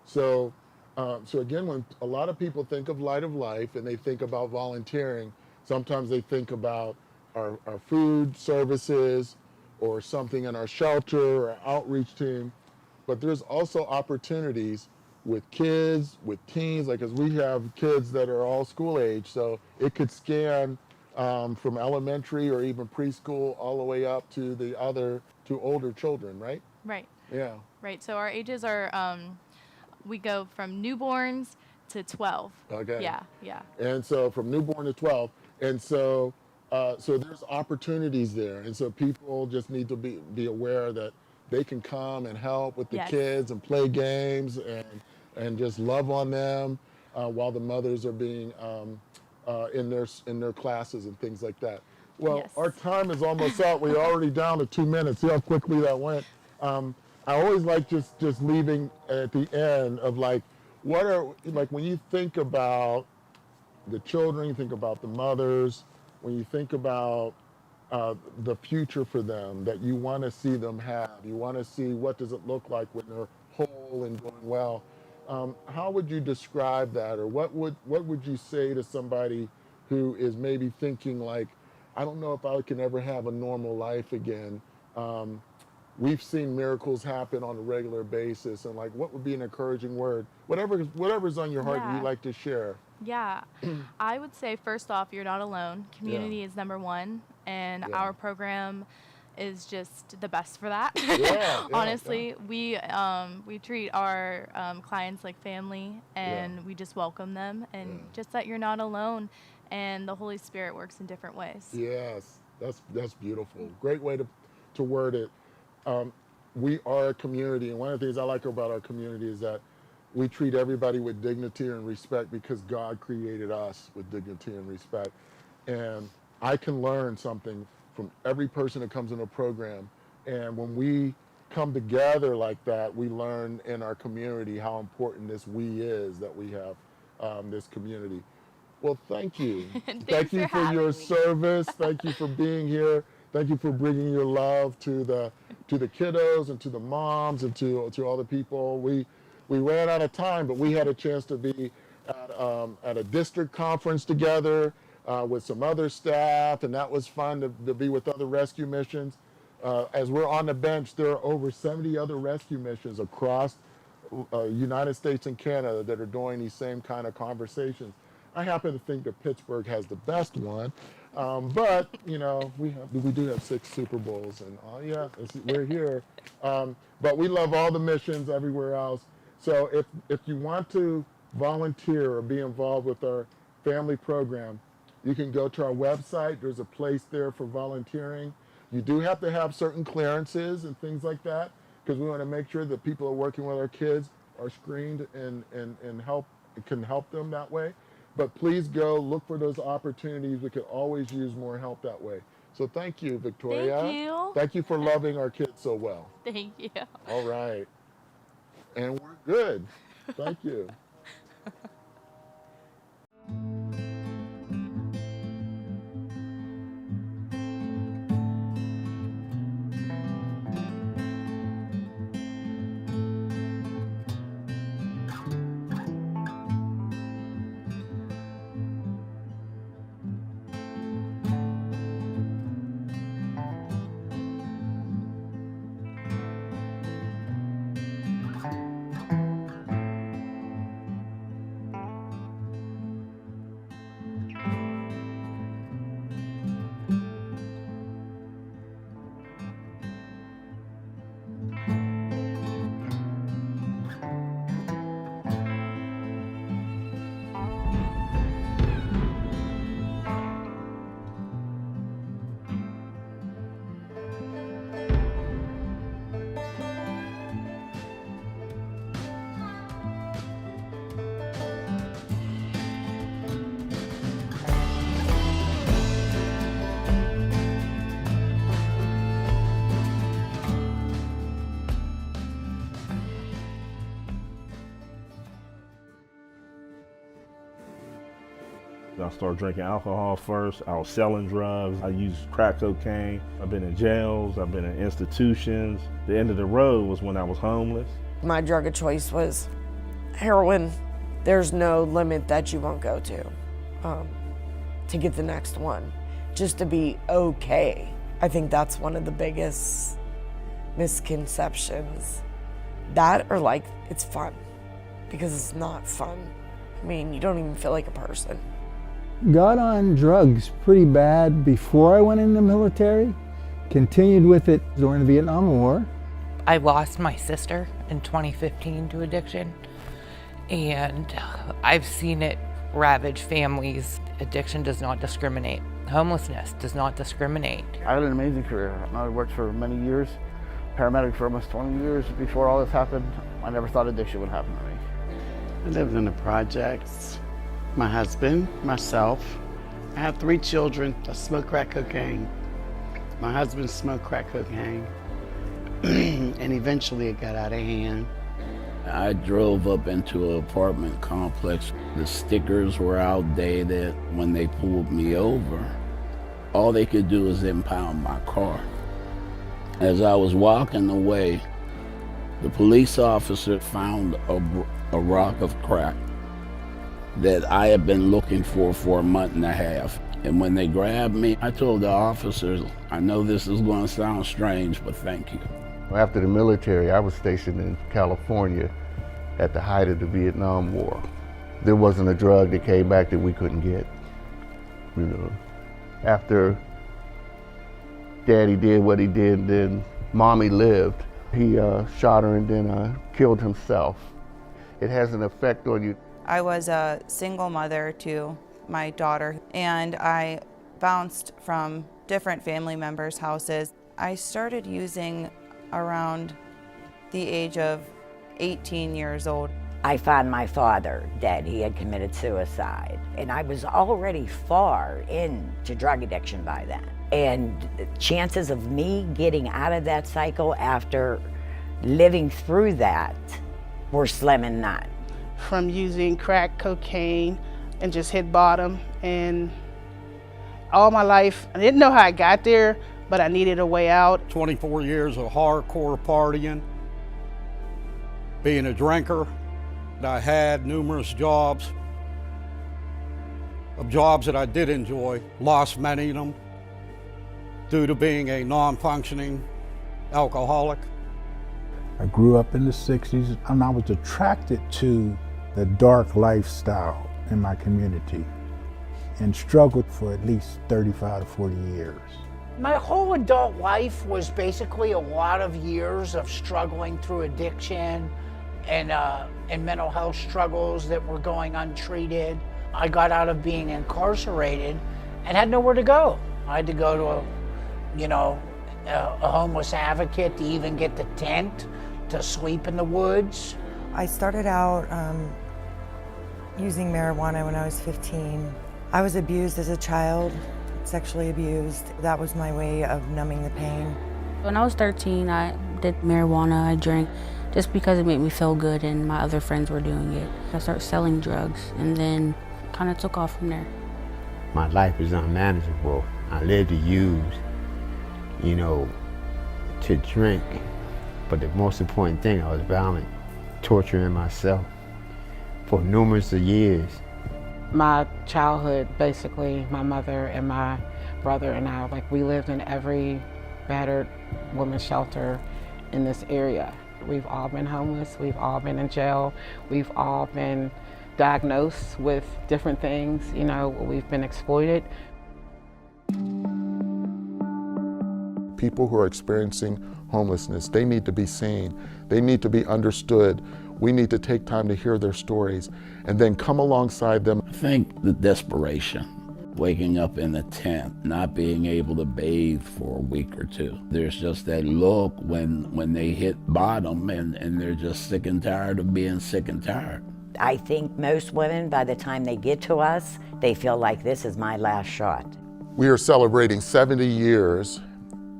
So again, when a lot of people think of Light of Life and they think about volunteering, sometimes they think about our food services or something in our shelter or outreach team. But there's also opportunities with kids, with teens, like as we have kids that are all school age. So it could scan from elementary or even preschool all the way up to older children, right? Right. Yeah. Right. So our ages are, we go from newborns to 12. Okay. Yeah. And so from newborn to 12. And so there's opportunities there. And so people just need to be aware that they can come and help with the kids and play games and just love on them while the mothers are being in their classes and things like that. Well, our time is almost up. We're already down to 2 minutes. See how quickly that went. I always like just leaving at the end of like when you think about the children, you think about the mothers, when you think about the future for them that you want to see them have, you want to see what does it look like when they're whole and doing well. How would you describe that, or what would you say to somebody who is maybe thinking like, I don't know if I can ever have a normal life again? We've seen miracles happen on a regular basis, and like, what would be an encouraging word? Whatever's on your heart that you'd like to share. Yeah, I would say first off, you're not alone. Community is number one, and our program is just the best for that. Honestly, we treat our clients like family, and we just welcome them, and just that you're not alone, and the Holy Spirit works in different ways. Yes, that's beautiful. Great way to word it. We are a community, and one of the things I like about our community is that we treat everybody with dignity and respect because God created us with dignity and respect. And I can learn something from every person that comes in a program. And when we come together like that, we learn in our community how important this we is that we have this community. Well, thank you. Thank you for your service. Thank you for being here. Thank you for bringing your love to the kiddos and to the moms and to all the people. We ran out of time, but we had a chance to be at a district conference together with some other staff, and that was fun to be with other rescue missions. As we're on the bench, there are over 70 other rescue missions across United States and Canada that are doing these same kind of conversations. I happen to think that Pittsburgh has the best one, but we do have 6 Super Bowls, and we're here. But we love all the missions everywhere else. So if you want to volunteer or be involved with our family program, you can go to our website. There's a place there for volunteering. You do have to have certain clearances and things like that, because we want to make sure that people are working with our kids are screened and can help them that way. But please go look for those opportunities. We could always use more help that way. So thank you, Victoria. Thank you. Thank you for loving our kids so well. Thank you. All right. And we're good. Thank you. I started drinking alcohol first. I was selling drugs. I used crack cocaine. I've been in jails. I've been in institutions. The end of the road was when I was homeless. My drug of choice was heroin. There's no limit that you won't go to get the next one, just to be okay. I think that's one of the biggest misconceptions. That or like it's fun, because it's not fun. I mean, you don't even feel like a person. Got on drugs pretty bad before I went in the military, continued with it during the Vietnam War. I lost my sister in 2015 to addiction, and I've seen it ravage families. Addiction does not discriminate. Homelessness does not discriminate. I had an amazing career. I worked for many years, paramedic for almost 20 years. Before all this happened, I never thought addiction would happen to me. I lived in the projects. My husband, myself. I have 3 children that smoke crack cocaine. My husband smoked crack cocaine. And eventually it got out of hand. I drove up into an apartment complex. The stickers were outdated. When they pulled me over, all they could do was impound my car. As I was walking away, the police officer found a rock of crack that I had been looking for a month and a half. And when they grabbed me, I told the officers, I know this is going to sound strange, but thank you. After the military, I was stationed in California at the height of the Vietnam War. There wasn't a drug that came back that we couldn't get. You know, after Daddy did what he did, then Mommy lived. He shot her and then killed himself. It has an effect on you. I was a single mother to my daughter, and I bounced from different family members' houses. I started using around the age of 18 years old. I found my father dead. He had committed suicide. And I was already far into drug addiction by then. And chances of me getting out of that cycle after living through that were slim and none. From using crack cocaine and just hit bottom. And all my life, I didn't know how I got there, but I needed a way out. 24 years of hardcore partying, being a drinker. I had numerous jobs that I did enjoy, lost many of them due to being a non-functioning alcoholic. I grew up in the 60s and I was attracted to the dark lifestyle in my community and struggled for at least 35 to 40 years. My whole adult life was basically a lot of years of struggling through addiction and mental health struggles that were going untreated. I got out of being incarcerated and had nowhere to go. I had to go to a homeless advocate to even get the tent to sleep in the woods. I started out using marijuana when I was 15. I was abused as a child, sexually abused. That was my way of numbing the pain. When I was 13, I did marijuana. I drank just because it made me feel good and my other friends were doing it. I started selling drugs and then kind of took off from there. My life was unmanageable. I lived to use, to drink. But the most important thing, I was violent, torturing myself for numerous of years. My childhood, basically, my mother and my brother and I, we lived in every battered women's shelter in this area. We've all been homeless, we've all been in jail, we've all been diagnosed with different things, we've been exploited. People who are experiencing homelessness, they need to be seen, they need to be understood. We need to take time to hear their stories and then come alongside them. I think the desperation, waking up in a tent, not being able to bathe for a week or two. There's just that look when they hit bottom and they're just sick and tired of being sick and tired. I think most women, by the time they get to us, they feel like this is my last shot. We are celebrating 70 years,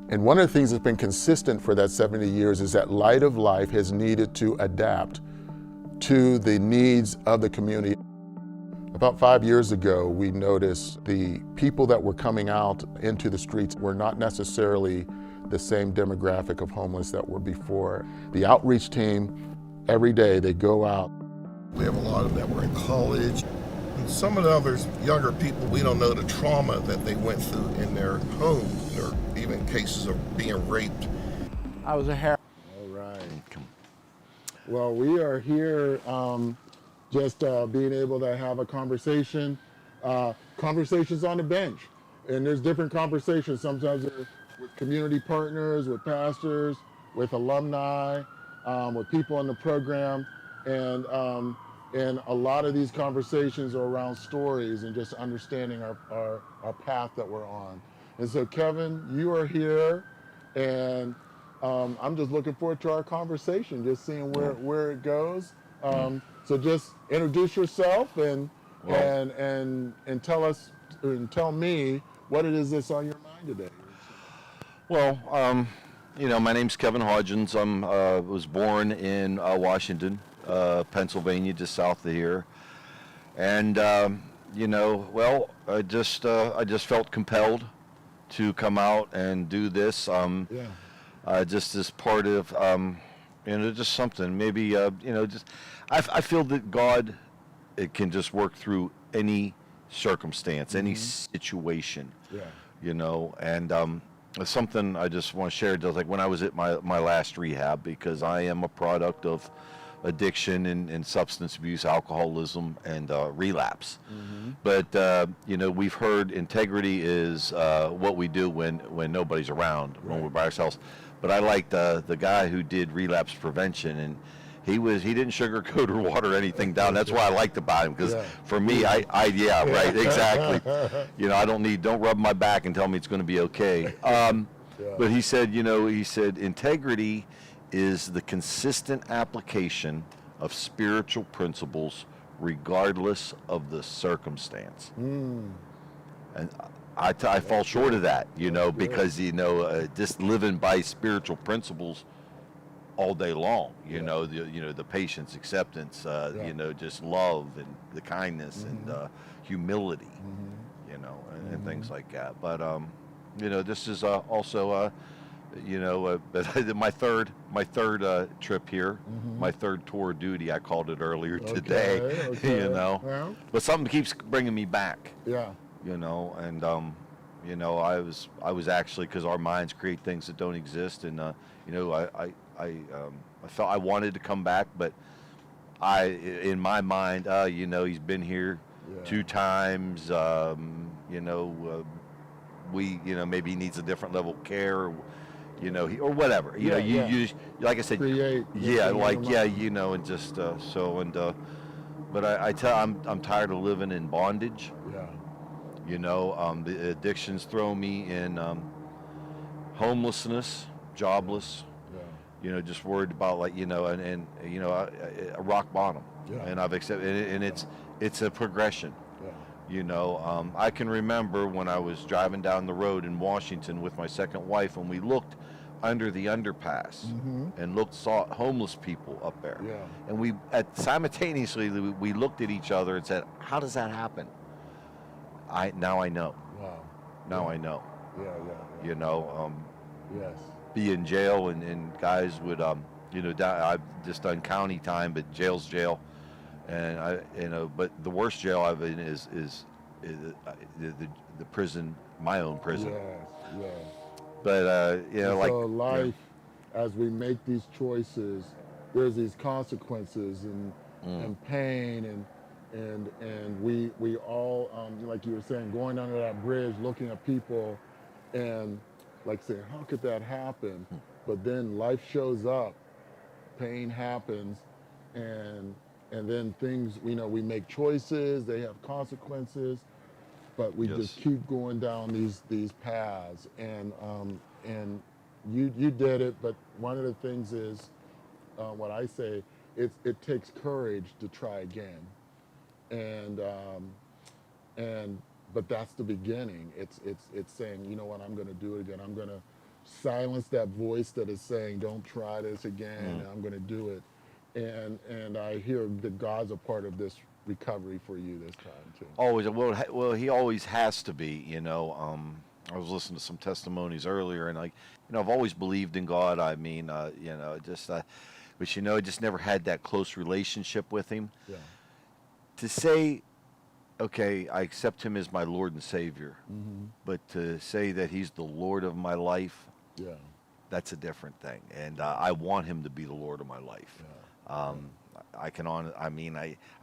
and one of the things that's been consistent for that 70 years is that Light of Life has needed to adapt to the needs of the community. About 5 years ago, we noticed the people that were coming out into the streets were not necessarily the same demographic of homeless that were before. The outreach team, every day they go out. We have a lot of them that were in college. And some of the others, younger people, we don't know the trauma that they went through in their homes, or even cases of being raped. I was a heroin. All right. Well, we are here just being able to have a conversation, conversations on the bench. And there's different conversations. Sometimes they're with community partners, with pastors, with alumni, with people in the program. And a lot of these conversations are around stories and just understanding our path that we're on. And so Kevin, you are here, and I'm just looking forward to our conversation, just seeing where it goes. So just introduce yourself and tell us and tell me what it is that's on your mind today. Well, my name's Kevin Hodgins. I was born in Washington, Pennsylvania, just south of here, and I just felt compelled to come out and do this. Just as part of just something. Maybe I feel that God, it can just work through any circumstance, any situation. And something I just want to share, just like when I was at my last rehab, because I am a product of addiction and substance abuse, alcoholism, and relapse. But we've heard integrity is what we do when nobody's around, when we're by ourselves. But I liked the guy who did relapse prevention, and he didn't sugarcoat or water anything down. That's why I liked about him, because for me, right, exactly. I don't rub my back and tell me it's going to be okay. But he said, integrity is the consistent application of spiritual principles regardless of the circumstance. And I fall short of that, because, just living by spiritual principles all day long, the patience, acceptance, just love and the kindness and humility, and things like that. But, this is also, but my third trip here, my third tour of duty, I called it earlier today, Okay. But something keeps bringing me back. And I was actually, because our minds create things that don't exist, and I felt I wanted to come back, but in my mind, he's been here 2 times, maybe he needs a different level of care, or whatever, you like I said, and just but I'm tired of living in bondage. The addictions throw me in homelessness, jobless, just worried about a rock bottom. And I've accepted, and it's a progression. I can remember when I was driving down the road in Washington with my second wife, and we looked under the underpass and saw homeless people up there. And we simultaneously we looked at each other and said, how does that happen? Now I know. Now I know. Yes. Be in jail, and guys would I've just done county time, but jail's jail, and but the worst jail I've been in is the prison, my own prison. Yes. But so life, as we make these choices, there's these consequences and pain and we all, like you were saying, going under that bridge, looking at people and like saying, how could that happen? But then life shows up, pain happens, and then things, we make choices, they have consequences, but we just keep going down these paths. And you did it, but one of the things is, what I say, it takes courage to try again. But that's the beginning. It's saying, you know what, I'm going to do it again. I'm going to silence that voice that is saying, don't try this again. I'm going to do it. And I hear that God's a part of this recovery for you this time too? Always. Well, he always has to be. I was listening to some testimonies earlier, and I've always believed in God. I mean, but I just never had that close relationship with him. Yeah. To say, okay, I accept him as my Lord and Savior, but to say that he's the Lord of my life, yeah, that's a different thing. And I want him to be the Lord of my life. Yeah. I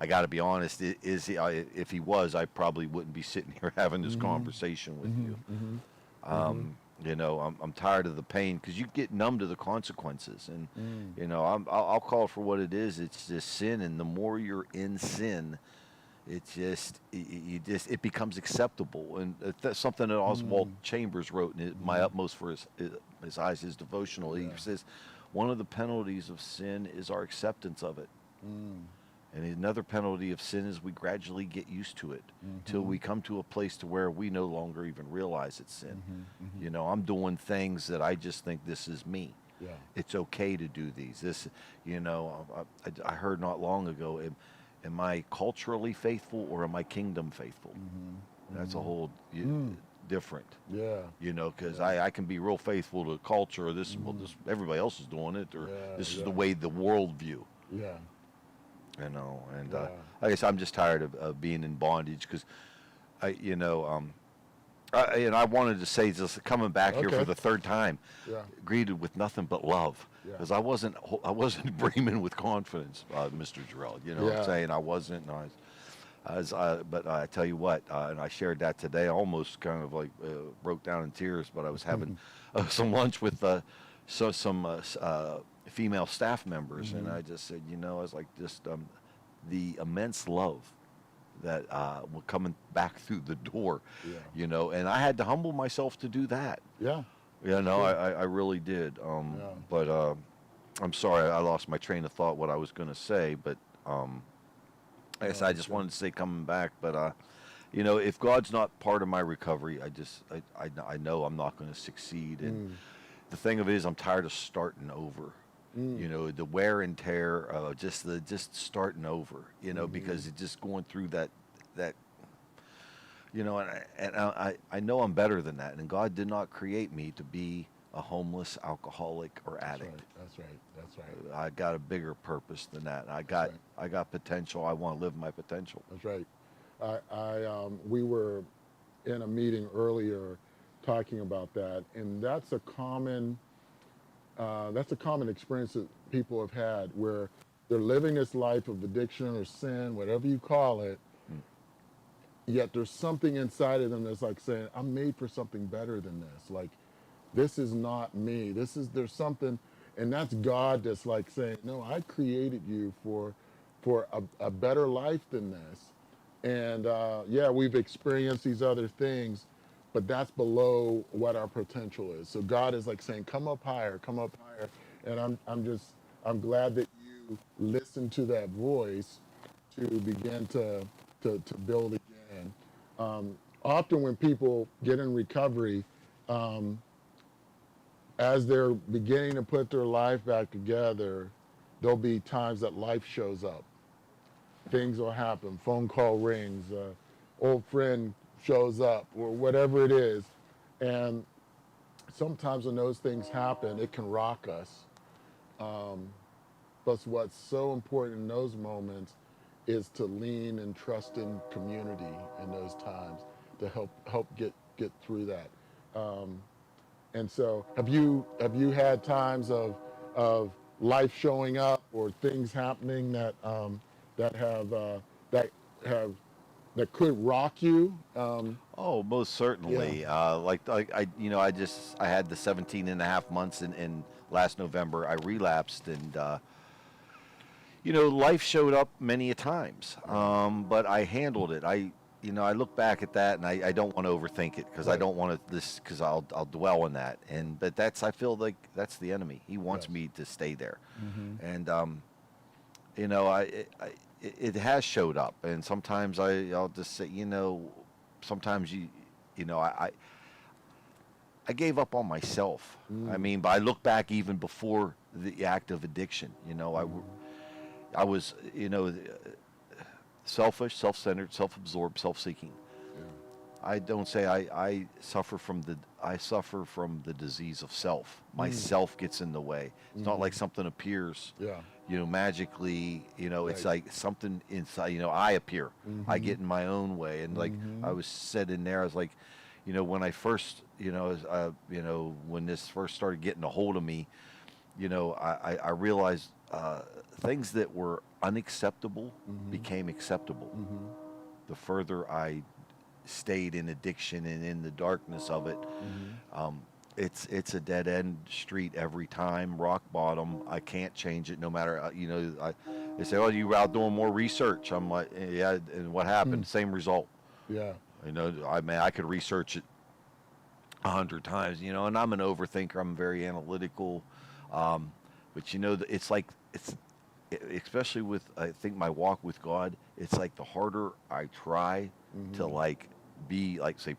got to be honest. If he was, I probably wouldn't be sitting here having this conversation with you. I'm tired of the pain because you get numb to the consequences, and I'll call it for what it is. It's just sin, and the more you're in sin, it becomes acceptable. And that's something that Oswald Chambers wrote in My Utmost for His Eyes, his devotional. He says, one of the penalties of sin is our acceptance of it. And another penalty of sin is we gradually get used to it till we come to a place to where we no longer even realize it's sin. I'm doing things that I just think this is me. Yeah. It's okay to do these. I heard not long ago, am I culturally faithful or am I kingdom faithful? That's a whole different. Yeah. Because I can be real faithful to culture, or this everybody else is doing it, or this is the way the world view. Yeah. I guess I'm just tired of being in bondage because I wanted to say this coming back here for the third time, greeted with nothing but love, because I wasn't brimming with confidence, Mr. Jarrell. You know what I'm saying? I wasn't. But I tell you what, and I shared that today. I almost kind of broke down in tears. But I was having some lunch with some female staff members, and I just said, I was like, the immense love that were coming back through the door, and I had to humble myself to do that. Yeah. I really did. But I'm sorry, I lost my train of thought, what I was going to say, but I guess I just wanted to say coming back, but if God's not part of my recovery, I know I'm not going to succeed. And the thing of it is, I'm tired of starting over. The wear and tear, just starting over. Because it's just going through that. And I know I'm better than that. And God did not create me to be a homeless alcoholic or addict. That's right. I got a bigger purpose than that. I got potential. I want to live my potential. That's right. We were in a meeting earlier talking about that, and that's a common experience that people have had where they're living this life of addiction or sin, whatever you call it, yet there's something inside of them that's like saying, I'm made for something better than this. Like, this is not me. There's something, and that's God that's like saying, no, I created you for a better life than this. And we've experienced these other things, but that's below what our potential is. So God is like saying, come up higher. And I'm glad that you listen to that voice to begin to build again. Often when people get in recovery, as they're beginning to put their life back together, there'll be times that life shows up. Things will happen, phone call rings, old friend shows up, or whatever it is. And sometimes when those things happen, it can rock us. But what's so important in those moments is to lean and trust in community in those times to help get through that. And so, have you had times of life showing up or things happening that could rock you? Oh, most certainly. Yeah. I had the 17 and a half months in last November. I relapsed, and life showed up many a times. But I handled it. I look back at that, and I don't want to overthink it because I don't want to because I'll dwell on that. But I feel like that's the enemy. He wants me to stay there, and it has showed up, and sometimes I'll just say, sometimes I gave up on myself. I mean, but I look back even before the act of addiction. I was, selfish, self-centered, self-absorbed, self-seeking. I don't say I suffer from the disease of self. Myself gets in the way. It's not like something appears, magically. It's like something inside. I appear. I get in my own way, and like I was said in there, I was like, when I first, when this first started getting a hold of me, I realized things that were unacceptable became acceptable. The further I stayed in addiction and in the darkness of it, it's a dead end street every time, rock bottom. I can't change it no matter, they say, oh, you were out doing more research. I'm like, yeah, and what happened? Same result. Yeah. I could research it 100 times, and I'm an overthinker. I'm very analytical. But it's like, especially with, I think, my walk with God, it's like the harder I try to like be like, say,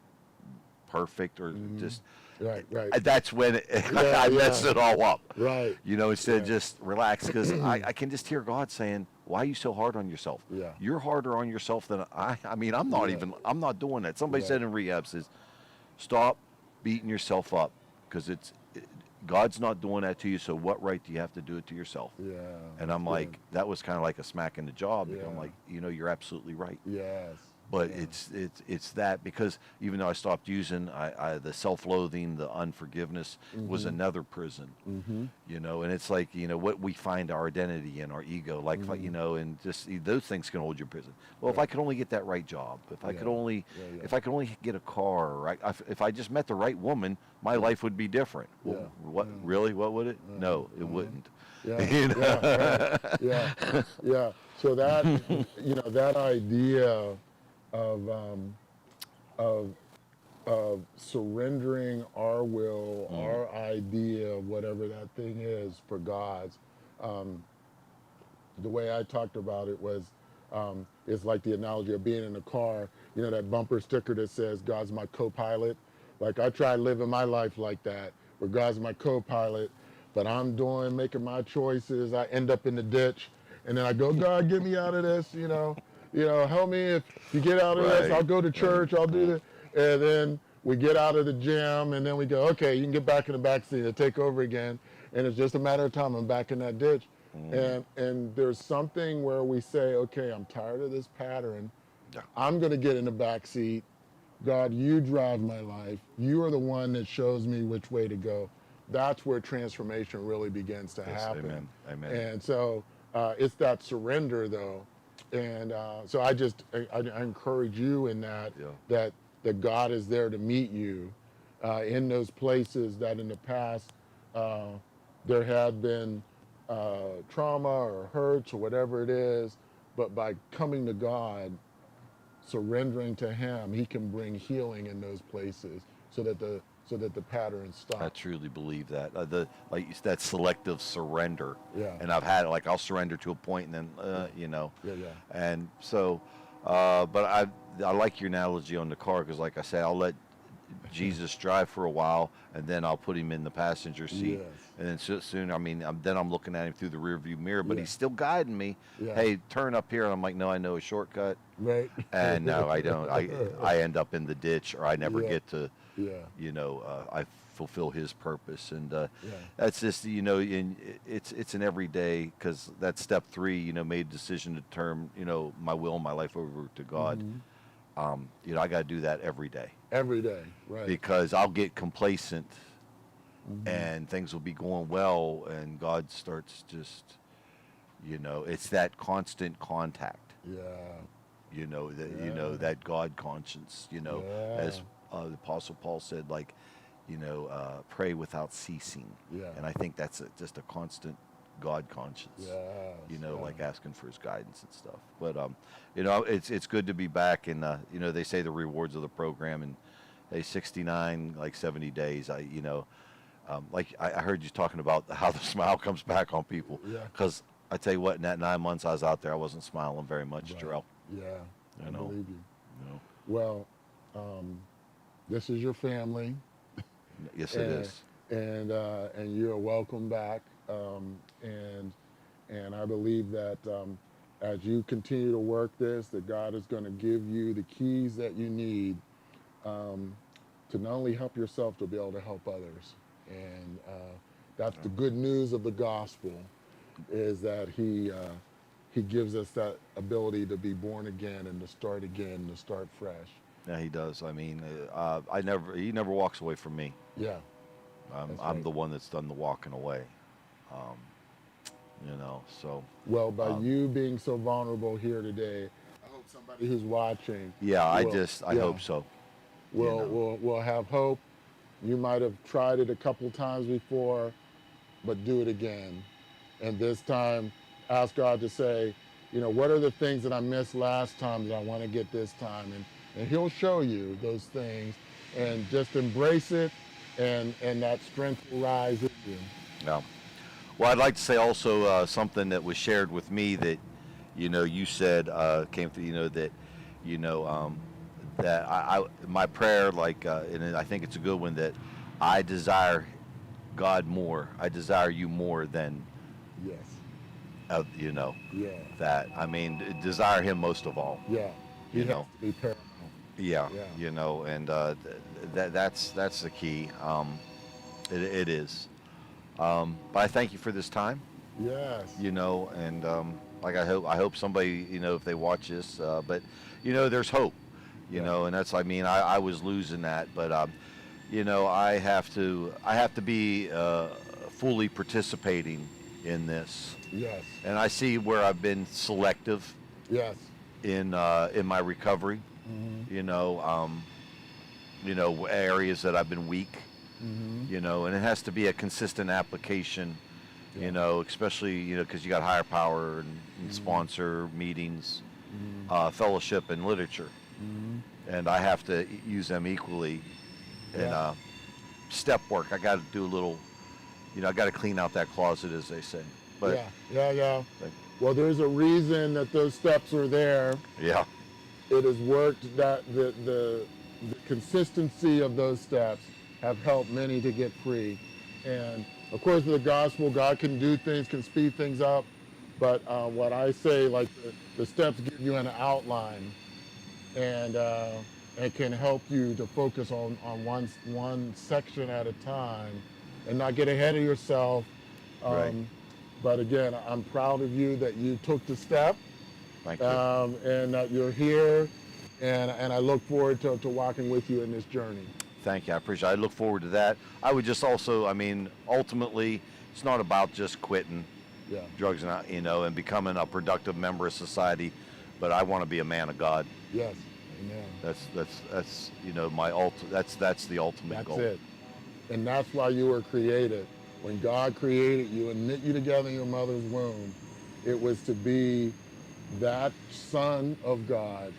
perfect or just right. That's when I mess it all up. Right. Instead of just relax, because I can just hear God saying, why are you so hard on yourself? Yeah. You're harder on yourself than I'm not doing that. Somebody said in rehab, says, stop beating yourself up, because God's not doing that to you, so what right do you have to do it to yourself? Yeah. And I'm like, that was kind of like a smack in the jaw, because I'm like, you're absolutely right. Yes. But it's that, because even though I stopped using, the self-loathing, the unforgiveness was another prison. And it's like, what we find our identity in, our ego, like, and just those things can hold you in prison. Well, if I could only get that right job, if I could only, if I could only get a car, right? If I just met the right woman, my life would be different. Well, what really? What would it? No, it wouldn't. Yeah. So that, that idea of surrendering our will, our idea, whatever that thing is, for God's. The way I talked about it was, it's like the analogy of being in a car. That bumper sticker that says God's my co-pilot. Like, I try living my life like that, where God's my co-pilot, but I'm making my choices. I end up in the ditch, and then I go, God, get me out of this. Help me if you get out of this. I'll go to church. I'll do this. And then we get out of the gym, and then we go, okay, you can get back in the back seat and take over again. And it's just a matter of time. I'm back in that ditch. And there's something where we say, okay, I'm tired of this pattern. I'm going to get in the back seat. God, you drive my life. You are the one that shows me which way to go. That's where transformation really begins to happen. Amen. And so it's that surrender, though. And so I encourage you in that God is there to meet you in those places that in the past there had been trauma or hurts or whatever it is, but by coming to God, surrendering to Him, He can bring healing in those places so that the pattern stops. I truly believe that. That selective surrender. Yeah. And I've had it, like, I'll surrender to a point and then, Yeah. And so, but I like your analogy on the car, because like I say, I'll let Jesus drive for a while, and then I'll put Him in the passenger seat. Yes. And then soon, then I'm looking at Him through the rearview mirror, but Yeah. He's still guiding me. Yeah. Hey, turn up here. And I'm like, no, I know a shortcut. Right. And no, I don't. I end up in the ditch, or I never get to, I fulfill His purpose. And that's just, it's an everyday, because that's step 3, made a decision to turn, my will and my life over to God. I got to do that every day. Every day, right. Because I'll get complacent and things will be going well, and God starts just, it's that constant contact. Yeah. That God conscience, as the Apostle Paul said, like, pray without ceasing. Yeah. And I think that's just a constant God conscience, like asking for His guidance and stuff. But, it's good to be back. And, they say the rewards of the program, and 69, like 70 days, like I heard you talking about how the smile comes back on people. Yeah. Because I tell you what, in that 9 months I was out there, I wasn't smiling very much, Jarrell. Yeah, I know. believe you. Well, this is your family. Yes, it is. And you're welcome back. And I believe that as you continue to work this, that God is going to give you the keys that you need to not only help yourself, to be able to help others. And that's the good news of the gospel, is that he gives us that ability to be born again and to start again, to start fresh. Yeah, he does. I mean, he never walks away from me. Yeah. I'm right. the one that's done the walking away. So. Well, by you being so vulnerable here today, I hope somebody who's watching. Yeah, I hope so. We'll have hope. You might have tried it a couple times before, but do it again. And this time, ask God to say, what are the things that I missed last time that I want to get this time? And he'll show you those things, and just embrace it, and that strength will rise in you. Yeah. Well, I'd like to say also something that was shared with me that, you said came through, that I my prayer, and I think it's a good one, that I desire God more. I desire you more than, yes. Yeah. That, I mean, desire him most of all. Yeah. He has to be paramount. Yeah. And that's the key. It is. But I thank you for this time. Yes. And I hope somebody, if they watch this, but there's hope, and that's, I was losing that, but I have to be fully participating in this. Yes. And I see where I've been selective. Yes. In my recovery. Areas that I've been weak. And it has to be a consistent application, especially, because you got higher power and sponsor meetings, fellowship and literature. And I have to use them equally. And step work, I got to do a little, I got to clean out that closet, as they say. But yeah. Well, there's a reason that those steps are there. Yeah. It has worked, that the consistency of those steps have helped many to get free. And of course, with the gospel, God can do things, can speed things up. But what I say, the steps give you an outline, and it can help you to focus on one section at a time and not get ahead of yourself. Right. But again, I'm proud of you that you took the step. Thank you. And that you're here, and I look forward to walking with you in this journey. Thank you. I appreciate it. I look forward to that. I would just also, ultimately, it's not about just quitting drugs and becoming a productive member of society, but I want to be a man of God. Yes. Amen. That's that's the ultimate goal. That's it. And that's why you were created. When God created you and knit you together in your mother's womb, it was to be that son of God,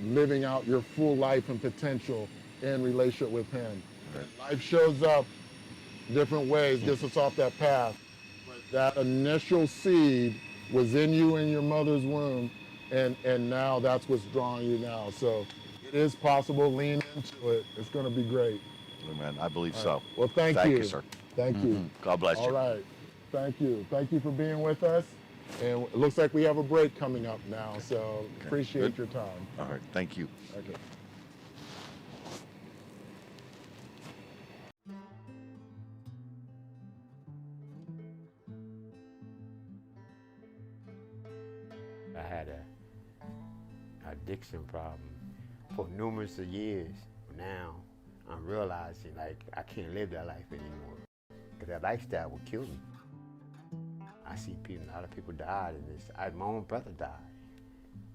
living out your full life and potential in relationship with him. Right. Life shows up different ways, gets us off that path. But that initial seed was in you in your mother's womb, and now that's what's drawing you now. So it is possible. Lean into it. It's going to be great. Amen. I believe so. Well, thank you. Thank you, sir. Thank you. God bless you. All right. Thank you. Thank you for being with us. And it looks like we have a break coming up now, so appreciate your time. All right. Thank you. Okay. I had an addiction problem for numerous of years. Now I'm realizing I can't live that life anymore, because that lifestyle will kill me. I see a lot of people died in this. My own brother died,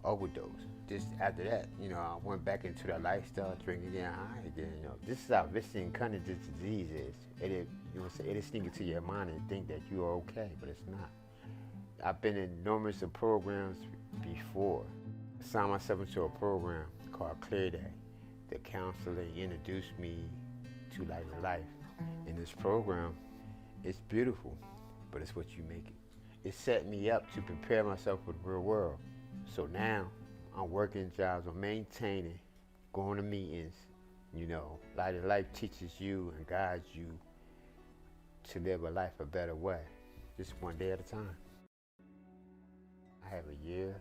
overdose. Just after that, I went back into that lifestyle, drinking again, high again. This is how vicious and cunning this disease is. It'll sneak into your mind and think that you are okay, but it's not. I've been in numerous of programs before. I signed myself into a program called Clear Day. The counselor introduced me to Light of Life. In this program, it's beautiful, but it's what you make it. It set me up to prepare myself for the real world. So now, I'm working jobs, I'm maintaining, going to meetings. Light of Life teaches you and guides you to live a life a better way, just one day at a time. I have a year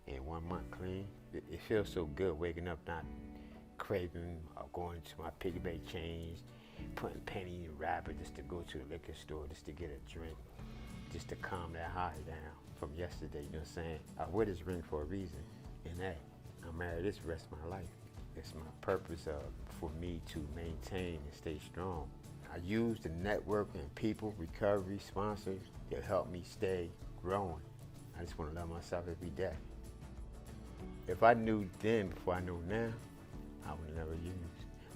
and 1 month clean. It feels so good waking up not craving or going to my piggy bank change, putting penny and rabbit just to go to the liquor store just to get a drink, just to calm that high down from yesterday, you know what I'm saying? I wear this ring for a reason, and that I'm married this rest of my life. It's my purpose for me to maintain and stay strong. I use the network and people, recovery, sponsors to help me stay growing. I just want to love myself every day. If I knew then before I know now, I would never use.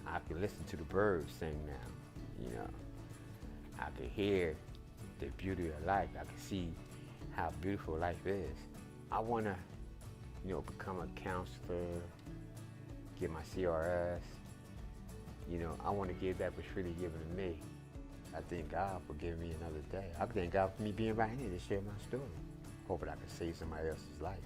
I can listen to the birds sing now, you know. I can hear the beauty of life. I can see how beautiful life is. I want to, you know, become a counselor, get my CRS. You know, I want to give that what's really given to me. I thank God for giving me another day. I thank God for me being right here to share my story. Hoping I can save somebody else's life.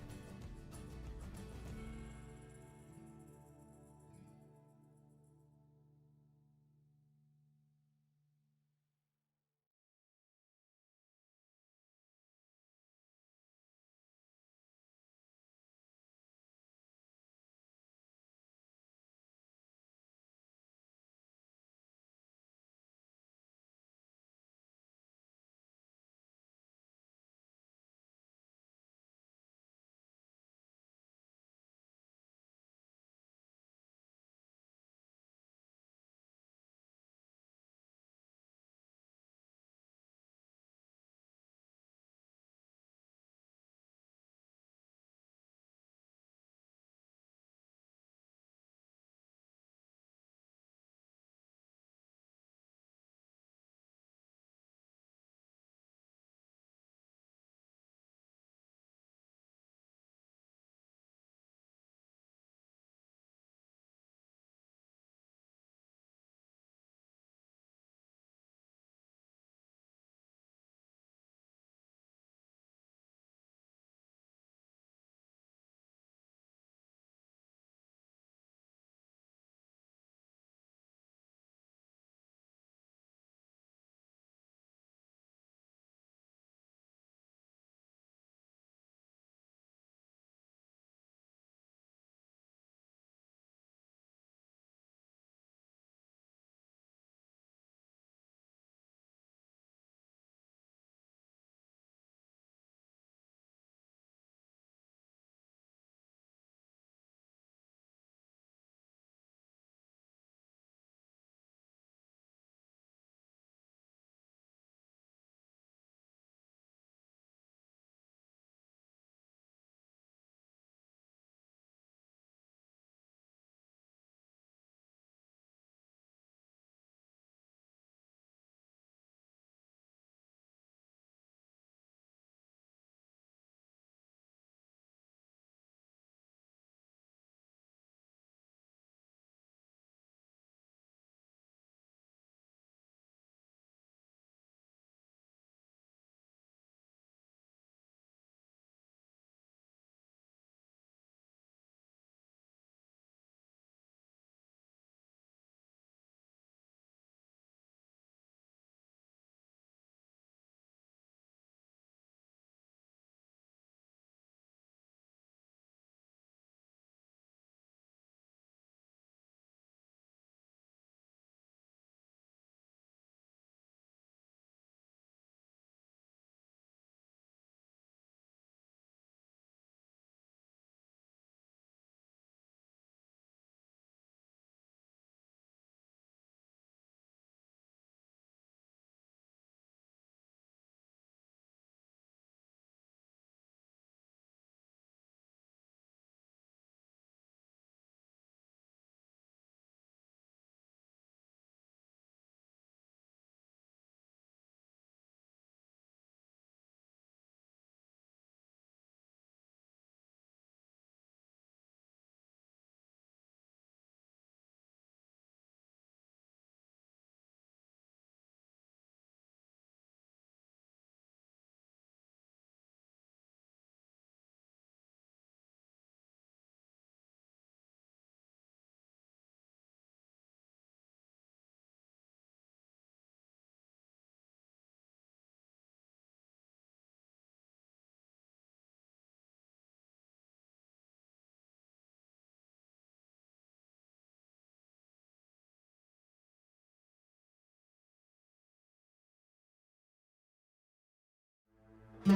I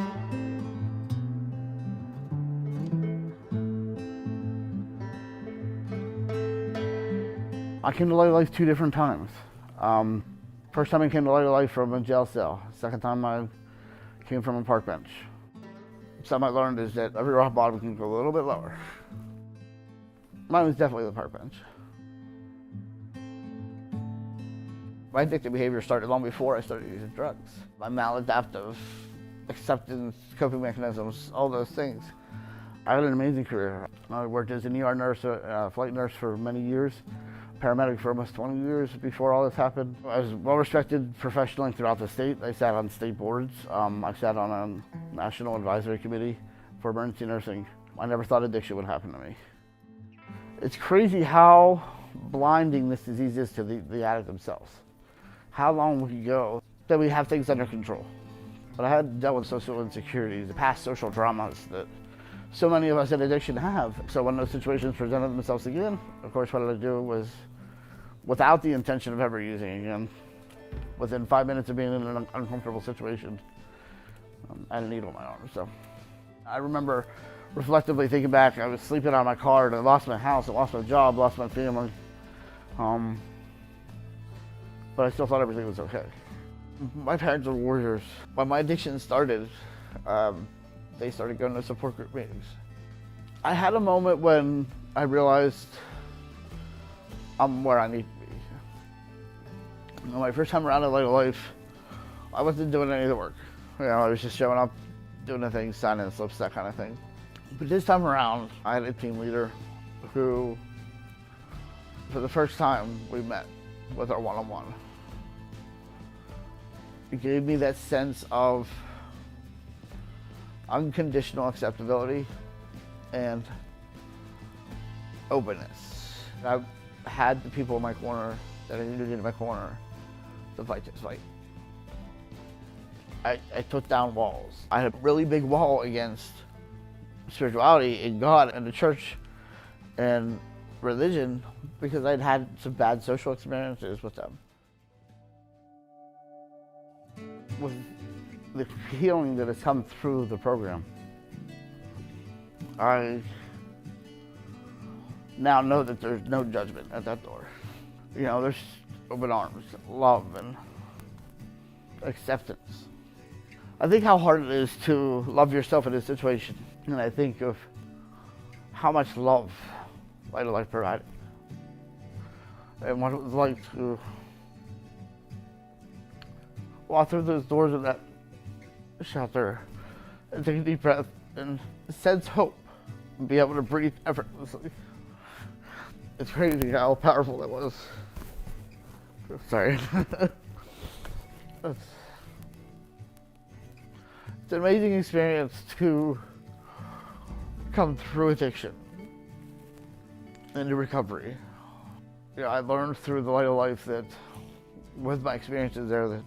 came to Light of Life 2 different times. First time I came to Light of Life from a jail cell. Second time I came from a park bench. Something I learned is that every rock bottom can go a little bit lower. Mine was definitely the park bench. My addictive behavior started long before I started using drugs. My maladaptive acceptance, coping mechanisms, all those things. I had an amazing career. I worked as an ER nurse, flight nurse for many years, paramedic for almost 20 years before all this happened. I was well respected professionally throughout the state. I sat on state boards. I sat on a national advisory committee for emergency nursing. I never thought addiction would happen to me. It's crazy how blinding this disease is to the addict themselves. How long we go that we have things under control. But I had dealt with social insecurities, past social traumas that so many of us in addiction have. So when those situations presented themselves again, of course what I do was, without the intention of ever using again, within 5 minutes of being in an uncomfortable situation, I had a needle in my arm. So I remember reflectively thinking back, I was sleeping out of my car and I lost my house, I lost my job, lost my family. But I still thought everything was okay. My parents were warriors. When my addiction started, they started going to support group meetings. I had a moment when I realized I'm where I need to be. My first time around at Light of Life, I wasn't doing any of the work. I was just showing up, doing the things, signing the slips, that kind of thing. But this time around, I had a team leader who, for the first time, we met with our one-on-one. It gave me that sense of unconditional acceptability and openness. I had the people in my corner that I needed in my corner to fight this fight. I took down walls. I had a really big wall against spirituality and God and the church and religion because I'd had some bad social experiences with them. With the healing that has come through the program, I now know that there's no judgment at that door. There's open arms, love, and acceptance. I think how hard it is to love yourself in this situation, and I think of how much love Light of Life provided, and what it was like to walk through those doors of that shelter and take a deep breath and sense hope and be able to breathe effortlessly. It's crazy how powerful that was. Sorry. It's an amazing experience to come through addiction and to recovery. I learned through the Light of Life that with my experiences there that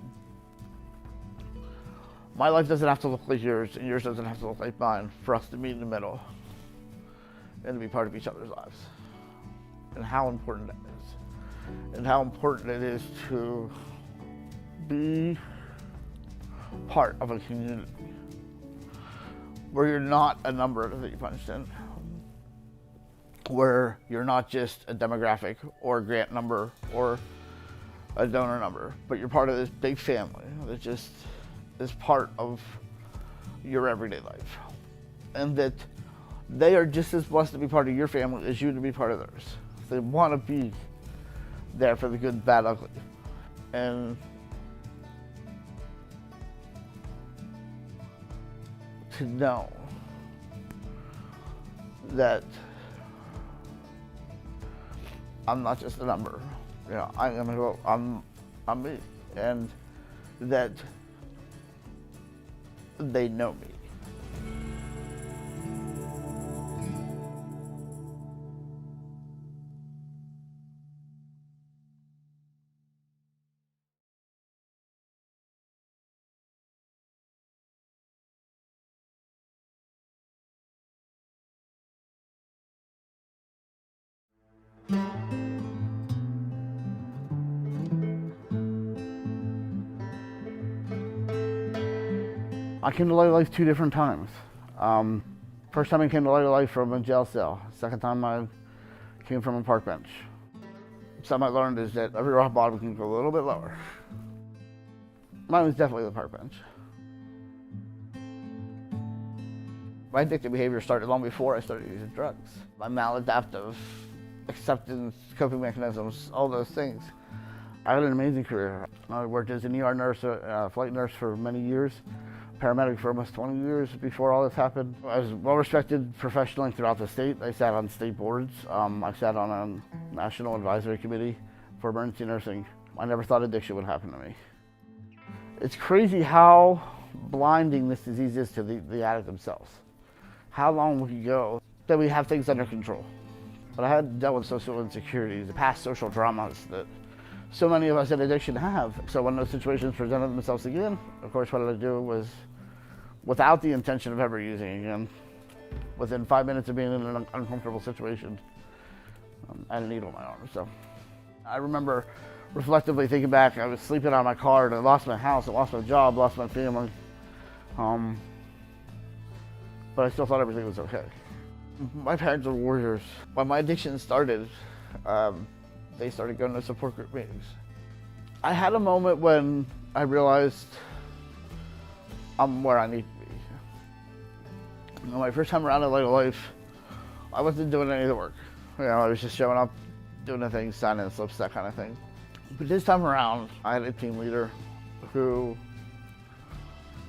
my life doesn't have to look like yours, and yours doesn't have to look like mine for us to meet in the middle and to be part of each other's lives. And how important that is. And how important it is to be part of a community where you're not a number that you punched in, where you're not just a demographic or a grant number or a donor number, but you're part of this big family that just is part of your everyday life. And that they are just as blessed to be part of your family as you to be part of theirs. They want to be there for the good, bad, ugly. And to know that I'm not just a number. I'm me. And that they know me. I came to Light of Life 2 different times. First time I came to Light of Life from a jail cell. Second time I came from a park bench. Something I learned is that every rock bottom can go a little bit lower. Mine was definitely the park bench. My addictive behavior started long before I started using drugs. My maladaptive acceptance, coping mechanisms, all those things. I had an amazing career. I worked as an ER nurse, flight nurse for many years, paramedic for almost 20 years before all this happened. I was well respected professionally throughout the state. I sat on state boards. I sat on a national advisory committee for emergency nursing. I never thought addiction would happen to me. It's crazy how blinding this disease is to the addict themselves. How long we go that we have things under control. But I had dealt with social insecurities, the past social traumas that so many of us in addiction have. So when those situations presented themselves again, of course what I do was, without the intention of ever using again, within 5 minutes of being in an uncomfortable situation, I had a needle in my arm. So I remember reflectively thinking back, I was sleeping on my car and I lost my house, I lost my job, lost my family. But I still thought everything was okay. My parents were warriors. When my addiction started, they started going to support group meetings. I had a moment when I realized I'm where I need to be. You know, my first time around in Light of Life, I wasn't doing any of the work. You know, I was just showing up, doing the things, signing slips, that kind of thing. But this time around, I had a team leader who,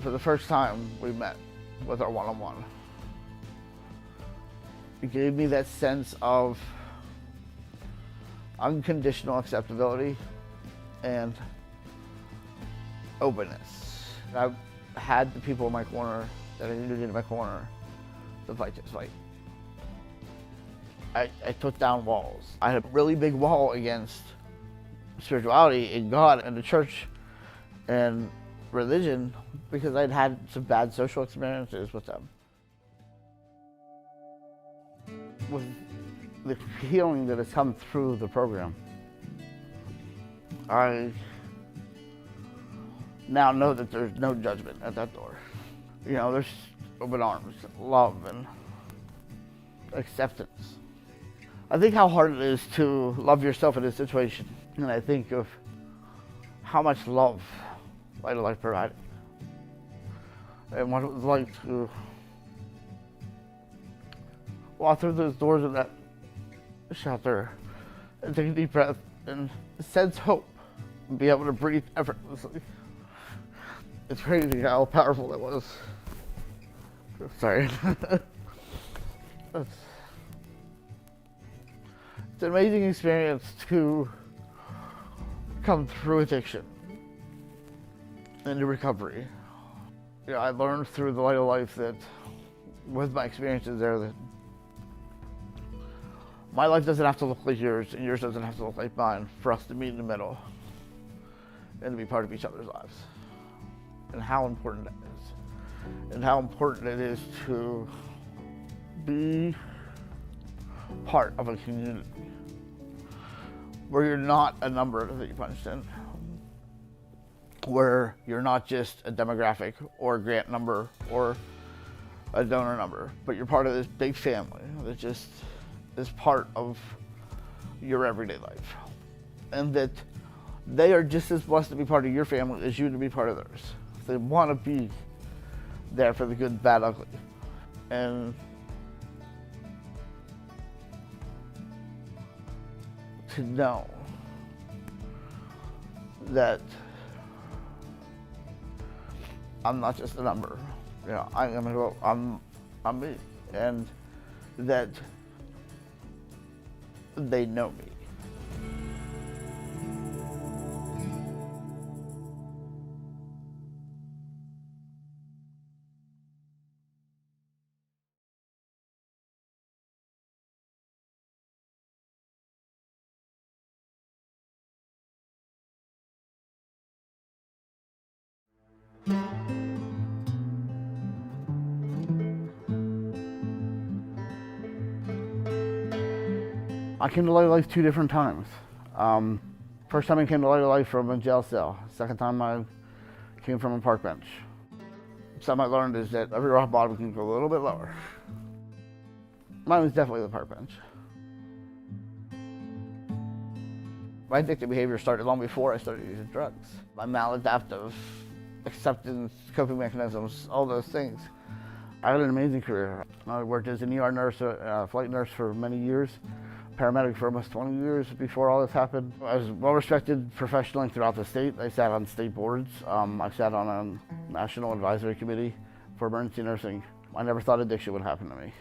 for the first time, we met with our one-on-one. It gave me that sense of unconditional acceptability and openness. I had the people in my corner that I needed in my corner to fight this fight. I took down walls. I had a really big wall against spirituality and God and the church and religion because I'd had some bad social experiences with them. With the healing that has come through the program, I now know that there's no judgment at that door. You know, there's open arms, love, and acceptance. I think how hard it is to love yourself in this situation, and I think of how much love Light of Life provided, and what it was like to walk through those doors of that shelter and take a deep breath and sense hope and be able to breathe effortlessly. It's crazy how powerful it was. Sorry. It's an amazing experience to come through addiction into recovery. You know, I learned through the Light of Life that with my experiences there that my life doesn't have to look like yours, and yours doesn't have to look like mine for us to meet in the middle and to be part of each other's lives. And how important that is. And how important it is to be part of a community where you're not a number that you punched in, where you're not just a demographic or a grant number or a donor number, but you're part of this big family that just is part of your everyday life. And that they are just as blessed to be part of your family as you to be part of theirs. They want to be there for the good, bad, ugly. And to know that I'm not just a number. You know, I'm me. And that they know me. I came to Light of Life 2 different times. First time I came to Light of Life from a jail cell. Second time I came from a park bench. Something I learned is that every rock bottom can go a little bit lower. Mine was definitely the park bench. My addictive behavior started long before I started using drugs. My maladaptive acceptance, coping mechanisms, all those things. I had an amazing career. I worked as an ER nurse, flight nurse for many years, paramedic for almost 20 years before all this happened. I was well respected professionally throughout the state. I sat on state boards. I sat on a national advisory committee for emergency nursing. I never thought addiction would happen to me.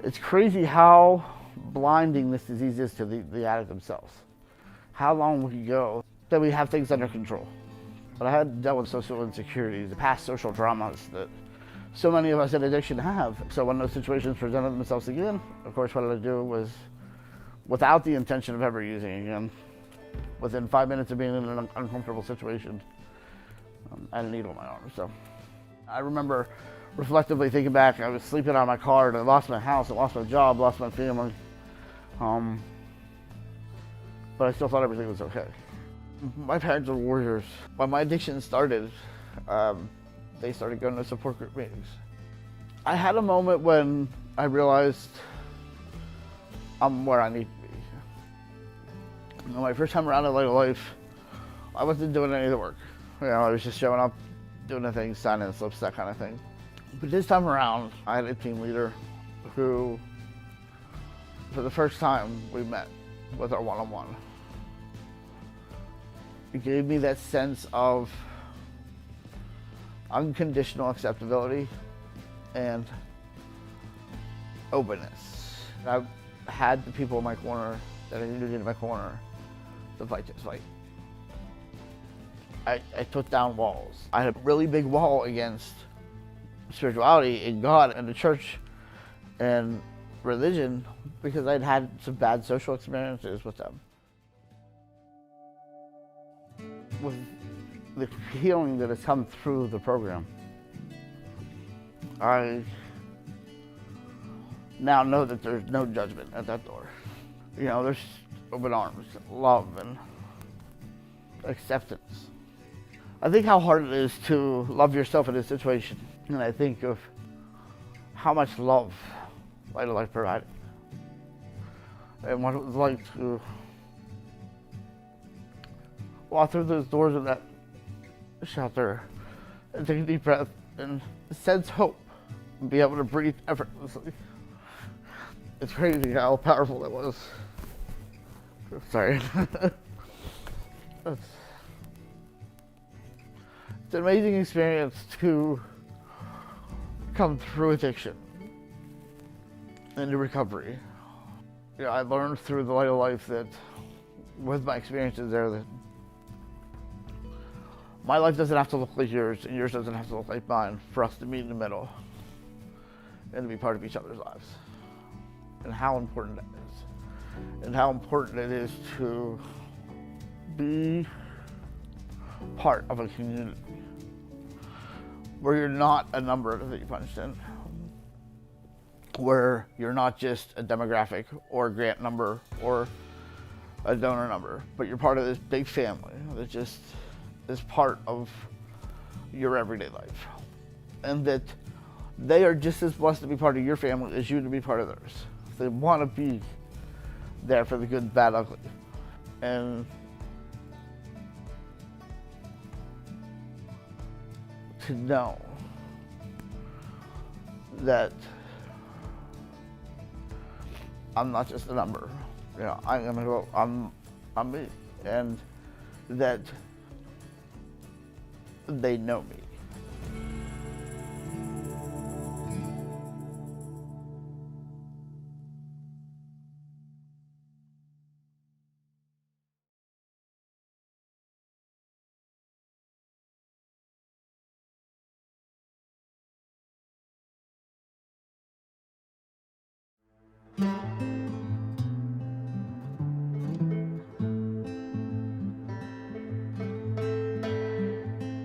It's crazy how blinding this disease is to the addict themselves. How long we can go that we have things under control. But I had dealt with social insecurities, the past social dramas that so many of us in addiction have. So when those situations presented themselves again, of course what I do was, without the intention of ever using again, within 5 minutes of being in an uncomfortable situation, I had a needle in my arm. So I remember reflectively thinking back, I was sleeping out of my car and I lost my house, I lost my job, lost my family. But I still thought everything was okay. My parents are warriors. When my addiction started, they started going to support group meetings. I had a moment when I realized I'm where I need to be. My first time around at Light of Life, I wasn't doing any of the work. I was just showing up, doing the things, signing slips, that kind of thing. But this time around, I had a team leader who, for the first time, we met with our one-on-one. It gave me that sense of unconditional acceptability and openness. I had the people in my corner that I needed in my corner to fight this fight. I took down walls. I had a really big wall against spirituality and God and the church and religion because I'd had some bad social experiences with them. With the healing that has come through the program, I now know that there's no judgment at that door. There's open arms, love, and acceptance. I think how hard it is to love yourself in this situation, and I think of how much love Light of Life provided, and what it was like to walk through those doors of that shelter and take a deep breath and sense hope and be able to breathe effortlessly. It's crazy how powerful that was. Sorry. It's an amazing experience to come through addiction into recovery. I learned through the Light of Life that with my experiences there that my life doesn't have to look like yours, and yours doesn't have to look like mine for us to meet in the middle and to be part of each other's lives. And how important that is. And how important it is to be part of a community where you're not a number that you punched in, where you're not just a demographic or a grant number or a donor number, but you're part of this big family that just is part of your everyday life. And that they are just as blessed to be part of your family as you to be part of theirs. They want to be there for the good, bad, ugly. And to know that I'm not just a number. I'm me. And that they know me.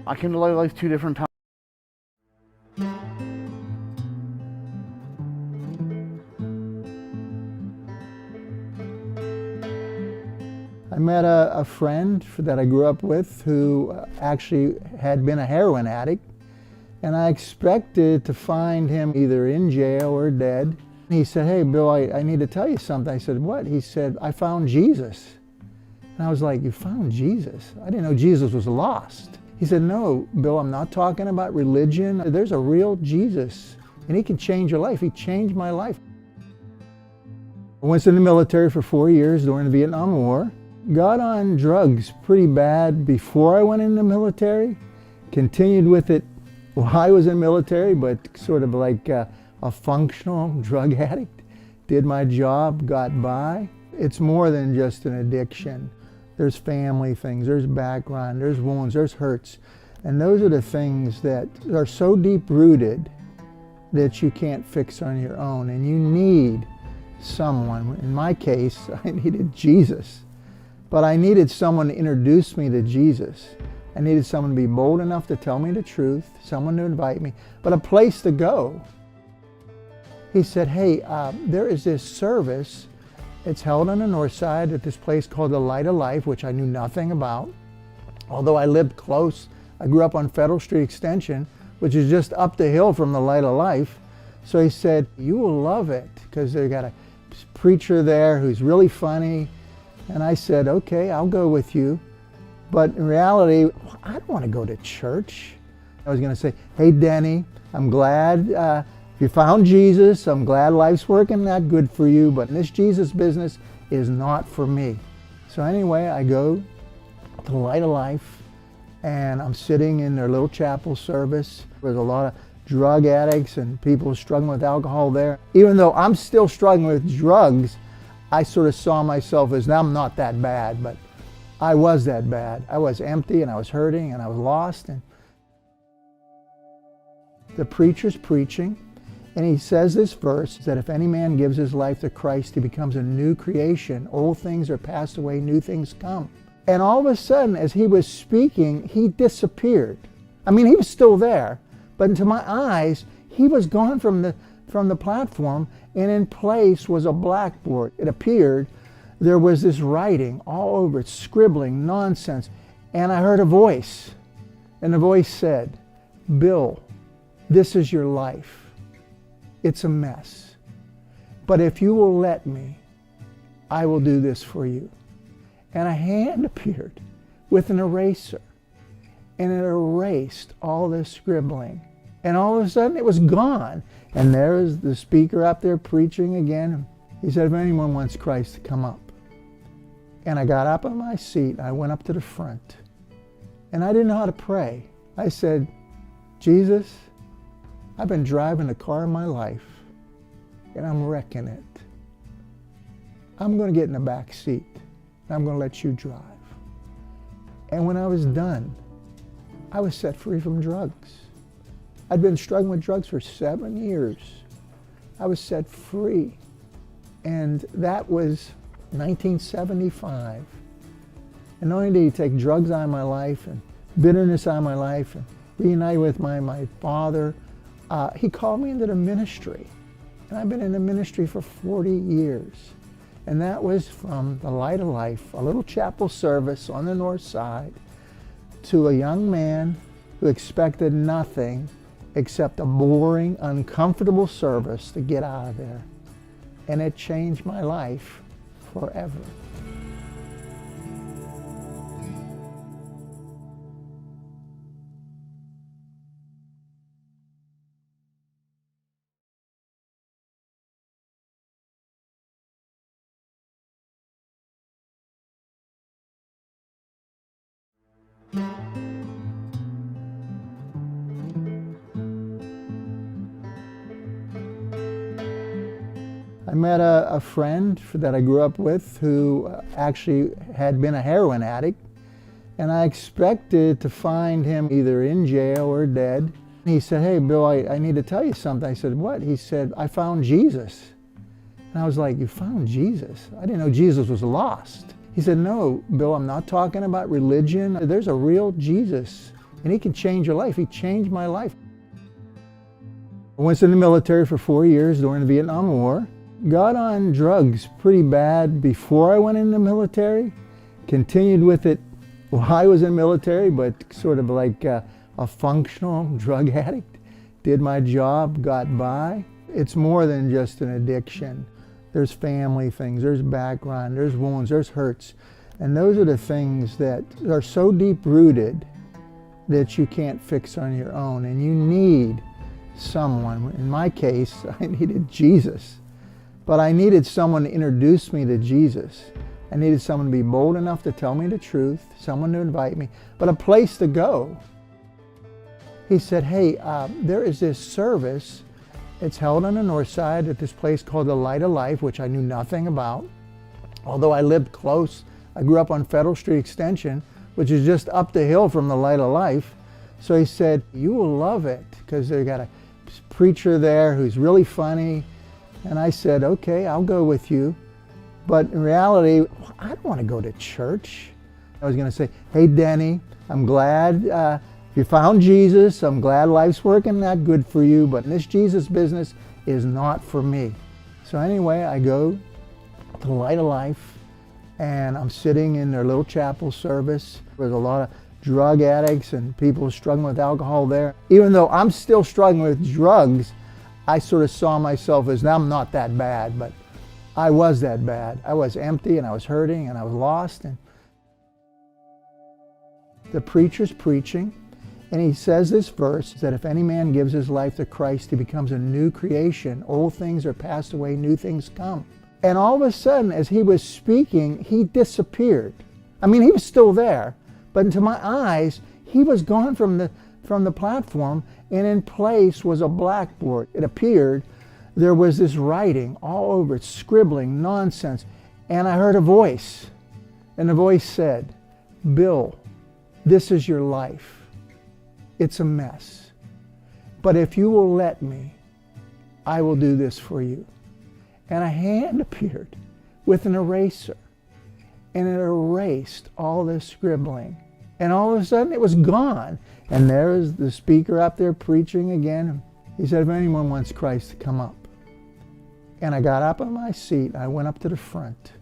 I came to Light of Life 2 different times. I met a friend that I grew up with who actually had been a heroin addict, And I expected to find him either in jail or dead. He said, "Hey, Bill, I need to tell you something." I said, "What?" He said, "I found Jesus." And I was like, "You found Jesus?" I didn't know Jesus was lost. He said, "No, Bill, I'm not talking about religion. There's a real Jesus, and he can change your life. He changed my life." I was in the military for 4 years during the Vietnam War. Got on drugs pretty bad before I went in the military. Continued with it while I was in the military, but sort of like a functional drug addict. Did my job, got by. It's more than just an addiction. There's family things, there's background, there's wounds, there's hurts. And those are the things that are so deep-rooted that you can't fix on your own. And you need someone. In my case, I needed Jesus. But I needed someone to introduce me to Jesus. I needed someone to be bold enough to tell me the truth, someone to invite me, but a place to go. He said, "Hey, there is this service. It's held on the north side at this place called the Light of Life," which I knew nothing about. Although I lived close, I grew up on Federal Street Extension, which is just up the hill from the Light of Life. So he said, "You will love it," because they got a preacher there who's really funny. And I said, "Okay, I'll go with you." But in reality, I don't want to go to church. I was going to say, "Hey, Denny, I'm glad you found Jesus. I'm glad life's working that good for you, but this Jesus business is not for me." So anyway, I go to the Light of Life, and I'm sitting in their little chapel service. There's a lot of drug addicts and people struggling with alcohol there. Even though I'm still struggling with drugs, I sort of saw myself as, I'm not that bad, but I was that bad. I was empty and I was hurting and I was lost. And the preacher's preaching, and he says this verse, that if any man gives his life to Christ, he becomes a new creation. Old things are passed away, new things come. And all of a sudden, as he was speaking, he disappeared. I mean, he was still there, but to my eyes, he was gone from the platform, and in place was a blackboard. It appeared there was this writing all over it, scribbling nonsense. And I heard a voice, and the voice said, "Bill, this is your life. It's a mess. But if you will let me, I will do this for you." And a hand appeared with an eraser, and it erased all this scribbling. And all of a sudden it was gone. And there is the speaker up there preaching again. He said, "If anyone wants Christ, to come up." And I got up on my seat. I went up to the front. And I didn't know how to pray. I said, "Jesus, I've been driving the car of my life, and I'm wrecking it. I'm going to get in the back seat, and I'm going to let you drive." And when I was done, I was set free from drugs. I'd been struggling with drugs for 7 years. I was set free. And that was 1975. And not only did he take drugs out of my life and bitterness out of my life and reunite with my father, he called me into the ministry. And I've been in the ministry for 40 years. And that was from the Light of Life, a little chapel service on the north side, to a young man who expected nothing except a boring, uncomfortable service to get out of there. And it changed my life forever. I met a friend that I grew up with who actually had been a heroin addict, and I expected to find him either in jail or dead. He said, "Hey, Bill, I need to tell you something." I said, "What?" He said, "I found Jesus." And I was like, "You found Jesus?" I didn't know Jesus was lost. He said, "No, Bill, I'm not talking about religion. There's a real Jesus, and he can change your life. He changed my life." I was in the military for 4 years during the Vietnam War. Got on drugs pretty bad before I went in the military. Continued with it while I was in the military, but sort of like a functional drug addict. did my job, got by. It's more than just an addiction. There's family things, there's background, there's wounds, there's hurts. And those are the things that are so deep-rooted that you can't fix on your own. And you need someone. In my case, I needed Jesus. But I needed someone to introduce me to Jesus. I needed someone to be bold enough to tell me the truth, someone to invite me, but a place to go. He said, hey, there is this service. It's held on the north side at this place called the Light of Life, which I knew nothing about. Although I lived close, I grew up on Federal Street Extension, which is just up the hill from the Light of Life. So he said, you will love it, because they got a preacher there who's really funny. And I said, okay, I'll go with you. But in reality, I don't want to go to church. I was going to say, hey, Denny, I'm glad you found Jesus. I'm glad life's working out good for you, but this Jesus business is not for me. So anyway, I go to the Light of Life, and I'm sitting in their little chapel service. There's a lot of drug addicts and people struggling with alcohol there. Even though I'm still struggling with drugs, I sort of saw myself as, now I'm not that bad, but I was that bad. I was empty and I was hurting and I was lost. And the preacher's preaching, and he says this verse, that if any man gives his life to Christ, he becomes a new creation. Old things are passed away, new things come. And all of a sudden, as he was speaking, he disappeared. I mean, he was still there, but to my eyes, he was gone from the platform, and in place was a blackboard. It appeared there was this writing all over it, scribbling nonsense. And I heard a voice, and the voice said, Bill, this is your life. It's a mess. But if you will let me, I will do this for you. And a hand appeared with an eraser, and it erased all this scribbling. And all of a sudden it was gone. And there is the speaker up there preaching again. He said, if anyone wants Christ, to come up. And I got up on my seat, I went up to the front,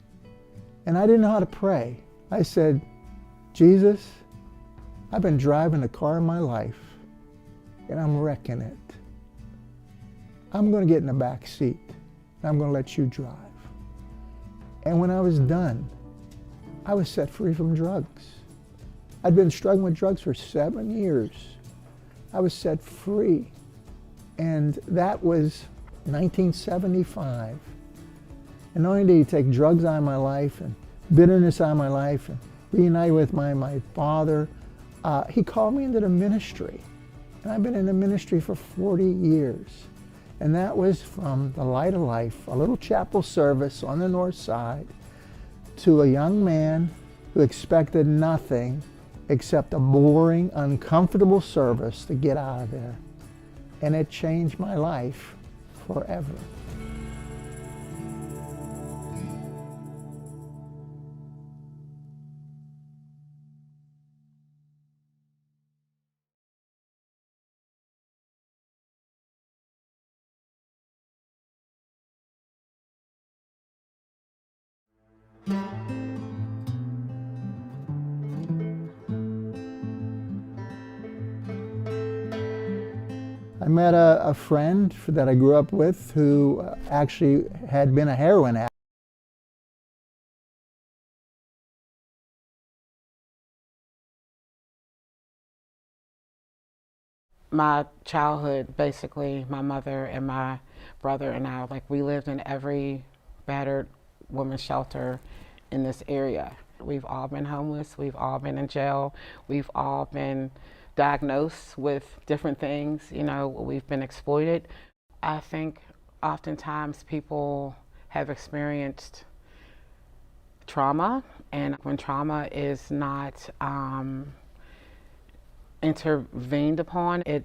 and I didn't know how to pray. I said, Jesus, I've been driving the car of my life, and I'm wrecking it. I'm going to get in the back seat, and I'm going to let you drive. And when I was done, I was set free from drugs. I'd been struggling with drugs for 7 years. I was set free. And that was 1975. And not only did he take drugs out of my life and bitterness out of my life and reunite with my father, he called me into the ministry. And I've been in the ministry for 40 years. And that was from the Light of Life, a little chapel service on the north side, to a young man who expected nothing except a boring, uncomfortable service to get out of there. And it changed my life forever. I met a friend that I grew up with who actually had been a heroin addict. My childhood, basically, my mother and my brother and I, we lived in every battered women's shelter in this area. We've all been homeless, we've all been in jail, we've all been diagnosed with different things, we've been exploited. I think oftentimes people have experienced trauma, and when trauma is not intervened upon, it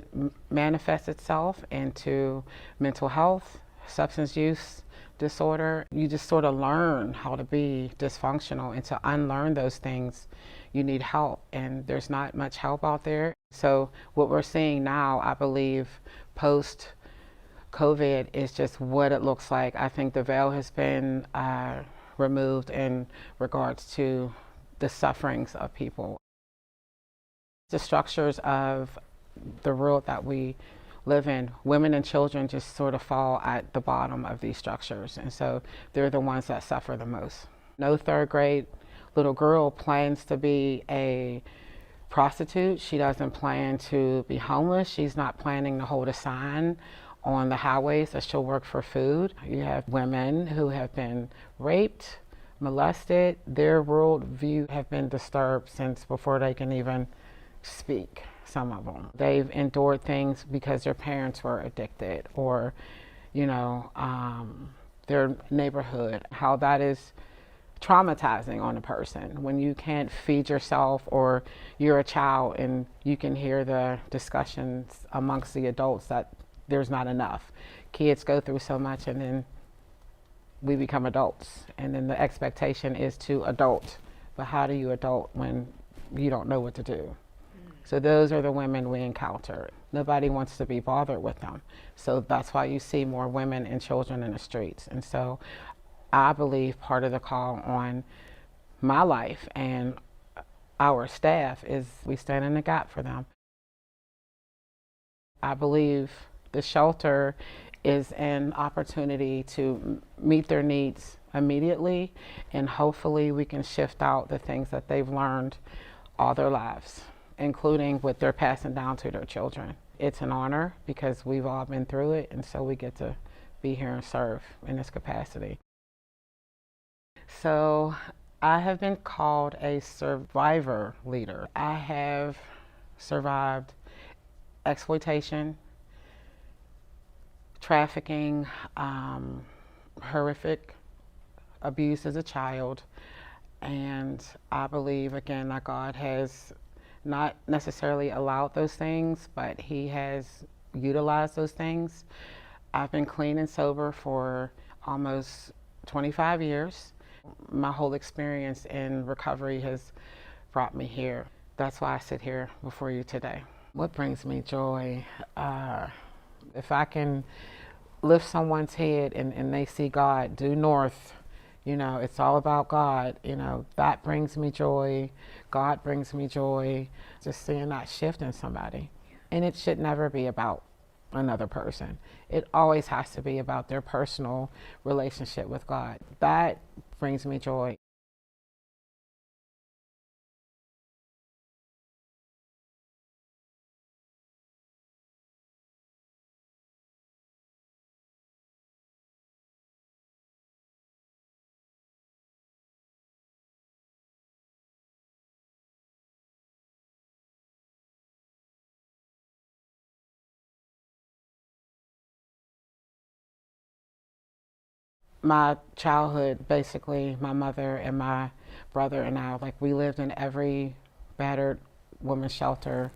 manifests itself into mental health, substance use disorder. You just sort of learn how to be dysfunctional, and to unlearn those things, you need help, and there's not much help out there. So what we're seeing now, I believe, post-COVID is just what it looks like. I think the veil has been removed in regards to the sufferings of people. The structures of the world that we live in, women and children just sort of fall at the bottom of these structures. And so they're the ones that suffer the most. No third grade little girl plans to be a prostitute. She doesn't plan to be homeless. She's not planning to hold a sign on the highways that she'll work for food. You have women who have been raped, molested. Their worldview have been disturbed since before they can even speak, some of them. They've endured things because their parents were addicted, or, you know, their neighborhood, how that is traumatizing on a person when you can't feed yourself, or you're a child and you can hear the discussions amongst the adults that there's not enough. Kids go through so much and then we become adults, and then the expectation is to adult. But how do you adult when you don't know what to do? So those are the women we encounter. Nobody wants to be bothered with them. So that's why you see more women and children in the streets. And so I believe part of the call on my life and our staff is we stand in the gap for them. I believe the shelter is an opportunity to meet their needs immediately, and hopefully we can shift out the things that they've learned all their lives, including what they're passing down to their children. It's an honor because we've all been through it, and so we get to be here and serve in this capacity. So I have been called a survivor leader. I have survived exploitation, trafficking, horrific abuse as a child, and I believe, again, that God has not necessarily allowed those things, but He has utilized those things. I've been clean and sober for almost 25 years. My whole experience in recovery has brought me here. That's why I sit here before you today. What brings me joy? If I can lift someone's head and they see God due north, you know, it's all about God, you know, that brings me joy. God brings me joy. Just seeing that shift in somebody. And it should never be about another person. It always has to be about their personal relationship with God. That brings me joy. My childhood, basically, my mother and my brother and I, like, we lived in every battered women's shelter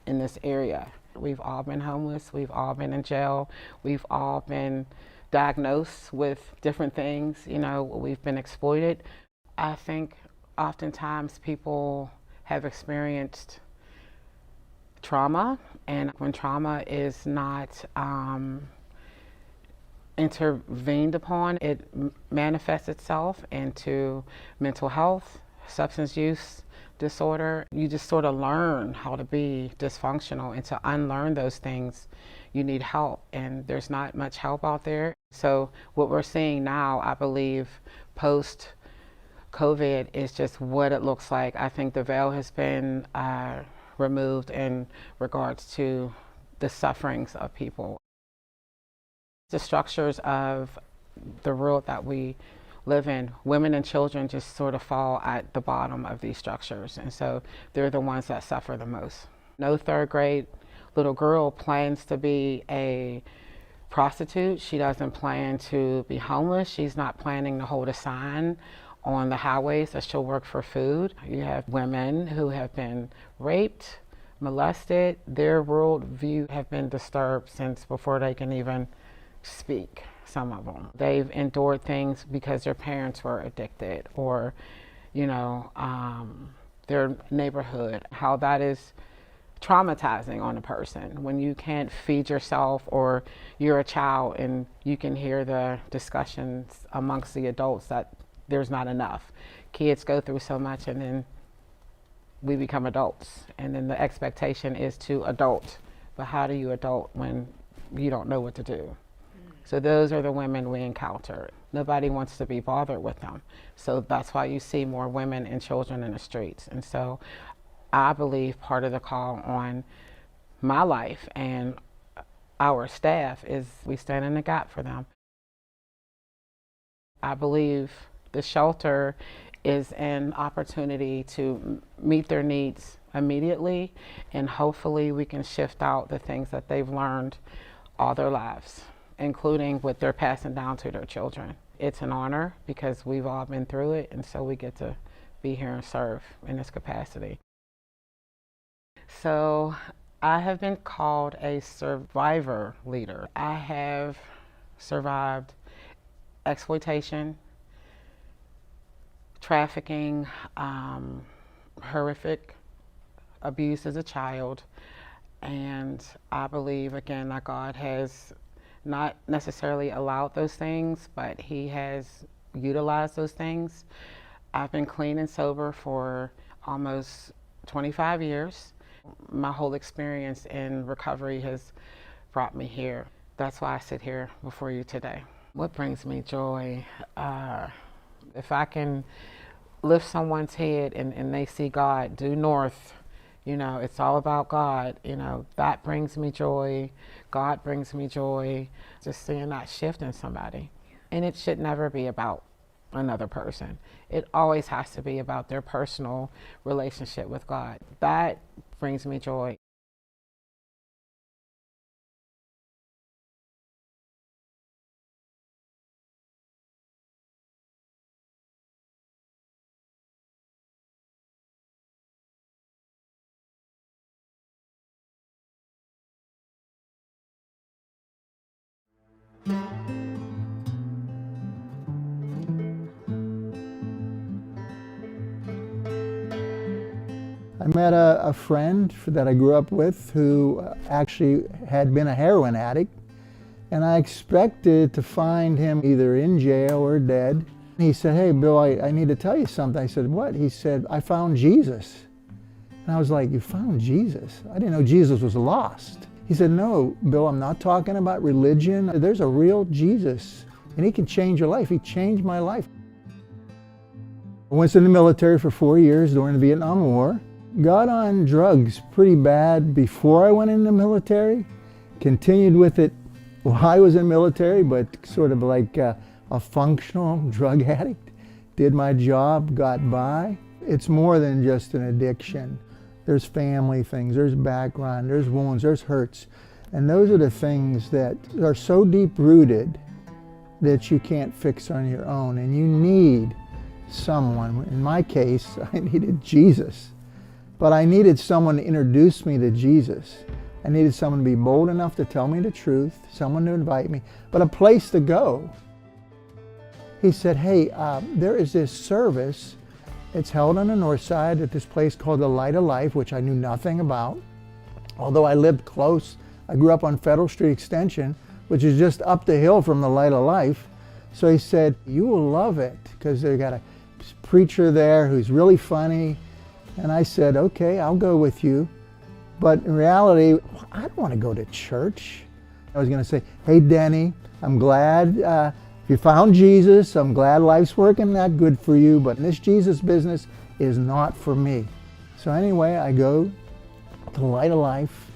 in this area. We've all been homeless, we've all been in jail, we've all been diagnosed with different things, you know, we've been exploited. I think oftentimes people have experienced trauma, and when trauma is not intervened upon, it manifests itself into mental health, substance use disorder. You just sort of learn how to be dysfunctional, and to unlearn those things, you need help, and there's not much help out there. So what we're seeing now, I believe, post-COVID is just what it looks like. I think the veil has been removed in regards to the sufferings of people. The structures of the world that we live in, women and children just sort of fall at the bottom of these structures, and so they're the ones that suffer the most. No third grade little girl plans to be a prostitute. She doesn't plan to be homeless. She's not planning to hold a sign on the highways that she'll work for food. You have women who have been raped, molested. Their worldview have been disturbed since before they can even speak, some of them. They've endured things because their parents were addicted, or, you know, their neighborhood, how that is traumatizing on a person when you can't feed yourself, or you're a child and you can hear the discussions amongst the adults that there's not enough. Kids go through so much and then we become adults, and then the expectation is to adult. But how do you adult when you don't know what to do. So those are the women we encounter. Nobody wants to be bothered with them. So that's why you see more women and children in the streets. And so I believe part of the call on my life and our staff is we stand in the gap for them. I believe the shelter is an opportunity to meet their needs immediately, and hopefully we can shift out the things that they've learned all their lives, including what they're passing down to their children. It's an honor because we've all been through it, and so we get to be here and serve in this capacity. So I have been called a survivor leader. I have survived exploitation, trafficking, horrific abuse as a child, and I believe, again, that God has not necessarily allowed those things, but He has utilized those things. I've been clean and sober for almost 25 years. My whole experience in recovery has brought me here. That's why I sit here before you today. What brings me joy? If I can lift someone's head and they see God due north, you know, it's all about God, you know, that brings me joy. God brings me joy. Just seeing that shift in somebody. And it should never be about another person. It always has to be about their personal relationship with God. That brings me joy. I met a friend that I grew up with who actually had been a heroin addict, and I expected to find him either in jail or dead. He said, "Hey, Bill, I need to tell you something." I said, "What?" He said, "I found Jesus." And I was like, "You found Jesus?" I didn't know Jesus was lost. He said, "No, Bill, I'm not talking about religion. There's a real Jesus, and He can change your life. He changed my life." I went in the military for 4 years during the Vietnam War. Got on drugs pretty bad before I went in the military. Continued with it while I was in the military, but sort of like a functional drug addict. Did my job, got by. It's more than just an addiction. There's family things, there's background, there's wounds, there's hurts. And those are the things that are so deep-rooted that you can't fix on your own. And you need someone. In my case, I needed Jesus. But I needed someone to introduce me to Jesus. I needed someone to be bold enough to tell me the truth, someone to invite me, but a place to go. He said, "Hey, there is this service. It's held on the north side at this place called the Light of Life," which I knew nothing about. Although I lived close. I grew up on Federal Street Extension, which is just up the hill from the Light of Life. So he said, "You will love it," because they got a preacher there who's really funny. And I said, "Okay, I'll go with you." But in reality, I don't want to go to church. I was going to say, "Hey, Denny, I'm glad you found Jesus. I'm glad life's working that good for you, but this Jesus business is not for me." So anyway, I go to the Light of Life,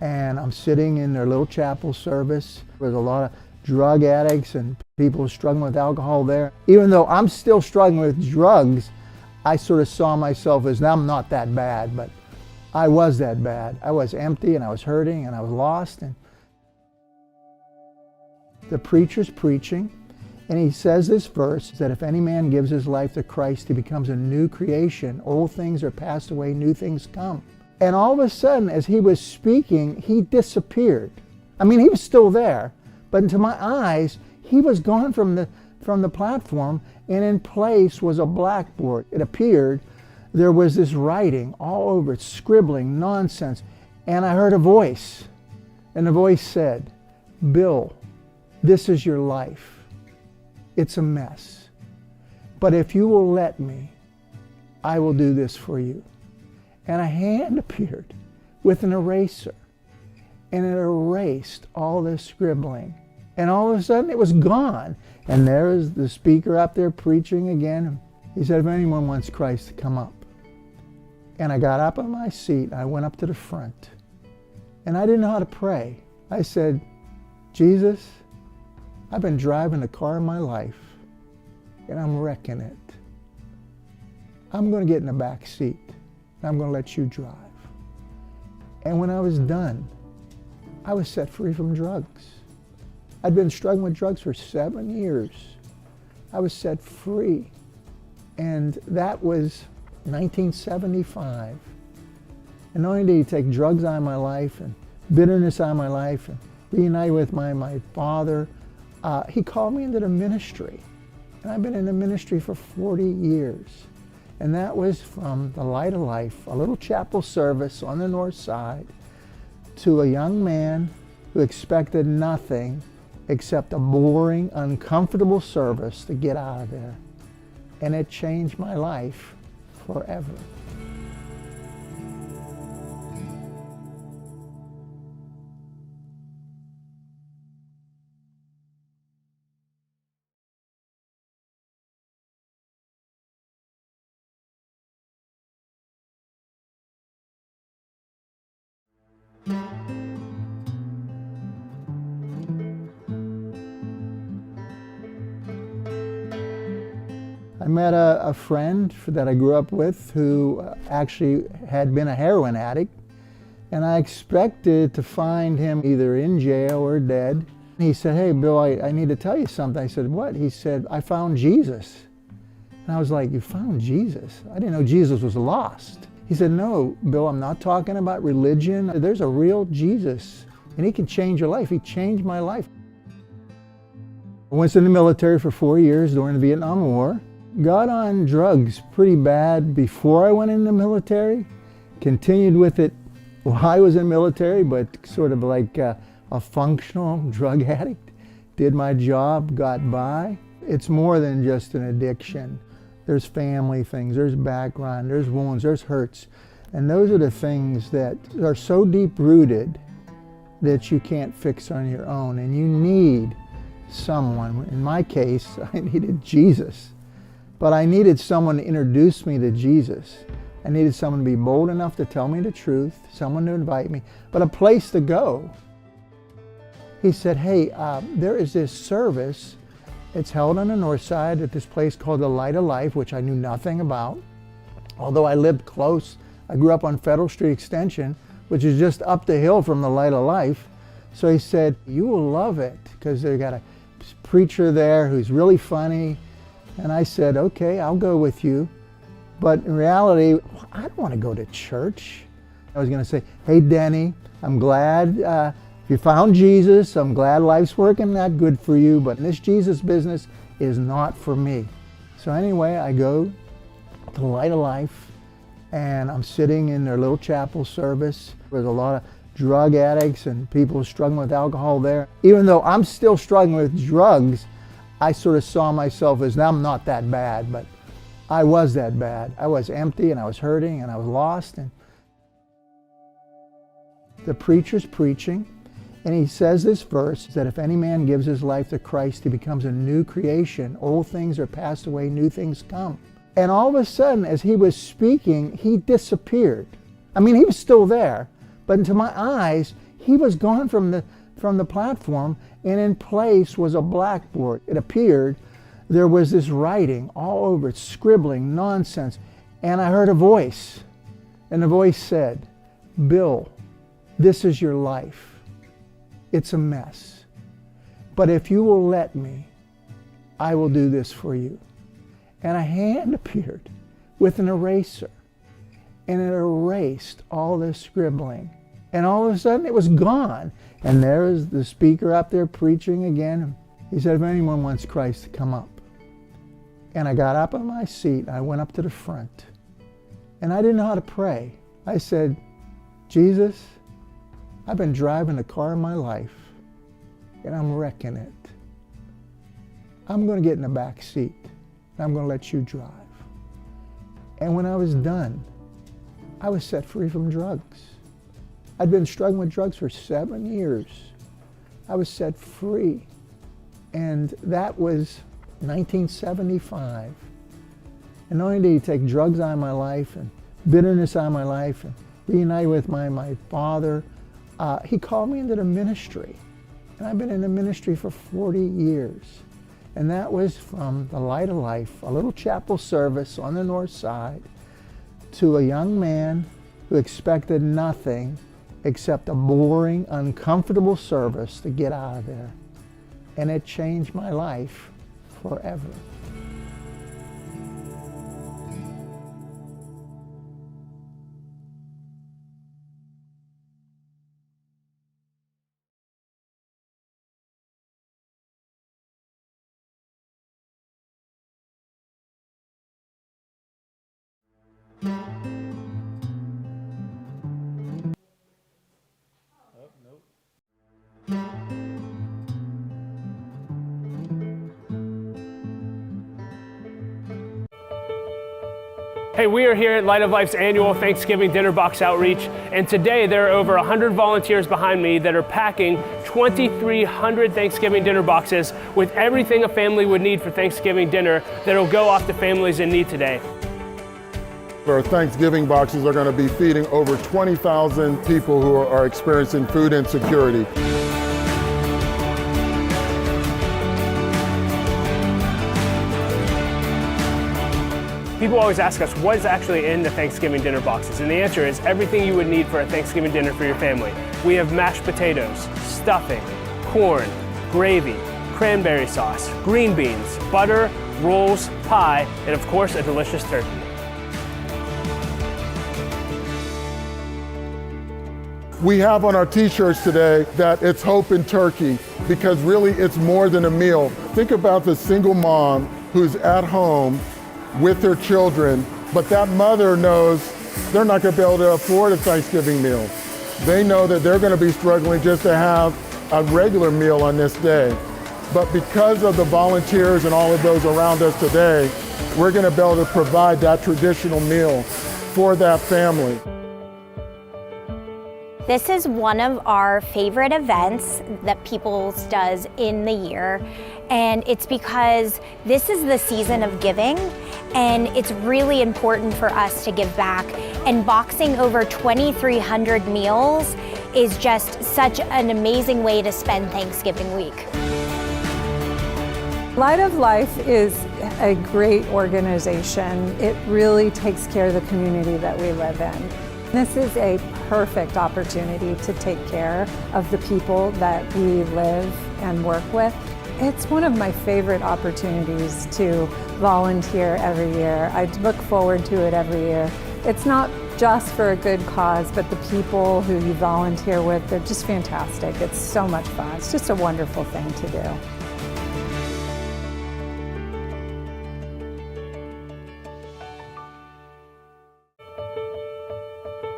and I'm sitting in their little chapel service. There's a lot of drug addicts and people struggling with alcohol there. Even though I'm still struggling with drugs, I sort of saw myself as, now I'm not that bad, but I was that bad. I was empty and I was hurting and I was lost. And the preacher's preaching, and he says this verse, that if any man gives his life to Christ, he becomes a new creation. Old things are passed away, new things come. And all of a sudden, as he was speaking, he disappeared. I mean, he was still there, but to my eyes, he was gone from the platform, and in place was a blackboard. It appeared there was this writing all over it, scribbling nonsense, and I heard a voice, and the voice said, "Bill, this is your life. It's a mess, but if you will let me, I will do this for you." And a hand appeared with an eraser, and it erased all this scribbling. And all of a sudden it was gone. And there is the speaker up there preaching again. He said, if anyone wants Christ, to come up. And I got up on my seat. I went up to the front. And I didn't know how to pray. I said, Jesus, I've been driving the car of my life, and I'm wrecking it. I'm going to get in the back seat, and I'm going to let you drive. And when I was done, I was set free from drugs. I'd been struggling with drugs for 7 years. I was set free. And that was 1975. And not only did he take drugs out of my life and bitterness out of my life and reunite with my father, he called me into the ministry. And I've been in the ministry for 40 years. And that was from the Light of Life, a little chapel service on the north side, to a young man who expected nothing except a boring, uncomfortable service to get out of there. And it changed my life forever. I met a friend that I grew up with who actually had been a heroin addict, and I expected to find him either in jail or dead. He said, hey, Bill, I need to tell you something. I said, what? He said, I found Jesus. And I was like, you found Jesus? I didn't know Jesus was lost. He said, no, Bill, I'm not talking about religion. There's a real Jesus, and he can change your life. He changed my life. I went in the military for 4 years during the Vietnam War. Got on drugs pretty bad before I went in the military. Continued with it while I was in the military, but sort of like a functional drug addict. Did my job, got by. It's more than just an addiction. There's family things, there's background, there's wounds, there's hurts. And those are the things that are so deep-rooted that you can't fix on your own. And you need someone. In my case, I needed Jesus. But I needed someone to introduce me to Jesus. I needed someone to be bold enough to tell me the truth, someone to invite me, but a place to go. He said, hey, there is this service. It's held on the north side at this place called the Light of Life, which I knew nothing about. Although I lived close, I grew up on Federal Street Extension, which is just up the hill from the Light of Life. So he said, you will love it, because they got a preacher there who's really funny. And I said, okay, I'll go with you. But in reality, I don't want to go to church. I was going to say, hey, Denny, I'm glad you found Jesus. I'm glad life's working that good for you, but this Jesus business is not for me. So anyway, I go to the Light of Life, and I'm sitting in their little chapel service. There's a lot of drug addicts and people struggling with alcohol there. Even though I'm still struggling with drugs, I sort of saw myself as, now I'm not that bad, but I was that bad. I was empty and I was hurting and I was lost. And the preacher's preaching, and he says this verse, that if any man gives his life to Christ, he becomes a new creation. Old things are passed away, new things come. And all of a sudden, as he was speaking, he disappeared. I mean, he was still there, but to my eyes, he was gone from the platform, and in place was a blackboard. It appeared there was this writing all over it, scribbling nonsense. And I heard a voice, and the voice said, Bill, this is your life. It's a mess. But if you will let me, I will do this for you. And a hand appeared with an eraser, and it erased all this scribbling. And all of a sudden it was gone. And there is the speaker up there preaching again. He said, if anyone wants Christ, to come up. And I got up on my seat. I went up to the front. And I didn't know how to pray. I said, Jesus, I've been driving the car of my life, and I'm wrecking it. I'm going to get in the back seat, and I'm going to let you drive. And when I was done, I was set free from drugs. I'd been struggling with drugs for 7 years. I was set free, and that was 1975. And not only did he take drugs out of my life and bitterness out of my life and reunited with my father, he called me into the ministry. And I've been in the ministry for 40 years. And that was from the Light of Life, a little chapel service on the north side, to a young man who expected nothing except a boring, uncomfortable service to get out of there. And it changed my life forever. Hey, we are here at Light of Life's annual Thanksgiving Dinner Box Outreach, and today there are over 100 volunteers behind me that are packing 2,300 Thanksgiving dinner boxes with everything a family would need for Thanksgiving dinner that'll go off to families in need today. Our Thanksgiving boxes are going to be feeding over 20,000 people who are experiencing food insecurity. People always ask us what is actually in the Thanksgiving dinner boxes, and the answer is everything you would need for a Thanksgiving dinner for your family. We have mashed potatoes, stuffing, corn, gravy, cranberry sauce, green beans, butter, rolls, pie, and of course a delicious turkey. We have on our t-shirts today that it's hope in turkey, because really it's more than a meal. Think about the single mom who's at home with their children, but that mother knows they're not going to be able to afford a Thanksgiving meal. They know that they're going to be struggling just to have a regular meal on this day. But because of the volunteers and all of those around us today, we're going to be able to provide that traditional meal for that family. This is one of our favorite events that Peoples does in the year, and it's because this is the season of giving, and it's really important for us to give back. And boxing over 2,300 meals is just such an amazing way to spend Thanksgiving week. Light of Life is a great organization. It really takes care of the community that we live in. This is a perfect opportunity to take care of the people that we live and work with. It's one of my favorite opportunities to volunteer every year. I look forward to it every year. It's not just for a good cause, but the people who you volunteer with, they're just fantastic. It's so much fun. It's just a wonderful thing to do.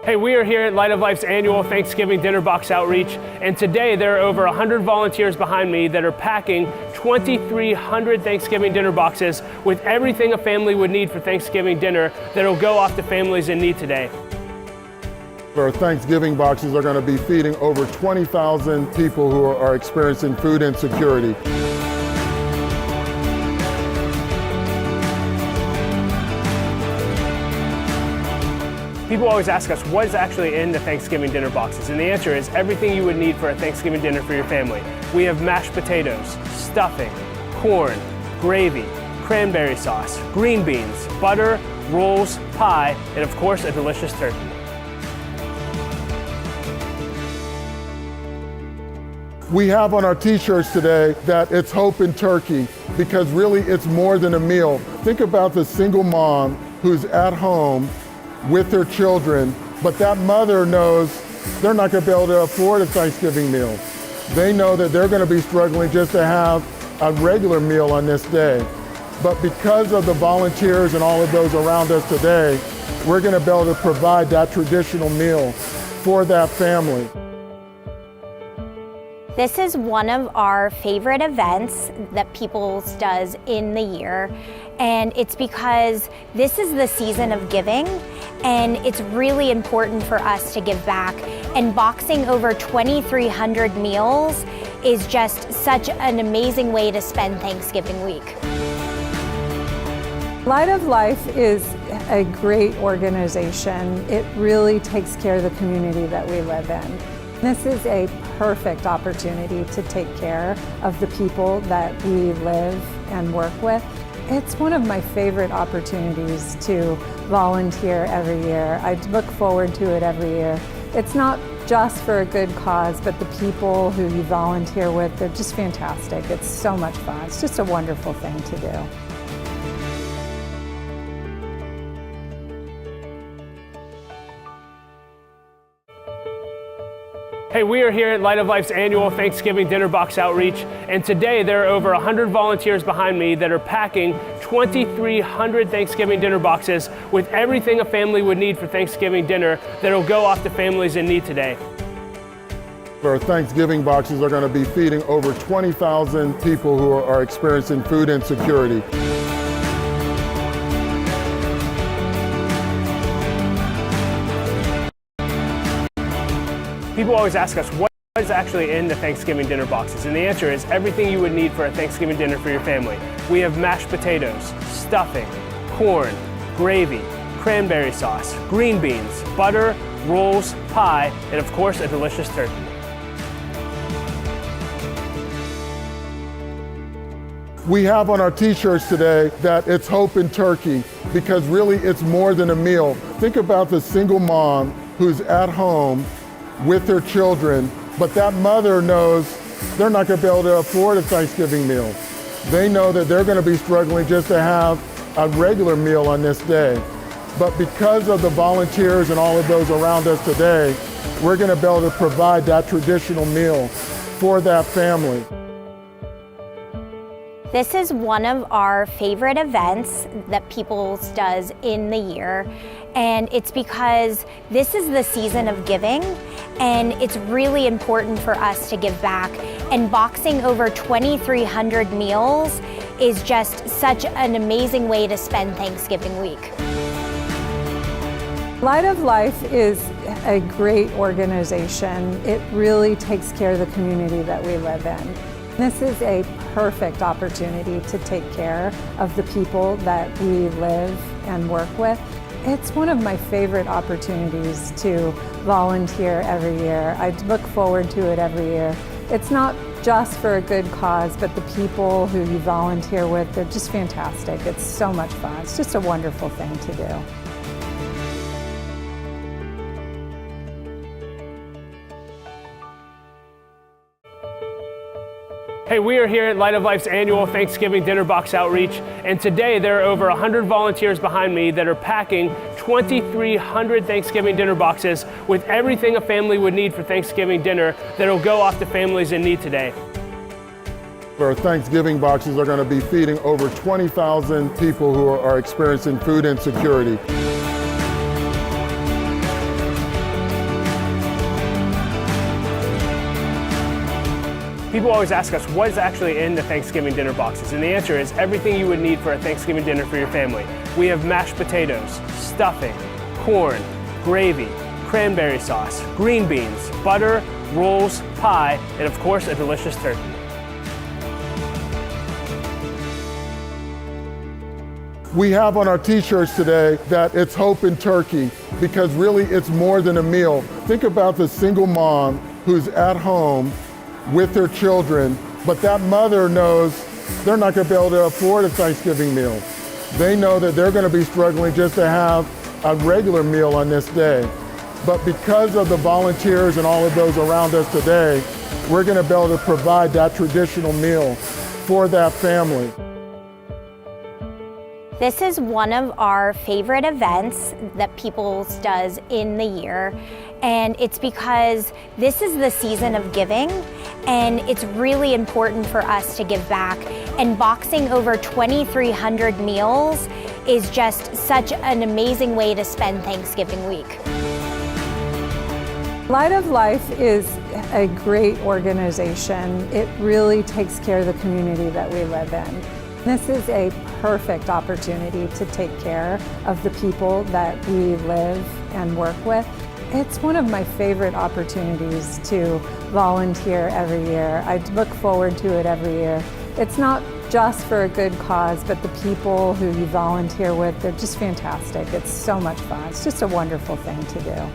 Hey, we are here at Light of Life's annual Thanksgiving Dinner Box Outreach, and today there are over 100 volunteers behind me that are packing 2,300 Thanksgiving dinner boxes with everything a family would need for Thanksgiving dinner that'll go off to families in need today. Our Thanksgiving boxes are going to be feeding over 20,000 people who are experiencing food insecurity. People always ask us what is actually in the Thanksgiving dinner boxes, and the answer is everything you would need for a Thanksgiving dinner for your family. We have mashed potatoes, stuffing, corn, gravy, cranberry sauce, green beans, butter, rolls, pie, and of course a delicious turkey. We have on our t-shirts today that it's hope in turkey, because really it's more than a meal. Think about the single mom who's at home with their children, but that mother knows they're not going to be able to afford a Thanksgiving meal. They know that they're going to be struggling just to have a regular meal on this day. But because of the volunteers and all of those around us today, we're going to be able to provide that traditional meal for that family. This is one of our favorite events that Peoples does in the year, and it's because this is the season of giving, and it's really important for us to give back. And boxing over 2,300 meals is just such an amazing way to spend Thanksgiving week. Light of Life is a great organization. It really takes care of the community that we live in. This is a perfect opportunity to take care of the people that we live and work with. It's one of my favorite opportunities to volunteer every year. I look forward to it every year. It's not just for a good cause, but the people who you volunteer with, they're just fantastic. It's so much fun. It's just a wonderful thing to do. Hey, we are here at Light of Life's annual Thanksgiving Dinner Box Outreach, and today there are over 100 volunteers behind me that are packing 2,300 Thanksgiving dinner boxes with everything a family would need for Thanksgiving dinner that'll go off to families in need today. Our Thanksgiving boxes are going to be feeding over 20,000 people who are experiencing food insecurity. People always ask us, what is actually in the Thanksgiving dinner boxes? And the answer is everything you would need for a Thanksgiving dinner for your family. We have mashed potatoes, stuffing, corn, gravy, cranberry sauce, green beans, butter, rolls, pie, and of course, a delicious turkey. We have on our t-shirts today that it's hope in turkey, because really it's more than a meal. Think about the single mom who's at home with their children, but that mother knows they're not going to be able to afford a Thanksgiving meal. They know that they're going to be struggling just to have a regular meal on this day. But because of the volunteers and all of those around us today, we're going to be able to provide that traditional meal for that family. This is one of our favorite events that Peoples does in the year, and it's because this is the season of giving, and it's really important for us to give back. And boxing over 2,300 meals is just such an amazing way to spend Thanksgiving week. Light of Life is a great organization. It really takes care of the community that we live in. This is a perfect opportunity to take care of the people that we live and work with. It's one of my favorite opportunities to volunteer every year. I look forward to it every year. It's not just for a good cause, but the people who you volunteer with, they're just fantastic. It's so much fun. It's just a wonderful thing to do. Hey, we are here at Light of Life's annual Thanksgiving Dinner Box Outreach, and today there are over 100 volunteers behind me that are packing 2,300 Thanksgiving dinner boxes with everything a family would need for Thanksgiving dinner that'll go off to families in need today. Our Thanksgiving boxes are going to be feeding over 20,000 people who are experiencing food insecurity. People always ask us, what is actually in the Thanksgiving dinner boxes? And the answer is everything you would need for a Thanksgiving dinner for your family. We have mashed potatoes, stuffing, corn, gravy, cranberry sauce, green beans, butter, rolls, pie, and of course, a delicious turkey. We have on our t-shirts today that it's hope in turkey, because really it's more than a meal. Think about the single mom who's at home with their children, but that mother knows they're not going to be able to afford a Thanksgiving meal. They know that they're going to be struggling just to have a regular meal on this day. But because of the volunteers and all of those around us today, we're going to be able to provide that traditional meal for that family. This is one of our favorite events that Peoples does in the year, and it's because this is the season of giving, and it's really important for us to give back. And boxing over 2,300 meals is just such an amazing way to spend Thanksgiving week. Light of Life is a great organization. It really takes care of the community that we live in. This is a perfect opportunity to take care of the people that we live and work with. It's one of my favorite opportunities to volunteer every year. I look forward to it every year. It's not just for a good cause, but the people who you volunteer with, they're just fantastic. It's so much fun. It's just a wonderful thing to do.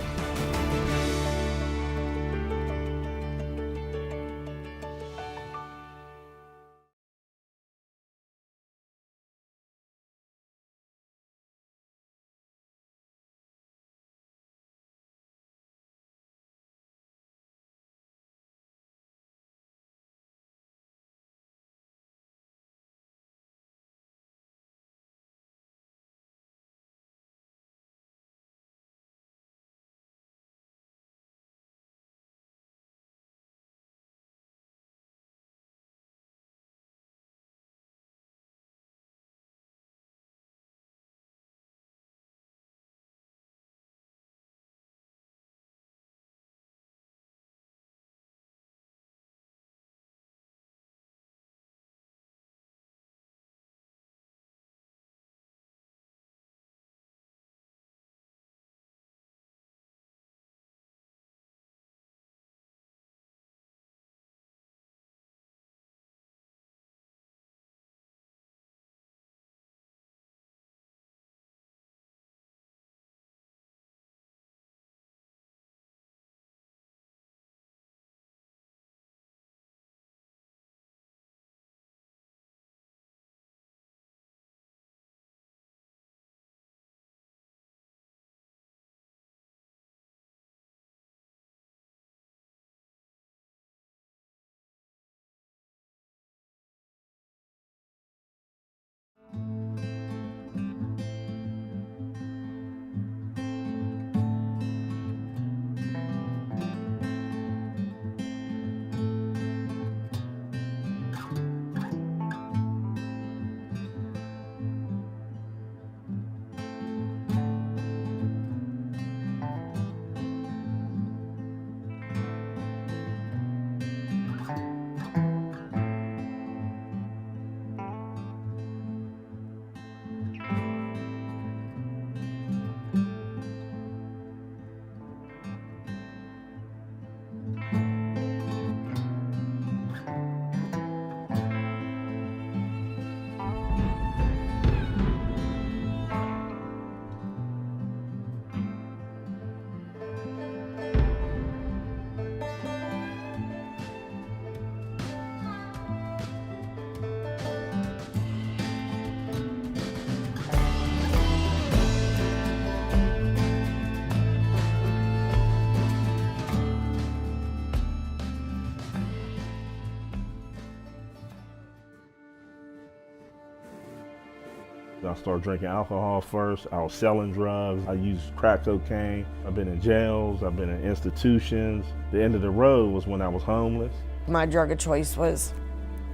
I started drinking alcohol first. I was selling drugs. I used crack cocaine. I've been in jails. I've been in institutions. The end of the road was when I was homeless. My drug of choice was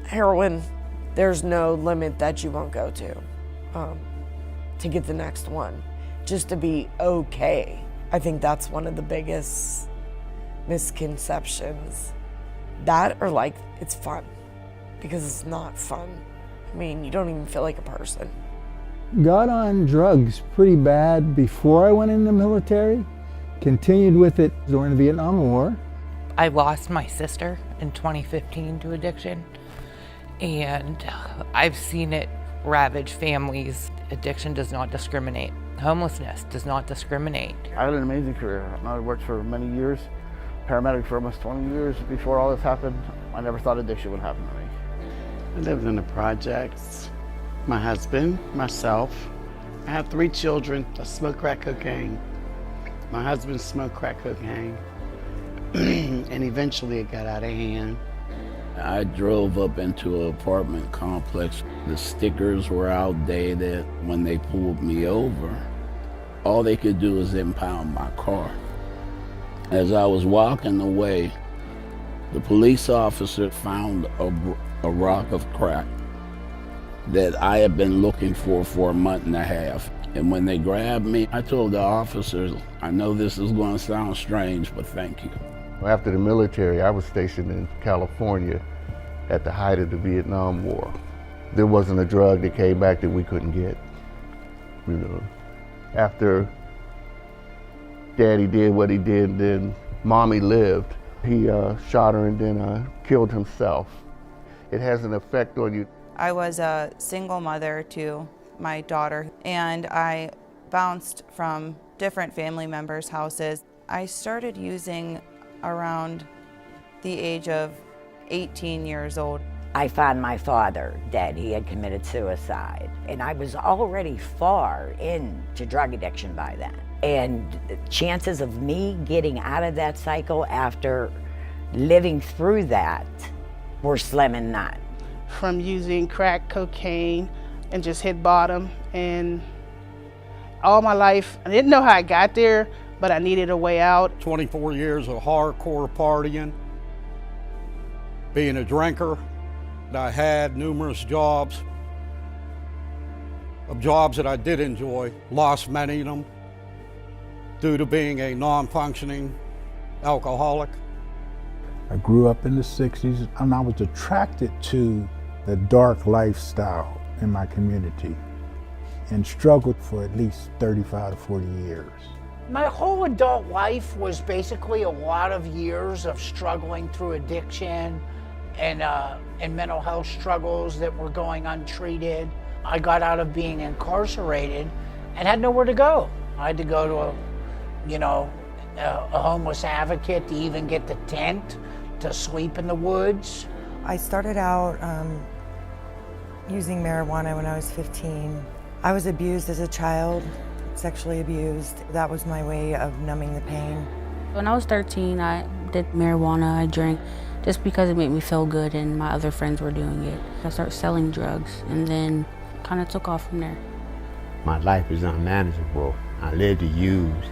heroin. There's no limit that you won't go to get the next one, just to be okay. I think that's one of the biggest misconceptions. That or like it's fun, because it's not fun. I mean, you don't even feel like a person. Got on drugs pretty bad before I went in the military, continued with it during the Vietnam War. I lost my sister in 2015 to addiction, and I've seen it ravage families. Addiction does not discriminate. Homelessness does not discriminate. I had an amazing career. I worked for many years, paramedic for almost 20 years. Before all this happened, I never thought addiction would happen to me. I lived in the projects. My husband, myself. I have 3 children. I smoke crack cocaine. My husband smoked crack cocaine. And eventually it got out of hand. I drove up into an apartment complex. The stickers were outdated. When they pulled me over, all they could do was impound my car. As I was walking away, the police officer found a rock of crack that I had been looking for a month and a half. And when they grabbed me, I told the officers, I know this is going to sound strange, but thank you. After the military, I was stationed in California at the height of the Vietnam War. There wasn't a drug that came back that we couldn't get. You know, after Daddy did what he did, then Mommy lived. He shot her and then killed himself. It has an effect on you. I was a single mother to my daughter, and I bounced from different family members' houses. I started using around the age of 18 years old. I found my father dead. He had committed suicide. And I was already far into drug addiction by then. And chances of me getting out of that cycle after living through that were slim and none. From using crack cocaine and just hit bottom. And all my life, I didn't know how I got there, but I needed a way out. 24 years of hardcore partying, being a drinker. I had numerous jobs. Of jobs that I did enjoy, lost many of them due to being a non-functioning alcoholic. I grew up in the 60s and I was attracted to the dark lifestyle in my community and struggled for at least 35 to 40 years. My whole adult life was basically a lot of years of struggling through addiction and mental health struggles that were going untreated. I got out of being incarcerated and had nowhere to go. I had to go to a homeless advocate to even get the tent to sleep in the woods. I started out using marijuana when I was 15. I was abused as a child, sexually abused. That was my way of numbing the pain. When I was 13, I did marijuana. I drank just because it made me feel good and my other friends were doing it. I started selling drugs and then kind of took off from there. My life is unmanageable. I lived to use,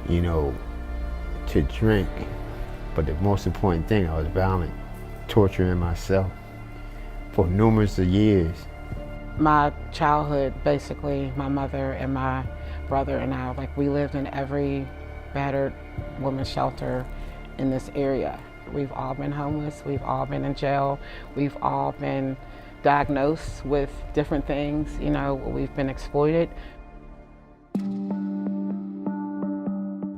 to drink. But the most important thing, I was violent, torturing myself for numerous of years. My childhood, basically, my mother and my brother and I, we lived in every battered women's shelter in this area. We've all been homeless, we've all been in jail, we've all been diagnosed with different things, we've been exploited.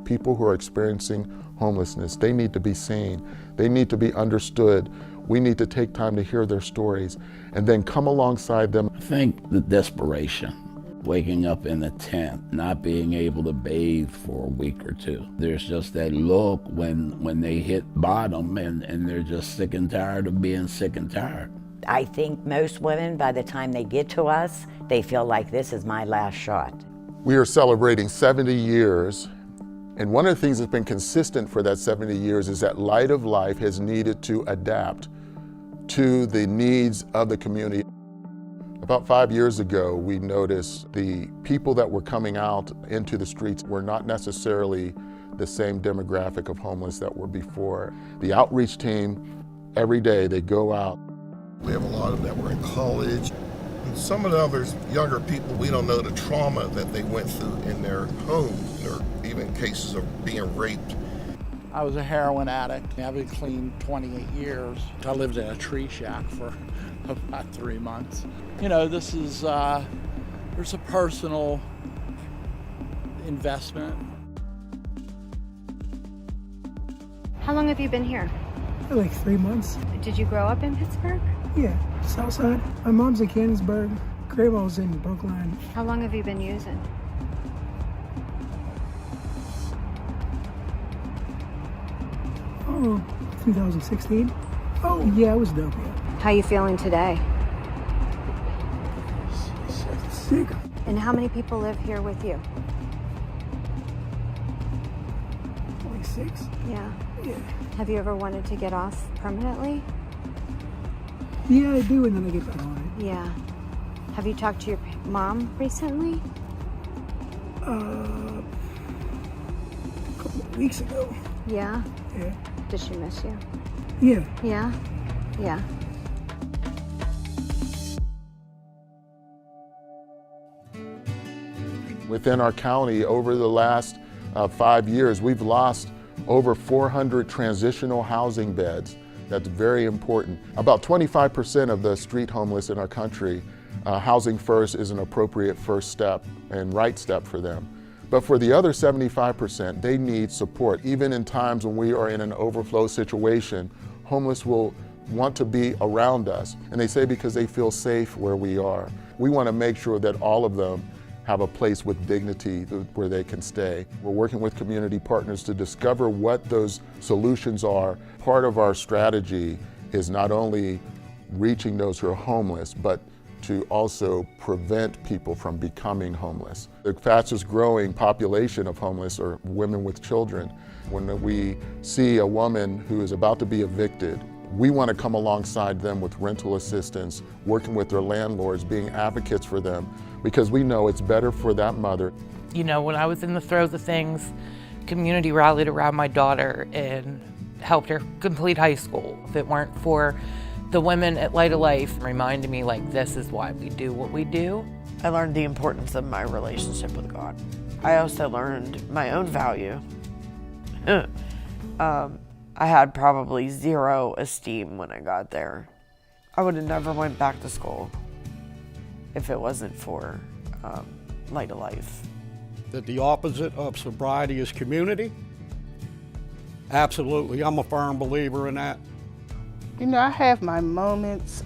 People who are experiencing homelessness, they need to be seen, they need to be understood. We need to take time to hear their stories and then come alongside them. I think the desperation, waking up in a tent, not being able to bathe for a week or two. There's just that look when they hit bottom and they're just sick and tired of being sick and tired. I think most women, by the time they get to us, they feel like this is my last shot. We are celebrating 70 years, and one of the things that's been consistent for that 70 years is that Light of Life has needed to adapt to the needs of the community. About 5 years ago, we noticed the people that were coming out into the streets were not necessarily the same demographic of homeless that were before. The outreach team, every day they go out. We have a lot of them that were in college. And some of the others, younger people, we don't know the trauma that they went through in their homes, or even cases of being raped. I was a heroin addict. I've been clean 28 years. I lived in a tree shack for about 3 months. This is, there's a personal investment. How long have you been here? Like 3 months. Did you grow up in Pittsburgh? Yeah, Southside. My mom's in Canonsburg. Grandma's in Brookline. How long have you been using? Oh, 2016. Oh, yeah, it was dope, yeah. How you feeling today? Sick. And how many people live here with you? Like 6. Yeah. Yeah. Have you ever wanted to get off permanently? Yeah, I do, and then I get back on it. Yeah. Have you talked to your mom recently? A couple of weeks ago. Yeah? Yeah. Does she miss you? Yeah. Yeah? Yeah. Within our county, over the last 5 years, we've lost over 400 transitional housing beds. That's very important. About 25% of the street homeless in our country, Housing First is an appropriate first step and right step for them. But for the other 75%, they need support. Even in times when we are in an overflow situation, homeless will want to be around us. And they say because they feel safe where we are. We want to make sure that all of them have a place with dignity where they can stay. We're working with community partners to discover what those solutions are. Part of our strategy is not only reaching those who are homeless, but to also prevent people from becoming homeless. The fastest growing population of homeless are women with children. When we see a woman who is about to be evicted, we want to come alongside them with rental assistance, working with their landlords, being advocates for them, because we know it's better for that mother. You know, when I was in the throes of things, community rallied around my daughter and helped her complete high school. If it weren't for the women at Light of Life reminding me, like, this is why we do what we do. I learned the importance of my relationship with God. I also learned my own value. I had probably zero esteem when I got there. I would have never went back to school if it wasn't for Light of Life. That the opposite of sobriety is community? Absolutely, I'm a firm believer in that. You know, I have my moments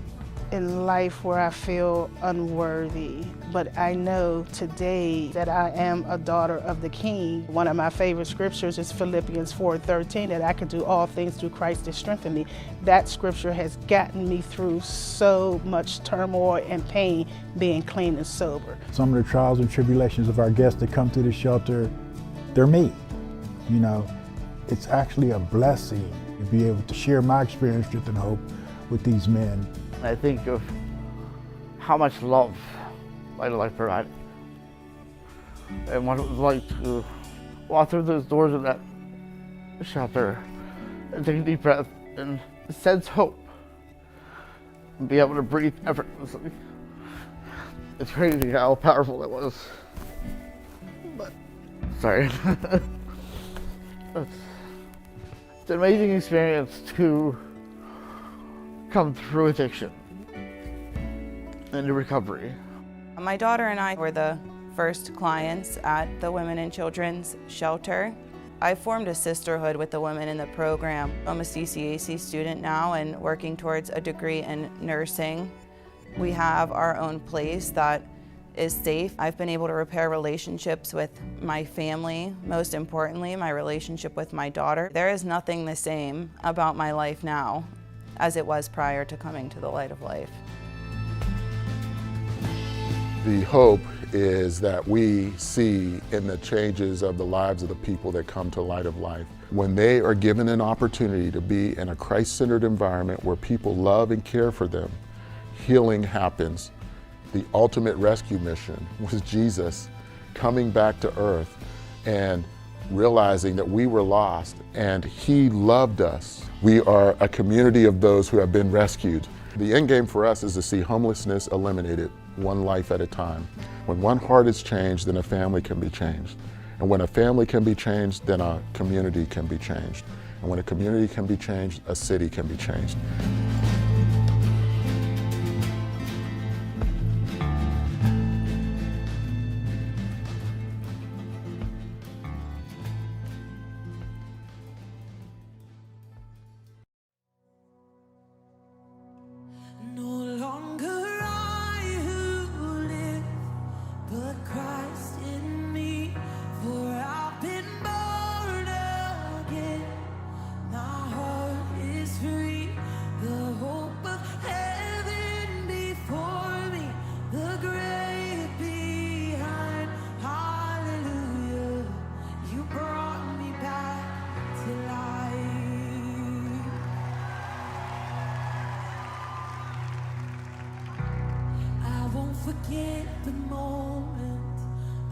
in life where I feel unworthy, but I know today that I am a daughter of the King. One of my favorite scriptures is Philippians 4:13, that I can do all things through Christ that strengthens me. That scripture has gotten me through so much turmoil and pain being clean and sober. Some of the trials and tribulations of our guests that come to the shelter, they're me. You know, it's actually a blessing to be able to share my experience, strength, and hope with these men. I think of how much love Light of Life provided, and what it was like to walk through those doors of that shelter and take a deep breath and sense hope and be able to breathe effortlessly. It's crazy how powerful it was. But, sorry. It's an amazing experience to come through addiction and recovery. My daughter and I were the first clients at the Women and Children's Shelter. I formed a sisterhood with the women in the program. I'm a CCAC student now and working towards a degree in nursing. We have our own place that is safe. I've been able to repair relationships with my family, most importantly, my relationship with my daughter. There is nothing the same about my life now as it was prior to coming to the Light of Life. The hope is that we see in the changes of the lives of the people that come to Light of Life. When they are given an opportunity to be in a Christ-centered environment where people love and care for them, healing happens. The ultimate rescue mission was Jesus coming back to earth and realizing that we were lost and he loved us. We are a community of those who have been rescued. The end game for us is to see homelessness eliminated, one life at a time. When one heart is changed, then a family can be changed. And when a family can be changed, then a community can be changed. And when a community can be changed, a city can be changed. Forget the moment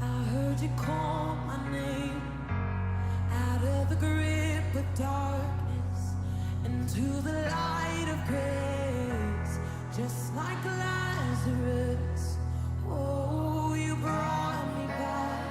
I heard you call my name, out of the grip of darkness into the light of grace, just like Lazarus. Oh, you brought me back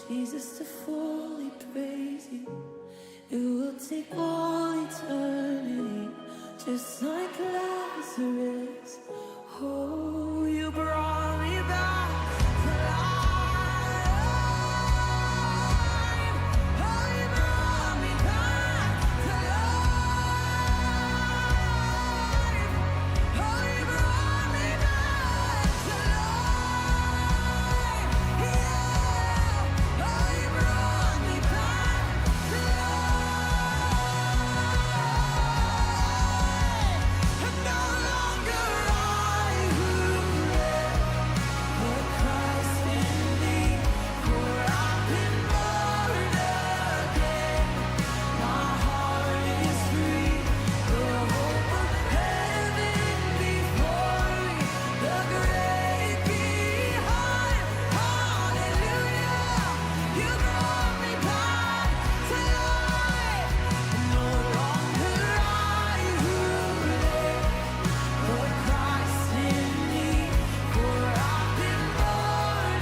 Jesus, to fully praise you. It will take all eternity, just like Lazarus. Oh, you brought me back to life. Oh, you brought me back to life. Oh, you brought me back to life. Yeah. Oh, you brought me back to life. And no longer I who live, but Christ in me. For I've been born again. My heart is free. The hope of heaven before me. The grave behind. Hallelujah. You brought me back to life. No longer I who live, but Christ in me. For I've been born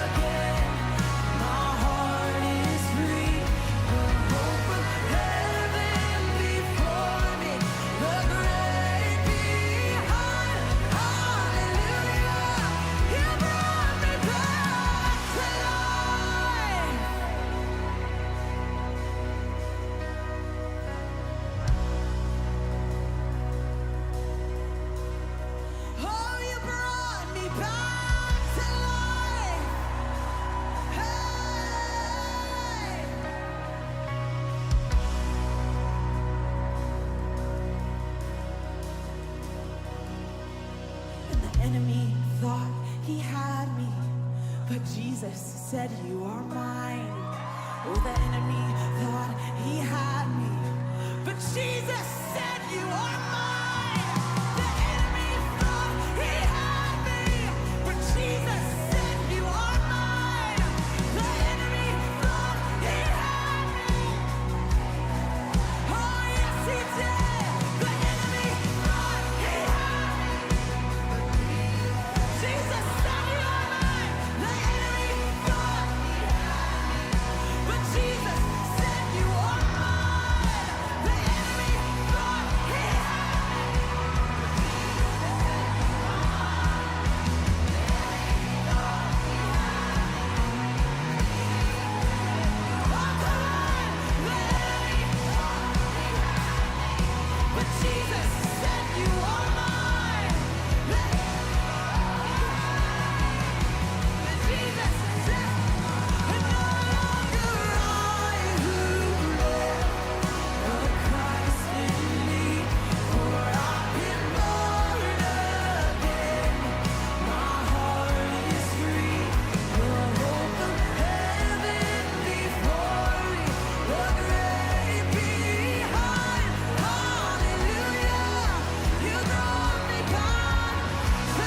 again. My heart is free. The hope of heaven before me. The grave behind. Hallelujah. You brought me back to life. Oh, you brought me back to life. Hey. And the enemy thought he had me, but Jesus said, "You are mine." Oh, the enemy thought he had me, but Jesus said, "You are mine." The enemy thought he had me, but Jesus said, "You are mine." The enemy thought he had me. Oh, yes, he did. The enemy thought he had me. Jesus said, "You are mine." The enemy thought he had me, but Jesus said, "You are mine." The enemy thought he had but Jesus said, "You are mine." But Jesus said, "And no longer I who live, but Christ in me. For I've been born again. My heart is free. The hope of heaven before me. The grave behind. Hallelujah. You brought me back to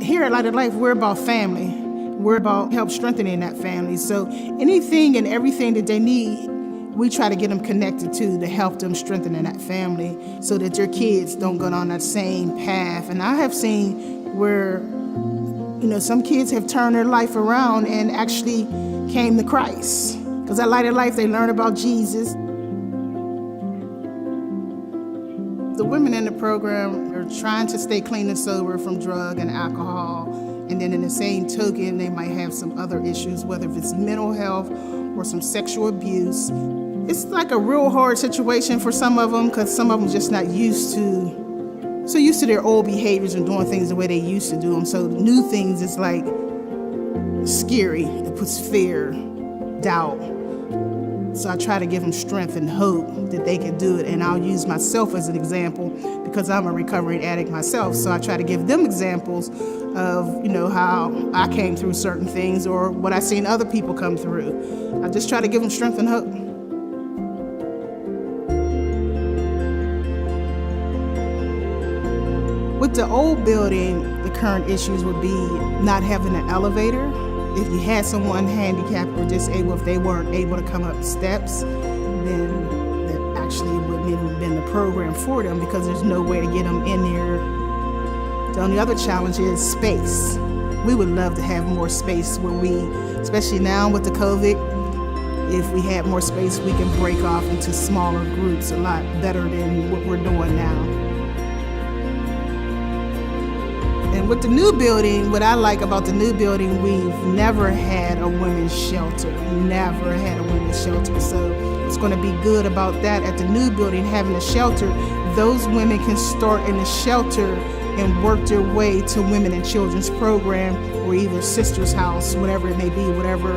Here at Light of Life, we're about family. We're about help strengthening that family. So anything and everything that they need, we try to get them connected to help them strengthen that family so that their kids don't go down that same path. And I have seen where, some kids have turned their life around and actually came to Christ. Because at Light of Life, they learn about Jesus. The women in the program are trying to stay clean and sober from drug and alcohol. And then in the same token, they might have some other issues, whether if it's mental health or some sexual abuse. It's like a real hard situation for some of them because some of them just not used to their old behaviors and doing things the way they used to do them. So new things is like scary. It puts fear, doubt. So I try to give them strength and hope that they can do it. And I'll use myself as an example because I'm a recovering addict myself. So I try to give them examples of, how I came through certain things or what I've seen other people come through. I just try to give them strength and hope. With the old building, the current issues would be not having an elevator. If you had someone handicapped or disabled, if they weren't able to come up the steps, then that actually wouldn't even have been the program for them because there's no way to get them in there. The only other challenge is space. We would love to have more space where we, especially now with the COVID, if we had more space, we can break off into smaller groups a lot better than what we're doing now. And with the new building, what I like about the new building, we've never had a women's shelter. Never had a women's shelter. So it's going to be good about that at the new building, having a shelter. Those women can start in the shelter and work their way to Women and Children's Program or either Sister's House, whatever it may be, whatever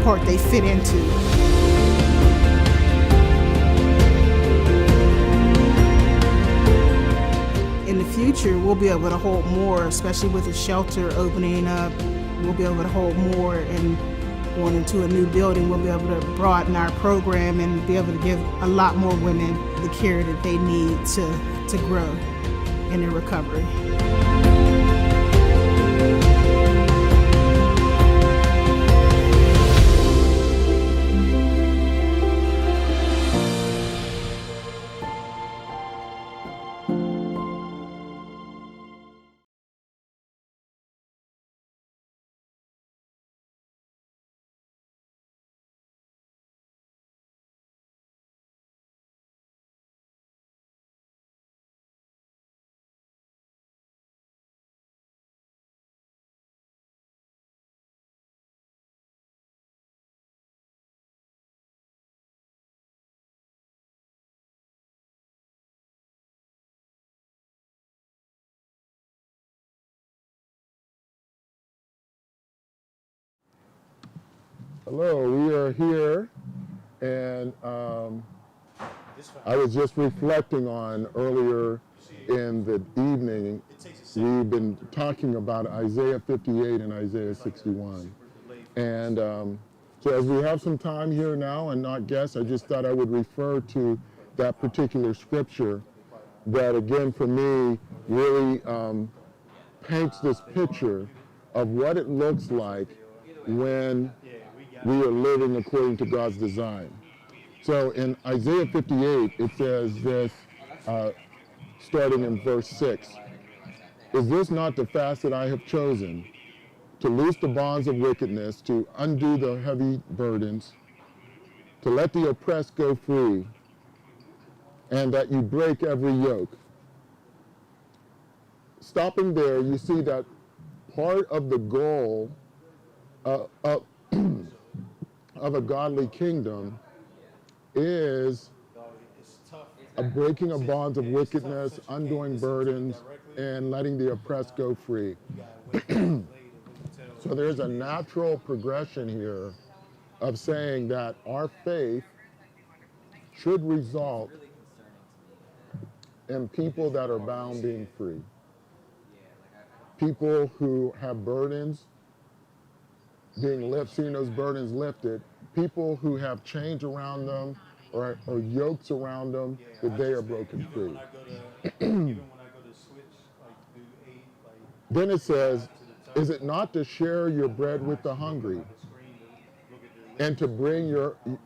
part they fit into. Future, we'll be able to hold more, especially with the shelter opening up. We'll be able to hold more, and going into a new building, we'll be able to broaden our program and be able to give a lot more women the care that they need to grow in their recovery. Hello, we are here, and I was just reflecting on earlier in the evening, we've been talking about Isaiah 58 and Isaiah 61. And so as we have some time here now and not guests, I just thought I would refer to that particular scripture that, again, for me, really paints this picture of what it looks like when we are living according to God's design. So in Isaiah 58, it says this, starting in verse 6, "Is this not the fast that I have chosen, to loose the bonds of wickedness, to undo the heavy burdens, to let the oppressed go free, and that you break every yoke?" Stopping there, you see that part of the goal of a godly kingdom is a breaking of bonds of wickedness, undoing burdens, and letting the oppressed go free. So there's a natural progression here of saying that our faith should result in people that are bound being free. People who have burdens being lifted, seeing those burdens lifted, people who have chains around them or yokes around them, that they are broken free. Then it says, "Is it not to share your bread with the hungry, and to bring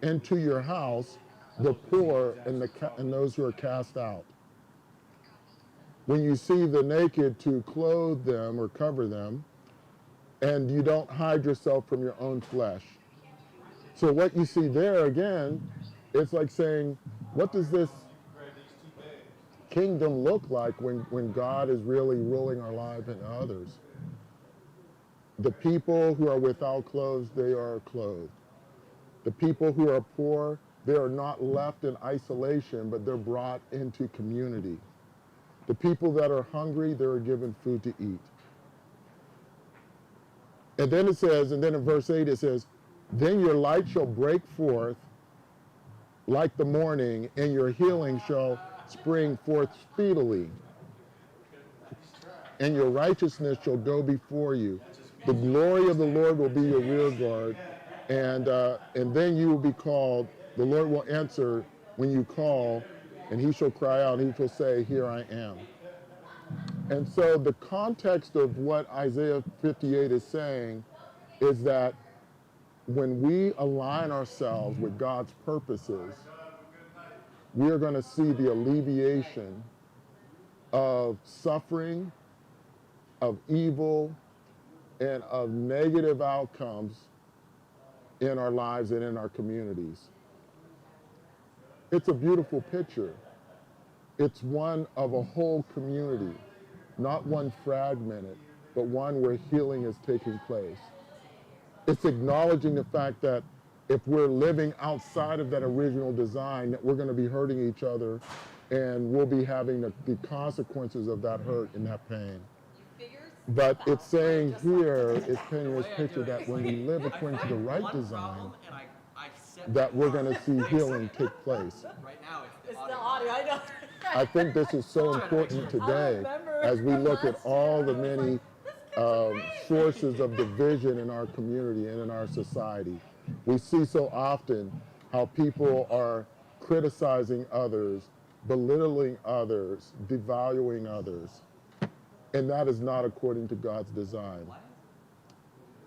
into your house the poor and those who are cast out? When you see the naked, to clothe them or cover them, and you don't hide yourself from your own flesh." So what you see there, again, it's like saying, what does this kingdom look like when God is really ruling our life and others? The people who are without clothes, they are clothed. The people who are poor, they are not left in isolation, but they're brought into community. The people that are hungry, they're given food to eat. And then it says, and then in verse 8 it says, then your light shall break forth like the morning, and your healing shall spring forth speedily. And your righteousness shall go before you. The glory of the Lord will be your rear guard, and then you will be called. The Lord will answer when you call, and he shall cry out, and he shall say, here I am. And so the context of what Isaiah 58 is saying is that when we align ourselves with God's purposes, we are going to see the alleviation of suffering, of evil, and of negative outcomes in our lives and in our communities. It's a beautiful picture. It's one of a whole community, not one fragmented, but one where healing is taking place. It's acknowledging the fact that if we're living outside of that original design, that we're going to be hurting each other, and we'll be having the consequences of that hurt and that pain. But it's saying here, it's painting this picture that when we live according to the right design, that we're going to see healing take place. It's the audio, I know. I think this is so important today as we look at all the many sources of division in our community and in our society. We see so often how people are criticizing others, belittling others, devaluing others, and that is not according to God's design.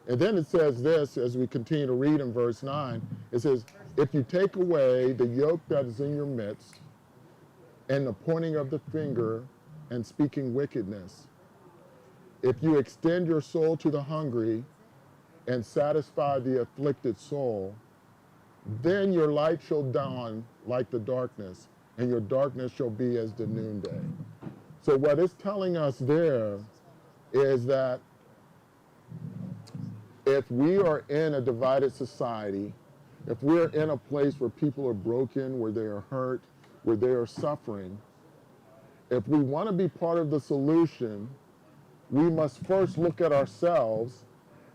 And then it says this, as we continue to read in verse 9, it says, if you take away the yoke that is in your midst, and the pointing of the finger and speaking wickedness, if you extend your soul to the hungry and satisfy the afflicted soul, then your light shall dawn like the darkness, and your darkness shall be as the noonday. So what it's telling us there is that if we are in a divided society, if we're in a place where people are broken, where they are hurt, where they are suffering, if we want to be part of the solution, we must first look at ourselves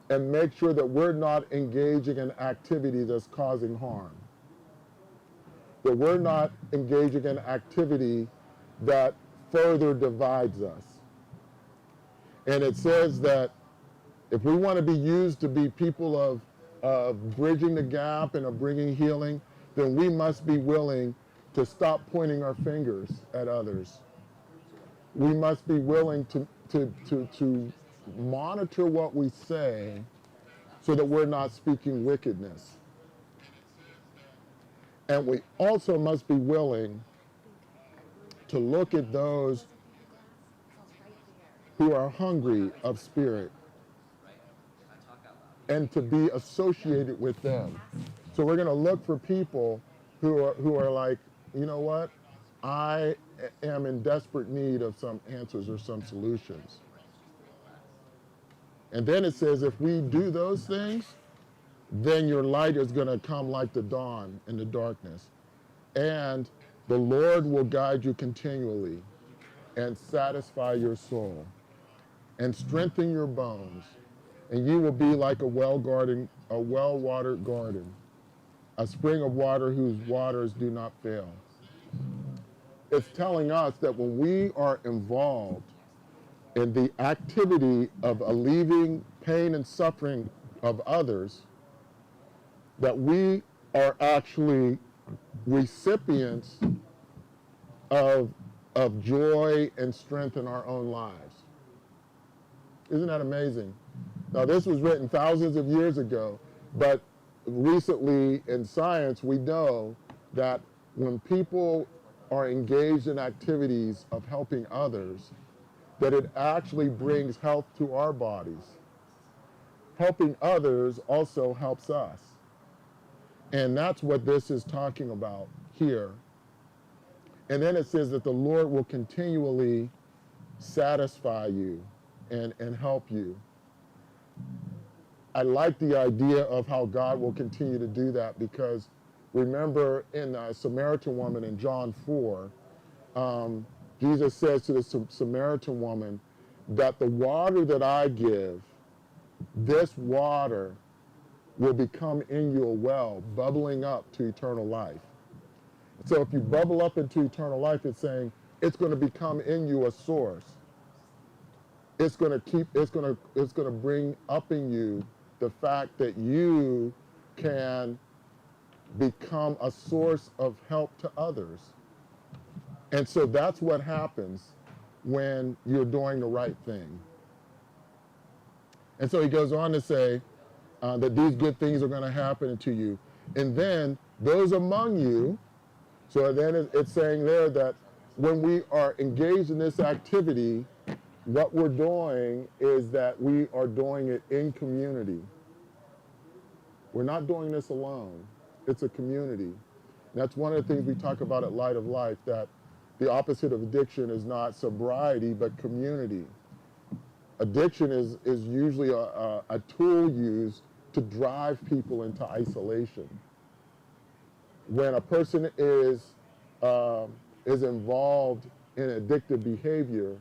and make sure that we're not engaging in activity that's causing harm. That we're not engaging in activity that further divides us. And it says that if we want to be used to be people of bridging the gap and of bringing healing, then we must be willing to stop pointing our fingers at others. We must be willing to monitor what we say so that we're not speaking wickedness. And we also must be willing to look at those who are hungry of spirit and to be associated with them. So we're going to look for people who are like, you know what? I am in desperate need of some answers or some solutions. And then it says, if we do those things, then your light is going to come like the dawn in the darkness. And the Lord will guide you continually and satisfy your soul and strengthen your bones. And you will be like a well-watered garden, a spring of water whose waters do not fail. It's telling us that when we are involved in the activity of alleviating pain and suffering of others, that we are actually recipients of joy and strength in our own lives. Isn't that amazing? Now, this was written thousands of years ago, but recently in science, we know that when people are engaged in activities of helping others, that it actually brings health to our bodies. Helping others also helps us. And that's what this is talking about here. And then it says that the Lord will continually satisfy you and help you. I like the idea of how God will continue to do that, because remember in the Samaritan woman in John 4, Jesus says to the Samaritan woman that the water that I give, this water will become in you a well, bubbling up to eternal life. So if you bubble up into eternal life, it's saying it's going to become in you a source. It's going to bring up in you the fact that you can become a source of help to others. And so that's what happens when you're doing the right thing. And so he goes on to say that these good things are going to happen to you. And then those among you, so then it's saying there that when we are engaged in this activity, what we're doing is that we are doing it in community. We're not doing this alone. It's a community. And that's one of the things we talk about at Light of Life, that the opposite of addiction is not sobriety, but community. Addiction is usually a tool used to drive people into isolation. When a person is involved in addictive behavior,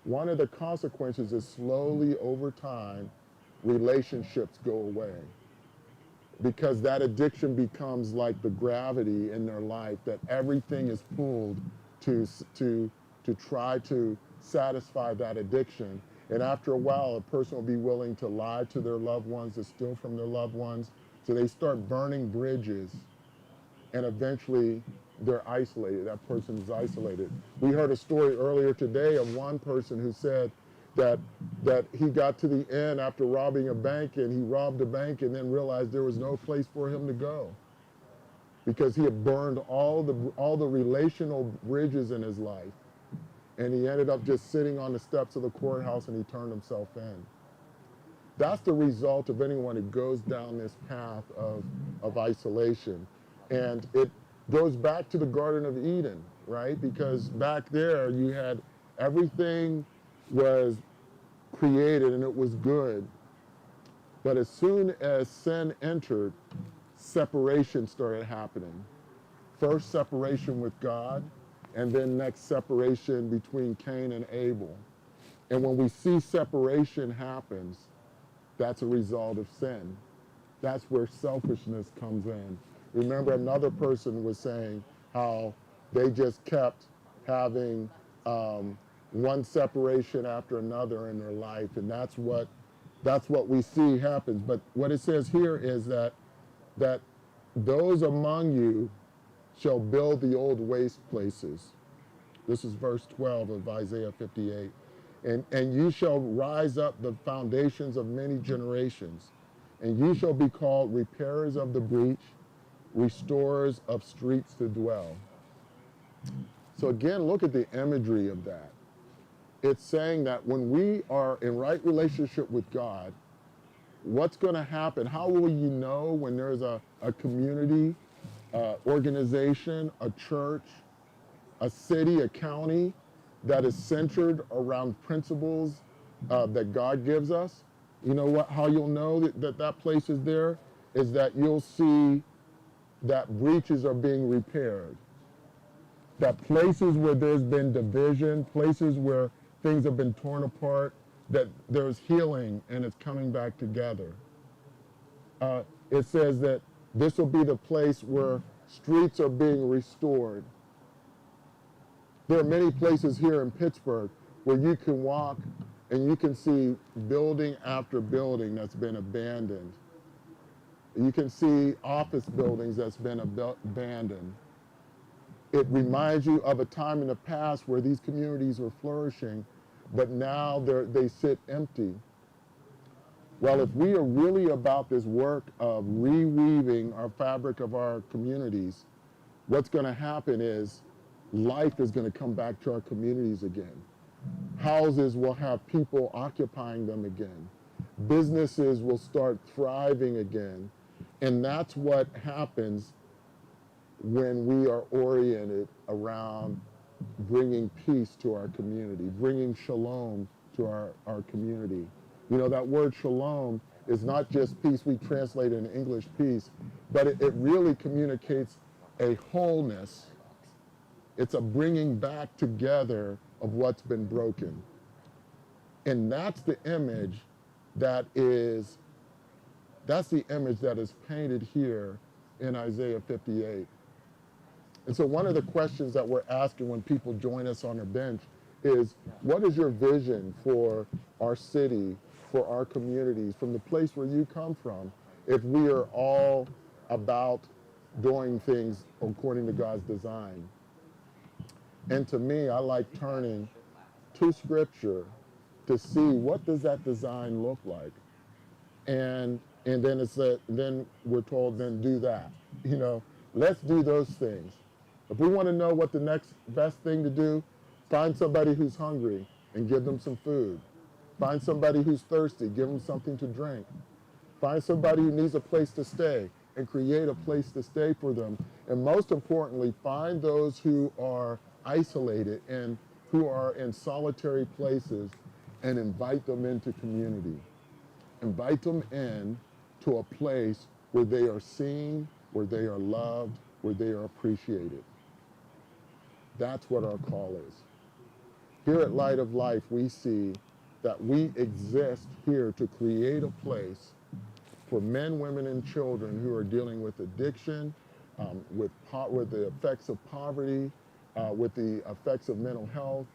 one of the consequences is slowly over time, relationships go away. Because that addiction becomes like the gravity in their life, that everything is pulled to try to satisfy that addiction. And after a while, a person will be willing to lie to their loved ones, to steal from their loved ones. So they start burning bridges, and eventually they're isolated. That person is isolated. We heard a story earlier today of one person who said that he got to the end after robbing a bank, and he robbed a bank and then realized there was no place for him to go, because he had burned all the relational bridges in his life. And he ended up just sitting on the steps of the courthouse, and he turned himself in. That's the result of anyone who goes down this path of isolation. And it goes back to the Garden of Eden, right? Because back there you had everything was created and it was good. But as soon as sin entered, separation started happening. First separation with God, and then next separation between Cain and Abel. And when we see separation happens, that's a result of sin. That's where selfishness comes in. Remember, another person was saying how they just kept having one separation after another in their life, and that's what we see happens. But what it says here is that those among you shall build the old waste places. This is verse 12 of Isaiah 58. And you shall rise up the foundations of many generations, and you shall be called repairers of the breach, restorers of streets to dwell. So again, look at the imagery of that. It's saying that when we are in right relationship with God, what's going to happen? How will you know when there's a community, organization, a church, a city, a county that is centered around principles that God gives us? You know what? How you'll know that place is there is that you'll see that breaches are being repaired. That places where there's been division, places where things have been torn apart, that there's healing and it's coming back together. It says that this will be the place where streets are being restored. There are many places here in Pittsburgh where you can walk and you can see building after building that's been abandoned. You can see office buildings that's been abandoned. It reminds you of a time in the past where these communities were flourishing, but now they sit empty. Well, if we are really about this work of reweaving our fabric of our communities, what's going to happen is life is going to come back to our communities again. Houses will have people occupying them again. Businesses will start thriving again. And that's what happens when we are oriented around bringing peace to our community, bringing shalom to our community. You know, that word shalom is not just peace we translate in English peace, but it really communicates a wholeness. It's a bringing back together of what's been broken. And that's the image that is painted here in Isaiah 58. And so one of the questions that we're asking when people join us on the bench is, what is your vision for our city, for our communities, from the place where you come from, if we are all about doing things according to God's design? And to me, I like turning to Scripture to see what does that design look like. And then we're told, then do that. You know, let's do those things. If we want to know what the next best thing to do, find somebody who's hungry and give them some food. Find somebody who's thirsty, give them something to drink. Find somebody who needs a place to stay and create a place to stay for them. And most importantly, find those who are isolated and who are in solitary places and invite them into community. Invite them in to a place where they are seen, where they are loved, where they are appreciated. That's what our call is. Here at Light of Life, we see that we exist here to create a place for men, women, and children who are dealing with addiction, with the effects of poverty, with the effects of mental health.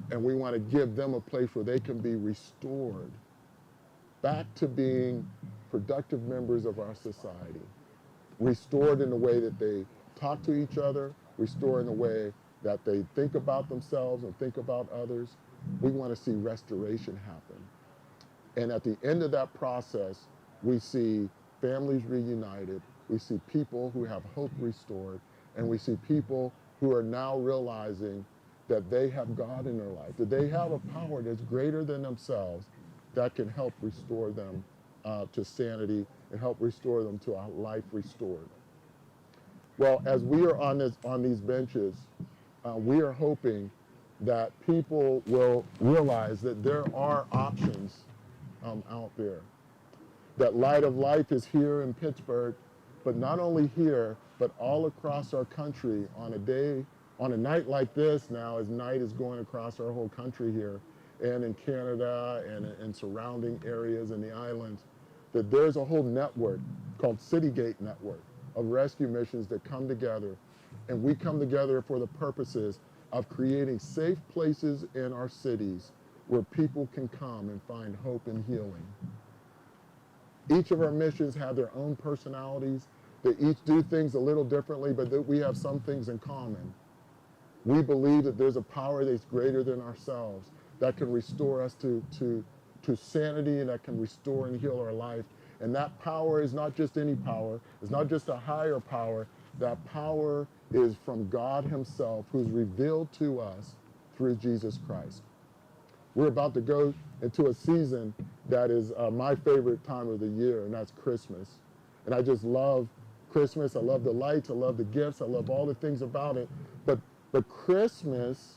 And we want to give them a place where they can be restored back to being productive members of our society. Restored in the way that they talk to each other, restored in the way that they think about themselves and think about others. We want to see restoration happen. And at the end of that process, we see families reunited, we see people who have hope restored, and we see people who are now realizing that they have God in their life, that they have a power that's greater than themselves that can help restore them to sanity and help restore them to a life restored. Well, as we are on these benches, we are hoping that people will realize that there are options out there. That Light of Life is here in Pittsburgh, but not only here, but all across our country on a night like this now, as night is going across our whole country here, and in Canada and in surrounding areas in the islands, that there's a whole network called Citygate Network of rescue missions that come together, and we come together for the purposes of creating safe places in our cities where people can come and find hope and healing. Each of our missions have their own personalities. They each do things a little differently, but that we have some things in common. We believe that there's a power that's greater than ourselves that can restore us to sanity, and that can restore and heal our life. And that power is not just any power. It's not just a higher power. That power is from God Himself, who's revealed to us through Jesus Christ. We're about to go into a season that is my favorite time of the year, and that's Christmas. And I just love Christmas. I love the lights. I love the gifts. I love all the things about it. But Christmas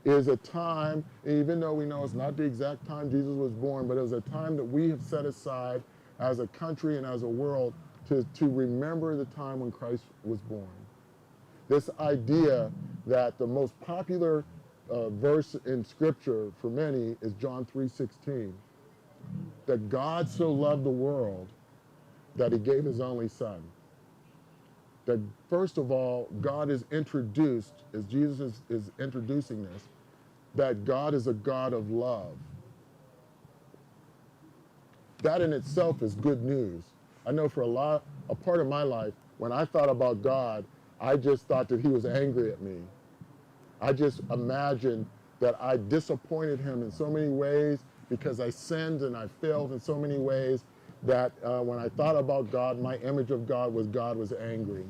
is a time, even though we know it's not the exact time Jesus was born, but it was a time that we have set aside as a country and as a world to remember the time when Christ was born. This idea that the most popular verse in Scripture for many is John 3:16, that God so loved the world that He gave His only Son. That first of all, God is introduced, as Jesus is introducing this, that God is a God of love. That in itself is good news. I know for a part of my life, when I thought about God, I just thought that He was angry at me. I just imagined that I disappointed Him in so many ways because I sinned and I failed in so many ways that when I thought about God, my image of God was angry.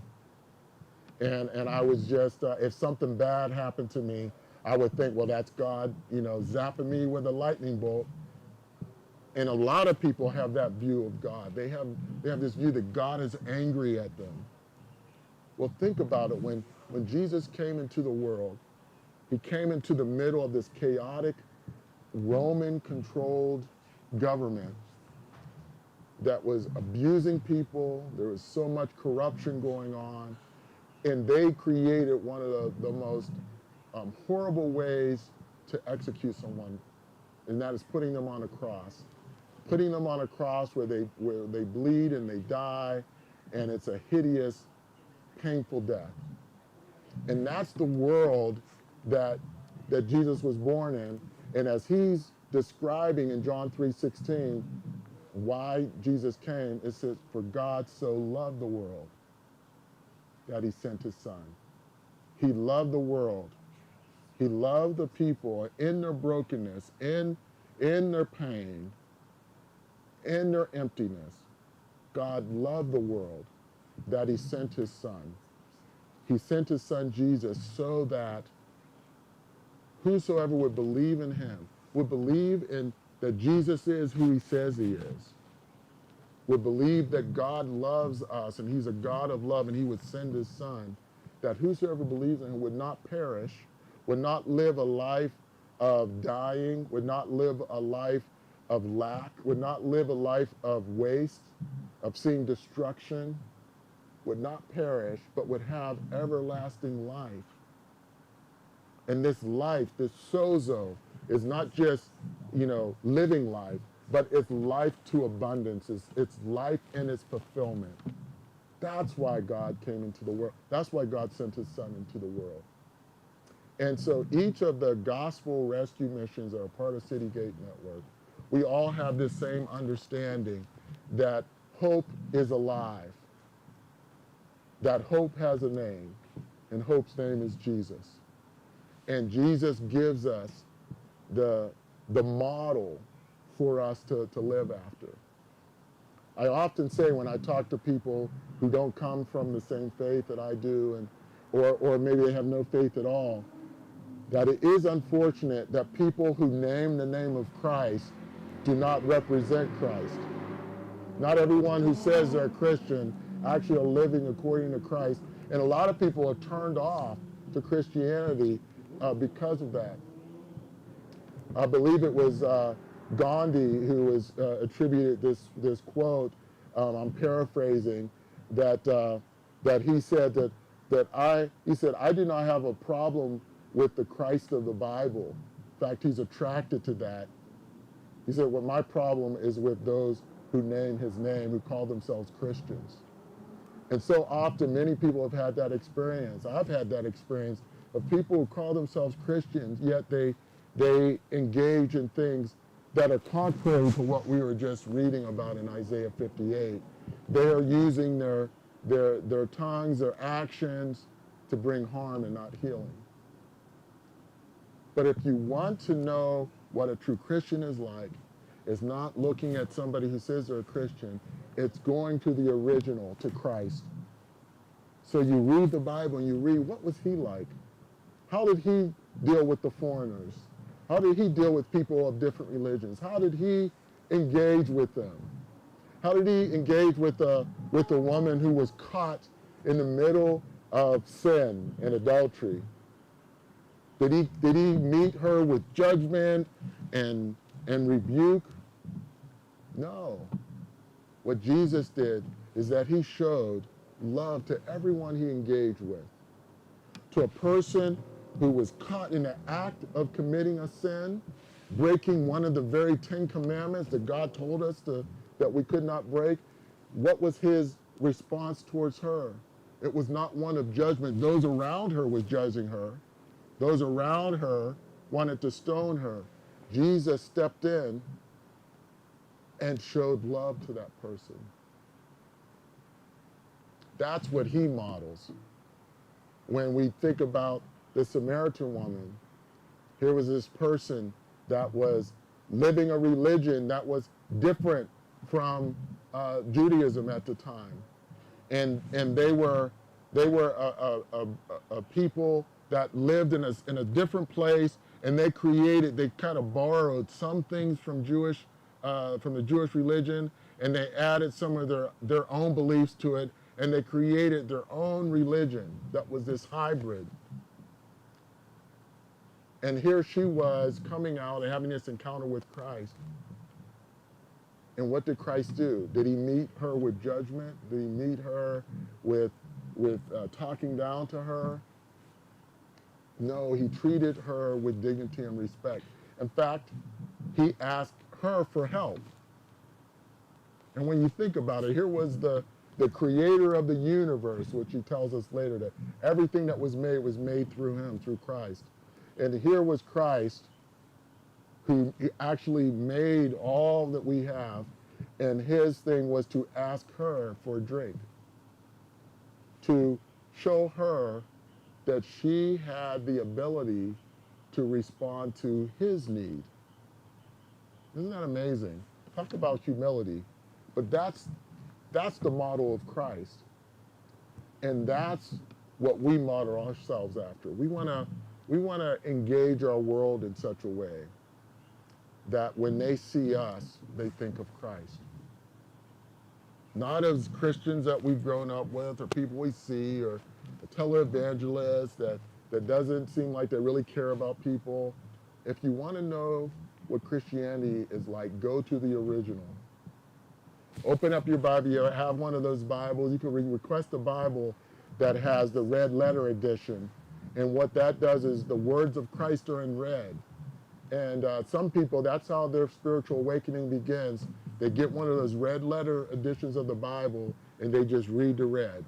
And I was just, if something bad happened to me, I would think, well, that's God, zapping me with a lightning bolt. And a lot of people have that view of God. They have this view that God is angry at them. Well, think about it. When Jesus came into the world, He came into the middle of this chaotic, Roman-controlled government that was abusing people. There was so much corruption going on. And they created one of the most horrible ways to execute someone, and that is putting them on a cross. Putting them on a cross where they bleed and they die, and it's a hideous, painful death. And that's the world that Jesus was born in. And as he's describing in John 3:16 why Jesus came, it says, "For God so loved the world that he sent his son." He loved the world. He loved the people in their brokenness, in their pain, in their emptiness. God loved the world that he sent his son. He sent his son Jesus so that whosoever would believe in him, would believe in that Jesus is who he says he is, would believe that God loves us and he's a God of love and he would send his son, that whosoever believes in him would not perish, would not live a life of dying, would not live a life of lack, would not live a life of waste, of seeing destruction, would not perish, but would have everlasting life. And this life, this sozo, is not just, living life, but it's life to abundance. It's life in its fulfillment. That's why God came into the world. That's why God sent his son into the world. And so each of the gospel rescue missions that are part of City Gate Network, we all have this same understanding that hope is alive, that hope has a name, and hope's name is Jesus. And Jesus gives us the model for us to live after. I often say when I talk to people who don't come from the same faith that I do, or maybe they have no faith at all, that it is unfortunate that people who name the name of Christ do not represent Christ. Not everyone who says they're a Christian actually are living according to Christ. And a lot of people are turned off to Christianity because of that. I believe it was Gandhi who was attributed this quote, I'm paraphrasing, that he said he said, I do not have a problem with the Christ of the Bible. In fact, he's attracted to that. He said, well, my problem is with those who name his name, who call themselves Christians. And so often, many people have had that experience. I've had that experience of people who call themselves Christians, yet they engage in things that are contrary to what we were just reading about in Isaiah 58. They are using their tongues, their actions to bring harm and not healing. But if you want to know what a true Christian is like, it's not looking at somebody who says they're a Christian, it's going to the original, to Christ. So you read the Bible and you read, what was he like? How did he deal with the foreigners? How did he deal with people of different religions? How did he engage with them? How did he engage with a woman who was caught in the middle of sin and adultery? Did he meet her with judgment and rebuke? No. What Jesus did is that he showed love to everyone he engaged with. To a person who was caught in the act of committing a sin, breaking one of the very 10 commandments that God told us that we could not break, what was his response towards her? It was not one of judgment. Those around her was judging her. Those around her wanted to stone her. Jesus stepped in and showed love to that person. That's what he models. When we think about the Samaritan woman, here was this person that was living a religion that was different from Judaism at the time. And they were a people that lived in a different place, and they kind of borrowed some things from the Jewish religion, and they added some of their own beliefs to it, and they created their own religion that was this hybrid. And here she was coming out and having this encounter with Christ. And what did Christ do? Did he meet her with judgment? Did he meet her with talking down to her? No, he treated her with dignity and respect. In fact, he asked her for help. And when you think about it, here was the creator of the universe, which he tells us later that everything that was made through him, through Christ. And here was Christ, who actually made all that we have, and his thing was to ask her for a drink, to show her that she had the ability to respond to his need. Isn't that amazing? Talk about humility. But that's the model of Christ. And that's what we model ourselves after. We want to engage our world in such a way that when they see us, they think of Christ. Not as Christians that we've grown up with, or people we see, or a televangelist that doesn't seem like they really care about people. If you want to know what Christianity is like, go to the original. Open up your Bible. You have one of those Bibles. You can request a Bible that has the red letter edition. And what that does is the words of Christ are in red. And some people, that's how their spiritual awakening begins. They get one of those red letter editions of the Bible and they just read the red.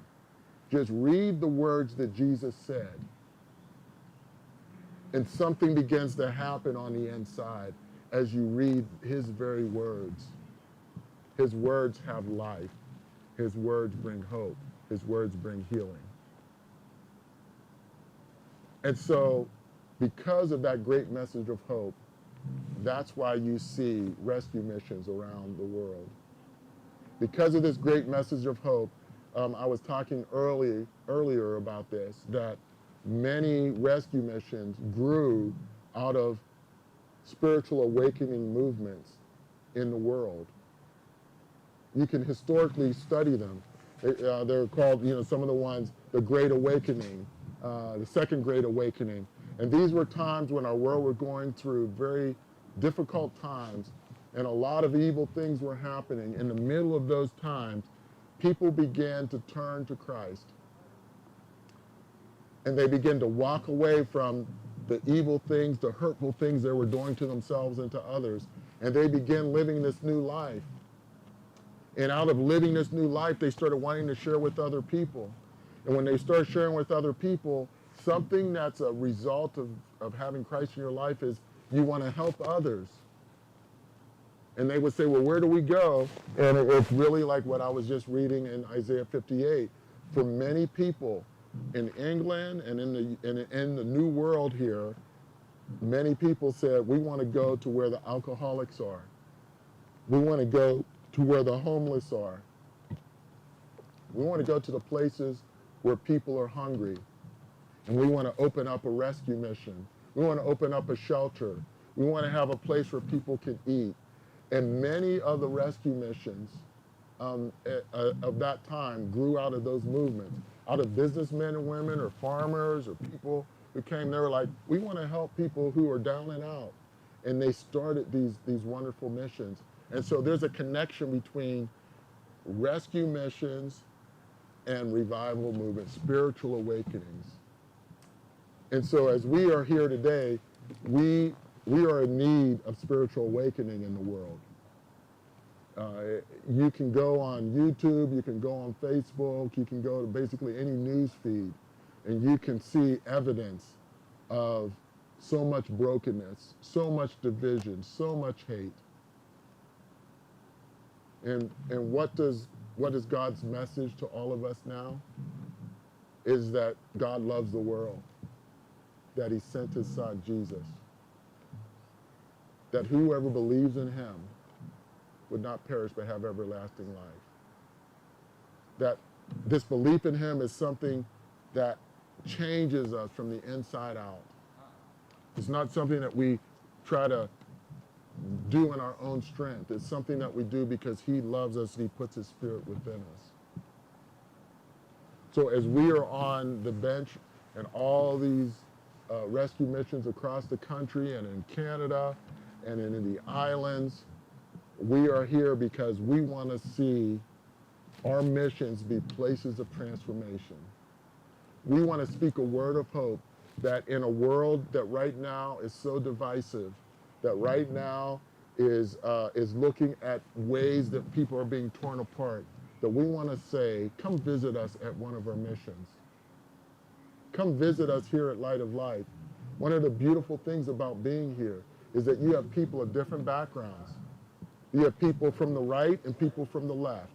Just read the words that Jesus said. And something begins to happen on the inside as you read his very words. His words have life. His words bring hope. His words bring healing. And so, because of that great message of hope, that's why you see rescue missions around the world. Because of this great message of hope, I was talking earlier about this, that many rescue missions grew out of spiritual awakening movements in the world. You can historically study them. They're called, some of the ones, the Great Awakening, the Second Great Awakening. And these were times when our world was going through very difficult times, and a lot of evil things were happening. In the middle of those times, people began to turn to Christ. And they began to walk away from the evil things, the hurtful things they were doing to themselves and to others. And they began living this new life. And out of living this new life, they started wanting to share with other people. And when they start sharing with other people, something that's a result of having Christ in your life is you want to help others. And they would say, well, where do we go? And it's really like what I was just reading in Isaiah 58. For many people in England and in the New World here, many people said, we want to go to where the alcoholics are. We want to go to where the homeless are. We want to go to the places where people are hungry. And we want to open up a rescue mission. We want to open up a shelter. We want to have a place where people can eat. And many of the rescue missions of that time grew out of those movements, out of businessmen and women or farmers or people who came. They were like, we want to help people who are down and out. And they started these wonderful missions. And so there's a connection between rescue missions and revival movements, spiritual awakenings. And so as we are here today, we are in need of spiritual awakening in the world. You can go on YouTube, you can go on Facebook, you can go to basically any news feed, and you can see evidence of so much brokenness, so much division, so much hate. And what is God's message to all of us now? Is that God loves the world, that he sent his son, Jesus, that whoever believes in him would not perish but have everlasting life. That this belief in him is something that changes us from the inside out. It's not something that we try to do in our own strength. It's something that we do because he loves us and he puts his spirit within us. So as we are on the bench and all these rescue missions across the country and in Canada and in the islands, We are here because we want to see our missions be places of transformation. We want to speak a word of hope that in a world that right now is so divisive, that right now is looking at ways that people are being torn apart, that we want to say, come visit us at one of our missions. Come visit us here at Light of Life. One of the beautiful things about being here is that you have people of different backgrounds. You have people from the right and people from the left.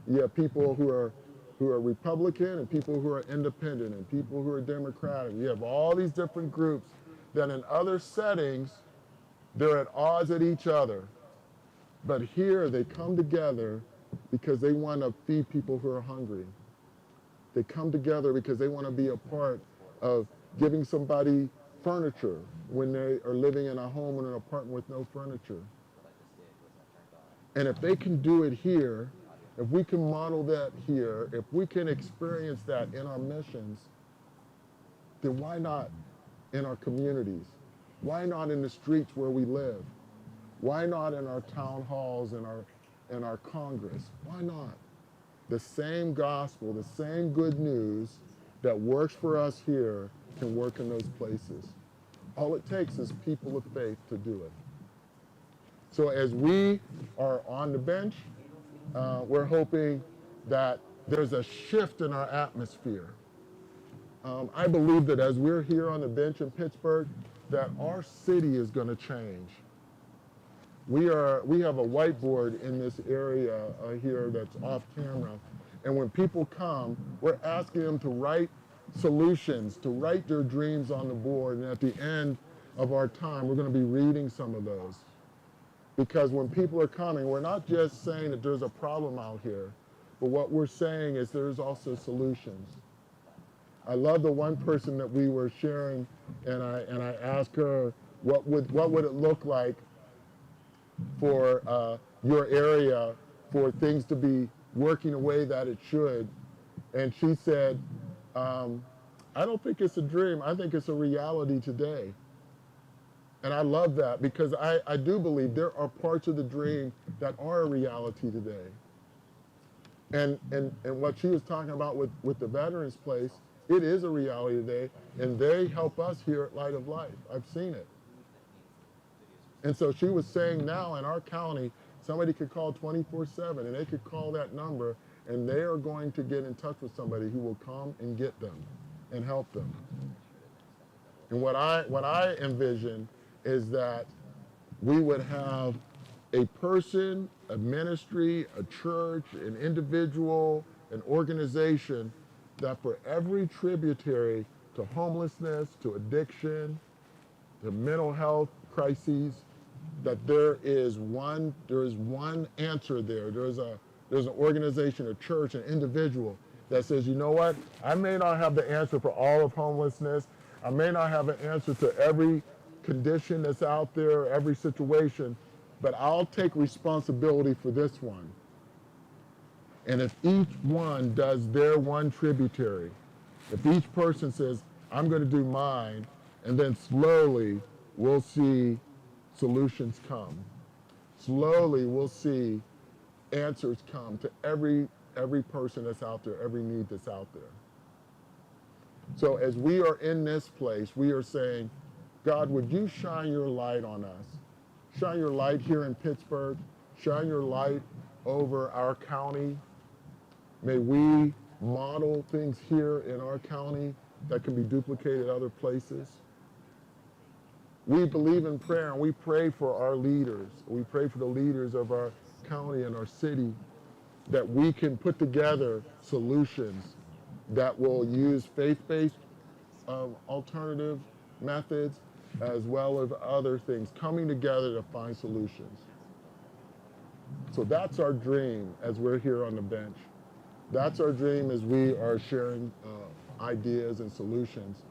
You have people who are Republican and people who are independent and people who are Democratic. You have all these different groups that in other settings, they're at odds at each other. But here they come together because they want to feed people who are hungry. They come together because they want to be a part of giving somebody furniture when they are living in a home in an apartment with no furniture. And if they can do it here, if we can model that here, if we can experience that in our missions, then why not in our communities? Why not in the streets where we live? Why not in our town halls and our Congress? Why not? The same gospel, the same good news that works for us here can work in those places. All it takes is people of faith to do it. So as we are on the bench, we're hoping that there's a shift in our atmosphere. I believe that as we're here on the bench in Pittsburgh, that our city is going to change. We have a whiteboard in this area here that's off camera, and when people come, we're asking them to write solutions, to write their dreams on the board, and at the end of our time, we're going to be reading some of those. Because when people are coming, we're not just saying that there's a problem out here, but what we're saying is there's also solutions. I love the one person that we were sharing, and I asked her, what would it look like for your area for things to be working the way that it should? And she said, I don't think it's a dream. I think it's a reality today. And I love that because I do believe there are parts of the dream that are a reality today. And what she was talking about with the Veterans Place, it is a reality today, and they help us here at Light of Life. I've seen it. And so she was saying now in our county, somebody could call 24/7, and they could call that number, and they are going to get in touch with somebody who will come and get them and help them. And what I envision is that we would have a person, a ministry, a church, an individual, an organization that for every tributary to homelessness, to addiction, to mental health crises, that there is one answer there. There's an organization, a church, an individual that says, you know what, I may not have the answer for all of homelessness. I may not have an answer to every condition that's out there, every situation, but I'll take responsibility for this one. And if each one does their one tributary, if each person says, I'm going to do mine, and then slowly we'll see solutions come. Slowly we'll see answers come to every person that's out there, every need that's out there. So as we are in this place, we are saying, God, would you shine your light on us? Shine your light here in Pittsburgh. Shine your light over our county. May we model things here in our county that can be duplicated other places. We believe in prayer, and we pray for our leaders. We pray for the leaders of our county and our city, that we can put together solutions that will use faith-based alternative methods as well as other things, coming together to find solutions. So that's our dream as we're here on the bench. That's our dream as we are sharing ideas and solutions.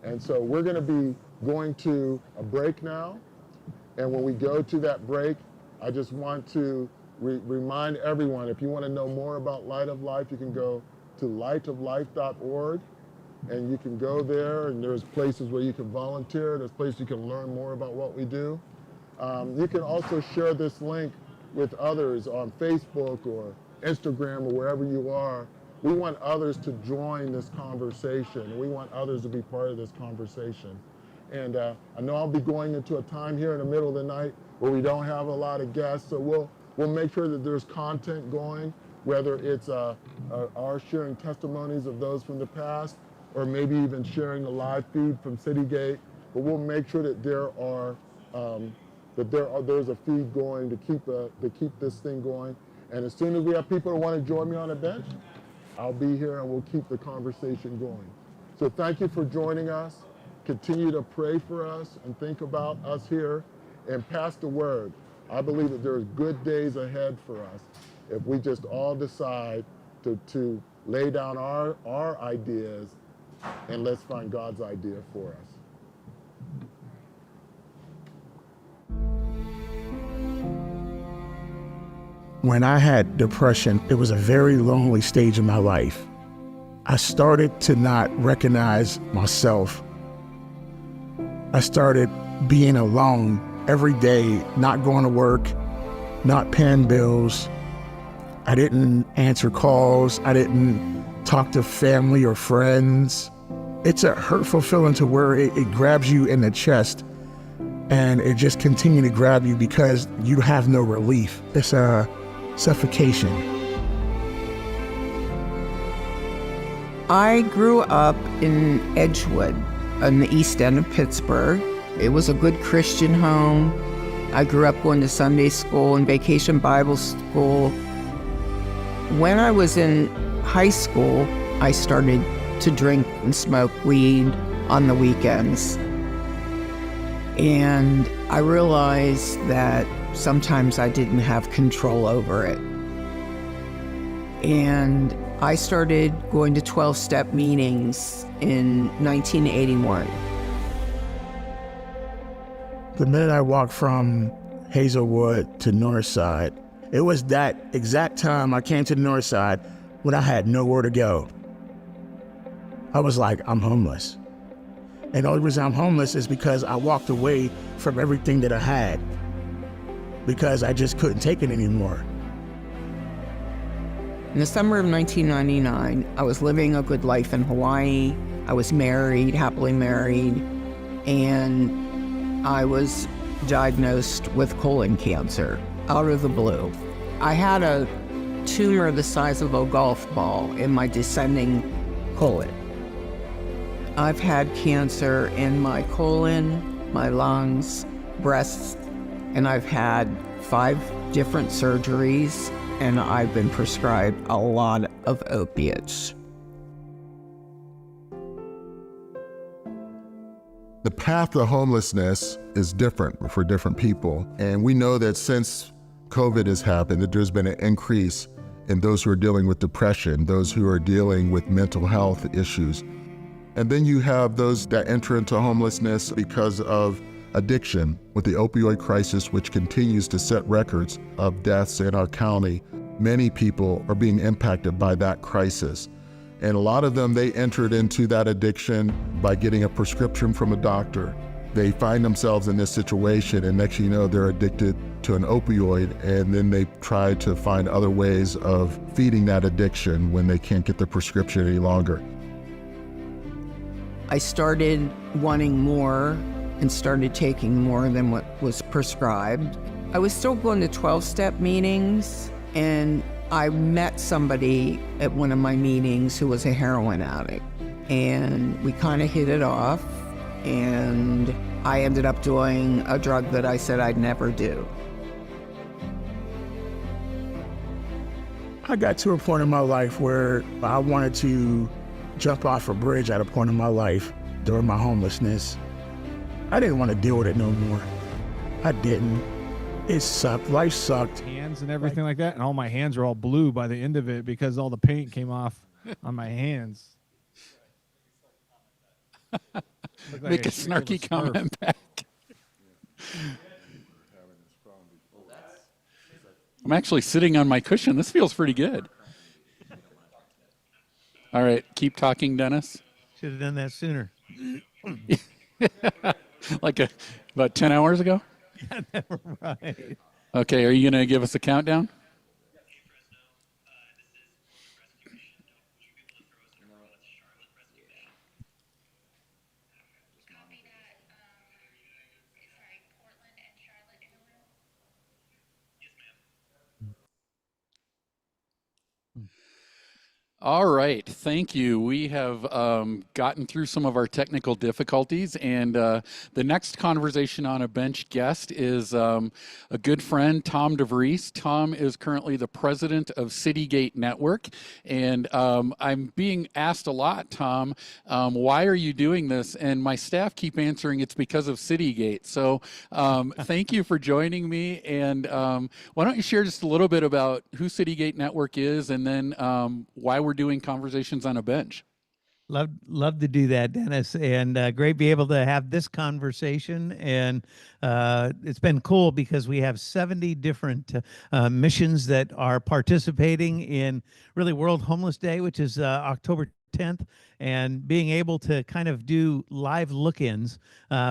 And so we're going to be going to a break now. And when we go to that break, I just want to remind everyone, if you want to know more about Light of Life, you can go to lightoflife.org, and you can go there, and there's places where you can volunteer. There's places you can learn more about what we do. You can also share this link with others on Facebook or Instagram or wherever you are, we want others to join this conversation. We want others to be part of this conversation. And I know I'll be going into a time here in the middle of the night where we don't have a lot of guests, so we'll make sure that there's content going, whether it's our sharing testimonies of those from the past, or maybe even sharing the live feed from Citygate. But we'll make sure that there's a feed going to keep this thing going. And as soon as we have people that want to join me on a bench, I'll be here and we'll keep the conversation going. So thank you for joining us. Continue to pray for us and think about us here and pass the word. I believe that there's good days ahead for us if we just all decide to lay down our ideas and let's find God's idea for us. When I had depression, it was a very lonely stage in my life. I started to not recognize myself. I started being alone every day, not going to work, not paying bills. I didn't answer calls. I didn't talk to family or friends. It's a hurtful feeling to where it grabs you in the chest and it just continues to grab you because you have no relief. It's a suffocation. I grew up in Edgewood on the east end of Pittsburgh. It was a good Christian home. I grew up going to Sunday school and Vacation Bible School. When I was in high school, I started to drink and smoke weed on the weekends. And I realized that sometimes I didn't have control over it. And I started going to 12-step meetings in 1981. The minute I walked from Hazelwood to Northside, it was that exact time I came to the Northside when I had nowhere to go. I was like, I'm homeless. And the only reason I'm homeless is because I walked away from everything that I had because I just couldn't take it anymore. In the summer of 1999, I was living a good life in Hawaii. I was married, happily married, and I was diagnosed with colon cancer out of the blue. I had a tumor the size of a golf ball in my descending colon. I've had cancer in my colon, my lungs, breasts, and I've had 5 different surgeries, and I've been prescribed a lot of opiates. The path to homelessness is different for different people. And we know that since COVID has happened, that there's been an increase in those who are dealing with depression, those who are dealing with mental health issues. And then you have those that enter into homelessness because of addiction, with the opioid crisis, which continues to set records of deaths in our county. Many people are being impacted by that crisis. And a lot of them, they entered into that addiction by getting a prescription from a doctor. They find themselves in this situation, and next thing you know, they're addicted to an opioid, and then they try to find other ways of feeding that addiction when they can't get the prescription any longer. I started wanting more and started taking more than what was prescribed. I was still going to 12-step meetings, and I met somebody at one of my meetings who was a heroin addict, and we kind of hit it off, and I ended up doing a drug that I said I'd never do. I got to a point in my life where I wanted to jump off a bridge at a point in my life during my homelessness. I didn't want to deal with it no more. I didn't. It sucked. Life sucked. Hands and everything like that, and all my hands are all blue by the end of it because all the paint came off on my hands. Make a snarky comment back. I'm actually sitting on my cushion. This feels pretty good. All right, keep talking, Dennis. Should have done that sooner. About 10 hours ago? Right. Okay, are you going to give us a countdown? All right, thank you. We have gotten through some of our technical difficulties, and the next conversation on a bench guest is a good friend, Tom DeVries. Tom is currently the president of Citygate Network, and I'm being asked a lot, Tom, why are you doing this? And my staff keep answering it's because of Citygate. So thank you for joining me, and why don't you share just a little bit about who Citygate Network is, and then why we're doing conversations on a bench. Love to do that, Dennis, and great to be able to have this conversation. And it's been cool because we have 70 different missions that are participating in really World Homeless Day, which is October 10th, and being able to kind of do live look-ins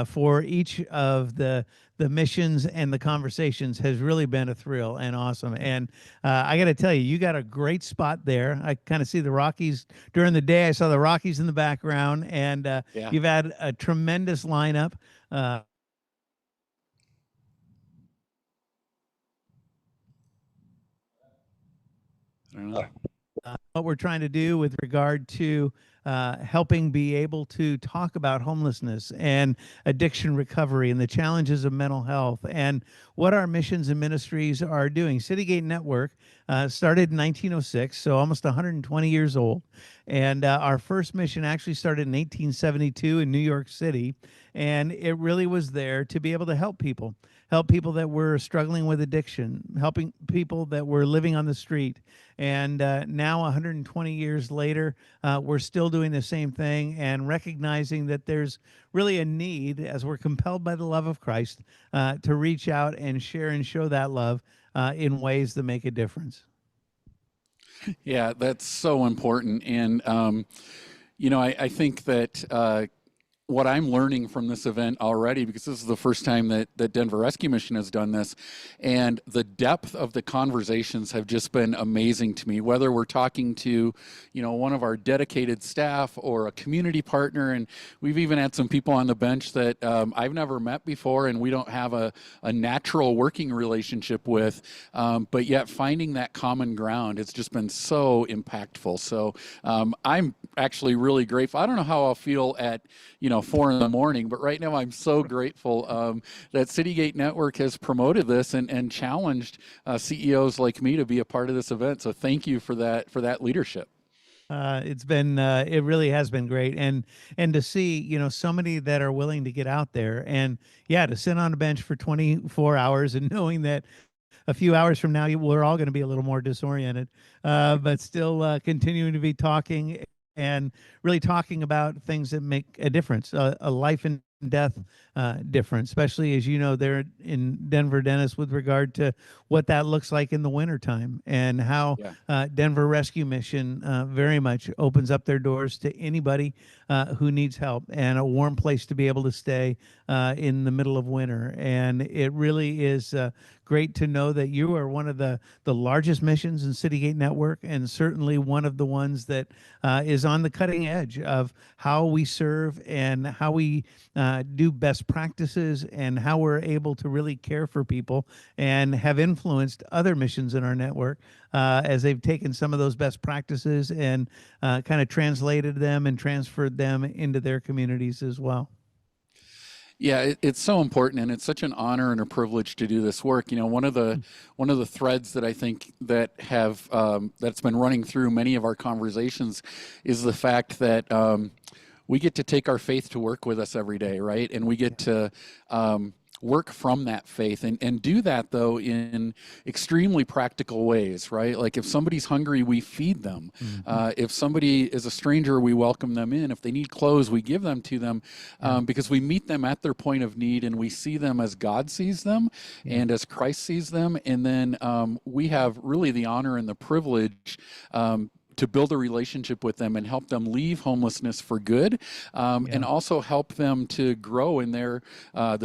for each of the missions and the conversations has really been a thrill and awesome. And I got to tell you, you got a great spot there. I kind of see the Rockies during the day. I saw the Rockies in the background, and Yeah. you've had a tremendous lineup. What we're trying to do with regard to helping be able to talk about homelessness and addiction recovery and the challenges of mental health and what our missions and ministries are doing. Citygate Network started in 1906, so almost 120 years old. And our first mission actually started in 1872 in New York City. And it really was there to be able to help people that were struggling with addiction, helping people that were living on the street. And now 120 years later, we're still doing the same thing and recognizing that there's really a need, as we're compelled by the love of Christ, to reach out and share and show that love in ways that make a difference. Yeah, that's so important. And, I think that what I'm learning from this event already, because this is the first time that Denver Rescue Mission has done this, and the depth of the conversations have just been amazing to me, whether we're talking to, one of our dedicated staff or a community partner. And we've even had some people on the bench that I've never met before, and we don't have a natural working relationship with, but yet finding that common ground, it's just been so impactful. So I'm actually really grateful. I don't know how I'll feel at, 4 a.m, but right now I'm so grateful that Citygate Network has promoted this and challenged CEOs like me to be a part of this event. So thank you for that leadership. It's been, it really has been great. And to see, so many that are willing to get out there and to sit on a bench for 24 hours and knowing that a few hours from now, we're all going to be a little more disoriented, but still continuing to be talking and really talking about things that make a difference, a life and death difference, especially as there in Denver, Dennis, with regard to what that looks like in the wintertime and how Denver Rescue Mission very much opens up their doors to anybody who needs help and a warm place to be able to stay in the middle of winter. And it really is great to know that you are one of the largest missions in Citygate Network, and certainly one of the ones that is on the cutting edge of how we serve and how we do best practices and how we're able to really care for people, and have influenced other missions in our network as they've taken some of those best practices and kind of translated them and transferred them into their communities as well. Yeah, it's so important, and it's such an honor and a privilege to do this work. One of the threads that I think that have that's been running through many of our conversations is the fact that we get to take our faith to work with us every day, right? And we get to work from that faith and do that, though, in extremely practical ways, right? Like if somebody's hungry, we feed them. If somebody is a stranger, we welcome them in. If they need clothes, we give them to them because we meet them at their point of need, and we see them as God sees them and as Christ sees them. And then we have really the honor and the privilege to build a relationship with them and help them leave homelessness for good, and also help them to grow in their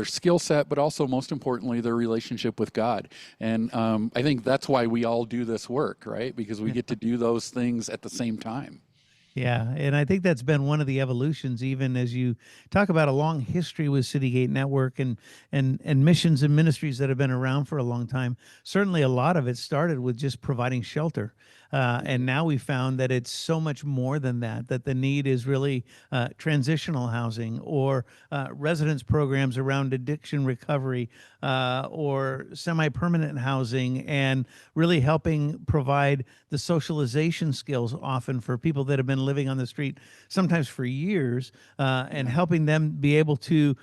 skill set, but also most importantly their relationship with God. And I think that's why we all do this work, right? Because we get to do those things at the same time. Yeah, and I think that's been one of the evolutions, even as you talk about a long history with Citygate Network and missions and ministries that have been around for a long time. Certainly, a lot of it started with just providing shelter. And now we found that it's so much more than that, that the need is really transitional housing or residence programs around addiction recovery or semi-permanent housing, and really helping provide the socialization skills often for people that have been living on the street, sometimes for years, and helping them be able to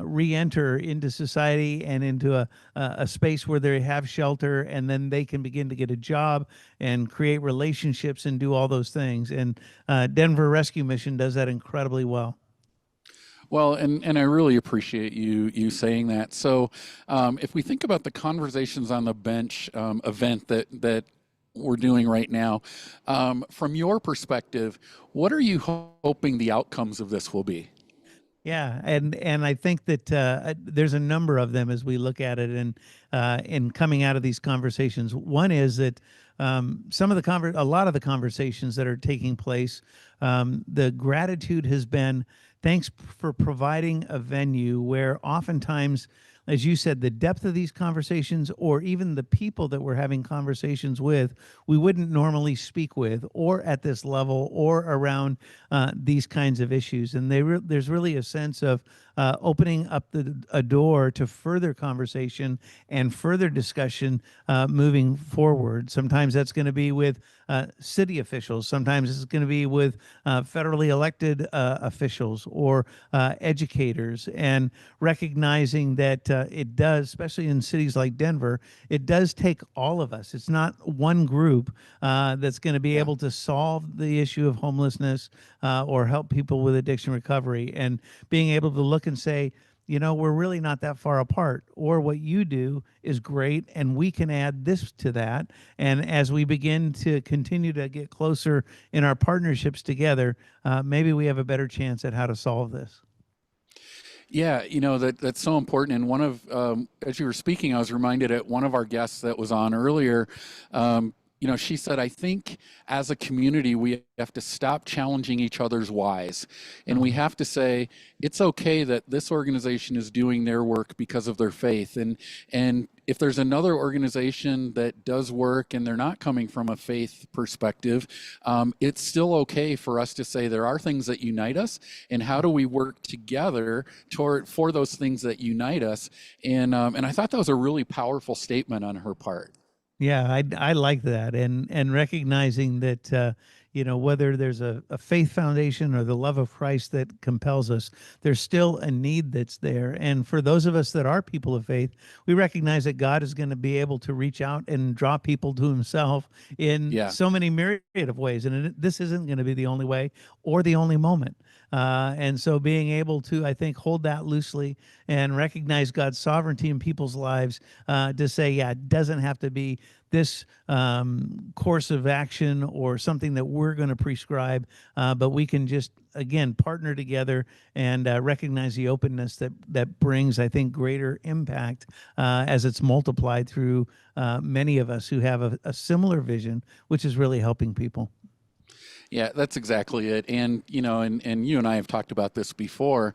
re-enter into society and into a space where they have shelter, and then they can begin to get a job and create relationships and do all those things. And Denver Rescue Mission does that incredibly well. Well, and I really appreciate you saying that. So if we think about the Conversations on the Bench event that we're doing right now, from your perspective, what are you hoping the outcomes of this will be? Yeah, and I think that there's a number of them as we look at it, and in coming out of these conversations. One is that some of a lot of the conversations that are taking place, the gratitude has been, thanks for providing a venue where oftentimes, as you said, the depth of these conversations, or even the people that we're having conversations with, we wouldn't normally speak with, or at this level, or around these kinds of issues. And there's really a sense of opening up a door to further conversation and further discussion moving forward. Sometimes that's going to be with city officials. Sometimes it's going to be with federally elected officials or educators, and recognizing that it does, especially in cities like Denver, it does take all of us. It's not one group that's going to be able to solve the issue of homelessness or help people with addiction recovery, and being able to look and say, you know, we're really not that far apart, or what you do is great and we can add this to that. And as we begin to continue to get closer in our partnerships together, maybe we have a better chance at how to solve this. Yeah, you know, that's so important. And one of, as you were speaking, I was reminded at one of our guests that was on earlier, you know, she said, I think as a community, we have to stop challenging each other's whys. And we have to say, it's okay that this organization is doing their work because of their faith. And if there's another organization that does work and they're not coming from a faith perspective, it's still okay for us to say there are things that unite us, and how do we work together for those things that unite us. And I thought that was a really powerful statement on her part. Yeah, I like that, and recognizing that you know, whether there's a faith foundation or the love of Christ that compels us, there's still a need that's there. And for those of us that are people of faith, we recognize that God is going to be able to reach out and draw people to Himself in so many myriad of ways. And this isn't going to be the only way or the only moment. And so being able to, I think, hold that loosely and recognize God's sovereignty in people's lives, to say, yeah, it doesn't have to be this course of action or something that we're going to prescribe, but we can just, again, partner together and recognize the openness that brings, I think, greater impact as it's multiplied through many of us who have a similar vision, which is really helping people. Yeah, that's exactly it. And, you know, and you and I have talked about this before.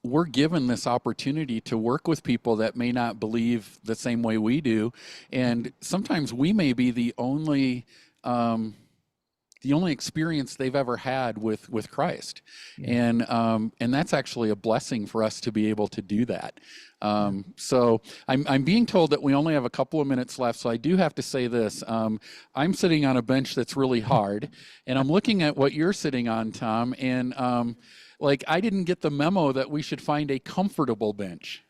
We're given this opportunity to work with people that may not believe the same way we do. And sometimes we may be the only experience they've ever had with Christ. And that's actually a blessing for us to be able to do that. So I'm being told that we only have a couple of minutes left, so I do have to say this. I'm sitting on a bench that's really hard, and I'm looking at what you're sitting on, Tom, and like, I didn't get the memo that we should find a comfortable bench.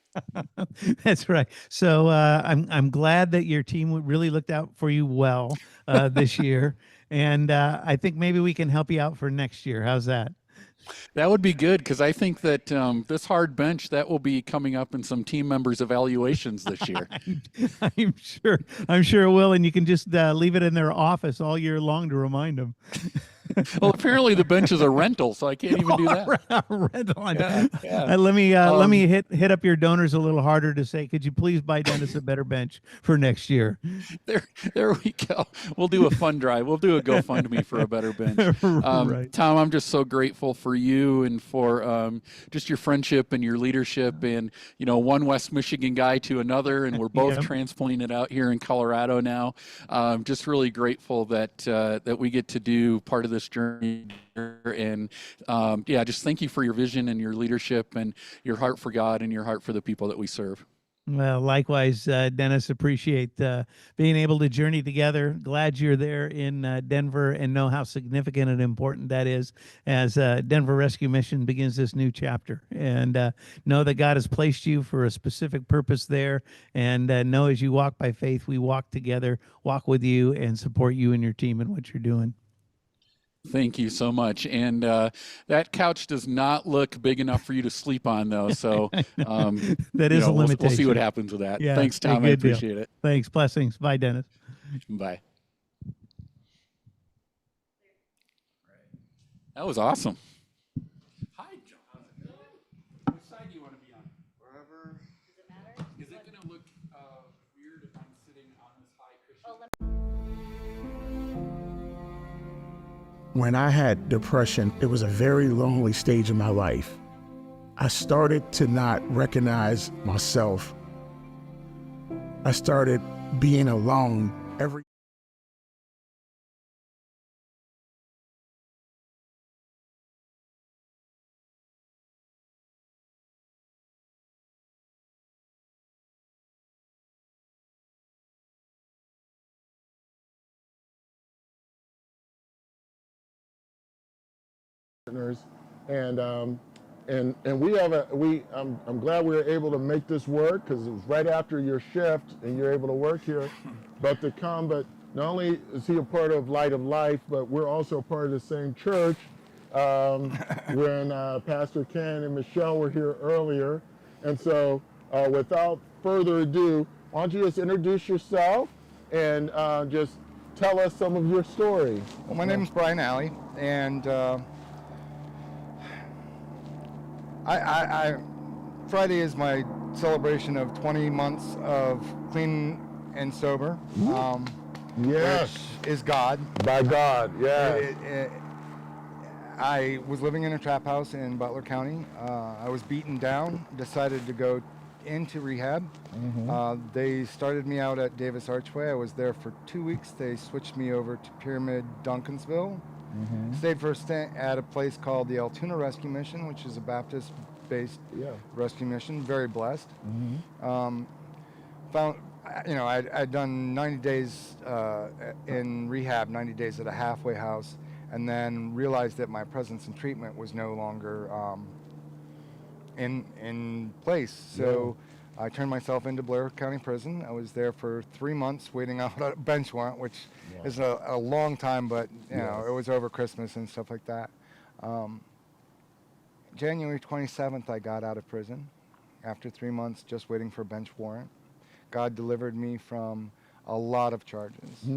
That's right. So I'm glad that your team really looked out for you well this year, and I think maybe we can help you out for next year. How's that? That would be good, because I think that this hard bench, that will be coming up in some team members' evaluations this year. I'm sure it will, and you can just leave it in their office all year long to remind them. Well, apparently the bench is a rental, so I can't even do that. Rental. Yeah. Let me hit up your donors a little harder to say, could you please buy Dennis a better bench for next year? There we go. We'll do a fund drive. We'll do a GoFundMe for a better bench. Right. Tom, I'm just so grateful for you and for just your friendship and your leadership, and one West Michigan guy to another, and we're both transplanted out here in Colorado now. Just really grateful that we get to do part of this journey, and just thank you for your vision and your leadership and your heart for God and your heart for the people that we serve. Well, likewise, Dennis, appreciate being able to journey together. Glad you're there in Denver and know how significant and important that is as Denver Rescue Mission begins this new chapter. And know that God has placed you for a specific purpose there. And know as you walk by faith, we walk together, walk with you, and support you and your team in what you're doing. Thank you so much. And that couch does not look big enough for you to sleep on, though. So that is a limitation. We'll see what happens with that. Yeah, thanks, Tom. I appreciate it. Thanks. Blessings. Bye, Dennis. Bye. That was awesome. Hi, John. Which side do you want to be on? Wherever. Does it matter? Is it going to look weird if I'm sitting on this high cushion? When I had depression, it was a very lonely stage in my life. I started to not recognize myself. I started being alone every and we have I'm glad we were able to make this work, because it was right after your shift and you're able to work here. But not only is he a part of Light of Life, but we're also part of the same church. When Pastor Ken and Michelle were here earlier. And so without further ado, why don't you just introduce yourself and just tell us some of your story. Well, my name is Brian Alley, and Friday is my celebration of 20 months of clean and sober. Yes. Which is God. By God, yeah. I was living in a trap house in Butler County. I was beaten down, decided to go into rehab. They started me out at Davis Archway. I was there for 2 weeks. They switched me over to Pyramid Duncansville. Stayed for a stint at a place called the Altoona Rescue Mission, which is a Baptist-based rescue mission. Very blessed. I'd done 90 days in rehab, 90 days at a halfway house, and then realized that my presence and treatment was no longer in place. So I turned myself into Blair County Prison. I was there for 3 months waiting out a bench warrant, which is a long time, but you know, it was over Christmas and stuff like that. January 27th, I got out of prison after 3 months just waiting for a bench warrant. God delivered me from a lot of charges.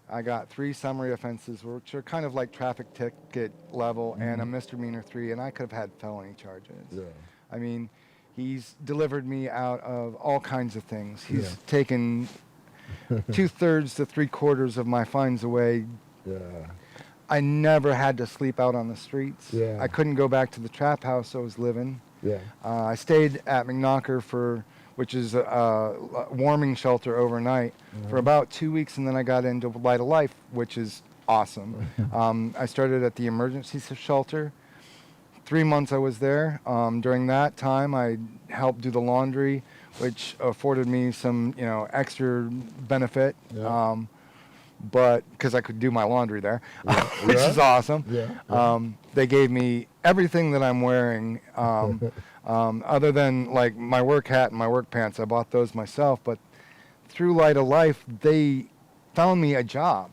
I got 3 summary offenses, which are kind of like traffic ticket level, and a misdemeanor 3, and I could have had felony charges. I mean, he's delivered me out of all kinds of things. He's taken 2/3 to 3/4 of my fines away. I never had to sleep out on the streets. I couldn't go back to the trap house I was living. I stayed at McKnocker which is a warming shelter overnight, for about 2 weeks, and then I got into Light of Life, which is awesome. I started at the emergency shelter. 3 months I was there. During that time, I helped do the laundry, which afforded me some, extra benefit. But because I could do my laundry there, which is awesome. They gave me everything that I'm wearing, other than like my work hat and my work pants. I bought those myself. But through Light of Life, they found me a job.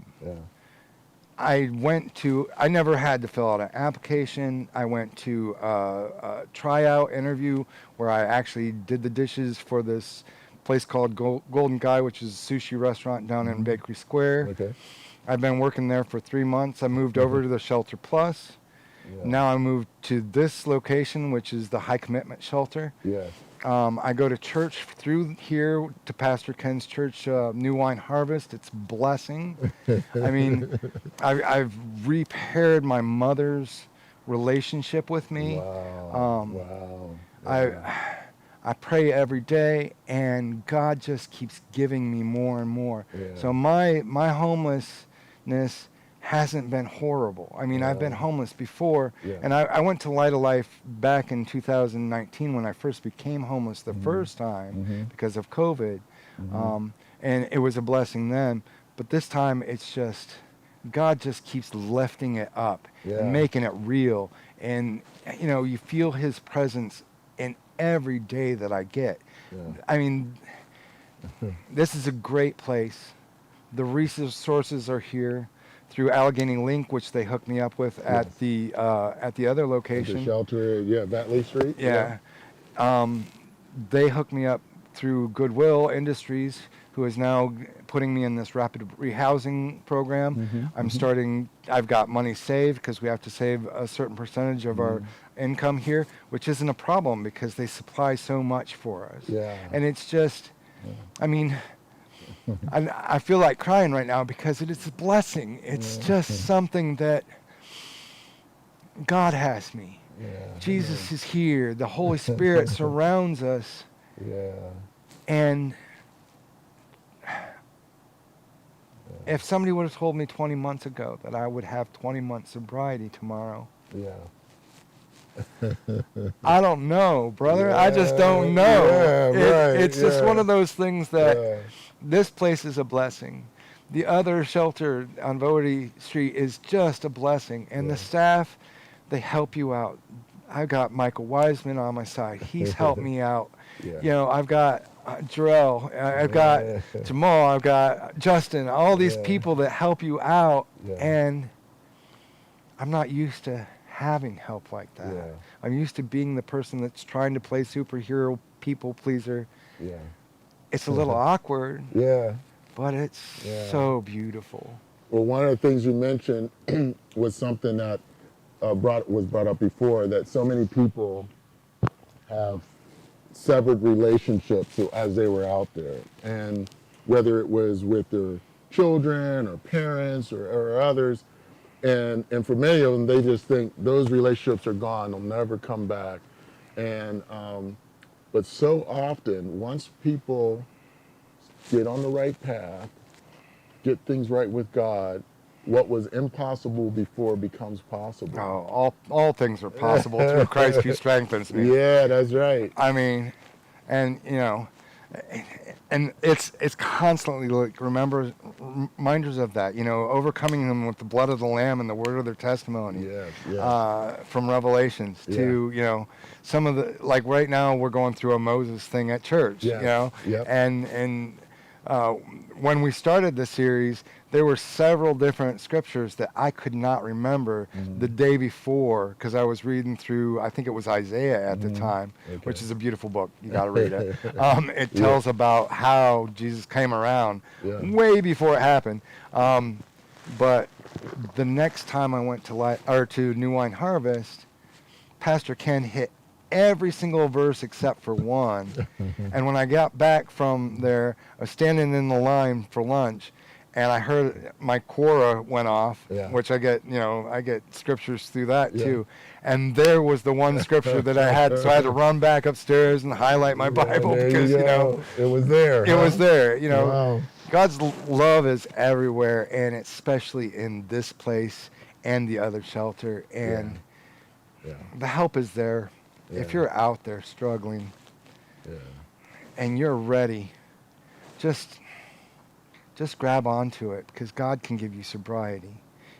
I never had to fill out an application. I went to a tryout interview where I actually did the dishes for this place called Golden Guy, which is a sushi restaurant down in Bakery Square. Okay. I've been working there for 3 months. I moved over to the Shelter Plus. Yeah. Now I moved to this location, which is the High Commitment Shelter. Yeah. I go to church through here to Pastor Ken's church, New Wine Harvest. It's a blessing. I mean, I've repaired my mother's relationship with me. Wow. I pray every day, and God just keeps giving me more and more. Yeah. So my homelessness hasn't been horrible. I mean, I've been homeless before, and I went to Light of Life back in 2019 when I first became homeless the first time because of COVID, and it was a blessing then. But this time, it's just, God just keeps lifting it up and making it real, and you know, you feel His presence in every day that I get. I mean, this is a great place. The resources are here through Allegheny Link, which they hooked me up with at the other location. The shelter, Batley Street. Yeah. They hooked me up through Goodwill Industries, who is now putting me in this rapid rehousing program. I've got money saved because we have to save a certain percentage of our income here, which isn't a problem because they supply so much for us. Yeah. And it's just, I mean, I feel like crying right now because it is a blessing. It's just something that God has me. Jesus is here. The Holy Spirit surrounds us. And if somebody would have told me 20 months ago that I would have 20 months sobriety tomorrow, I don't know, brother. I just don't know. It's just one of those things that this place is a blessing. The other shelter on Vody Street is just a blessing. And the staff, they help you out. I've got Michael Wiseman on my side. He's helped me out. You know, I've got Jarrell, I've got Jamal, I've got Justin, all these people that help you out. And I'm not used to having help like that. I'm used to being the person that's trying to play superhero people pleaser. It's a little awkward. But it's so beautiful. Well, one of the things you mentioned was something that was brought up before, that so many people have severed relationships as they were out there, and whether it was with their children or parents or others, and for many of them, they just think those relationships are gone, they'll never come back. And but so often, once people get on the right path, get things right with God, what was impossible before becomes possible. All things are possible through Christ who strengthens me. Yeah, that's right. I mean, and you know, and it's constantly like reminders of that. You know, overcoming them with the blood of the Lamb and the word of their testimony. From Revelations to, you know, some of the, like right now we're going through a Moses thing at church. You know, and when we started the series, there were several different scriptures that I could not remember the day before because I was reading through, I think it was Isaiah at the time, which is a beautiful book. You got to read it. It tells about how Jesus came around way before it happened. But the next time I went to New Wine Harvest, Pastor Ken hit every single verse except for one. And when I got back from there, I was standing in the line for lunch, and I heard my Quora went off, which I get scriptures through that too. And there was the one scripture that I had, so I had to run back upstairs and highlight my Bible because, you know, it was there. It was there, you know. God's love is everywhere, and especially in this place and the other shelter. And the help is there. If you're out there struggling and you're ready, just grab onto it, because God can give you sobriety.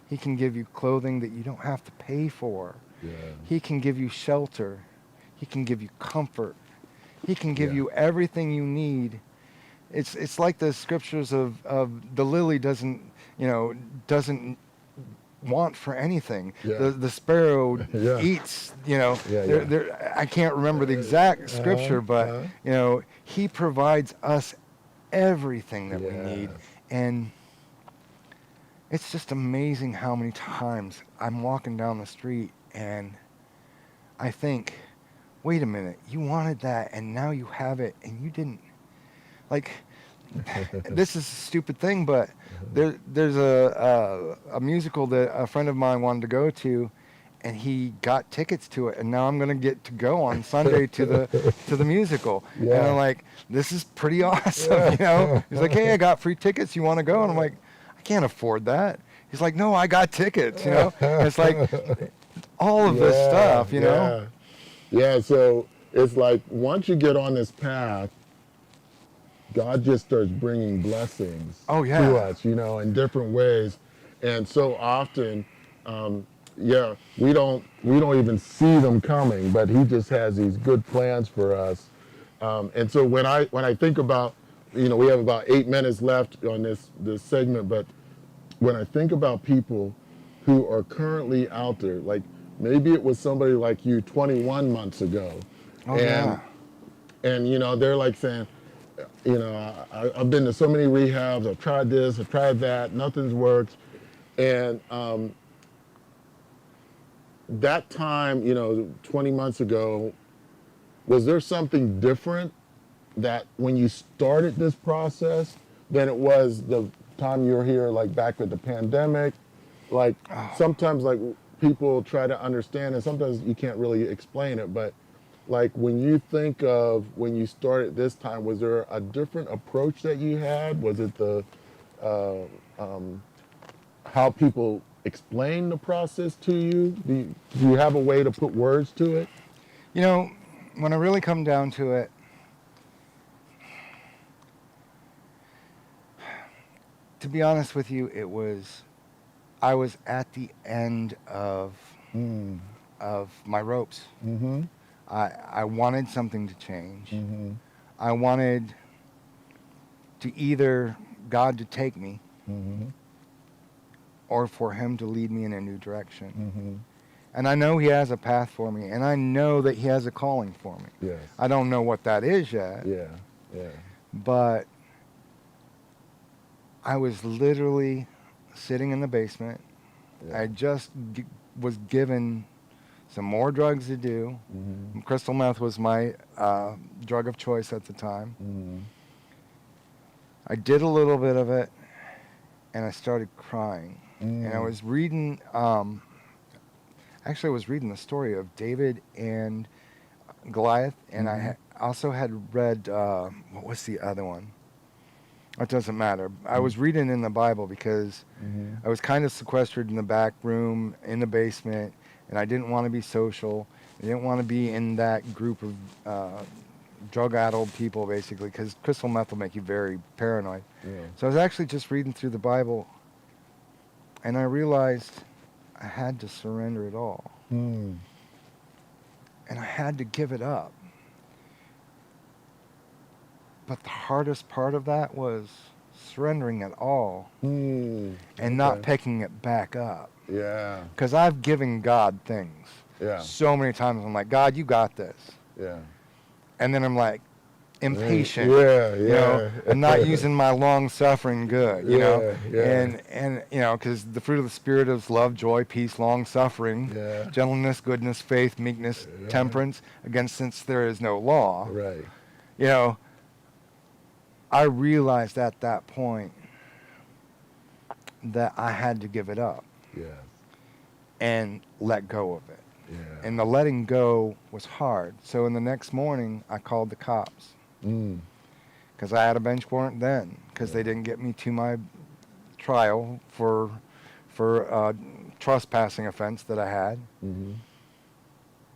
He can give you clothing that you don't have to pay for. He can give you shelter. He can give you comfort. He can give you everything you need. It's like the scriptures of the lily doesn't want for anything. Yeah. The sparrow Yeah. eats, you know, Yeah, I can't remember the exact scripture, but, you know, he provides us everything that we need. And it's just amazing how many times I'm walking down the street and I think, wait a minute, you wanted that and now you have it and you didn't. Like, this is a stupid thing, but there's a musical that a friend of mine wanted to go to, and he got tickets to it, and now I'm gonna get to go on Sunday to the musical. And I'm like, this is pretty awesome, you know? He's like, hey, I got free tickets. You want to go? And I'm like, I can't afford that. He's like, no, I got tickets. You know? And it's like all of this stuff, you know? Yeah. So it's like once you get on this path, God just starts bringing blessings to us, you know, in different ways. And so often, we don't even see them coming, but he just has these good plans for us. And so when I think about, you know, we have about 8 minutes left on this segment, but when I think about people who are currently out there, like maybe it was somebody like you 21 months ago. And you know, they're like saying, you know, I've been to so many rehabs, I've tried this, I've tried that, nothing's worked. And that time, you know, 20 months ago, was there something different that when you started this process than it was the time you were here, like back with the pandemic? Like sometimes like people try to understand and sometimes you can't really explain it, but like when you think of when you started this time, was there a different approach that you had? Was it the how people explain the process to you? Do you have a way to put words to it? You know, when I really come down to it, to be honest with you, I was at the end of my ropes. I wanted something to change. I wanted to either God to take me or for him to lead me in a new direction. And I know he has a path for me, and I know that he has a calling for me. Yes. I don't know what that is yet. But I was literally sitting in the basement. I just was given some more drugs to do. Crystal meth was my drug of choice at the time. I did a little bit of it, and I started crying. And I was reading, actually I was reading the story of David and Goliath, and I also had read, what was the other one? It doesn't matter. I was reading in the Bible because I was kind of sequestered in the back room, in the basement, and I didn't want to be social. I didn't want to be in that group of drug-addled people, basically, because crystal meth will make you very paranoid. So I was actually just reading through the Bible, and I realized I had to surrender it all. And I had to give it up. But the hardest part of that was surrendering it all and not picking it back up. Because I've given God things so many times. I'm like, God, you got this. And then I'm like, impatient, you know, and not using my long suffering good, you know, and you know, because the fruit of the Spirit is love, joy, peace, long suffering, gentleness, goodness, faith, meekness, temperance. Against since there is no law, you know. I realized at that point that I had to give it up and let go of it. And the letting go was hard. So in the next morning, I called the cops because I had a bench warrant then because they didn't get me to my trial for trespassing offense that I had.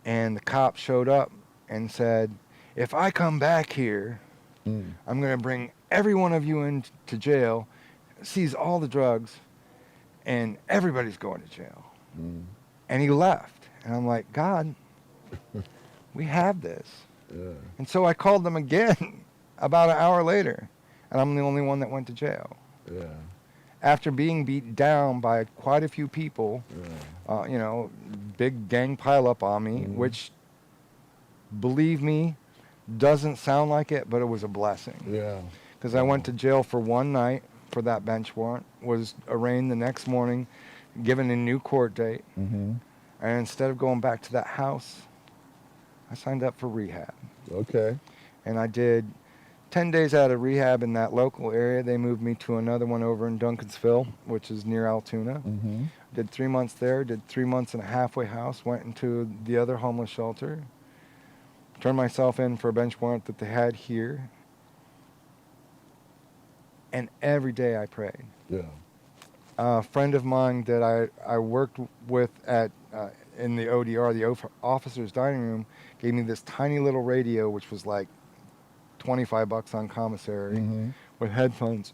And the cops showed up and said, if I come back here, I'm going to bring every one of you into jail, seize all the drugs, and everybody's going to jail. And he left. And I'm like, God, we have this. And so I called them again about an hour later, and I'm the only one that went to jail. after being beat down by quite a few people, you know, big gang pileup on me, which, believe me, doesn't sound like it, but it was a blessing. Yeah. Because I went to jail for one night for that bench warrant, was arraigned the next morning, given a new court date, and instead of going back to that house, I signed up for rehab. Okay. And I did 10 days out of rehab in that local area. They moved me to another one over in Duncansville, which is near Altoona. Did 3 months there, did 3 months in a halfway house, went into the other homeless shelter, turned myself in for a bench warrant that they had here. And every day I prayed. Yeah. A friend of mine that I worked with at in the ODR, the officer's dining room, gave me this tiny little radio, which was like $25 on commissary, with headphones.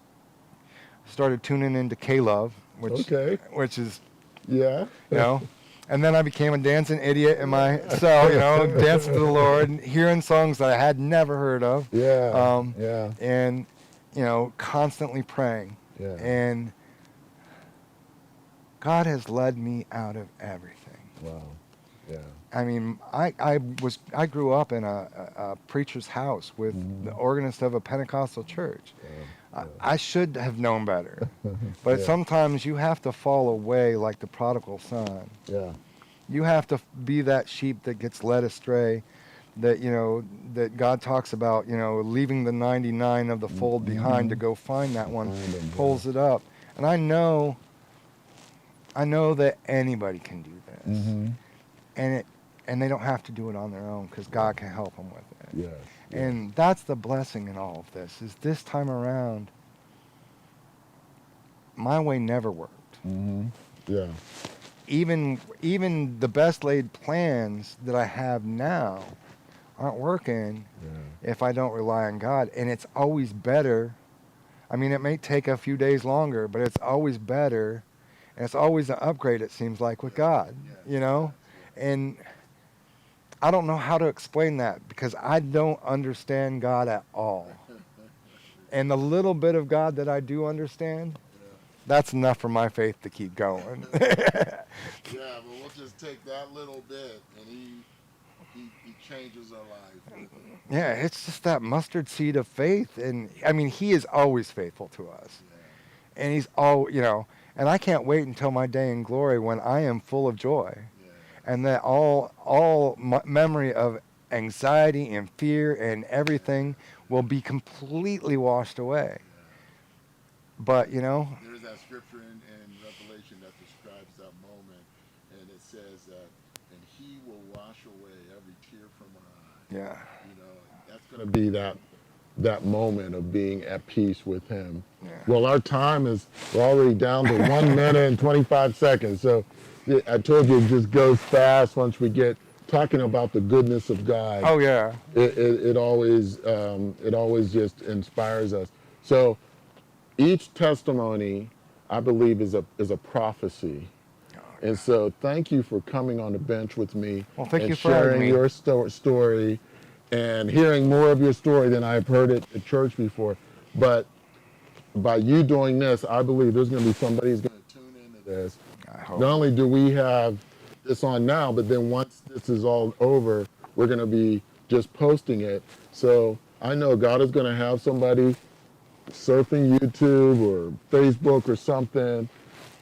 Started tuning into K-Love, which is, you know, and then I became a dancing idiot in my cell, you know, dancing to the Lord, and hearing songs that I had never heard of. And, you know, constantly praying. And God has led me out of everything. Wow. Yeah. I mean, I grew up in a preacher's house with the organist of a Pentecostal church. I should have known better, but sometimes you have to fall away like the prodigal son. Yeah. You have to be that sheep that gets led astray, that, you know, that God talks about, you know, leaving the 99 of the fold behind to go find that one, pulls it up. And I know that anybody can do this. And they don't have to do it on their own, because God can help them with it. Yes. And that's the blessing in all of this, is this time around, my way never worked. Yeah. Even the best laid plans that I have now aren't working if I don't rely on God. And it's always better. I mean, it may take a few days longer, but it's always better. And it's always an upgrade, it seems like, with God, you know? And I don't know how to explain that, because I don't understand God at all. And the little bit of God that I do understand, that's enough for my faith to keep going. But we'll just take that little bit, and he changes our life. Yeah, it's just that mustard seed of faith. And I mean, he is always faithful to us. And he's you know, and I can't wait until my day in glory when I am full of joy. And that all memory of anxiety and fear and everything will be completely washed away. But, you know, there's that scripture in Revelation that describes that moment, and it says that, and he will wash away every tear from our eye. Yeah. You know, that's going to be that moment of being at peace with him. Well, our time we're already down to 1 minute and 25 seconds. So I told you it just goes fast once we get talking about the goodness of God. Oh yeah. It always just inspires us. So each testimony, I believe, is a prophecy. And so thank you for coming on the bench with me. Well, thank and you for having me. sharing your story and hearing more of your story than I've heard it at church before. But by you doing this, I believe there's going to be somebody who's going to tune into this. Not only do we have this on now, but then once this is all over, we're going to be just posting it. So I know God is going to have somebody surfing YouTube or Facebook or something,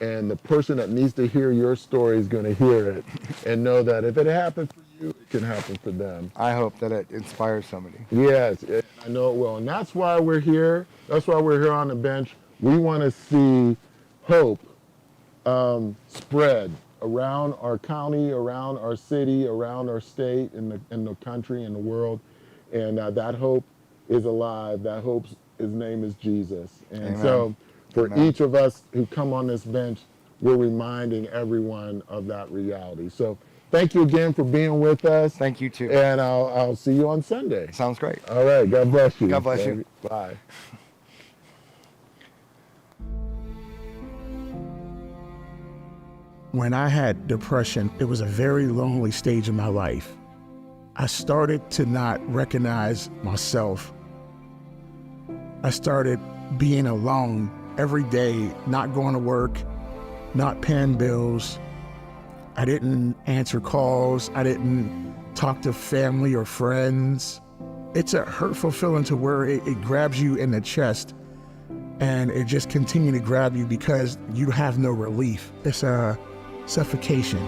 and the person that needs to hear your story is going to hear it and know that if it happened for you, it can happen for them. I hope that it inspires somebody. Yes, I know it will. And that's why we're here. That's why we're here on the bench. We want to see hope spread around our county, around our city, around our state, in the country, in the world. And that hope is alive. That hope's his name is Jesus. And Amen. So for Amen. each of us who come on this bench, we're reminding everyone of that reality. So thank you again for being with us. Thank you too. And I'll see you on Sunday. Sounds great. All right. God bless you. God bless you. Bye. When I had depression, it was a very lonely stage in my life. I started to not recognize myself. I started being alone every day, not going to work, not paying bills. I didn't answer calls. I didn't talk to family or friends. It's a hurtful feeling to where it grabs you in the chest, and it just continues to grab you because you have no relief. It's a suffocation.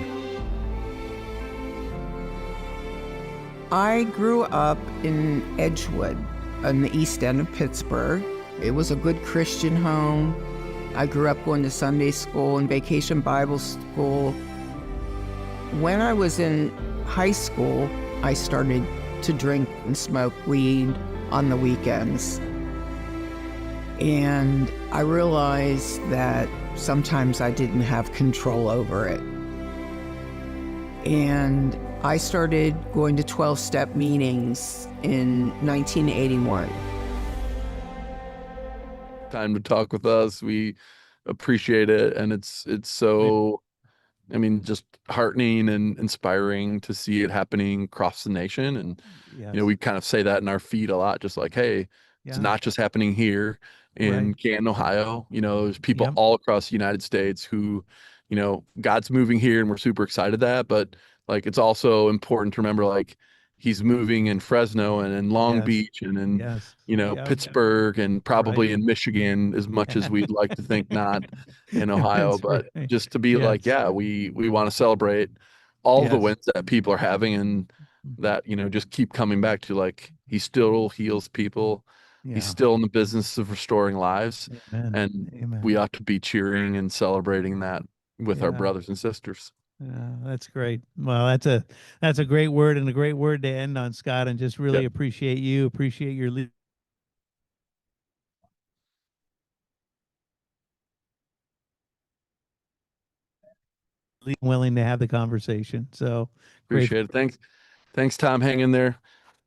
I grew up in Edgewood, on the east end of Pittsburgh. It was a good Christian home. I grew up going to Sunday school and Vacation Bible School. When I was in high school, I started to drink and smoke weed on the weekends. And I realized that sometimes I didn't have control over it. And I started going to 12-step meetings in 1981. Time to talk with us. We appreciate it, and it's so, I mean, just heartening and inspiring to see it happening across the nation. And Yes. you know, we kind of say that in our feed a lot, just like, hey, it's Yeah. not just happening here in Right. Canton, Ohio. You know, there's people Yep. all across the United States who, you know, God's moving here, and we're super excited that. But like, it's also important to remember, like, he's moving in Fresno and in Long Yes. Beach and in, Yes. you know, Yep. Pittsburgh and probably Right. in Michigan, as much as we'd like to think not in Ohio. That's But right. just to be like, Yes. yeah, we want to celebrate all the Yes. wins that people are having, and that, you know, just keep coming back to, like, he still heals people. Yeah. He's still in the business of restoring lives. Amen. And Amen. we ought to be cheering and celebrating that with our Yeah. brothers and sisters. Yeah, that's great. Well, that's a great word, and a great word to end on, Scott. And just really appreciate you, appreciate your willing to have the conversation. So Appreciate it. Thanks, Tom. Hang in there.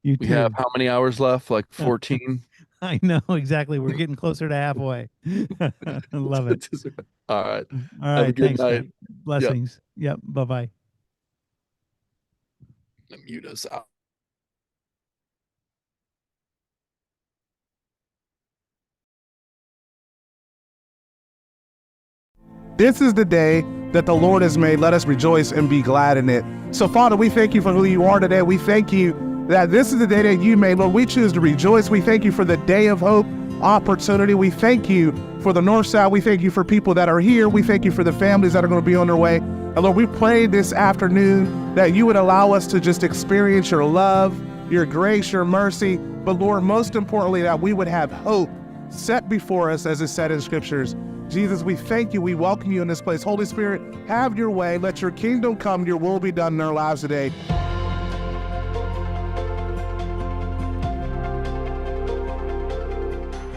You We have too. how many hours left? Like 14. I know exactly. We're getting closer to halfway. I love it. All right. All Have a right. good Thanks, night. Scott. Blessings. Yep. Bye bye. Mute us out. This is the day that the Lord has made. Let us rejoice and be glad in it. So, Father, we thank you for who you are today. We thank you that this is the day that you made. Lord, we choose to rejoice. We thank you for the day of hope, opportunity. We thank you for the North Side. We thank you for people that are here. We thank you for the families that are going to be on their way. And Lord, we pray this afternoon that you would allow us to just experience your love, your grace, your mercy. But Lord, most importantly, that we would have hope set before us, as is said in scriptures. Jesus, we thank you. We welcome you in this place. Holy Spirit, have your way. Let your kingdom come, your will be done in our lives today.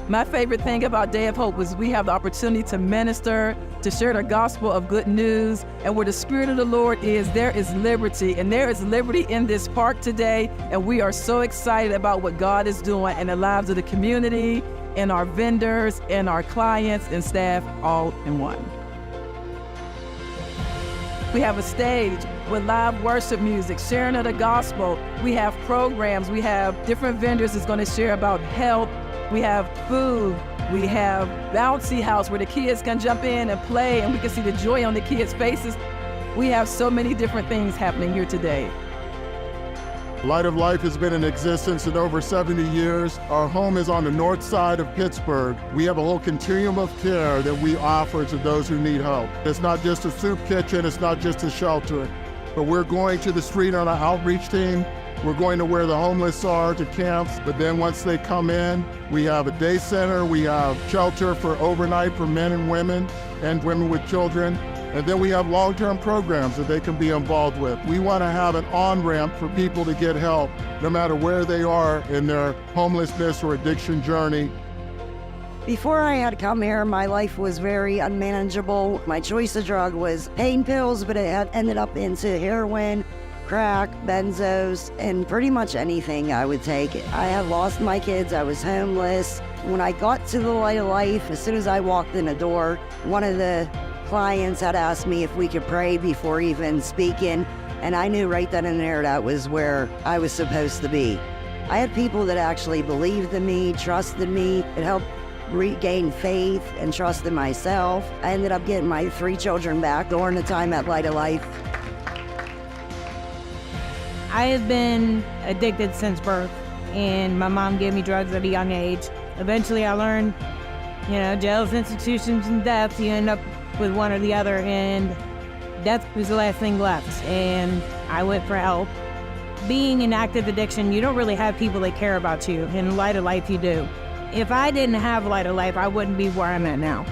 My favorite thing about Day of Hope was we have the opportunity to minister, to share the gospel of good news. And where the Spirit of the Lord is, there is liberty. And there is liberty in this park today. And we are so excited about what God is doing in the lives of the community, and our vendors, and our clients and staff, all in one. We have a stage with live worship music, sharing of the gospel. We have programs. We have different vendors that's going to share about health. We have food. We have bouncy house where the kids can jump in and play, and we can see the joy on the kids' faces. We have so many different things happening here today. Light of Life has been in existence in over 70 years. Our home is on the north side of Pittsburgh. We have a whole continuum of care that we offer to those who need help. It's not just a soup kitchen, it's not just a shelter, but we're going to the street on our outreach team. We're going to where the homeless are, to camps, but then once they come in, we have a day center, we have shelter for overnight for men and women with children. And then we have long-term programs that they can be involved with. We want to have an on-ramp for people to get help, no matter where they are in their homelessness or addiction journey. Before I had come here, my life was very unmanageable. My choice of drug was pain pills, but it had ended up into heroin, crack, benzos, and pretty much anything I would take. I had lost my kids, I was homeless. When I got to the Light of Life, as soon as I walked in the door, one of the clients had asked me if we could pray before even speaking, and I knew right then and there that was where I was supposed to be. I had people that actually believed in me, trusted me. It helped regained faith and trust in myself. I ended up getting my 3 children back during the time at Light of Life. I have been addicted since birth, and my mom gave me drugs at a young age. Eventually I learned, jails, institutions, and death, you end up with one or the other, and death was the last thing left, and I went for help. Being in active addiction, you don't really have people that care about you. In Light of Life, you do. If I didn't have Light of Life, I wouldn't be where I'm at now.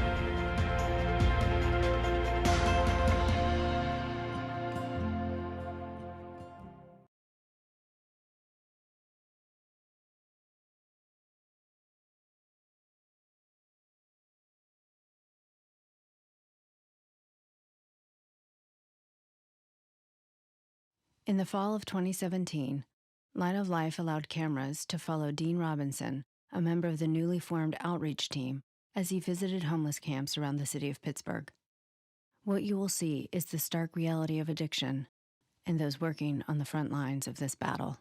In the fall of 2017, Light of Life allowed cameras to follow Dean Robinson, a member of the newly formed outreach team, as he visited homeless camps around the city of Pittsburgh. What you will see is the stark reality of addiction and those working on the front lines of this battle.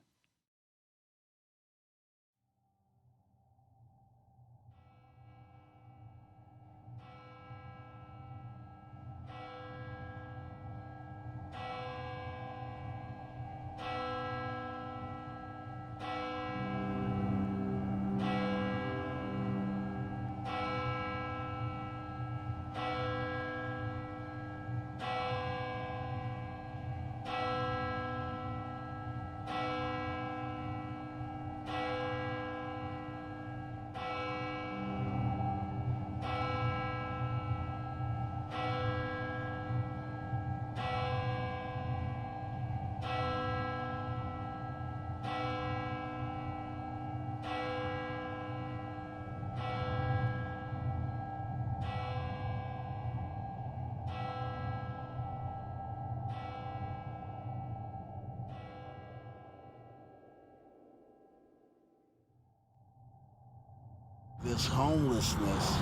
This homelessness,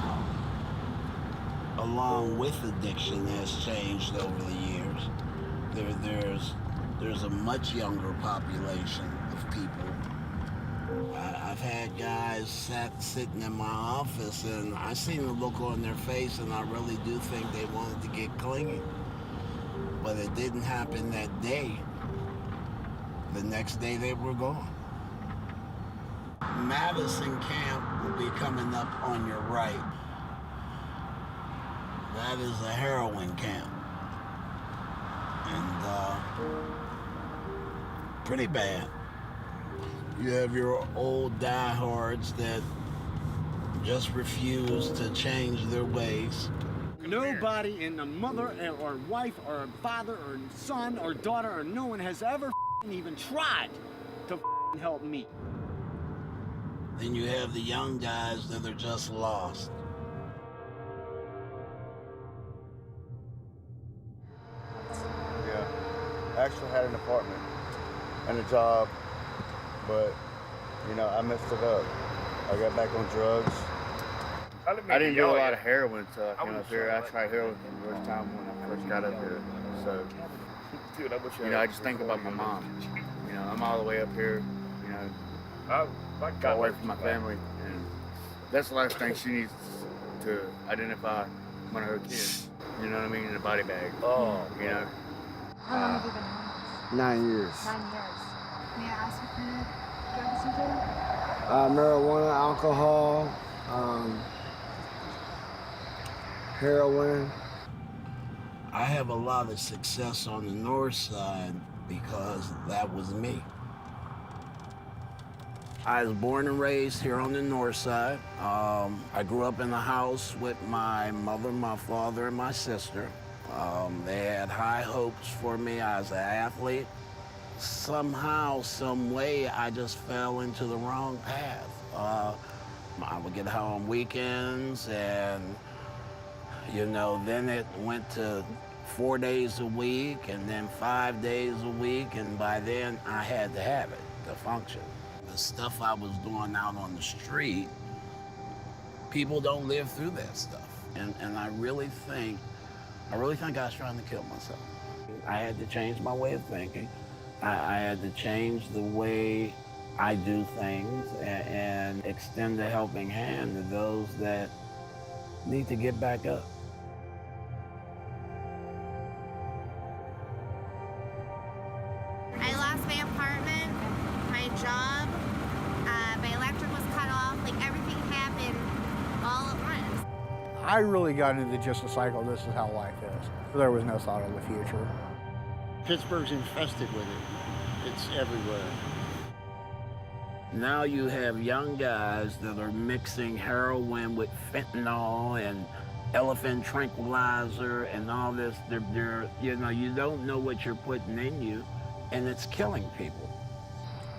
along with addiction, has changed over the years. There's a much younger population of people. I've had guys sitting in my office, and I seen the look on their face, and I really do think they wanted to get clean. But it didn't happen that day. The next day they were gone. Madison Camp will be coming up on your right. That is a heroin camp. And pretty bad. You have your old diehards that just refuse to change their ways. Nobody in the mother or wife or father or son or daughter or no one has ever even tried to help me. Then you have the young guys that are just lost. Yeah, I actually had an apartment and a job, but I messed it up. I got back on drugs. I didn't do a lot of heroin until I came up here. I tried heroin for the first time when I first got up here. So, I just think about my mom. I'm all the way up here, got away from my family, and that's the last thing she needs to identify one of her kids. You know what I mean? In a body bag. Oh. How long have you been homeless? 9 years. 9 years. May I ask what kind of drugs you do? Marijuana, alcohol, heroin. I have a lot of success on the north side because that was me. I was born and raised here on the north side. I grew up in a house with my mother, my father, and my sister. They had high hopes for me as an athlete. Somehow, some way, I just fell into the wrong path. I would get home weekends, and then it went to 4 days a week, and then 5 days a week, and by then I had to have it to function. The stuff I was doing out on the street, people don't live through that stuff. And I really think I was trying to kill myself. I had to change my way of thinking. I had to change the way I do things and extend a helping hand to those that need to get back up. I lost my apartment, my job, my electric was cut off, like everything happened all at once. I really got into just the cycle, this is how life is. There was no thought of the future. Pittsburgh's infested with it. It's everywhere. Now you have young guys that are mixing heroin with fentanyl and elephant tranquilizer and all this. They're you know, you don't know what you're putting in you, and it's killing people.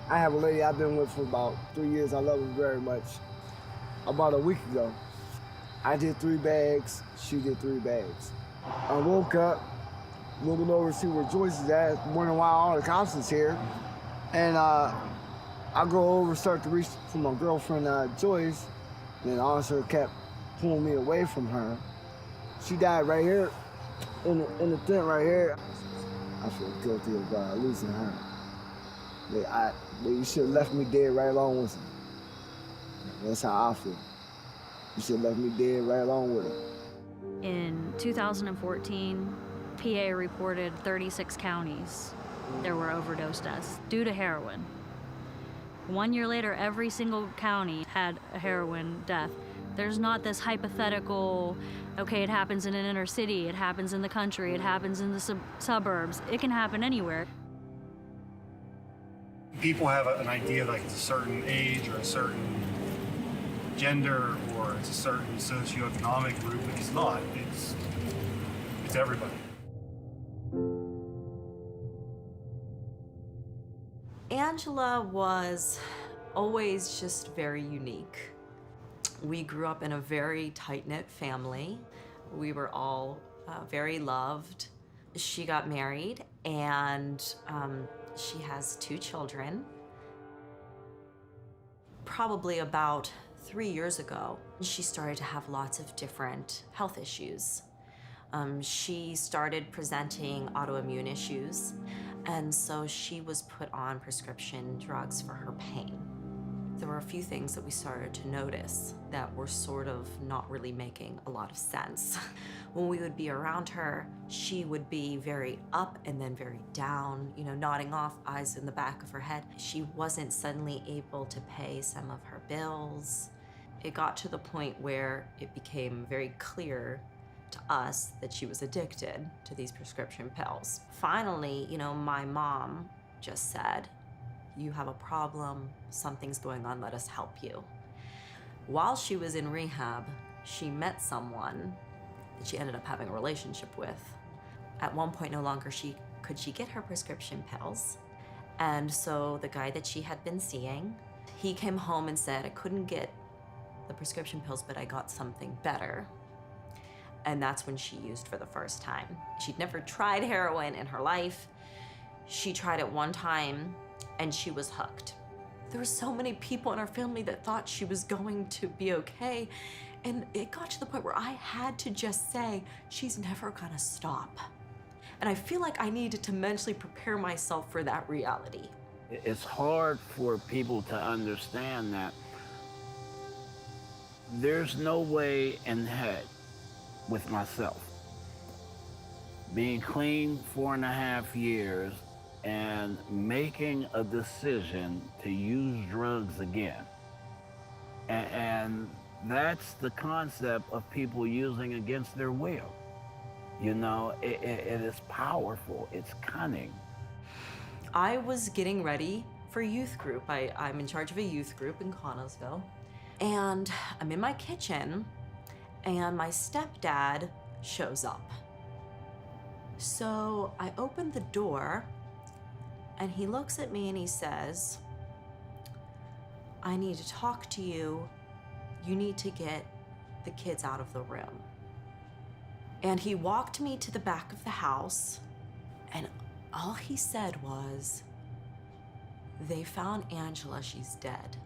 I have a lady I've been with for about 3 years. I love her very much. About a week ago, I did 3 bags, she did 3 bags. I woke up, looking over to see where Joyce is at, wondering why all the cops is here. And I go over, start to reach for my girlfriend, Joyce, and the officer kept pulling me away from her. She died right here, in the tent right here. I feel guilty of losing her. You should have left me dead right along with her. That's how I feel. You should have left me dead right along with her. In 2014, PA reported 36 counties there were overdose deaths due to heroin. 1 year later, every single county had a heroin death. There's not this hypothetical, okay, it happens in an inner city, it happens in the country, it happens in the suburbs. It can happen anywhere. People have an idea like it's a certain age or a certain gender or it's a certain socioeconomic group, but it's not. It's everybody. Angela was always just very unique. We grew up in a very tight-knit family. We were all very loved. She got married and she has 2 children. Probably about 3 years ago, she started to have lots of different health issues. She started presenting autoimmune issues, and so she was put on prescription drugs for her pain. There were a few things that we started to notice that were sort of not really making a lot of sense. When we would be around her, she would be very up and then very down, you know, nodding off, eyes in the back of her head. She wasn't suddenly able to pay some of her bills. It got to the point where it became very clear to us that she was addicted to these prescription pills. Finally, you know, my mom just said, "You have a problem, something's going on, let us help you." While she was in rehab, she met someone that she ended up having a relationship with. At one point, no longer could she get her prescription pills. And so the guy that she had been seeing, he came home and said, "I couldn't get the prescription pills, but I got something better." And that's when she used for the first time. She'd never tried heroin in her life. She tried it one time and she was hooked. There were so many people in our family that thought she was going to be okay. And it got to the point where I had to just say, she's never gonna stop. And I feel like I needed to mentally prepare myself for that reality. It's hard for people to understand that there's no way in heck with myself. Being clean 4.5 years and making a decision to use drugs again. And that's the concept of people using against their will. You know, it is powerful, it's cunning. I was getting ready for youth group. I'm in charge of a youth group in Connellsville. And I'm in my kitchen and my stepdad shows up. So I opened the door and he looks at me and he says, "I need to talk to you. You need to get the kids out of the room." And he walked me to the back of the house and all he said was, "They found Angela, she's dead."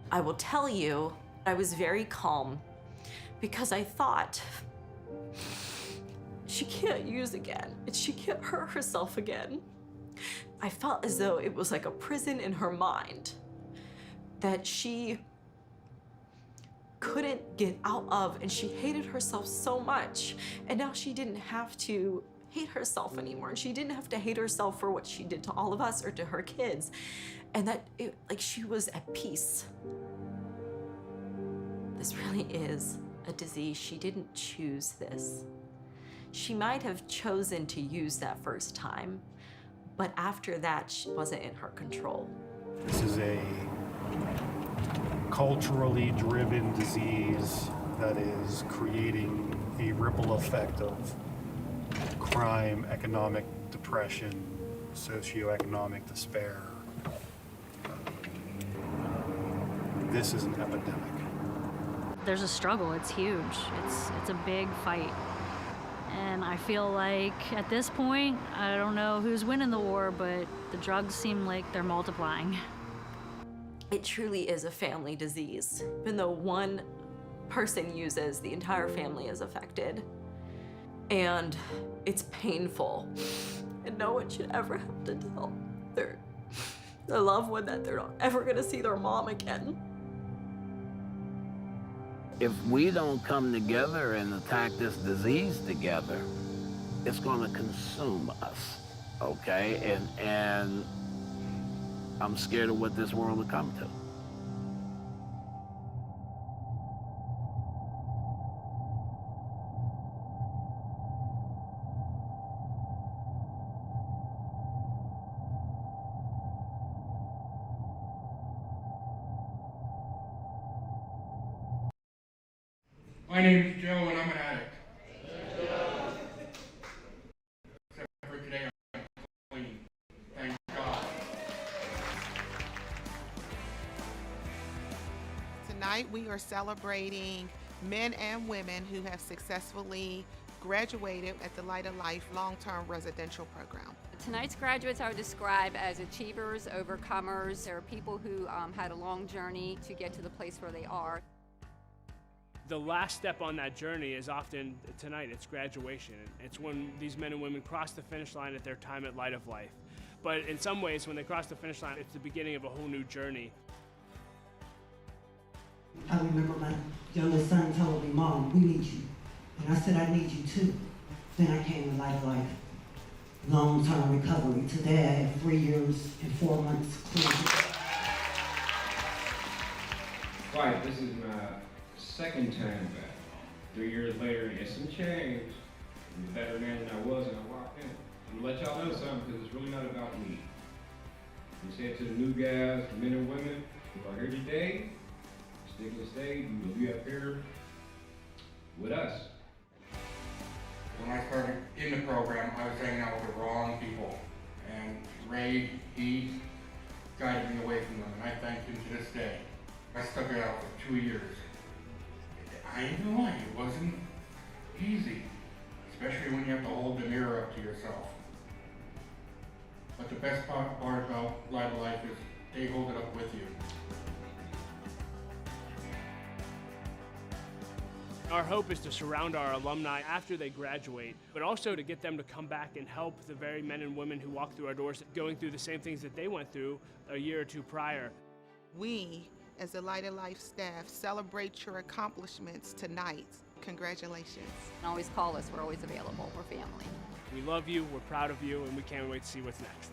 I will tell you, I was very calm because I thought, she can't use again and she can't hurt herself again. I felt as though it was like a prison in her mind that she couldn't get out of, and she hated herself so much. And now she didn't have to hate herself anymore. And she didn't have to hate herself for what she did to all of us or to her kids. And that she was at peace. This really is a disease. She didn't choose this. She might have chosen to use that first time, but after that, she wasn't in her control. This is a culturally driven disease that is creating a ripple effect of crime, economic depression, socioeconomic despair. This is an epidemic. There's a struggle. It's huge. It's a big fight. And I feel like at this point, I don't know who's winning the war, but the drugs seem like they're multiplying. It truly is a family disease. Even though one person uses, the entire family is affected. And it's painful. And no one should ever have to tell their loved one that they're not ever gonna see their mom again. If we don't come together and attack this disease together, it's going to consume us, okay? And I'm scared of what this world will come to. My name is Joe, and I'm an addict. Except for today, I'm clean. Thank God. Tonight, we are celebrating men and women who have successfully graduated at the Light of Life long-term residential program. Tonight's graduates I would describe as achievers, overcomers. There are people who had a long journey to get to the place where they are. The last step on that journey is often tonight, it's graduation. It's when these men and women cross the finish line at their time at Light of Life. But in some ways, when they cross the finish line, it's the beginning of a whole new journey. I remember my youngest son told me, "Mom, we need you." And I said, "I need you too." Then I came to Light of Life. Long-term recovery. Today I have 3 years and 4 months clean. Right, this is my second time back. 3 years later, and some change. I'm a better man than I was when I walked in. I'm gonna let y'all know something because it's really not about me. I'm saying to the new guys, the men and women who are here today, stick and stay, you will be up here with us. When I started in the program, I was hanging out with the wrong people. And Ray, he guided me away from them, and I thank him to this day. I stuck it out for 2 years. I ain't gonna lie, it wasn't easy, especially when you have to hold the mirror up to yourself. But the best part about Light of Life is they hold it up with you. Our hope is to surround our alumni after they graduate, but also to get them to come back and help the very men and women who walk through our doors going through the same things that they went through a year or two prior. We, as the Light of Life staff, celebrate your accomplishments tonight. Congratulations. Always call us. We're always available. We're family. We love you, we're proud of you, and we can't wait to see what's next.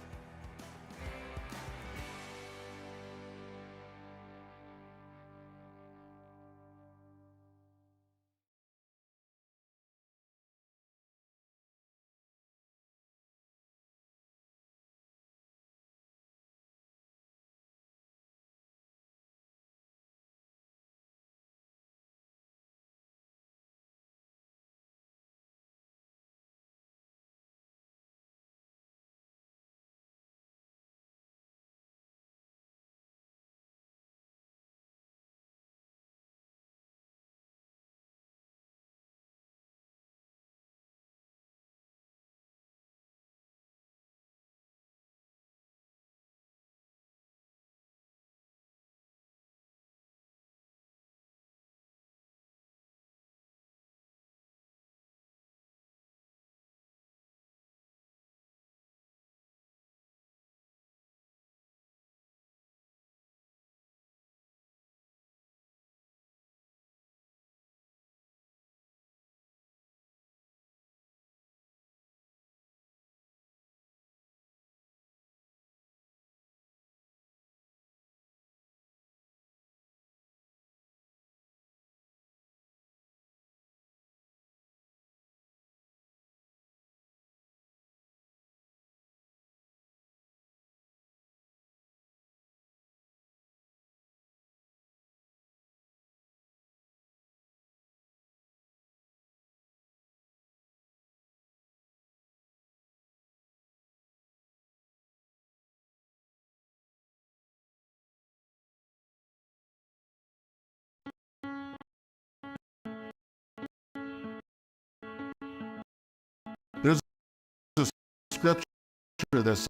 this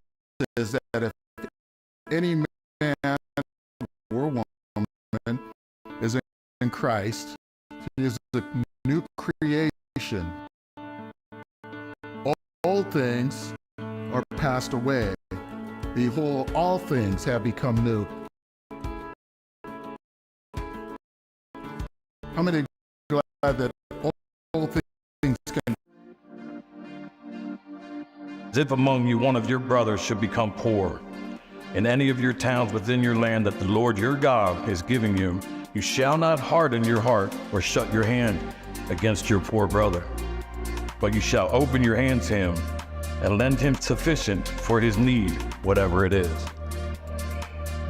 is that if any man or woman is in Christ, he is a new creation. Old things are passed away. Behold, all things have become new. How many are glad that all things can? If among you one of your brothers should become poor, in any of your towns within your land that the Lord your God is giving you, you shall not harden your heart or shut your hand against your poor brother, but you shall open your hand to him and lend him sufficient for his need, whatever it is.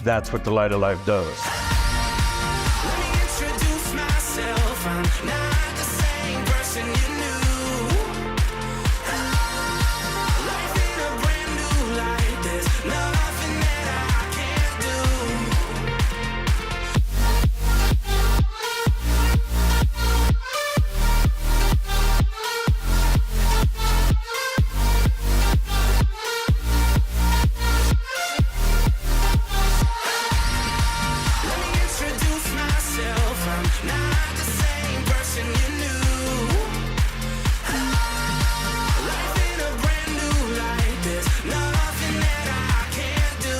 That's what the Light of Life does. Let me introduce myself. I'm not the same person you knew. Life in a brand new light. There's nothing that I can't do. Let me introduce myself. I'm not the same person you knew. Life in a brand new light. There's nothing that I can't do.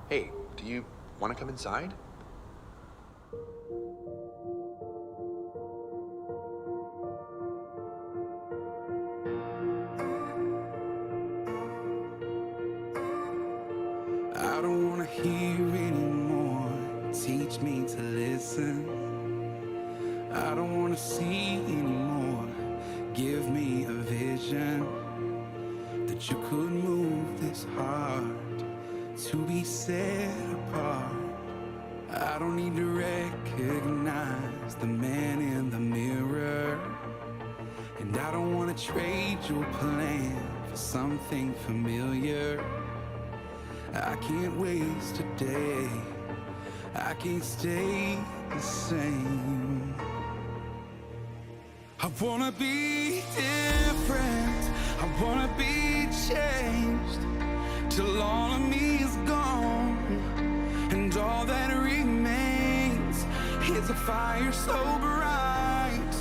Hey, do you want to come inside? I don't wanna hear anymore. Teach me to listen. I don't wanna see anymore. Give me a vision that you could move this heart to be set apart. I don't need to recognize the man in the mirror, and I don't wanna trade your plan for something familiar. I can't waste a day. I can't stay the same. I wanna be different. I wanna be changed till all of me is gone, and all that remains is a fire so bright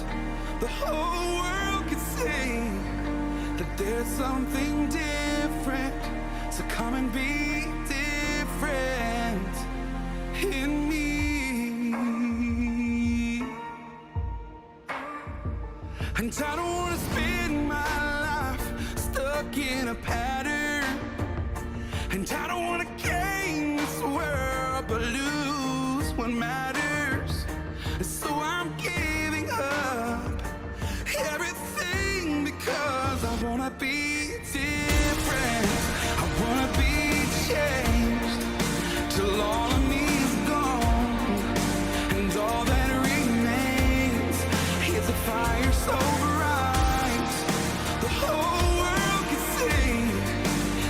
the whole world can see that there's something different. So come and be different in me. And I don't wanna spend my life stuck in a pattern, and I don't wanna gain this world but lose what matters. So I'm giving up everything because I wanna be different. I wanna be changed till all of me is gone, and all that remains is a fire so bright the whole world can see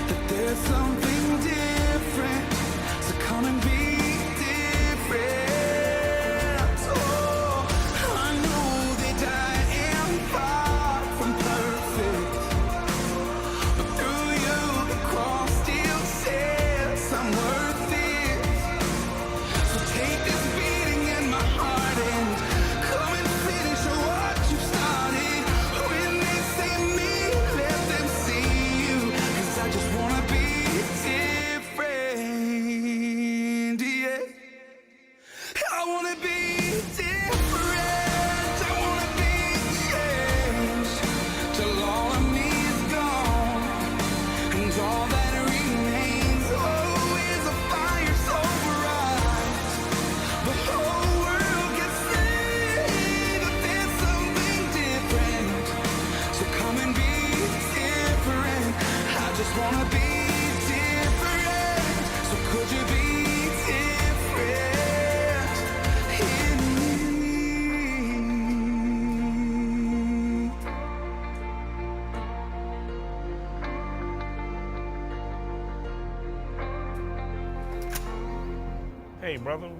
that there's something different. So come and be different. Hey, brother,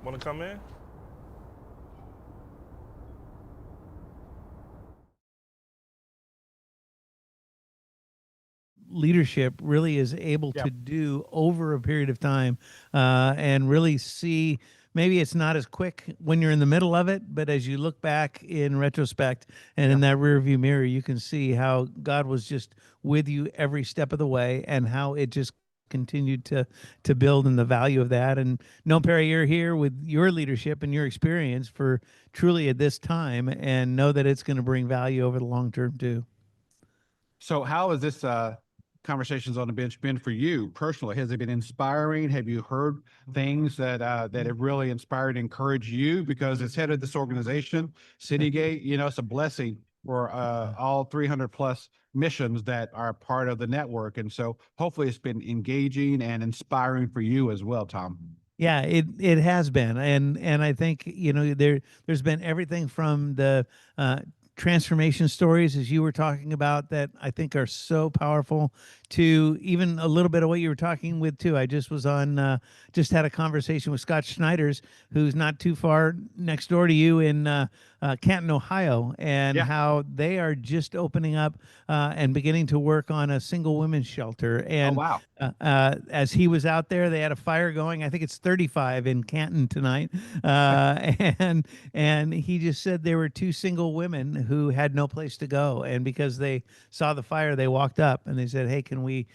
want to come in? Leadership really is able to do over a period of time and really see. Maybe it's not as quick when you're in the middle of it, but as you look back in retrospect and in that rearview mirror, you can see how God was just with you every step of the way and how it just continued to build in the value of that. And no, Perry, you're here with your leadership and your experience for truly at this time, and know that it's going to bring value over the long term too. So how has this Conversations on the Bench been for you personally? Has it been inspiring? Have you heard things that that have really inspired and encouraged you? Because as head of this organization, Citygate, you know, it's a blessing for all 300 plus missions that are part of the network. And so hopefully it's been engaging and inspiring for you as well, Tom. Yeah, it has been. And I think, you know, there's been everything from the transformation stories, as you were talking about, that I think are so powerful, to even a little bit of what you were talking with too. I just was on, just had a conversation with Scott Schneiders, who's not too far next door to you in Canton, Ohio, and how they are just opening up and beginning to work on a single women's shelter. And as he was out there, they had a fire going. I think it's 35 in Canton tonight, and he just said there were two single women who had no place to go, and because they saw the fire, they walked up and they said, "Hey, can we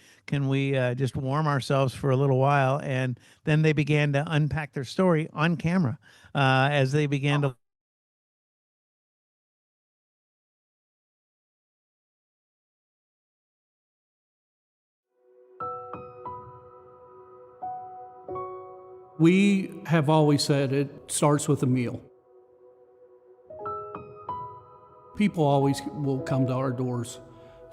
just warm ourselves for a little while?" And then they began to unpack their story on camera as they began to. We have always said it starts with a meal. People always will come to our doors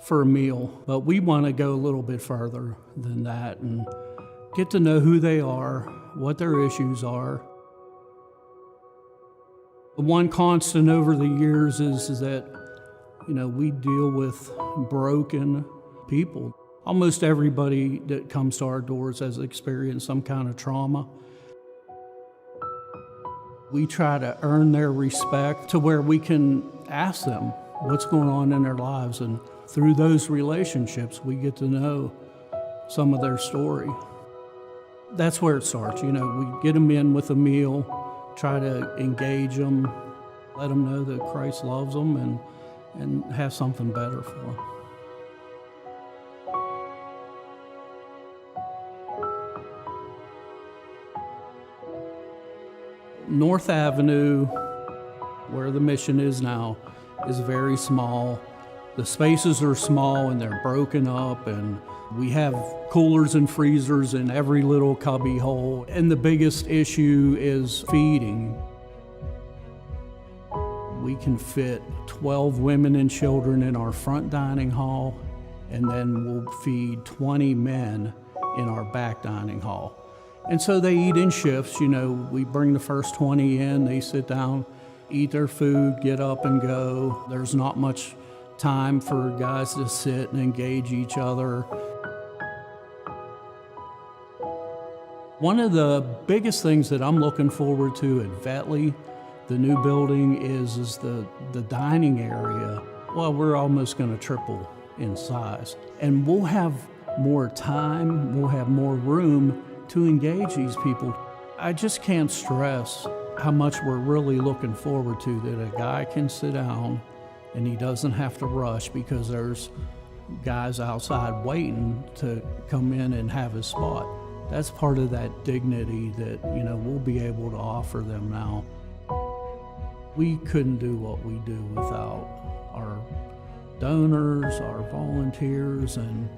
for a meal, but we want to go a little bit further than that and get to know who they are, what their issues are. The one constant over the years is that, you know, we deal with broken people. Almost everybody that comes to our doors has experienced some kind of trauma. We try to earn their respect to where we can ask them what's going on in their lives, and through those relationships, we get to know some of their story. That's where it starts. You know, we get them in with a meal, try to engage them, let them know that Christ loves them and have something better for them. North Avenue, where the mission is now, is very small. The spaces are small and they're broken up, and we have coolers and freezers in every little cubby hole. And the biggest issue is feeding. We can fit 12 women and children in our front dining hall, and then we'll feed 20 men in our back dining hall. And so they eat in shifts. You know, we bring the first 20 in, they sit down, eat their food, get up and go. There's not much time for guys to sit and engage each other. One of the biggest things that I'm looking forward to at Vetley, the new building, is the dining area. Well, we're almost going to triple in size. And we'll have more time, we'll have more room to engage these people. I just can't stress how much we're really looking forward to that a guy can sit down and he doesn't have to rush because there's guys outside waiting to come in and have his spot. That's part of that dignity that, you know, we'll be able to offer them now. We couldn't do what we do without our donors, our volunteers, and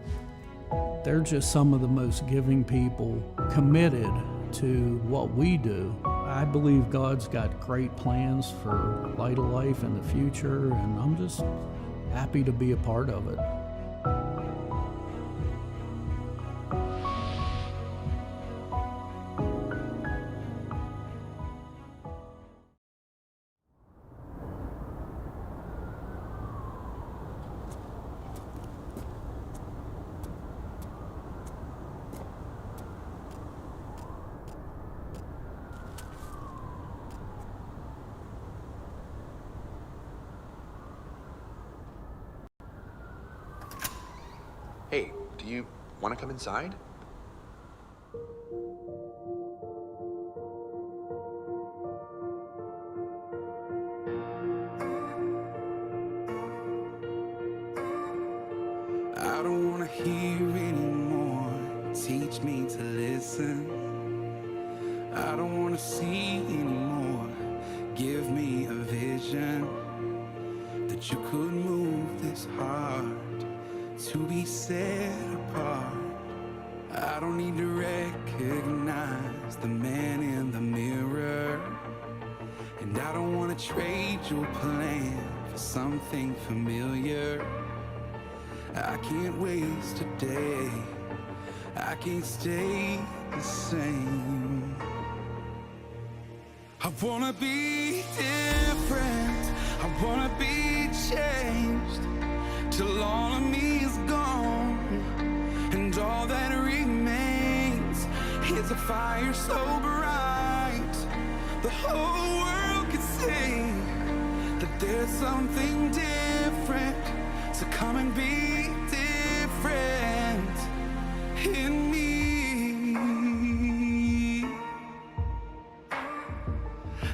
they're just some of the most giving people, committed to what we do. I believe God's got great plans for Light of Life in the future, and I'm just happy to be a part of it. Do you want to come inside? I don't wanna hear anymore. Teach me to listen. I don't wanna see anymore. Give me a vision that you could move this heart to be set apart. I don't need to recognize the man in the mirror, and I don't wanna trade your plan for something familiar. I can't waste a day. I can't stay the same. I wanna be different. I wanna be changed till all of me is gone, and all that remains is a fire so bright the whole world can see that there's something different. So come and be different in me.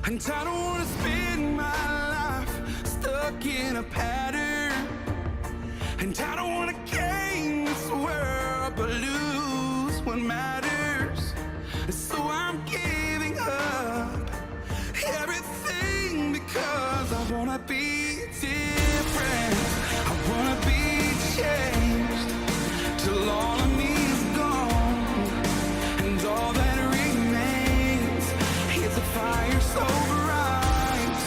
And I don't wanna spend my life stuck in a pattern, and I don't wanna gain this world but lose what matters. So I'm giving up everything because I wanna be different. I wanna be changed till all of me is gone, and all that remains is a fire so bright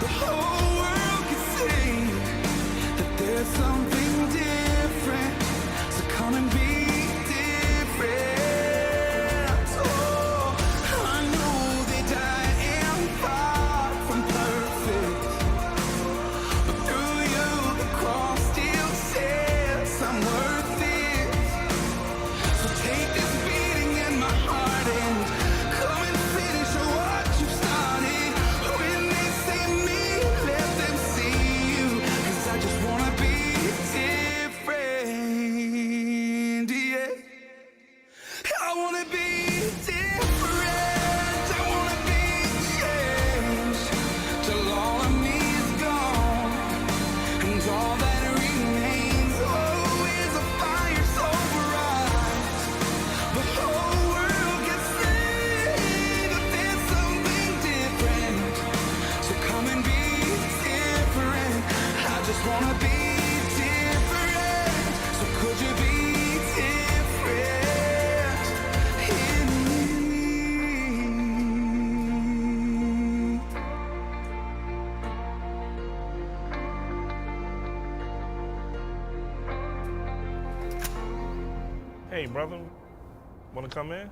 the whole world can see that there's something different. So come and be different. Oh, I know that I am far from perfect, but through you the cross still says I'm worth it. So take this beating in my heart and come and finish what you started. When they see me, let them see you, 'cause I just wanna be different, yeah. I wanna be different. I wanna be changed till all of me is gone, and all that remains, oh, is a fire so bright the whole world can see that there's something different. So come and be different. I just wanna be different. So could you be different in me? Hey, brother, want to come in?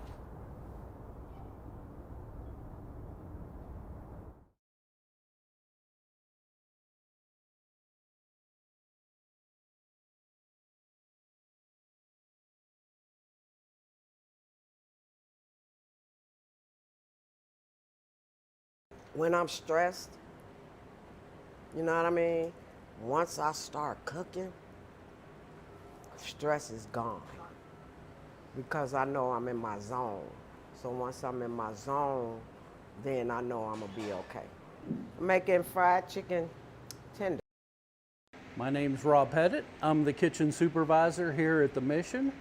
When I'm stressed, you know what I mean? Once I start cooking, stress is gone because I know I'm in my zone. So once I'm in my zone, then I know I'm gonna be okay. I'm making fried chicken tender. My name's Rob Pettit. I'm the kitchen supervisor here at the Mission,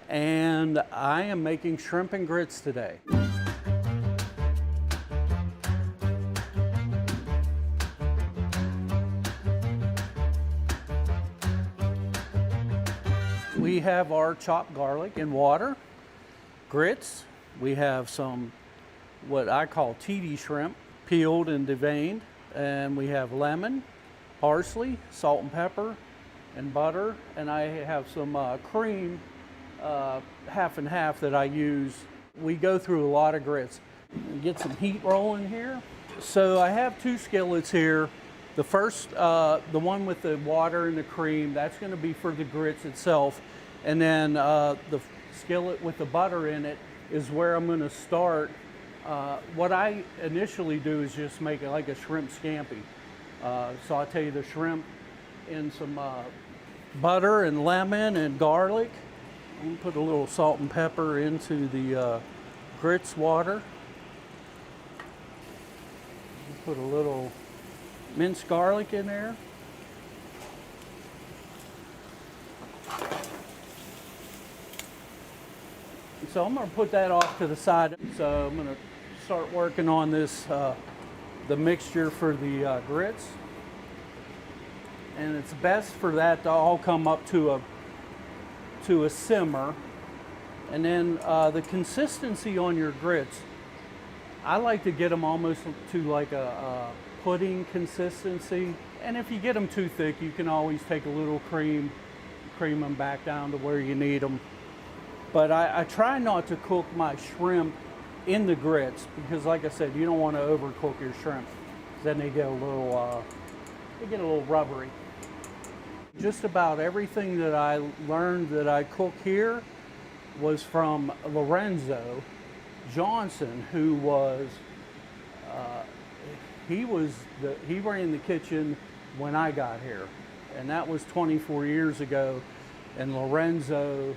and I am making shrimp and grits today. We have our chopped garlic and water, grits. We have some what I call TD shrimp, peeled and deveined, and we have lemon, parsley, salt and pepper, and butter, and I have some cream, half and half that I use. We go through a lot of grits. Get some heat rolling here. So I have two skillets here. The first, the one with the water and the cream, that's going to be for the grits itself. And then the skillet with the butter in it is where I'm going to start. What I initially do is just make it like a shrimp scampi. Saute the shrimp in some butter and lemon and garlic, I'm gonna put a little salt and pepper into the grits water. Put a little minced garlic in there. So I'm going to put that off to the side. So I'm going to start working on this, the mixture for the grits. And it's best for that to all come up to a simmer. And then the consistency on your grits, I like to get them almost to like a pudding consistency. And if you get them too thick, you can always take a little cream them back down to where you need them. But I try not to cook my shrimp in the grits because, like I said, you don't want to overcook your shrimp. Then they get a little rubbery. Just about everything that I learned that I cook here was from Lorenzo Johnson, who was he ran the kitchen when I got here, and that was 24 years ago. And Lorenzo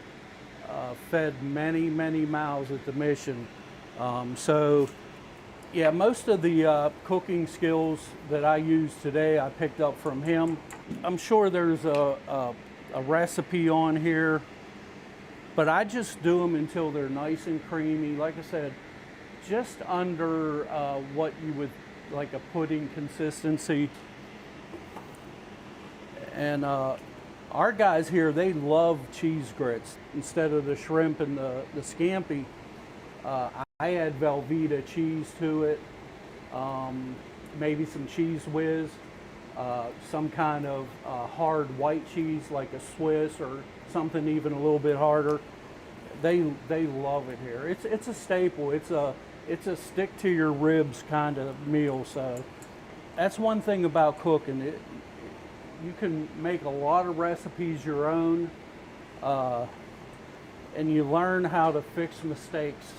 fed many mouths at the mission. So yeah, most of the cooking skills that I use today I picked up from him. I'm sure there's a recipe on here, but I just do them until they're nice and creamy. Like I said, just under what you would like a pudding consistency. And our guys here, they love cheese grits. Instead of the shrimp and the scampi, I add Velveeta cheese to it, maybe some Cheez Whiz, some kind of hard white cheese like a Swiss or something even a little bit harder. They love it here. It's a staple. It's a stick to your ribs kind of meal. So that's one thing about cooking. You can make a lot of recipes your own, and you learn how to fix mistakes.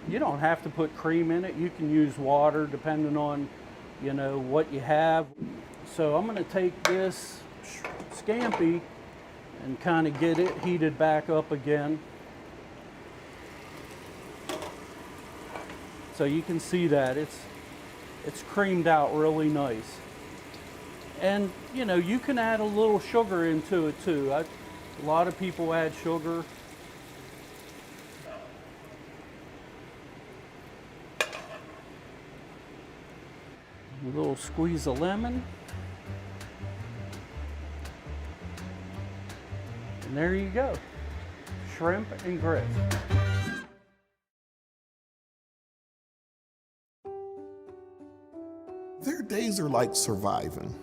You don't have to put cream in it. You can use water depending on, what you have. So I'm going to take this scampi and kind of get it heated back up again. So you can see that it's creamed out really nice. And you can add a little sugar into it too. A lot of people add sugar. A little squeeze of lemon. And there you go. Shrimp and grits. Their days are like surviving.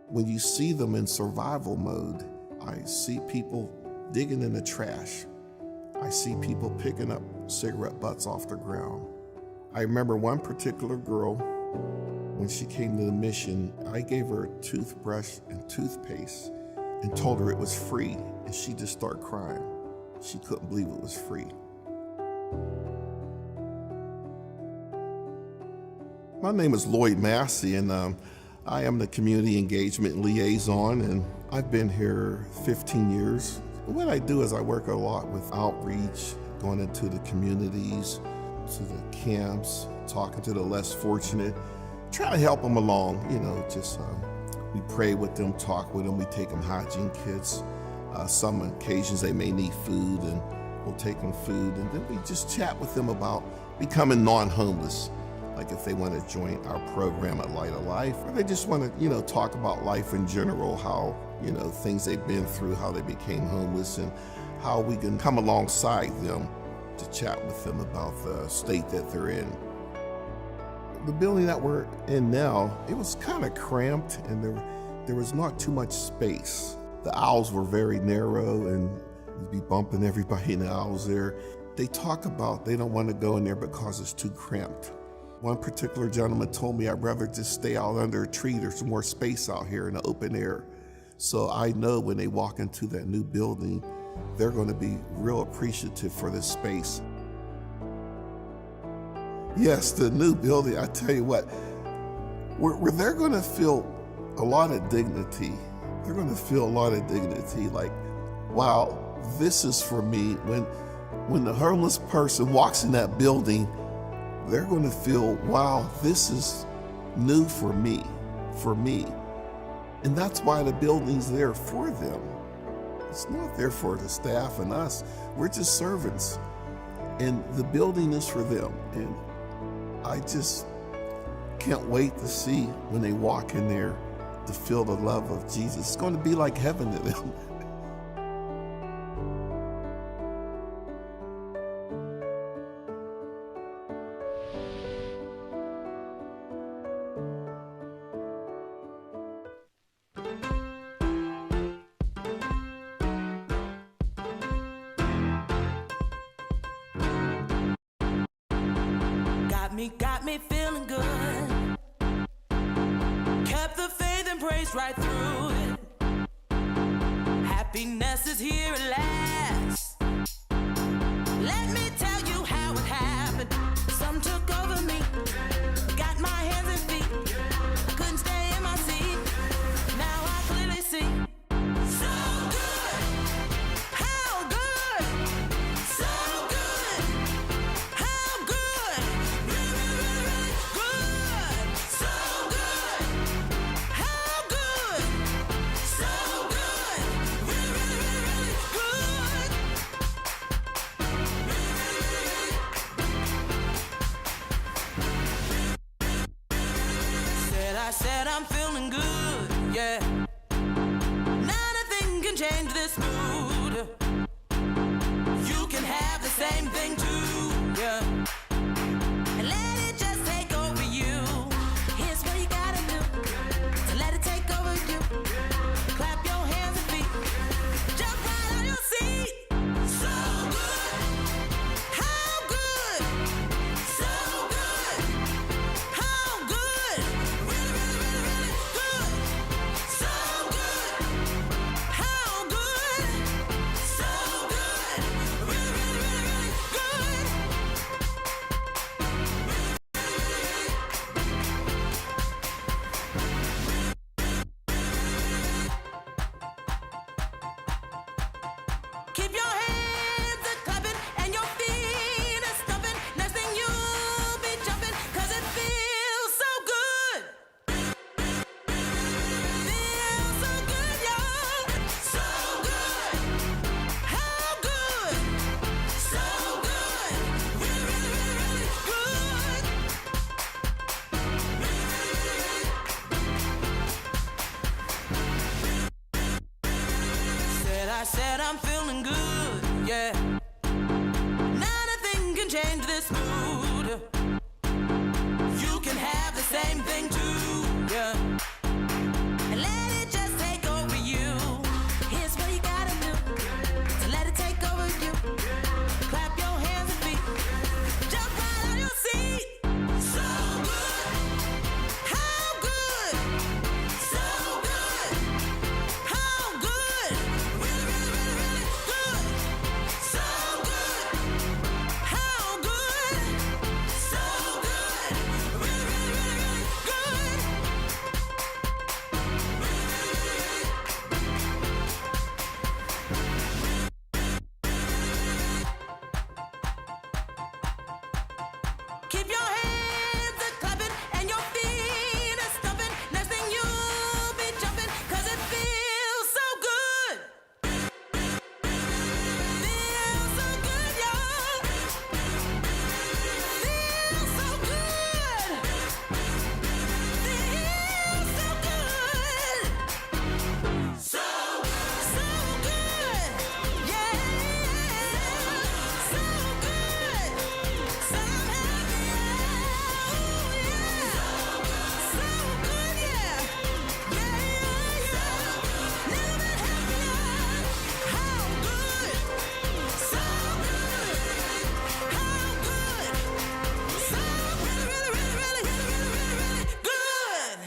When you see them in survival mode, I see people digging in the trash. I see people picking up cigarette butts off the ground. I remember one particular girl, when she came to the mission, I gave her a toothbrush and toothpaste and told her it was free, and she just started crying. She couldn't believe it was free. My name is Lloyd Massey, and I am the community engagement liaison, and I've been here 15 years. What I do is I work a lot with outreach, going into the communities, to the camps, talking to the less fortunate, trying to help them along, we pray with them, talk with them, we take them hygiene kits. Some occasions they may need food, and we'll take them food, and then we just chat with them about becoming non-homeless. Like if they want to join our program at Light of Life, or they just want to, talk about life in general, how, things they've been through, how they became homeless, and how we can come alongside them to chat with them about the state that they're in. The building that we're in now, it was kind of cramped, and there was not too much space. The aisles were very narrow, and you'd be bumping everybody in the aisles there. They talk about they don't want to go in there because it's too cramped. One particular gentleman told me I'd rather just stay out under a tree. There's more space out here in the open air. So I know when they walk into that new building, they're going to be real appreciative for this space. Yes, the new building, I tell you what, where they're going to feel a lot of dignity. They're going to feel a lot of dignity, like, wow, this is for me. When the homeless person walks in that building, they're going to feel, wow, this is new for me. And that's why the building's there for them. It's not there for the staff and us. We're just servants. And the building is for them. And I just can't wait to see when they walk in there to feel the love of Jesus. It's going to be like heaven to them. Got me feeling good. Kept the faith and praise right through it. Happiness is here at last. Let me tell you how it happened. Some took over me, got my hands and feet. I couldn't stay in my seat. Now I clearly see. So good, how good, so good, how good, really good, so good, how good, so good, really good. Said I'm feeling good, yeah. Nothing can change this mood. You can have the same thing too, yeah. And let it just take over you. Here's what you gotta do to let it take over you. Clap your hands and feet, jump right on your seat. So good, how good, so good, how good, really good, so good, how good, so good, really good. Keep your hands a clapping and your feet a stumping. Next thing you'll be jumping, 'cause it feels so good. Feels so good, y'all. So good. How good. So good. Really good. Said I'm feeling good, yeah. Nothing can change this mood. You can have the same thing too, yeah. And let it just take over you. Here's what you gotta do to let it take over you. Clap your hands and feet, jump right on your seat. So good, how good, so good, how good, really good, so good, how good, so good, really good. Keep your hands a clapping and your feet a stumping. Next thing you'll be jumping, 'cause it feels so good. Feels so good, y'all. Feels so good. Feels so good. So good. Yeah. So good. So happy. So good, yeah. Never been happier. How good. So good. How good. So really good.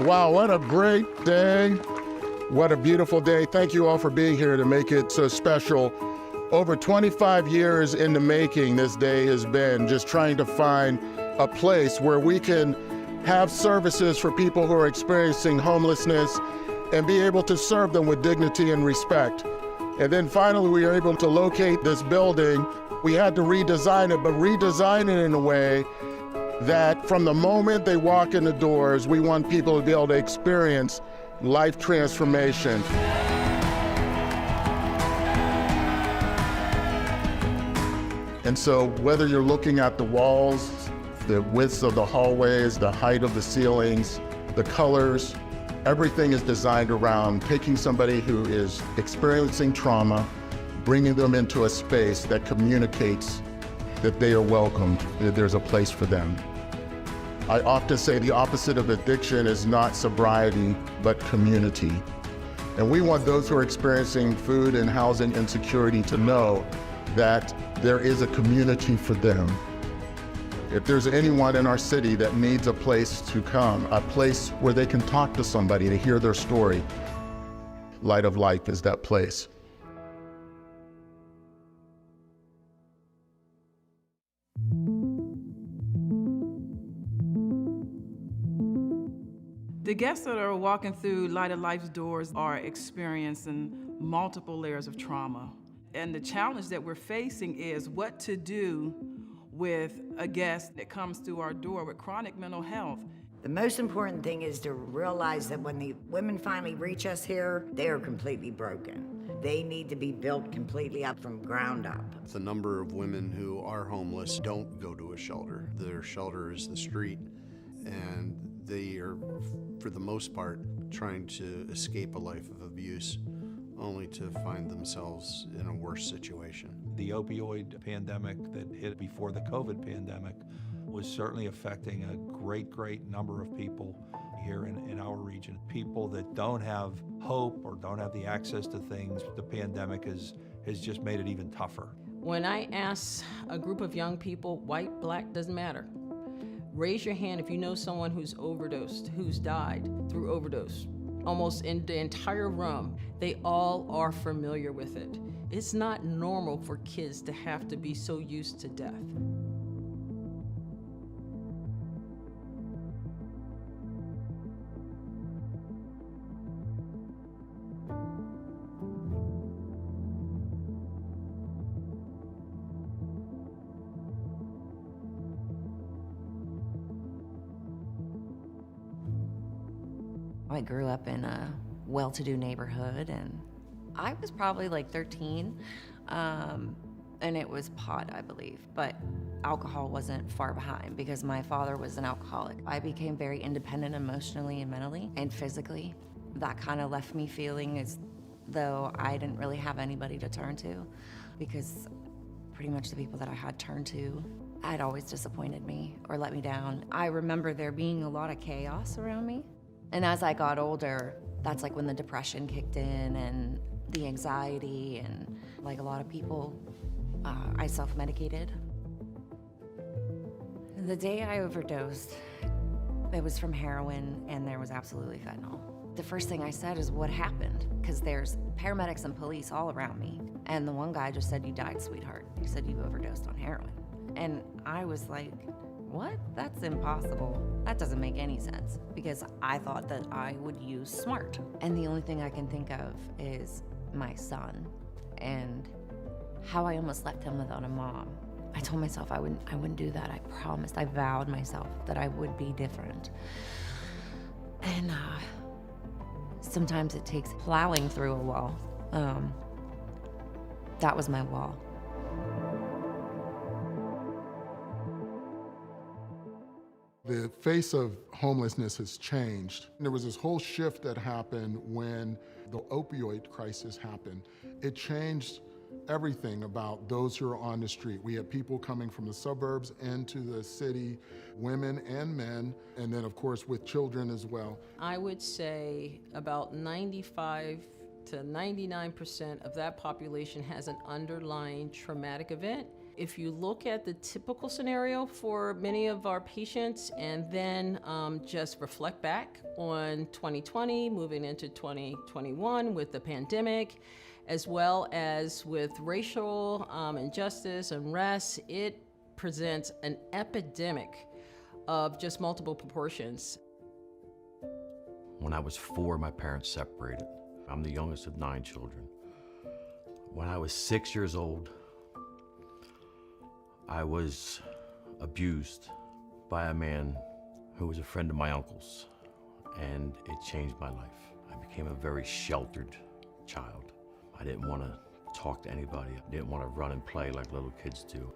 Wow, what a great day. What a beautiful day. Thank you all for being here to make it so special. Over 25 years in the making, this day has been just trying to find a place where we can have services for people who are experiencing homelessness and be able to serve them with dignity and respect. And then finally, we were able to locate this building. We had to redesign it, but redesign it in a way that from the moment they walk in the doors, we want people to be able to experience life transformation. And so whether you're looking at the walls, the widths of the hallways, the height of the ceilings, the colors, everything is designed around taking somebody who is experiencing trauma, bringing them into a space that communicates that they are welcomed, that there's a place for them. I often say the opposite of addiction is not sobriety, but community. And we want those who are experiencing food and housing insecurity to know that there is a community for them. If there's anyone in our city that needs a place to come, a place where they can talk to somebody to hear their story, Light of Life is that place. The guests that are walking through Light of Life's doors are experiencing multiple layers of trauma. And the challenge that we're facing is what to do with a guest that comes through our door with chronic mental health. The most important thing is to realize that when the women finally reach us here, they are completely broken. They need to be built completely up from ground up. The number of women who are homeless don't go to a shelter. Their shelter is the street, and they are, for the most part, trying to escape a life of abuse, only to find themselves in a worse situation. The opioid pandemic that hit before the COVID pandemic was certainly affecting a great number of people here in our region. People that don't have hope or don't have the access to things, the pandemic has just made it even tougher. When I ask a group of young people, white, black, doesn't matter, raise your hand if you know someone who's overdosed, who's died through overdose. Almost in the entire room, they all are familiar with it. It's not normal for kids to have to be so used to death. I grew up in a well-to-do neighborhood, and I was probably like 13, and it was pot, I believe, but alcohol wasn't far behind because my father was an alcoholic. I became very independent emotionally and mentally and physically. That kind of left me feeling as though I didn't really have anybody to turn to because pretty much the people that I had turned to had always disappointed me or let me down. I remember there being a lot of chaos around me. And as I got older, that's like when the depression kicked in and the anxiety, and like a lot of people, I self-medicated. The day I overdosed, it was from heroin and there was absolutely fentanyl. The first thing I said is, what happened? Because there's paramedics and police all around me. And the one guy just said, you died, sweetheart. He said, you overdosed on heroin. And I was like, what? That's impossible. That doesn't make any sense, because I thought that I would use SMART. And the only thing I can think of is my son and how I almost left him without a mom. I told myself I wouldn't do that. I promised, I vowed myself that I would be different. And sometimes it takes plowing through a wall. That was my wall. The face of homelessness has changed. There was this whole shift that happened when the opioid crisis happened. It changed everything about those who are on the street. We had people coming from the suburbs into the city, women and men, and then of course with children as well. I would say about 95 to 99% of that population has an underlying traumatic event. If you look at the typical scenario for many of our patients and then just reflect back on 2020, moving into 2021 with the pandemic, as well as with racial injustice, unrest. It presents an epidemic of just multiple proportions. When I was 4, my parents separated. I'm the youngest of 9 children. When I was 6 years old, I was abused by a man who was a friend of my uncle's, and it changed my life. I became a very sheltered child. I didn't want to talk to anybody. I didn't want to run and play like little kids do.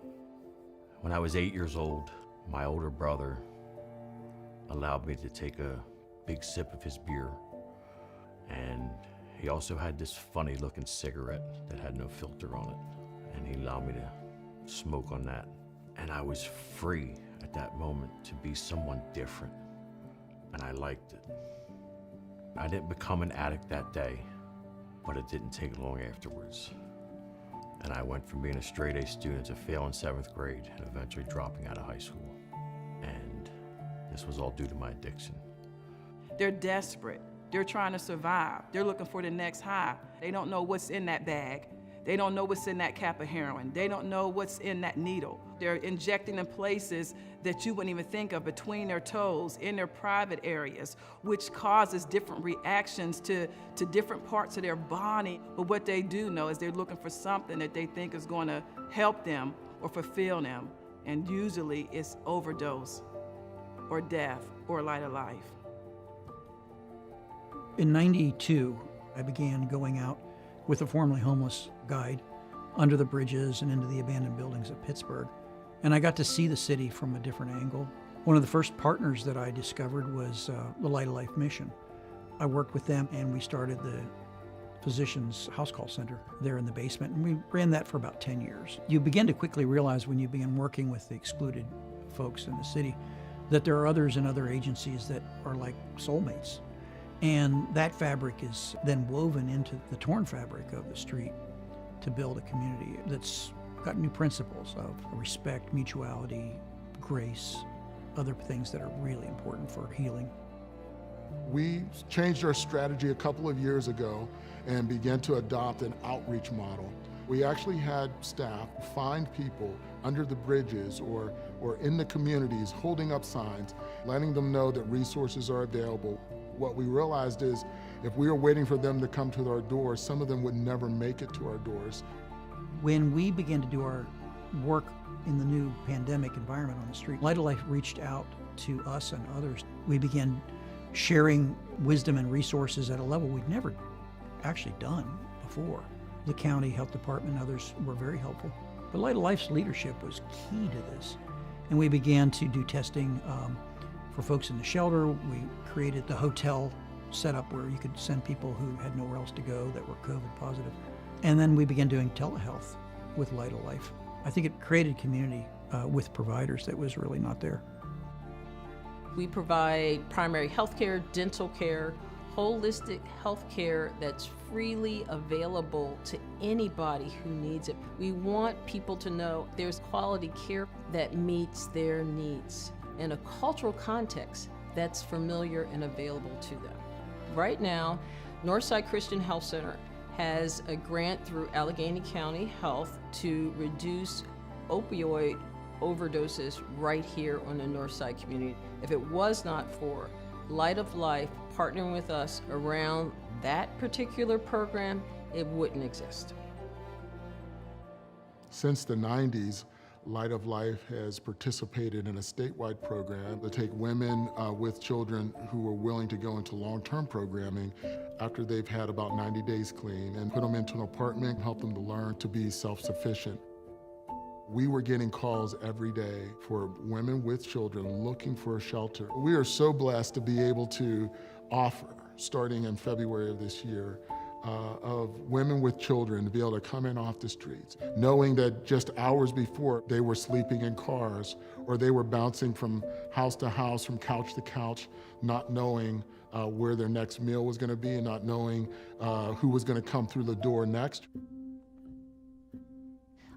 When I was 8 years old, my older brother allowed me to take a big sip of his beer, and he also had this funny looking cigarette that had no filter on it, and he allowed me to smoke on that. And I was free at that moment to be someone different, and I liked it. I didn't become an addict that day, but it didn't take long afterwards. And I went from being a straight A student to failing 7th grade and eventually dropping out of high school. And this was all due to my addiction. They're desperate. They're trying to survive. They're looking for the next high. They don't know what's in that bag. They don't know what's in that cap of heroin. They don't know what's in that needle. They're injecting in places that you wouldn't even think of, between their toes, in their private areas, which causes different reactions to different parts of their body. But what they do know is they're looking for something that they think is going to help them or fulfill them. And usually it's overdose or death or light of life. In '92, I began going out with a formerly homeless guide under the bridges and into the abandoned buildings of Pittsburgh. And I got to see the city from a different angle. One of the first partners that I discovered was the Light of Life Mission. I worked with them and we started the Physicians House Call Center there in the basement, and we ran that for about 10 years. You begin to quickly realize when you begin working with the excluded folks in the city that there are others in other agencies that are like soulmates. And that fabric is then woven into the torn fabric of the street to build a community that's got new principles of respect, mutuality, grace, other things that are really important for healing. We changed our strategy a couple of years ago and began to adopt an outreach model. We actually had staff find people under the bridges or in the communities holding up signs, letting them know that resources are available. What we realized is if we were waiting for them to come to our doors, some of them would never make it to our doors. When we began to do our work in the new pandemic environment on the street, Light of Life reached out to us and others. We began sharing wisdom and resources at a level we'd never actually done before. The county health department and others were very helpful. But Light of Life's leadership was key to this. And we began to do testing for folks in the shelter. We created the hotel setup where you could send people who had nowhere else to go that were COVID positive. And then we began doing telehealth with Light of Life. I think it created community with providers that was really not there. We provide primary health care, dental care, holistic health care that's freely available to anybody who needs it. We want people to know there's quality care that meets their needs in a cultural context that's familiar and available to them. Right now, Northside Christian Health Center has a grant through Allegheny County Health to reduce opioid overdoses right here on the Northside community. If it was not for Light of Life partnering with us around that particular program, it wouldn't exist. Since the 90s, Light of Life has participated in a statewide program to take women with children who are willing to go into long-term programming after they've had about 90 days clean and put them into an apartment, help them to learn to be self-sufficient. We were getting calls every day for women with children looking for a shelter. We are so blessed to be able to offer, starting in February of this year, of women with children to be able to come in off the streets, knowing that just hours before they were sleeping in cars or they were bouncing from house to house, from couch to couch, not knowing where their next meal was going to be and not knowing who was going to come through the door next.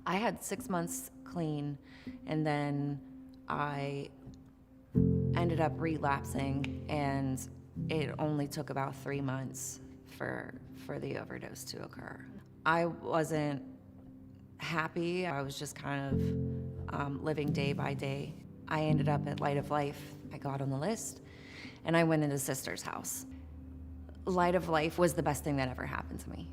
I had 6 months clean, and then I ended up relapsing, and it only took about 3 months for the overdose to occur. I wasn't happy. I was just kind of living day by day. I ended up at Light of Life. I got on the list, and I went into Sister's house. Light of Life was the best thing that ever happened to me.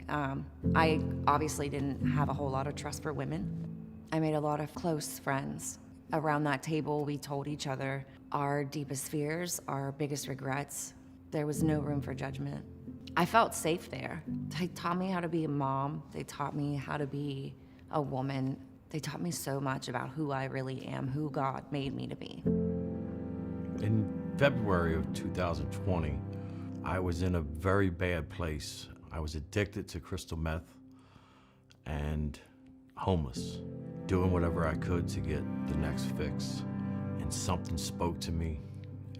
I obviously didn't have a whole lot of trust for women. I made a lot of close friends. Around that table, we told each other our deepest fears, our biggest regrets. There was no room for judgment. I felt safe there. They taught me how to be a mom. They taught me how to be a woman. They taught me so much about who I really am, who God made me to be. In February of 2020, I was in a very bad place. I was addicted to crystal meth and homeless, doing whatever I could to get the next fix. And something spoke to me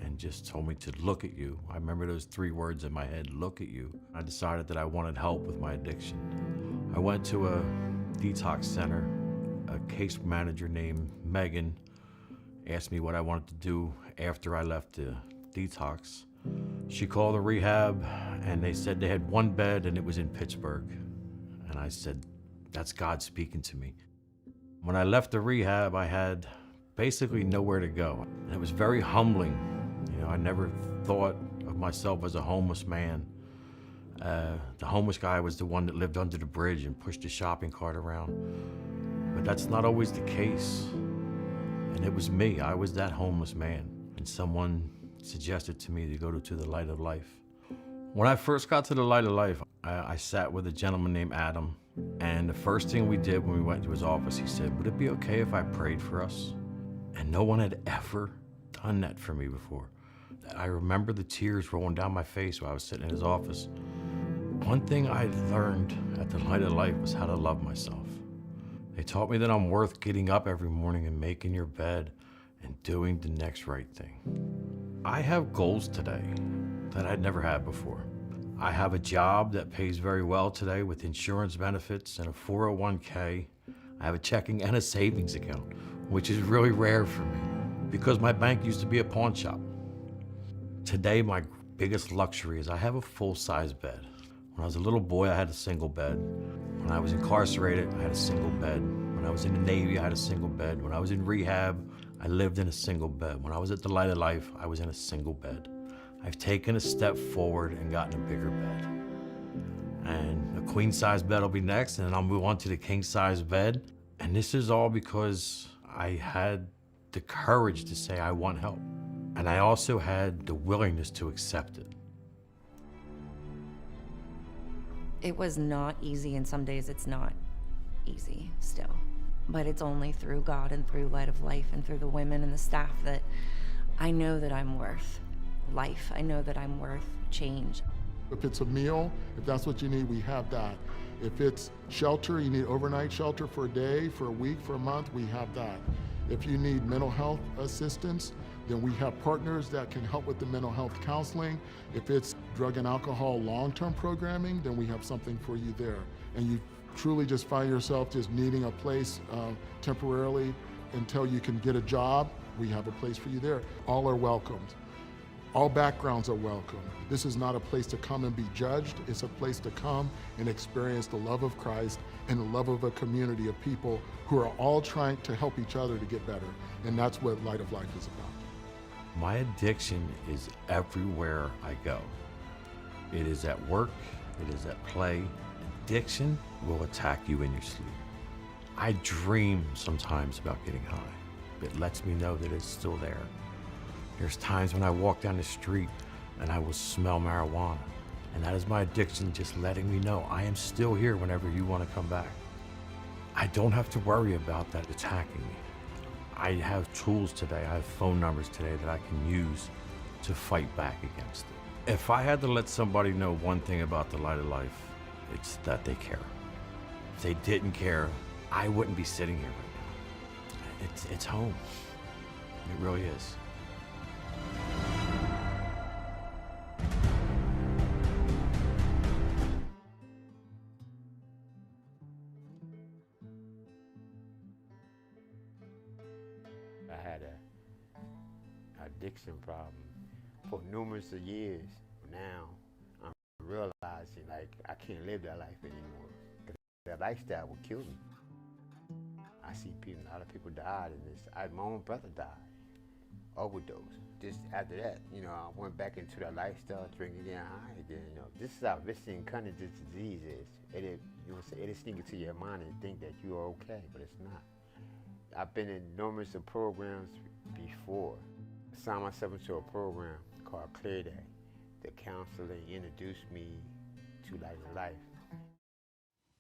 and just told me to look at you. I remember those 3 words in my head, look at you. I decided that I wanted help with my addiction. I went to a detox center. A case manager named Megan asked me what I wanted to do after I left the detox. She called the rehab and they said they had 1 bed and it was in Pittsburgh. And I said, that's God speaking to me. When I left the rehab, I had basically nowhere to go. And it was very humbling. You know, I never thought of myself as a homeless man. The homeless guy was the one that lived under the bridge and pushed a shopping cart around. But that's not always the case. And it was me, I was that homeless man. And someone suggested to me to go to the Light of Life. When I first got to the Light of Life, I sat with a gentleman named Adam. And the first thing we did when we went to his office, he said, would it be okay if I prayed for us? And no one had ever done that for me before. I remember the tears rolling down my face while I was sitting in his office. One thing I learned at the Light of Life was how to love myself. They taught me that I'm worth getting up every morning and making your bed and doing the next right thing. I have goals today that I'd never had before. I have a job that pays very well today with insurance benefits and a 401k. I have a checking and a savings account, which is really rare for me because my bank used to be a pawn shop. Today, my biggest luxury is I have a full-size bed. When I was a little boy, I had a single bed. When I was incarcerated, I had a single bed. When I was in the Navy, I had a single bed. When I was in rehab, I lived in a single bed. When I was at the Light of Life, I was in a single bed. I've taken a step forward and gotten a bigger bed. And a queen-size bed will be next, and then I'll move on to the king-size bed. And this is all because I had the courage to say I want help. And I also had the willingness to accept it. It was not easy, and some days it's not easy still. But it's only through God and through Light of Life and through the women and the staff that I know that I'm worth life. I know that I'm worth change. If it's a meal, if that's what you need, we have that. If it's shelter, you need overnight shelter for a day, for a week, for a month, we have that. If you need mental health assistance, then we have partners that can help with the mental health counseling. If it's drug and alcohol long-term programming, then we have something for you there. And you truly just find yourself just needing a place temporarily until you can get a job, we have a place for you there. All are welcomed. All backgrounds are welcome. This is not a place to come and be judged. It's a place to come and experience the love of Christ and the love of a community of people who are all trying to help each other to get better. And that's what Light of Life is about. My addiction is everywhere I go. It is at work, it is at play. Addiction will attack you in your sleep. I dream sometimes about getting high. It lets me know that it's still there. There's times when I walk down the street and I will smell marijuana. And that is my addiction just letting me know I am still here whenever you want to come back. I don't have to worry about that attacking me. I have tools today, I have phone numbers today that I can use to fight back against it. If I had to let somebody know one thing about the Light of Life, it's that they care. If they didn't care, I wouldn't be sitting here right now. It's home. It really is. I had an addiction problem for numerous of years. Now I'm realizing like I can't live that life anymore. That lifestyle would kill me. I see people, a lot of people died in this. My own brother died, overdose. Just after that, I went back into that lifestyle, drinking and high again. This is how vicious and cunning this disease is. It sneaks into your mind and think that you are okay, but it's not. I've been in numerous programs before. I signed myself into a program called Clear Day. The counseling introduced me to Light of Life.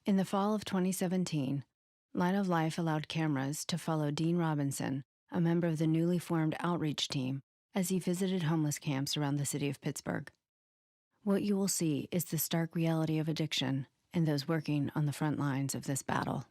In the fall of 2017, Light of Life allowed cameras to follow Dean Robinson, a member of the newly formed outreach team, as he visited homeless camps around the city of Pittsburgh. What you will see is the stark reality of addiction and those working on the front lines of this battle.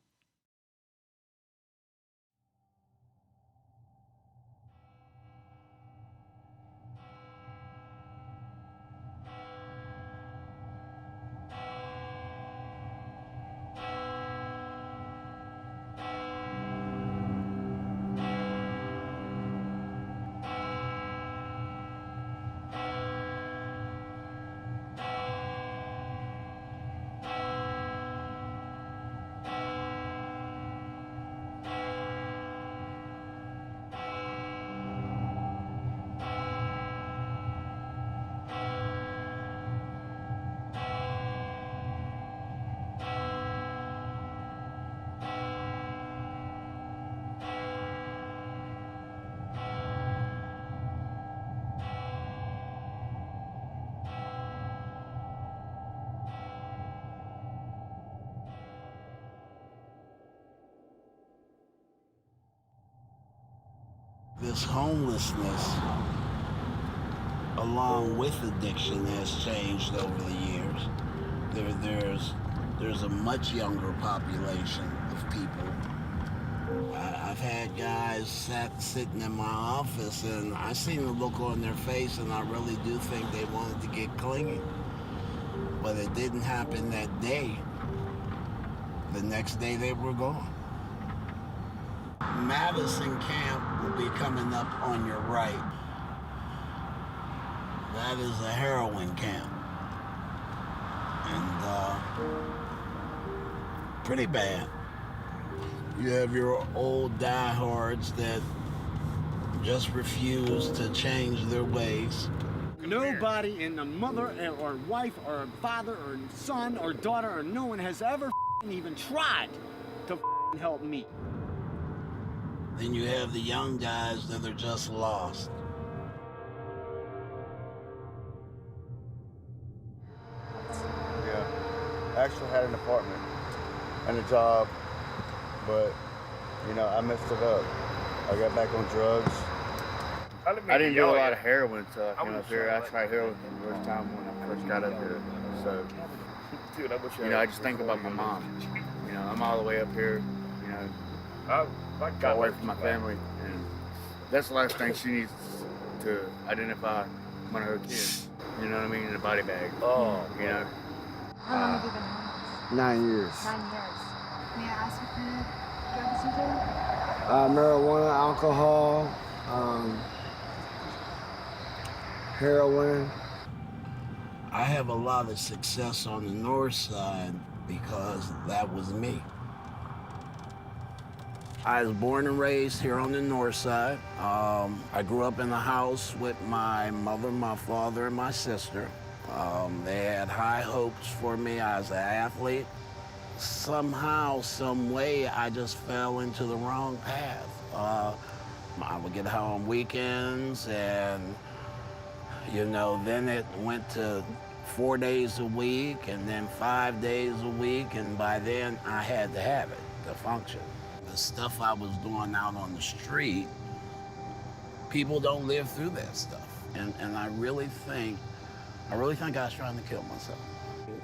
This homelessness, along with addiction, has changed over the years. There's a much younger population of people. I've had guys sitting in my office, and I seen the look on their face, and I really do think they wanted to get clean. But it didn't happen that day. The next day they were gone. Madison Camp will be coming up on your right. That is a heroin camp. And pretty bad. You have your old diehards that just refuse to change their ways. Nobody in the mother or wife or father or son or daughter or no one has ever even tried to help me. Then you have the young guys that are just lost. Yeah, I actually had an apartment and a job, but I messed it up. I got back on drugs. I didn't do a lot of heroin until I came up here. I tried heroin for the first time when I first got up here. So, I just think about my mom. I'm all the way up here, got away from my family, and that's the last thing she needs to identify one of her kids. You know what I mean? In a body bag. Oh. How long have you been homeless? 9 years. 9 years. May I ask what kind of drugs you do? Marijuana, alcohol, heroin. I have a lot of success on the north side because that was me. I was born and raised here on the north side. I grew up in a house with my mother, my father, and my sister. They had high hopes for me. I was an athlete. Somehow, some way, I just fell into the wrong path. I would get home weekends, and then it went to 4 days a week, and then 5 days a week, and by then I had to have it to function. The stuff I was doing out on the street, people don't live through that stuff. And I really think I was trying to kill myself.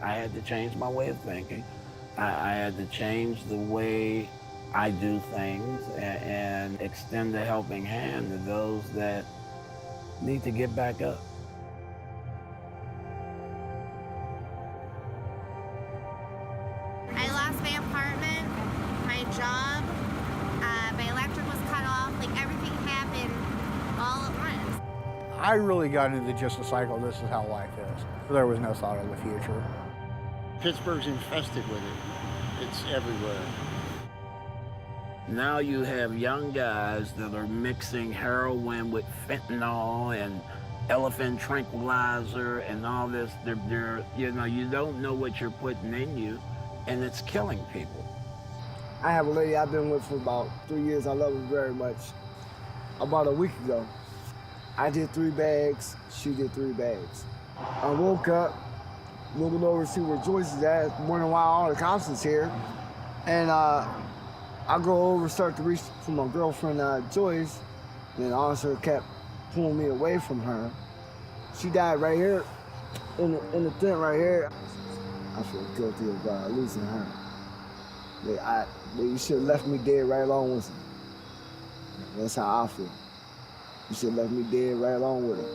I had to change my way of thinking. I had to change the way I do things and extend a helping hand to those that need to get back up. I lost my apartment, my job, my electric was cut off, everything happened all at once. I really got into just a cycle. This is how life is. There was no thought of the future. Pittsburgh's infested with it. It's everywhere. Now you have young guys that are mixing heroin with fentanyl and elephant tranquilizer and all this. They're you don't know what you're putting in you, and it's killing people. I have a lady I've been with for about 3 years. I love her very much. About a week ago, I did 3 bags, she did 3 bags. I woke up, looking over to see where Joyce is at, wondering why all the cops is here. And I go over, start to reach for my girlfriend, Joyce, and the officer kept pulling me away from her. She died right here, in the tent right here. I feel guilty of losing her. You should have left me dead right along with her. That's how I feel. You should have left me dead right along with her.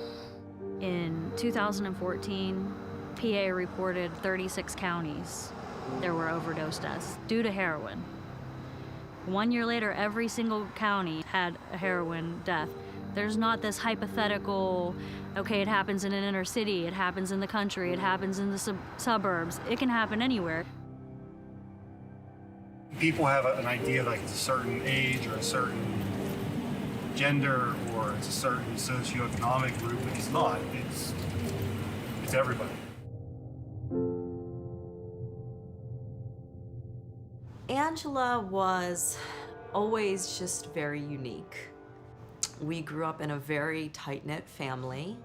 In 2014, PA reported 36 counties there were overdose deaths due to heroin. 1 year later, every single county had a heroin death. There's not this hypothetical, okay, it happens in an inner city, it happens in the country, it happens in the suburbs. It can happen anywhere. People have an idea like it's a certain age or a certain gender or it's a certain socioeconomic group, but it's not. It's everybody. Angela was always just very unique. We grew up in a very tight-knit family.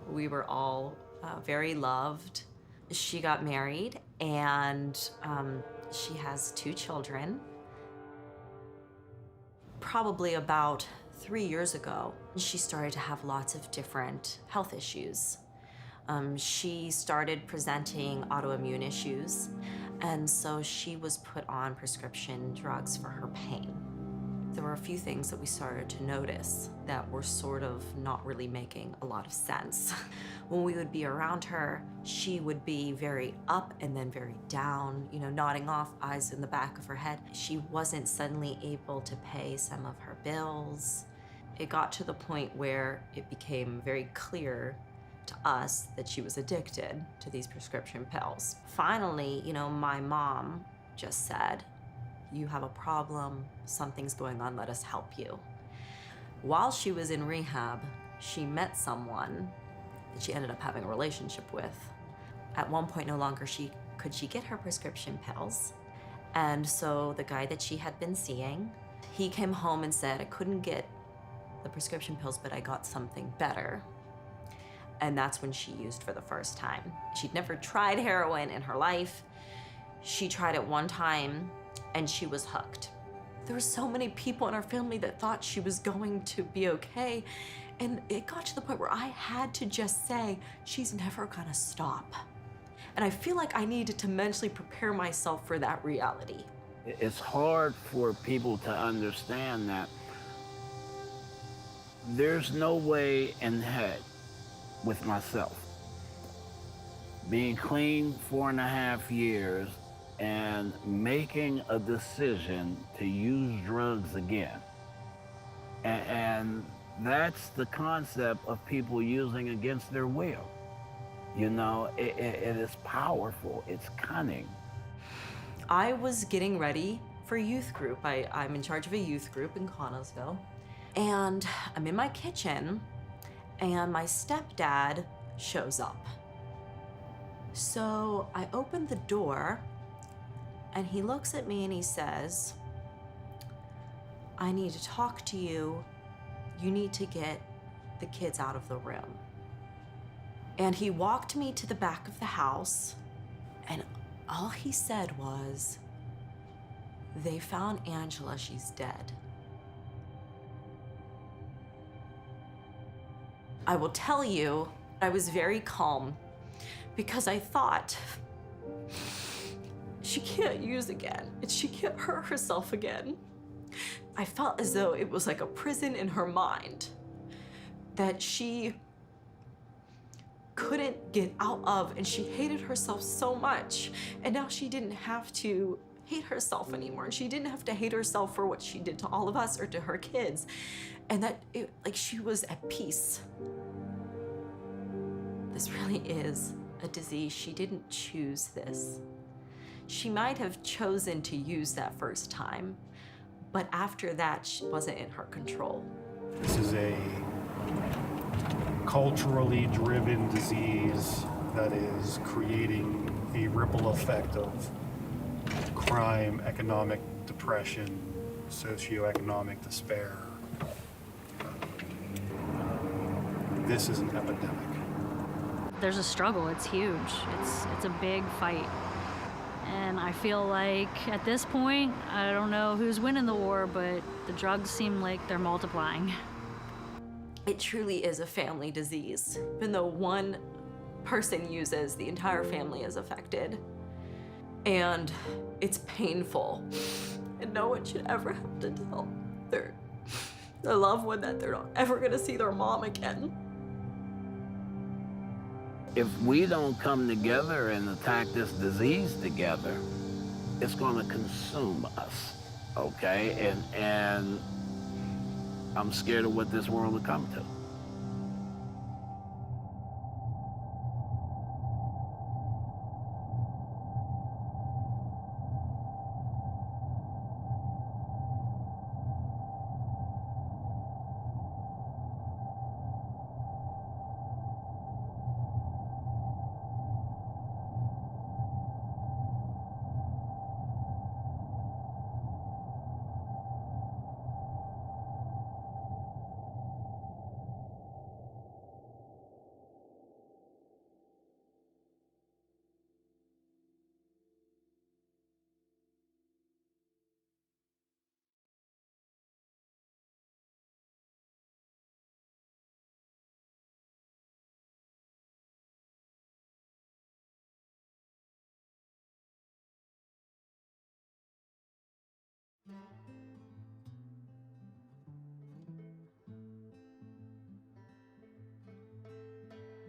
We were all very loved. She got married and she has 2 children. Probably about 3 years ago, she started to have lots of different health issues. She started presenting autoimmune issues, and so she was put on prescription drugs for her pain. There were a few things that we started to notice that were sort of not really making a lot of sense. When we would be around her, she would be very up and then very down, nodding off, eyes in the back of her head. She wasn't suddenly able to pay some of her bills. It got to the point where it became very clear to us that she was addicted to these prescription pills. Finally, my mom just said, "You have a problem, something's going on, let us help you." While she was in rehab, she met someone that she ended up having a relationship with. At one point, no longer could she get her prescription pills. And so the guy that she had been seeing, he came home and said, "I couldn't get the prescription pills, but I got something better." And that's when she used for the first time. She'd never tried heroin in her life. She tried it one time and she was hooked. There were so many people in our family that thought she was going to be okay. And it got to the point where I had to just say, she's never gonna stop. And I feel like I needed to mentally prepare myself for that reality. It's hard for people to understand that there's no way in heck with myself. Being clean 4.5 years and making a decision to use drugs again. And that's the concept of people using against their will. It is powerful, it's cunning. I was getting ready for youth group. I'm in charge of a youth group in Connellsville. And I'm in my kitchen and my stepdad shows up. So I opened the door and he looks at me and he says, "I need to talk to you. You need to get the kids out of the room." And he walked me to the back of the house and all he said was, "They found Angela, she's dead." I will tell you, I was very calm because I thought, she can't use again and she can't hurt herself again. I felt as though it was like a prison in her mind that she couldn't get out of, and she hated herself so much. And now she didn't have to hate herself anymore. And she didn't have to hate herself for what she did to all of us or to her kids. And that she was at peace. This really is a disease. She didn't choose this. She might have chosen to use that first time, but after that, she wasn't in her control. This is a culturally driven disease that is creating a ripple effect of crime, economic depression, socioeconomic despair. This is an epidemic. There's a struggle, it's huge. It's a big fight. And I feel like at this point, I don't know who's winning the war, but the drugs seem like they're multiplying. It truly is a family disease. Even though one person uses, the entire family is affected. And it's painful. And no one should ever have to tell their loved one that they're not ever gonna see their mom again. If we don't come together and attack this disease together, it's gonna consume us, okay? And I'm scared of what this world will come to.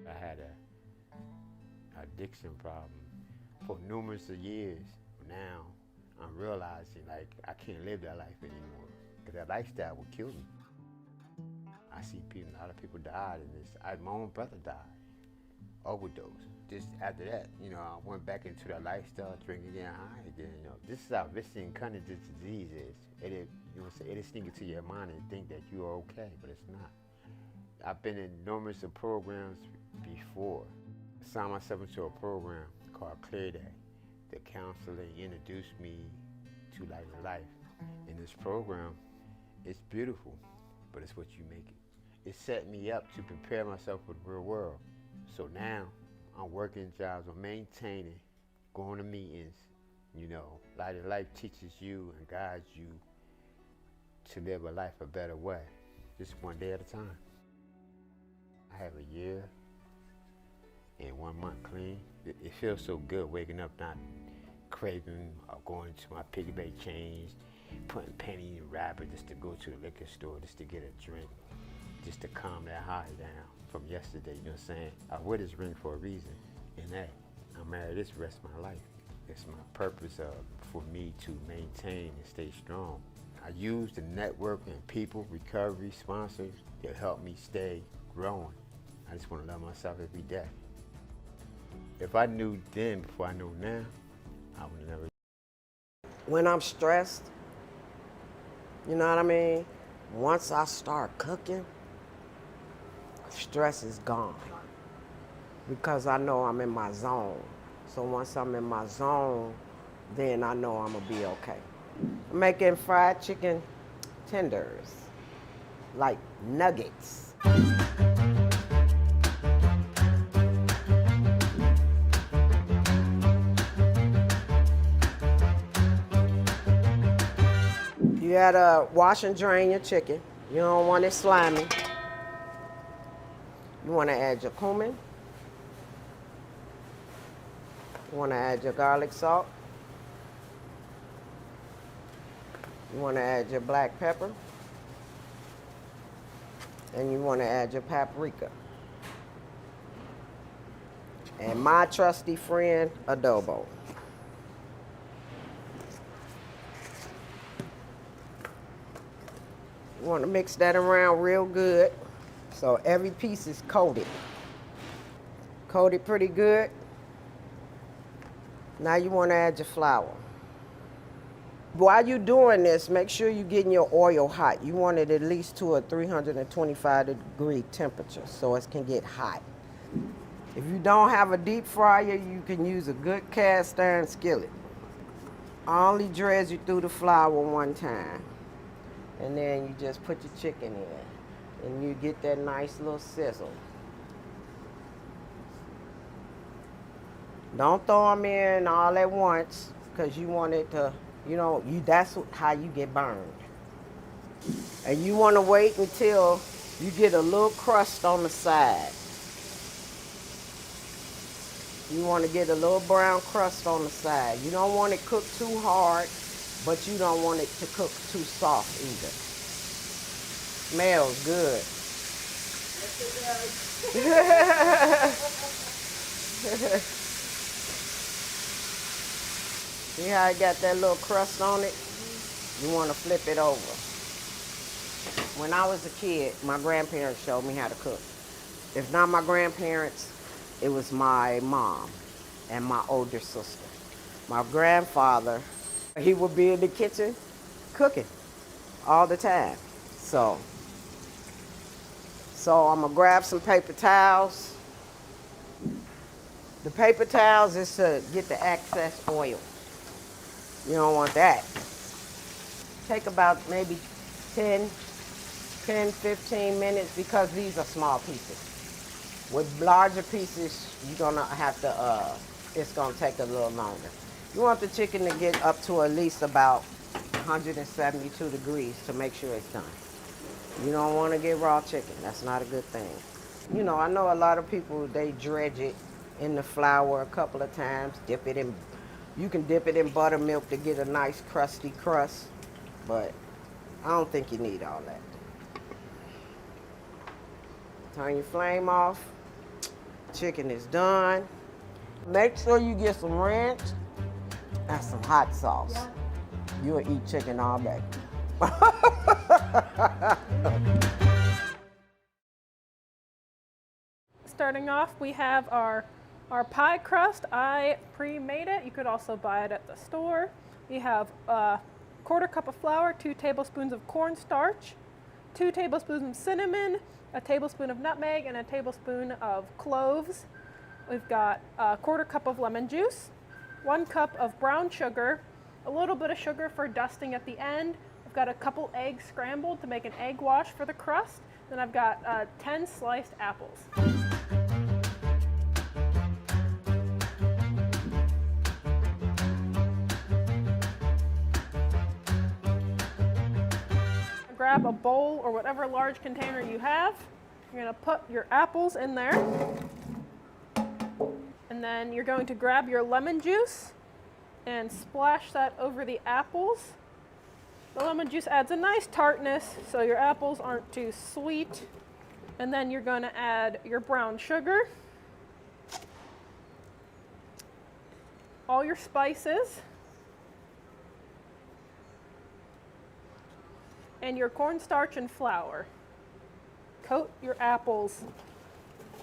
I had a addiction problem for numerous of years. Now I'm realizing like I can't live that life anymore because that lifestyle would kill me. I see a lot of people died in this. My own brother died, overdose. Just after that, I went back into that lifestyle, drinking, getting high again. This is how vicious and cunning this disease is. It'll sneak into your mind and think that you are okay, but it's not. I've been in numerous programs before. I signed myself into a program called Clear Day. The counselor introduced me to Light of Life. In this program, it's beautiful, but it's what you make it. It set me up to prepare myself for the real world. So now, I'm working jobs, I'm maintaining, going to meetings. Light of Life teaches you and guides you to live a life a better way, just one day at a time. I have a year and 1 month clean. It feels so good waking up not craving or going to my piggy bank change, putting penny in wrapper just to go to the liquor store, just to get a drink, just to calm that high down from yesterday, you know what I'm saying? I wear this ring for a reason, and that I'm married this rest of my life. It's my purpose for me to maintain and stay strong. I use the network and people, recovery, sponsors to help me stay growing. I just want to love myself every day. If I knew then before I know now, I would never. When I'm stressed, you know what I mean? Once I start cooking, stress is gone because I know I'm in my zone. So once I'm in my zone, then I know I'm gonna be okay. I'm making fried chicken tenders, like nuggets. You gotta wash and drain your chicken. You don't want it slimy. You wanna add your cumin. You wanna add your garlic salt. You wanna add your black pepper. And you wanna add your paprika. And my trusty friend, adobo. You want to mix that around real good so every piece is coated. Coated pretty good. Now you want to add your flour. While you're doing this, make sure you're getting your oil hot. You want it at least to a 325-degree temperature so it can get hot. If you don't have a deep fryer, you can use a good cast iron skillet. Only dredge you through the flour one time. And then you just put your chicken in. And you get that nice little sizzle. Don't throw them in all at once because you want it to, that's how you get burned. And you want to wait until you get a little crust on the side. You want to get a little brown crust on the side. You don't want it cooked too hard, but you don't want it to cook too soft either. Smells good. See how I got that little crust on it? You want to flip it over. When I was a kid, my grandparents showed me how to cook. If not my grandparents, it was my mom and my older sister. My grandfather, he would be in the kitchen cooking all the time. So I'm gonna grab some paper towels. The paper towels is to get the excess oil. You don't want that. Take about maybe 10, 15 minutes because these are small pieces. With larger pieces, you're gonna have to, it's gonna take a little longer. You want the chicken to get up to at least about 172 degrees to make sure it's done. You don't wanna get raw chicken, that's not a good thing. I know a lot of people, they dredge it in the flour a couple of times, you can dip it in buttermilk to get a nice crusty crust, but I don't think you need all that. Turn your flame off. Chicken is done. Make sure you get some ranch and some hot sauce. You'll eat chicken all day. Starting off, we have our pie crust. I pre-made it. You could also buy it at the store. We have a 1/4 cup of flour, 2 tablespoons of cornstarch, 2 tablespoons of cinnamon, a tablespoon of nutmeg, and a tablespoon of cloves. We've got a 1/4 cup of lemon juice, 1 cup of brown sugar, a little bit of sugar for dusting at the end. I've got a couple eggs scrambled to make an egg wash for the crust. Then I've got 10 sliced apples. Grab a bowl or whatever large container you have. You're going to put your apples in there. And then you're going to grab your lemon juice and splash that over the apples. The lemon juice adds a nice tartness so your apples aren't too sweet. And then you're going to add your brown sugar, all your spices, and your cornstarch and flour. Coat your apples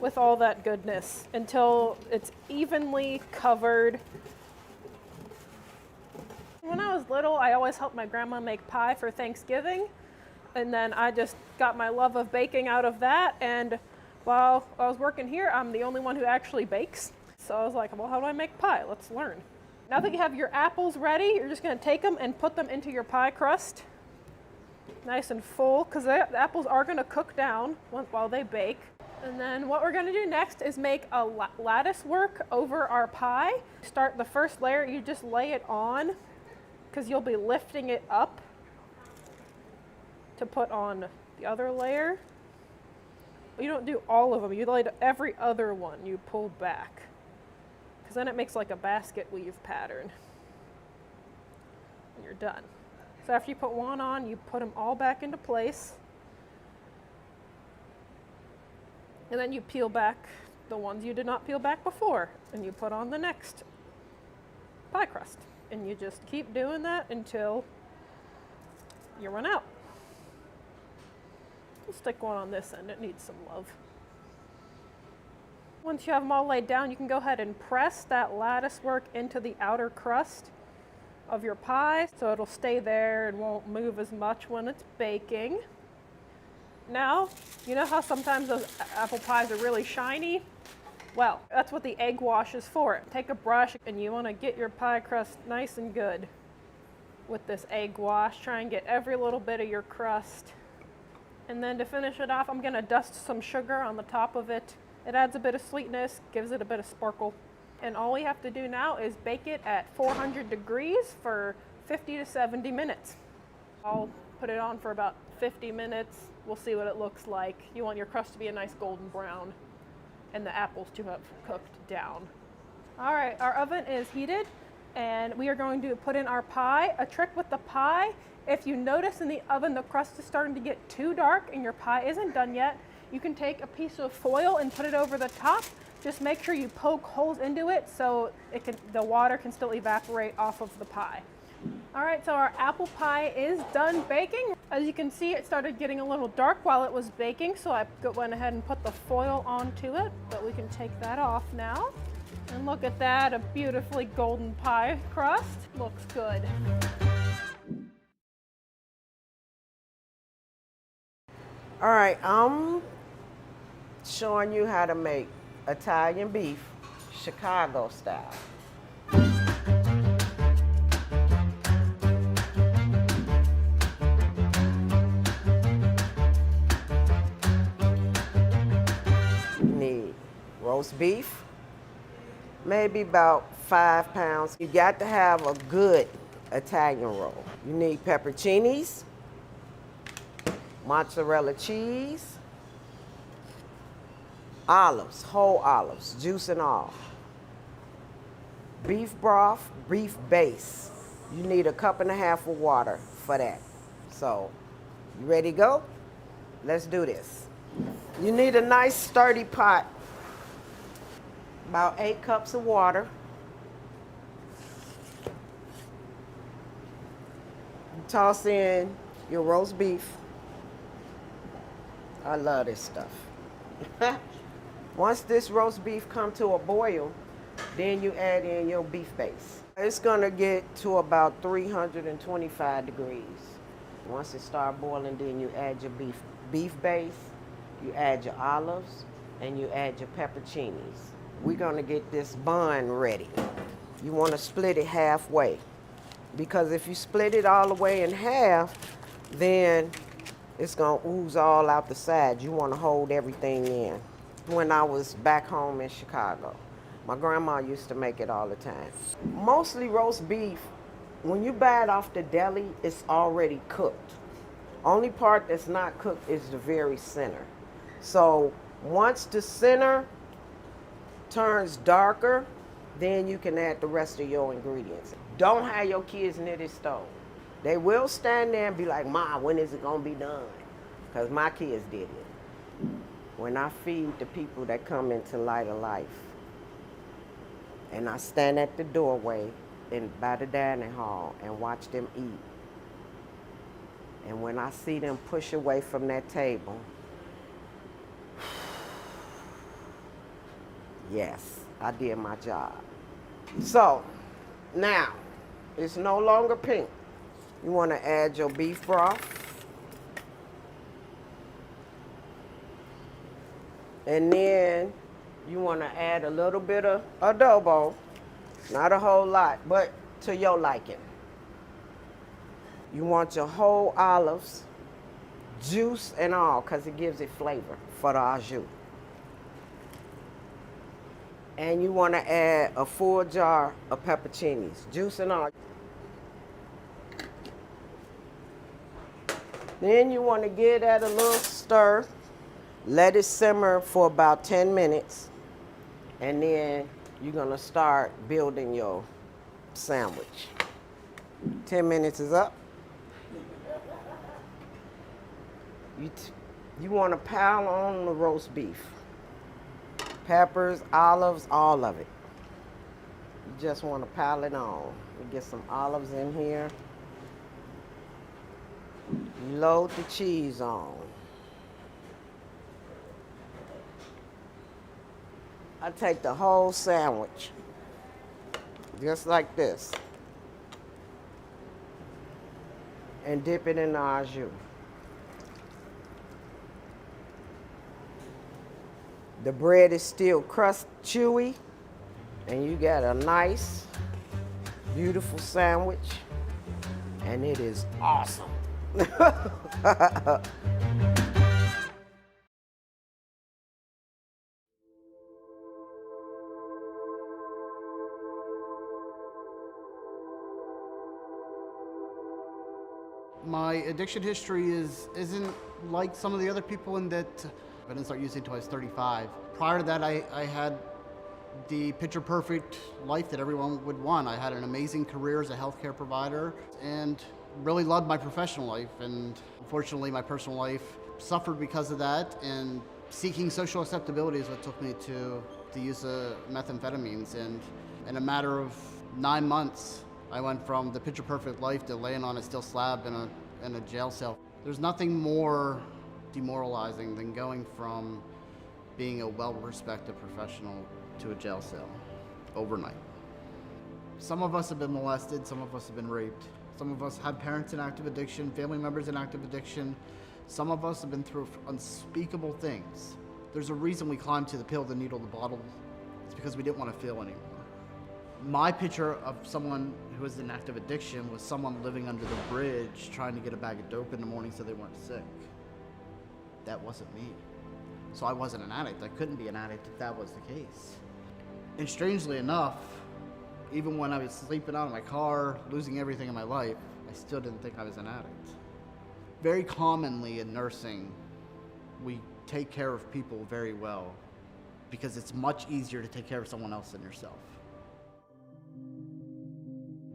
with all that goodness until it's evenly covered. When I was little, I always helped my grandma make pie for Thanksgiving, and then I just got my love of baking out of that, and while I was working here, I'm the only one who actually bakes. So I was like, well, how do I make pie? Let's learn. Now that you have your apples ready, you're just gonna take them and put them into your pie crust. Nice and full, because the apples are gonna cook down while they bake. And then what we're gonna do next is make a lattice work over our pie. Start the first layer, you just lay it on, because you'll be lifting it up to put on the other layer. But you don't do all of them, you lay every other one, you pull back. Because then it makes like a basket weave pattern. And you're done. So after you put one on, you put them all back into place. And then you peel back the ones you did not peel back before, and you put on the next pie crust. And you just keep doing that until you run out. We'll stick one on this end, it needs some love. Once you have them all laid down, you can go ahead and press that lattice work into the outer crust of your pie so it'll stay there and won't move as much when it's baking. Now, you know how sometimes those apple pies are really shiny? Well, that's what the egg wash is for. Take a brush and you want to get your pie crust nice and good with this egg wash. Try and get every little bit of your crust. And then to finish it off, I'm going to dust some sugar on the top of it. It adds a bit of sweetness, gives it a bit of sparkle. And all we have to do now is bake it at 400 degrees for 50 to 70 minutes. I'll put it on for about 50 minutes. We'll see what it looks like. You want your crust to be a nice golden brown and the apples to have cooked down. All right, our oven is heated and we are going to put in our pie. A trick with the pie, if you notice in the oven the crust is starting to get too dark and your pie isn't done yet, you can take a piece of foil and put it over the top. Just make sure you poke holes into it so the water can still evaporate off of the pie. All right, so our apple pie is done baking. As you can see, it started getting a little dark while it was baking, so I went ahead and put the foil onto it, but we can take that off now. And look at that, a beautifully golden pie crust. Looks good. All right, I'm showing you how to make Italian beef, Chicago style. You need roast beef, maybe about 5 pounds. You got to have a good Italian roll. You need pepperoncinis, mozzarella cheese, olives, whole olives, juice and all. Beef broth, beef base. You need 1.5 cups of water for that. So, you ready to go? Let's do this. You need a nice sturdy pot. About 8 cups of water. You toss in your roast beef. I love this stuff. Once this roast beef comes to a boil, then you add in your beef base. It's gonna get to about 325 degrees. Once it starts boiling, then you add your beef base, you add your olives, and you add your pepperoncinis. We're gonna get this bun ready. You wanna split it halfway, because if you split it all the way in half, then it's gonna ooze all out the sides. You wanna hold everything in. When I was back home in Chicago, my grandma used to make it all the time. Mostly roast beef, when you buy it off the deli, it's already cooked. Only part that's not cooked is the very center. So once the center turns darker, then you can add the rest of your ingredients. Don't have your kids near this stove. They will stand there and be like, "Ma, when is it gonna be done?" Because my kids did it. When I feed the people that come into Light of Life, and I stand at the doorway by the dining hall and watch them eat, and when I see them push away from that table, yes, I did my job. So, now, it's no longer pink. You want to add your beef broth. And then you want to add a little bit of adobo, not a whole lot, but to your liking. You want your whole olives, juice and all, because it gives it flavor for the au jus. And you want to add a full jar of pepperoncinis, juice and all. Then you want to give that a little stir. Let it simmer for about 10 minutes, and then you're gonna start building your sandwich. 10 minutes is up. You wanna pile on the roast beef. Peppers, olives, all of it. You just wanna pile it on. You get some olives in here. Load the cheese on. I take the whole sandwich, just like this, and dip it in the au jus. The bread is still chewy, and you got a nice, beautiful sandwich, and it is awesome. My addiction history isn't like some of the other people in that I didn't start using until I was 35. Prior to that, I had the picture-perfect life that everyone would want. I had an amazing career as a healthcare provider and really loved my professional life. And unfortunately, my personal life suffered because of that. And seeking social acceptability is what took me to the use of methamphetamines. And in a matter of 9 months, I went from the picture-perfect life to laying on a steel slab in a jail cell. There's nothing more demoralizing than going from being a well-respected professional to a jail cell overnight. Some of us have been molested, some of us have been raped. Some of us have parents in active addiction, family members in active addiction. Some of us have been through unspeakable things. There's a reason we climbed to the pill, the needle, the bottle. It's because we didn't want to feel anymore. My picture of someone who was in active addiction was someone living under the bridge trying to get a bag of dope in the morning so they weren't sick. That wasn't me. So I wasn't an addict. I couldn't be an addict if that was the case. And strangely enough, even when I was sleeping out of my car, losing everything in my life, I still didn't think I was an addict. Very commonly in nursing, we take care of people very well because it's much easier to take care of someone else than yourself.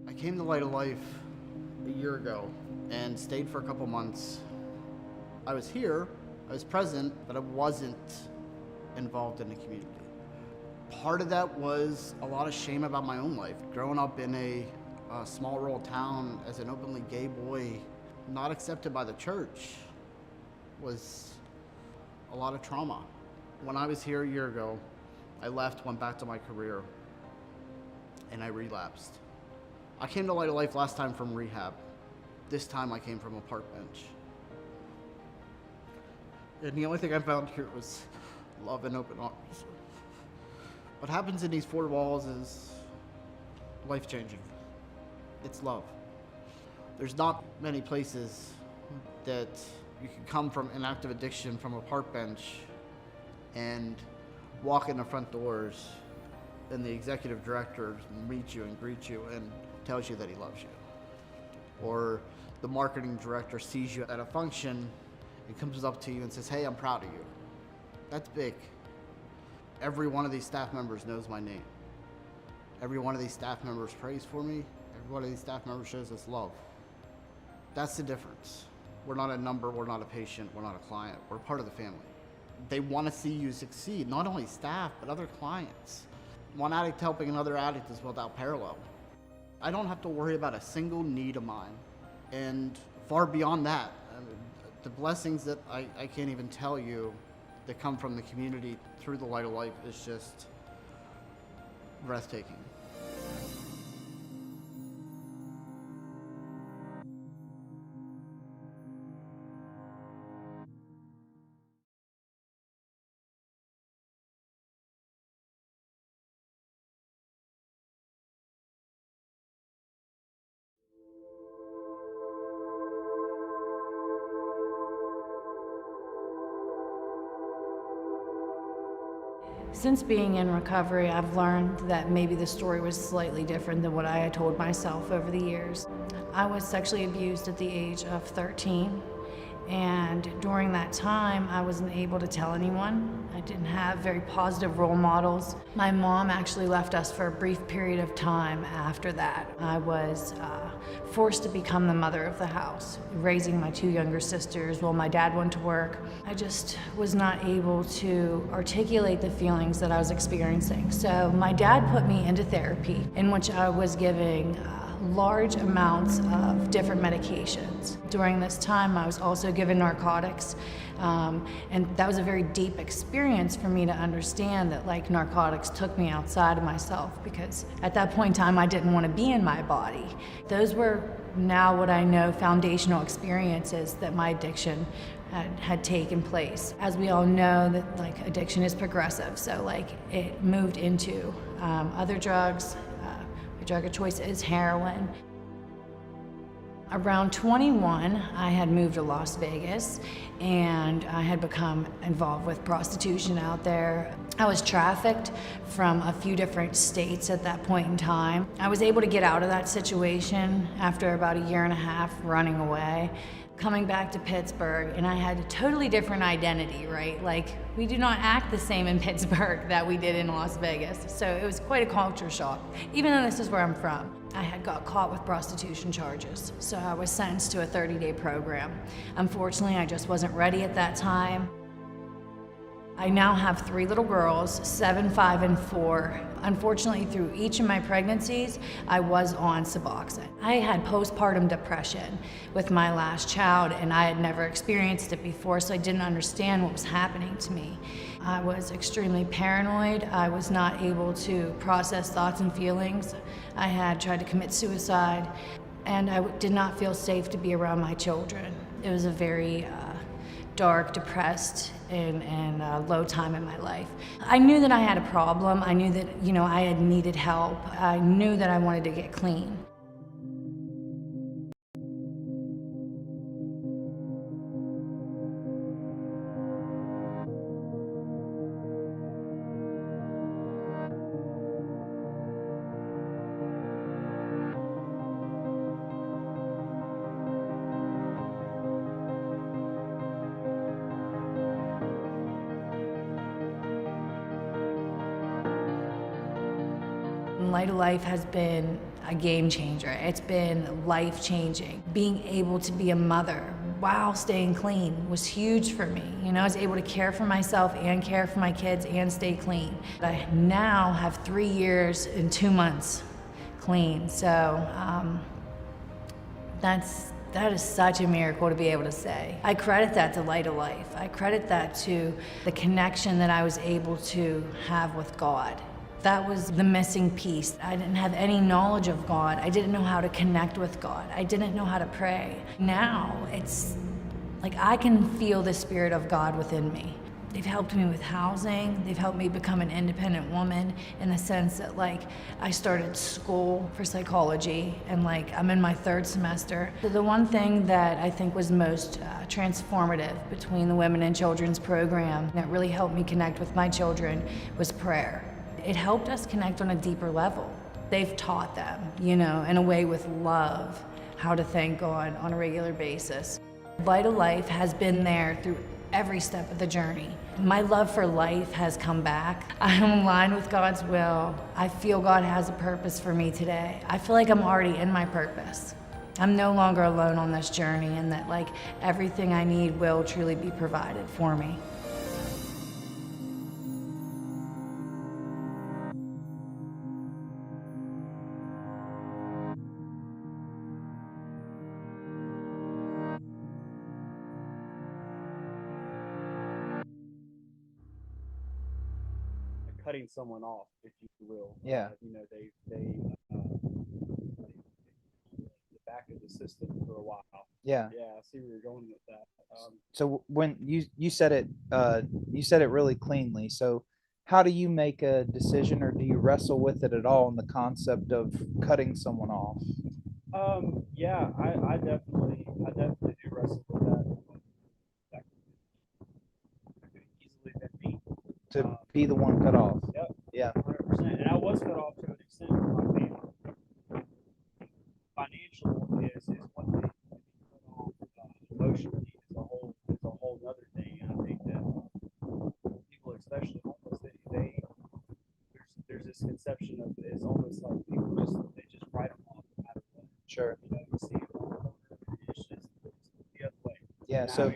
I came to Light of Life a year ago and stayed for a couple months. I was here, I was present, but I wasn't involved in the community. Part of that was a lot of shame about my own life. Growing up in a small rural town as an openly gay boy, not accepted by the church, was a lot of trauma. When I was here a year ago, I left, went back to my career, and I relapsed. I came to Light of Life last time from rehab. This time I came from a park bench. And the only thing I found here was love and open arms. What happens in these four walls is life-changing. It's love. There's not many places that you can come from an active addiction from a park bench and walk in the front doors and the executive director meets you and greets you and tells you that he loves you. Or the marketing director sees you at a function and comes up to you and says, "Hey, I'm proud of you." That's big. Every one of these staff members knows my name. Every one of these staff members prays for me. Every one of these staff members shows us love. That's the difference. We're not a number, we're not a patient, we're not a client. We're part of the family. They want to see you succeed, not only staff, but other clients. One addict helping another addict is without parallel. I don't have to worry about a single need of mine. And far beyond that, the blessings that I can't even tell you that come from the community through the Light of Life is just breathtaking. Since being in recovery, I've learned that maybe the story was slightly different than what I had told myself over the years. I was sexually abused at the age of 13, and during that time, I wasn't able to tell anyone. I didn't have very positive role models. My mom actually left us for a brief period of time after that. I was forced to become the mother of the house, raising my two younger sisters while my dad went to work. I just was not able to articulate the feelings that I was experiencing. So my dad put me into therapy, in which I was giving large amounts of different medications. During this time, I was also given narcotics, and that was a very deep experience for me to understand that like narcotics took me outside of myself, because at that point in time, I didn't want to be in my body. Those were now what I know foundational experiences that my addiction had taken place. As we all know, that like addiction is progressive, so like it moved into other drugs. My drug of choice is heroin. Around 21, I had moved to Las Vegas and I had become involved with prostitution out there. I was trafficked from a few different states at that point in time. I was able to get out of that situation after about a year and a half running away. Coming back to Pittsburgh, and I had a totally different identity, right? Like, we do not act the same in Pittsburgh that we did in Las Vegas. So it was quite a culture shock, even though this is where I'm from. I had got caught with prostitution charges, so I was sentenced to a 30-day program. Unfortunately, I just wasn't ready at that time. I now have 3 little girls, 7, 5, and 4. Unfortunately, through each of my pregnancies, I was on Suboxone. I had postpartum depression with my last child, and I had never experienced it before, so I didn't understand what was happening to me. I was extremely paranoid. I was not able to process thoughts and feelings. I had tried to commit suicide, and I did not feel safe to be around my children. It was a very dark, depressed, and low time in my life. I knew that I had a problem. I knew that, you know, I had needed help. I knew that I wanted to get clean. Light of Life has been a game changer. It's been life-changing. Being able to be a mother while staying clean was huge for me. You know, I was able to care for myself and care for my kids and stay clean. I now have 3 years and 2 months clean, so that is such a miracle to be able to say. I credit that to Light of Life. I credit that to the connection that I was able to have with God. That was the missing piece. I didn't have any knowledge of God. I didn't know how to connect with God. I didn't know how to pray. Now, it's like I can feel the Spirit of God within me. They've helped me with housing. They've helped me become an independent woman in the sense that like I started school for psychology and like I'm in my 3rd semester. The one thing that I think was most transformative between the Women and Children's program that really helped me connect with my children was prayer. It helped us connect on a deeper level. They've taught them, you know, in a way with love, how to thank God on a regular basis. Light of Life has been there through every step of the journey. My love for life has come back. I'm in line with God's will. I feel God has a purpose for me today. I feel like I'm already in my purpose. I'm no longer alone on this journey, and that like everything I need will truly be provided for me. Cutting someone off, if you will. Yeah. You know, they the back of the system for a while. Yeah. Yeah, I see where you're going with that. So when you said it really cleanly. So how do you make a decision, or do you wrestle with it at all in the concept of cutting someone off? Yeah, I definitely do wrestle with that. That could easily been me. To be the one cut off. Yep. Yeah. 100%. And I was cut off to an extent with my family. Financial is one thing. Emotionally is a whole other thing. And I think that people, especially homeless, there's this conception of it's almost like people just write them off no matter what. Sure. You know, you see it all over, it's just the other way. Yeah. And So.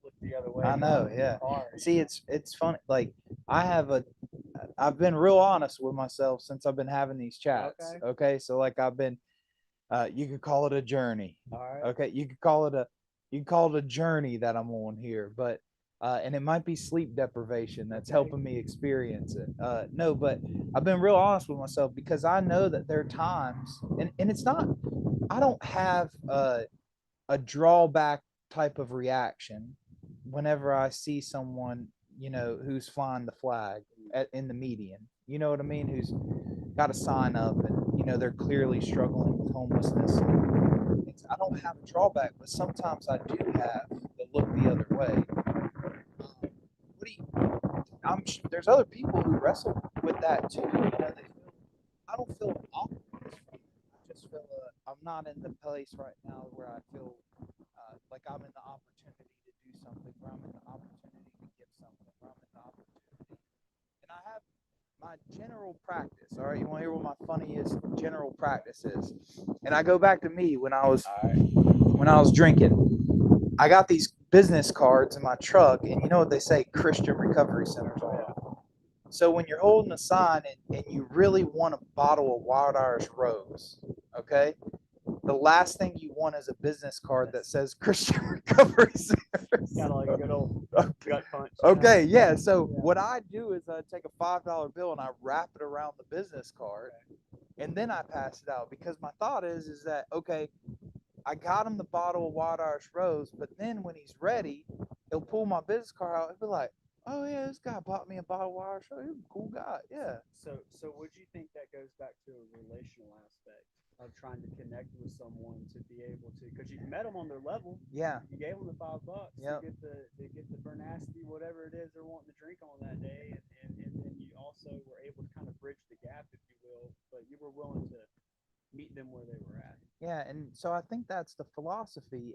Look the other way. I know, yeah. See, it's funny. Like I have I've been real honest with myself since I've been having these chats. Okay. Okay. So like I've been, you could call it a journey. All right. Okay. You could call it a journey that I'm on here, but, and it might be sleep deprivation that's helping me experience it. No, but I've been real honest with myself because I know that there are times, and it's not, I don't have a drawback type of reaction whenever I see someone, who's flying the flag in the median. You know what I mean? Who's got a sign up and, they're clearly struggling with homelessness. I don't have a drawback, but sometimes I do have the look the other way. There's other people who wrestle with that too. I don't feel awkward. I just feel I'm not in the place right now where I feel like I'm in the opportunity to do something, where I'm in the opportunity to give something, where I'm in the opportunity. And I have my general practice. All right, you want to hear what my funniest general practice is? And I go back to me when I was drinking. I got these business cards in my truck, and you know what they say, Christian Recovery Centers on it. So when you're holding a sign and you really want a bottle of Wild Irish Rose, okay, the last thing you want is a business card that says Christian Recovery Centers. Kind of like a good old gut punch. Okay, yeah. So what I do is I take a $5 bill and I wrap it around the business card, and then I pass it out because my thought is that, okay, I got him the bottle of Wild Irish Rose, but then when he's ready, he'll pull my business card out and be like, oh yeah, this guy bought me a bottle of Wild Irish Rose. He's a cool guy. Yeah. So would you think that goes back to a relational aspect of trying to connect with someone to be able to, because you met them on their level. Yeah. You gave them the $5 Yep. to get the Bernasty, whatever it is they're wanting to drink on that day, and then you also were able to kind of bridge the gap, if you will, but you were willing to meet them where they were at. Yeah, and so I think that's the philosophy.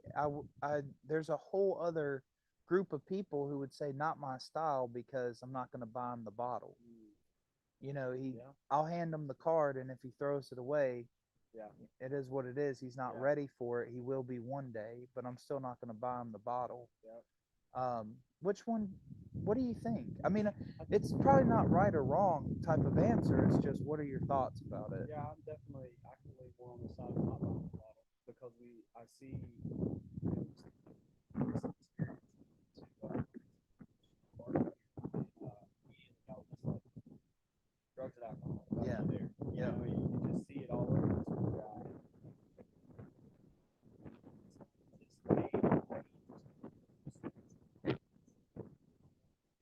There's a whole other group of people who would say not my style because I'm not going to buy him the bottle. I'll hand him the card, and if he throws it away, it is what it is. He's not ready for it. He will be one day, but I'm still not going to buy him the bottle. Which one? What do you think? I mean, it's probably not right or wrong type of answer. It's just, what are your thoughts about it? Yeah, I'm definitely actively more on the side of not buying the bottle because I see drugs and alcohol. Yeah. There. You know, you just see it all over this poor guy.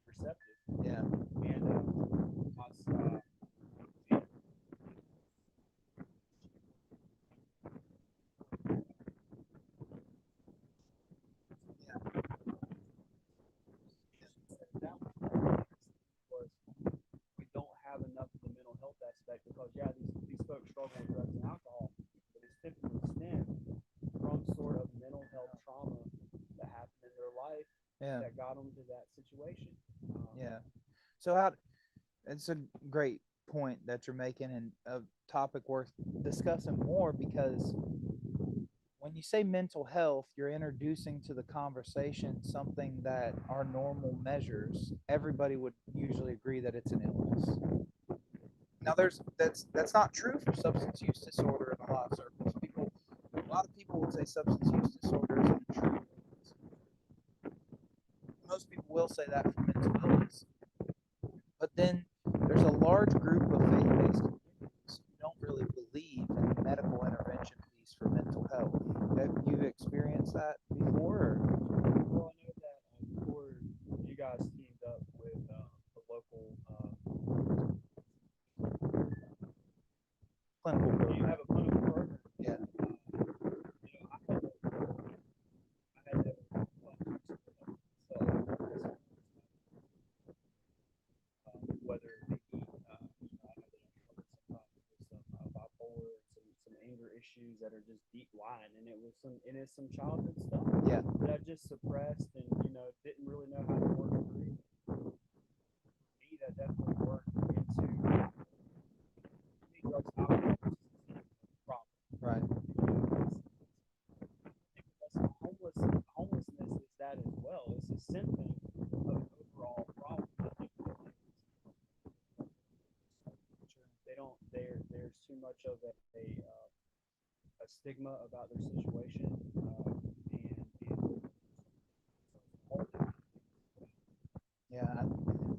Receptive. Yeah. And we don't have enough of the mental health aspect because these folks struggle with drugs and alcohol, but it's typically stemmed from sort of mental health trauma that happened in their life that got them to that situation. Yeah. So it's a great point that you're making, and a topic worth discussing more, because when you say mental health, you're introducing to the conversation something that our normal measures, everybody would usually agree that it's an illness. Now that's not true for substance use disorder in a lot of circles. A lot of people would say substance use disorder isn't a true illness. Most people will say that for mental illness. But then there's a large group of faith-based communities who don't really believe in medical intervention fees for mental health. Have you experienced that before? Well, I know that before you guys teamed up with the local clinical program. You have a clinical program. Yeah. Whether they eat, I know that some bipolar, some anger issues that are just deep lying, and it is some childhood stuff. Yeah. That I just suppressed and didn't really know how to work through. Me, that definitely worked into drugs, alcohol, problem. Right. Homelessness is that as well. It's a symptom of an overall problem. there's too much of a stigma about their situation, Yeah,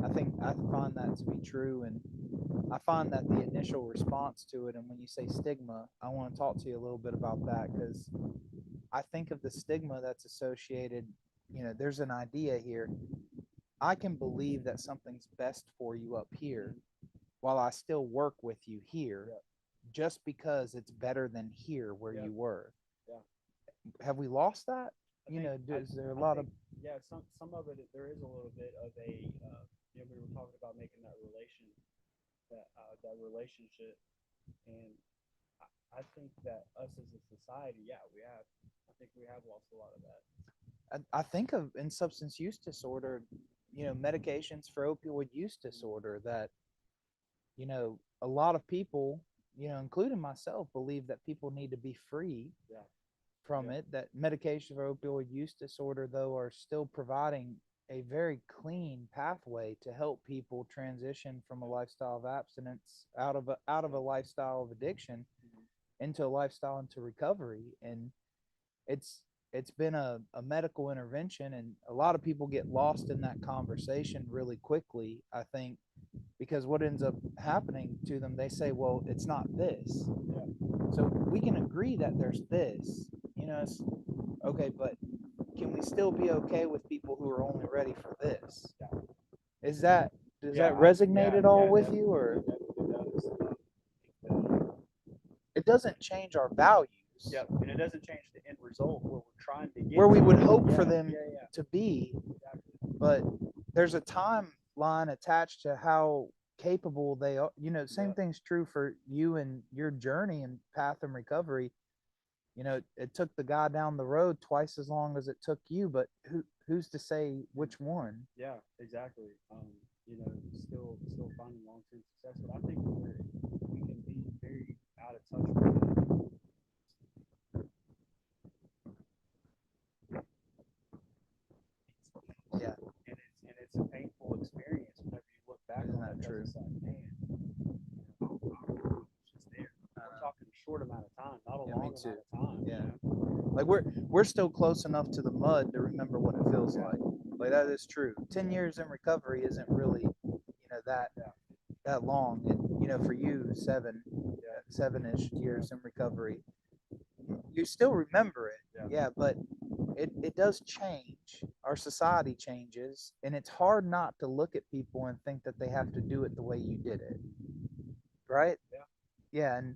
I think I find that to be true, and I find that the initial response to it, and when you say stigma, I want to talk to you a little bit about that, because I think of the stigma that's associated. There's an idea here. I can believe that something's best for you up here while I still work with you here, just because it's better than here where you were. Yeah. Have we lost that? Is there a lot of yeah, some of it, there is a little bit of a we were talking about making that relationship, and I think that us as a society, I think we have lost a lot of that. I think of in substance use disorder, medications for opioid use disorder, that a lot of people, including myself, believe that people need to be free from it. That medication for opioid use disorder, though, are still providing a very clean pathway to help people transition from a lifestyle of abstinence out of a lifestyle of addiction into a lifestyle into recovery. And it's been a medical intervention, and a lot of people get lost in that conversation really quickly, I think, because what ends up happening to them, they say, well, it's not this. So we can agree that there's this, it's okay, but can we still be okay with people who are only ready for this? Does that resonate at all with you, or it doesn't change our values? Yep, and it doesn't change the end result where we're trying to get where we to. would hope for them to be. But there's a timeline attached to how capable they are. Same thing's true for you and your journey and path and recovery. It took the guy down the road twice as long as it took you, but who's to say which one? Yeah, exactly. Still finding long-term success, but I think we can be very out of touch with it. Yeah, and it's a painful experience whenever you look back on that. True. It's like, man, it's just there. We're talking a short amount of time, not a long amount of time. Yeah, like we're still close enough to the mud to remember what it feels like. Like that is true. 10 years in recovery isn't really that long, and for you, seven-ish years in recovery, you still remember it. Yeah, but it does change. Our society changes, and it's hard not to look at people and think that they have to do it the way you did it, right? Yeah, and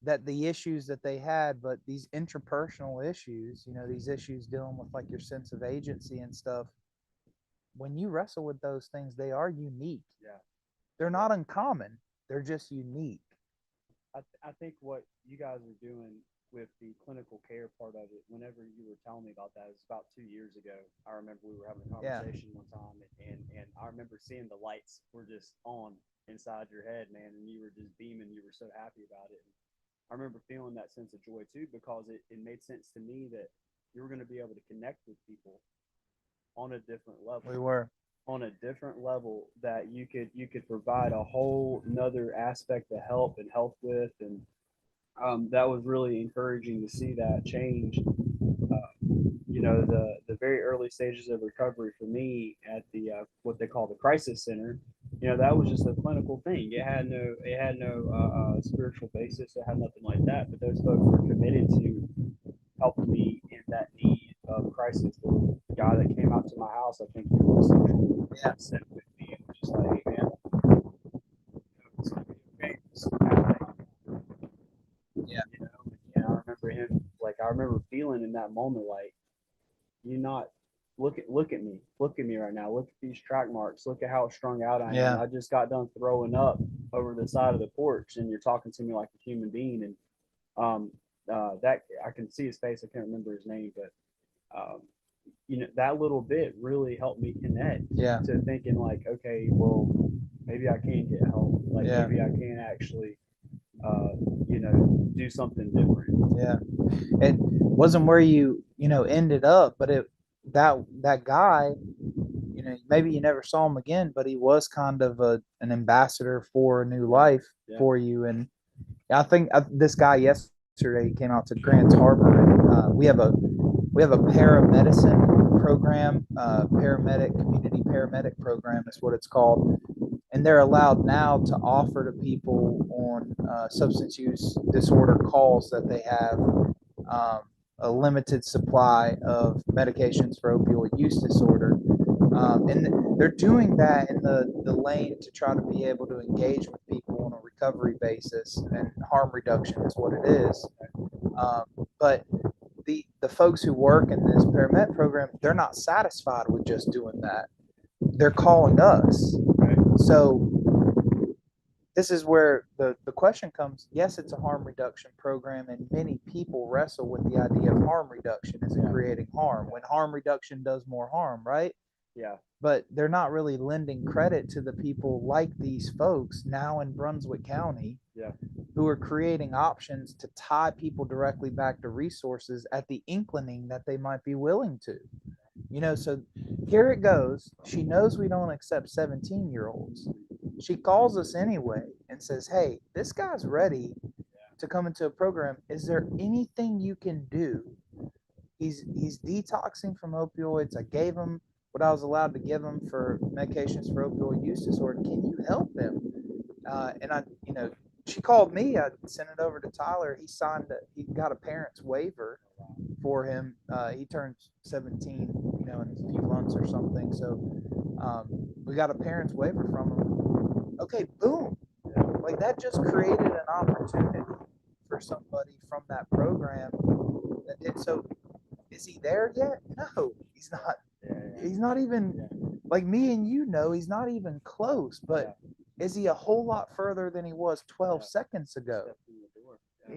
that the issues that they had, but these interpersonal issues, these issues dealing with like your sense of agency and stuff, when you wrestle with those things, they are unique. They're not uncommon, they're just unique. I think what you guys are doing with the clinical care part of it, whenever you were telling me about that, it was about 2 years ago. I remember we were having a conversation one time, and I remember seeing the lights were just on inside your head, man, and you were just beaming. You were so happy about it. And I remember feeling that sense of joy too, because it made sense to me that you were going to be able to connect with people on a different level. We were on a different level, that you could provide a whole another aspect of help and health with, and that was really encouraging to see that change. The very early stages of recovery for me at the what they call the crisis center, that was just a clinical thing. It had no spiritual basis. It had nothing like that. But those folks were committed to helping me in that need of crisis. The guy that came out to my house, I think he was sent with me and was just like, hey man, it's gonna be okay. I remember him, I remember feeling in that moment, like, look at me right now. Look at these track marks. Look at how strung out I am. I just got done throwing up over the side of the porch, and you're talking to me like a human being. And that I can see his face. I can't remember his name, but that little bit really helped me connect to thinking like, okay, well, maybe I can get help. Maybe I can actually, do something different. Yeah, it wasn't where you ended up, but that guy, maybe you never saw him again, but he was kind of an ambassador for a new life for you, and I think this guy yesterday came out to Grants Harbor, and we have a paramedicine program, community paramedic program is what it's called, and they're allowed now to offer to people on substance use disorder calls that they have a limited supply of medications for opioid use disorder. And they're doing that in the lane to try to be able to engage with people on a recovery basis, and harm reduction is what it is. But the folks who work in this paramet program, they're not satisfied with just doing that. They're calling us. So this is where the question comes. Yes, it's a harm reduction program, and many people wrestle with the idea of harm reduction. Is it creating harm? When harm reduction does more harm, right? Yeah. But they're not really lending credit to the people like these folks now in Brunswick County Yeah. who are creating options to tie people directly back to resources at the inkling that they might be willing to. So here it goes. She knows we don't accept 17-year-olds. She calls us anyway and says, hey, this guy's ready to come into a program. Is there anything you can do? He's detoxing from opioids. I gave him what I was allowed to give him for medications for opioid use disorder. Can you help him? And she called me. I sent it over to Tyler. He signed it. He got a parent's waiver for him. He turns 17, in a few months or something. So we got a parent's waiver from him. Okay, boom. Like that just created an opportunity for somebody from that program. So is he there yet? No, he's not. He's not even like me and he's not even close, but is he a whole lot further than he was 12 seconds ago?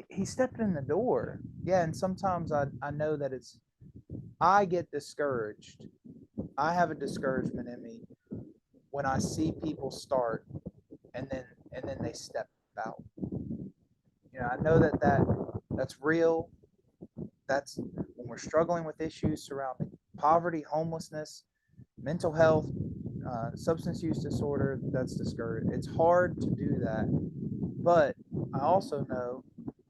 He stepped in the door. Yeah, and sometimes I know that I get discouraged. I have a discouragement in me when I see people start and then they step out. I know that's real. That's when we're struggling with issues surrounding poverty, homelessness, mental health, substance use disorder. That's discouraged. It's hard to do that, but I also know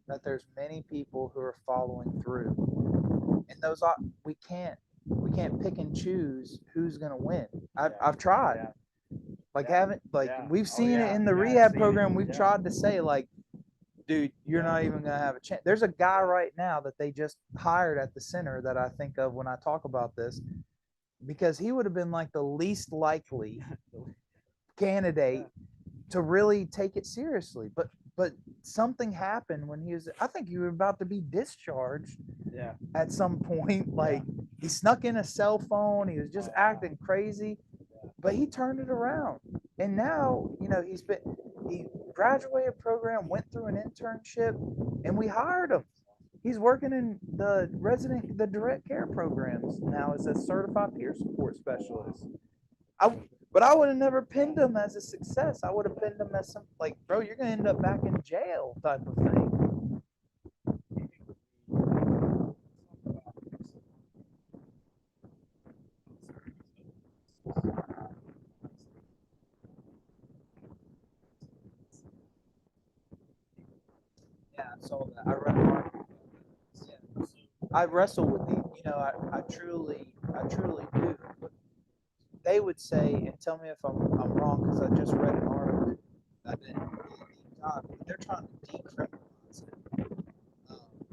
that there's many people who are following through, and those we can't pick and choose who's going to win. I've tried. We've seen it in the rehab program. We've tried to say dude, you're not even going to have a chance. There's a guy right now that they just hired at the center that I think of when I talk about this, because he would have been like the least likely candidate to really take it seriously. But something happened when I think he was about to be discharged at some point. He snuck in a cell phone. He was just acting crazy, but he turned it around. And now, he graduated program, went through an internship, and we hired him. He's working in the direct care programs now as a certified peer support specialist. But I would have never pinned him as a success. I would have pinned him as bro, you're going to end up back in jail type of thing. Yeah, I saw that. I read an article. Yeah. I wrestle with these. I truly do. But they would say, and tell me if I'm wrong, because I just read an article that they're trying to decriminalize it,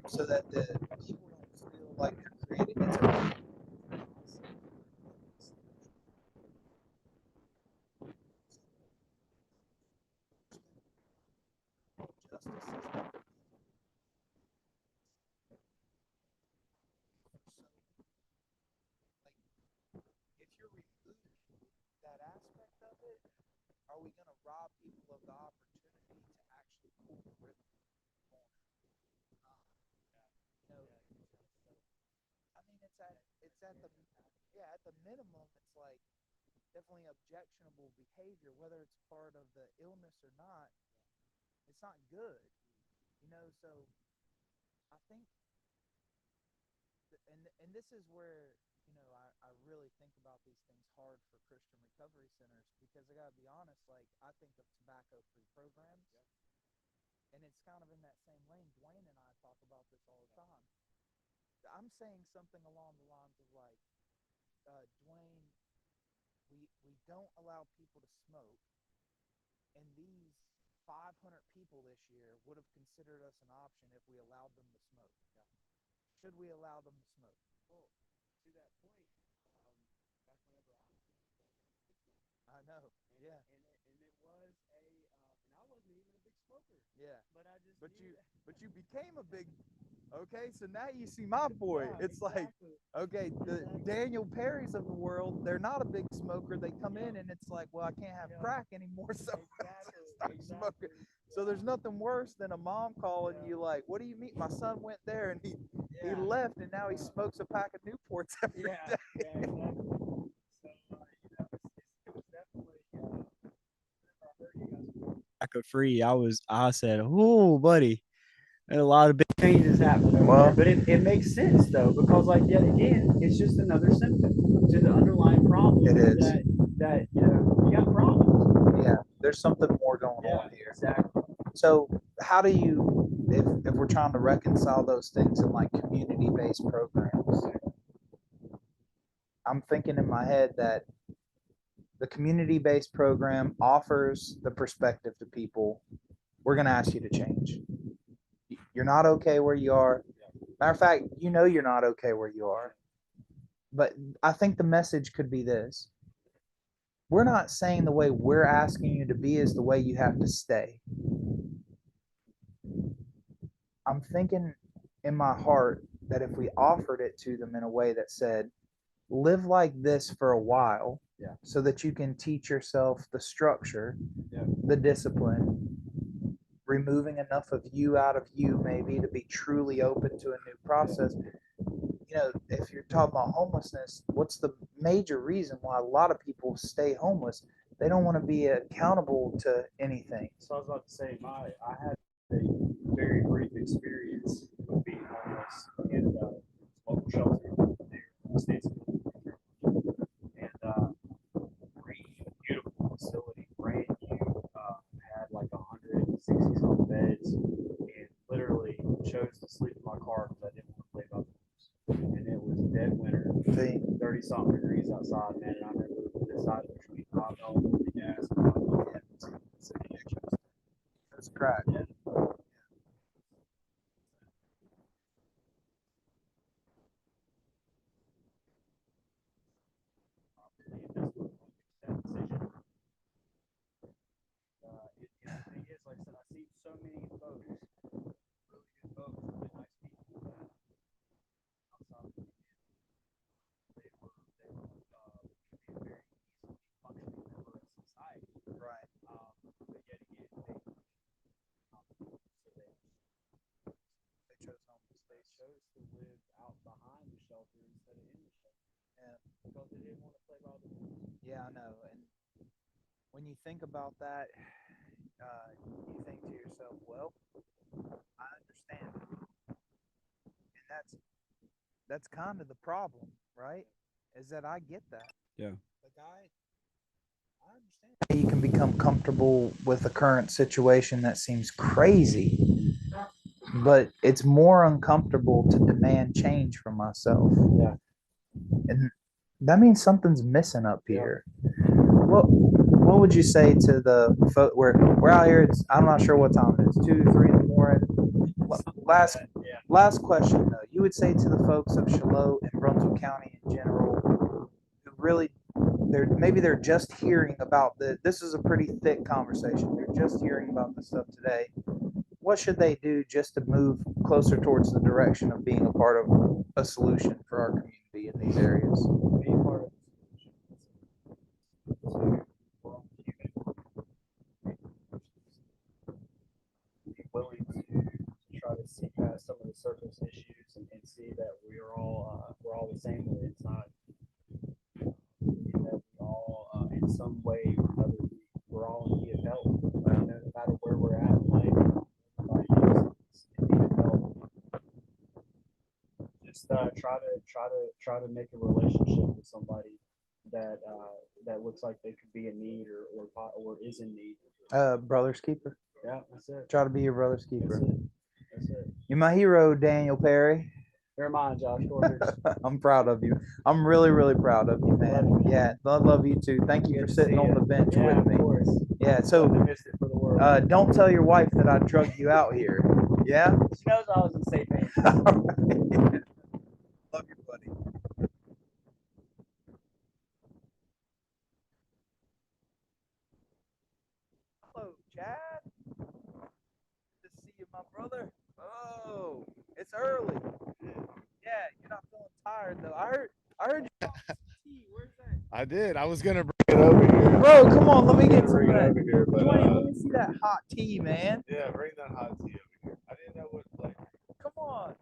so that the people don't feel like they're creating its own. If you're removing that aspect of it, are we going to rob people of the opportunity to actually pull the river? I mean, it's at the minimum, it's definitely objectionable behavior, whether it's part of the illness or not. It's not good, So I think, and this is where I really think about these things hard for Christian recovery centers, because I gotta be honest, I think of tobacco-free programs. and it's kind of in that same lane. Dwayne and I talk about this all the time. I'm saying something along the lines of like, Dwayne, we don't allow people to smoke, and these 500 people this year would have considered us an option if we allowed them to smoke. Should we allow them to smoke? Well, to that point, that's whenever I know. Yeah. And it was and I wasn't even a big smoker. Yeah. But I just But knew you became a big. Okay, so now you see my point. Yeah, It's like, okay, the Daniel Perrys of the world, they're not a big smoker. They come in and it's like, well, I can't have crack anymore, so start smoking. So there's nothing worse than a mom calling you like, what do you mean? My son went there and he left and now he smokes a pack of Newports every day. Yeah, exactly. So it was definitely tobacco free. I said, oh, buddy, and a lot of big changes happen over there. But it makes sense though, because like yet again, it's just another symptom to the underlying problem. It is. That you know, you got problems. Yeah, there's something more going on here. Exactly. So how do you, if we're trying to reconcile those things in like community-based programs, I'm thinking in my head that the community-based program offers the perspective to people, we're going to ask you to change. You're not okay where you are. Matter of fact, you know you're not okay where you are. But I think the message could be this. We're not saying the way we're asking you to be is the way you have to stay. I'm thinking in my heart that if we offered it to them in a way that said, live like this for a while, so that you can teach yourself the structure, the discipline, removing enough of you out of you maybe to be truly open to a new process. You know, if you're talking about homelessness, what's the major reason why a lot of people stay homeless? They don't want to be accountable to anything. So I was about to say, I had a very brief experience with being homeless in a local shelter there in the States of and beautiful facility, brand new, had like 160 some beds, and literally chose to sleep in my car because I didn't want to play by the rules. And it was dead winter, 30 something degrees outside, man. And I remember deciding between hot dog and gas and hot dog. That's crack. Yeah. The thing is, like I said, I see so many folks, really good folks, really nice people that outside of the they were could be a very easily functioning member of society. Right. But yet again, they chose homeless. They chose to live out behind the shelter instead of in the shelter. Yeah. Because they didn't want to play by the rules. Yeah, I know. And when you think about that, you think to yourself, well, I understand. And that's kind of the problem, right? Is that I get that. Yeah. Like I understand. You can become comfortable with the current situation that seems crazy, but it's more uncomfortable to demand change from myself. Yeah. And that means something's missing up here. What would you say to the folk? We're out here. I'm not sure what time it is. 2, 3 in the morning. Last question though. You would say to the folks of Shiloh and Brunswick County in general, who really, they're just hearing about this is a pretty thick conversation. They're just hearing about this stuff today. What should they do just to move closer towards the direction of being a part of a solution for our community in these areas? Being part of be willing to try to see past some of the surface issues and see that we're all the same on the inside. That we all, in some way or another, we're all in need of help. No matter where we're at in life, everybody is in need of help. Just try to make a relationship with somebody that looks like they could be in need or is in need. Brother's keeper. Yeah, that's it. Try to be your brother's keeper. That's it. You're my hero, Daniel Perry. You're mine, Josh Gorders. I'm proud of you. I'm really, really proud of you, man. Yeah, I love you too. Thank you for sitting on the bench with me. Of course. Yeah, so Missed it for the world. don't tell your wife that I drugged you out here. Yeah? She knows I was in safe hands. Love you, buddy. Hello, Chad. Good to see you, my brother. Oh, it's early. Yeah, you're not feeling tired though. I heard you. Where's that? I did. I was gonna bring it over here. Bro, come on, let me get some Bring of it that. over here, but Dwayne, let me see that hot tea, man. yeah, bring that hot tea over here. I didn't know what flavor. Come on.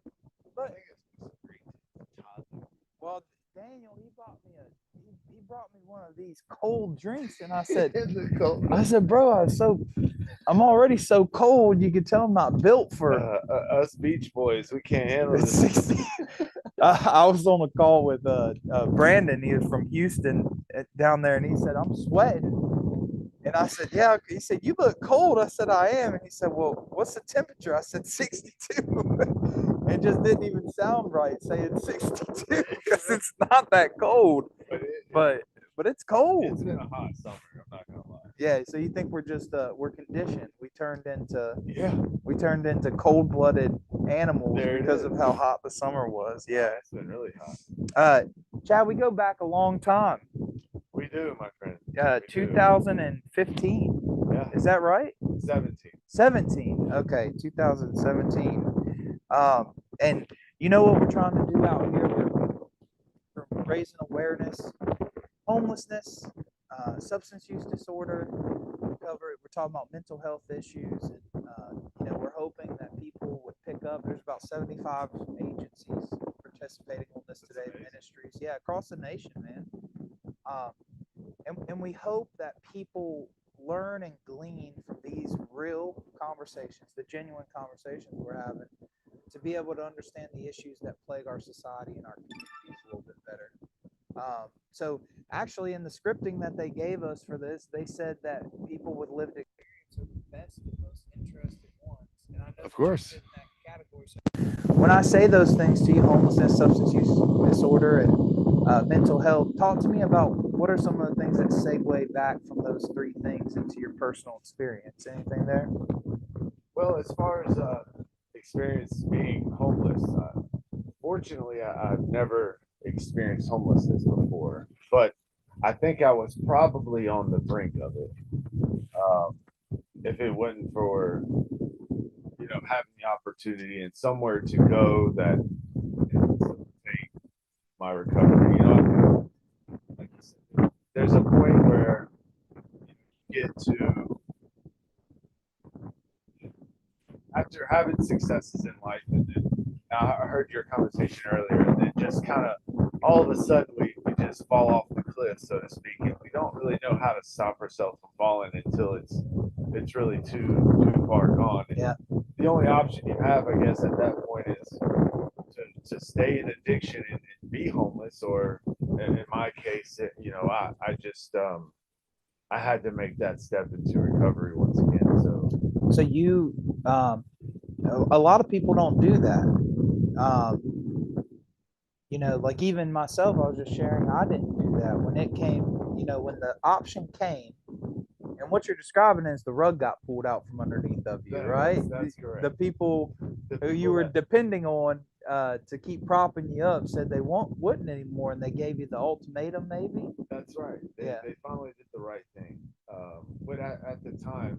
But well, Daniel, he brought me one of these cold drinks, and I said, bro, I'm already so cold. You could tell I'm not built for Us beach boys. We can't handle it's this. 60. I was on a call with Brandon. He was from Houston down there, and he said, I'm sweating. And I said, yeah. He said, you look cold. I said, I am. And he said, well, what's the temperature? I said, 62. It just didn't even sound right saying 62 because it's not that cold. But it's cold. It's been a hot summer. I'm not gonna lie. Yeah. So you think we're just we're conditioned? We turned into cold-blooded animals because of how hot the summer was. Yeah. It's been really hot. Chad, we go back a long time. We do, my friend. 2015. Yeah. Is that right? 17. 17. Okay, 2017. And you know what we're trying to do out here? We're raising awareness, homelessness, substance use disorder. We're talking about mental health issues, and we're hoping that people would pick up. There's about 75 agencies participating on this today, ministries, across the nation, man. And we hope that people learn and glean from these real conversations, the genuine conversations we're having, to be able to understand the issues that plague our society and our communities a little bit better. So actually in the scripting that they gave us for this, they said that people with lived experience are the best and most interested ones. And I know Of course. in that category. So when I say those things to you, homelessness, substance use disorder, and mental health, talk to me about what are some of the things that segue back from those three things into your personal experience. Anything there? Well, as far as experience being homeless, fortunately, I've never experienced homelessness before, but I think I was probably on the brink of it. If it wasn't for having the opportunity and somewhere to go that take my recovery, like you said, there's a point where you get to, after having successes in life, and then I heard your conversation earlier, and then just kind of all of a sudden we just fall off the cliff, so to speak, and we don't really know how to stop ourselves from falling until it's really too far gone. And the only option you have, I guess, at that point is to stay in addiction and be homeless, or in my case, I just I had to make that step into recovery once again. So you, a lot of people don't do that. Like even myself, I was just sharing, I didn't do that when it came, when the option came, and what you're describing is the rug got pulled out from underneath of you, right? That's correct. The people who you were depending on to keep propping you up said they wouldn't anymore, and they gave you the ultimatum, maybe? That's right. They finally did the right thing. But at the time,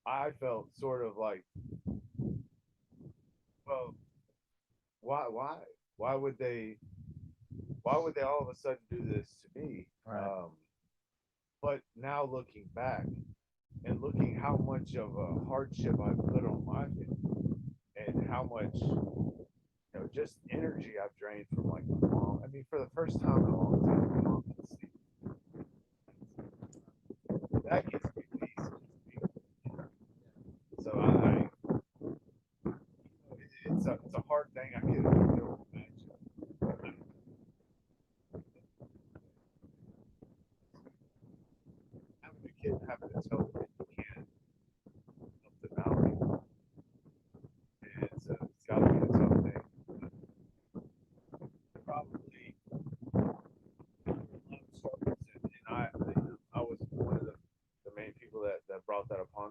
I felt sort of like, well, why would they all of a sudden do this to me? Right. But now looking back and looking how much of a hardship I put on my family, and how much just energy I've drained from like my mom. I mean, for the first time in a long time, my mom can see. That gives me peace. So it's a hard thing. I can don't imagine. Having a kid, having to tell them that you can't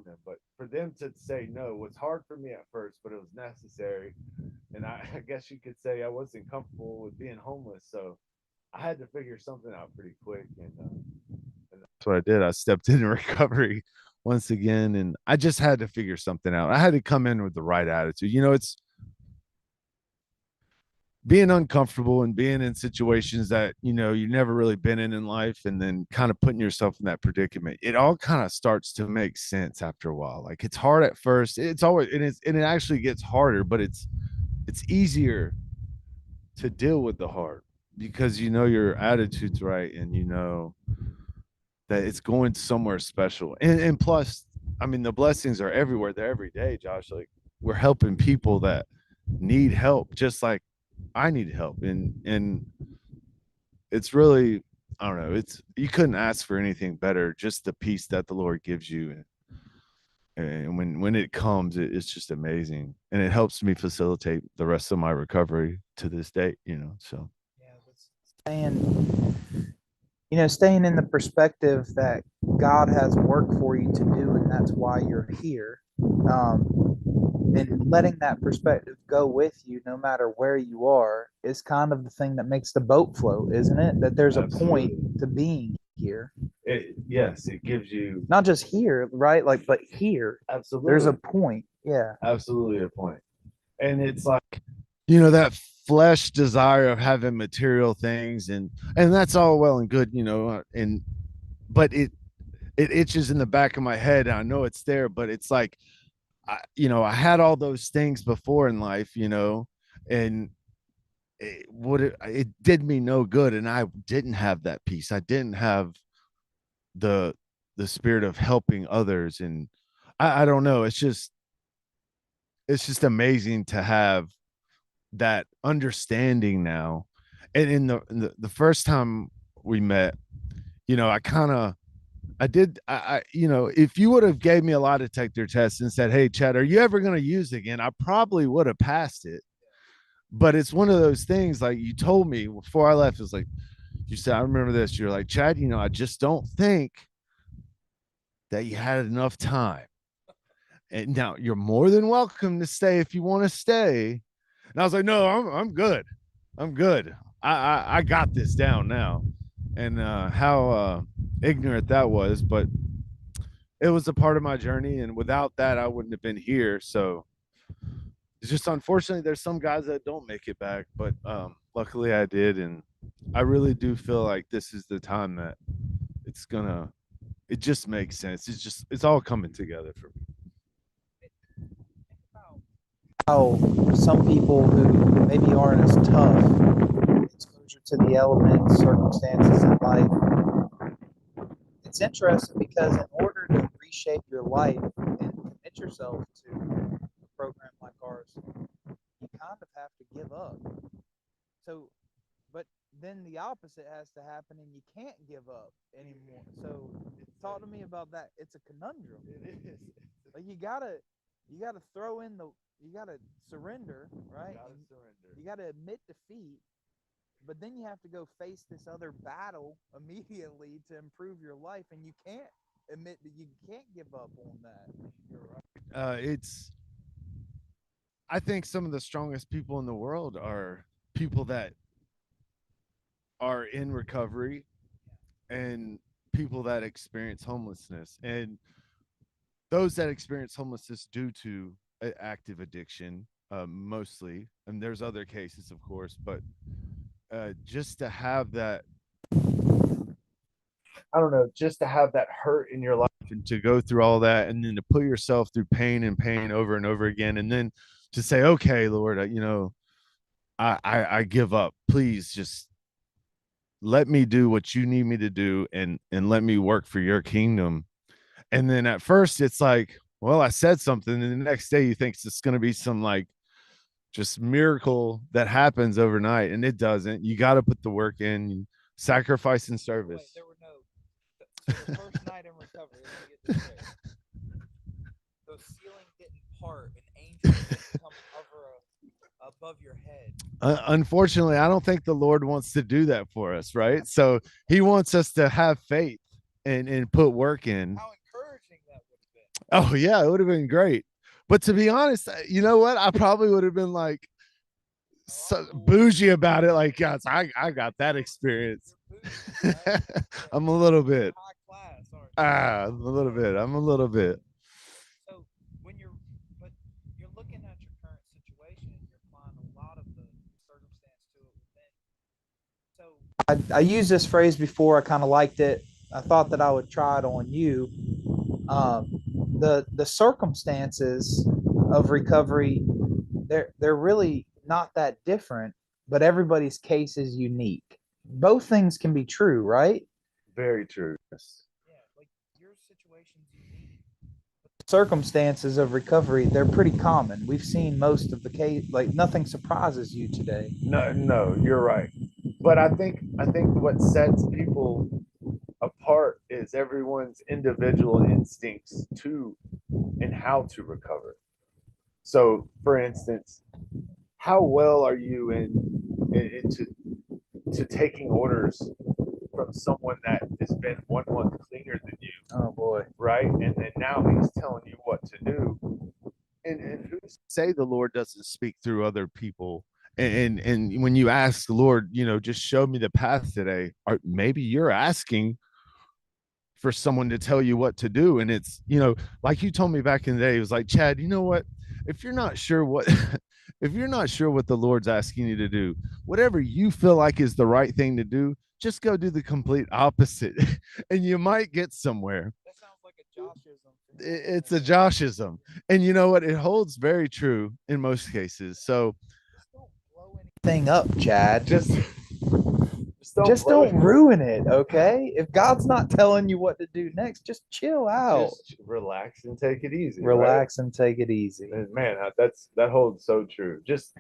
around them. But for them to say no was hard for me at first, but it was necessary. And I guess you could say I wasn't comfortable with being homeless, so I had to figure something out pretty quick. And that's what I did. I stepped into recovery once again, and I just had to figure something out. I had to come in with the right attitude. You know, it's being uncomfortable and being in situations that, you know, you've never really been in life, and then kind of putting yourself in that predicament. It all kind of starts to make sense after a while. Like, it's hard at first. It's always, and it actually gets harder, but it's easier to deal with the hard because, you know, your attitude's right, and you know that it's going somewhere special. And plus, I mean, the blessings are everywhere. They're every day, Josh. Like, we're helping people that need help, just like I need help. And it's really, I don't know, it's, you couldn't ask for anything better. Just the peace that the Lord gives you. And when it comes, it's just amazing. And it helps me facilitate the rest of my recovery to this date, you know, so. Staying in the perspective that God has work for you to do, and that's why you're here. And letting that perspective go with you no matter where you are is kind of the thing that makes the boat float, isn't it? That there's Absolutely. A point to being here. Yes, it gives you not just here, right? Like, but here. Absolutely. There's a point. Yeah. Absolutely a point. And it's like, you know, that flesh desire of having material things, and that's all well and good, you know, but it itches in the back of my head. And I know it's there, but it's like, I had all those things before in life, you know, and it did me no good. And I didn't have that peace. I didn't have the spirit of helping others. And I don't know. It's just amazing to have that understanding now. And in the first time we met, you know, you know, if you would have gave me a lie detector test and said, hey, Chad, are you ever going to use it again? I probably would have passed it. But it's one of those things, like you told me before I left, it's like, you said, I remember this. You're like, Chad, you know, I just don't think that you had enough time. And now you're more than welcome to stay if you want to stay. And I was like, no, I'm good. I'm good. I got this down now. And how ignorant that was, but it was a part of my journey, and without that I wouldn't have been here. So it's just, unfortunately, there's some guys that don't make it back, but luckily I did. And I really do feel like this is the time that it just makes sense. It's all coming together for me. How some people who maybe aren't as tough, exposure to the elements, circumstances in life. It's interesting because in order to reshape your life and commit yourself to a program like ours, you kind of have to give up. So, but then the opposite has to happen, and you can't give up anymore. So, talk to me about that. It's a conundrum. It is. Like, you gotta throw in you gotta surrender, right? You gotta admit defeat. But then you have to go face this other battle immediately to improve your life, and you can't admit that you can't give up on that. You're right. I think some of the strongest people in the world are people that are in recovery and people that experience homelessness, and those that experience homelessness due to active addiction, mostly, and there's other cases, of course, but just to have that, I don't know, just to have that hurt in your life and to go through all that, and then to put yourself through pain and pain over and over again, and then to say, okay, Lord, you know, I give up. Please just let me do what you need me to do, and let me work for your kingdom. And then at first it's like, well, I said something, and the next day you think it's going to be some like just miracle that happens overnight, and it doesn't. You got to put the work in, sacrifice and service. Wait, there were no, so the first night in recovery, let me get this straight. The ceiling didn't part, and angels didn't come above your head. Unfortunately, I don't think the Lord wants to do that for us, right? So he wants us to have faith and put work in. How encouraging that would have Oh yeah, it would have been great. But to be honest, you know what? I probably would have been like so bougie about it. Like, yes, I got that experience. I'm a little bit. I'm a little bit. I'm a little bit. So when you're, but you're looking at your current situation and you're applying a lot of the circumstance to it within. So I used this phrase before. I kind of liked it. I thought that I would try it on you. The circumstances of recovery, they're really not that different, but everybody's case is unique. Both things can be true, right? Very true. Yes. Circumstances of recovery, they're pretty common. We've seen most of the case, like nothing surprises you today. No, you're right. But I think what sets people apart is everyone's individual instincts to and how to recover. So, for instance, how well are you into taking orders from someone that has been 1 month cleaner than you? Oh boy. Right? And then now he's telling you what to do. And who's to say the Lord doesn't speak through other people? And when you ask the Lord, just show me the path today, or maybe you're asking for someone to tell you what to do. And it's, like you told me back in the day, it was like, Chad, you know what? If you're not sure what the Lord's asking you to do, whatever you feel like is the right thing to do, just go do the complete opposite and you might get somewhere. That sounds like a Joshism. It's a Joshism. And you know what? It holds very true in most cases. So Thing up, Chad. Just don't ruin it, okay? If God's not telling you what to do next, just chill out. Just relax and take it easy. Relax and take it easy. And man, that holds so true. Just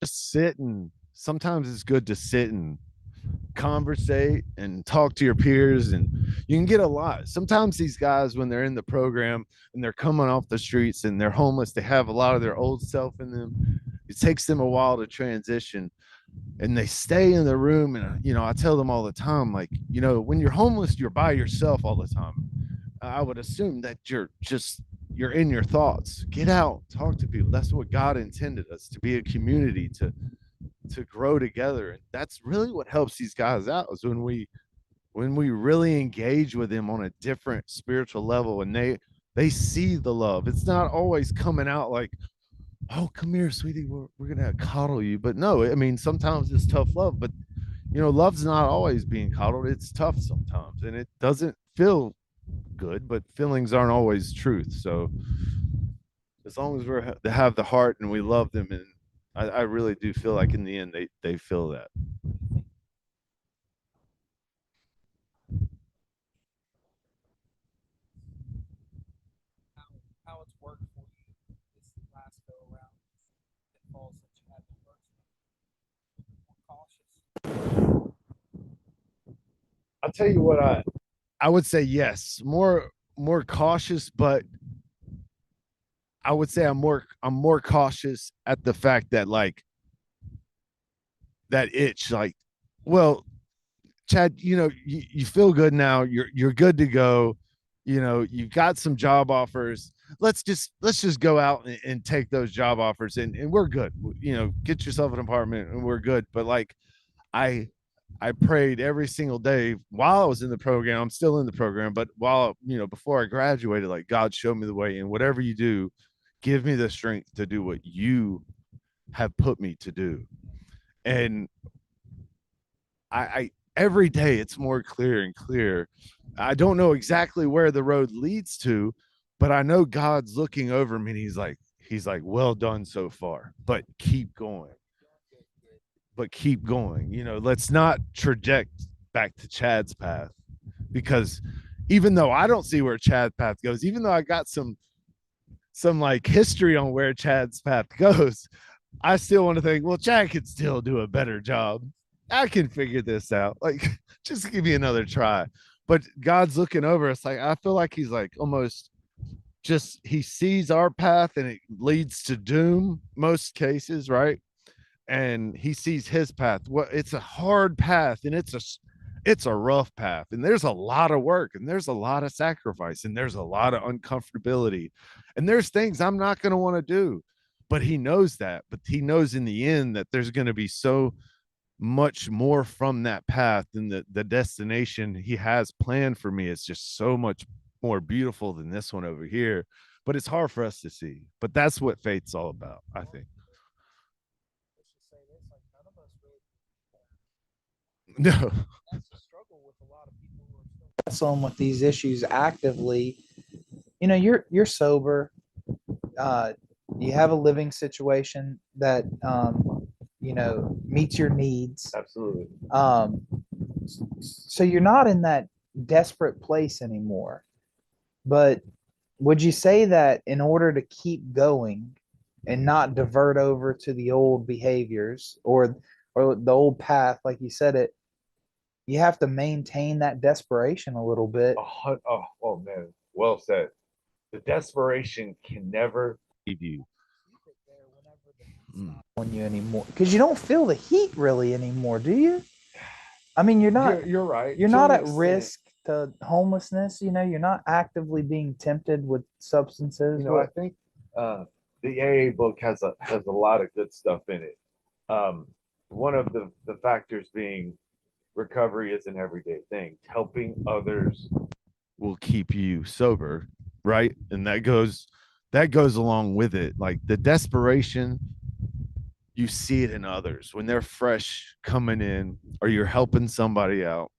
sit, and sometimes it's good to sit and conversate and talk to your peers, and you can get a lot. Sometimes these guys, when they're in the program and they're coming off the streets and they're homeless, they have a lot of their old self in them. It takes them a while to transition, and they stay in the room. And I tell them all the time, like, when you're homeless, you're by yourself all the time. I would assume that you're in your thoughts. Get out, talk to people. That's what God intended us to be, a community, to grow together. And that's really what helps these guys out, is when we really engage with them on a different spiritual level, and they see the love. It's not always coming out like, oh, come here, sweetie, we're gonna coddle you. But no, I mean, sometimes it's tough love, but love's not always being coddled. It's tough sometimes, and it doesn't feel good, but feelings aren't always truth. So as long as they have the heart and we love them, and I really do feel like in the end they feel that. How it's worked for you this last go around, pitfalls that you had to work through. More cautious. I'll tell you what, I would say yes, more cautious, but I would say I'm more cautious at the fact that, like, that itch, like, well, Chad, you feel good now, you're good to go, you've got some job offers. Let's just go out and take those job offers, and we're good. Get yourself an apartment and we're good. But like, I prayed every single day while I was in the program. I'm still in the program, but while, before I graduated, like, God, show me the way, and whatever you do, give me the strength to do what you have put me to do. And I every day it's more clear and clear. I don't know exactly where the road leads to, but I know God's looking over me, and he's like, well done so far, but keep going. Let's not traject back to Chad's path, because even though I don't see where Chad's path goes, even though I got some like history on where Chad's path goes, I still want to think, well, Chad could still do a better job. I can figure this out. Like, just give me another try. But God's looking over us. Like, I feel like he's like almost just, he sees our path and it leads to doom most cases, right? And he sees his path. Well, it's a hard path, and it's a rough path, and there's a lot of work, and there's a lot of sacrifice, and there's a lot of uncomfortability, and there's things I'm not going to want to do. But he knows that. But he knows in the end that there's going to be so much more from that path, and the destination he has planned for me is just so much more beautiful than this one over here. But it's hard for us to see. But that's what faith's all about, I think. No. Wrestling with these issues actively. You know, you're sober. You have a living situation that you know, meets your needs. Absolutely. So you're not in that desperate place anymore. But would you say that in order to keep going and not divert over to the old behaviors or the old path, like you said it, you have to maintain that desperation a little bit? Oh man, well said. The desperation can never leave you. On you anymore, because you don't feel the heat really anymore, do you? I mean, you're not. You're right. You're To not an at extent. risk to homelessness. You know, you're not actively being tempted with substances. You know, I think the AA book has a lot of good stuff in it. One of the factors being recovery is an everyday thing. Helping others will keep you sober, right? And that goes along with it. Like the desperation, you see it in others when they're fresh coming in or you're helping somebody out.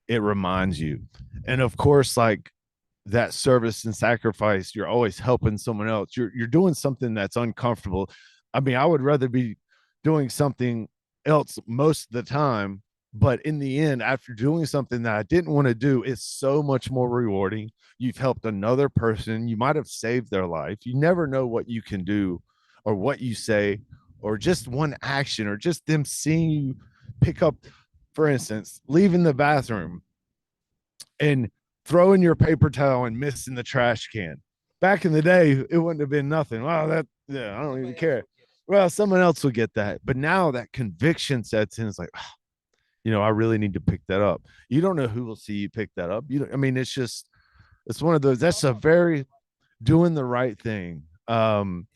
It reminds you. And of course, like that service and sacrifice, you're always helping someone else. You're doing something that's uncomfortable. I mean, I would rather be doing something else most of the time, but in the end, after doing something that I didn't want to do, it's so much more rewarding. You've helped another person. You might have saved their life. You never know what you can do or what you say or just one action or just them seeing you pick up, for instance, leaving the bathroom and throwing your paper towel and missing the trash can. Back in the day, it wouldn't have been nothing. Wow, I don't even care. Well, someone else will get that. But now that conviction sets in. It's like, oh, you know, I really need to pick that up. You don't know who will see you pick that up. I mean, it's one of those, that's a very doing the right thing. And